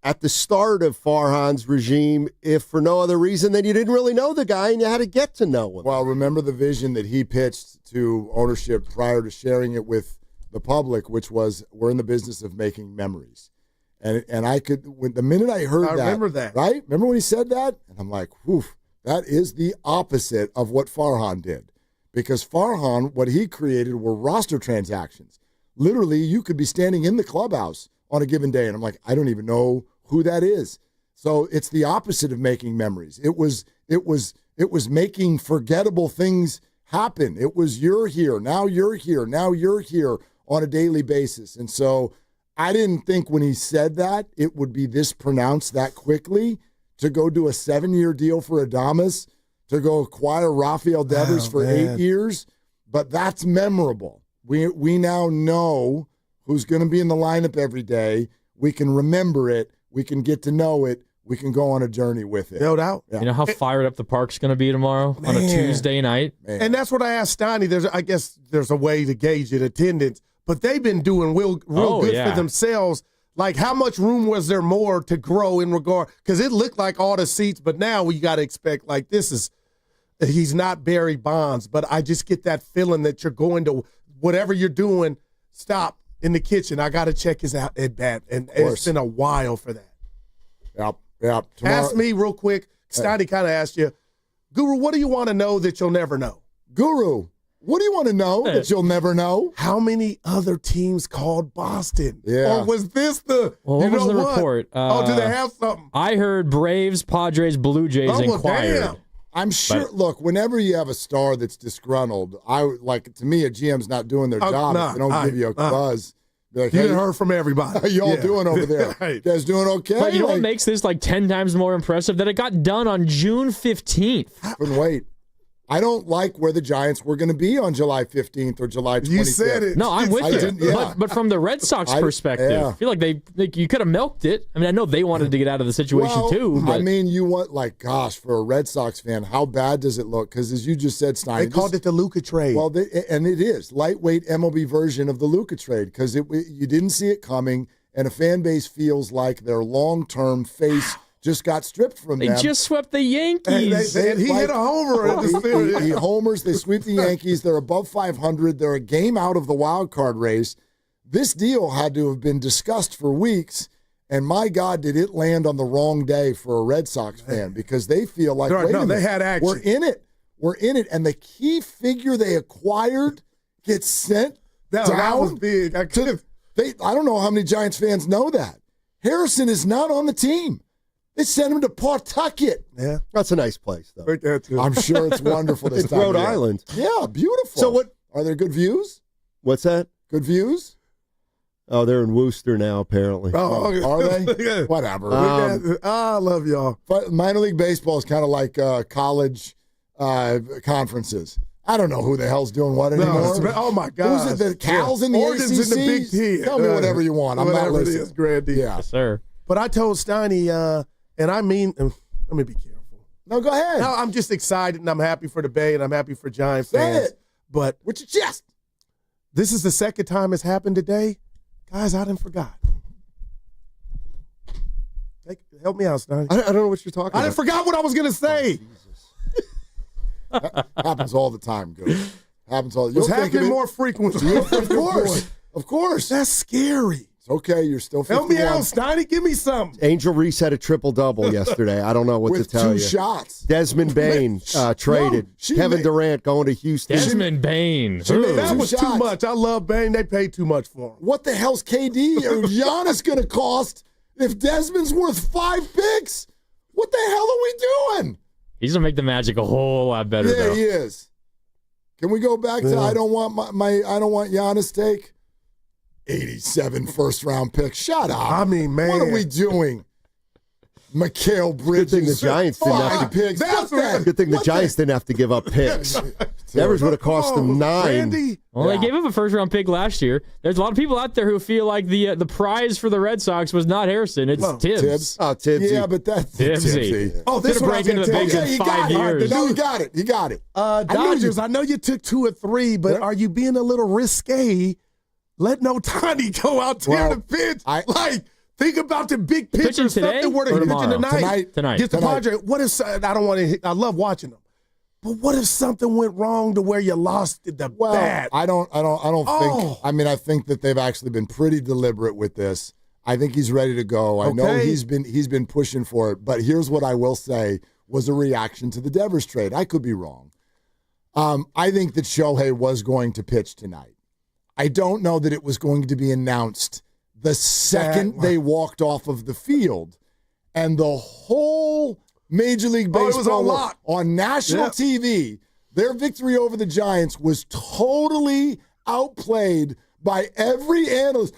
at the start of Farhan's regime, if for no other reason than you didn't really know the guy and you had to get to know him. Well, remember the vision that he pitched to ownership prior to sharing it with the public, which was, we're in the business of making memories. And I could, the minute I heard I remember that. Right? Remember when he said that? And I'm like, whew, that is the opposite of what Farhan did. Because Farhan, what he created were roster transactions. Literally, you could be standing in the clubhouse on a given day, and I'm like, I don't even know who that is. So it's the opposite of making memories. It was making forgettable things happen. It was, you're here, now you're here, now you're here on a daily basis. And so I didn't think when he said that it would be this pronounced that quickly, to go do a 7-year deal for Adames, to go acquire RAFAEL DeVers for 8 years. But that's memorable. We now know who's going to be in the lineup every day. We can remember it. We can get to know it. We can go on a journey with it. No doubt. Yeah. You know how fired up the park's going to be tomorrow on a Tuesday night? Man. And that's what I asked Steiny. I guess there's a way to gauge it, attendance. But they've been doing real good for themselves. Like, how much room was there more to grow in regard? Because it looked like all the seats, but now we got to expect, like, he's not Barry Bonds. But I just get that feeling that you're going to, whatever you're doing, stop in the kitchen. I got to check his at bat. And it's been a while for that. Yep. Ask me real quick. Steiny kind of asked you, Guru, what do you want to know that you'll never know? Guru, what do you want to know that you'll never know? How many other teams called Boston? Yeah. Or was this the what was the report? Do they have something? I heard Braves, Padres, Blue Jays inquired. Damn. I'm sure. Look, whenever you have a star that's disgruntled, to me, a GM's not doing their job if they don't give you a buzz. Like, you didn't heard from everybody. How y'all doing over there? Right. You guys doing okay? But you know what makes this like 10 times more impressive? That it got done on June 15th. Couldn't wait. I don't like where the Giants were going to be on July 15th or July 25th. You said it. No, I'm with you. Yeah. But from the Red Sox perspective, I feel like you could have milked it. I mean, I know they wanted to get out of the situation too. But I mean, gosh, for a Red Sox fan, how bad does it look? Because as you just said, Steiny, they called it the Luka trade. Well, and it is lightweight MLB version of the Luka trade because you didn't see it coming, and a fan base feels like their long-term face just got stripped from them. They just swept the Yankees. He hit a homer. He homers. They sweep the Yankees. They're above 500. They're a game out of the wild card race. This deal had to have been discussed for weeks, and my God, did it land on the wrong day for a Red Sox fan because they feel like, wait a minute, they had action. We're in it. And the key figure they acquired gets sent down. That was big. I don't know how many Giants fans know that. Harrison is not on the team. They sent him to Pawtucket. Yeah. That's a nice place, though. Right there, too. I'm sure it's wonderful this It's time Rhode of year. Island. Yeah, beautiful. So what? Are there good views? What's that? Good views? Oh, they're in Worcester now, apparently. Oh, are they? Whatever. I love y'all. But minor league baseball is kind of like college conferences. I don't know who the hell's doing what anymore. Oh, my God. Who's it? The Cal's in the Oregon's ACC? in the Big Ten. Tell me whatever you want. I'm not listening. It is, Grady. Yeah. Yes, sir. But I told Steiny, and I mean, let me be careful. No, go ahead. No, I'm just excited, and I'm happy for the Bay, and I'm happy for Giant Say fans. it. But with your chest. This is the second time it's happened today. Guys, I done forgot. Help me out, Steiny. I don't know what you're talking about. I done forgot what I was going to say. Happens all the time, Goose. Happens all. It's happening more frequently. Of course. That's scary. It's okay. You're still 51. Help me out, Steiny. Give me something. Angel Reese had a triple-double yesterday. I don't know what With to tell 2 you. shots. Desmond Bain traded. Kevin Durant going to Houston. Desmond Bain. That was shots. too much. I love Bain. They paid too much for him. What the hell's KD or Giannis going to cost if Desmond's worth 5 picks? What the hell are we doing? He's going to make the Magic a whole lot better, Yeah, though. he is. Can we go back to I don't want I don't want Giannis take? 87 first-round picks. Shut up. I mean, man. What are we doing? Mikal Bridges. Good thing the Giants didn't have 5 to. picks. What's that? Good thing the Giants didn't have to give up picks. Devers would have cost them 9. Randy. Well, they gave up a first-round pick last year. There's a lot of people out there who feel like the prize for the Red Sox was not Harrison. It's Tibbs. Oh, Tibbsy. Yeah, but that's Tibbsy. Oh, this Gonna break into the bigs in 5 years. No, you got it. You got it. Dodgers, I know you took 2 or 3, but are you being a little risque? Let no Tiny go out there to pitch. Think about the big picture. Pitching today something where they're or pitching tomorrow? tonight. Get the Padres. What if I don't want to? I love watching them. But what if something went wrong to where you lost the bat? I don't think. I mean, I think that they've actually been pretty deliberate with this. I think he's ready to go. I know he's been pushing for it. But here's what I will say was a reaction to the Devers trade. I could be wrong. I think that Shohei was going to pitch tonight. I don't know that it was going to be announced the second they walked off of the field. And the whole Major League Baseball on national TV, their victory over the Giants was totally outplayed by every analyst.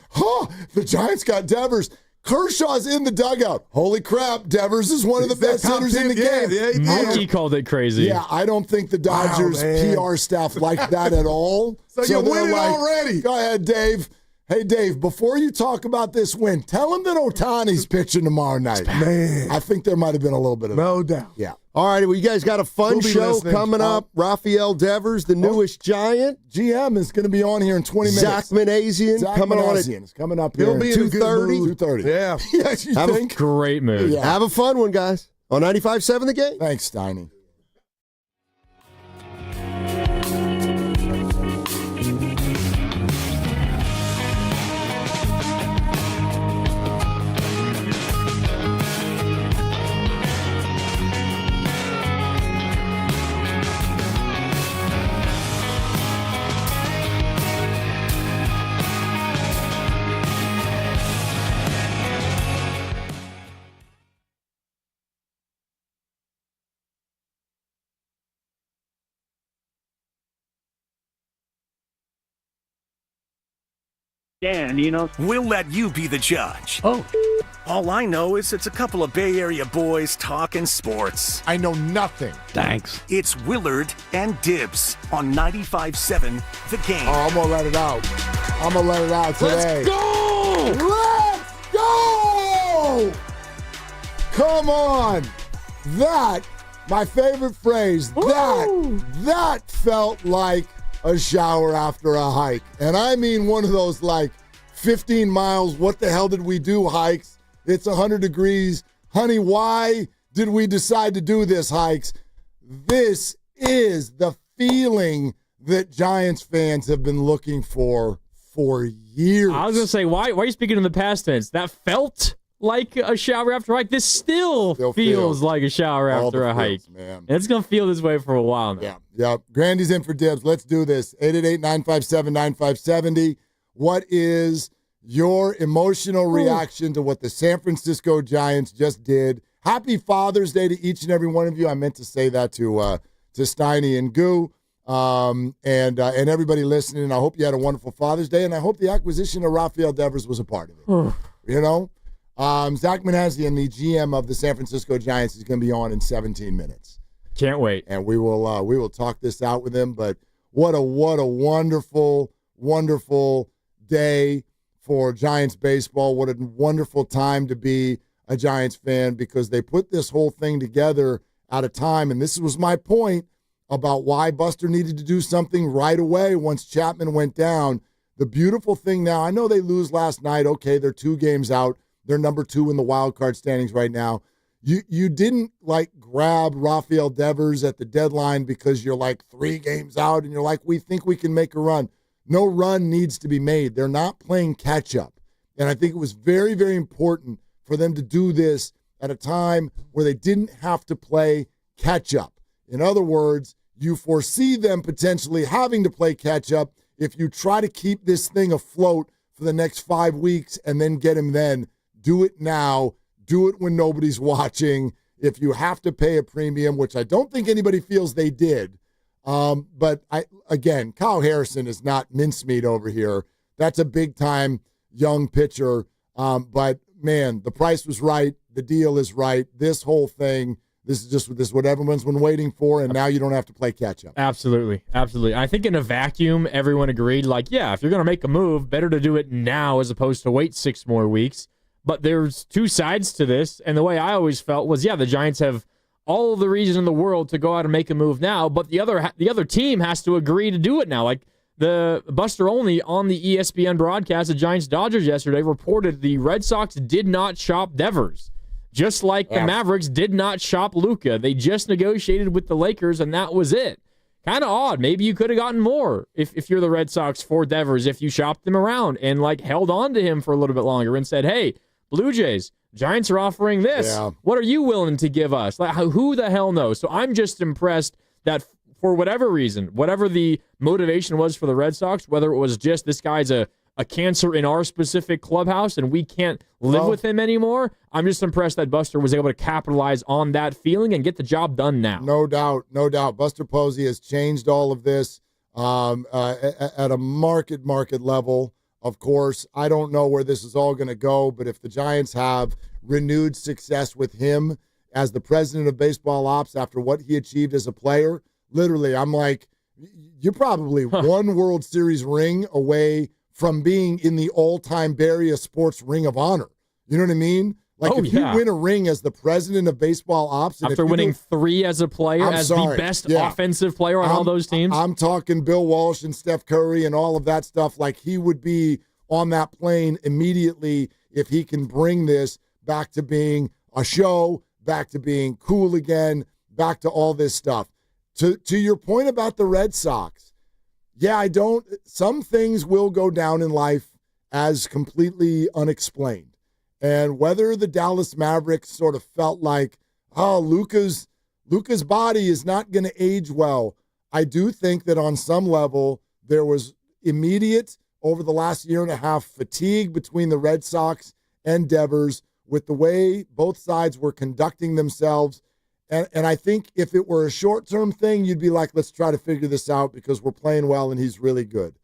The Giants got Devers. Kershaw's in the dugout. Holy crap, Devers is one of the best hitters in the game. Yeah, Monkey called it crazy. Yeah, I don't think the Dodgers PR staff liked that at all. So you're winning like, already. Go ahead, Dave. Hey, Dave, before you talk about this win, tell him that Ohtani's pitching tomorrow night. Man. I think there might have been a little bit of No doubt. Yeah. All right, well, you guys got a fun show listening. coming up. RAFAEL Devers, the newest Giant. GM is going to be on here in 20 minutes. Zach Manazian coming on at is coming up here. He'll be in a good 2:30. mood. 2:30. Yeah. Yes, you Have think? Great move. Yeah. Have a fun one, guys. On 95.7 The Game. Thanks, Steiny. Dan, We'll let you be the judge. Oh. All I know is it's a couple of Bay Area boys talking sports. I know nothing. Thanks. It's Willard and Dibs on 95.7 The Game. Oh, I'm going to let it out. I'm going to let it out today. Let's go! Let's go! Come on. That, my favorite phrase, that felt like a shower after a hike. And I mean one of those like 15 miles, what the hell did we do hikes? It's 100 degrees. Honey, why did we decide to do this hikes? This is the feeling that Giants fans have been looking for years. I was going to say, why are you speaking in the past tense? That felt like a shower after a hike. This still feels like a shower after a hike. Man. And it's going to feel this way for a while now. Yeah. Grandy's in for Dibs. Let's do this. 888-957-9570. What is your emotional reaction to what the San Francisco Giants just did? Happy Father's Day to each and every one of you. I meant to say that to Steiny and Goo and everybody listening. I hope you had a wonderful Father's Day, and I hope the acquisition of RAFAEL Devers was a part of it. Zach Manazian, the GM of the San Francisco Giants, is going to be on in 17 minutes. Can't wait. And we will talk this out with him. But what a wonderful, wonderful day for Giants baseball. What a wonderful time to be a Giants fan, because they put this whole thing together at a time. And this was my point about why Buster needed to do something right away once Chapman went down. The beautiful thing now, I know they lose last night. Okay, they're 2 games out. They're number 2 in the wild card standings right now. You didn't grab RAFAEL Devers at the deadline because you're 3 games out and you're like, we think we can make a run. No run needs to be made. They're not playing catch up. And I think it was very, very important for them to do this at a time where they didn't have to play catch up. In other words, you foresee them potentially having to play catch up if you try to keep this thing afloat for the next 5 weeks and then get him then. Do it now. Do it when nobody's watching. If you have to pay a premium, which I don't think anybody feels they did. But Kyle Harrison is not mincemeat over here. That's a big-time young pitcher. But, man, the price was right. The deal is right. This whole thing, this is what everyone's been waiting for, and now you don't have to play catch-up. Absolutely. I think in a vacuum, everyone agreed, if you're going to make a move, better to do it now as opposed to wait 6 more weeks. But there's 2 sides to this, and the way I always felt was, the Giants have all the reason in the world to go out and make a move now, but the other team has to agree to do it now. The Buster Olney on the ESPN broadcast of Giants-Dodgers yesterday reported the Red Sox did not shop Devers, just like the Mavericks did not shop Luka. They just negotiated with the Lakers, and that was it. Kind of odd. Maybe you could have gotten more if you're the Red Sox for Devers, if you shopped him around and held on to him for a little bit longer and said, hey, Blue Jays, Giants are offering this. Yeah. What are you willing to give us? Who the hell knows? So I'm just impressed that for whatever reason, whatever the motivation was for the Red Sox, whether it was just this guy's a cancer in our specific clubhouse and we can't live with him anymore, I'm just impressed that Buster was able to capitalize on that feeling and get the job done now. No doubt. Buster Posey has changed all of this at a market level. Of course, I don't know where this is all going to go, but if the Giants have renewed success with him as the president of baseball ops after what he achieved as a player, literally, I'm like, you're probably one World Series ring away from being in the all-time Barrier Sports Ring of Honor. You know what I mean? Like, if you win a ring as the president of baseball ops. And after winning 3 as a player, the best offensive player on all those teams. I'm talking Bill Walsh and Steph Curry and all of that stuff. Like, he would be on that plane immediately if he can bring this back to being a show, back to being cool again, back to all this stuff. To your point about the Red Sox, some things will go down in life as completely unexplained. And whether the Dallas Mavericks sort of felt like, Luka's body is not going to age well, I do think that on some level there was immediate, over the last year and a half, fatigue between the Red Sox and Devers with the way both sides were conducting themselves. And I think if it were a short-term thing, you'd be like, let's try to figure this out because we're playing well and he's really good.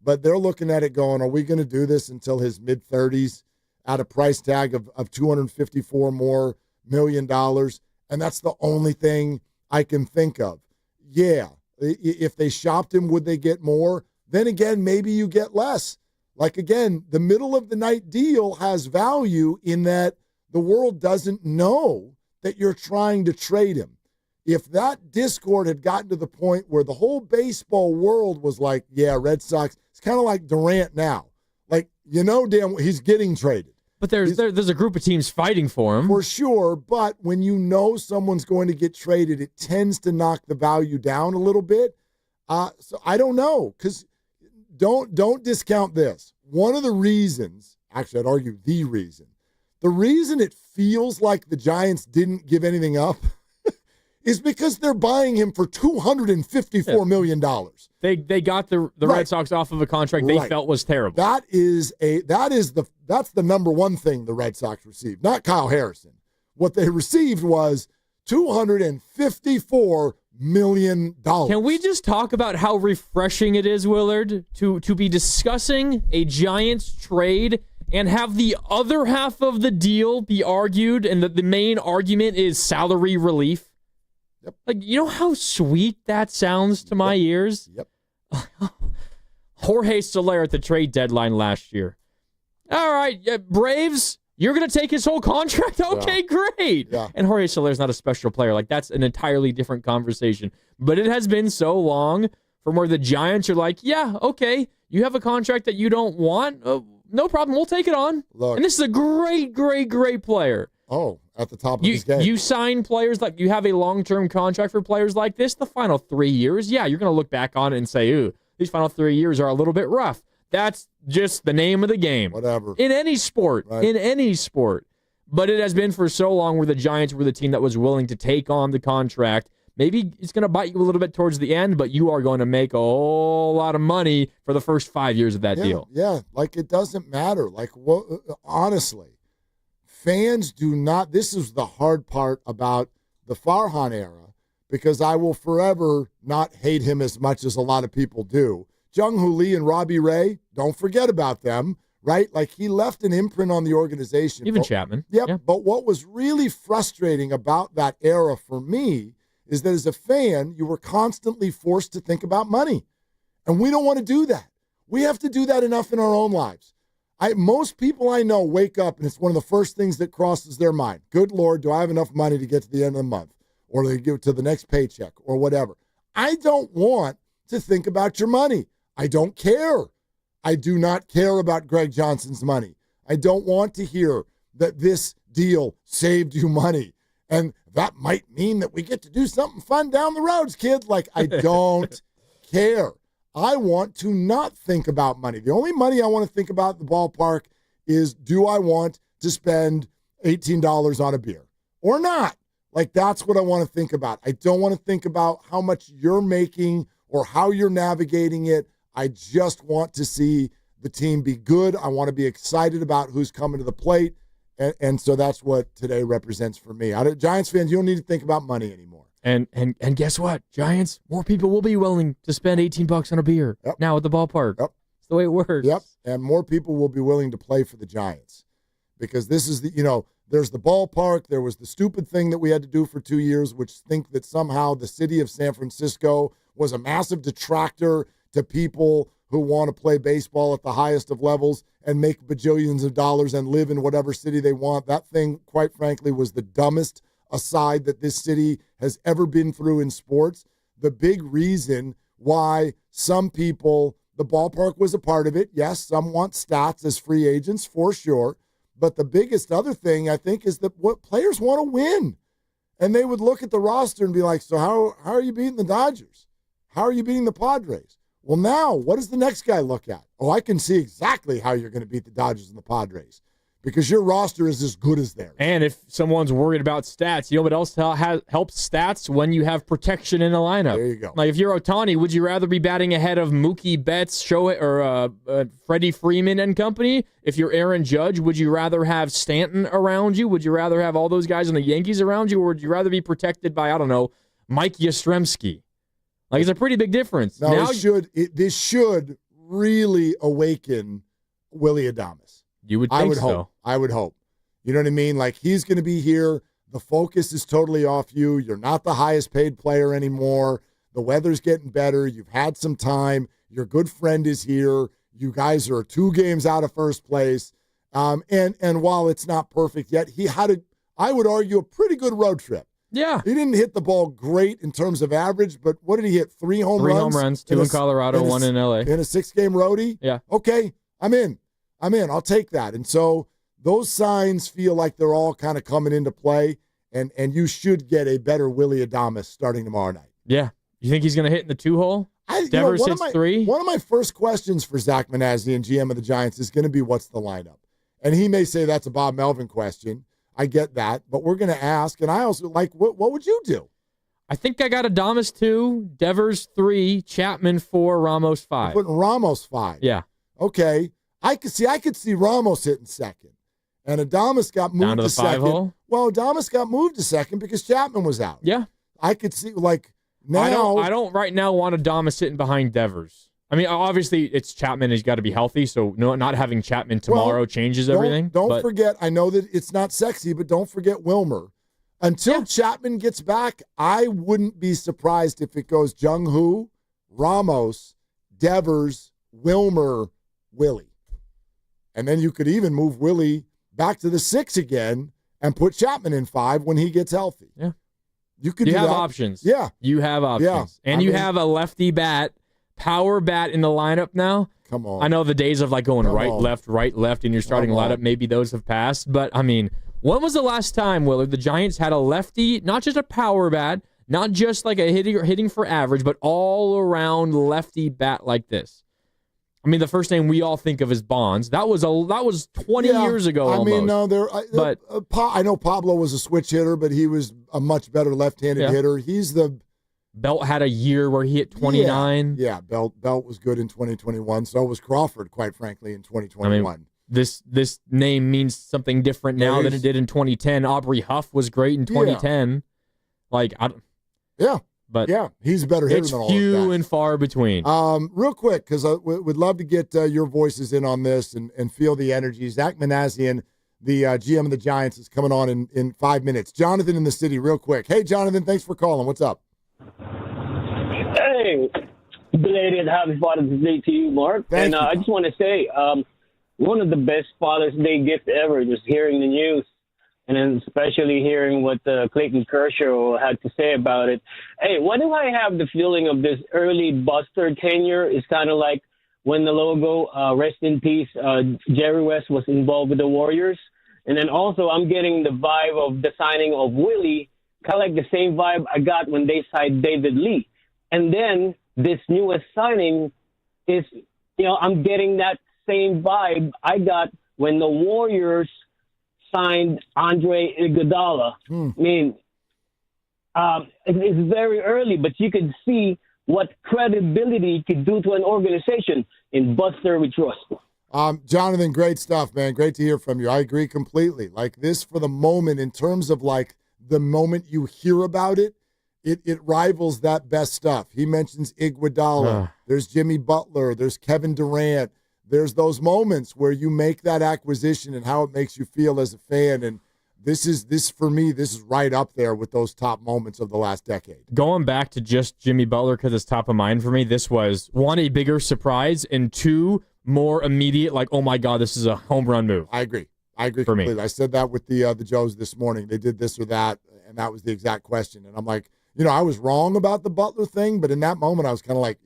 But they're looking at it going, are we going to do this until his mid-30s at a price tag of $254 million? And that's the only thing I can think of. Yeah, if they shopped him, would they get more? Then again, maybe you get less. Like, again, the middle-of-the-night deal has value in that the world doesn't know that you're trying to trade him. If that discord had gotten to the point where the whole baseball world was like, yeah, Red Sox, it's kind of like Durant now. Like, damn, he's getting traded. But there's a group of teams fighting for him. For sure, but when you know someone's going to get traded, it tends to knock the value down a little bit. So I don't know, because don't discount this. One of the reasons, actually I'd argue the reason it feels like the Giants didn't give anything up is because they're buying him for $254 million. They got the Red Sox off of a contract they felt was terrible. That's the number one thing the Red Sox received, not Kyle Harrison. What they received was $254 million. Can we just talk about how refreshing it is, Willard, to be discussing a Giants trade and have the other half of the deal be argued, and the main argument is salary relief? Yep. Like, you know how sweet that sounds to my ears? Yep. Jorge Soler at the trade deadline last year. All right, Braves, you're going to take his whole contract? Okay, great. Yeah. And Jorge Soler's not a special player. Like, that's an entirely different conversation. But it has been so long from where the Giants are like, yeah, okay, you have a contract that you don't want? No problem, we'll take it on. Look, and this is a great, great, great player. Oh, at the top of his game. You sign players like you have a long-term contract for players like this, the final 3 years, yeah, you're going to look back on it and say, ooh, these final 3 years are a little bit rough. That's just the name of the game. Whatever. In any sport. Right. In any sport. But it has been for so long where the Giants were the team that was willing to take on the contract. Maybe it's going to bite you a little bit towards the end, but you are going to make a whole lot of money for the first 5 years of that deal. Yeah, like it doesn't matter. Like, honestly, fans do not. This is the hard part about the Farhan era, because I will forever not hate him as much as a lot of people do. Jung-Hoo Lee and Robbie Ray, don't forget about them, right? Like, he left an imprint on the organization. Even Chapman. Yep, but what was really frustrating about that era for me is that as a fan, you were constantly forced to think about money. And we don't want to do that. We have to do that enough in our own lives. Most people I know wake up and it's one of the first things that crosses their mind. Good Lord, do I have enough money to get to the end of the month? Or to give to the next paycheck or whatever. I don't want to think about your money. I don't care. I do not care about Greg Johnson's money. I don't want to hear that this deal saved you money. And that might mean that we get to do something fun down the roads, kids. Like, I don't care. I want to not think about money. The only money I want to think about at the ballpark is, do I want to spend $18 on a beer or not? Like, that's what I want to think about. I don't want to think about how much you're making or how you're navigating it. I just want to see the team be good. I want to be excited about who's coming to the plate. And so that's what today represents for me. Giants fans, you don't need to think about money anymore. And guess what, Giants? More people will be willing to spend $18 on a beer now at the ballpark. Yep. the way it works. Yep, and more people will be willing to play for the Giants because this is there's the ballpark. There was the stupid thing that we had to do for 2 years, which think that somehow the city of San Francisco was a massive detractor to people who want to play baseball at the highest of levels and make bajillions of dollars and live in whatever city they want. That thing, quite frankly, was the dumbest aside that this city has ever been through in sports. The big reason why some people, the ballpark was a part of it. Yes, some want stats as free agents for sure. But the biggest other thing, I think, is that what players want to win. And they would look at the roster and be like, so how are you beating the Dodgers? How are you beating the Padres? Well, now, what does the next guy look at? Oh, I can see exactly how you're going to beat the Dodgers and the Padres because your roster is as good as theirs. And if someone's worried about stats, you know what else helps stats? When you have protection in a lineup. There you go. Like if you're Ohtani, would you rather be batting ahead of Mookie Betts, Freddie Freeman and company? If you're Aaron Judge, would you rather have Stanton around you? Would you rather have all those guys on the Yankees around you? Or would you rather be protected by, I don't know, Mike Yastrzemski? Like, it's a pretty big difference. Now this should really awaken Willie Adames. You would think so. I would hope. You know what I mean? Like, he's going to be here. The focus is totally off you. You're not the highest paid player anymore. The weather's getting better. You've had some time. Your good friend is here. You guys are 2 games out of first place. And while it's not perfect yet, he had I would argue, a pretty good road trip. Yeah. He didn't hit the ball great in terms of average, but what did he hit? 3 home runs? 3 home runs, 2 in Colorado, 1 in L.A. In a 6-game roadie? Yeah. Okay, I'm in. I'll take that. And so those signs feel like they're all kind of coming into play, and you should get a better Willie Adames starting tomorrow night. Yeah. You think he's going to hit in the 2-hole? Devers hits 3? One of my first questions for Zach Manazian, GM of the Giants, is going to be what's the lineup? And he may say that's a Bob Melvin question. I get that, but we're going to ask. And I also what would you do? I think I got Adames 2, Devers 3, Chapman 4, Ramos 5. You're putting Ramos 5. Yeah. Okay. I could see Ramos hitting second. And Adames got moved down to the second. 5-hole? Well, Adames got moved to second because Chapman was out. Yeah. I could see now. I don't right now want Adames sitting behind Devers. I mean, obviously, it's Chapman. He's got to be healthy, so not having Chapman tomorrow changes everything. Don't forget, I know that it's not sexy, but don't forget Wilmer. Until Chapman gets back, I wouldn't be surprised if it goes Jung-Hoo, Ramos, Devers, Wilmer, Willie. And then you could even move Willie back to the 6 again and put Chapman in 5 when he gets healthy. Yeah. You could have options. Yeah. You have options. Yeah. And you have a lefty bat. Power bat in the lineup now. Come on. I know the days of going right, left in your starting lineup, maybe those have passed. But, I mean, when was the last time, Willard, the Giants had a lefty, not just a power bat, not just like a hitting for average, but all-around lefty bat like this? I mean, the first name we all think of is Bonds. That was 20 years ago almost. I mean, no, I know Pablo was a switch hitter, but he was a much better left-handed hitter. He's the... Belt had a year where he hit 29. Yeah, Belt was good in 2021. So was Crawford, quite frankly, in 2021. I mean, this name means something different now than it did in 2010. Aubrey Huff was great in 2010. But he's a better hitter than all of that. It's few and far between. Real quick, because I would love to get your voices in on this and feel the energy. Zach Manazian, the GM of the Giants, is coming on in 5 minutes. Jonathan in the city, real quick. Hey, Jonathan, thanks for calling. What's up? Hey, belated happy Father's Day to you, Mark. Thank you. I just want to say, one of the best Father's Day gifts ever, just hearing the news, and then especially hearing what Clayton Kershaw had to say about it. Hey, why do I have the feeling of this early Buster tenure is kind of like when the logo, rest in peace, Jerry West was involved with the Warriors. And then also I'm getting the vibe of the signing of Willie, kind of like the same vibe I got when they signed David Lee. And then this newest signing is, I'm getting that same vibe I got when the Warriors signed Andre Iguodala. I mean, it's very early, but you could see what credibility could do to an organization. In Buster we trust. Jonathan, great stuff, man. Great to hear from you. I agree completely. Like this for the moment, in terms of like the moment you hear about it, it rivals that best stuff. He mentions Iguodala. There's Jimmy Butler. There's Kevin Durant. There's those moments where you make that acquisition and how it makes you feel as a fan. And this for me, this is right up there with those top moments of the last decade. Going back to just Jimmy Butler because it's top of mind for me, this was, one, a bigger surprise, and two, more immediate, like, oh my God, this is a home run move. I agree completely. Me. I said that with the Joes this morning. They did this or that, and that was the exact question. And I'm like, I was wrong about the Butler thing, but in that moment, I was kind of like,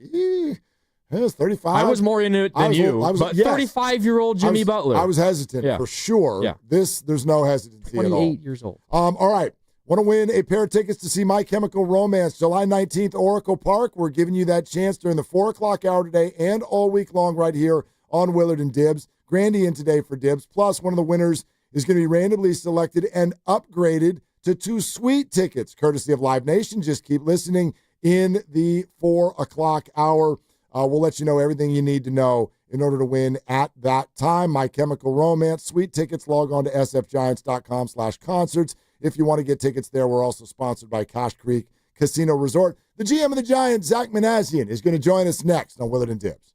it's 35. I was more into it than you. But 35-year-old Jimmy Butler. I was hesitant for sure. Yeah. There's no hesitancy at all. 28 years old. All right. Want to win a pair of tickets to see My Chemical Romance, July 19th, Oracle Park. We're giving you that chance during the 4 o'clock hour today and all week long right here on Willard and Dibs. Grandy in today for Dibs. Plus, one of the winners is going to be randomly selected and upgraded to 2 sweet tickets, courtesy of Live Nation. Just keep listening in the 4 o'clock hour. We'll let you know everything you need to know in order to win at that time. My Chemical Romance, sweet tickets. Log on to sfgiants.com/concerts. If you want to get tickets there, we're also sponsored by Cache Creek Casino Resort. The GM of the Giants, Zach Manazian, is going to join us next on Willard and Dibs.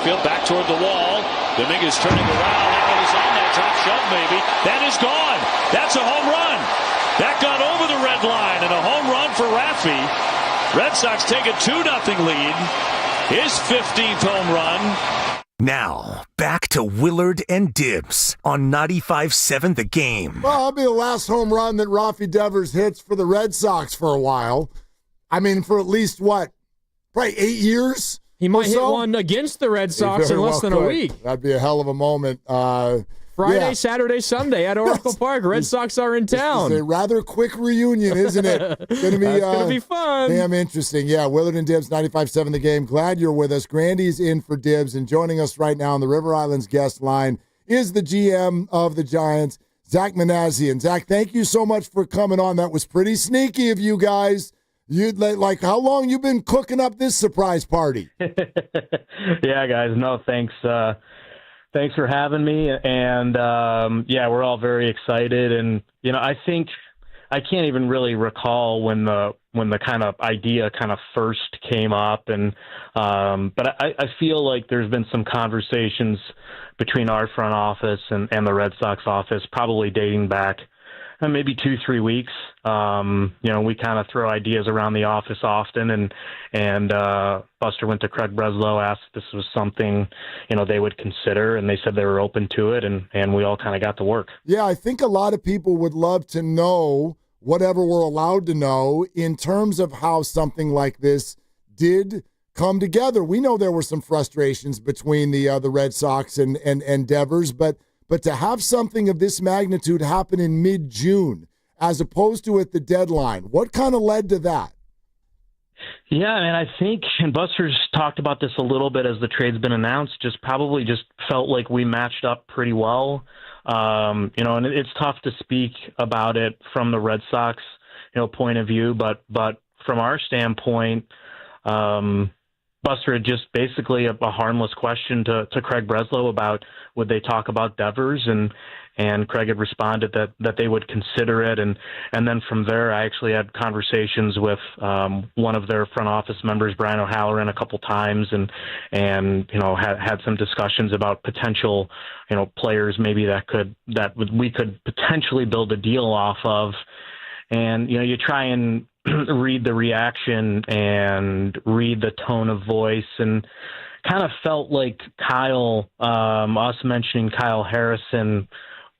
outfield, back toward the wall. Dominguez turning around. That one is on that top shelf, maybe. That is gone. That's a home run. That got over the red line, and a home run for Raffy. Red Sox take a 2-0 lead. His 15th home run. Now, back to Willard and Dibs on 95.7 The Game. Well, that'll be the last home run that Rafi Devers hits for the Red Sox for a while. I mean, for at least, probably 8 years? He might hit one against the Red Sox in less than a week. That'd be a hell of a moment. Friday, Saturday, Sunday at Oracle Park. Red Sox are in town. It's a rather quick reunion, isn't it? It's going to be fun. Damn interesting. Yeah, Willard and Dibs, 95.7 The Game. Glad you're with us. Grandy's in for Dibs, and joining us right now on the River Islands guest line is the GM of the Giants, Zach Manazian. Zach, thank you so much for coming on. That was pretty sneaky of you guys. You'd like how long you been cooking up this surprise party? Yeah, guys. No, thanks. Thanks for having me. And we're all very excited. And I think I can't even really recall when the kind of idea kind of first came up. And but I feel like there's been some conversations between our front office and the Red Sox office, probably dating back maybe 2-3 weeks. We kind of throw ideas around the office often, and Buster went to Craig Breslow, asked if this was something, they would consider, and they said they were open to it, and we all kind of got to work. Yeah, I think a lot of people would love to know whatever we're allowed to know in terms of how something like this did come together. We know there were some frustrations between the Red Sox and Devers, but to have something of this magnitude happen in mid-June as opposed to at the deadline, what kind of led to that? Yeah, I think, and Buster's talked about this a little bit as the trade's been announced, just felt like we matched up pretty well. And it's tough to speak about it from the Red Sox, point of view, but from our standpoint, Buster had just basically a harmless question to Craig Breslow about would they talk about Devers, and Craig had responded that they would consider it, and then from there I actually had conversations with one of their front office members, Brian O'Halloran, a couple times, and had some discussions about potential players maybe that we could potentially build a deal off of, and you try and read the reaction and read the tone of voice, and kind of felt like Kyle, us mentioning Kyle Harrison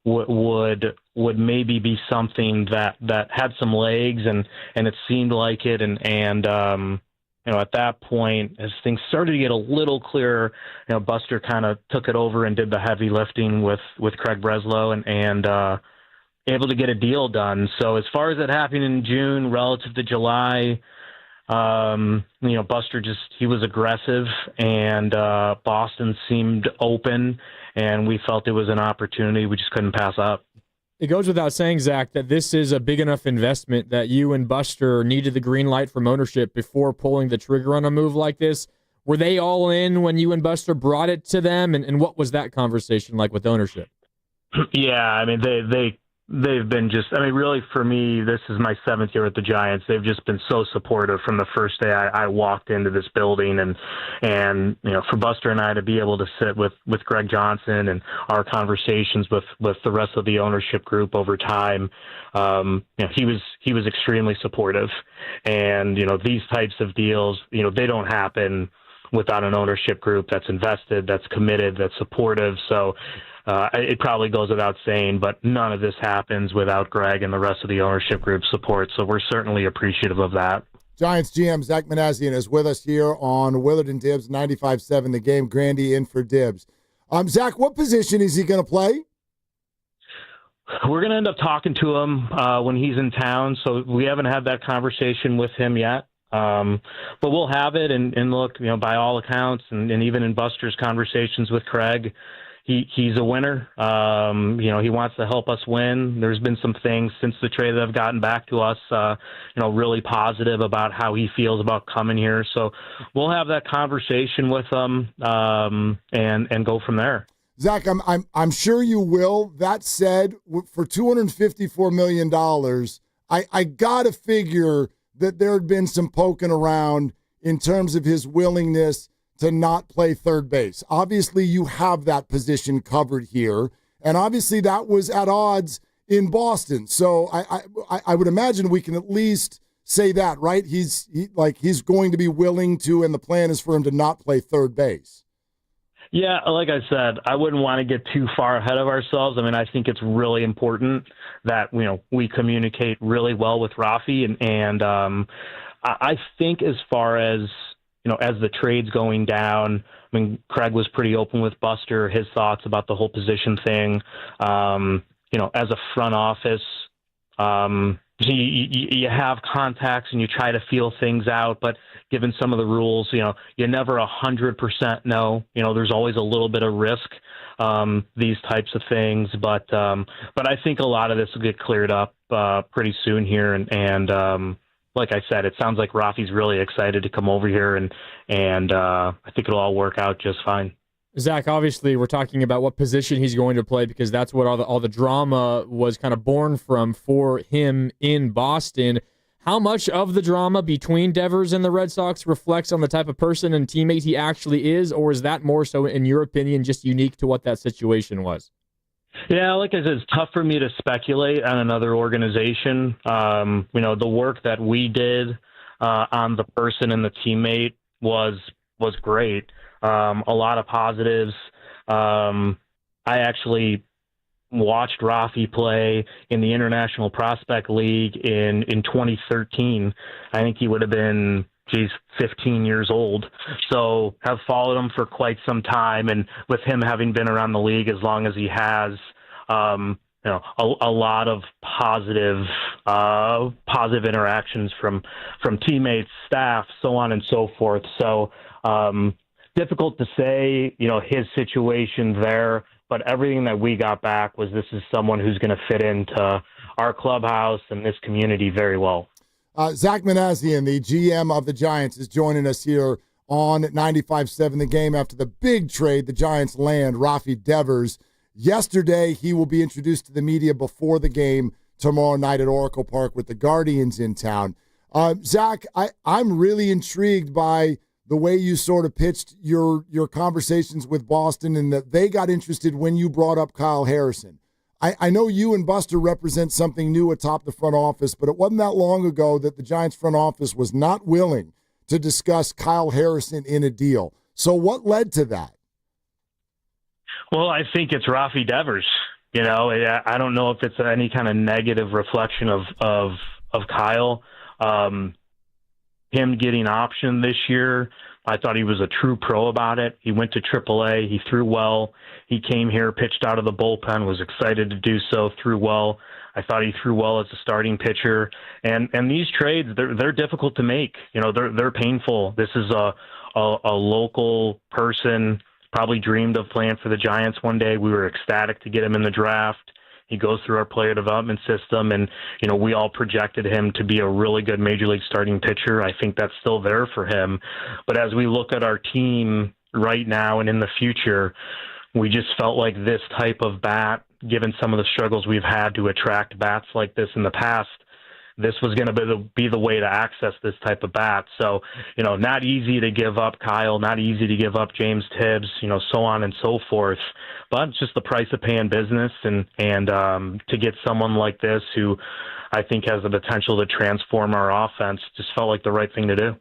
would maybe be something that had some legs, and it seemed like it, and at that point, as things started to get a little clearer, Buster kind of took it over and did the heavy lifting with Craig Breslow, and able to get a deal done. So as far as it happening in June relative to July, Buster he was aggressive, and Boston seemed open, and we felt it was an opportunity we just couldn't pass up. It goes without saying, Zach, that this is a big enough investment that you and Buster needed the green light from ownership before pulling the trigger on a move like this. Were they all in when you and Buster brought it to them, and what was that conversation like with ownership? Yeah, they've been really for me, this is my 7th year at the Giants. They've just been so supportive from the first day I walked into this building, and for Buster and I to be able to sit with Greg Johnson and our conversations with the rest of the ownership group over time, he was extremely supportive, and these types of deals, they don't happen without an ownership group that's invested, that's committed, that's supportive. So it probably goes without saying, but none of this happens without Greg and the rest of the ownership group support. So we're certainly appreciative of that. Giants GM Zach Manazian is with us here on Willard and Dibs, 95.7 The Game. Grandy in for Dibs. Zach, what position is he going to play? We're going to end up talking to him when he's in town, so we haven't had that conversation with him yet. But we'll have it, and look, by all accounts, and even in Buster's conversations with Craig, he's a winner. He wants to help us win. There's been some things since the trade that have gotten back to us, really positive about how he feels about coming here. So we'll have that conversation with him, and go from there. Zach, I'm sure you will. That said, for $254 million, I got to figure that there had been some poking around in terms of his willingness to not play third base. Obviously, you have that position covered here, and obviously that was at odds in Boston. So I would imagine we can at least say that, right? He's going to be willing to, and the plan is for him to not play third base. Yeah, like I said, I wouldn't want to get too far ahead of ourselves. I mean, I think it's really important that we communicate really well with Rafi, and I think as far as as the trade's going down, I mean, Craig was pretty open with Buster, his thoughts about the whole position thing. As a front office, you have contacts and you try to feel things out, but given some of the rules, you never 100% know. There's always a little bit of risk, these types of things, but I think a lot of this will get cleared up pretty soon here, and like I said, it sounds like Rafi's really excited to come over here, and I think it'll all work out just fine. Zach, obviously, we're talking about what position he's going to play because that's what all the drama was kind of born from for him in Boston. How much of the drama between Devers and the Red Sox reflects on the type of person and teammate he actually is, or is that more so, in your opinion, just unique to what that situation was? Yeah, like I said, it's tough for me to speculate on another organization. The work that we did on the person and the teammate was great. A lot of positives. I actually watched Rafi play in the International Prospect League in 2013. I think he would have been 15 years old. So have followed him for quite some time, and with him having been around the league as long as he has, a lot of positive interactions from teammates, staff, so on and so forth. So difficult to say, his situation there, but everything that we got back was this is someone who's going to fit into our clubhouse and this community very well. Zach Manazian, the GM of the Giants, is joining us here on 95.7 The Game after the big trade the Giants land Rafi Devers. Yesterday, he will be introduced to the media before the game tomorrow night at Oracle Park with the Guardians in town. Zach, I'm really intrigued by the way you sort of pitched your conversations with Boston and that they got interested when you brought up Kyle Harrison. I know you and Buster represent something new atop the front office, but it wasn't that long ago that the Giants front office was not willing to discuss Kyle Harrison in a deal. So what led to that? Well, I think it's Rafi Devers. I don't know if it's any kind of negative reflection of Kyle. Him getting optioned this year, I thought he was a true pro about it. He went to AAA. He threw well. He came here, pitched out of the bullpen, was excited to do so, threw well. I thought he threw well as a starting pitcher. And these trades, they're difficult to make. They're painful. This is a local person, probably dreamed of playing for the Giants one day. We were ecstatic to get him in the draft. He goes through our player development system, and, we all projected him to be a really good major league starting pitcher. I think that's still there for him. But as we look at our team right now and in the future, we just felt like this type of bat, given some of the struggles we've had to attract bats like this in the past, this was going to be the way to access this type of bat. So, not easy to give up Kyle, not easy to give up James Tibbs, so on and so forth. But it's just the price of paying business, and to get someone like this who I think has the potential to transform our offense just felt like the right thing to do.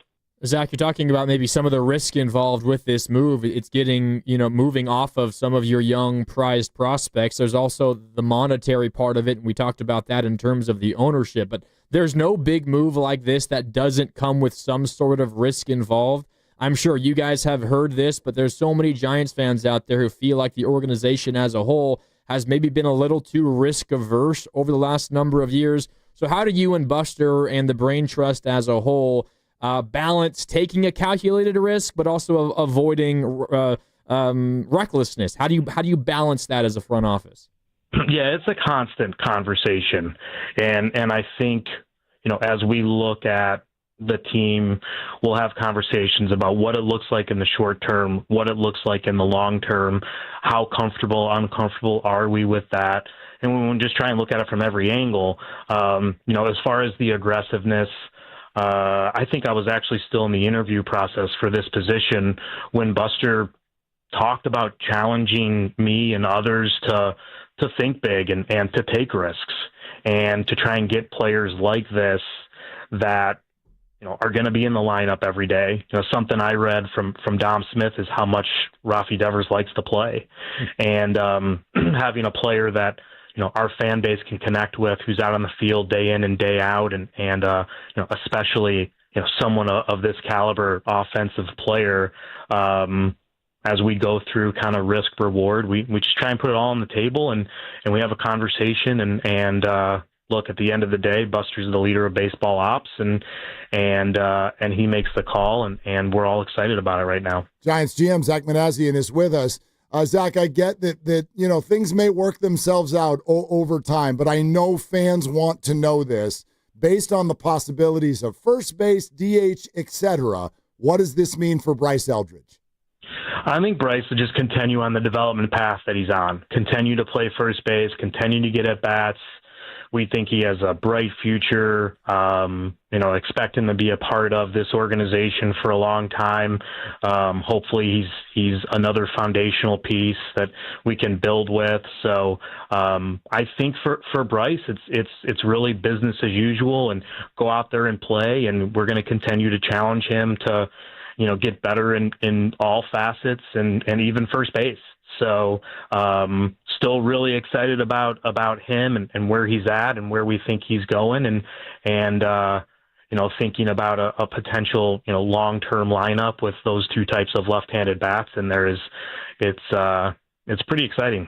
Zach, you're talking about maybe some of the risk involved with this move. It's getting, moving off of some of your young prized prospects. There's also the monetary part of it, and we talked about that in terms of the ownership. But there's no big move like this that doesn't come with some sort of risk involved. I'm sure you guys have heard this, but there's so many Giants fans out there who feel like the organization as a whole has maybe been a little too risk-averse over the last number of years. So how do you and Buster and the Brain Trust as a whole balance taking a calculated risk, but also avoiding recklessness? How do you balance that as a front office? Yeah, it's a constant conversation, and I think as we look at the team, we'll have conversations about what it looks like in the short term, what it looks like in the long term, how comfortable, uncomfortable are we with that, and we'll just try and look at it from every angle. As far as the aggressiveness. I think I was actually still in the interview process for this position when Buster talked about challenging me and others to think big and to take risks and to try and get players like this that are going to be in the lineup every day. Something I read from Dom Smith is how much Rafi Devers likes to play, and having a player that our fan base can connect with, who's out on the field day in and day out, and especially someone of this caliber offensive player. As we go through kind of risk reward, we just try and put it all on the table and we have a conversation and look, at the end of the day, Buster's the leader of baseball ops and he makes the call and we're all excited about it right now. Giants GM Zach Manazian is with us. Zach, I get that things may work themselves out over time, but I know fans want to know this. Based on the possibilities of first base, DH, etc., what does this mean for Bryce Eldridge? I think Bryce will just continue on the development path that he's on, continue to play first base, continue to get at bats. We think he has a bright future, expect him to be a part of this organization for a long time. Hopefully he's another foundational piece that we can build with. So I think for Bryce, it's really business as usual and go out there and play. And we're going to continue to challenge him to, get better in all facets and even first base. So still really excited about him and where he's at and where we think he's going and thinking about a potential, long-term lineup with those two types of left-handed bats. And it's pretty exciting.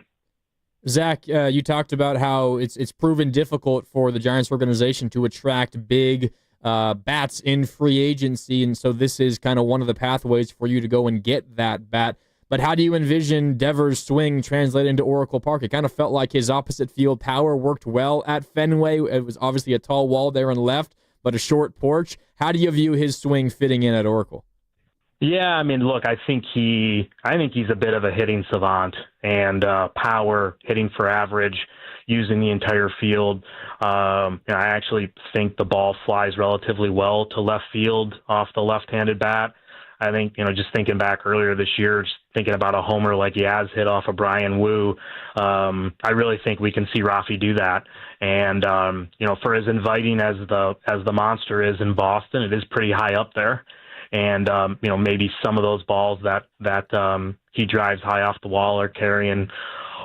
Zach, you talked about how it's proven difficult for the Giants organization to attract big bats in free agency, and so this is kind of one of the pathways for you to go and get that bat. But how do you envision Devers' swing translate into Oracle Park? It kind of felt like his opposite field power worked well at Fenway. It was obviously a tall wall there on the left, but a short porch. How do you view his swing fitting in at Oracle? Yeah, I mean, look, I think he's a bit of a hitting savant and power, hitting for average, using the entire field. I actually think the ball flies relatively well to left field off the left-handed bat. I think, just thinking back earlier this year, just thinking about a homer like he has hit off of Brian Wu, I really think we can see Rafi do that. And, for as inviting as the monster is in Boston, it is pretty high up there. And, maybe some of those balls that he drives high off the wall are carrying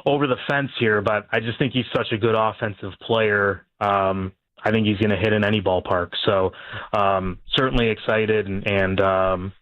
over the fence here, but I just think he's such a good offensive player. I think he's going to hit in any ballpark. So certainly excited and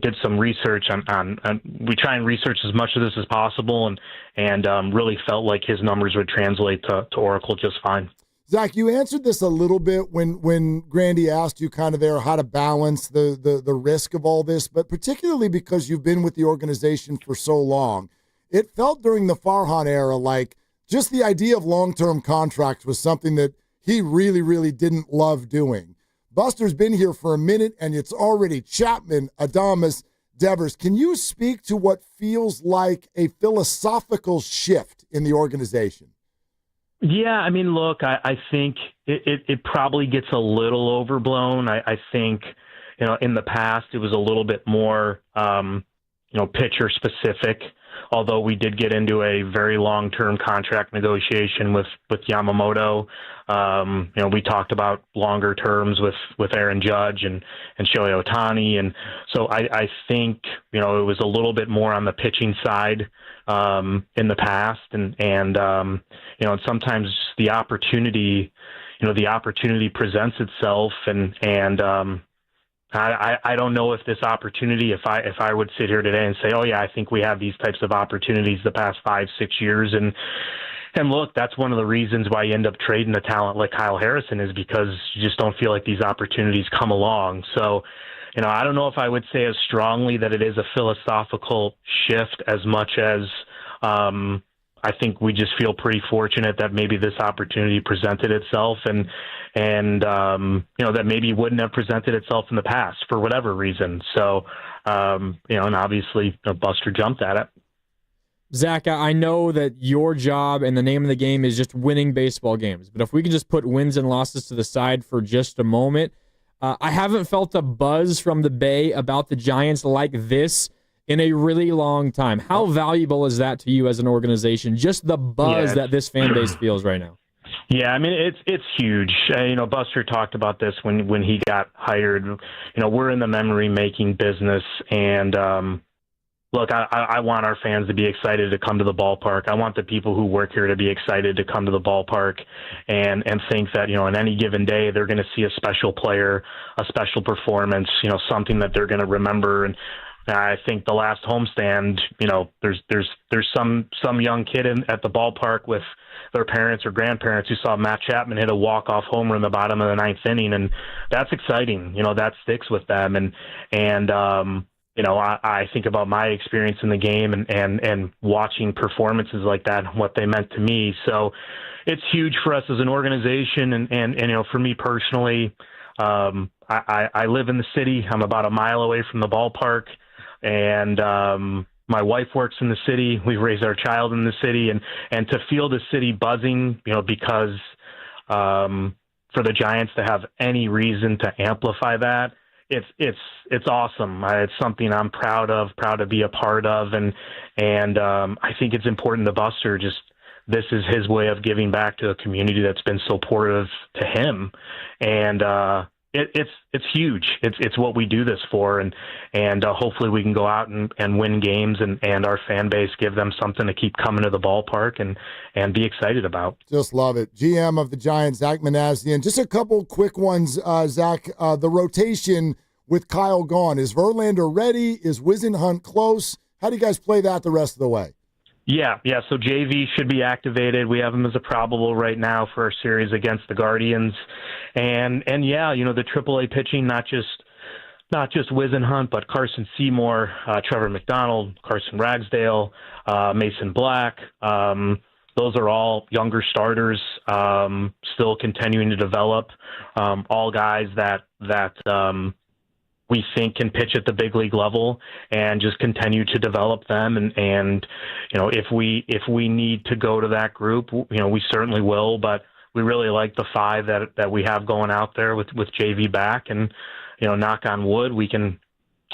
did some research on we try and research as much of this as possible and really felt like his numbers would translate to Oracle just fine. Zach, you answered this a little bit when Grandy asked you kind of there how to balance the risk of all this, but particularly because you've been with the organization for so long. It felt during the Farhan era like just the idea of long-term contracts was something that he really, really didn't love doing. Buster's been here for a minute, and it's already Chapman, Adames, Devers. Can you speak to what feels like a philosophical shift in the organization? Yeah, I mean, look, I think it probably gets a little overblown. I think, in the past it was a little bit more, pitcher specific. Although we did get into a very long-term contract negotiation with Yamamoto. We talked about longer terms with Aaron Judge and Shohei Ohtani. And so I think, it was a little bit more on the pitching side in the past. And sometimes the opportunity presents itself and I don't know if this opportunity, if I would sit here today and say, oh yeah, I think we have these types of opportunities the past 5-6 years. And look, that's one of the reasons why you end up trading a talent like Kyle Harrison is because you just don't feel like these opportunities come along. So, I don't know if I would say as strongly that it is a philosophical shift as much as, I think we just feel pretty fortunate that maybe this opportunity presented itself and that maybe wouldn't have presented itself in the past for whatever reason. So, and obviously Buster jumped at it. Zach, I know that your job and the name of the game is just winning baseball games, but if we can just put wins and losses to the side for just a moment, I haven't felt a buzz from the Bay about the Giants like this in a really long time. How valuable is that to you as an organization? Just the buzz that this fan base feels right now. Yeah, I mean, it's huge. Buster talked about this when he got hired. We're in the memory-making business, and look, I want our fans to be excited to come to the ballpark. I want the people who work here to be excited to come to the ballpark and think that, on any given day, they're going to see a special player, a special performance, something that they're going to remember. And I think the last homestand, there's some young kid at the ballpark with their parents or grandparents who saw Matt Chapman hit a walk-off homer in the bottom of the ninth inning, and that's exciting. That sticks with them. And I think about my experience in the game and watching performances like that and what they meant to me. So it's huge for us as an organization, and for me personally, I live in the city. I'm about a mile away from the ballpark. And my wife works in the city. We raise our child in the city, and to feel the city buzzing, because for the Giants to have any reason to amplify that, it's awesome. It's something I'm proud to be a part of, and I think it's important to Buster. Just this is his way of giving back to a community that's been supportive to him, and it's huge. It's what we do this for, and hopefully we can go out and win games, and our fan base give them something to keep coming to the ballpark and be excited about. Just love it. GM of the Giants, Zach Manazian. Just a couple quick ones, Zach. The rotation with Kyle gone. Is Verlander ready? Is Wisenhunt close? How do you guys play that the rest of the way? Yeah. So JV should be activated. We have him as a probable right now for our series against the Guardians, and yeah, the AAA pitching, not just Wisenhunt, but Carson Seymour, Trevor McDonald, Carson Ragsdale, Mason Black. Those are all younger starters, still continuing to develop. All guys that we think can pitch at the big league level, and just continue to develop them. And if we need to go to that group, we certainly will. But we really like the five that we have going out there with JV back, and knock on wood, we can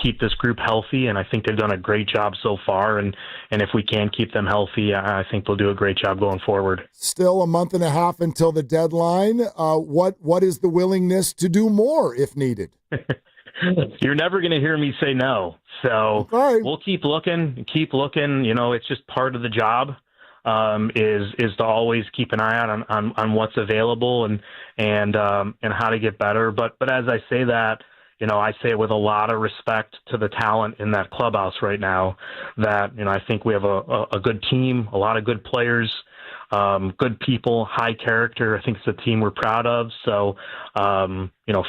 keep this group healthy. And I think they've done a great job so far. And if we can keep them healthy, I think they'll do a great job going forward. Still a month and a half until the deadline. What is the willingness to do more if needed? You're never going to hear me say no. So We'll keep looking. It's just part of the job, is to always keep an eye out on what's available and how to get better. But as I say that, I say it with a lot of respect to the talent in that clubhouse right now, that, I think we have a good team, a lot of good players, good people, high character. I think it's a team we're proud of. So,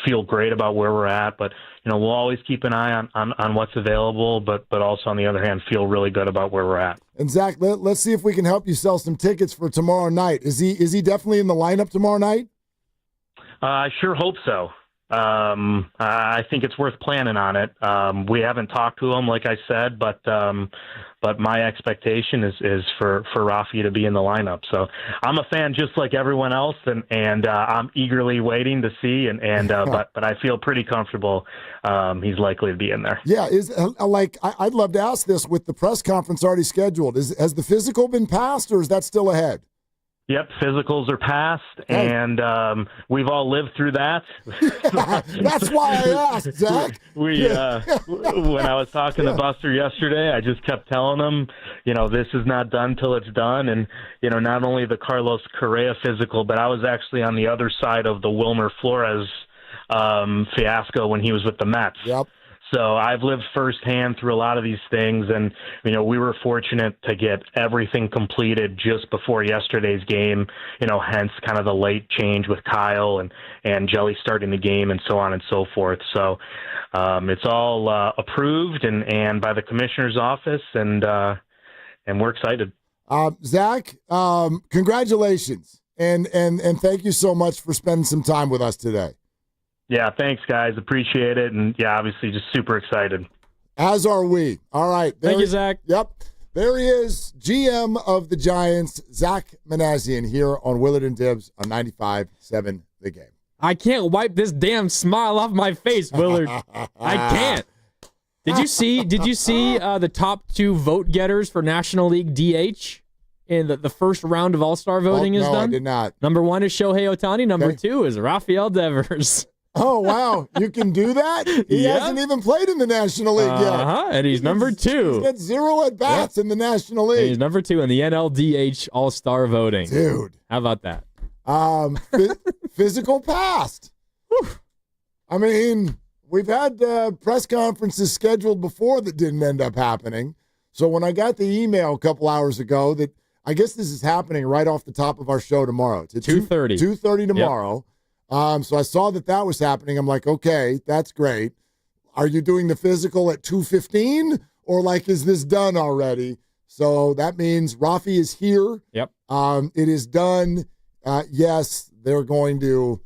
feel great about where we're at, but, we'll always keep an eye on what's available, but also on the other hand, feel really good about where we're at. And Zach, let's see if we can help you sell some tickets for tomorrow night. Is he definitely in the lineup tomorrow night? I sure hope so. I think it's worth planning on it. We haven't talked to him, like I said, but my expectation is for Rafi to be in the lineup. So I'm a fan just like everyone else, and I'm eagerly waiting to see, but I feel pretty comfortable he's likely to be in there. Yeah, I'd love to ask this with the press conference already scheduled. Has the physical been passed, or is that still ahead? Yep, physicals are passed, and we've all lived through that. That's why I asked, Zach. When I was talking to Buster yesterday, I just kept telling him, this is not done till it's done. And, not only the Carlos Correa physical, but I was actually on the other side of the Wilmer Flores fiasco when he was with the Mets. Yep. So I've lived firsthand through a lot of these things, and we were fortunate to get everything completed just before yesterday's game. Hence kind of the late change with Kyle and Jelly starting the game and so on and so forth. So it's all approved and by the commissioner's office, and we're excited. Zach, congratulations, and thank you so much for spending some time with us today. Yeah, thanks, guys. Appreciate it. And, yeah, obviously just super excited. As are we. All right. Thank you, Zach. Yep. There he is, GM of the Giants, Zach Manazian, here on Willard and Dibs on 95.7 The Game. I can't wipe this damn smile off my face, Willard. I can't. Did you see the top 2 vote getters for National League DH in the first round of All-Star voting is done? No, I did not. Number 1 is Shohei Ohtani. Number 2 is RAFAEL DEVERS. Oh, wow. You can do that? He hasn't even played in the National League yet. And he's number 2. He's got 0 at-bats in the National League. And he's number 2 in the NLDH All-Star voting. Dude. How about that? Physical past. Whew. I mean, we've had press conferences scheduled before that didn't end up happening. So when I got the email a couple hours ago that I guess this is happening right off the top of our show tomorrow. It's at 2:30. 2:30 tomorrow. Yep. So I saw that was happening. I'm like, okay, that's great. Are you doing the physical at 2:15 or like, is this done already? So that means Rafi is here. Yep. It is done. Yes, they're going to ...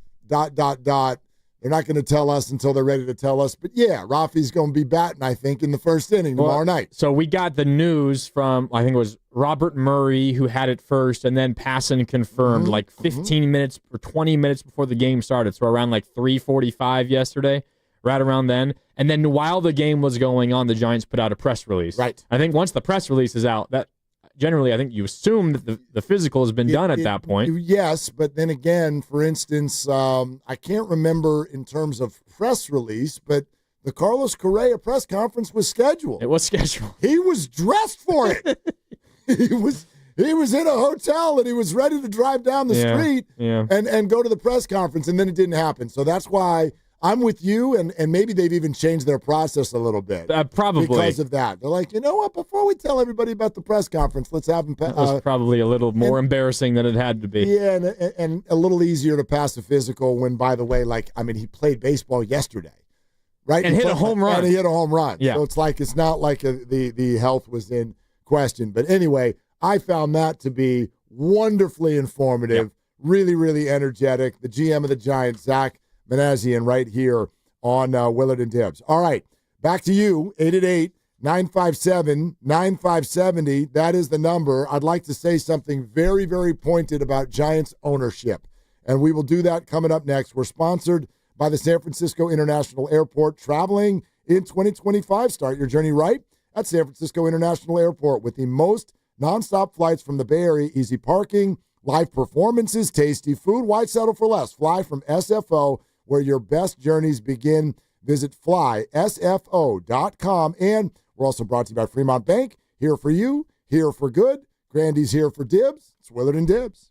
They're not going to tell us until they're ready to tell us. But yeah, Rafi's going to be batting, I think, in the first inning tomorrow night. So we got the news from, I think it was Robert Murray who had it first, and then Passan confirmed like 15 minutes or 20 minutes before the game started. So around like 3:45 yesterday, right around then. And then while the game was going on, the Giants put out a press release. Right. I think once the press release is out, that generally I think you assume that the physical has been done at that point. Yes, but then again, for instance, I can't remember in terms of press release, but the Carlos Correa press conference was scheduled. It was scheduled. He was dressed for it. He was in a hotel and he was ready to drive down the street and go to the press conference, and then it didn't happen. So that's why I'm with you, and maybe they've even changed their process a little bit. Probably. Because of that. They're like, you know what, before we tell everybody about the press conference, let's have them That was probably a little more embarrassing than it had to be. Yeah, and a little easier to pass a physical when, by the way, he played baseball yesterday, right? And hit a home run. And he hit a home run. Yeah. So it's not like the health was in question. But anyway, I found that to be wonderfully informative, really, really energetic. The GM of the Giants, Zach Manazian, right here on Willard and Dibs. All right, back to you, 888-957-9570. That is the number. I'd like to say something very, very pointed about Giants ownership, and we will do that coming up next. We're sponsored by the San Francisco International Airport. Traveling in 2025, start your journey right at San Francisco International Airport with the most nonstop flights from the Bay Area, easy parking, live performances, tasty food. Why settle for less? Fly from SFO, where your best journeys begin. Visit flysfo.com. And we're also brought to you by Fremont Bank. Here for you, here for good. Grandy's here for Dibs. It's Willard and Dibs.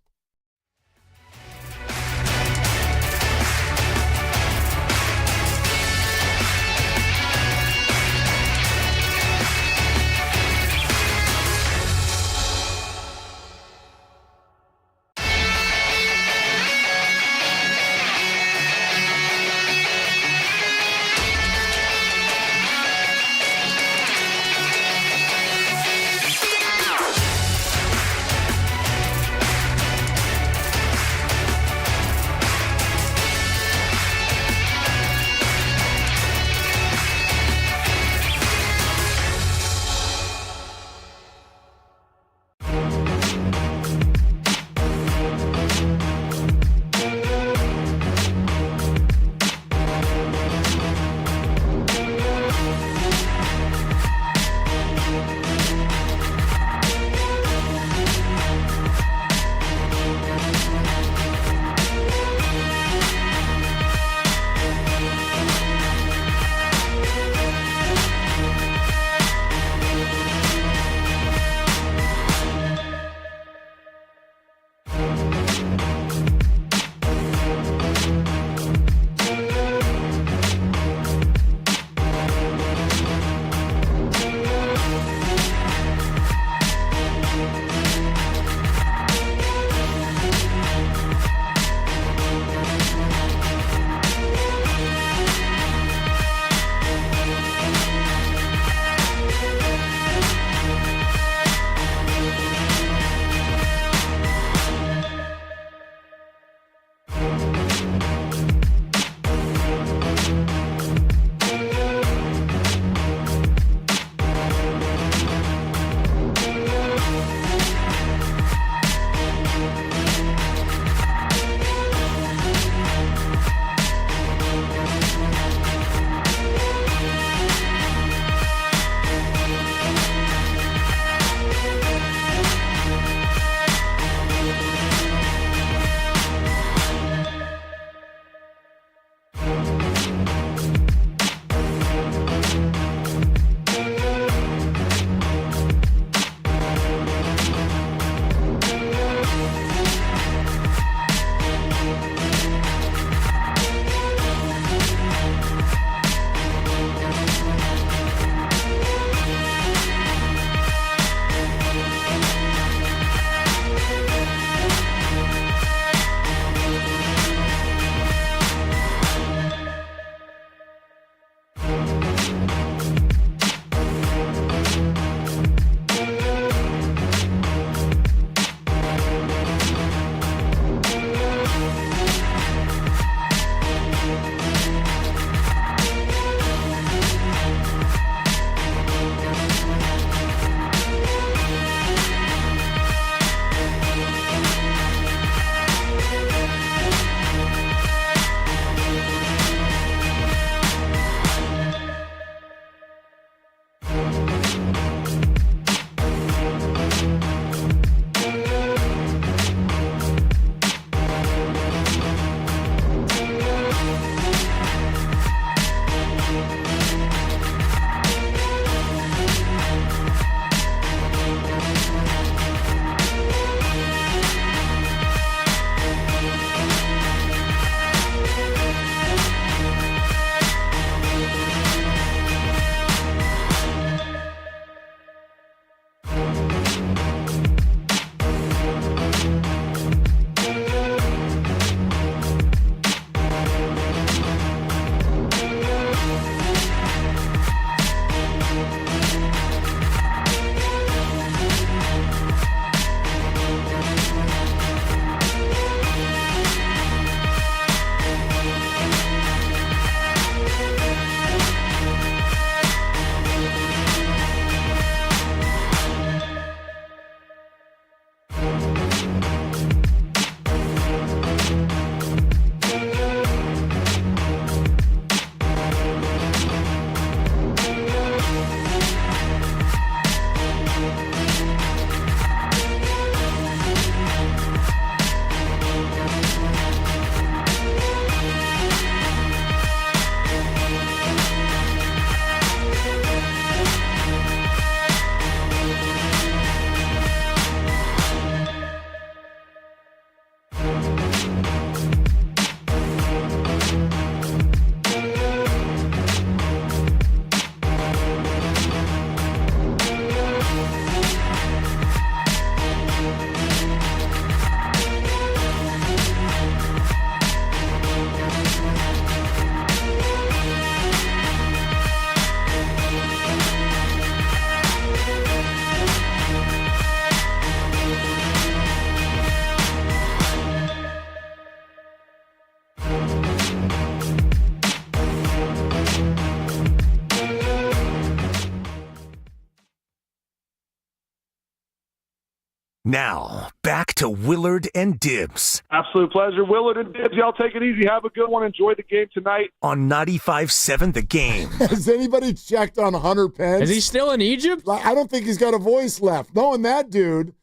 Now, back to Willard and Dibs. Absolute pleasure. Willard and Dibs, y'all take it easy. Have a good one. Enjoy the game tonight. On 95.7 The Game. Has anybody checked on Hunter Pence? Is he still in Egypt? I don't think he's got a voice left. Knowing that dude,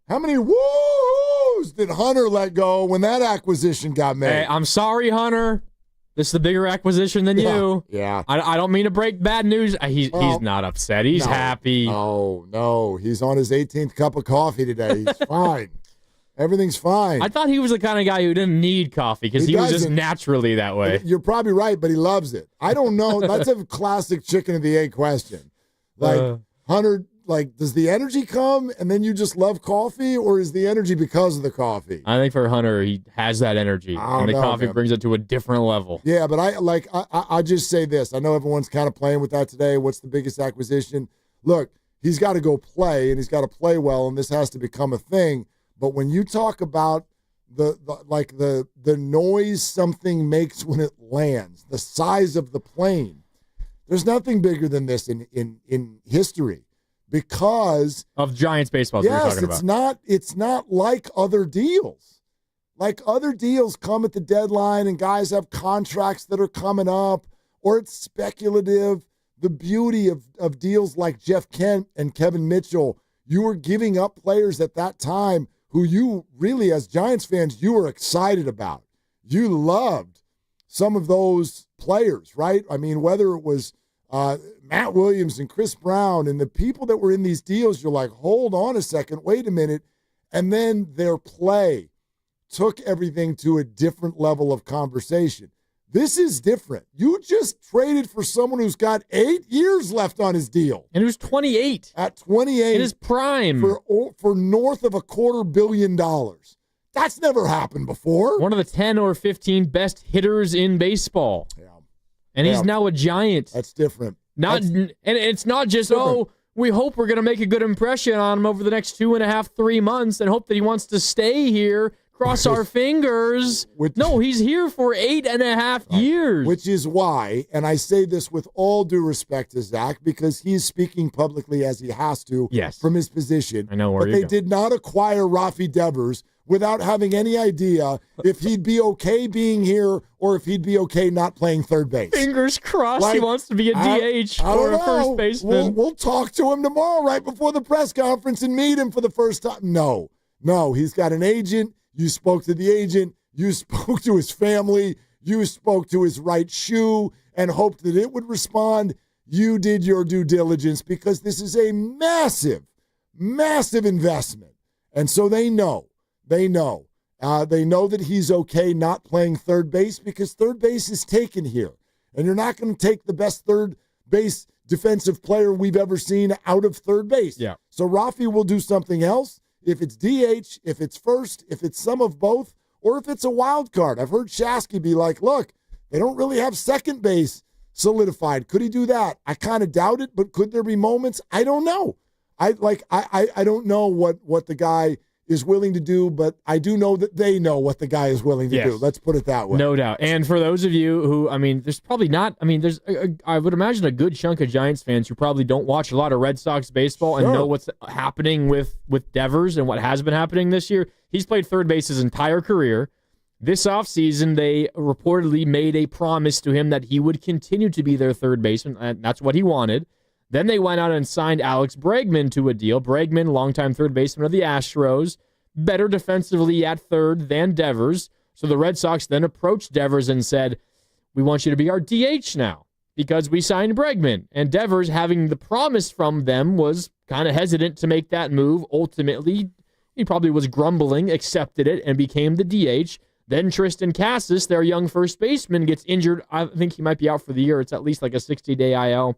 how many woo-hoos did Hunter let go when that acquisition got made? Hey, I'm sorry, Hunter. This is the bigger acquisition than you. Yeah. I don't mean to break bad news. He's not upset. He's happy. No. He's on his 18th cup of coffee today. He's fine. Everything's fine. I thought he was the kind of guy who didn't need coffee because he was just naturally that way. You're probably right, but he loves it. I don't know. That's a classic chicken and the egg question. Hunter, does the energy come and then you just love coffee, or is the energy because of the coffee? I think for Hunter, he has that energy, and the coffee brings it to a different level. Yeah, but I just say this. I know everyone's kind of playing with that today. What's the biggest acquisition? Look, he's got to go play, and he's got to play well, and this has to become a thing. But when you talk about the noise something makes when it lands, the size of the plane, there's nothing bigger than this in history. Because of Giants baseball, you're talking about. It's not like other deals. Like other deals come at the deadline and guys have contracts that are coming up, or it's speculative. The beauty of deals like Jeff Kent and Kevin Mitchell, you were giving up players at that time who you really, as Giants fans, you were excited about. You loved some of those players, right? I mean, whether it was Matt Williams and Chris Brown and the people that were in these deals, you're like, hold on a second, wait a minute. And then their play took everything to a different level of conversation. This is different. You just traded for someone who's got 8 years left on his deal. And who's 28. At 28. In his prime. For north of $250 million. That's never happened before. One of the 10 or 15 best hitters in baseball. Yeah. And he's now a Giant. That's different. And it's not just, we hope we're going to make a good impression on him over the next 2.5, 3 months and hope that he wants to stay here. Cross our fingers. No, he's here for 8.5 years. Which is why, and I say this with all due respect to Zach, because he's speaking publicly as he has to from his position. I know where but you're they going. did not acquire Rafi Devers without having any idea if he'd be okay being here or if he'd be okay not playing third base. Fingers crossed he wants to be a DH or a first baseman. We'll talk to him tomorrow right before the press conference and meet him for the first time. No, he's got an agent. You spoke to the agent. You spoke to his family. You spoke to his right shoe and hoped that it would respond. You did your due diligence because this is a massive, massive investment. And so they know. They know that he's okay not playing third base because third base is taken here. And you're not going to take the best third base defensive player we've ever seen out of third base. Yeah. So Rafi will do something else. If it's DH, if it's first, if it's some of both, or if it's a wild card. I've heard Shasky be like, look, they don't really have second base solidified. Could he do that? I kind of doubt it, but could there be moments? I don't know. I don't know what the guy is willing to do, but I do know that they know what the guy is willing to do. Let's put it that way. No doubt. And for those of you who, there's probably not, there's, I would imagine a good chunk of Giants fans who probably don't watch a lot of Red Sox baseball and know what's happening with Devers and what has been happening this year. He's played third base his entire career. This offseason, they reportedly made a promise to him that he would continue to be their third baseman, and that's what he wanted. Then they went out and signed Alex Bregman to a deal. Bregman, longtime third baseman of the Astros, better defensively at third than Devers. So the Red Sox then approached Devers and said, we want you to be our DH now because we signed Bregman. And Devers, having the promise from them, was kind of hesitant to make that move. Ultimately, he probably was grumbling, accepted it, and became the DH. Then Tristan Cassis, their young first baseman, gets injured. I think he might be out for the year. It's at least like a 60-day IL.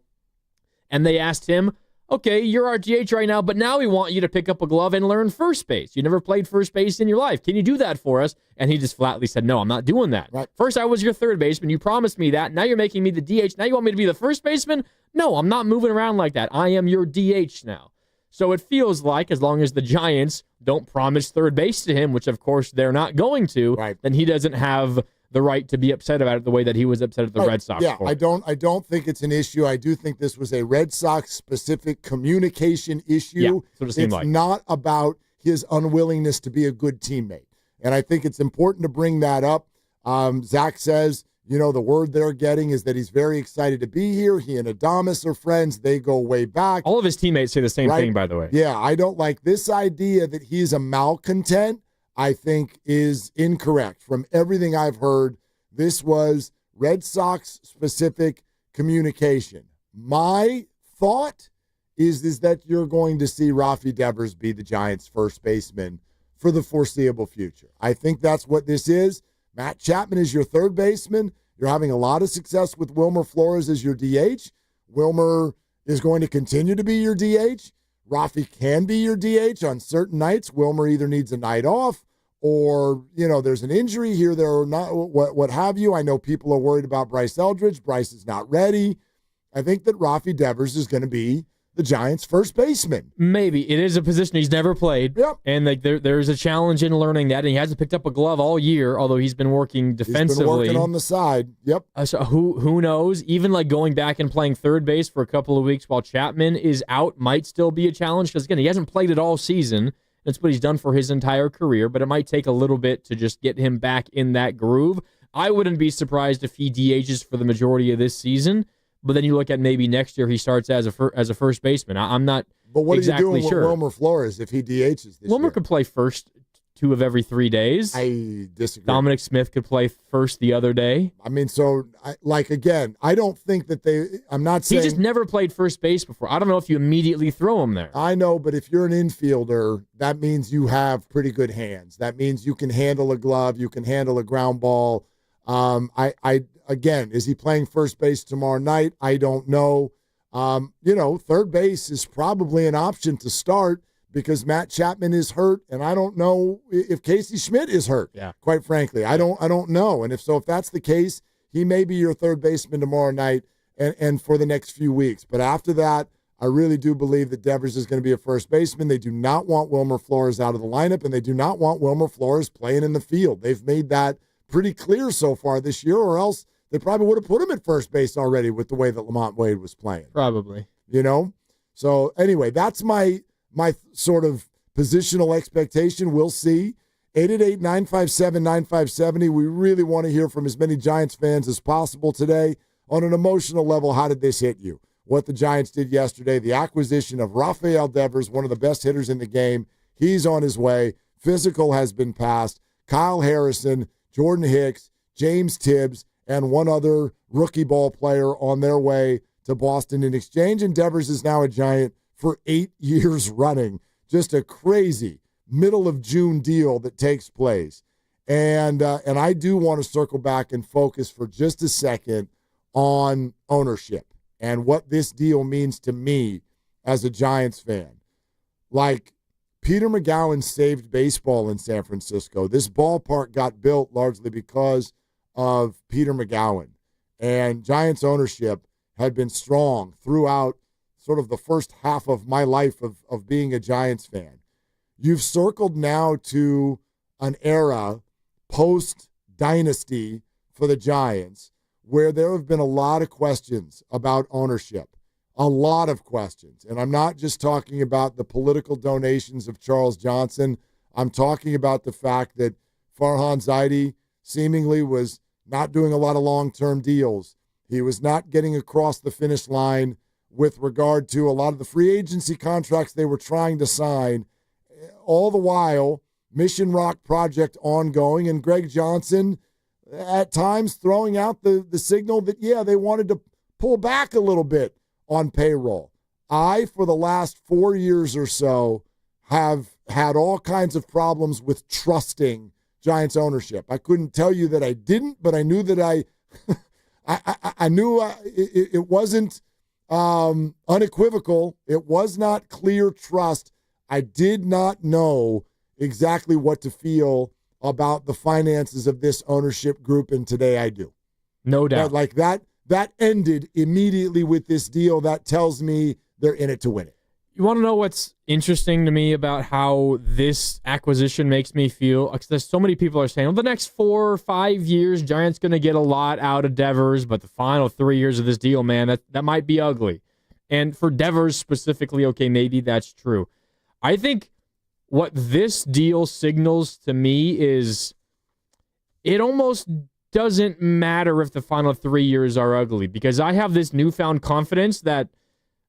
And they asked him, okay, you're our DH right now, but now we want you to pick up a glove and learn first base. You never played first base in your life. Can you do that for us? And he just flatly said, no, I'm not doing that. Right. First, I was your third baseman. You promised me that. Now you're making me the DH. Now you want me to be the first baseman? No, I'm not moving around like that. I am your DH now. So it feels like as long as the Giants don't promise third base to him, which of course they're not going to, then he doesn't have the right to be upset about it the way that he was upset at the Red Sox. Yeah, I don't think it's an issue. I do think this was a Red Sox specific communication issue. Yeah, that's what it seemed like. Not about his unwillingness to be a good teammate. And I think it's important to bring that up. Zach says, the word they're getting is that he's very excited to be here. He and Adames are friends. They go way back. All of his teammates say the same thing, by the way. Yeah, I don't like this idea that he's a malcontent. I think is incorrect. From everything I've heard, this was Red Sox-specific communication. My thought is that you're going to see Rafi Devers be the Giants' first baseman for the foreseeable future. I think that's what this is. Matt Chapman is your third baseman. You're having a lot of success with Wilmer Flores as your DH. Wilmer is going to continue to be your DH. Rafi can be your DH on certain nights. Wilmer either needs a night off or, there's an injury here, there, or not, what have you. I know people are worried about Bryce Eldridge. Bryce is not ready. I think that Rafi Devers is going to be the Giants' first baseman. Maybe. It is a position he's never played. Yep. And there's a challenge in learning that. And he hasn't picked up a glove all year, although he's been working defensively. He's been working on the side. Yep. So who knows? Even going back and playing third base for a couple of weeks while Chapman is out might still be a challenge. Because, again, he hasn't played it all season. That's what he's done for his entire career. But it might take a little bit to just get him back in that groove. I wouldn't be surprised if he DHs for the majority of this season. But then you look at maybe next year he starts as a first baseman. I'm not exactly sure. But what are you doing with Wilmer Flores if he DHs this year? Wilmer could play first 2 of every 3 days. I disagree. Dominic Smith could play first the other day. I mean, again, I don't think that I'm not saying. He just never played first base before. I don't know if you immediately throw him there. I know, but if you're an infielder, that means you have pretty good hands. That means you can handle a glove, you can handle a ground ball. Again, is he playing first base tomorrow night? I don't know. Third base is probably an option to start because Matt Chapman is hurt, and I don't know if Casey Schmidt is hurt. Yeah. Quite frankly, I don't know. And if that's the case, he may be your third baseman tomorrow night and for the next few weeks. But after that, I really do believe that Devers is going to be a first baseman. They do not want Wilmer Flores out of the lineup, and they do not want Wilmer Flores playing in the field. They've made that pretty clear so far this year, or else they probably would have put him at first base already with the way that Lamont Wade was playing. Probably. So anyway, that's my sort of positional expectation. We'll see. 888-957-9570. We really want to hear from as many Giants fans as possible today. On an emotional level, how did this hit you? What the Giants did yesterday, the acquisition of RAFAEL DEVERS, one of the best hitters in the game. He's on his way. Physical has been passed. Kyle Harrison, Jordan Hicks, James Tibbs, and one other rookie ball player on their way to Boston in exchange. And Devers is now a Giant for 8 years running. Just a crazy middle of June deal that takes place. And I do want to circle back and focus for just a second on ownership and what this deal means to me as a Giants fan. Like, Peter McGowan saved baseball in San Francisco. This ballpark got built largely because of Peter McGowan. And Giants ownership had been strong throughout sort of the first half of my life of being a Giants fan. You've circled now to an era post-dynasty for the Giants where there have been a lot of questions about ownership. A lot of questions. And I'm not just talking about the political donations of Charles Johnson. I'm talking about the fact that Farhan Zaidi seemingly was not doing a lot of long-term deals. He was not getting across the finish line with regard to a lot of the free agency contracts they were trying to sign. All the while, Mission Rock project ongoing, and Greg Johnson at times throwing out the signal that, yeah, they wanted to pull back a little bit on payroll. I, for the last 4 years or so, have had all kinds of problems with trusting Giants ownership. I couldn't tell you that I didn't, but I knew that I knew it wasn't unequivocal. It was not clear trust. I did not know exactly what to feel about the finances of this ownership group, and today I do. No doubt. That ended immediately with this deal. That tells me they're in it to win it. You want to know what's interesting to me about how this acquisition makes me feel? Because there's so many people are saying, well, the next 4 or 5 years, Giants going to get a lot out of Devers, but the final 3 years of this deal, man, that might be ugly. And for Devers specifically, okay, maybe that's true. I think what this deal signals to me is it almost doesn't matter if the final 3 years are ugly, because I have this newfound confidence that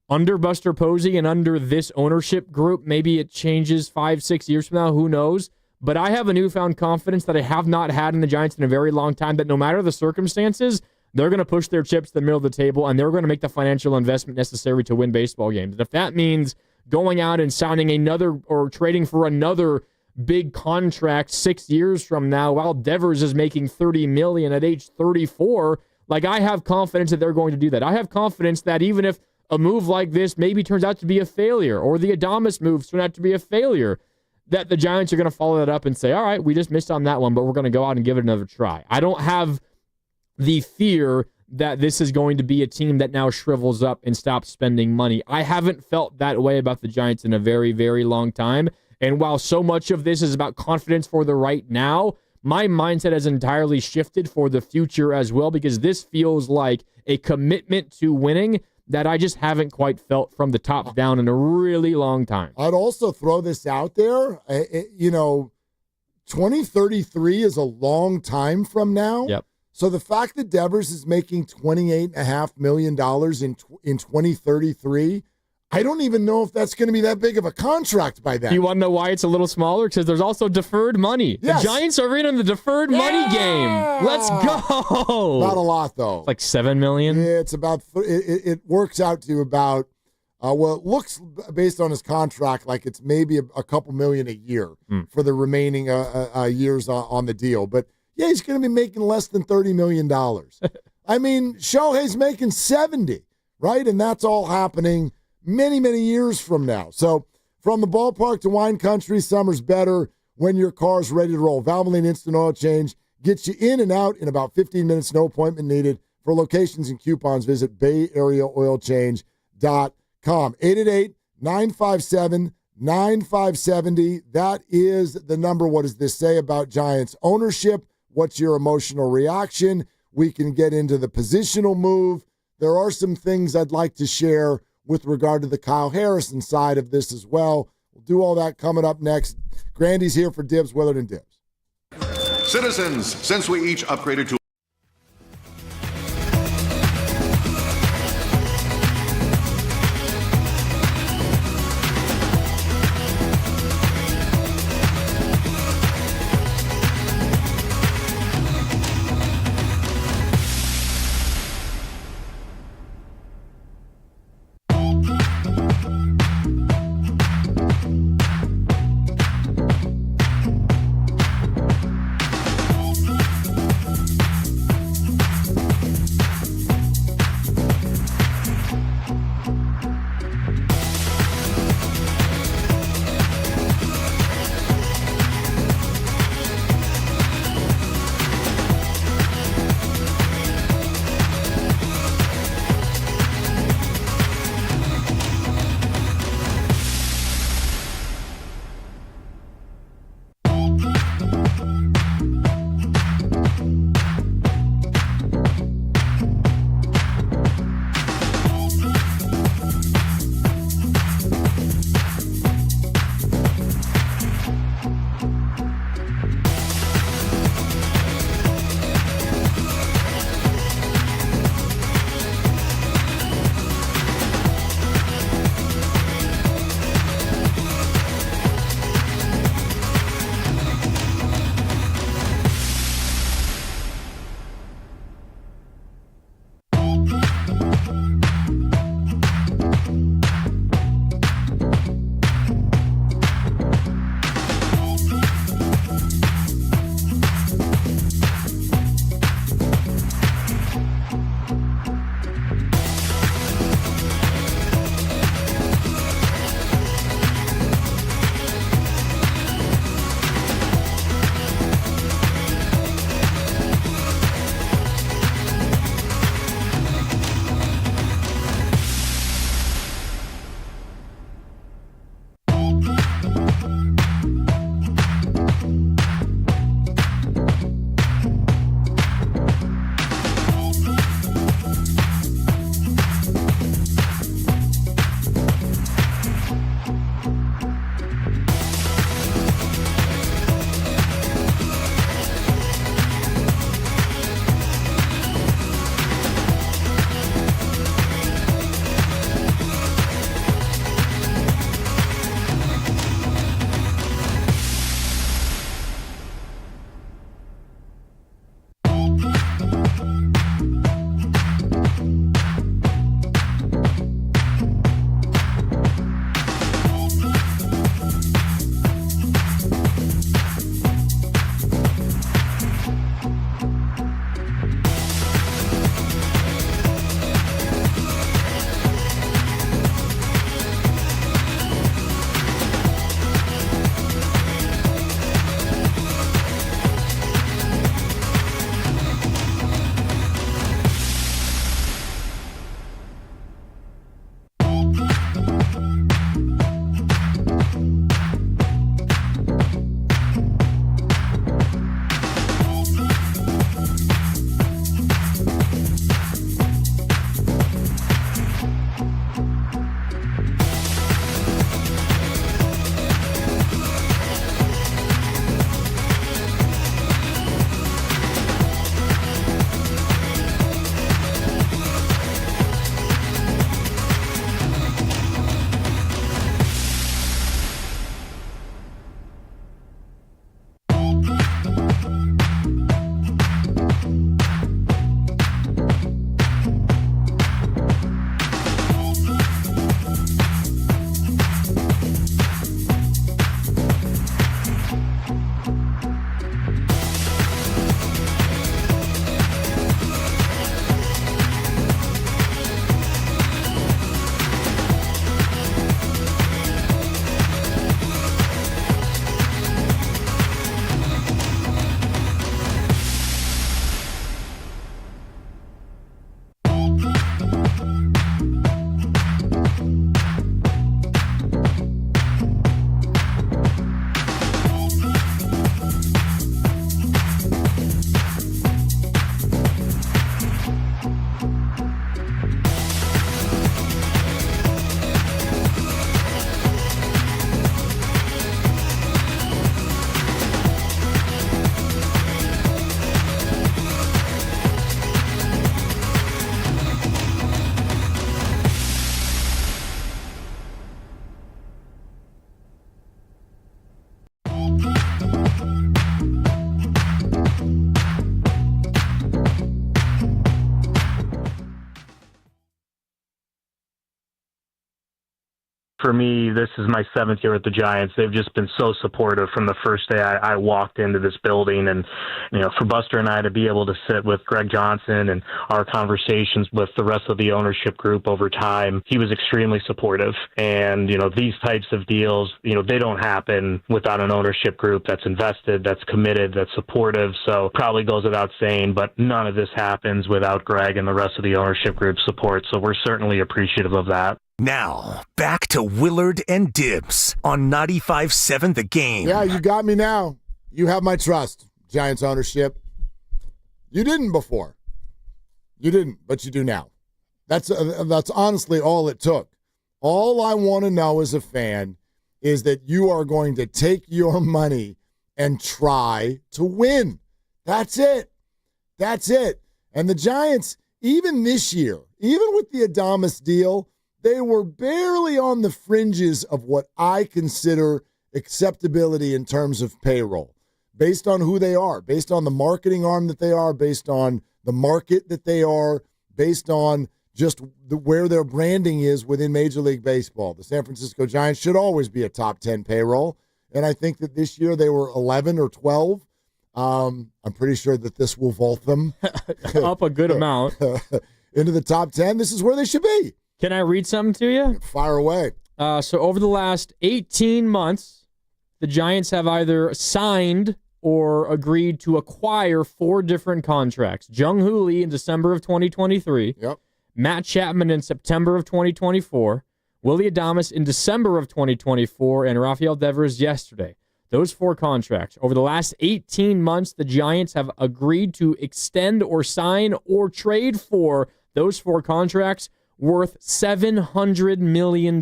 under Buster Posey and under this ownership group, maybe it changes 5-6 years from now, who knows? But I have a newfound confidence that I have not had in the Giants in a very long time, that no matter the circumstances, they're going to push their chips to the middle of the table, and they're going to make the financial investment necessary to win baseball games. And if that means going out and signing another or trading for another big contract 6 years from now while Devers is making $30 million at age 34, like, I have confidence that they're going to do that. I have confidence that even if a move like this maybe turns out to be a failure, or the Adames moves turn out to be a failure, that the Giants are going to follow that up and say, all right, we just missed on that one, but we're going to go out and give it another try. I don't have the fear that this is going to be a team that now shrivels up and stops spending money. I haven't felt that way about the Giants in a very, very long time. And while so much of this is about confidence for the right now, my mindset has entirely shifted for the future as well, because this feels like a commitment to winning that I just haven't quite felt from the top down in a really long time. I'd also throw this out there. 2033 is a long time from now. Yep. So the fact that Devers is making $28.5 million in 2033, I don't even know if that's going to be that big of a contract by then. You want to know why it's a little smaller? Because there's also deferred money. Yes. The Giants are in on the deferred money game. Let's go. Not a lot, though. It's like $7 million. Yeah, it's about. It works out to about. Well, it looks based on his contract like it's maybe a couple million a year for the remaining years on the deal. But yeah, he's going to be making less than $30 million. I mean, Shohei's making 70, right? And that's all happening many, many years from now. So from the ballpark to wine country, summer's better when your car's ready to roll. Valvoline Instant Oil Change gets you in and out in about 15 minutes, no appointment needed. For locations and coupons, visit BayAreaOilChange.com. 888-957-9570. That is the number. What does this say about Giants ownership? What's your emotional reaction? We can get into the positional move. There are some things I'd like to share with regard to the Kyle Harrison side of this as well. We'll do all that coming up next. Grandy's here for Dibs, Willard, and Dibs. Citizens, since we each upgraded to For me, this is my 7th year at the Giants. They've just been so supportive from the first day I walked into this building. And, for Buster and I to be able to sit with Greg Johnson and our conversations with the rest of the ownership group over time, he was extremely supportive. And, these types of deals, they don't happen without an ownership group that's invested, that's committed, that's supportive. So probably goes without saying, but none of this happens without Greg and the rest of the ownership group's support. So we're certainly appreciative of that. Now, back to Willard and Dibs on 95.7 The Game. Yeah, you got me now. You have my trust, Giants ownership. You didn't before. You didn't, but you do now. That's honestly all it took. All I want to know as a fan is that you are going to take your money and try to win. That's it. That's it. And the Giants, even this year, even with the Adames deal, they were barely on the fringes of what I consider acceptability in terms of payroll, based on who they are, based on the marketing arm that they are, based on the market that they are, based on just where their branding is within Major League Baseball. The San Francisco Giants should always be a top 10 payroll, and I think that this year they were 11 or 12. I'm pretty sure that this will vault them up a good amount into the top 10. This is where they should be. Can I read something to you? Fire away. So over the last 18 months, the Giants have either signed or agreed to acquire 4 different contracts. Jung-Hoo Lee in December of 2023. Yep. Matt Chapman in September of 2024. Willie Adames in December of 2024. And RAFAEL DEVERS yesterday. Those 4 contracts. Over the last 18 months, the Giants have agreed to extend or sign or trade for those 4 contracts worth $700 million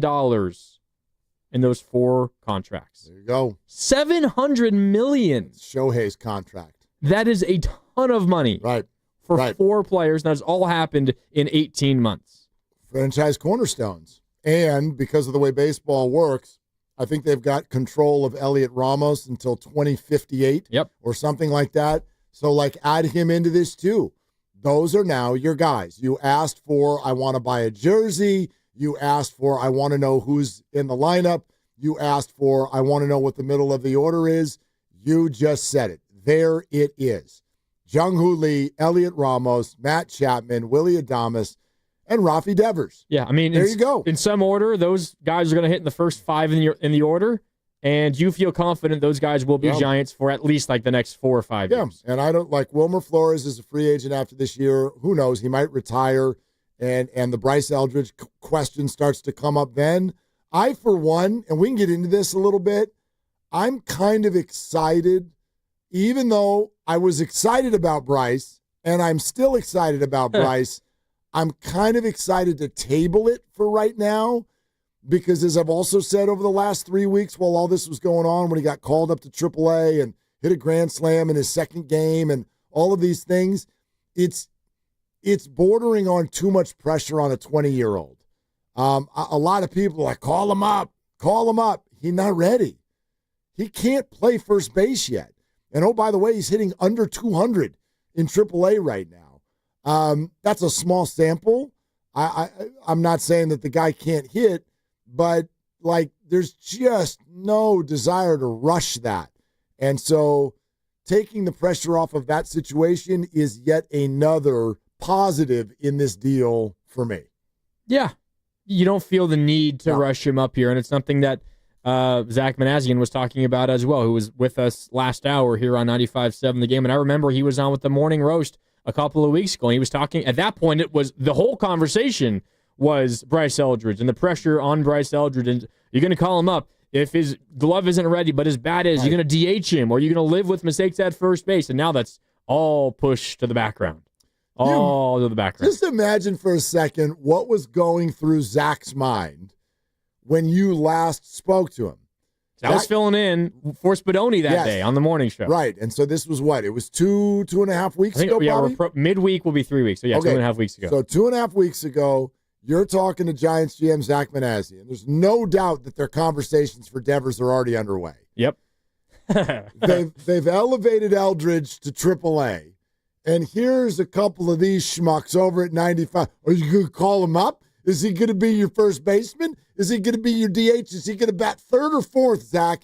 in those 4 contracts. There you go. $700 million. Shohei's contract. That is a ton of money. Right. For 4 players. And that's all happened in 18 months. Franchise cornerstones. And because of the way baseball works, I think they've got control of Elliot Ramos until 2058 or something like that. So, add him into this too. Those are now your guys. You asked for, I want to buy a jersey. You asked for, I want to know who's in the lineup. You asked for, I want to know what the middle of the order is. You just said it. There it is. Jung-Hoo Lee, Elliot Ramos, Matt Chapman, Willie Adames, and RAFAEL DEVERS. Yeah, I mean, there you go. In some order, those guys are going to hit in the first 5 in the order, and you feel confident those guys will be Giants for at least the next 4 or 5 years. And I don't Wilmer Flores is a free agent after this year. Who knows? He might retire, and the Bryce Eldridge question starts to come up then. I, for one, and we can get into this a little bit, I'm kind of excited, even though I was excited about Bryce, and I'm still excited about Bryce. I'm kind of excited to table it for right now because, as I've also said over the last 3 weeks while all this was going on, when he got called up to AAA and hit a grand slam in his second game and all of these things, it's bordering on too much pressure on a 20-year-old. A lot of people are like, call him up. He's not ready. He can't play first base yet. And, oh, by the way, he's hitting under 200 in AAA right now. That's a small sample. I'm not saying that the guy can't hit, but there's just no desire to rush that. And so taking the pressure off of that situation is yet another positive in this deal for me. Yeah. You don't feel the need to rush him up here, and it's something that Zach Manazian was talking about as well, who was with us last hour here on 95.7 The Game. And I remember he was on with the Morning Roast a couple of weeks ago, and he was talking, at that point, it was the whole conversation was Bryce Eldridge and the pressure on Bryce Eldridge. And you're going to call him up if his glove isn't ready, but his bat is, you're going to DH him, or you're going to live with mistakes at first base. And now that's all pushed to the background. All to the background. Just imagine for a second what was going through Zach's mind when you last spoke to him. I was filling in for Spadoni that day on the morning show. Right. And so this was what? It was two and a half weeks ago, midweek will be 3 weeks. So, 2.5 weeks ago. So 2.5 weeks ago, you're talking to Giants GM Zach Manazian. There's no doubt that their conversations for Devers are already underway. Yep. They've elevated Eldridge to AAA. And here's a couple of these schmucks over at 95. Are you going to call him up? Is he going to be your first baseman? Is he going to be your DH? Is he going to bat third or fourth, Zach?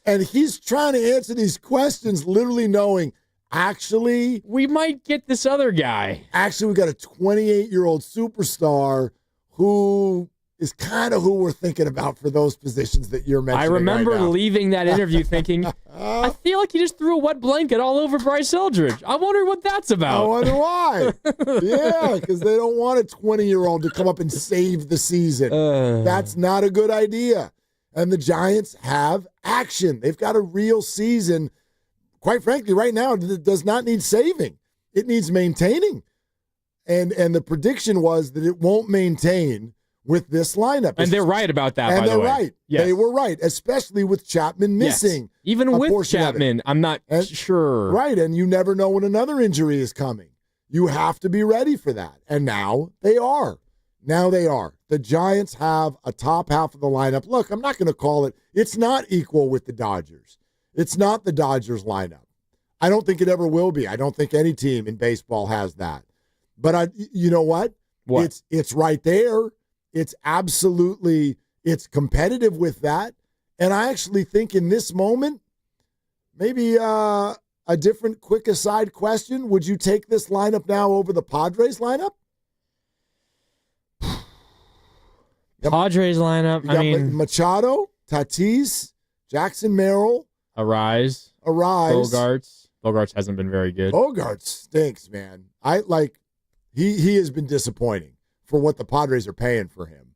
And he's trying to answer these questions literally knowing, actually, we might get this other guy. Actually, we got a 28-year-old superstar who is kind of who we're thinking about for those positions that you're mentioning. I remember right now. leaving that interview thinking, I feel like you just threw a wet blanket all over Bryce Eldridge. I wonder what that's about. I wonder why. Yeah, because they don't want a 20-year-old to come up and save the season. That's not a good idea. And the Giants have action. They've got a real season. Quite frankly, right now, it does not need saving. It needs maintaining. And the prediction was that it won't maintain with this lineup. And they're right about that, by the way. And they're right. Yes. They were right, especially with Chapman missing. Yes. Even with Chapman, I'm not sure. Right, and you never know when another injury is coming. You have to be ready for that. And now they are. Now they are. The Giants have a top half of the lineup. Look, I'm not going to call it. It's not equal with the Dodgers. It's not the Dodgers lineup. I don't think it ever will be. I don't think any team in baseball has that. But you know what? It's right there. It's absolutely, it's competitive with that. And I actually think in this moment, maybe a different quick aside question. Would you take this lineup now over the Padres lineup? Padres lineup, I mean. Machado, Tatis, Jackson Merrill. Arise. Bogarts hasn't been very good. Bogarts stinks, man. He has been disappointing for what the Padres are paying for him.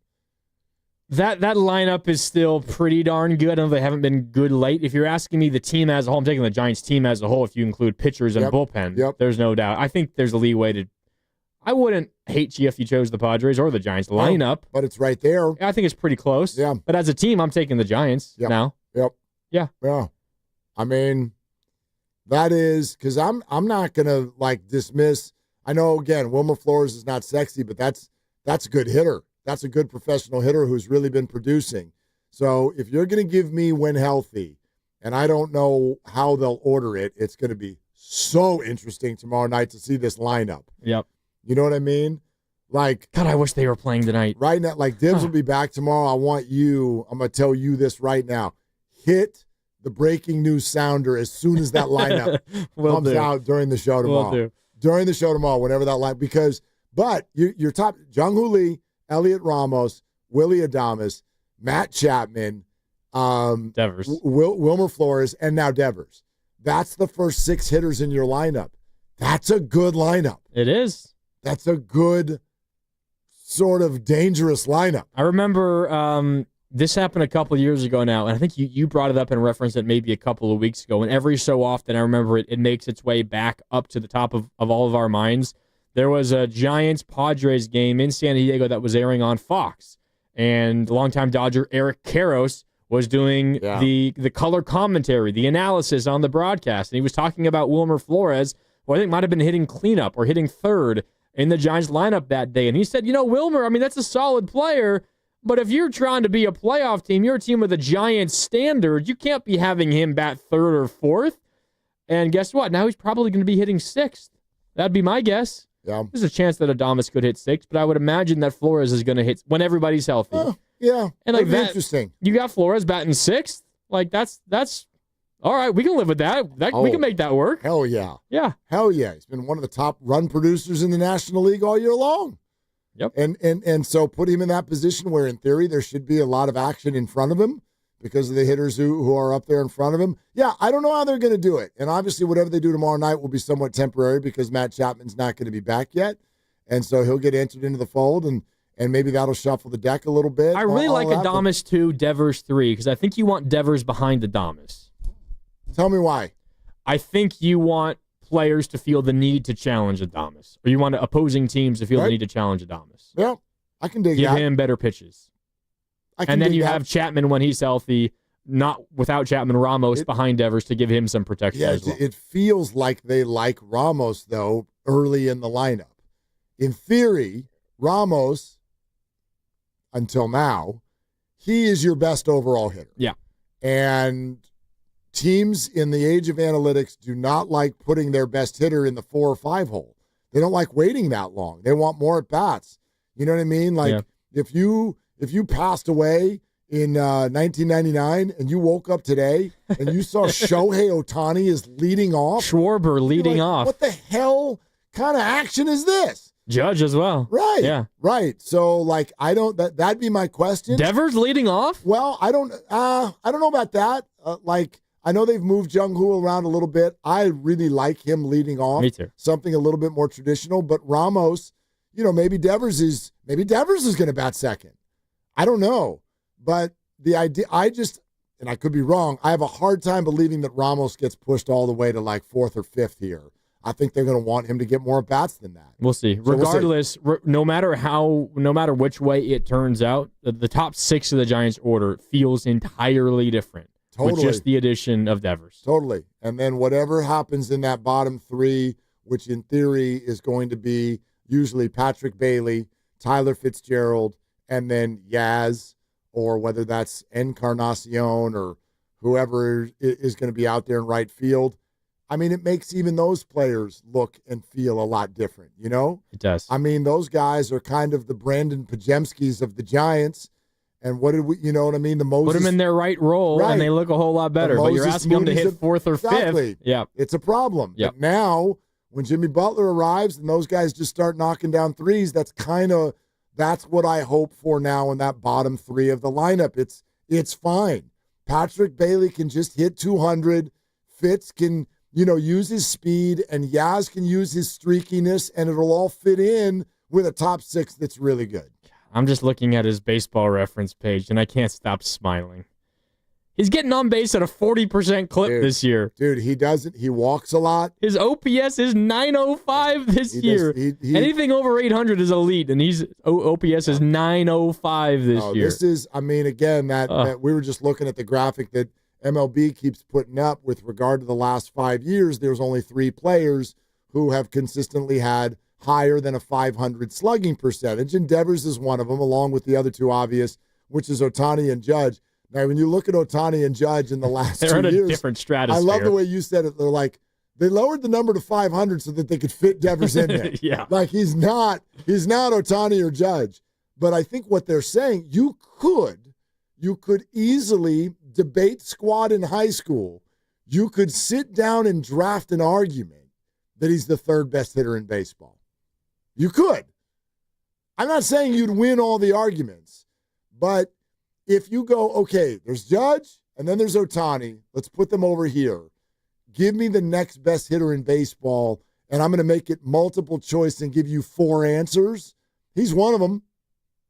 That lineup is still pretty darn good. I know they haven't been good late. If you're asking me the team as a whole, I'm taking the Giants team as a whole if you include pitchers and bullpen. There's no doubt. I think there's a leeway to – I wouldn't hate you if you chose the Padres or the Giants lineup. But it's right there. I think it's pretty close. Yeah. But as a team, I'm taking the Giants now. Yep. Yeah. Yeah. I mean, that is – because I'm not going to, dismiss – I know, again, Wilmer Flores is not sexy, but that's a good hitter. That's a good professional hitter who's really been producing. So if you're going to give me when healthy, and I don't know how they'll order it, it's going to be so interesting tomorrow night to see this lineup. Yep. You know what I mean? God, I wish they were playing tonight. Right now, Dibs will be back tomorrow. I'm going to tell you this right now. Hit the breaking news sounder as soon as that lineup comes out during the show tomorrow. During the show tomorrow, whenever that line, but your top, Jung-Hoo Lee, Elliot Ramos, Willie Adames, Matt Chapman, Devers, Wilmer Flores, and now Devers. That's the first 6 hitters in your lineup. That's a good lineup. It is. That's a good sort of dangerous lineup. I remember this happened a couple of years ago now, and I think you brought it up and referenced it maybe a couple of weeks ago, and every so often I remember it makes its way back up to the top of all of our minds. There was a Giants-Padres game in San Diego that was airing on Fox, and longtime Dodger Eric Karros was doing the color commentary, the analysis on the broadcast, and he was talking about Wilmer Flores, who I think might have been hitting cleanup or hitting third in the Giants lineup that day, and he said, Wilmer, I mean, that's a solid player, but if you're trying to be a playoff team, you're a team with a Giants standard, you can't be having him bat third or fourth, and guess what? Now he's probably going to be hitting sixth. That'd be my guess. Yeah. There's a chance that Adames could hit 6, but I would imagine that Flores is going to hit when everybody's healthy. Yeah, and that'd be interesting. You got Flores batting 6th? That's all right. We can live with that. We can make that work. Hell yeah. Yeah. Hell yeah. He's been one of the top run producers in the National League all year long. Yep. And so put him in that position where, in theory, there should be a lot of action in front of him because of the hitters who are up there in front of him. Yeah, I don't know how they're going to do it. And obviously, whatever they do tomorrow night will be somewhat temporary because Matt Chapman's not going to be back yet. And so he'll get entered into the fold, and maybe that'll shuffle the deck a little bit. I really like Adames 2, Devers 3, because I think you want Devers behind Adames. Tell me why. I think you want players to feel the need to challenge Adames, or you want opposing teams to feel the need to challenge Adames. Yeah, I can dig that. Give him better pitches. And then you have Chapman when he's healthy, not without Chapman, Ramos behind Devers to give him some protection as well. It feels like they like Ramos, though, early in the lineup. In theory, Ramos, until now, he is your best overall hitter. Yeah. And teams in the age of analytics do not like putting their best hitter in the 4 or 5 hole. They don't like waiting that long. They want more at-bats. You know what I mean? If if you passed away in 1999 and you woke up today and you saw Shohei Ohtani is leading off. Schwarber leading off. What the hell kind of action is this? Judge as well. Right. Yeah. Right. So, that'd be my question. Devers leading off? Well, I don't know about that. I know they've moved Jung-Hoo around a little bit. I really like him leading off. Me too. Something a little bit more traditional. But Ramos, maybe Devers is going to bat second. I don't know. But the idea, and I could be wrong, I have a hard time believing that Ramos gets pushed all the way to fourth or fifth here. I think they're going to want him to get more at bats than that. We'll see. So Regardless, no matter which way it turns out, the top 6 of the Giants order feels entirely different. Totally. With just the addition of Devers. Totally. And then whatever happens in that bottom 3, which in theory is going to be usually Patrick Bailey, Tyler Fitzgerald, and then Yaz, or whether that's Encarnacion or whoever is going to be out there in right field. I mean, it makes even those players look and feel a lot different, It does. I mean, those guys are kind of the Brandon Pajemskis of the Giants. And what did we, you know what I mean? The Moses, put them in their right role, and they look a whole lot better. But you're asking them to hit fourth or fifth. Yeah, it's a problem. Yep. But now, when Jimmy Butler arrives and those guys just start knocking down threes, that's what I hope for now in that bottom 3 of the lineup. It's fine. Patrick Bailey can just hit 200. Fitz can, use his speed, and Yaz can use his streakiness, and it'll all fit in with a top 6 that's really good. I'm just looking at his baseball reference page, and I can't stop smiling. He's getting on base at a 40% clip this year. Dude, he walks a lot. His OPS is 905 this year. Anything over 800 is elite, and he's OPS is 905 this year. This is, again, that we were just looking at the graphic that MLB keeps putting up with regard to the last 5 years. There's only 3 players who have consistently had higher than a 500 slugging percentage, and Devers is one of them, along with the other 2 obvious, which is Ohtani and Judge. Now, when you look at Ohtani and Judge in the last 2 years, they're in a different stratosphere. I love the way you said it. They're they lowered the number to 500 so that they could fit Devers in there. Yeah, he's not Ohtani or Judge, but I think what they're saying, you could easily debate squad in high school. You could sit down and draft an argument that he's the 3rd best hitter in baseball. You could. I'm not saying you'd win all the arguments, but if you go, okay, there's Judge and then there's Ohtani, let's put them over here. Give me the next best hitter in baseball, and I'm going to make it multiple choice and give you 4 answers. He's one of them.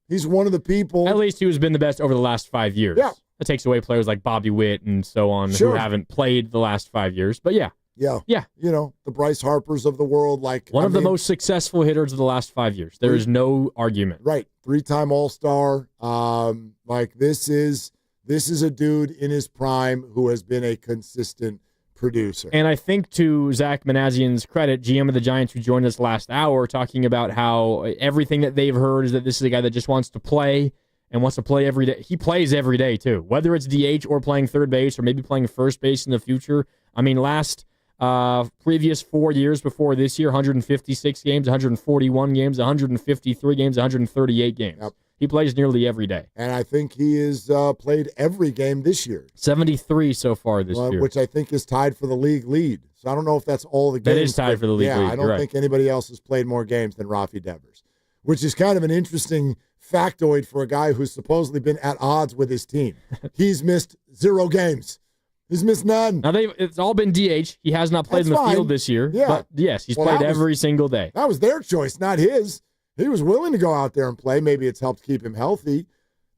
He's one of the people. At least who's been the best over the last 5 years. Yeah. That takes away players like Bobby Witt and so on who haven't played the last 5 years. But yeah. Yeah. The Bryce Harpers of the world. One of the most successful hitters of the last 5 years. There is no argument. Right. 3-time All-Star. This is a dude in his prime who has been a consistent producer. And I think to Zach Manazian's credit, GM of the Giants, who joined us last hour, talking about how everything that they've heard is that this is a guy that just wants to play and wants to play every day. He plays every day, too, whether it's DH or playing third base or maybe playing first base in the future. I mean, previous 4 years before this year, 156 games, 141 games, 153 games, 138 games. Yep. He plays nearly every day. And I think he has played every game this year. 73 so far this year. Which I think is tied for the league lead. So I don't know if that's all the games. That is tied for the league lead. I don't think anybody else has played more games than Rafi Devers, which is kind of an interesting factoid for a guy who's supposedly been at odds with his team. He's missed 0 games. He's missed none. Now, it's all been DH. He has not played in the field this year. Yeah. But, yes, he's played every single day. That was their choice, not his. He was willing to go out there and play. Maybe it's helped keep him healthy.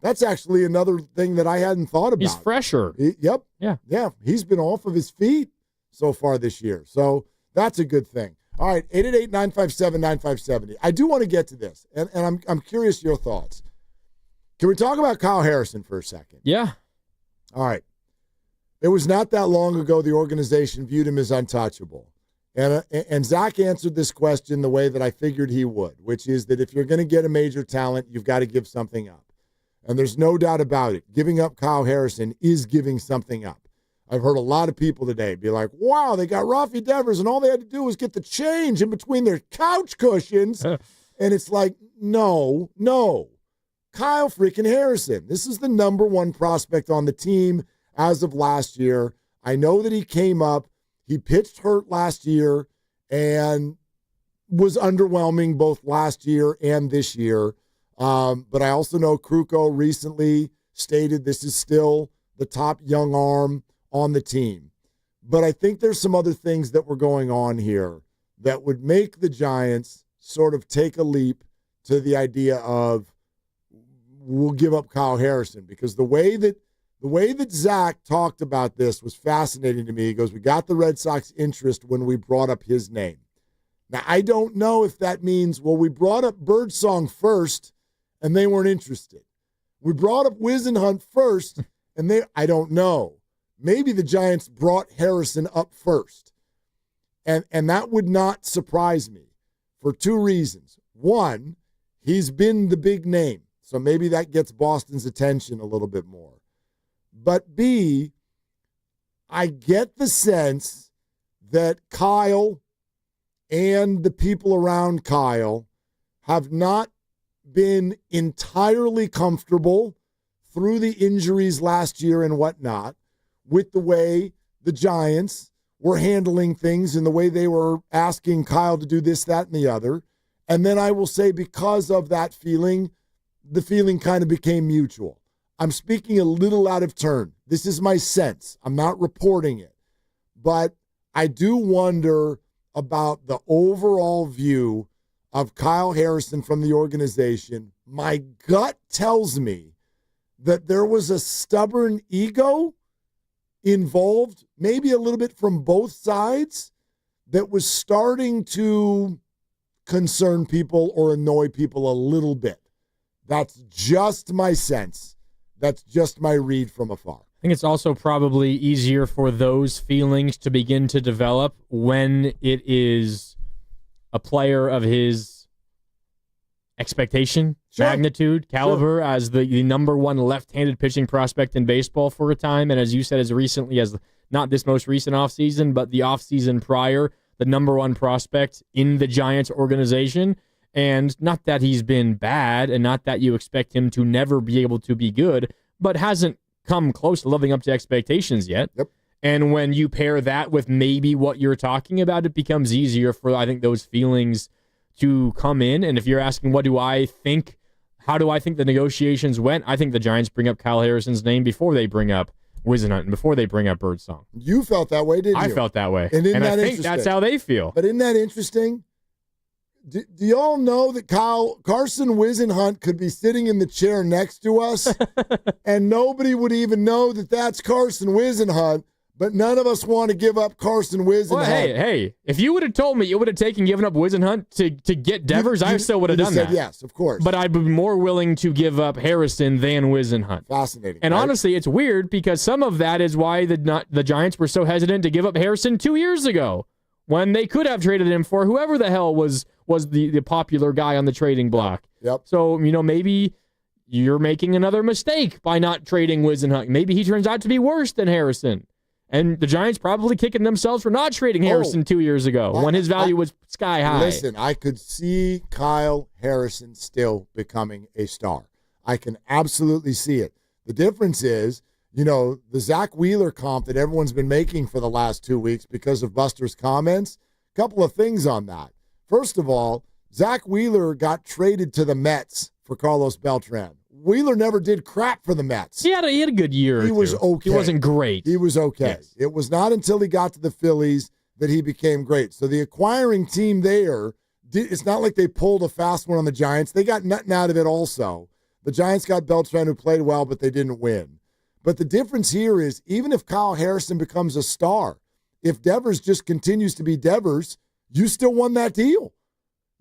That's actually another thing that I hadn't thought about. He's fresher. Yep. Yeah. Yeah. He's been off of his feet so far this year. So that's a good thing. All right, 888-957-9570. I do want to get to this, and I'm curious your thoughts. Can we talk about Kyle Harrison for a second? Yeah. All right. It was not that long ago the organization viewed him as untouchable. And Zach answered this question the way that I figured he would, which is that if you're going to get a major talent, you've got to give something up. And there's no doubt about it. Giving up Kyle Harrison is giving something up. I've heard a lot of people today be like, wow, they got Rafi Devers, and all they had to do was get the change in between their couch cushions. And it's like, no. Kyle freaking Harrison. This is the number one prospect on the team as of last year. I know that he came up. He pitched hurt last year and was underwhelming both last year and this year. But I also know Kruko recently stated this is still the top young arm on the team. But I think there's some other things that were going on here that would make the Giants sort of take a leap to the idea of we'll give up Kyle Harrison, because the way that Zach talked about this was fascinating to me. He goes, we got the Red Sox interest when we brought up his name. Now, I don't know if that means, well, we brought up Birdsong first and they weren't interested. We brought up Wisenhunt first and I don't know. Maybe the Giants brought Harrison up first. And that would not surprise me for two reasons. One, he's been the big name, so maybe that gets Boston's attention a little bit more. But B, I get the sense that Kyle and the people around Kyle have not been entirely comfortable through the injuries last year and whatnot with the way the Giants were handling things and the way they were asking Kyle to do this, that, and the other. And then I will say, because of that feeling, the feeling kind of became mutual. I'm speaking a little out of turn. This is my sense. I'm not reporting it. But I do wonder about the overall view of Kyle Harrison from the organization. My gut tells me that there was a stubborn ego involved, maybe a little bit from both sides, that was starting to concern people or annoy people a little bit. That's just my sense. That's just my read from afar. I think it's also probably easier for those feelings to begin to develop when it is a player of his expectation, magnitude, caliber, as the number one left-handed pitching prospect in baseball for a time. And as you said, as recently as not this most recent offseason, but the offseason prior, the number one prospect in the Giants organization. And not that he's been bad and not that you expect him to never be able to be good, but hasn't come close to living up to expectations yet. Yep. And when you pair that with maybe what you're talking about, it becomes easier for, I think, those feelings to come in. And if you're asking, what do I think? How do I think the negotiations went? I think the Giants bring up Kyle Harrison's name before they bring up Wisenhunt and before they bring up Birdsong. You felt that way, didn't you? I felt that way. And I think that's how they feel. But isn't that interesting? Do y'all know that Carson Wisenhunt could be sitting in the chair next to us and nobody would even know that that's Carson Wisenhunt, but none of us want to give up Carson Wisenhunt. Well, hey, if you would have told me you would have given up Wisenhunt to get Devers, I still would have done that. Yes, of course. But I'd be more willing to give up Harrison than Wisenhunt. Fascinating. And honestly, it's weird because some of that is why the Giants were so hesitant to give up Harrison 2 years ago, when they could have traded him for whoever the hell was the popular guy on the trading block. Yep. So, maybe you're making another mistake by not trading Wisenhunt. Maybe he turns out to be worse than Harrison. And the Giants probably kicking themselves for not trading Harrison 2 years ago when his value was sky high. Listen, I could see Kyle Harrison still becoming a star. I can absolutely see it. The difference is, the Zach Wheeler comp that everyone's been making for the last 2 weeks because of Buster's comments, a couple of things on that. First of all, Zach Wheeler got traded to the Mets for Carlos Beltran. Wheeler never did crap for the Mets. He had a good year. He was okay. He wasn't great. He was okay. Yes. It was not until he got to the Phillies that he became great. So the acquiring team there, it's not like they pulled a fast one on the Giants. They got nothing out of it also. The Giants got Beltran, who played well, but they didn't win. But the difference here is, even if Kyle Harrison becomes a star, if Devers just continues to be Devers, you still won that deal.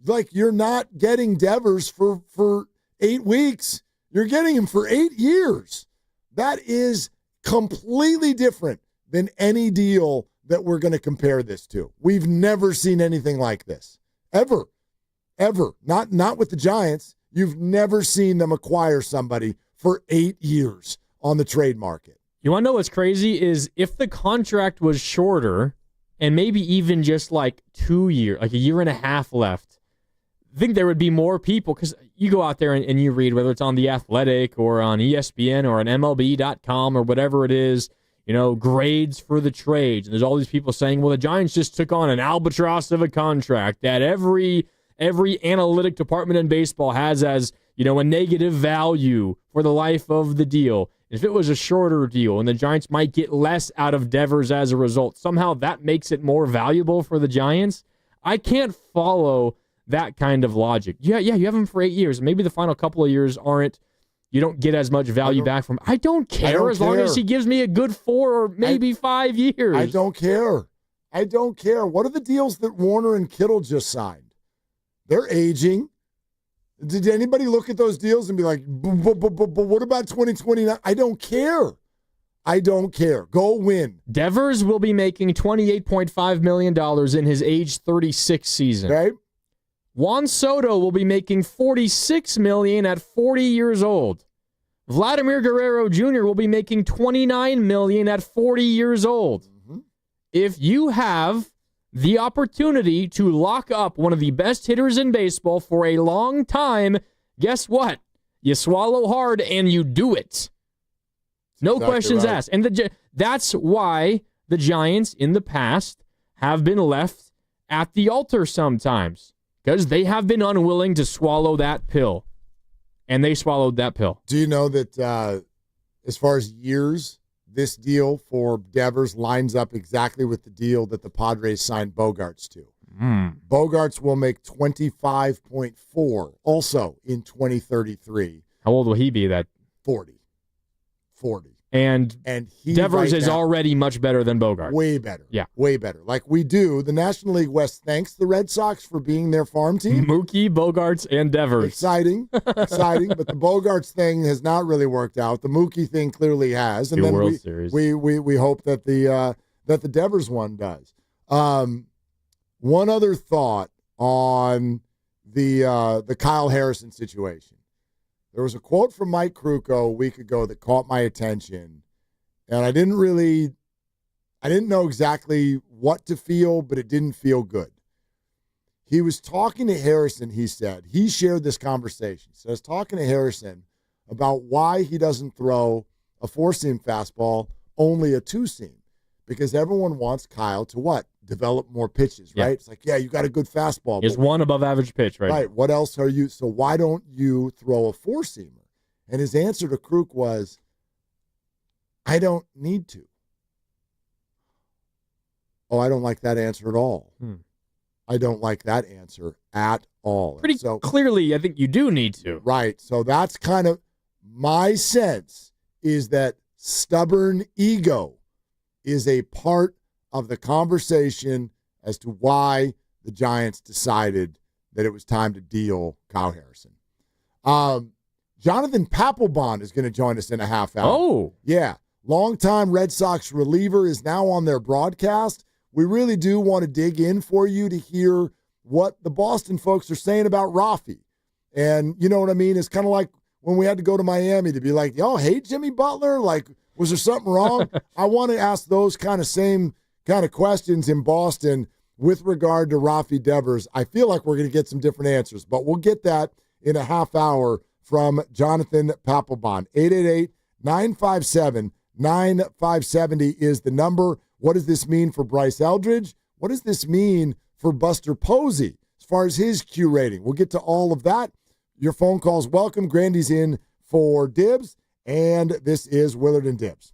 Like, you're not getting Devers for 8 weeks. You're getting him for 8 years. That is completely different than any deal that we're going to compare this to. We've never seen anything like this. Ever. Not with the Giants. You've never seen them acquire somebody for 8 years on the trade market. You want to know what's crazy is if the contract was shorter and maybe even just like 2 years, like a year and a half left, think there would be more people, because you go out there and you read, whether it's on The Athletic or on ESPN or on MLB.com or whatever it is, grades for the trades. And there's all these people saying, well, the Giants just took on an albatross of a contract that every analytic department in baseball has as, a negative value for the life of the deal. If it was a shorter deal and the Giants might get less out of Devers as a result, somehow that makes it more valuable for the Giants. I can't follow that kind of logic. Yeah, you have him for 8 years. Maybe the final couple of years you don't get as much value back from him. I don't care as long as he gives me a good 4 or maybe 5 years. I don't care. What are the deals that Warner and Kittle just signed? They're aging. Did anybody look at those deals and be like, but what about 2029? I don't care. Go win. Devers will be making $28.5 million in his age 36 season. Okay. Juan Soto will be making $46 million at 40 years old. Vladimir Guerrero Jr. will be making $29 million at 40 years old. Mm-hmm. If you have the opportunity to lock up one of the best hitters in baseball for a long time, guess what? You swallow hard and you do it. No questions asked. And that's why the Giants in the past have been left at the altar sometimes, because they have been unwilling to swallow that pill. And they swallowed that pill. Do you know that as far as years, this deal for Devers lines up exactly with the deal that the Padres signed Bogarts to? Bogarts will make $25.4 also in 2033. How old will he be? 40. And he Devers is already much better than Bogarts. Way better. Yeah. Way better. Like we do. The National League West thanks the Red Sox for being their farm team. Mookie, Bogarts, and Devers. Exciting. But the Bogarts thing has not really worked out. The Mookie thing clearly has. And then World Series. We hope that the Devers one does. One other thought on the Kyle Harrison situation. There was a quote from Mike Krukow a week ago that caught my attention, and I didn't know exactly what to feel, but it didn't feel good. He was talking to Harrison, he said. He shared this conversation. So I was talking to Harrison about why he doesn't throw a 4-seam fastball, only a 2-seam, because everyone wants Kyle to what? Develop more pitches, right? It's like, you got a good fastball. It's one above average pitch, right? Right. What else are you? So why don't you throw a 4-seamer? And his answer to Kruk was, I don't need to. Oh, I don't like that answer at all. I don't like that answer at all. Pretty clearly, I think you do need to. Right. So that's kind of my sense, is that stubborn ego is a part of the conversation as to why the Giants decided that it was time to deal Kyle Harrison. Jonathan Paplebond is going to join us in a half hour. Oh. Yeah. Longtime Red Sox reliever is now on their broadcast. We really do want to dig in for you to hear what the Boston folks are saying about Rafi. And you know what I mean? It's kind of like when we had to go to Miami to be like, y'all hate Jimmy Butler? Like, was there something wrong? I want to ask those same kind of questions in Boston with regard to Rafi Devers. I feel like we're going to get some different answers, but we'll get that in a half hour from Jonathan Paplebond. 888-957-9570 is the number. What does this mean for Bryce Eldridge? What does this mean for Buster Posey as far as his Q rating? We'll get to all of that. Your phone calls welcome. Grandy's in for Dibs, and this is Willard and Dibs.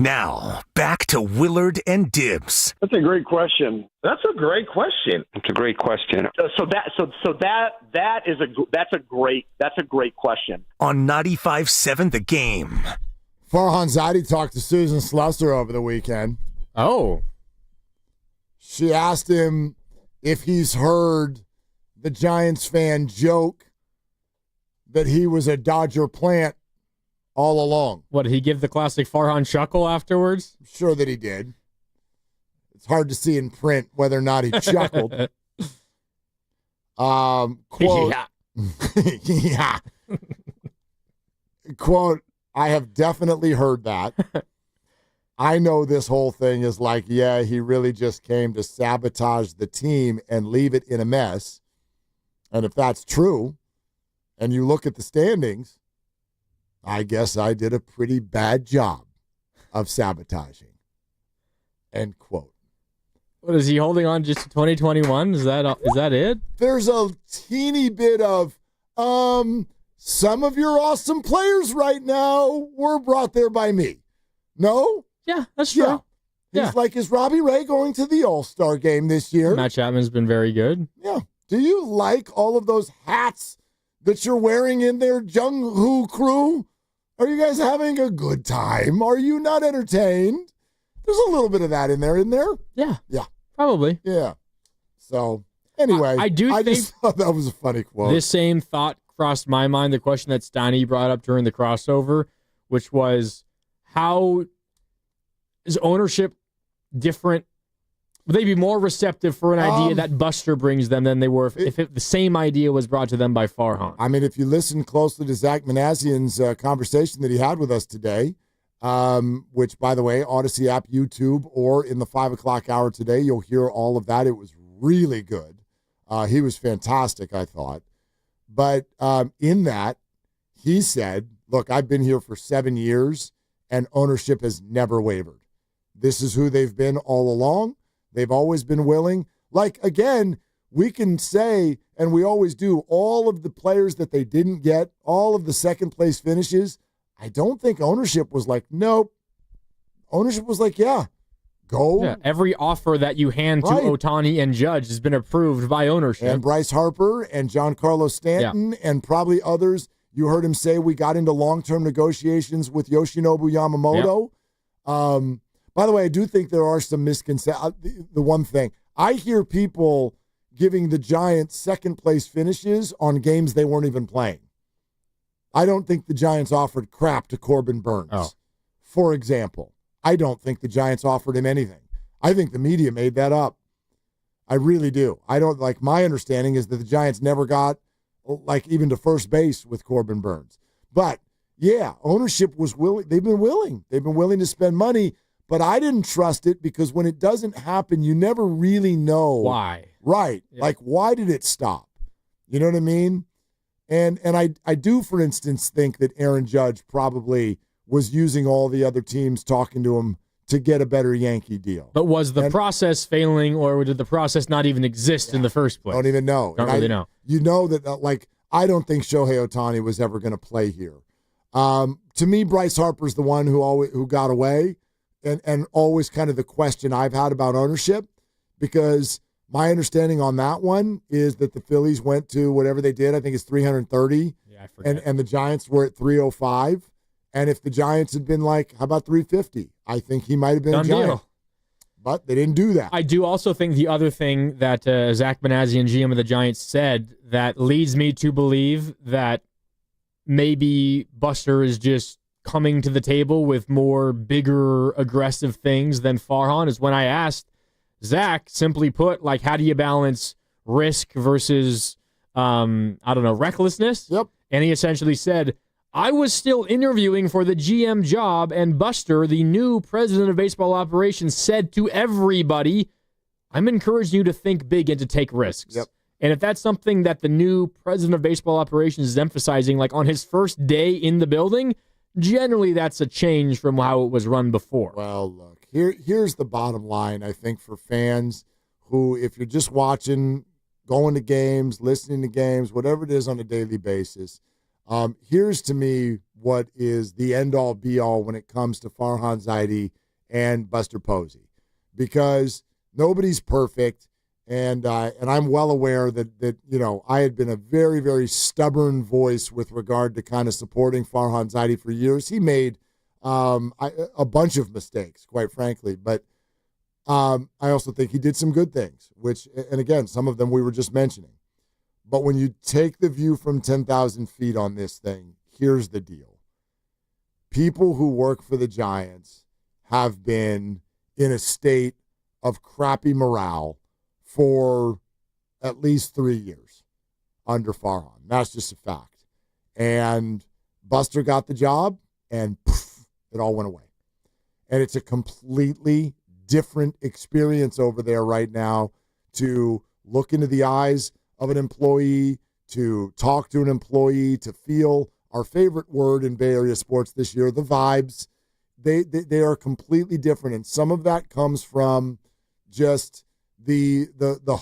Now, back to Willard and Dibs. That's a great question. That's a great question. It's a great question. That's a great question. On 95.7 The Game. Farhan Zaidi talked to Susan Slusser over the weekend. Oh. She asked him if he's heard the Giants fan joke that he was a Dodger plant all along. What, did he give the classic Farhan chuckle afterwards? I'm sure that he did. It's hard to see in print whether or not he chuckled. Quote, yeah. Quote, I have definitely heard that. I know this whole thing is like, yeah, he really just came to sabotage the team and leave it in a mess. And if that's true, and you look at the standings, I guess I did a pretty bad job of sabotaging. End quote. What is he holding on just to 2021? Is that it? There's a teeny bit of some of your awesome players right now were brought there by me. No? Yeah, that's true. Yeah. He's like, is Robbie Ray going to the All-Star game this year? Matt Chapman's been very good. Yeah. Do you like all of those hats that you're wearing in their Jung-Hoo crew? Are you guys having a good time? Are you not entertained? There's a little bit of that in there, isn't there? Yeah. Yeah. Probably. Yeah. So, anyway, I just thought that was a funny quote. This same thought crossed my mind, the question that Steiny brought up during the crossover, which was, how is ownership different? Would they be more receptive for an idea that Buster brings them than they were if the same idea was brought to them by Farhan? I mean, if you listen closely to Zach Manazian's conversation that he had with us today, which, by the way, Odyssey app, YouTube, or in the 5 o'clock hour today, you'll hear all of that. It was really good. He was fantastic, I thought. But in that, he said, look, I've been here for 7 years, and ownership has never wavered. This is who they've been all along. They've always been willing. Like, again, we can say, and we always do, all of the players that they didn't get, all of the second-place finishes, I don't think ownership was like, nope. Ownership was like, yeah, go. Yeah, every offer that you hand to Ohtani and Judge has been approved by ownership. And Bryce Harper and Giancarlo Stanton and probably others. You heard him say we got into long-term negotiations with Yoshinobu Yamamoto. Yep. By the way, I do think there are some misconceptions. The one thing, I hear people giving the Giants second-place finishes on games they weren't even playing. I don't think the Giants offered crap to Corbin Burns, for example. I don't think the Giants offered him anything. I think the media made that up. I really do. I don't, like, my understanding is that the Giants never got, like, even to first base with Corbin Burns. But, yeah, ownership was willing. They've been willing. They've been willing to spend money. But I didn't trust it because when it doesn't happen, you never really know why. Right. Yeah. Like, why did it stop? You know what I mean? And I do, for instance, think that Aaron Judge probably was using all the other teams talking to him to get a better Yankee deal. But was the process failing, or did the process not even exist in the first place? Don't even know. Don't really know. You know that, like, I don't think Shohei Ohtani was ever going to play here. To me, Bryce Harper's the one who got away. And always kind of the question I've had about ownership, because my understanding on that one is that the Phillies went to whatever they did. I think it's 330. Yeah, I forget. And the Giants were at 305. And if the Giants had been like, how about 350? I think he might have been Done a Giant. Deal. But they didn't do that. I do also think the other thing that Zach Manazian, GM of the Giants, said that leads me to believe that maybe Buster is just coming to the table with more bigger, aggressive things than Farhan is when I asked Zach, simply put, like, how do you balance risk versus, recklessness? Yep. And he essentially said, I was still interviewing for the GM job, and Buster, the new president of baseball operations, said to everybody, I'm encouraging you to think big and to take risks. Yep. And if that's something that the new president of baseball operations is emphasizing, like on his first day in the building, generally that's a change from how it was run before. Well, look, here's the bottom line, I think, for fans who, if you're just watching, going to games, listening to games, whatever it is on a daily basis, here's to me what is the end-all, be-all when it comes to Farhan Zaidi and Buster Posey, because nobody's perfect, and I'm well aware that I had been a very, very stubborn voice with regard to kind of supporting Farhan Zaidi for years. He made a bunch of mistakes, quite frankly, but I also think he did some good things, and again, some of them we were just mentioning. But when you take the view from 10,000 feet on this thing, here's the deal. People who work for the Giants have been in a state of crappy morale for at least 3 years under Farhan. That's just a fact. And Buster got the job, and poof, it all went away. And it's a completely different experience over there right now to look into the eyes of an employee, to talk to an employee, to feel our favorite word in Bay Area sports this year, the vibes. They are completely different, and some of that comes from just the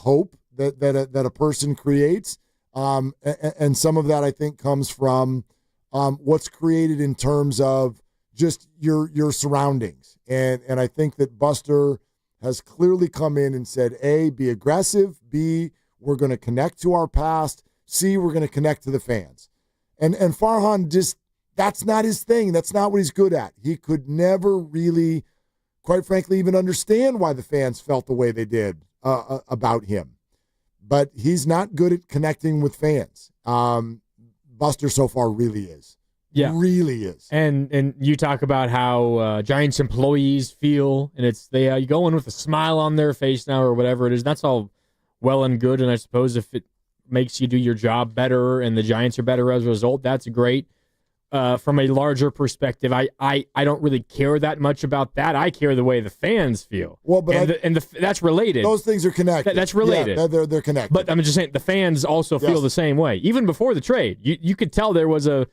hope that a person creates, and some of that I think comes from what's created in terms of just your surroundings. And I think that Buster has clearly come in and said, A, be aggressive, B, we're going to connect to our past, C, we're going to connect to the fans. And Farhan just, that's not his thing. That's not what he's good at. He could never really, quite frankly, even understand why the fans felt the way they did about him. But he's not good at connecting with fans. Buster so far really is. Yeah. Really is. And you talk about how Giants employees feel, and it's you go in with a smile on their face now or whatever it is. That's all well and good, and I suppose if it makes you do your job better and the Giants are better as a result, that's great. From a larger perspective, I don't really care that much about that. I care the way the fans feel. Well, but that's related. Those things are connected. That's related. Yeah, they're connected. But I'm just saying the fans also feel the same way. Even before the trade, you could tell there was a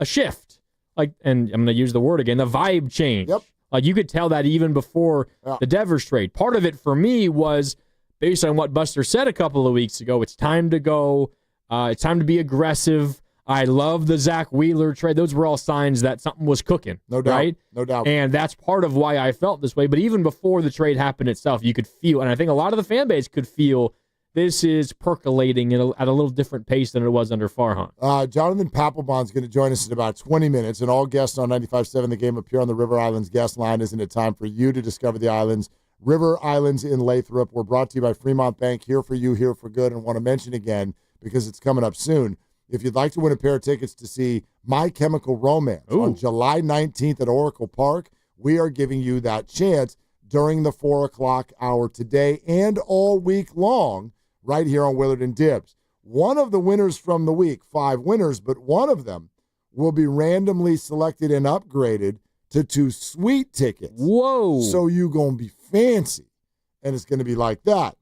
shift. And I'm going to use the word again, the vibe change. Yep. You could tell that even before the Devers trade. Part of it for me was based on what Buster said a couple of weeks ago. It's time to go. It's time to be aggressive. I love the Zach Wheeler trade. Those were all signs that something was cooking. No doubt. Right? No doubt. And that's part of why I felt this way. But even before the trade happened itself, you could feel, and I think a lot of the fan base could feel, this is percolating at a little different pace than it was under Farhan. Jonathan Paplebond is going to join us in about 20 minutes, and all guests on 95.7 The Game appear on the River Islands guest line. Isn't it time for you to discover the islands? River Islands in Lathrop. We're brought to you by Fremont Bank, here for you, here for good, and want to mention again, because it's coming up soon, if you'd like to win a pair of tickets to see My Chemical Romance on July 19th at Oracle Park, we are giving you that chance during the 4 o'clock hour today and all week long right here on Willard and Dibs. One of the winners from the week, 5 winners, but one of them will be randomly selected and upgraded to 2 sweet tickets. Whoa. So you going to be fancy, and it's going to be like that.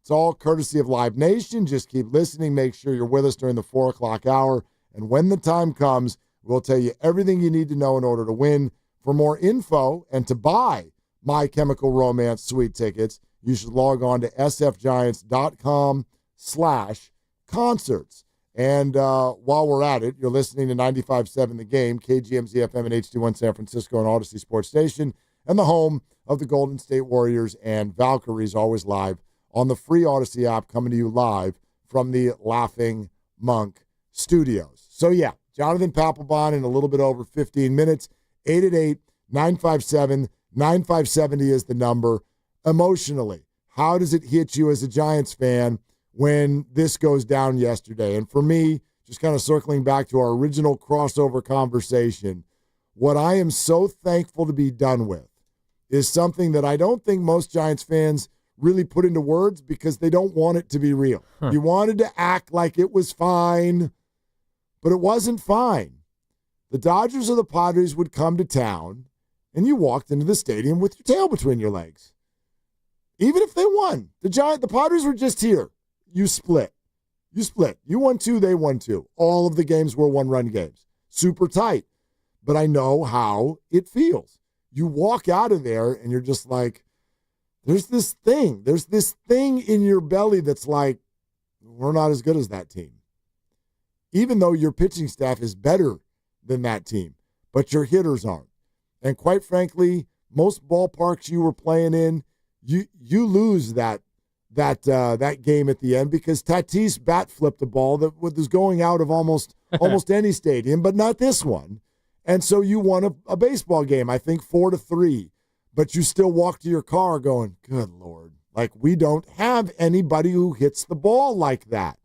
It's all courtesy of Live Nation. Just keep listening. Make sure you're with us during the 4 o'clock hour. And when the time comes, we'll tell you everything you need to know in order to win. For more info and to buy My Chemical Romance sweet tickets, you should log on to sfgiants.com/concerts. And while we're at it, you're listening to 95.7 The Game, KGMZ FM and HD1 San Francisco and Odyssey Sports Station, and the home of the Golden State Warriors and Valkyries, always live on the free Odyssey app, coming to you live from the Laughing Monk Studios. So, yeah, Jonathan Paplebond in a little bit over 15 minutes. 888-957-9570 is the number. Emotionally, how does it hit you as a Giants fan when this goes down yesterday? And for me, just kind of circling back to our original crossover conversation, what I am so thankful to be done with is something that I don't think most Giants fans really put into words because they don't want it to be real. You wanted to act like it was fine, but it wasn't fine. The Dodgers or the Padres would come to town, and you walked into the stadium with your tail between your legs. Even if they won. The Padres were just here. You split. You won 2, they won 2. All of the games were one-run games. Super tight. But I know how it feels. You walk out of there, and you're just like, there's this thing in your belly that's like, we're not as good as that team. Even though your pitching staff is better than that team. but your hitters aren't. And quite frankly, most ballparks you were playing in, you lose that game at the end because Tatis bat flipped a ball that was going out of almost any stadium, but not this one. And so you won a baseball game, I think 4-3, but you still walk to your car going, good Lord, like we don't have anybody who hits the ball like that.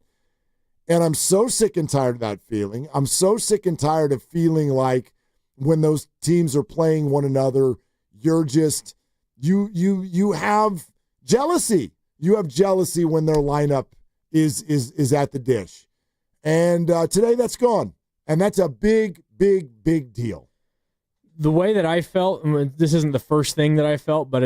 And I'm so sick and tired of that feeling. I'm so sick and tired of feeling like when those teams are playing one another, you're just, you have jealousy. You have jealousy when their lineup is at the dish. And today that's gone. And that's a big, big, big deal. The way that I felt, this isn't the first thing that I felt, but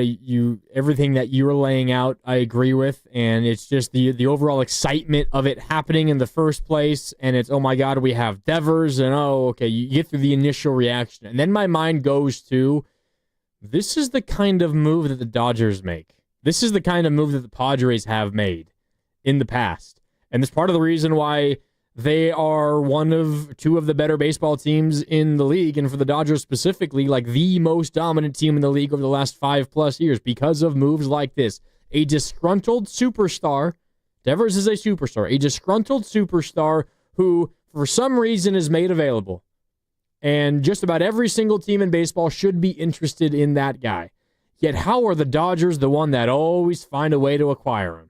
everything that you were laying out, I agree with. And it's just the overall excitement of it happening in the first place. And it's, oh my God, we have Devers. And okay, you get through the initial reaction. And then my mind goes to, this is the kind of move that the Dodgers make. This is the kind of move that the Padres have made in the past. And it's part of the reason why they are one of two of the better baseball teams in the league, and for the Dodgers specifically, like the most dominant team in the league over the last 5+ years because of moves like this. A disgruntled superstar, Devers is a superstar, a disgruntled superstar who, for some reason, is made available. And just about every single team in baseball should be interested in that guy. Yet how are the Dodgers the one that always find a way to acquire him?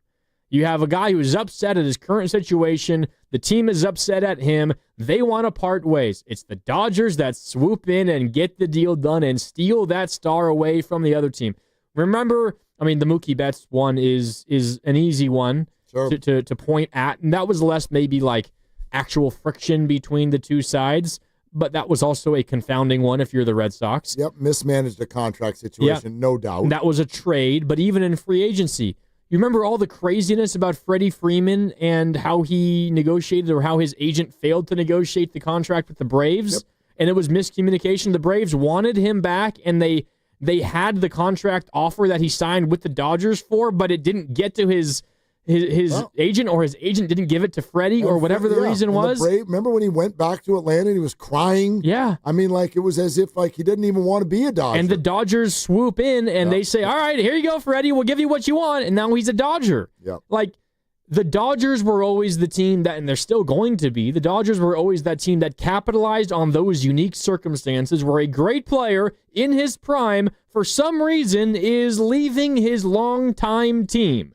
You have a guy who is upset at his current situation. The team is upset at him. They want to part ways. It's the Dodgers that swoop in and get the deal done and steal that star away from the other team. Remember, the Mookie Betts one is an easy one to point at, and that was less maybe like actual friction between the two sides, but that was also a confounding one if you're the Red Sox. Yep, mismanaged the contract situation, no doubt. That was a trade, but even in free agency, you remember all the craziness about Freddie Freeman and how he negotiated or how his agent failed to negotiate the contract with the Braves? Yep. And it was miscommunication. The Braves wanted him back, and they had the contract offer that he signed with the Dodgers for, but it didn't get to his agent, or his agent didn't give it to Freddie, or whatever the reason was. Remember when he went back to Atlanta and he was crying? Yeah. It was as if he didn't even want to be a Dodger. And the Dodgers swoop in and they say, all right, here you go, Freddie, we'll give you what you want. And now he's a Dodger. Yep. The Dodgers were always the team that, and they're still going to be, the Dodgers were always that team that capitalized on those unique circumstances where a great player in his prime, for some reason, is leaving his longtime team.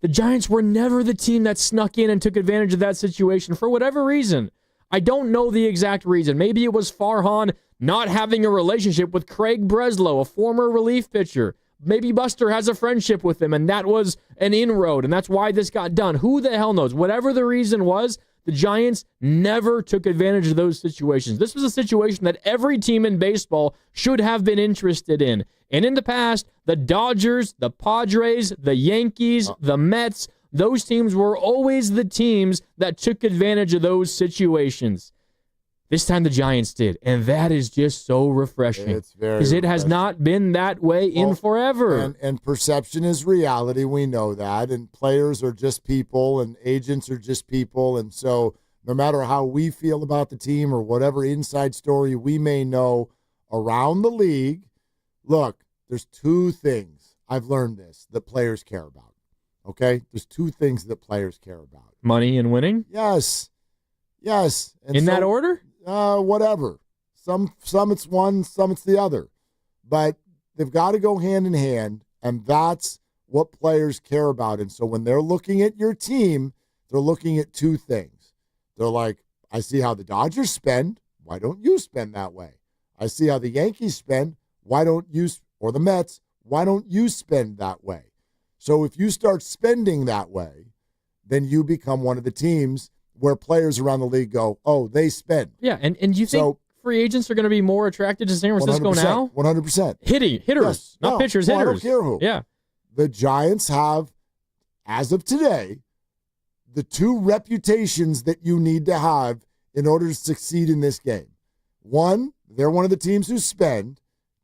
The Giants were never the team that snuck in and took advantage of that situation for whatever reason. I don't know the exact reason. Maybe it was Farhan not having a relationship with Craig Breslow, a former relief pitcher. Maybe Buster has a friendship with him, and that was an inroad, and that's why this got done. Who the hell knows? Whatever the reason was, the Giants never took advantage of those situations. This was a situation that every team in baseball should have been interested in. And in the past, the Dodgers, the Padres, the Yankees, the Mets, those teams were always the teams that took advantage of those situations. This time the Giants did, and that is just so refreshing. It's very because it has not been that way in forever. And perception is reality. We know that. And players are just people, and agents are just people. And so no matter how we feel about the team or whatever inside story we may know around the league, look, there's two things. I've learned this that players care about. Okay? There's two things that players care about. Money and winning? Yes. And in that order? Whatever. Some it's one, some it's the other. But they've got to go hand in hand, and that's what players care about. And so when they're looking at your team, they're looking at two things. They're like, I see how the Dodgers spend. Why don't you spend that way? I see how the Yankees spend. Why don't you, or the Mets, why don't you spend that way? So if you start spending that way, then you become one of the teams where players around the league go, oh, they spend. Yeah, and you think free agents are going to be more attracted to San Francisco now? 100%. Hitters, yes. not pitchers, hitters. I don't care who. Yeah. The Giants have, as of today, the two reputations that you need to have in order to succeed in this game. One, they're one of the teams who spend.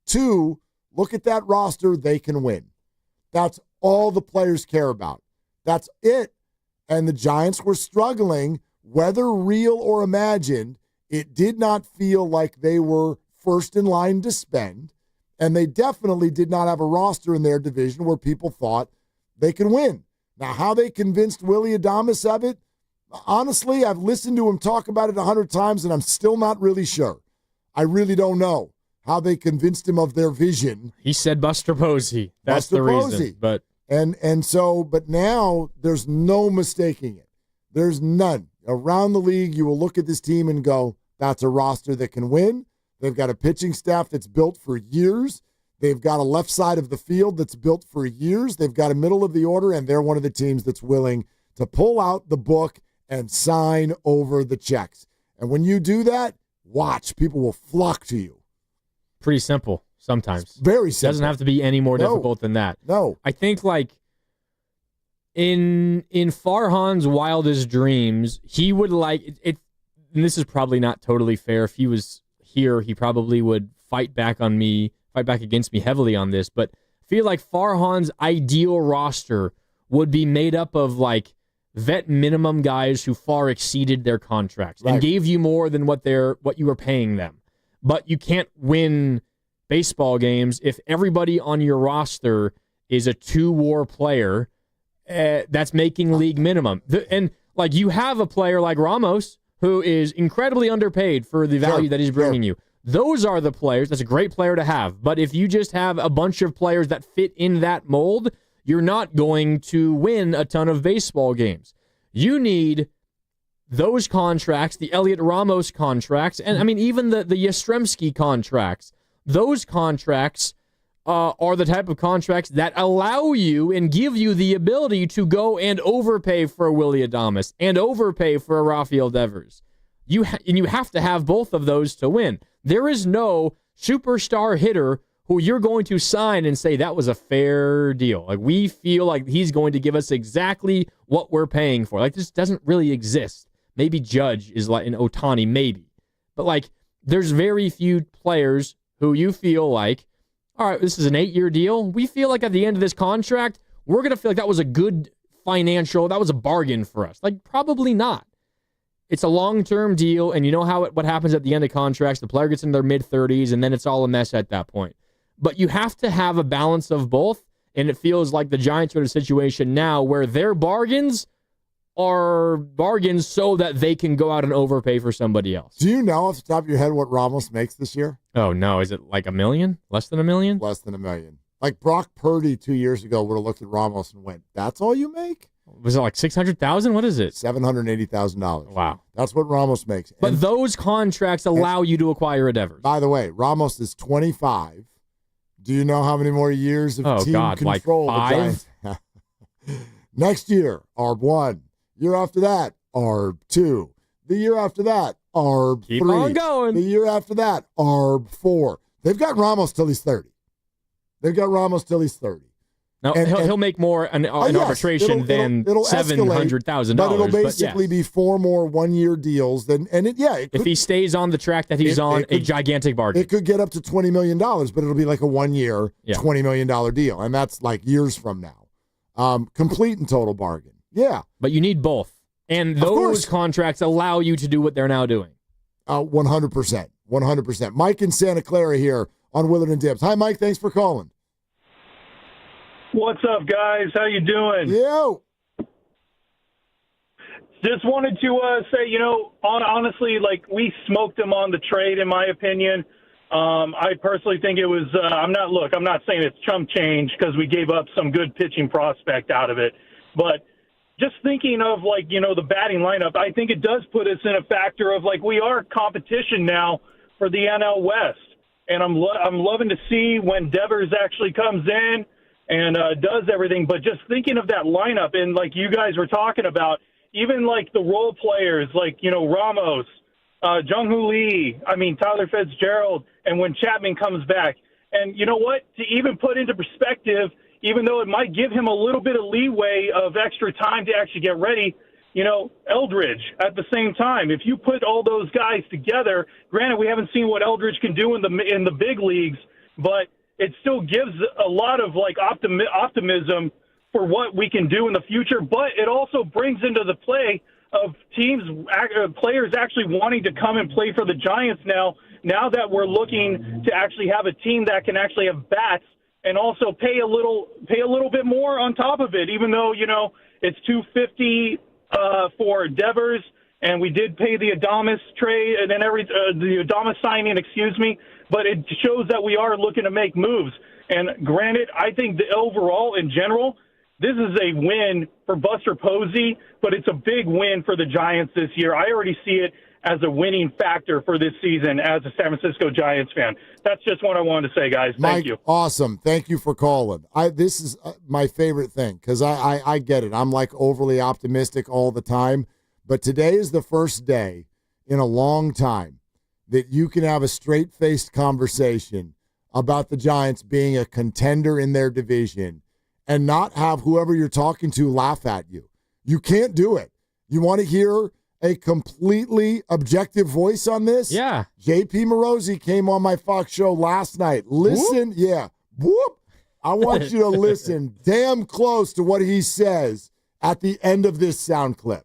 Two, look at that roster, they can win. That's all the players care about. That's it. And the Giants were struggling, whether real or imagined. It did not feel like they were first in line to spend, and they definitely did not have a roster in their division where people thought they could win. Now, how they convinced Willie Adames of it, honestly, I've listened to him talk about it 100 times, and I'm still not really sure. I really don't know how they convinced him of their vision. He said Buster Posey. That's Buster the reason. Posey. But but now there's no mistaking it. There's none. Around the league, you will look at this team and go, that's a roster that can win. They've got a pitching staff that's built for years. They've got a left side of the field that's built for years. They've got a middle of the order, and they're one of the teams that's willing to pull out the book and sign over the checks. And when you do that, watch. People will flock to you. Pretty simple sometimes. It's very simple. It doesn't have to be any more difficult than that. No. I think, like, in Farhan's wildest dreams, he would like it. And this is probably not totally fair. If he was here, he probably would fight back against me heavily on this. But I feel like Farhan's ideal roster would be made up of, like, vet minimum guys who far exceeded their contracts and gave you more than what you were paying them. But you can't win baseball games if everybody on your roster is a two-war player that's making league minimum. And, like, you have a player like Ramos who is incredibly underpaid for the value that he's bringing you. Those are the players. That's a great player to have. But if you just have a bunch of players that fit in that mold, you're not going to win a ton of baseball games. You need those contracts, the Elliot Ramos contracts, and, I mean, even the Yastrzemski contracts. Those contracts are the type of contracts that allow you and give you the ability to go and overpay for a Willie Adames and overpay for a RAFAEL DEVERS. You have to have both of those to win. There is no superstar hitter who you're going to sign and say that was a fair deal. Like, we feel like he's going to give us exactly what we're paying for. Like, this doesn't really exist. Maybe Judge is like an Ohtani, maybe. But, like, there's very few players who you feel like, all right, this is an 8-year deal. We feel like at the end of this contract, we're going to feel like that was a good that was a bargain for us. Like, probably not. It's a long-term deal, and you know what happens at the end of contracts. The player gets in their mid-30s, and then it's all a mess at that point. But you have to have a balance of both, and it feels like the Giants are in a situation now where their bargains are bargains so that they can go out and overpay for somebody else. Do you know off the top of your head what Ramos makes this year? Oh, no. Is it like $1 million? Less than $1 million? Less than $1 million. Like Brock Purdy 2 years ago would have looked at Ramos and went, that's all you make? Was it like $600,000? What is it? $780,000. Wow. That's what Ramos makes. But those contracts allow you to acquire a Devers. By the way, Ramos is 25. Do you know how many more years of team control? Like 5? The Giants? Next year, ARB 1. Year after that, ARB 2. The year after that, ARB 3. Keep on going. The year after that, ARB 4. They've got Ramos till he's 30. Now, he'll make more in arbitration than $700,000. But it'll basically be 4 more 1-year deals. If he stays on the track that he's on, a gigantic bargain. It could get up to $20 million, but it'll be like a 1-year, $20 million deal. And that's like years from now. Complete and total bargain. Yeah. But you need both. And those contracts allow you to do what they're now doing. 100%. 100%. Mike in Santa Clara here on Willard and Dibs. Hi, Mike. Thanks for calling. What's up, guys? How you doing? Yo. Just wanted to say, honestly, like, we smoked him on the trade, in my opinion. I personally think it was I'm not saying it's chump change because we gave up some good pitching prospect out of it. But just thinking of, like, the batting lineup, I think it does put us in a factor of, like, we are competition now for the NL West. And I'm loving to see when Devers actually comes in and does everything. But just thinking of that lineup, and like you guys were talking about, even like the role players, like, Ramos, Jung-Hoo Lee, Tyler Fitzgerald, and when Chapman comes back. And you know what? To even put into perspective, even though it might give him a little bit of leeway of extra time to actually get ready, Eldridge at the same time. If you put all those guys together, granted we haven't seen what Eldridge can do in the big leagues, but it still gives a lot of like optimism for what we can do in the future. But it also brings into the play of teams, players actually wanting to come and play for the Giants now that we're looking to actually have a team that can actually have bats and also pay a little bit more on top of it, even though, it's $250 for Devers, and we did pay the Adames trade and then the Adames signing, but it shows that we are looking to make moves. And granted, I think the overall, in general, this is a win for Buster Posey, but it's a big win for the Giants this year. I already see it as a winning factor for this season as a San Francisco Giants fan. That's just what I wanted to say, guys. Thank you. Awesome. Thank you for calling. This is my favorite thing because I get it. I'm like overly optimistic all the time, but today is the first day in a long time that you can have a straight-faced conversation about the Giants being a contender in their division and not have whoever you're talking to laugh at you. You can't do it. You want to hear a completely objective voice on this? Yeah. JP Morosi came on my Fox show last night. Listen, Whoop. Yeah. Whoop. I want you to listen damn close to what he says at the end of this sound clip.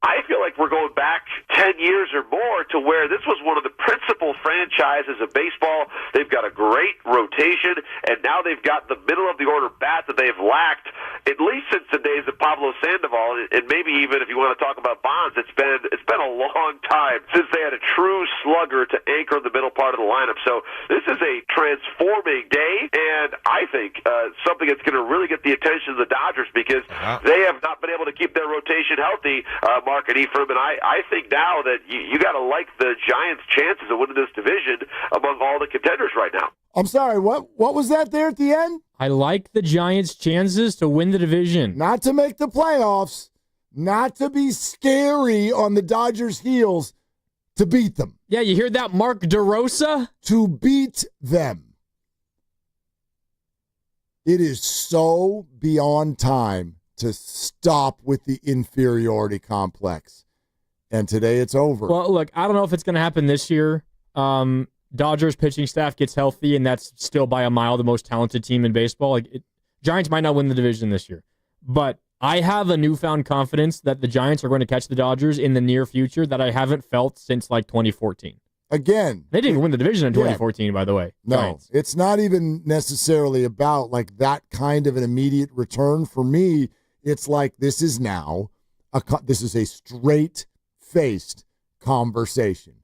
I feel like we're going back 10 years or more to where this was one of the principal franchises of baseball. They've got a great rotation, and now they've got the middle-of-the-order bat that they've lacked, at least since the days of Pablo Sandoval, and maybe even if you want to talk about Bonds, it's been a long time since they had a true slugger to anchor the middle part of the lineup. So this is a transforming day, and I think something that's going to really get the attention of the Dodgers because they have not been able to keep their rotation healthy, Mark and Ephraim, and I think now that you got to like the Giants' chances of winning this division among all the contenders right now. I'm sorry, what was that there at the end? I like the Giants' chances to win the division. Not to make the playoffs, not to be scary on the Dodgers' heels, to beat them. Yeah, you hear that, Mark DeRosa? To beat them. It is so beyond time to stop with the inferiority complex. And today it's over. Well, look, I don't know if it's going to happen this year. Dodgers pitching staff gets healthy, and that's still by a mile the most talented team in baseball. Giants might not win the division this year. But I have a newfound confidence that the Giants are going to catch the Dodgers in the near future that I haven't felt since 2014. Again. They didn't win the division in 2014, by the way. No, Giants. It's not even necessarily about that kind of an immediate return. For me, it's like this is now, this is a straight-faced conversation.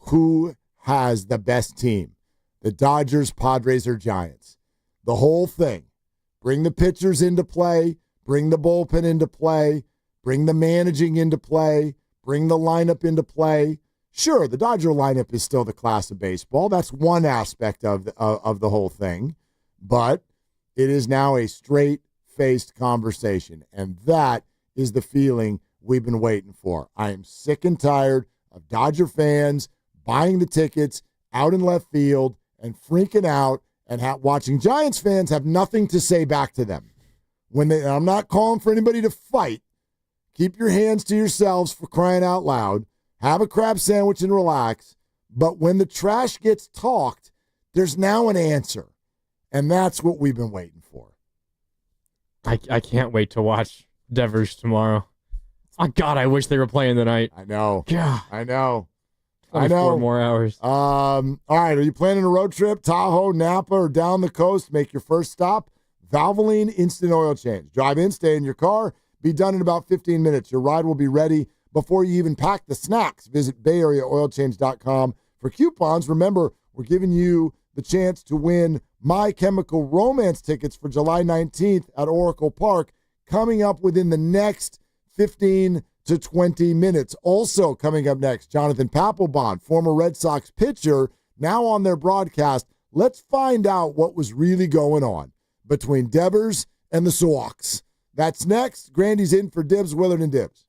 Who has the best team? The Dodgers, Padres, or Giants? The whole thing. Bring the pitchers into play. Bring the bullpen into play. Bring the managing into play. Bring the lineup into play. Sure, the Dodger lineup is still the class of baseball. That's one aspect of the whole thing. But it is now a straight-faced conversation, and that is the feeling we've been waiting for. I am sick and tired of Dodger fans buying the tickets out in left field and freaking out and watching Giants fans have nothing to say back to them. I'm not calling for anybody to fight. Keep your hands to yourselves, for crying out loud. Have a crab sandwich and relax. But when the trash gets talked, there's now an answer. And that's what we've been waiting for. I can't wait to watch Devers tomorrow. Oh, God, I wish they were playing tonight. I know. Yeah. I know. 24 more hours. All right, are you planning a road trip? Tahoe, Napa, or down the coast? Make your first stop. Valvoline Instant Oil Change. Drive in, stay in your car. Be done in about 15 minutes. Your ride will be ready before you even pack the snacks. Visit BayAreaOilChange.com for coupons. Remember, we're giving you the chance to win My Chemical Romance tickets for July 19th at Oracle Park, coming up within the next 15 to 20 minutes. Also coming up next, Jonathan Paplebond, former Red Sox pitcher, now on their broadcast. Let's find out what was really going on between Devers and the SOX. That's next. Grandy's in for Dibs, Willard, and Dibs.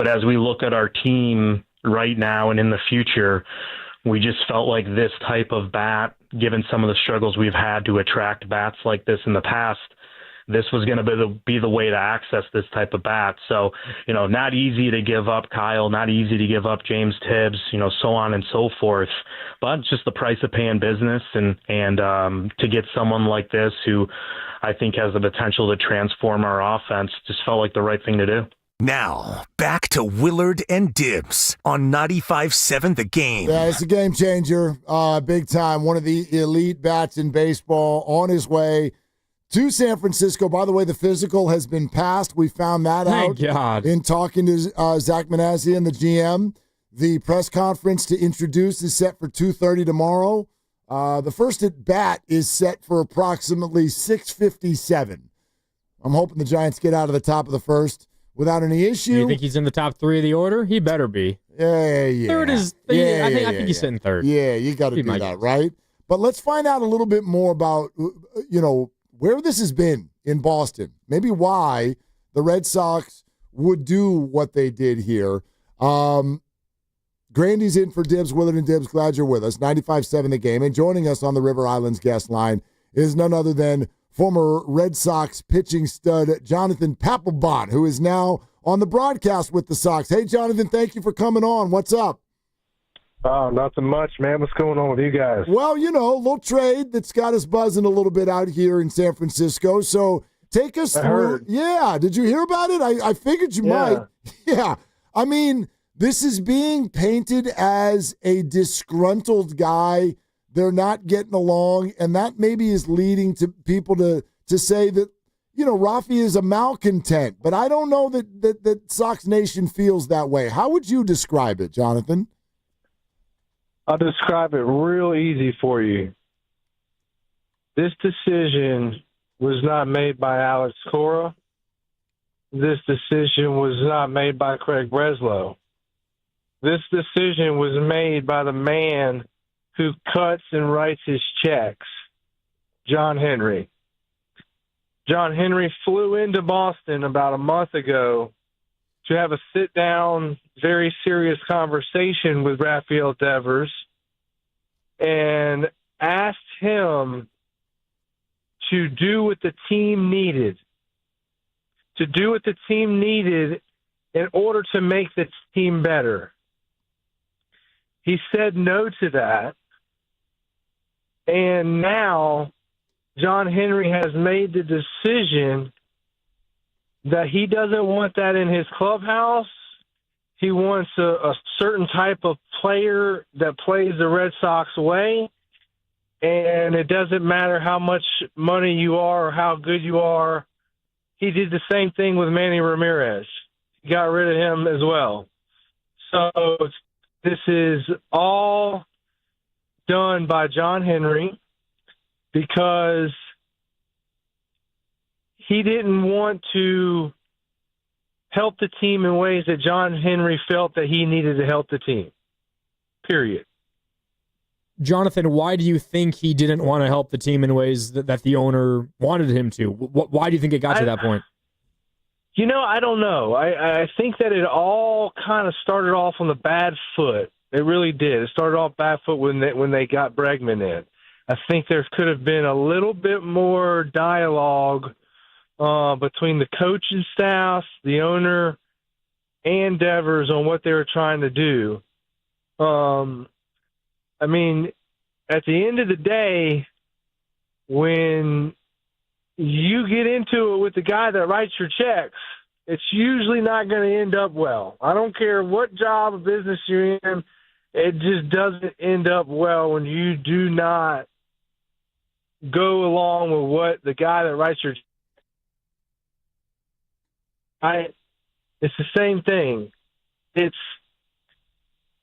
But as we look at our team right now and in the future, we just felt like this type of bat, given some of the struggles we've had to attract bats like this in the past, this was going to be the way to access this type of bat. So, not easy to give up Kyle, not easy to give up James Tibbs, so on and so forth. But just the price of paying business and to get someone like this who I think has the potential to transform our offense just felt like the right thing to do. Now, back to Willard and Dibs on 95.7 The Game. Yeah, it's a game changer, big time. One of the elite bats in baseball on his way to San Francisco. By the way, the physical has been passed. We found that Thank out God. in talking to Zach Manazian, the GM. The press conference to introduce is set for 2:30 tomorrow. The first at bat is set for approximately 6:57. I'm hoping the Giants get out of the top of the first without any issue. You think he's in the top 3 of the order? He better be. Yeah. Third is. I think he's sitting third. Yeah, you got to do that, right? But let's find out a little bit more about where this has been in Boston. Maybe why the Red Sox would do what they did here. Grandy's in for Dibs, Willard and Dibs. Glad you're with us. 95.7 The Game. And joining us on the River Islands guest line is none other than former Red Sox pitching stud Jonathan Paplebond, who is now on the broadcast with the Sox. Hey, Jonathan, thank you for coming on. What's up? Oh, nothing much, man. What's going on with you guys? Well, a little trade that's got us buzzing a little bit out here in San Francisco. So take us through. Heard. Yeah, did you hear about it? I figured you might. Yeah. I mean, this is being painted as a disgruntled guy. They're not getting along, and that maybe is leading to people to say that, Rafi is a malcontent. But I don't know that Sox Nation feels that way. How would you describe it, Jonathan? I'll describe it real easy for you. This decision was not made by Alex Cora. This decision was not made by Craig Breslow. This decision was made by the man who cuts and writes his checks, John Henry. John Henry flew into Boston about a month ago to have a sit-down, very serious conversation with RAFAEL Devers and asked him to do what the team needed, in order to make the team better. He said no to that, and now John Henry has made the decision that he doesn't want that in his clubhouse. He wants a certain type of player that plays the Red Sox way, and it doesn't matter how much money you are or how good you are. He did the same thing with Manny Ramirez. He got rid of him as well. So this is all done by John Henry because he didn't want to help the team in ways that John Henry felt that he needed to help the team. Period. Jonathan, why do you think he didn't want to help the team in ways that the owner wanted him to? Why do you think it got to that point? I don't know. I think that it all kind of started off on the bad foot. It really did. It started off bad foot when they got Bregman in. I think there could have been a little bit more dialogue between the coaching staff, the owner, and Devers on what they were trying to do. I mean, at the end of the day, when you get into it with the guy that writes your checks, it's usually not going to end up well. I don't care what job or business you're in, it just doesn't end up well when you do not go along with what the guy that writes your checks. It's the same thing.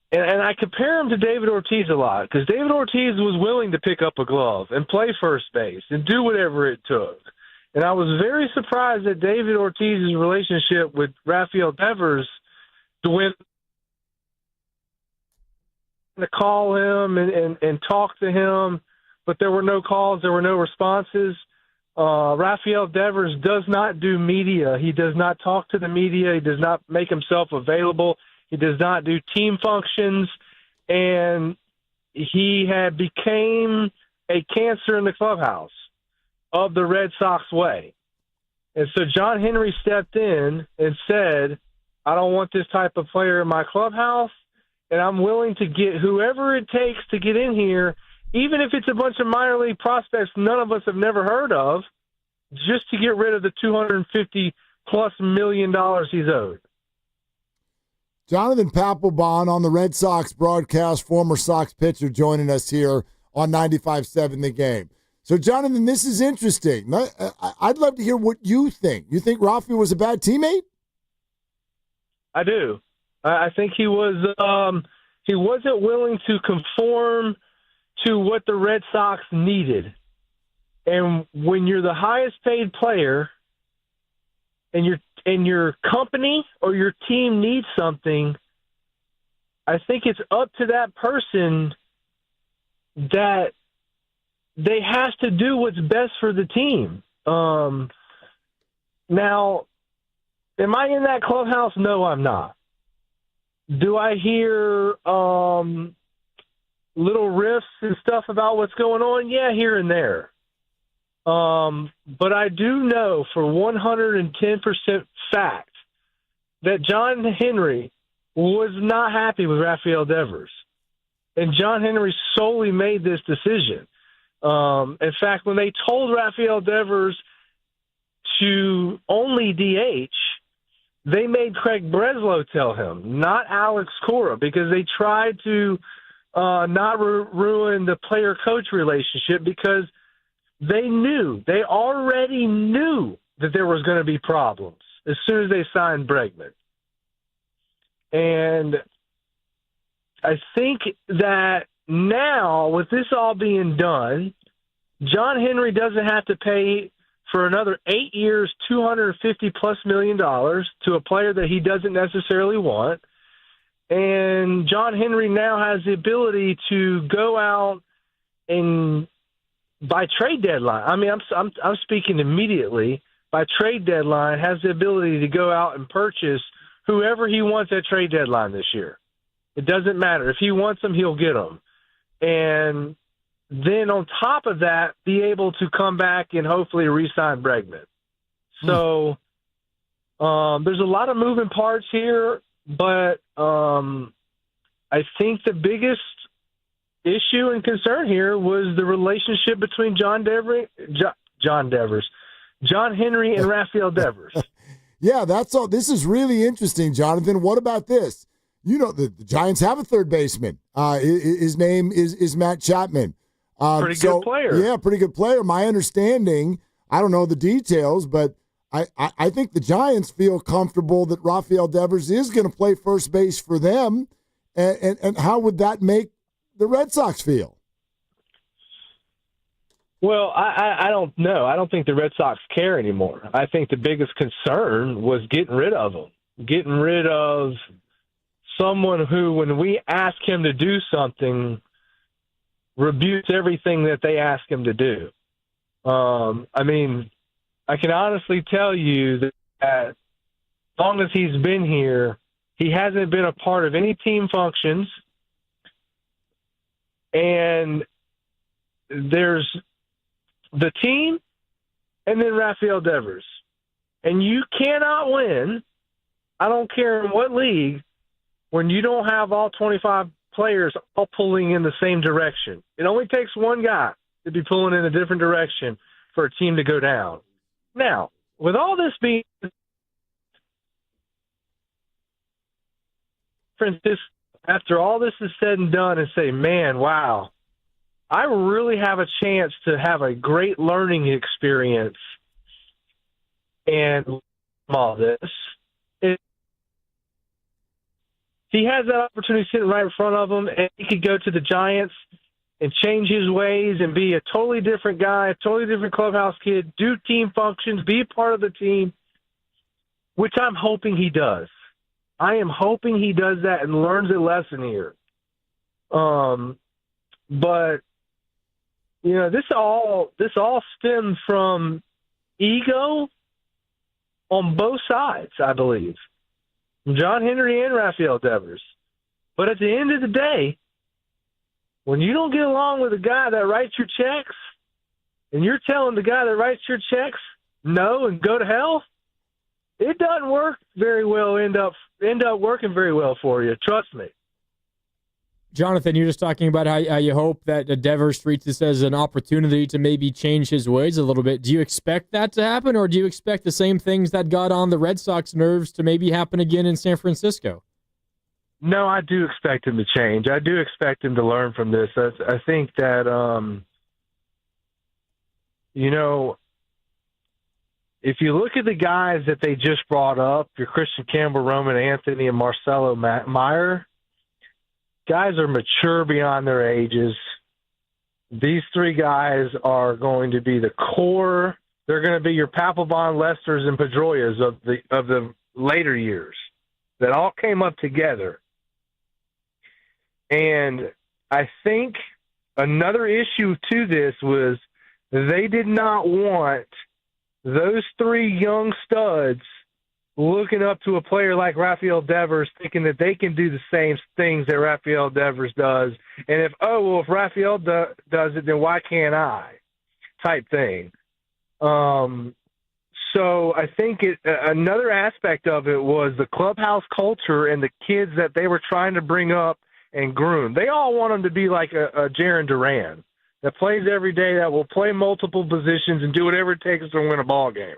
And I compare him to David Ortiz a lot because David Ortiz was willing to pick up a glove and play first base and do whatever it took. And I was very surprised that David Ortiz's relationship with RAFAEL Devers to call him and talk to him, but there were no calls, there were no responses. RAFAEL Devers does not do media. He does not talk to the media. He does not make himself available. He does not do team functions. And he had became a cancer in the clubhouse of the Red Sox way. And so John Henry stepped in and said, I don't want this type of player in my clubhouse, and I'm willing to get whoever it takes to get in here, even if it's a bunch of minor league prospects none of us have never heard of, just to get rid of the $250+ million he's owed. Jonathan Paplebond on the Red Sox broadcast, former Sox pitcher, joining us here on 95.7 The Game. So, Jonathan, this is interesting. I'd love to hear what you think. You think Rafi was a bad teammate? I do. I think he wasn't willing to conform to what the Red Sox needed. And when you're the highest paid player and your company or your team needs something, I think it's up to that person that they have to do what's best for the team. Now, am I in that clubhouse? No, I'm not. Do I hear little riffs and stuff about what's going on? Yeah, here and there. But I do know for 110% fact that John Henry was not happy with RAFAEL Devers. And John Henry solely made this decision. In fact, when they told RAFAEL Devers to only DH, they made Craig Breslow tell him, not Alex Cora, because they tried to not ruin the player-coach relationship, because they already knew that there was going to be problems as soon as they signed Bregman. And I think that now, with this all being done, John Henry doesn't have to pay for another 8 years, $250+ million to a player that he doesn't necessarily want. And John Henry now has the ability to go out and by trade deadline. I mean, I'm speaking immediately. By trade deadline, has the ability to go out and purchase whoever he wants at trade deadline this year. It doesn't matter. If he wants them, he'll get them. And then on top of that, be able to come back and hopefully re-sign Bregman. So there's a lot of moving parts here, but I think the biggest issue and concern here was the relationship between John Henry and RAFAEL Devers. Yeah, that's all. This is really interesting, Jonathan. What about this? You know, the Giants have a third baseman. His name is Matt Chapman. Pretty good player. Yeah, pretty good player. My understanding, I don't know the details, but I think the Giants feel comfortable that RAFAEL Devers is going to play first base for them. And how would that make the Red Sox feel? Well, I don't know. I don't think the Red Sox care anymore. I think the biggest concern was getting rid of him, getting rid of someone who, when we ask him to do something, rebukes everything that they ask him to do. I mean, I can honestly tell you that as long as he's been here, he hasn't been a part of any team functions. And there's the team and then RAFAEL Devers. And you cannot win, I don't care in what league, when you don't have all 25 players all pulling in the same direction. It only takes one guy to be pulling in a different direction for a team to go down. Now, with all this being, for instance, after all this is said and done, and say, man, wow, I really have a chance to have a great learning experience and all this. He has that opportunity sitting right in front of him, and he could go to the Giants and change his ways and be a totally different guy, a totally different clubhouse kid, do team functions, be a part of the team, which I'm hoping he does. I am hoping he does that and learns a lesson here. But you know, this all stems from ego on both sides, I believe. John Henry and RAFAEL Devers. But at the end of the day, when you don't get along with the guy that writes your checks, and you're telling the guy that writes your checks no and go to hell, it doesn't work very well, end up working very well for you. Trust me. Jonathan, you're just talking about how you hope that Devers treats this as an opportunity to maybe change his ways a little bit. Do you expect that to happen, or do you expect the same things that got on the Red Sox nerves to maybe happen again in San Francisco? No, I do expect him to change. I do expect him to learn from this. I think that, if you look at the guys that they just brought up, your Christian Campbell, Roman Anthony, and Marcelo Meyer, guys are mature beyond their ages. These three guys are going to be the core. They're going to be your Paplebond, Lesters, and Pedroias of the later years that all came up together. And I think another issue to this was they did not want those three young studs looking up to a player like RAFAEL Devers, thinking that they can do the same things that RAFAEL Devers does. And if RAFAEL does it, then why can't I? Type thing. So I think another aspect of it was the clubhouse culture and the kids that they were trying to bring up and groom. They all want them to be like a Jaron Duran that plays every day, that will play multiple positions and do whatever it takes to win a ball game.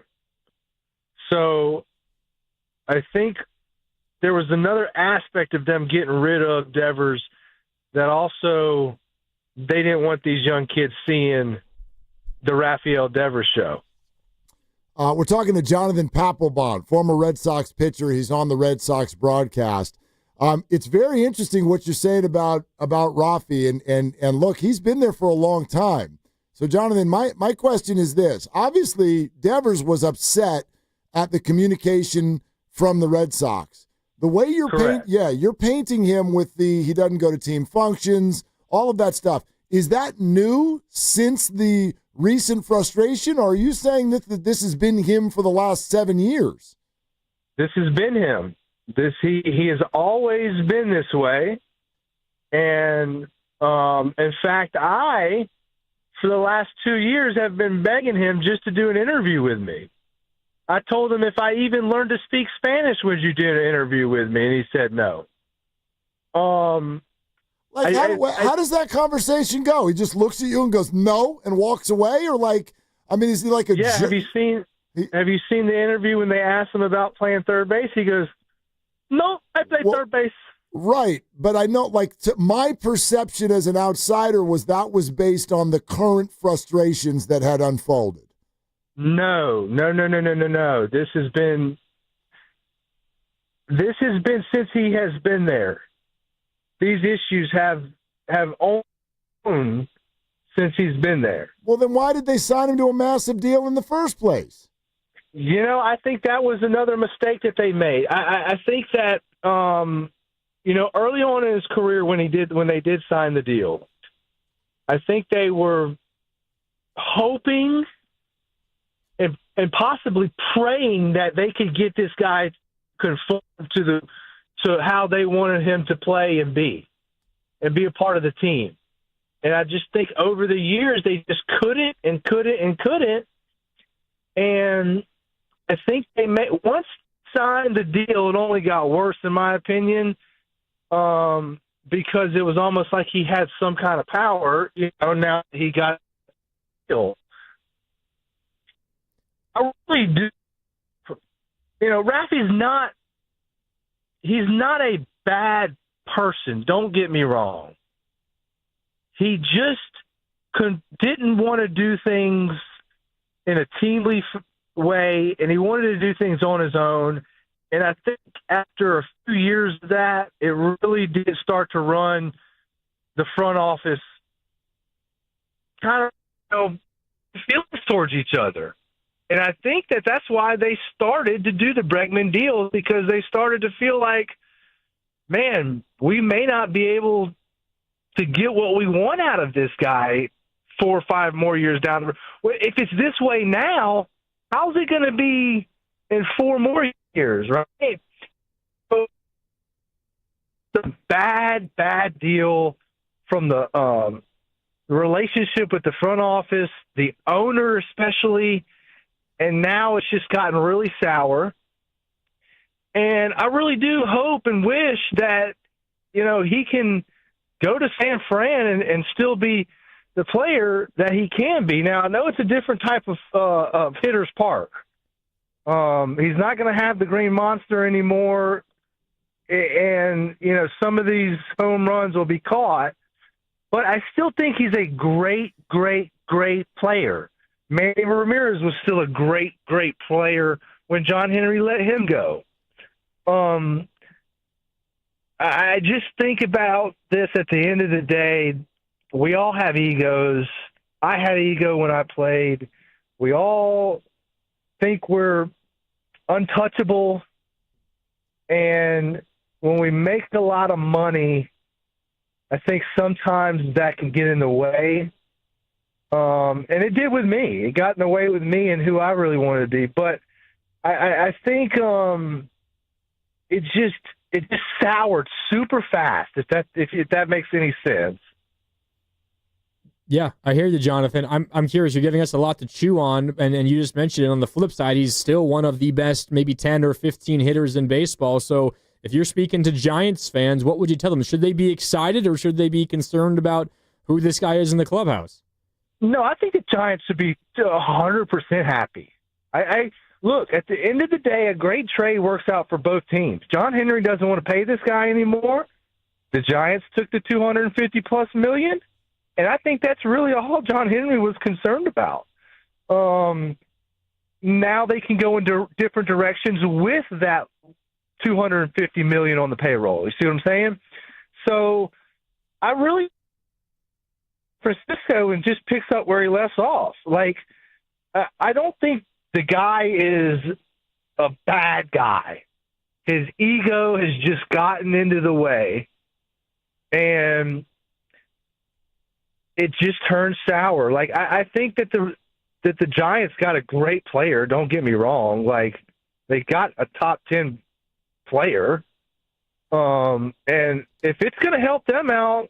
So I think there was another aspect of them getting rid of Devers that also they didn't want these young kids seeing the RAFAEL Devers show. We're talking to Jonathan Paplebond, former Red Sox pitcher. He's on the Red Sox broadcast. It's very interesting what you're saying about Rafi, and look, he's been there for a long time. So, Jonathan, my question is this. Obviously, Devers was upset at the communication from the Red Sox. The way you're you're painting him with he doesn't go to team functions, all of that stuff. Is that new since the recent frustration, or are you saying that this has been him for the last 7 years? This has been him. He has always been this way. And in fact, for the last 2 years, have been begging him just to do an interview with me. I told him, if I even learned to speak Spanish, would you do an interview with me? And he said no. How does that conversation go? He just looks at you and goes no and walks away, or is he like a? Yeah. Have you seen the interview when they asked him about playing third base? He goes, "No, I play third base." Right, but I know, my perception as an outsider was based on the current frustrations that had unfolded. No. This has been since he has been there. These issues have owned since he's been there. Well, then why did they sign him to a massive deal in the first place? I think that was another mistake that they made. I think that early on in his career when they did sign the deal, I think they were hoping and possibly praying that they could get this guy conformed to how they wanted him to play and be a part of the team. And I just think over the years they just couldn't. And I think once signed the deal, it only got worse, in my opinion, because it was almost like he had some kind of power. Now he got killed. I really do. Rafi's not. He's not a bad person. Don't get me wrong. He just didn't want to do things in a teamly way, and he wanted to do things on his own. And I think after a few years of that, it really did start to run the front office kind of feelings towards each other. And I think that's why they started to do the Bregman deal, because they started to feel like, man, we may not be able to get what we want out of this guy 4 or 5 more years down the road. If it's this way now, how's it going to be in 4 more years, right? So, it's a bad deal from the relationship with the front office, the owner especially, and now it's just gotten really sour. And I really do hope and wish that, he can go to San Fran and still be the player that he can be. Now, I know it's a different type of hitter's park. He's not going to have the green monster anymore. And, some of these home runs will be caught. But I still think he's a great, great, great player. Manny Ramirez was still a great, great player when John Henry let him go. I just think about this at the end of the day. We all have egos. I had ego when I played. We all think we're untouchable. And when we make a lot of money, I think sometimes that can get in the way. And it did with me. It got in the way with me and who I really wanted to be. But I think it just soured super fast, if that makes any sense. Yeah, I hear you, Jonathan. I'm curious. You're giving us a lot to chew on, and you just mentioned it. On the flip side, he's still one of the best, maybe 10 or 15 hitters in baseball. So if you're speaking to Giants fans, what would you tell them? Should they be excited or should they be concerned about who this guy is in the clubhouse? No, I think the Giants should be 100% happy. I look, at the end of the day, a great trade works out for both teams. John Henry doesn't want to pay this guy anymore. The Giants took the $250+ million, and I think that's really all John Henry was concerned about. Now they can go into different directions with that $250 million on the payroll. You see what I'm saying? So I really Francisco and just picks up where he left off. Like, I don't think the guy is a bad guy. His ego has just gotten into the way, and it just turned sour. Like, I think that the Giants got a great player. Don't get me wrong. Like, they got a top 10 player, and if it's going to help them out,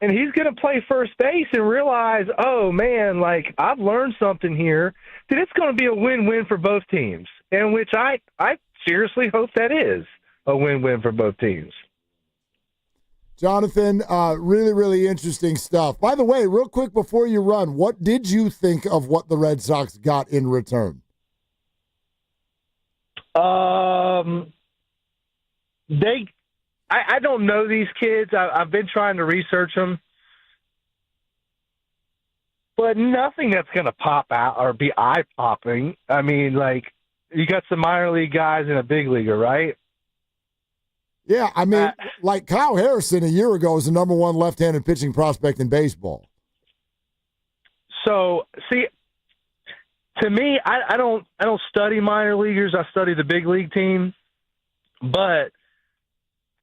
and he's going to play first base and realize, oh, man, like, I've learned something here, then it's going to be a win-win for both teams, and which I seriously hope that is a win-win for both teams. Jonathan, really, really interesting stuff. By the way, real quick before you run, what did you think of what the Red Sox got in return? I don't know these kids. I've been trying to research them, but nothing that's going to pop out or be eye-popping. I mean, like, you got some minor league guys and a big leaguer, right? Yeah, I mean, like Kyle Harrison a year ago was the number 1 left-handed pitching prospect in baseball. So, see, to me, I don't study minor leaguers. I study the big league team, but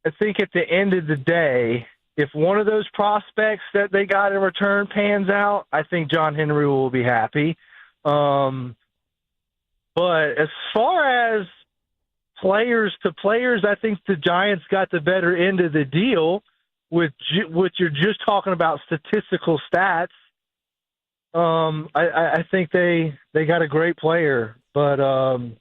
I think at the end of the day, if one of those prospects that they got in return pans out, I think John Henry will be happy. But as far as players to players, I think the Giants got the better end of the deal with what you're just talking about statistical stats. I think they got a great player, but only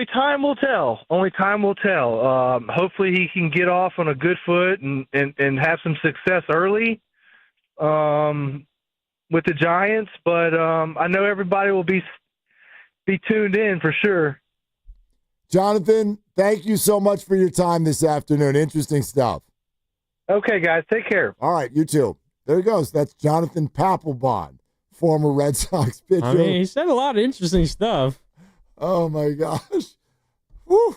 time will tell. Only time will tell. Hopefully he can get off on a good foot and have some success early with the Giants. But I know everybody will be tuned in for sure. Jonathan, thank you so much for your time this afternoon. Interesting stuff. Okay, guys. Take care. All right, you too. There he goes. That's Jonathan Paplebond, former Red Sox pitcher. I mean, he said a lot of interesting stuff. Oh, my gosh. Woo.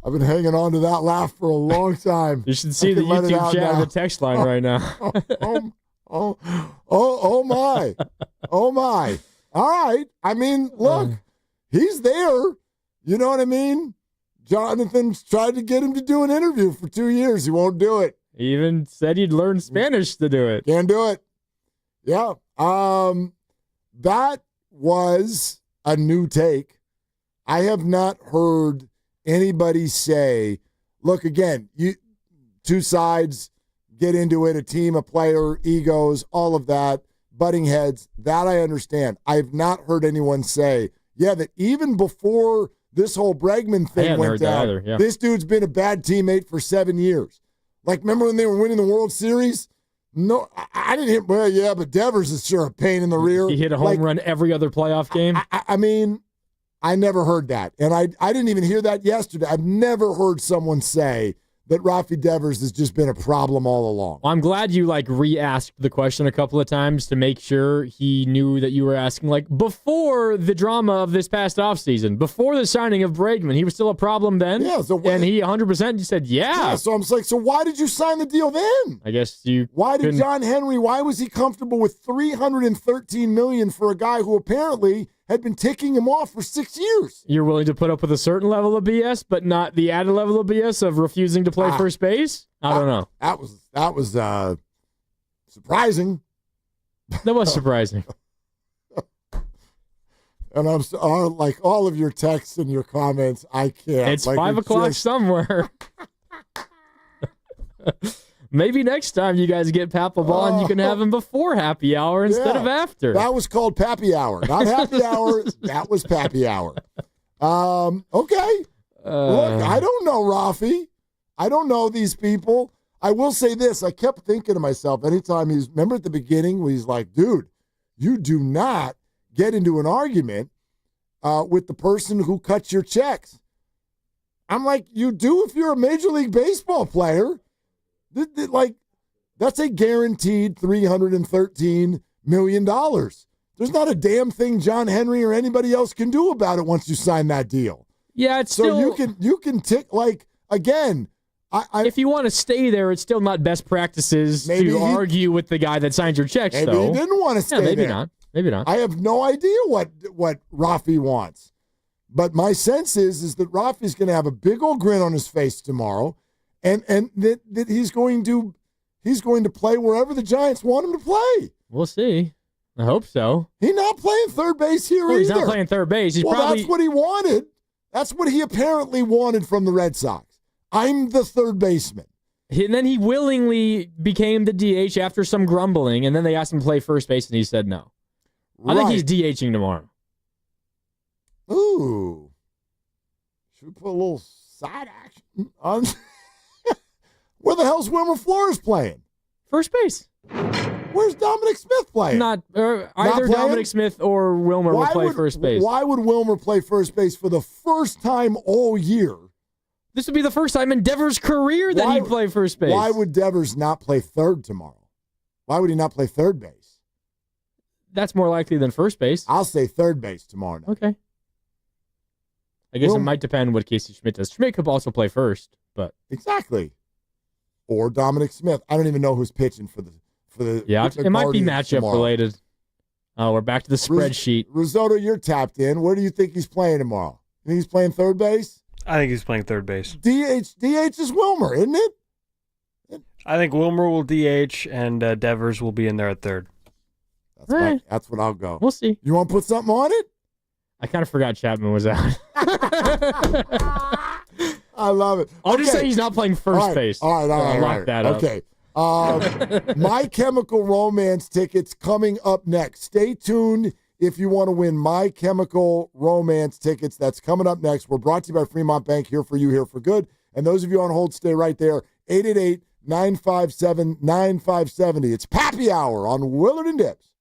I've been hanging on to that laugh for a long time. You should see the YouTube chat and the text line right now. Oh, my. Oh, my. All right. I mean, look, he's there. You know what I mean? Jonathan's tried to get him to do an interview for 2 years. He won't do it. He even said he'd learn Spanish to do it. Can't do it. Yeah. That was a new take. I have not heard anybody say, look, again, two sides get into it, a team, a player, egos, all of that, butting heads. That I understand. I've not heard anyone say, that even before this whole Bregman thing went down, this dude's been a bad teammate for 7 years. Like, remember when they were winning the World Series? No, I didn't hit. Well, yeah, but Devers is sure a pain in the rear. He hit a home run every other playoff game. I mean, I never heard that. And I didn't even hear that yesterday. I've never heard someone say that Rafi Devers has just been a problem all along. Well, I'm glad you re-asked the question a couple of times to make sure he knew that you were asking. Before the drama of this past offseason, before the signing of Bregman, he was still a problem then? Yeah. And he 100% said, yeah. So I'm like, so why did you sign the deal then? I guess you Why did John Henry, why was he comfortable with $313 million for a guy who apparently had been ticking him off for 6 years? You're willing to put up with a certain level of BS, but not the added level of BS of refusing to play first base? I don't know. That was surprising. That was surprising. And I'm like all of your texts and your comments, I can't. It's 5 o'clock somewhere. Maybe next time you guys get Paplebond, you can have him before happy hour instead of after. That was called Pappy Hour. Not happy hour. That was Pappy Hour. Okay. Look, I don't know Rafi. I don't know these people. I will say this. I kept thinking to myself anytime remember at the beginning when he's like, dude, you do not get into an argument with the person who cuts your checks. I'm like, you do if you're a Major League Baseball player. That's a guaranteed $313 million. There's not a damn thing John Henry or anybody else can do about it once you sign that deal. Yeah, it's still... you can tick, again... if you want to stay there, it's still not best practices to argue with the guy that signed your checks, maybe though. He didn't want to stay there. Maybe not. I have no idea what Rafi wants. But my sense is that Rafi's going to have a big old grin on his face tomorrow, and that he's going to play wherever the Giants want him to play. We'll see. I hope so. He's not playing third base here either. He's not playing third base. That's what he wanted. That's what he apparently wanted from the Red Sox. I'm the third baseman. And then he willingly became the DH after some grumbling, and then they asked him to play first base, and he said no. Right. I think he's DHing tomorrow. Ooh. Should we put a little side action on? Where the hell's Wilmer Flores playing? First base. Where's Dominic Smith playing? Either Dominic Smith or Wilmer will play first base. Why would Wilmer play first base for the first time all year? This would be the first time in Devers' career that he'd play first base. Why would Devers not play third tomorrow? Why would he not play third base? That's more likely than first base. I'll say third base tomorrow night. Okay. I guess it might depend what Casey Schmidt does. Schmidt could also play first, but exactly. Or Dominic Smith. I don't even know who's pitching for the. Yeah, it might be matchup related. Oh, we're back to the spreadsheet. Risotto, you're tapped in. Where do you think he's playing tomorrow? You think he's playing third base? I think he's playing third base. DH is Wilmer, isn't it? I think Wilmer will DH and Devers will be in there at third. That's what I'll go. We'll see. You want to put something on it? I kind of forgot Chapman was out. I love it. I'll just say he's not playing first base. All right. Lock that up. Okay. My Chemical Romance tickets coming up next. Stay tuned if you want to win My Chemical Romance tickets. That's coming up next. We're brought to you by Fremont Bank, here for you, here for good. And those of you on hold, stay right there. 888-957-9570. It's Pappy Hour on Willard and Dibs.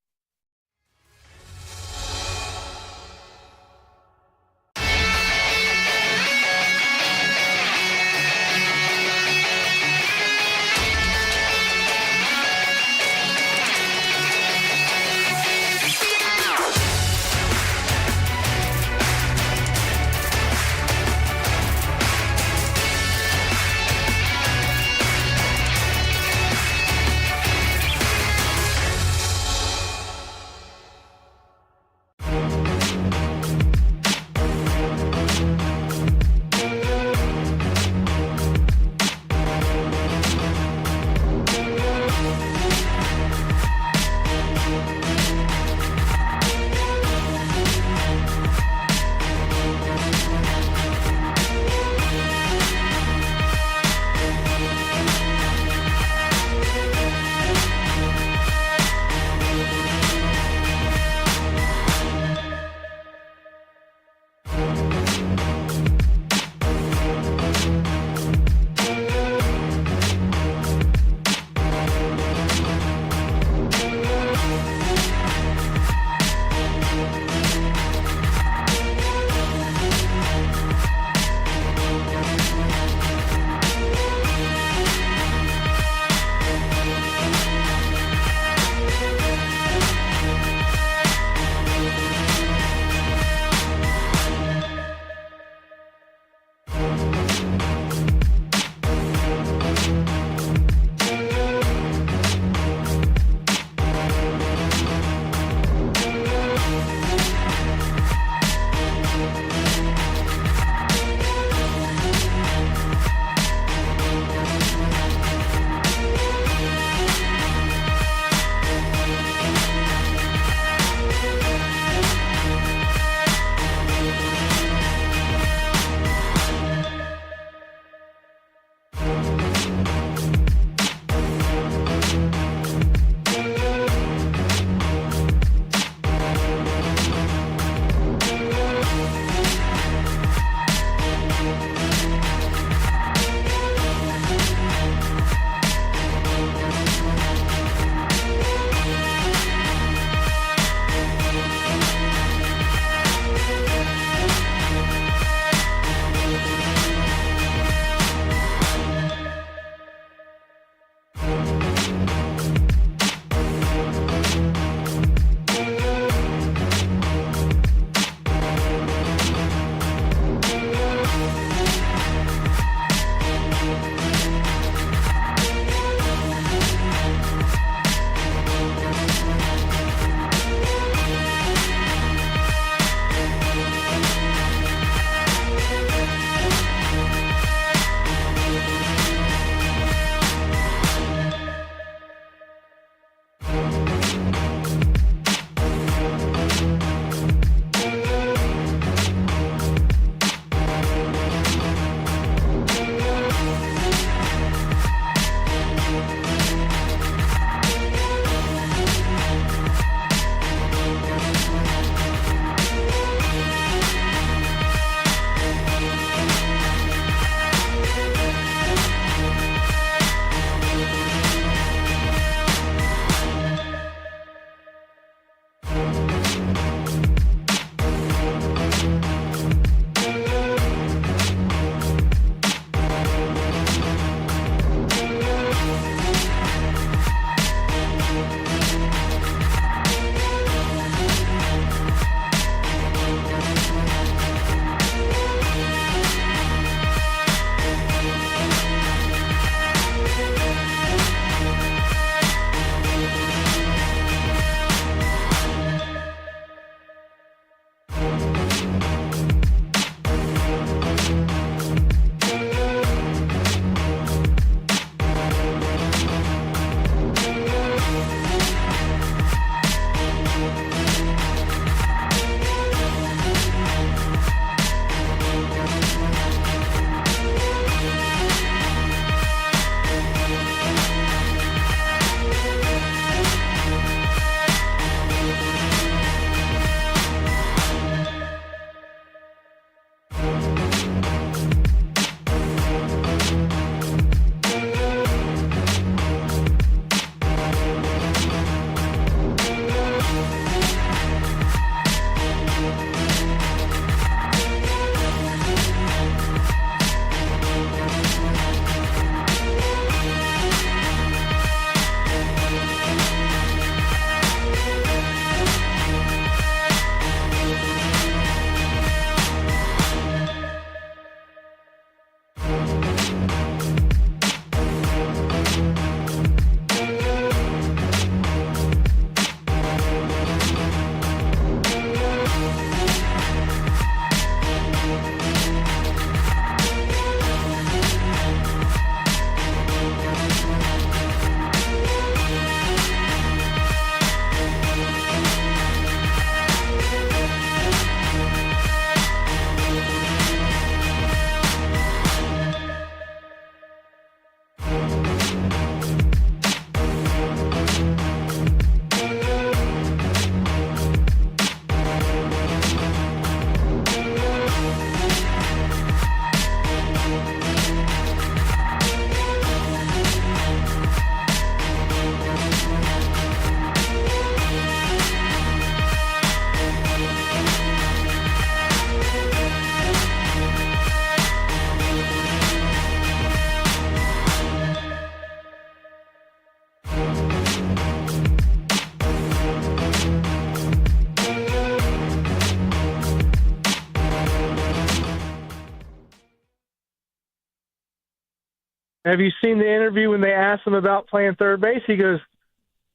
Have you seen the interview when they asked him about playing third base? He goes,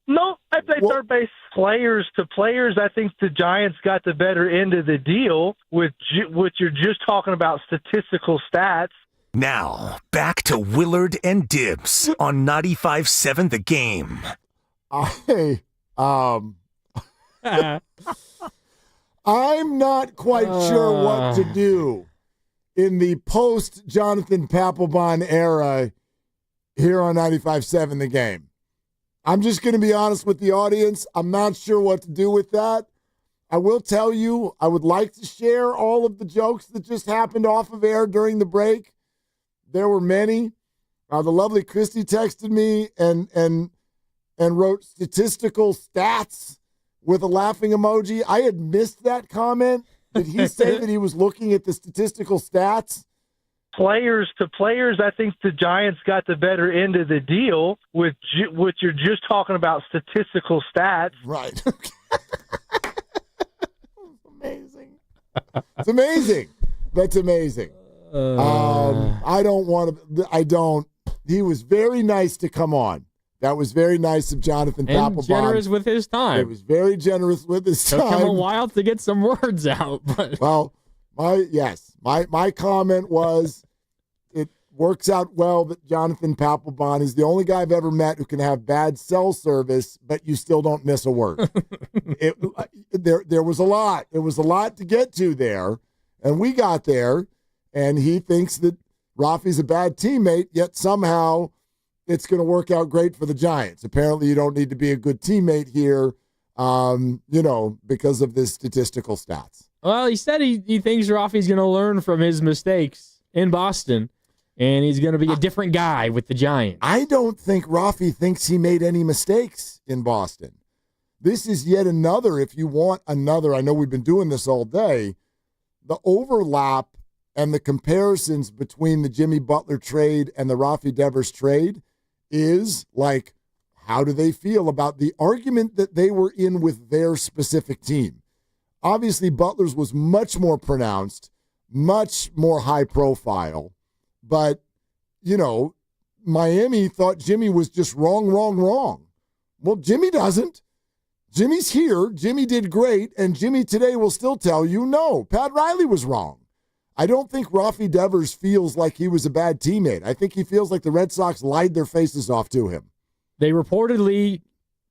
no, I play third base. Players to players, I think the Giants got the better end of the deal with what you're just talking about, statistical stats. Now, back to Willard and Dibs on 95.7 The Game. I'm not quite sure what to do in the post-Jonathan Paplebond era here on 95.7 The Game. I'm just going to be honest with the audience. I'm not sure what to do with that. I will tell you, I would like to share all of the jokes that just happened off of air during the break. There were many. The lovely Christy texted me and wrote statistical stats with a laughing emoji. I had missed that comment. Did he say that he was looking at the statistical stats? Players to players, I think the Giants got the better end of the deal with what you're just talking about, statistical stats. Right. Amazing. It's amazing. That's amazing. I don't. He was very nice to come on. That was very nice of Jonathan Paplebond. And generous with his time. It was very generous with his time. Took him a while to get some words out. But. Well, my comment was it works out well that Jonathan Paplebond is the only guy I've ever met who can have bad cell service, but you still don't miss a word. There was a lot. There was a lot to get to there, and we got there, and he thinks that Rafi's a bad teammate, yet somehow it's going to work out great for the Giants. Apparently you don't need to be a good teammate here, because of this statistical stats. Well, he said he thinks Rafi's going to learn from his mistakes in Boston, and he's going to be a different guy with the Giants. I don't think Rafi thinks he made any mistakes in Boston. This is yet another, if you want another, I know we've been doing this all day, the overlap and the comparisons between the Jimmy Butler trade and the Rafi Devers trade is like, how do they feel about the argument that they were in with their specific team? Obviously, Butler's was much more pronounced, much more high profile, but, Miami thought Jimmy was just wrong. Well, Jimmy doesn't. Jimmy's here. Jimmy did great, and Jimmy today will still tell you, no, Pat Riley was wrong. I don't think Rafi Devers feels like he was a bad teammate. I think he feels like the Red Sox lied their faces off to him. They reportedly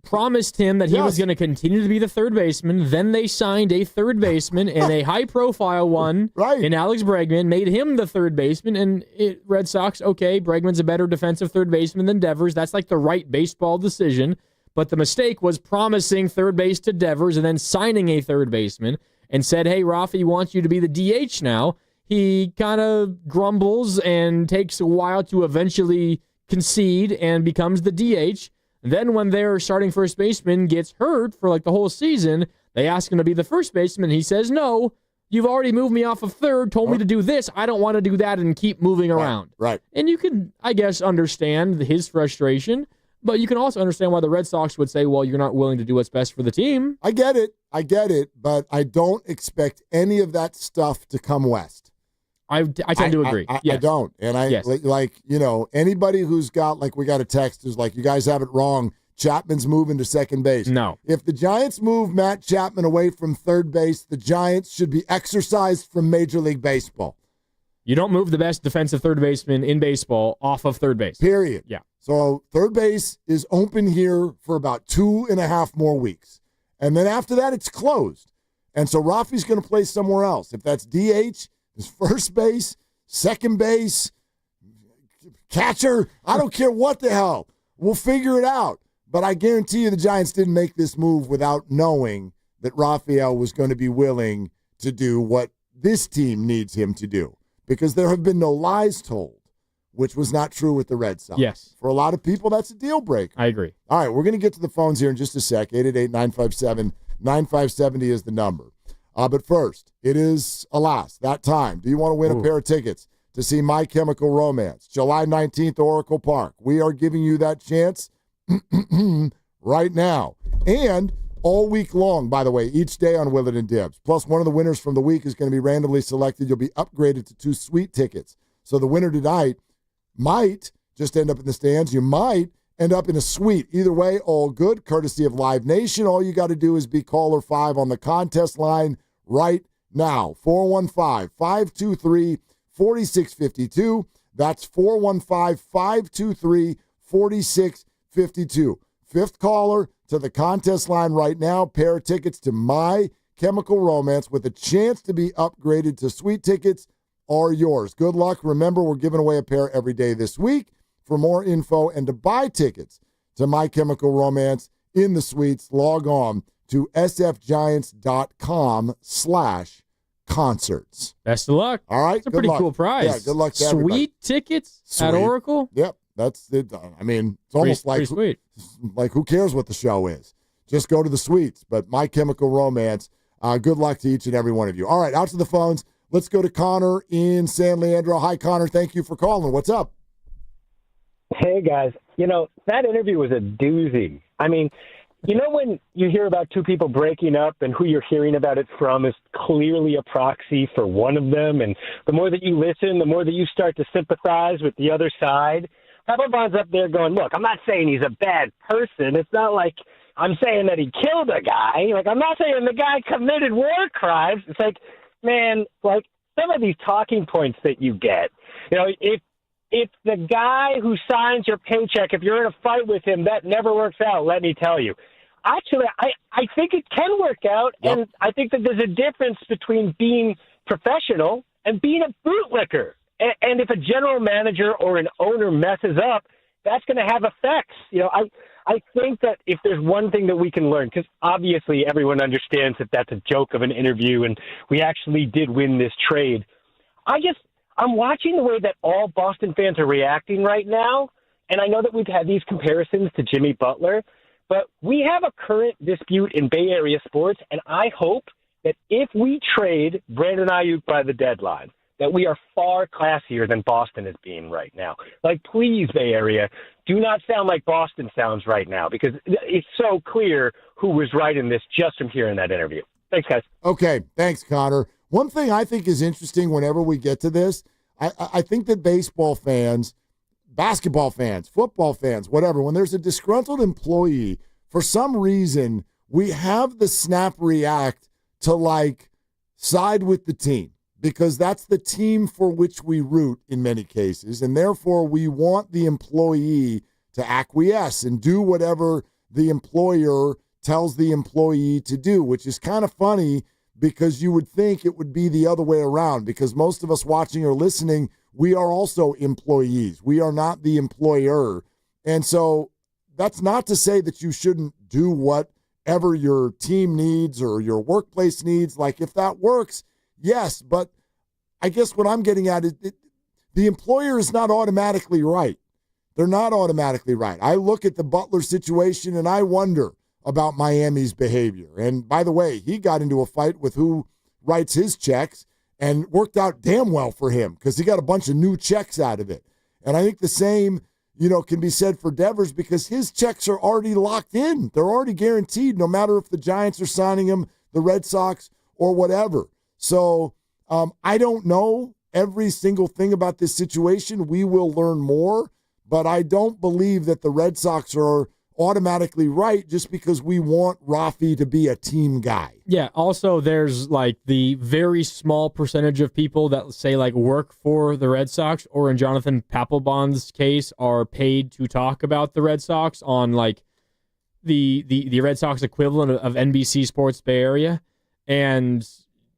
promised him that he was going to continue to be the third baseman. Then they signed a third baseman and a high-profile one in Alex Bregman, made him the third baseman, and Red Sox, okay, Bregman's a better defensive third baseman than Devers. That's like the right baseball decision. But the mistake was promising third base to Devers and then signing a third baseman and said, hey, Rafi wants you to be the DH now. He kind of grumbles and takes a while to eventually concede and becomes the DH. Then when their starting first baseman gets hurt for like the whole season, they ask him to be the first baseman. He says, no, you've already moved me off of third, told me to do this. I don't want to do that and keep moving around. Right. And you can, I guess, understand his frustration, but you can also understand why the Red Sox would say, well, you're not willing to do what's best for the team. I get it, but I don't expect any of that stuff to come west. I tend to agree. I don't. And anybody who's got, we got a text who's like, you guys have it wrong. Chapman's moving to second base. No. If the Giants move Matt Chapman away from third base, the Giants should be exorcised from Major League Baseball. You don't move the best defensive third baseman in baseball off of third base. Period. Yeah. So third base is open here for about 2.5 more weeks. And then after that, it's closed. And so Rafi's going to play somewhere else. If that's DH, his first base, second base, catcher, I don't care what the hell. We'll figure it out. But I guarantee you the Giants didn't make this move without knowing that RAFAEL was going to be willing to do what this team needs him to do. Because there have been no lies told, which was not true with the Red Sox. Yes. For a lot of people, that's a deal breaker. I agree. All right, we're going to get to the phones here in just a sec. 888-957-9570 is the number. But first, it is, alas, that time. Do you want to win a pair of tickets to see My Chemical Romance, July 19th, Oracle Park? We are giving you that chance right now. And all week long, by the way, each day on Willard and Dibs. Plus, one of the winners from the week is going to be randomly selected. You'll be upgraded to 2 sweet tickets. So the winner tonight might just end up in the stands. You might end up in a suite. Either way, all good, courtesy of Live Nation. All you got to do is be caller 5 on the contest line right now. 415-523-4652. That's 415-523-4652. Fifth caller to the contest line right now. Pair of tickets to My Chemical Romance with a chance to be upgraded to suite tickets are yours. Good luck. Remember, we're giving away a pair every day this week. For more info and to buy tickets to My Chemical Romance in the suites, log on to sfgiants.com/concerts. Best of luck. All right. It's a pretty cool prize. Yeah, good luck to everybody. Sweet tickets at Oracle? Yep. That's it. I mean, it's almost pretty sweet. Like who cares what the show is? Just go to the suites. But My Chemical Romance, good luck to each and every one of you. All right, out to the phones. Let's go to Connor in San Leandro. Hi, Connor. Thank you for calling. What's up? Hey, guys. That interview was a doozy. I mean, when you hear about two people breaking up and who you're hearing about it from is clearly a proxy for one of them, and the more that you listen, the more that you start to sympathize with the other side. Paplebond's up there going, look, I'm not saying he's a bad person. It's not like I'm saying that he killed a guy. Like, I'm not saying the guy committed war crimes. It's like, man, like some of these talking points that you get, if the guy who signs your paycheck, if you're in a fight with him, that never works out, let me tell you. Actually, I think it can work out, and I think that there's a difference between being professional and being a bootlicker. And if a general manager or an owner messes up, that's going to have effects. I think that if there's one thing that we can learn, because obviously everyone understands that that's a joke of an interview, and we actually did win this trade. I'm watching the way that all Boston fans are reacting right now, and I know that we've had these comparisons to Jimmy Butler, but we have a current dispute in Bay Area sports, and I hope that if we trade Brandon Ayuk by the deadline, that we are far classier than Boston is being right now. Like, please, Bay Area, do not sound like Boston sounds right now, because it's so clear who was right in this just from hearing that interview. Thanks, guys. Okay, thanks, Connor. One thing I think is interesting whenever we get to this, I think that baseball fans, basketball fans, football fans, whatever, when there's a disgruntled employee, for some reason, we have the snap react to, like, side with the team, because that's the team for which we root in many cases, and therefore we want the employee to acquiesce and do whatever the employer tells the employee to do, which is kind of funny because you would think it would be the other way around, because most of us watching or listening, we are also employees. We are not the employer. And so that's not to say that you shouldn't do whatever your team needs or your workplace needs. Like, if that works, yes, but I guess what I'm getting at is the employer is not automatically right. They're not automatically right. I look at the Butler situation and I wonder about Miami's behavior. And by the way, he got into a fight with who writes his checks and worked out damn well for him because he got a bunch of new checks out of it. And I think the same, can be said for Devers, because his checks are already locked in. They're already guaranteed, no matter if the Giants are signing him, the Red Sox, or whatever. So I don't know every single thing about this situation. We will learn more, but I don't believe that the Red Sox are automatically right just because we want Rafi to be a team guy. Yeah, also there's like the very small percentage of people that say like work for the Red Sox, or in Jonathan Paplebond's case are paid to talk about the Red Sox on like the Red Sox equivalent of NBC Sports Bay Area. And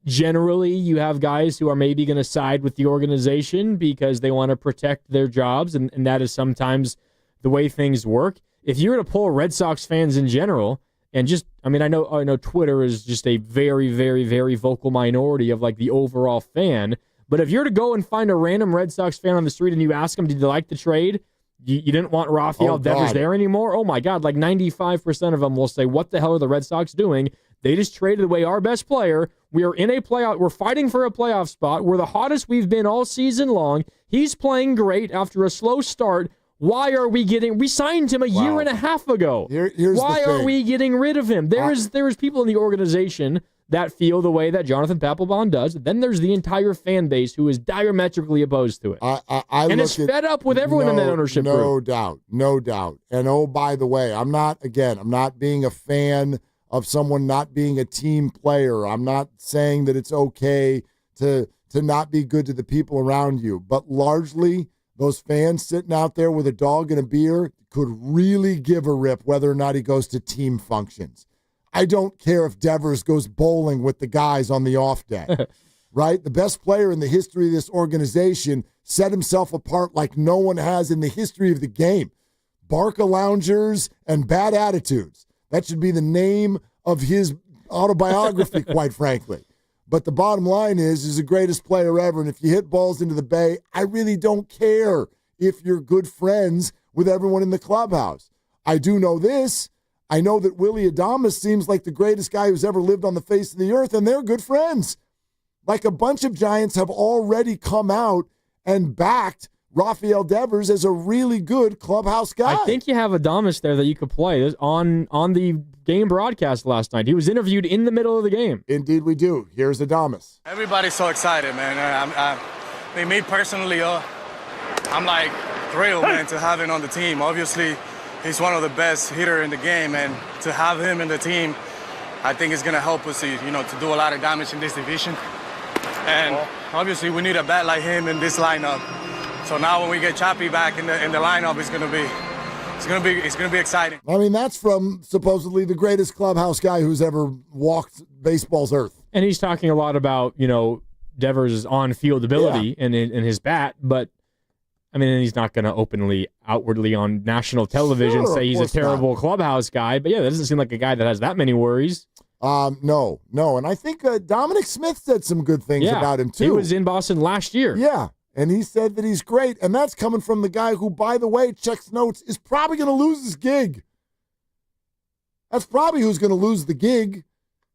generally you have guys who are maybe going to side with the organization because they want to protect their jobs, and that is sometimes the way things work. If you were to poll Red Sox fans in general, and just, I know Twitter is just a very, very, very vocal minority of like the overall fan, but if you're to go and find a random Red Sox fan on the street and you ask them, did you like the trade? You didn't want RAFAEL Devers there anymore? Oh my God, like 95% of them will say, what the hell are the Red Sox doing? They just traded away our best player. We are in a playoff. We're fighting for a playoff spot. We're the hottest we've been all season long. He's playing great after a slow start. Why are we we signed him a year and a half ago. Here's Why are we getting rid of him? There is people in the organization that feel the way that Jonathan Paplebond does. Then there's the entire fan base who is diametrically opposed to it. And is fed up with everyone in that ownership group. No doubt. And oh, by the way, I'm not being a fan of someone not being a team player. I'm not saying that it's okay to not be good to the people around you. But largely, those fans sitting out there with a dog and a beer could really give a rip whether or not he goes to team functions. I don't care if Devers goes bowling with the guys on the off day, right? The best player in the history of this organization set himself apart like no one has in the history of the game. Barca loungers and bad attitudes. That should be the name of his autobiography, quite frankly. But the bottom line is he's the greatest player ever, and if you hit balls into the bay, I really don't care if you're good friends with everyone in the clubhouse. I do know this. I know that Willie Adames seems like the greatest guy who's ever lived on the face of the earth, and they're good friends. Like a bunch of Giants have already come out and backed RAFAEL DeVers as a really good clubhouse guy. I think you have Adames there that you could play on the game broadcast last night. He was interviewed in the middle of the game. Indeed we do. Here's Adames. Everybody's so excited, man. I mean, me personally, I'm like thrilled, man, to have him on the team. Obviously, he's one of the best hitters in the game, and to have him in the team, I think it's going to help us, to do a lot of damage in this division. And obviously, we need a bat like him in this lineup. So now when we get Chappie back in the lineup, it's going to be exciting. I mean, that's from supposedly the greatest clubhouse guy who's ever walked baseball's earth. And he's talking a lot about, Devers' on-field ability and his bat, but I mean, he's not going to outwardly on national television say he's a terrible clubhouse guy. But yeah, that doesn't seem like a guy that has that many worries. No. And I think Dominic Smith said some good things about him, too. He was in Boston last year. Yeah, and he said that he's great. And that's coming from the guy who, by the way, checks notes, is probably going to lose his gig. That's probably who's going to lose the gig.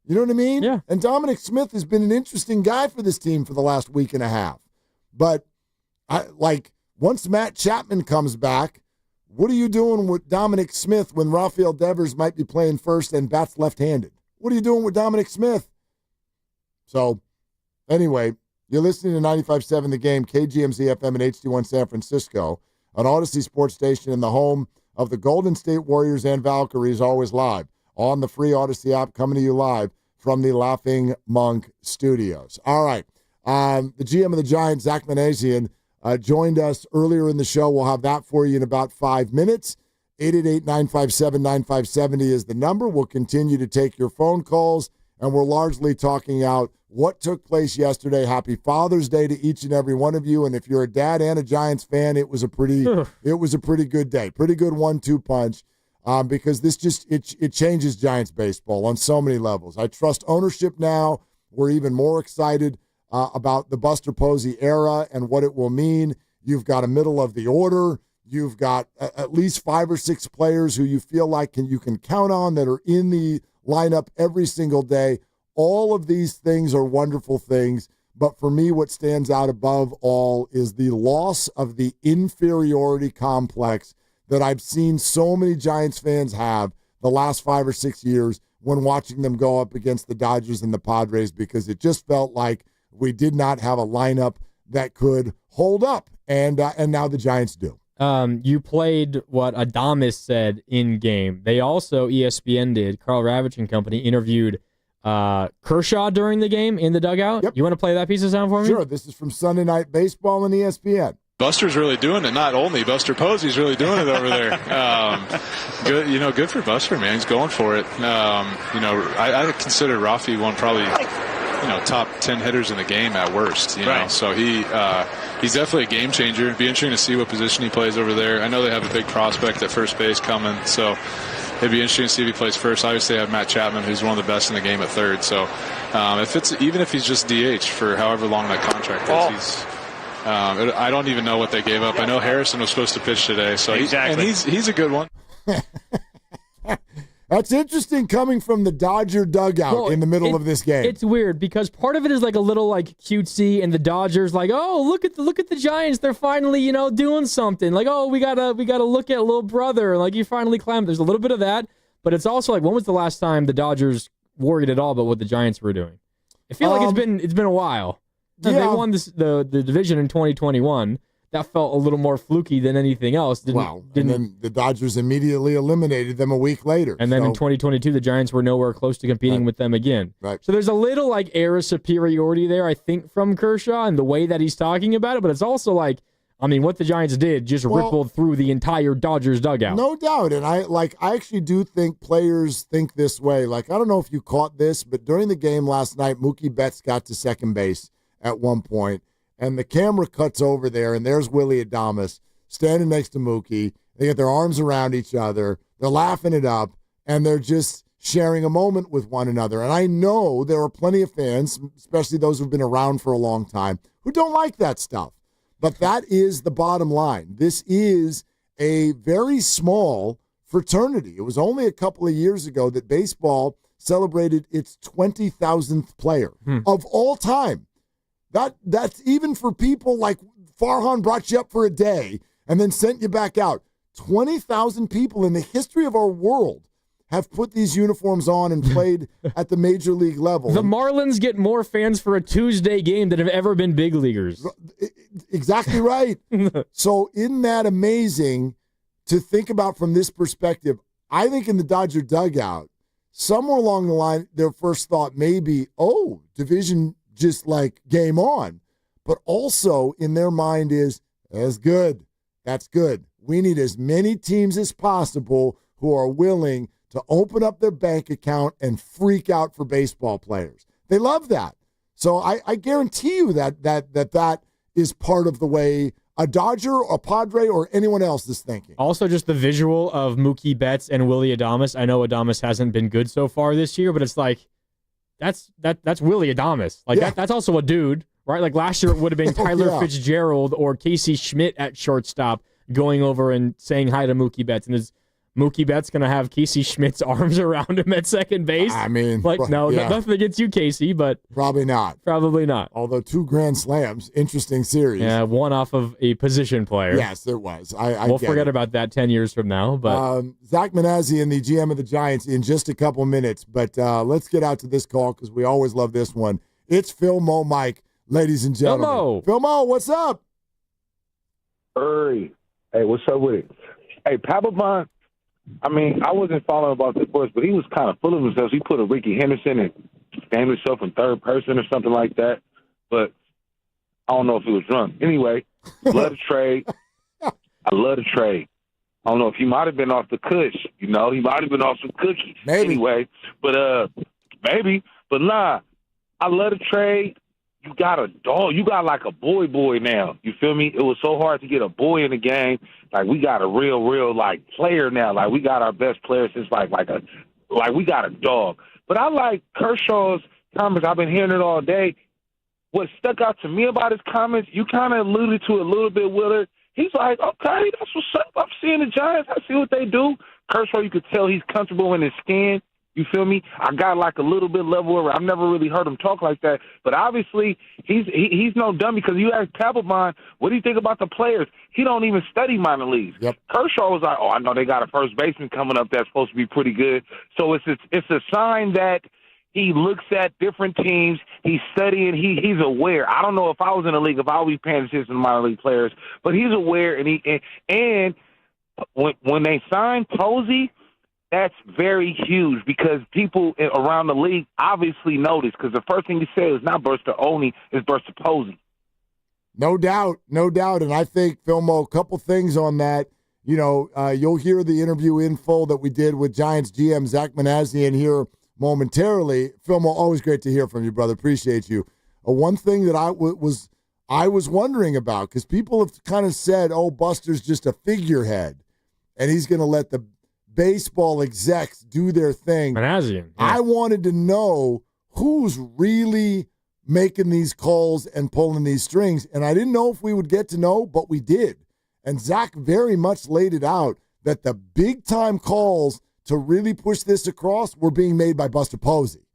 You know what I mean? Yeah. And Dominic Smith has been an interesting guy for this team for the last week and a half. But, once Matt Chapman comes back, what are you doing with Dominic Smith when RAFAEL DeVers might be playing first and bats left-handed? What are you doing with Dominic Smith? So, anyway, you're listening to 95.7 The Game, KGMZ FM and HD1 San Francisco, an Odyssey sports station in the home of the Golden State Warriors and Valkyries, always live on the free Odyssey app, coming to you live from the Laughing Monk Studios. All right, the GM of the Giants, Zach Manazian, joined us earlier in the show. We'll have that for you in about 5 minutes. 888-957-9570 is the number. We'll continue to take your phone calls, and we're largely talking out what took place yesterday. Happy Father's Day to each and every one of you. And if you're a dad and a Giants fan, it was a pretty good day, pretty good 1-2 punch, because this it changes Giants baseball on so many levels. I trust ownership now. We're even more excited about the Buster Posey era and what it will mean. You've got a middle of the order. You've got at least 5 or 6 players who you feel like you can count on that are in the lineup every single day. All of these things are wonderful things, but for me, what stands out above all is the loss of the inferiority complex that I've seen so many Giants fans have the last 5 or 6 years when watching them go up against the Dodgers and the Padres, because it just felt like we did not have a lineup that could hold up, and now the Giants do. You played what Adames said in game. They also, ESPN did, Carl Ravitch and company, interviewed Kershaw during the game in the dugout. Yep. You want to play that piece of sound for me? Sure. This is from Sunday Night Baseball on ESPN. Buster's really doing it. Not only Buster Posey's really doing it over there. Good for Buster, man. He's going for it. I consider Rafi one probably, top 10 hitters in the game at worst. Right. So he's definitely a game changer. It'd be interesting to see what position he plays over there. I know they have a big prospect at first base coming, so it'd be interesting to see if he plays first. Obviously, they have Matt Chapman, who's one of the best in the game at third. So even if he's just DH for however long that contract is, I don't even know what they gave up. I know Harrison was supposed to pitch today, so exactly. He's a good one. That's interesting coming from the Dodger dugout in the middle of this game. It's weird because part of it is like a little cutesy, and the Dodgers look at the Giants. They're finally doing something. We gotta look at little brother. You finally climbed. There's a little bit of that, but it's also when was the last time the Dodgers worried at all about what the Giants were doing. I feel like it's been a while. Yeah. They won the division in 2021. That felt a little more fluky than anything else. And then the Dodgers immediately eliminated them a week later. And then in 2022, the Giants were nowhere close to competing with them again. Right. So there's a little like air of superiority there, I think, from Kershaw and the way that he's talking about it. But it's also like, I mean, what the Giants did just rippled through the entire Dodgers dugout. No doubt. And I actually do think players think this way. Like, I don't know if you caught this, but during the game last night, Mookie Betts got to second base at one point. And the camera cuts over there, and there's Willie Adames standing next to Mookie. They get their arms around each other. They're laughing it up, and they're just sharing a moment with one another. And I know there are plenty of fans, especially those who've been around for a long time, who don't like that stuff. But that is the bottom line. This is a very small fraternity. It was only a couple of years ago that baseball celebrated its 20,000th player of all time. That's even for people like Farhan brought you up for a day and then sent you back out. 20,000 people in the history of our world have put these uniforms on and played at the major league level. The Marlins get more fans for a Tuesday game than have ever been big leaguers. Exactly right. So isn't that amazing to think about from this perspective? I think in the Dodger dugout, somewhere along the line, their first thought may be, division just like game on. But also in their mind is, that's good. That's good. We need as many teams as possible who are willing to open up their bank account and freak out for baseball players. They love that. So I guarantee you that is part of the way a Dodger, a Padre, or anyone else is thinking. Also, just the visual of Mookie Betts and Willie Adames. I know Adames hasn't been good so far this year, but it's like, that's Willie Adames. Like that's also a dude, right? Like last year it would have been Tyler Fitzgerald or Casey Schmidt at shortstop going over and saying hi to Mookie Betts. And is Mookie Betts going to have Casey Schmidt's arms around him at second base? I mean, nothing against you, Casey, but probably not. Although 2 grand slams, interesting series. Yeah, one off of a position player. Yes, it was. We'll forget about that 10 years from now. But Zach Manazian, the GM of the Giants, in just a couple minutes. But let's get out to this call because we always love this one. It's Phil Mo Mike, ladies and gentlemen. Phil Mo, what's up? Hey, what's up with it? Hey, Paplebond. I mean, I wasn't following about the first, but he was kind of full of himself. He put a Ricky Henderson and named himself in third person or something like that. But I don't know if he was drunk. Anyway, love the trade. I love the trade. I don't know if he might have been off the kush. He might have been off some cookies. Maybe. Anyway, but maybe. But nah, I love the trade. You got a dog. You got like a boy now. You feel me? It was so hard to get a boy in the game. Like we got a real like player now. Like we got our best player since like we got a dog. But I like Kershaw's comments. I've been hearing it all day. What stuck out to me about his comments, you kind of alluded to a little bit, Willard. He's like, okay, that's what's up. I'm seeing the Giants. I see what they do. Kershaw, you could tell he's comfortable in his skin. You feel me? I got like a little bit level. I've never really heard him talk like that. But obviously, he's no dummy because you ask Paplebond, what do you think about the players? He don't even study minor leagues. Yep. Kershaw was like, I know they got a first baseman coming up that's supposed to be pretty good. So it's a sign that he looks at different teams. He's studying. He's aware. I don't know if I was in the league, if I would be paying attention to minor league players. But he's aware. And when they signed Posey, that's very huge because people around the league obviously noticed because the first thing he said was not Buster Olney, it's Buster Posey. No doubt. And I think, Philmo, a couple things on that. You'll hear the interview info that we did with Giants GM Zach Manazian here momentarily. Philmo, always great to hear from you, brother. Appreciate you. One thing that I was wondering about, because people have kind of said, Buster's just a figurehead, and he's going to let the baseball execs do their thing. Manazian. Yeah. I wanted to know who's really making these calls and pulling these strings, and I didn't know if we would get to know, but we did. And Zach very much laid it out that the big-time calls to really push this across were being made by Buster Posey.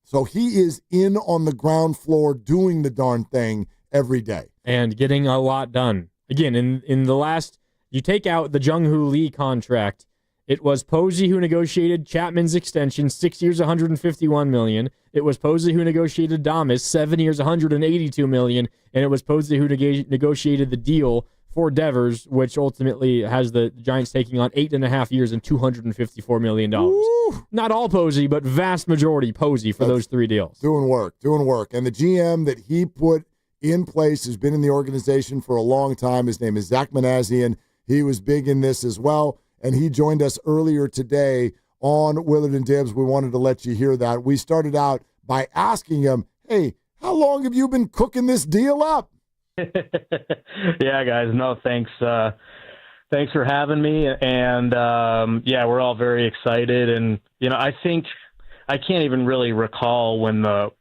So he is in on the ground floor doing the darn thing every day. And getting a lot done. Again, in the last, you take out the Jung-Hoo Lee contract, It was Posey who negotiated Chapman's extension, 6 years, $151 million. It was Posey who negotiated Adames, 7 years, $182 million. And it was Posey who negotiated the deal for Devers, which ultimately has the Giants taking on 8.5 years and $254 million. Ooh. Not all Posey, but vast majority Posey for those 3 deals. Doing work. And the GM that he put in place has been in the organization for a long time. His name is Zach Manazian. He was big in this as well, and he joined us earlier today on Willard and Dibs. We wanted to let you hear that. We started out by asking him, hey, how long have you been cooking this deal up? Yeah, guys. No, thanks. Thanks for having me. And yeah, we're all very excited. And I think I can't even really recall when the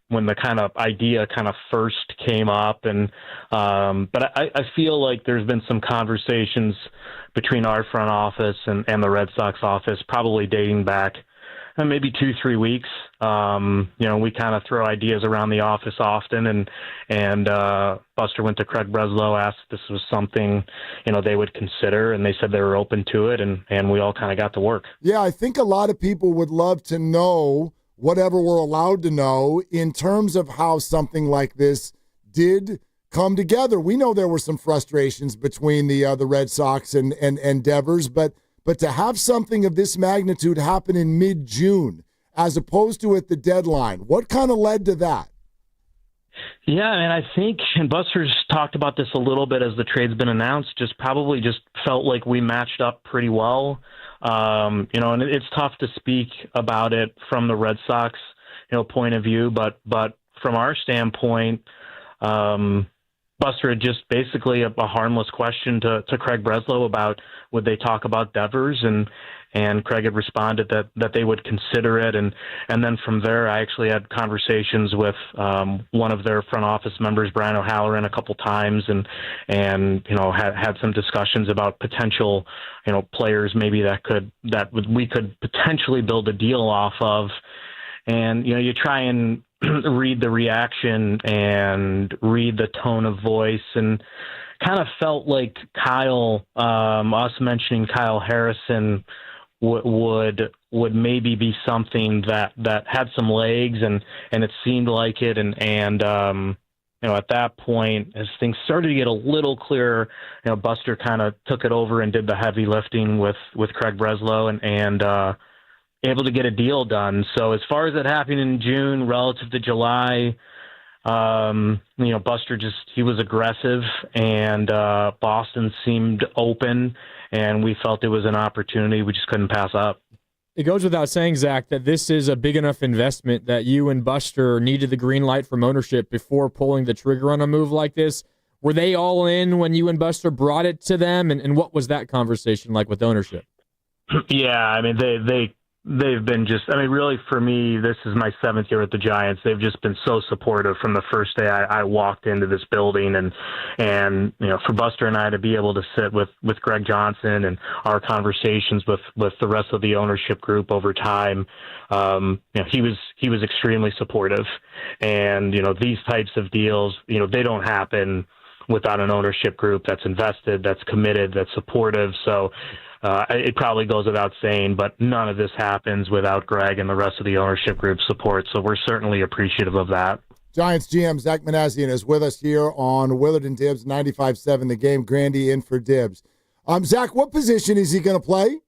kind of idea kind of first came up. And but I feel like there's been some conversations between our front office and the Red Sox office, probably dating back maybe 2-3 weeks. We kind of throw ideas around the office often, and Buster went to Craig Breslow, asked if this was something, they would consider, and they said they were open to it, and we all kind of got to work. Yeah, I think a lot of people would love to know whatever we're allowed to know in terms of how something like this did come together. We know there were some frustrations between the Red Sox and Devers, but to have something of this magnitude happen in mid-June as opposed to at the deadline, what kind of led to that? Yeah, and I think, and Buster's talked about this a little bit as the trade's been announced, just felt like we matched up pretty well. And it's tough to speak about it from the Red Sox, point of view, but from our standpoint, Buster had just basically a harmless question to Craig Breslow about would they talk about Devers, and Craig had responded that they would consider it, and then from there I actually had conversations with one of their front office members, Brian O'Halloran, a couple times, and had some discussions about potential players maybe that we could potentially build a deal off of, and you try and read the reaction and read the tone of voice, and kind of felt like us mentioning Kyle Harrison would maybe be something that had some legs, and it seemed like it, and at that point, as things started to get a little clearer, Buster kind of took it over and did the heavy lifting with Craig Breslow, and able to get a deal done. So as far as it happening in June relative to July, Buster he was aggressive, and Boston seemed open, and we felt it was an opportunity we just couldn't pass up. It goes without saying, Zach, that this is a big enough investment that you and Buster needed the green light from ownership before pulling the trigger on a move like this. Were they all in when you and Buster brought it to them, and what was that conversation like with ownership? Yeah, I mean, they've been really, for me, this is my 7th year at the Giants. They've just been so supportive from the first day I walked into this building, and for Buster and I to be able to sit with Greg Johnson and our conversations with the rest of the ownership group over time, he was extremely supportive. And these types of deals, they don't happen without an ownership group that's invested, that's committed, that's supportive. So it probably goes without saying, but none of this happens without Greg and the rest of the ownership group support. So we're certainly appreciative of that. Giants GM Zach Manazian is with us here on Willard and Dibs, 95.7 The Game. Grandy in for Dibs. Zach, what position is he going to play?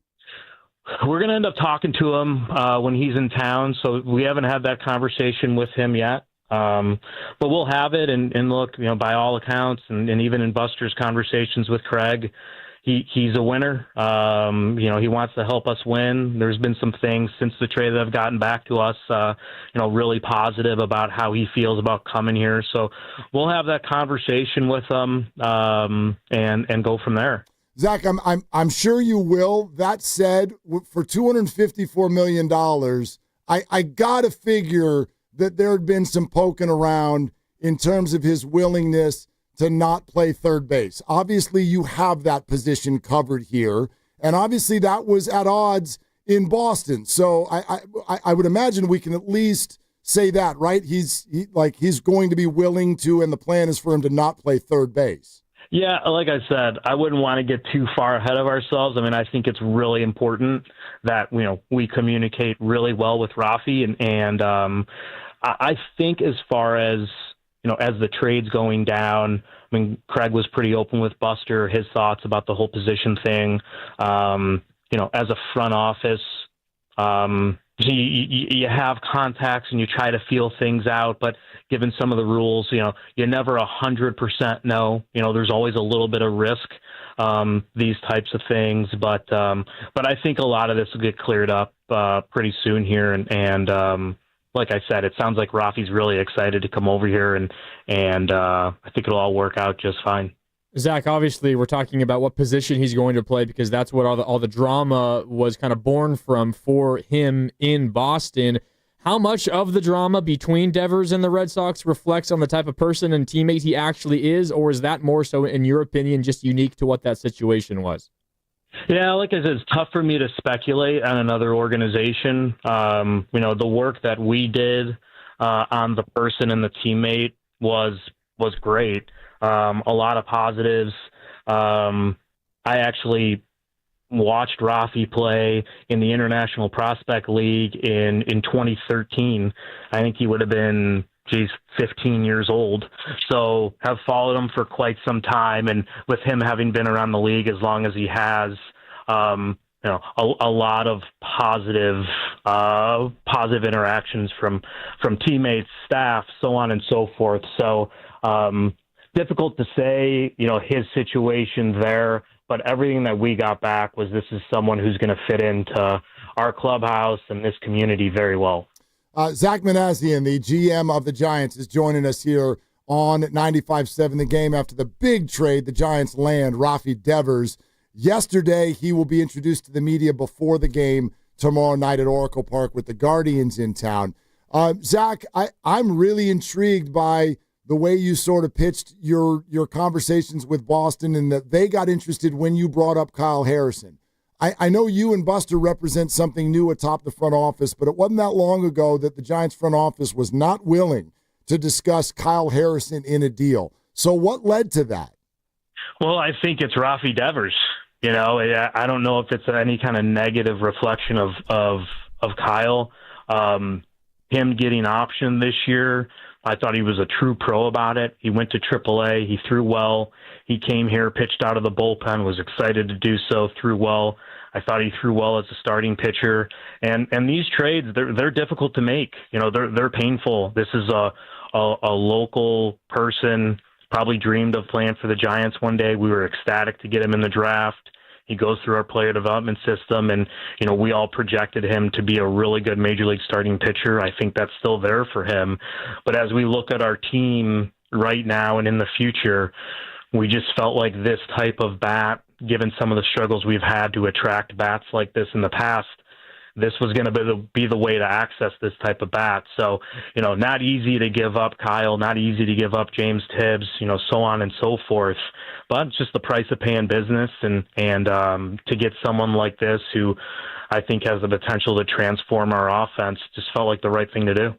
We're going to end up talking to him when he's in town, so we haven't had that conversation with him yet. But we'll have it, and look, by all accounts, and even in Buster's conversations with Craig, he's a winner. He wants to help us win. There's been some things since the trade that have gotten back to us, really positive about how he feels about coming here. So we'll have that conversation with him, and go from there. Zach, I'm sure you will. That said, for $254 million, I gotta figure that there had been some poking around in terms of his willingness to not play third base. Obviously, you have that position covered here, and obviously that was at odds in Boston. So I would imagine we can at least say that, right? He's going to be willing to, and the plan is for him to not play third base. Yeah, like I said, I wouldn't want to get too far ahead of ourselves. I mean, I think it's really important that we communicate really well with Rafi, and I think as far as as the trade's going down, I mean, Craig was pretty open with Buster, his thoughts about the whole position thing. As a front office, you have contacts and you try to feel things out, but given some of the rules, you never 100% know. There's always a little bit of risk, these types of things, but I think a lot of this will get cleared up pretty soon here, and like I said, it sounds like Rafi's really excited to come over here, and I think it'll all work out just fine. Zach, obviously, we're talking about what position he's going to play because that's what all the drama was kind of born from for him in Boston. How much of the drama between Devers and the Red Sox reflects on the type of person and teammate he actually is, or is that more so, in your opinion, just unique to what that situation was? Yeah, like I said, it's tough for me to speculate on another organization. The work that we did on the person and the teammate was great. A lot of positives. I actually watched Rafi play in the International Prospect League in 2013. I think he would have been 15 years old. So have followed him for quite some time, and with him having been around the league as long as he has, a lot of positive interactions from teammates, staff, so on and so forth. So difficult to say, his situation there, but everything that we got back was this is someone who's going to fit into our clubhouse and this community very well. Zach Manazian, the GM of the Giants, is joining us here on 95.7 The Game after the big trade the Giants land Rafi Devers. Yesterday, he will be introduced to the media before the game tomorrow night at Oracle Park with the Guardians in town. Zach, I'm really intrigued by the way you sort of pitched your conversations with Boston and that they got interested when you brought up Kyle Harrison. I know you and Buster represent something new atop the front office, but it wasn't that long ago that the Giants front office was not willing to discuss Kyle Harrison in a deal. So what led to that? Well, I think it's Rafi Devers. I don't know if it's any kind of negative reflection of Kyle. Him getting optioned this year, I thought he was a true pro about it. He went to AAA. He threw well. He came here, pitched out of the bullpen, was excited to do so, threw well. I thought he threw well as a starting pitcher. And these trades, they're difficult to make. They're painful. This is a local person, probably dreamed of playing for the Giants one day. We were ecstatic to get him in the draft. He goes through our player development system, and, we all projected him to be a really good major league starting pitcher. I think that's still there for him. But as we look at our team right now and in the future, we just felt like this type of bat, given some of the struggles we've had to attract bats like this in the past, this was going to be the way to access this type of bat. So, not easy to give up Kyle, not easy to give up James Tibbs, so on and so forth. But it's just the price of paying business, and to get someone like this who I think has the potential to transform our offense just felt like the right thing to do.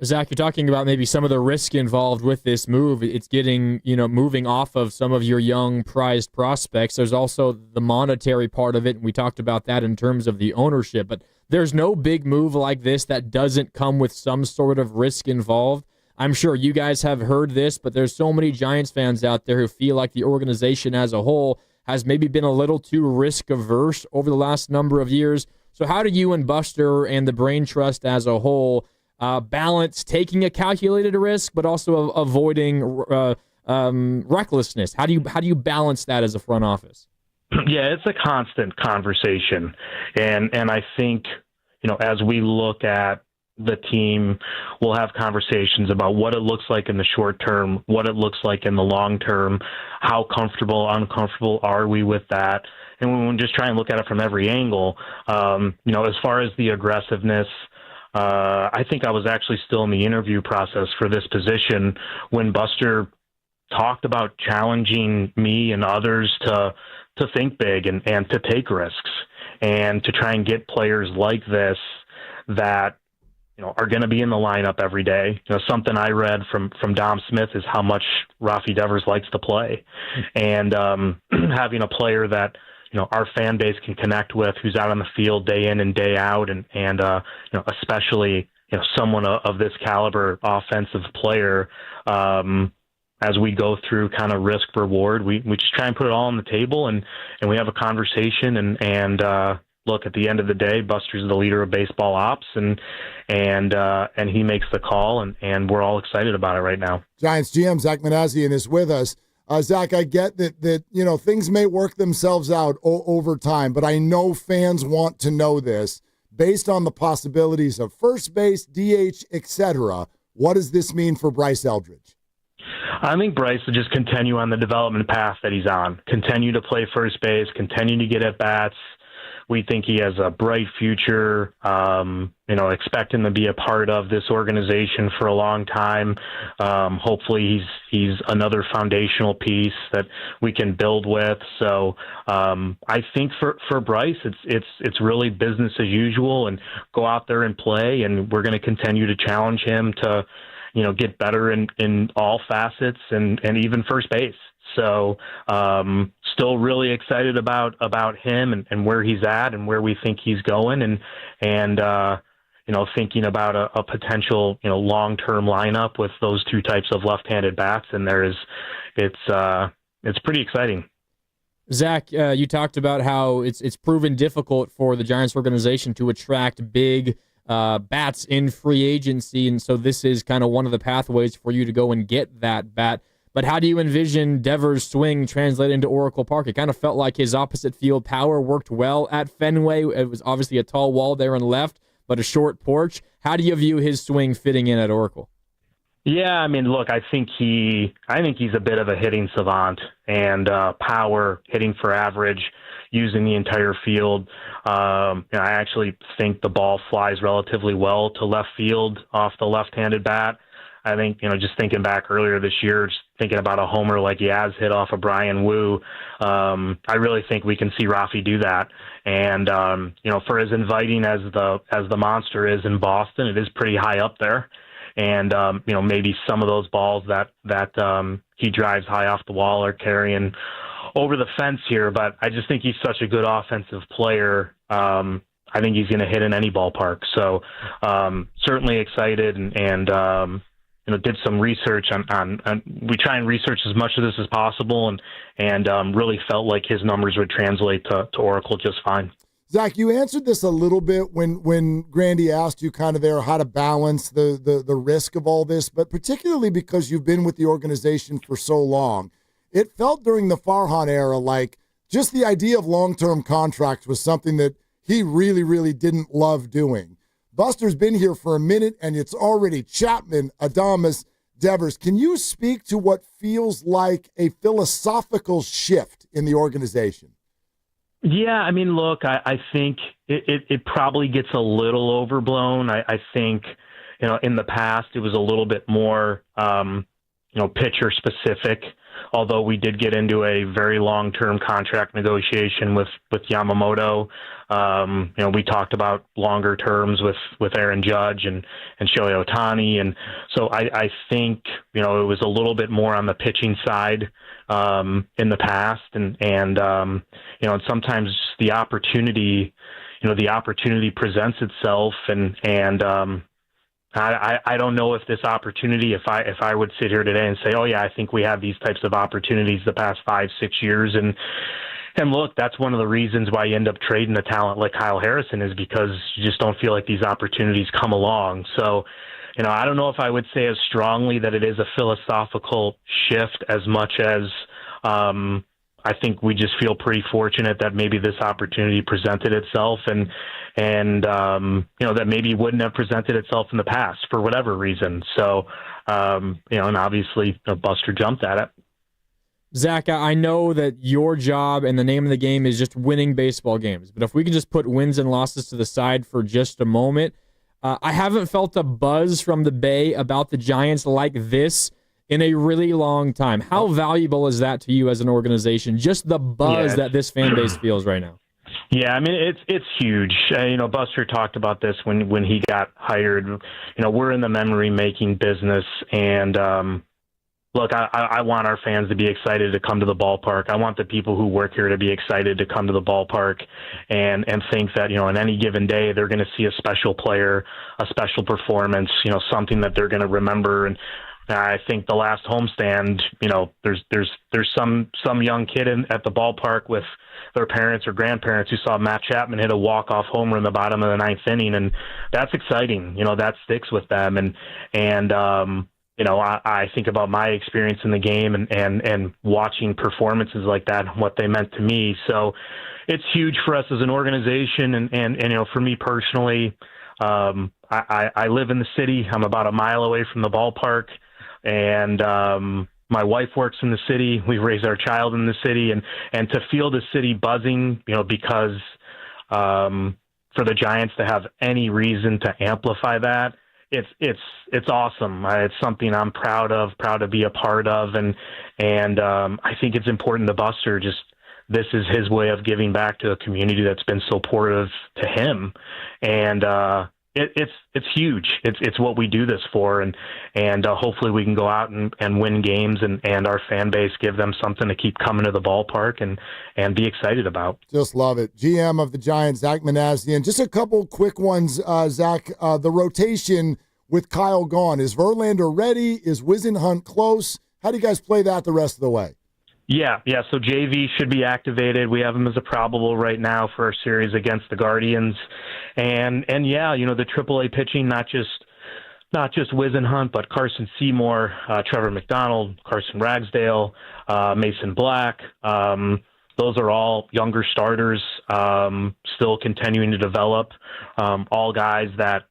Zach, you're talking about maybe some of the risk involved with this move. It's getting, moving off of some of your young prized prospects. There's also the monetary part of it, and we talked about that in terms of the ownership. But there's no big move like this that doesn't come with some sort of risk involved. I'm sure you guys have heard this, but there's so many Giants fans out there who feel like the organization as a whole has maybe been a little too risk-averse over the last number of years. So how do you and Buster and the Brain Trust as a whole balance taking a calculated risk, but also avoiding recklessness? How do you balance that as a front office? Yeah, it's a constant conversation, and I think as we look at the team, we'll have conversations about what it looks like in the short term, what it looks like in the long term, how comfortable, uncomfortable are we with that, and we just try and look at it from every angle. As far as the aggressiveness. I think I was actually still in the interview process for this position when Buster talked about challenging me and others to think big and to take risks and to try and get players like this that are going to be in the lineup every day. Something I read from Dom Smith is how much Rafi Devers likes to play, and having a player that our fan base can connect with, who's out on the field day in and day out, and especially someone of this caliber offensive player. As we go through kind of risk reward, we just try and put it all on the table, and we have a conversation, and look, at the end of the day, Buster's the leader of baseball ops, and he makes the call, and we're all excited about it right now. Giants GM Zach Manazian is with us. Zach, I get that things may work themselves out over time, but I know fans want to know this. Based on the possibilities of first base, DH, etc., what does this mean for Bryce Eldridge? I think Bryce will just continue on the development path that he's on, continue to play first base, continue to get at bats. We think he has a bright future, expect him to be a part of this organization for a long time. Hopefully he's another foundational piece that we can build with. So I think for Bryce, it's really business as usual, and go out there and play. And we're going to continue to challenge him to, get better in all facets and even first base. So still really excited about him and where he's at and where we think he's going, and thinking about a potential long-term lineup with those two types of left-handed bats, and it's pretty exciting. Zach, you talked about how it's proven difficult for the Giants organization to attract big bats in free agency, and so this is kind of one of the pathways for you to go and get that bat. But how do you envision Devers' swing translate into Oracle Park? It kind of felt like his opposite field power worked well at Fenway. It was obviously a tall wall there on the left, but a short porch. How do you view his swing fitting in at Oracle? Yeah, I mean, look, I think he's a bit of a hitting savant, and power, hitting for average, using the entire field. I actually think the ball flies relatively well to left field off the left-handed bat. I think, just thinking back earlier this year, just thinking about a homer like he has hit off of Brian Wu, I really think we can see Rafi do that. And, for as inviting as the monster is in Boston, it is pretty high up there. And, maybe some of those balls that he drives high off the wall are carrying over the fence here. But I just think he's such a good offensive player. I think he's going to hit in any ballpark. So certainly excited and did some research on we try and research as much of this as possible, and really felt like his numbers would translate to Oracle just fine. Zach, you answered this a little bit when Grandy asked you kind of there how to balance the risk of all this, but particularly because you've been with the organization for so long, it felt during the Farhan era like just the idea of long-term contracts was something that he really, really didn't love doing. Buster's been here for a minute, and it's already Chapman, Adames, Devers. Can you speak to what feels like a philosophical shift in the organization? Yeah, I mean, look, I think it probably gets a little overblown. I think, in the past it was a little bit more, pitcher specific, although we did get into a very long-term contract negotiation with Yamamoto. We talked about longer terms with Aaron Judge and Shohei Ohtani. And so I think, it was a little bit more on the pitching side in the past. And sometimes the opportunity presents itself. And I don't know if this opportunity, if I would sit here today and say, oh yeah, I think we have these types of opportunities the past 5-6 years. And look, that's one of the reasons why you end up trading a talent like Kyle Harrison, is because you just don't feel like these opportunities come along. So, I don't know if I would say as strongly that it is a philosophical shift as much as I think we just feel pretty fortunate that maybe this opportunity presented itself and that maybe wouldn't have presented itself in the past for whatever reason. So, and obviously Buster jumped at it. Zach, I know that your job and the name of the game is just winning baseball games, but if we can just put wins and losses to the side for just a moment, I haven't felt a buzz from the Bay about the Giants like this in a really long time. How valuable is that to you as an organization, just the buzz that this fan base feels right now? Yeah, I mean it's huge. Buster talked about this when he got hired. We're in the memory making business, and look, I want our fans to be excited to come to the ballpark. I want the people who work here to be excited to come to the ballpark and think that on any given day they're going to see a special player, a special performance, something that they're going to remember. And I think the last homestand, there's some young kid at the ballpark with their parents or grandparents who saw Matt Chapman hit a walk-off homer in the bottom of the ninth inning, and that's exciting. That sticks with them, and I think about my experience in the game and watching performances like that and what they meant to me. So it's huge for us as an organization, and for me personally, I live in the city. I'm about a mile away from the ballpark, and my wife works in the city. We raised our child in the city, and to feel the city buzzing, because for the Giants to have any reason to amplify that, it's awesome. It's something I'm proud to be a part of, and I think it's important to Buster. Just this is his way of giving back to a community that's been supportive to him, and it's huge. It's what we do this for, and hopefully we can go out and win games, and our fan base give them something to keep coming to the ballpark and be excited about. Just love it. GM of the Giants, Zach Manazian. Just a couple quick ones, Zach. The rotation with Kyle gone. Is Verlander ready? Is Wisenhunt close? How do you guys play that the rest of the way? Yeah. So JV should be activated. We have him as a probable right now for our series against the Guardians, and yeah, the AAA pitching, not just Wisenhunt, but Carson Seymour, Trevor McDonald, Carson Ragsdale, Mason Black. Those are all younger starters, still continuing to develop. All guys that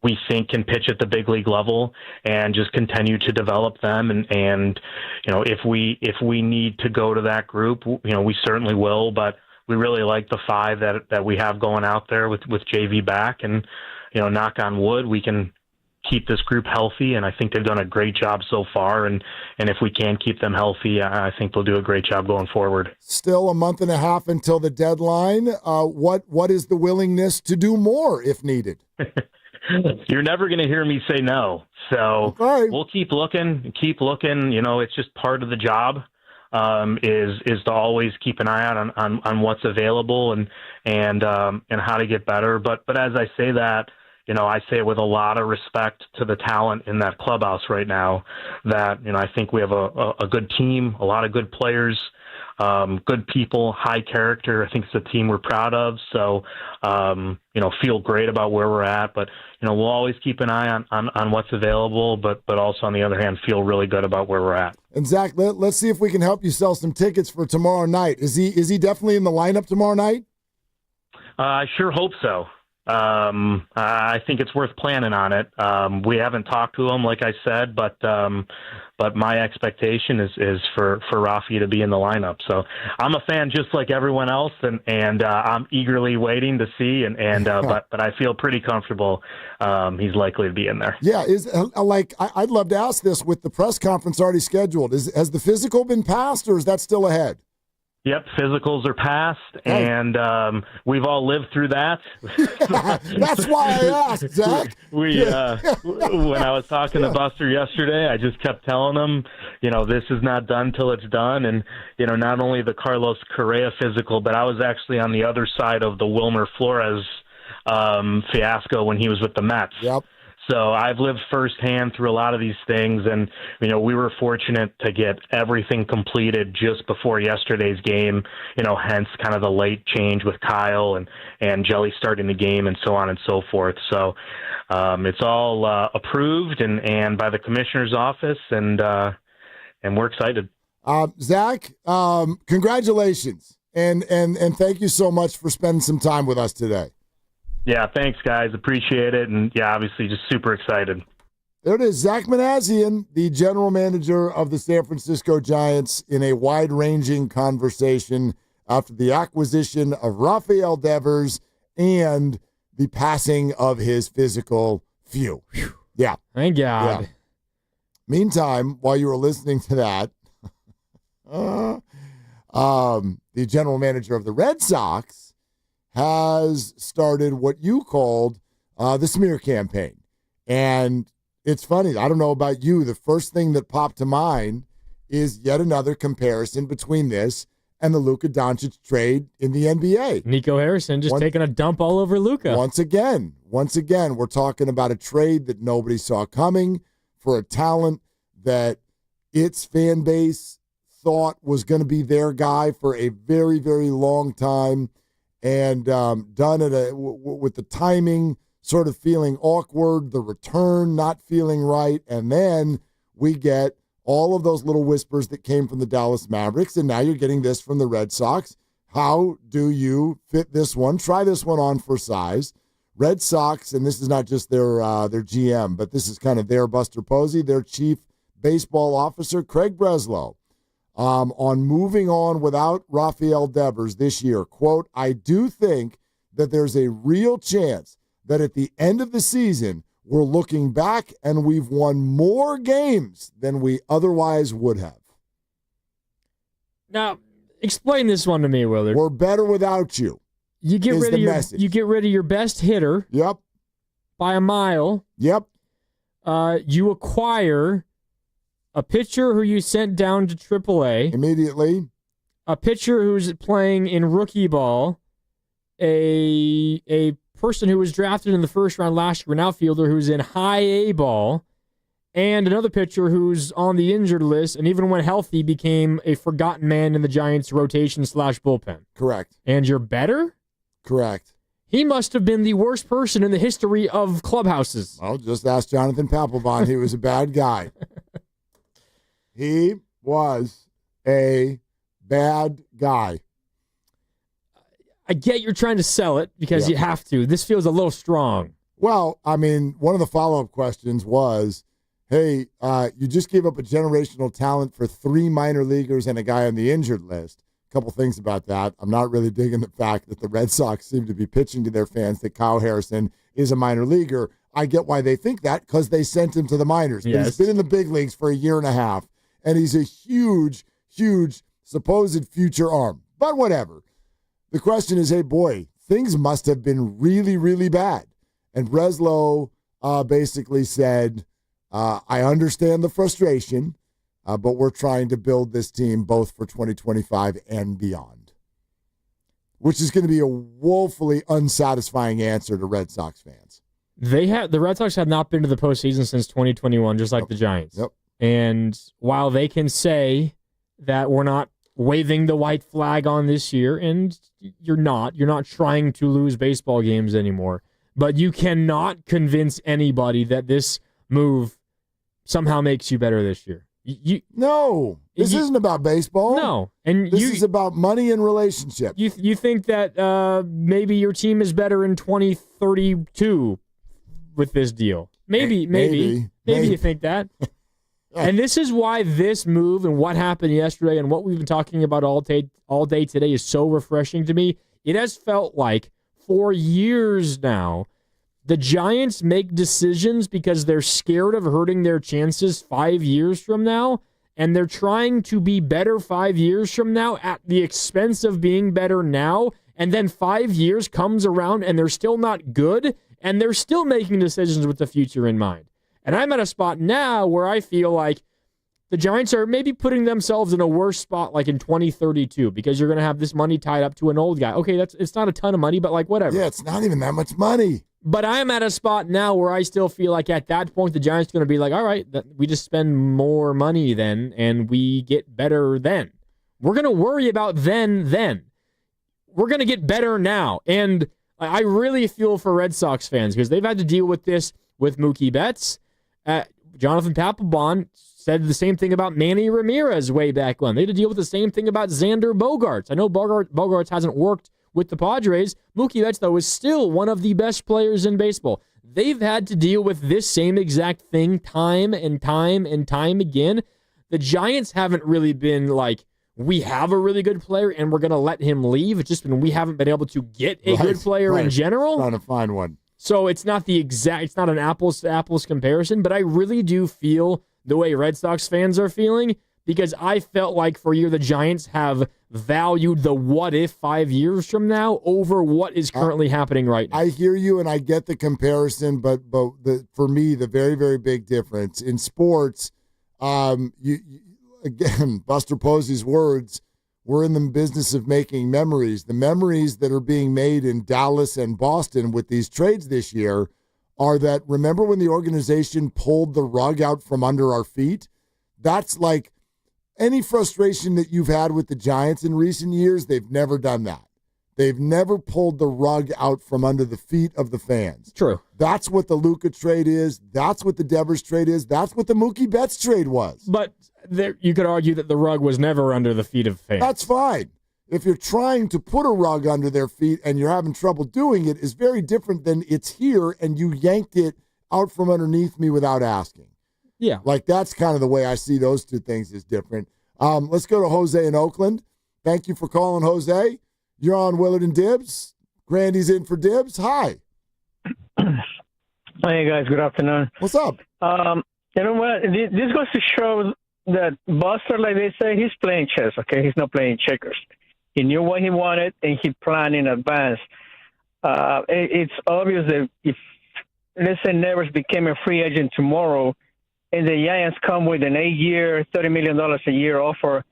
we think can pitch at the big league level, and just continue to develop them. And if we need to go to that group, we certainly will. But we really like the five that we have going out there with JV back, and knock on wood, we can keep this group healthy. And I think they've done a great job so far. And if we can keep them healthy, I think they'll do a great job going forward. Still a month and a half until the deadline. What is the willingness to do more if needed? You're never going to hear me say no. So We'll keep looking. It's just part of the job, is to always keep an eye out on what's available and how to get better. But as I say that, I say it with a lot of respect to the talent in that clubhouse right now, that, I think we have a good team, a lot of good players, good people, high character. I think it's a team we're proud of. So, feel great about where we're at, but, we'll always keep an eye on what's available, but also on the other hand, feel really good about where we're at. And Zach, let's see if we can help you sell some tickets for tomorrow night. Is he definitely in the lineup tomorrow night? I sure hope so. I think it's worth planning on it. We haven't talked to him, like I said, but my expectation is for Rafi to be in the lineup. So I'm a fan just like everyone else, and I'm eagerly waiting to see, but I feel pretty comfortable he's likely to be in there. Yeah, I'd love to ask this with the press conference already scheduled. Has the physical been passed, or is that still ahead? Yep, physicals are passed, and we've all lived through that. That's why I asked, Zach. When I was talking to Buster yesterday, I just kept telling him, this is not done till it's done. And, not only the Carlos Correa physical, but I was actually on the other side of the Wilmer Flores fiasco when he was with the Mets. Yep. So I've lived firsthand through a lot of these things, and we were fortunate to get everything completed just before yesterday's game. Hence kind of the late change with Kyle and Jelly starting the game and so on and so forth. So it's all approved and by the commissioner's office, and we're excited. Zach, congratulations, and thank you so much for spending some time with us today. Yeah, thanks, guys. Appreciate it. And, yeah, obviously just super excited. There it is, Zach Manazian, the general manager of the San Francisco Giants, in a wide-ranging conversation after the acquisition of RAFAEL DEVERS and the passing of his physical few. Yeah. Thank God. Yeah. Meantime, while you were listening to that, the general manager of the Red Sox, has started what you called the smear campaign. And it's funny. I don't know about you. The first thing that popped to mind is yet another comparison between this and the Luka Doncic trade in the NBA. Nico Harrison just taking a dump all over Luka. Once again, we're talking about a trade that nobody saw coming for a talent that its fan base thought was going to be their guy for a very, very long time, and done with the timing sort of feeling awkward, the return not feeling right, and then we get all of those little whispers that came from the Dallas Mavericks, and now you're getting this from the Red Sox. How do you fit this one? Try this one on for size. Red Sox, and this is not just their GM, but this is kind of their Buster Posey, their chief baseball officer, Craig Breslow, on moving on without RAFAEL DEVERS this year. Quote, I do think that there's a real chance that at the end of the season, we're looking back and we've won more games than we otherwise would have. Now, explain this one to me, Willard. We're better without you. You get rid of your best hitter. Yep. By a mile. Yep. You acquire a pitcher who you sent down to AAA. Immediately. A pitcher who's playing in rookie ball. A person who was drafted in the first round last year, an outfielder who's in high A ball, and another pitcher who's on the injured list, and even when healthy, became a forgotten man in the Giants' rotation/bullpen. Correct. And you're better? Correct. He must have been the worst person in the history of clubhouses. Well, just ask Jonathan Paplebond. He was a bad guy. He was a bad guy. I get you're trying to sell it because you have to. This feels a little strong. Well, I mean, one of the follow-up questions was, hey, you just gave up a generational talent for 3 minor leaguers and a guy on the injured list. A couple things about that. I'm not really digging the fact that the Red Sox seem to be pitching to their fans that Kyle Harrison is a minor leaguer. I get why they think that because they sent him to the minors. Yes. But he's been in the big leagues for a year and a half, and he's a huge, huge supposed future arm. But whatever. The question is, hey, boy, things must have been really, really bad. And Breslow basically said, I understand the frustration, but we're trying to build this team both for 2025 and beyond, which is going to be a woefully unsatisfying answer to Red Sox fans. The Red Sox have not been to the postseason since 2021, just like the Giants. Yep. And while they can say that we're not waving the white flag on this year, and you're not trying to lose baseball games anymore, but you cannot convince anybody that this move somehow makes you better this year. No, this isn't about baseball. No, and this is about money and relationships. You think that maybe your team is better in 2032 with this deal? Maybe you think that. And this is why this move and what happened yesterday and what we've been talking about all day today is so refreshing to me. It has felt like for years now, the Giants make decisions because they're scared of hurting their chances 5 years from now, and they're trying to be better 5 years from now at the expense of being better now, and then 5 years comes around and they're still not good, and they're still making decisions with the future in mind. And I'm at a spot now where I feel like the Giants are maybe putting themselves in a worse spot like in 2032 because you're going to have this money tied up to an old guy. Okay, it's not a ton of money, but like whatever. Yeah, it's not even that much money. But I'm at a spot now where I still feel like at that point the Giants are going to be like, all right, we just spend more money then and we get better then. We're going to worry about then. We're going to get better now. And I really feel for Red Sox fans because they've had to deal with this with Mookie Betts. Jonathan Paplebond said the same thing about Manny Ramirez way back when. They had to deal with the same thing about Xander Bogaerts. I know Bogaerts hasn't worked with the Padres. Mookie Betts, though, is still one of the best players in baseball. They've had to deal with this same exact thing time and time and time again. The Giants haven't really been like, we have a really good player and we're going to let him leave. It's just been we haven't been able to get a good player in general. Trying to find one. So it's not it's not an apples to apples comparison, but I really do feel the way Red Sox fans are feeling. because I felt like for a year the Giants have valued the what if 5 years from now over what is currently happening right now. I hear you, and I get the comparison, but for me, the very, very big difference in sports, again, Buster Posey's words, we're in the business of making memories. The memories that are being made in Dallas and Boston with these trades this year are that, remember when the organization pulled the rug out from under our feet? That's like any frustration that you've had with the Giants in recent years, they've never done that. They've never pulled the rug out from under the feet of the fans. True. That's what the Luka trade is. That's what the Devers trade is. That's what the Mookie Betts trade was. But you could argue that the rug was never under the feet of fans. That's fine. If you're trying to put a rug under their feet and you're having trouble doing it, is very different than it's here and you yanked it out from underneath me without asking. Yeah. Like, that's kind of the way I see those two things as different. Let's go to Jose in Oakland. Thank you for calling, Jose. You're on Willard and Dibs. Grandy's in for Dibs. Hi. Hey, guys. Good afternoon. What's up? You know what? This goes to show that Buster, like they say, he's playing chess, okay? He's not playing checkers. He knew what he wanted, and he planned in advance. It's obvious that if, let's say, Nevers became a free agent tomorrow, and the Giants come with an 8-year, $30 million a year offer,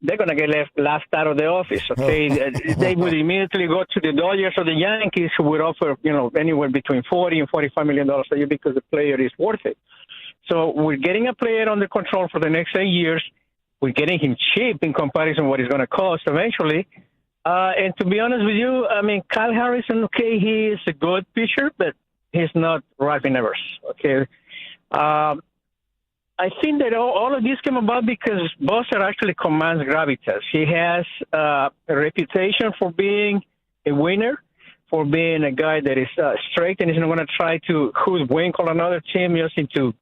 they're going to get laughed out of the office, okay? They would immediately go to the Dodgers or the Yankees, who would offer, anywhere between $40 and $45 million a year because the player is worth it. So we're getting a player under control for the next 8 years. We're getting him cheap in comparison to what it's going to cost eventually. And to be honest with you, I mean, Kyle Harrison, okay, he is a good pitcher, but he's not Rafi Nevers, okay? I think that all of this came about because Buster actually commands gravitas. He has a reputation for being a winner, for being a guy that is straight and is not going to try to hoodwink on another team just into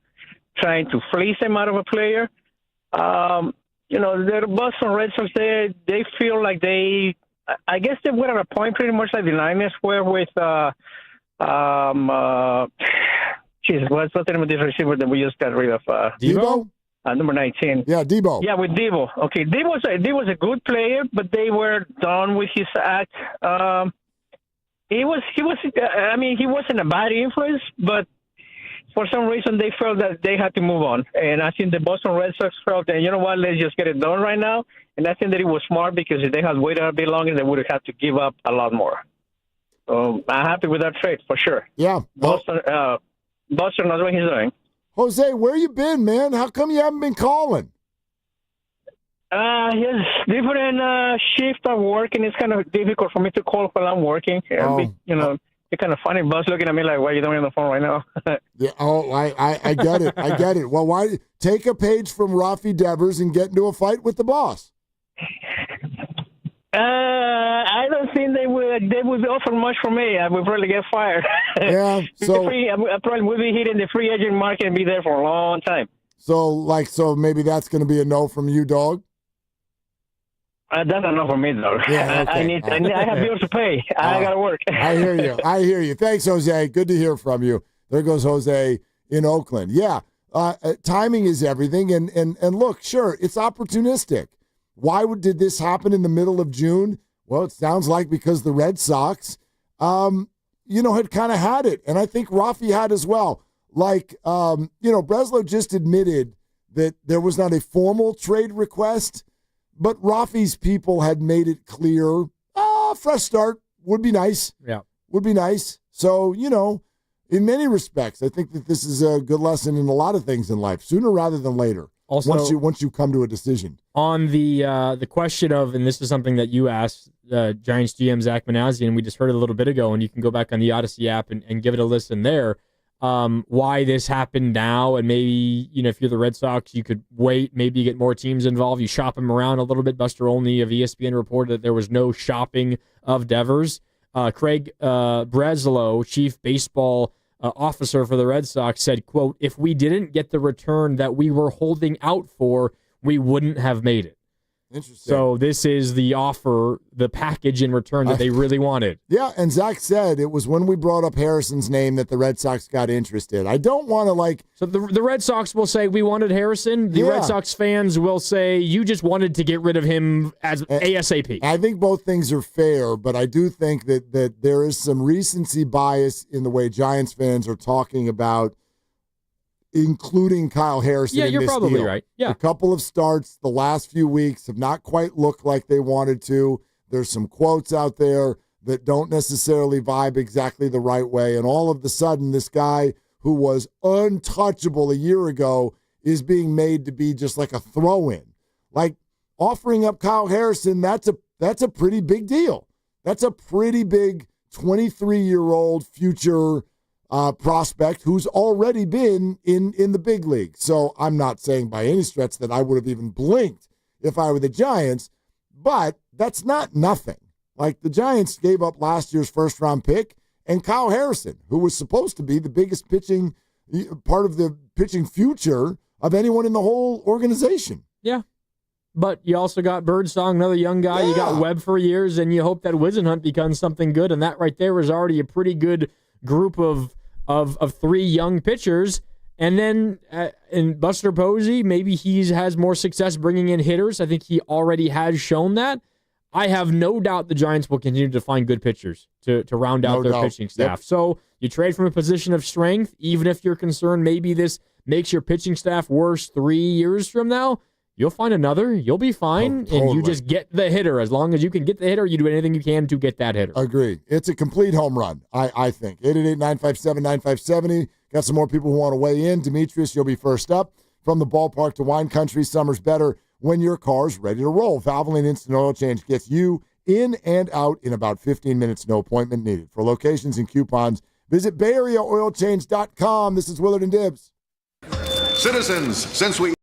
trying to fleece him out of a player. The Boston Red Sox, they feel like I guess they were at a point pretty much like the Niners were with, what's the name of this receiver that we just got rid of? Debo? Number 19. Yeah, Debo. Yeah, with Debo. Okay, Debo was a good player, but they were done with his act. He wasn't a bad influence, but for some reason they felt that they had to move on. And I think the Boston Red Sox felt that, you know what, let's just get it done right now. And I think that it was smart because if they had waited a bit longer, they would have had to give up a lot more. So I'm happy with that trade for sure. Yeah. Boston knows what he's doing. Jose, where you been, man? How come you haven't been calling? Yes, different shift of work, and it's kind of difficult for me to call while I'm working. It's kind of funny, Buzz looking at me like, why are you doing on the phone right now? Yeah, I get it. I get it. Well, why take a page from Rafi Devers and get into a fight with the boss? I don't think they would offer much for me. I would probably get fired. Yeah, so I probably would be hitting the free agent market and be there for a long time. So maybe that's going to be a no from you, dog. That's enough for me, though. Yeah, okay. I have bills to pay. I got to work. I hear you. Thanks, Jose. Good to hear from you. There goes Jose in Oakland. Yeah, timing is everything. And look, sure, it's opportunistic. Why did this happen in the middle of June? Well, it sounds like because the Red Sox, had kind of had it. And I think Rafi had as well. Like, Breslow just admitted that there was not a formal trade request, but Rafi's people had made it clear, fresh start would be nice. Yeah. Would be nice. So, in many respects, I think that this is a good lesson in a lot of things in life, sooner rather than later. Also, once you come to a decision. On the question of, and this is something that you asked Giants GM Zach Manazian, we just heard it a little bit ago, and you can go back on the Odyssey app and give it a listen there. Why this happened now, and maybe, if you're the Red Sox, you could wait, maybe get more teams involved. You shop them around a little bit. Buster Olney of ESPN reported that there was no shopping of Devers. Craig Breslow, chief baseball officer for the Red Sox, said, quote, "If we didn't get the return that we were holding out for, we wouldn't have made it." Interesting. So this is the offer, the package in return that they really wanted. Yeah, and Zach said it was when we brought up Harrison's name that the Red Sox got interested. I don't want to So the Red Sox will say we wanted Harrison. The Red Sox fans will say you just wanted to get rid of him as ASAP. I think both things are fair, but I do think that there is some recency bias in the way Giants fans are talking about including Kyle Harrison in this deal. Yeah, you're probably right. Yeah. A couple of starts the last few weeks have not quite looked like they wanted to. There's some quotes out there that don't necessarily vibe exactly the right way, and all of a sudden this guy who was untouchable a year ago is being made to be just like a throw-in. Like offering up Kyle Harrison, that's a pretty big deal. That's a pretty big 23-year-old future prospect who's already been in the big league. So I'm not saying by any stretch that I would have even blinked if I were the Giants, but that's not nothing. Like the Giants gave up last year's first-round pick and Kyle Harrison, who was supposed to be the biggest pitching part of the pitching future of anyone in the whole organization. Yeah. But you also got Birdsong, another young guy. Yeah. You got Webb for years, and you hope that Wisenhunt becomes something good, and that right there is already a pretty good group of three young pitchers. And then in Buster Posey, maybe he has more success bringing in hitters. I think he already has shown that. I have no doubt the Giants will continue to find good pitchers to round out their pitching staff. Yep. So you trade from a position of strength, even if you're concerned maybe this makes your pitching staff worse 3 years from now. You'll find another. You'll be fine, and you just get the hitter. As long as you can get the hitter, you do anything you can to get that hitter. Agree. It's a complete home run, I think. 888-957-9570. Got some more people who want to weigh in. Demetrius, you'll be first up. From the ballpark to wine country, summer's better when your car's ready to roll. Valvoline Instant Oil Change gets you in and out in about 15 minutes, no appointment needed. For locations and coupons, visit BayAreaOilChange.com. This is Willard and Dibs. Citizens, since we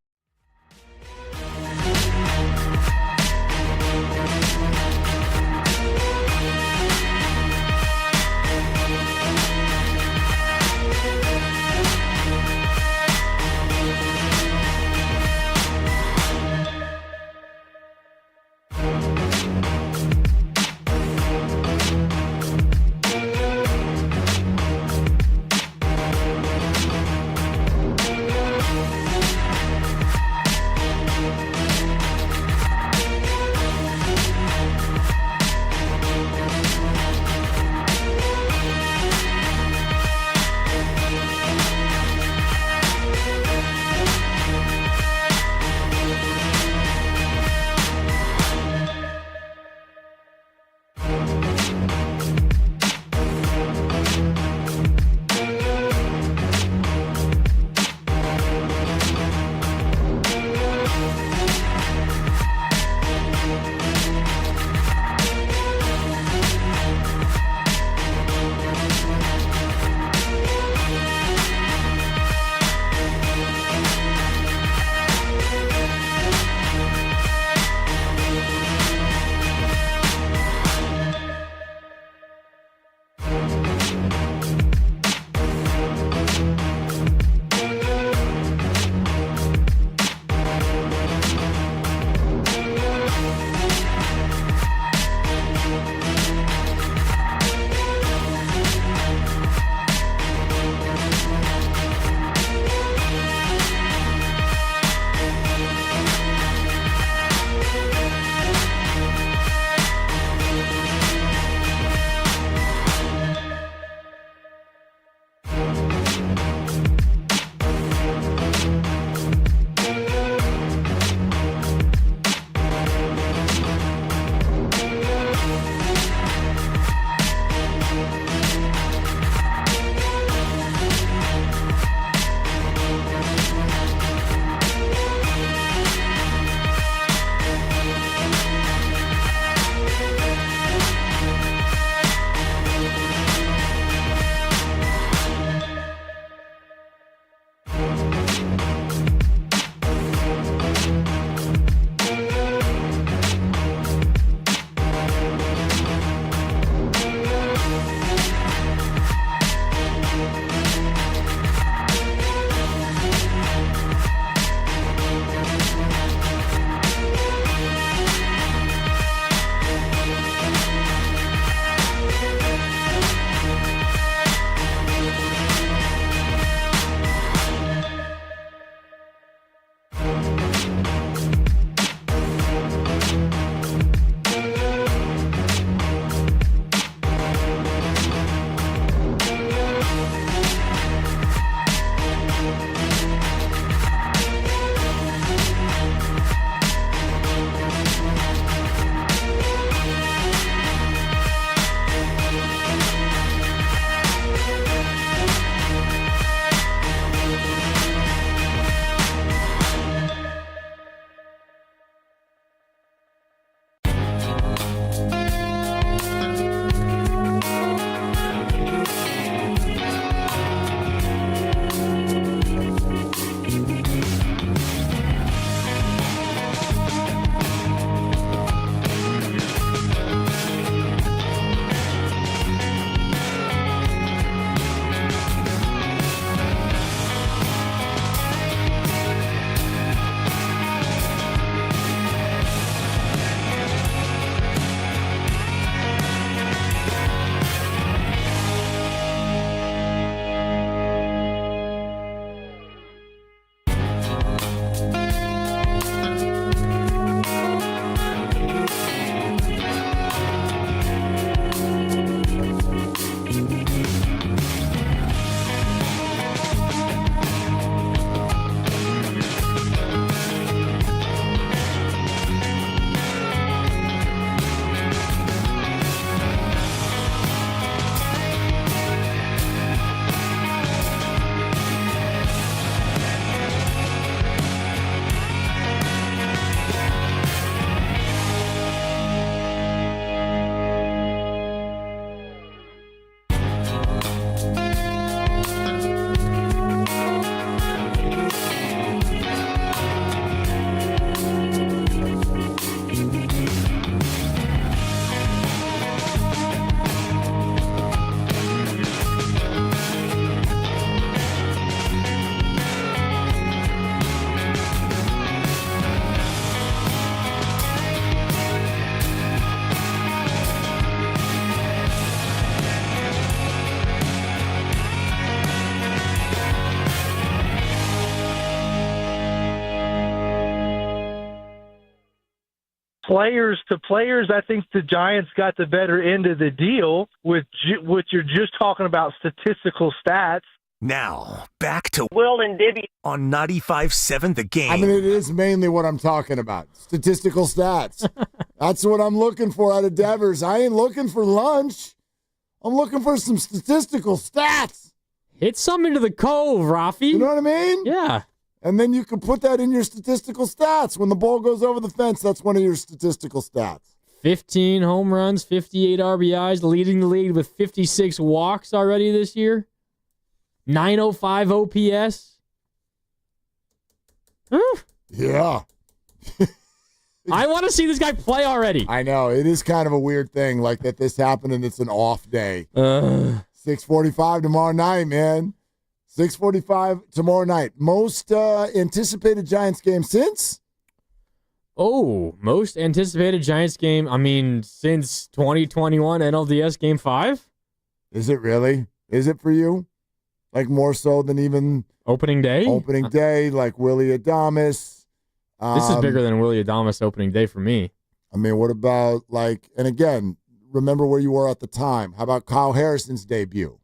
players to players, I think the Giants got the better end of the deal with what you're just talking about statistical stats. Now, back to Will and Dibby on 95.7 The Game. I mean, it is mainly what I'm talking about. Statistical stats. That's what I'm looking for out of Devers. I ain't looking for lunch. I'm looking for some statistical stats. Hit some into the cove, Rafi. You know what I mean? Yeah. And then you can put that in your statistical stats. When the ball goes over the fence, that's one of your statistical stats. 15 home runs, 58 RBIs, leading the league with 56 walks already this year. 905 OPS. Yeah. I want to see this guy play already. I know. It is kind of a weird thing like that this happened and it's an off day. 6:45 tomorrow night, man. 6:45 tomorrow night. Most anticipated Giants game since? Oh, most anticipated Giants game, I mean, since 2021 NLDS Game 5? Is it really? Is it for you? Like more so than even opening day? Opening day, like Willie Adames. This is bigger than Willie Adames opening day for me. I mean, what about like, and again, remember where you were at the time. How about Kyle Harrison's debut?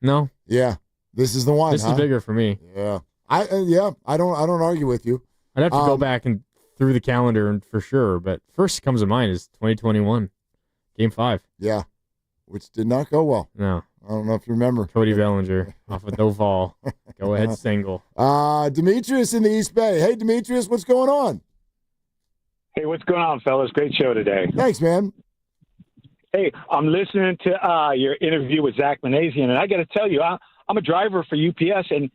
No. Yeah. This is the one. This is bigger for me. Yeah. I don't argue with you. I'd have to go back and through the calendar and for sure, but first comes to mind is 2021 Game 5. Yeah. Which did not go well. No. I don't know if you remember. Cody Bellinger off a no fall. Go ahead single. Demetrius in the East Bay. Hey, Demetrius, what's going on? Hey, what's going on, fellas? Great show today. Thanks, man. Hey, I'm listening to your interview with Zach Manazian, and I got to tell you, I'm a driver for UPS, and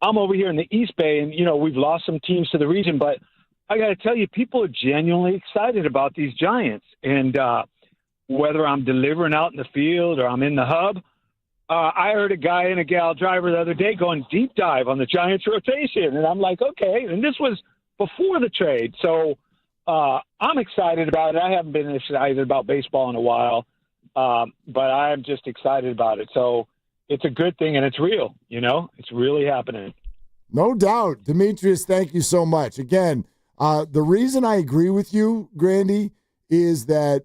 I'm over here in the East Bay, and, we've lost some teams to the region, but I got to tell you, people are genuinely excited about these Giants, and whether I'm delivering out in the field or I'm in the hub, I heard a guy and a gal driver the other day going deep dive on the Giants rotation, and I'm like, okay, and this was before the trade, so I'm excited about it. I haven't been excited about baseball in a while, but I'm just excited about it. So it's a good thing, and it's real. It's really happening. No doubt. Demetrius, thank you so much. Again, the reason I agree with you, Grandy, is that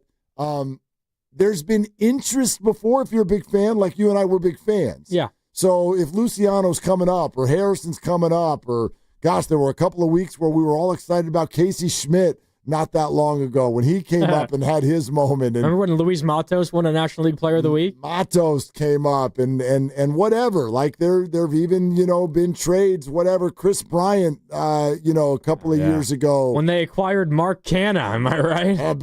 there's been interest before if you're a big fan, like you and I were big fans. Yeah. So if Luciano's coming up or Harrison's coming up or, gosh, there were a couple of weeks where we were all excited about Casey Schmidt not that long ago when he came up and had his moment. And remember when Luis Matos won a National League Player of the Week? Matos came up and whatever. Like there've even, been trades, whatever. Chris Bryant, a couple of years ago. When they acquired Mark Canna, am I right?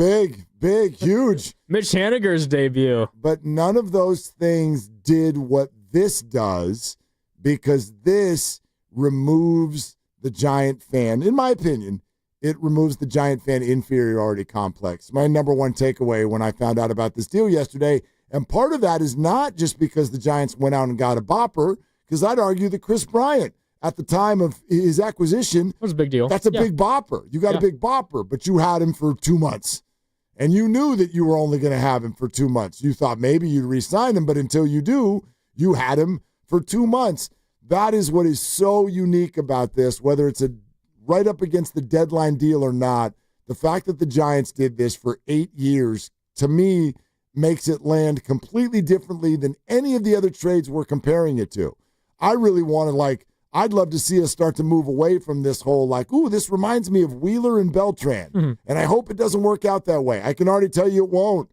Big, huge. Mitch Haniger's debut. But none of those things did what this does because this removes the Giant fan, in my opinion. It removes the Giant fan inferiority complex. My number one takeaway when I found out about this deal yesterday, and part of that is not just because the Giants went out and got a bopper, because I'd argue that Chris Bryant, at the time of his acquisition, was a big deal. That's a big bopper. You got a big bopper, but you had him for 2 months. And you knew that you were only going to have him for 2 months. You thought maybe you'd re-sign him, but until you do, you had him for 2 months. That is what is so unique about this, whether it's a right up against the deadline deal or not. The fact that the Giants did this for 8 years, to me, makes it land completely differently than any of the other trades we're comparing it to. I really want to, I'd love to see us start to move away from this whole, this reminds me of Wheeler and Beltran. Mm-hmm. And I hope it doesn't work out that way. I can already tell you it won't.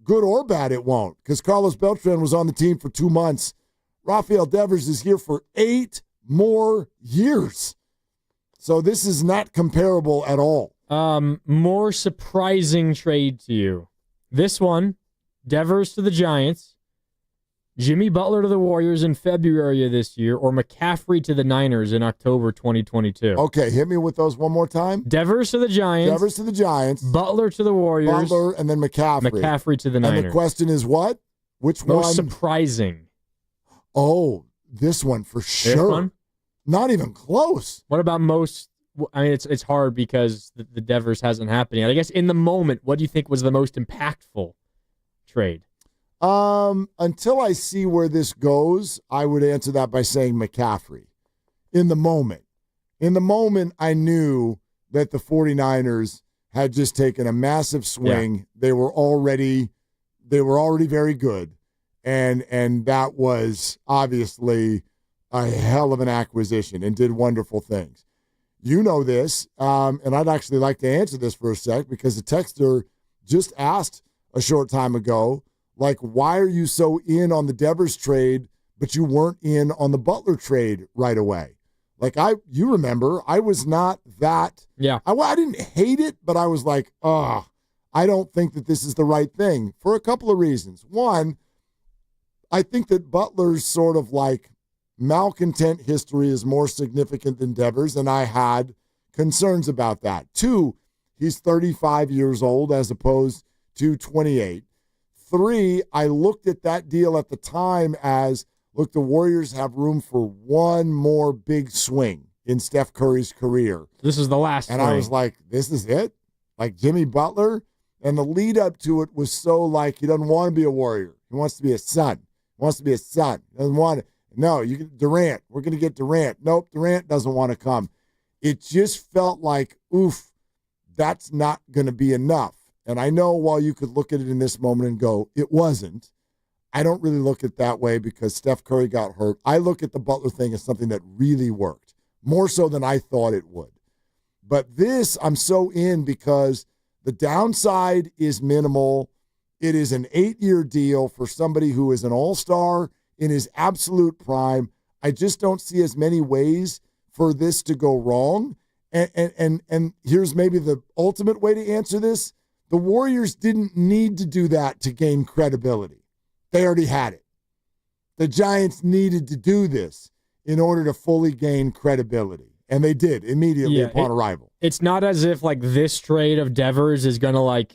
Good or bad, it won't. Because Carlos Beltran was on the team for 2 months. RAFAEL DEVERS is here for 8 more years. So this is not comparable at all. More surprising trade to you. This one, Devers to the Giants, Jimmy Butler to the Warriors in February of this year, or McCaffrey to the Niners in October 2022. Okay, hit me with those one more time. Devers to the Giants. Butler to the Warriors. Butler and then McCaffrey. McCaffrey to the Niners. And the question is what? Which one? Most surprising. Oh, this one for sure. This one? Not even close. What about most? I mean, it's hard because the Devers hasn't happened yet. I guess in the moment, what do you think was the most impactful trade? Until I see where this goes, I would answer that by saying McCaffrey. In the moment. In the moment, I knew that the 49ers had just taken a massive swing. Yeah. They were already very good. And that was obviously a hell of an acquisition and did wonderful things. You know this, and I'd actually like to answer this for a sec because the texter just asked a short time ago, like, why are you so in on the Devers trade, but you weren't in on the Butler trade right away? Like, you remember, I was not that. Yeah. I didn't hate it, but I was like, I don't think that this is the right thing for a couple of reasons. One, I think that Butler's sort of like malcontent history is more significant than Devers, and I had concerns about that. Two, he's 35 years old as opposed to 28. Three, I looked at that deal at the time as, look, the Warriors have room for one more big swing in Steph Curry's career. This is the last And swing. I was like, this is it? Like Jimmy Butler? And the lead up to it was so like he doesn't want to be a Warrior. He wants to be a Son. He wants to be a Son. He doesn't want it. No, you get Durant. We're going to get Durant. Nope, Durant doesn't want to come. It just felt like, oof, that's not going to be enough. And I know while you could look at it in this moment and go, it wasn't, I don't really look at it that way because Steph Curry got hurt. I look at the Butler thing as something that really worked, more so than I thought it would. But this, I'm so in because the downside is minimal. It is an 8-year deal for somebody who is an all-star in his absolute prime. I just don't see as many ways for this to go wrong. And here's maybe the ultimate way to answer this. The Warriors didn't need to do that to gain credibility. They already had it. The Giants needed to do this in order to fully gain credibility. And they did immediately upon arrival. It's not as if like this trade of Devers is going to like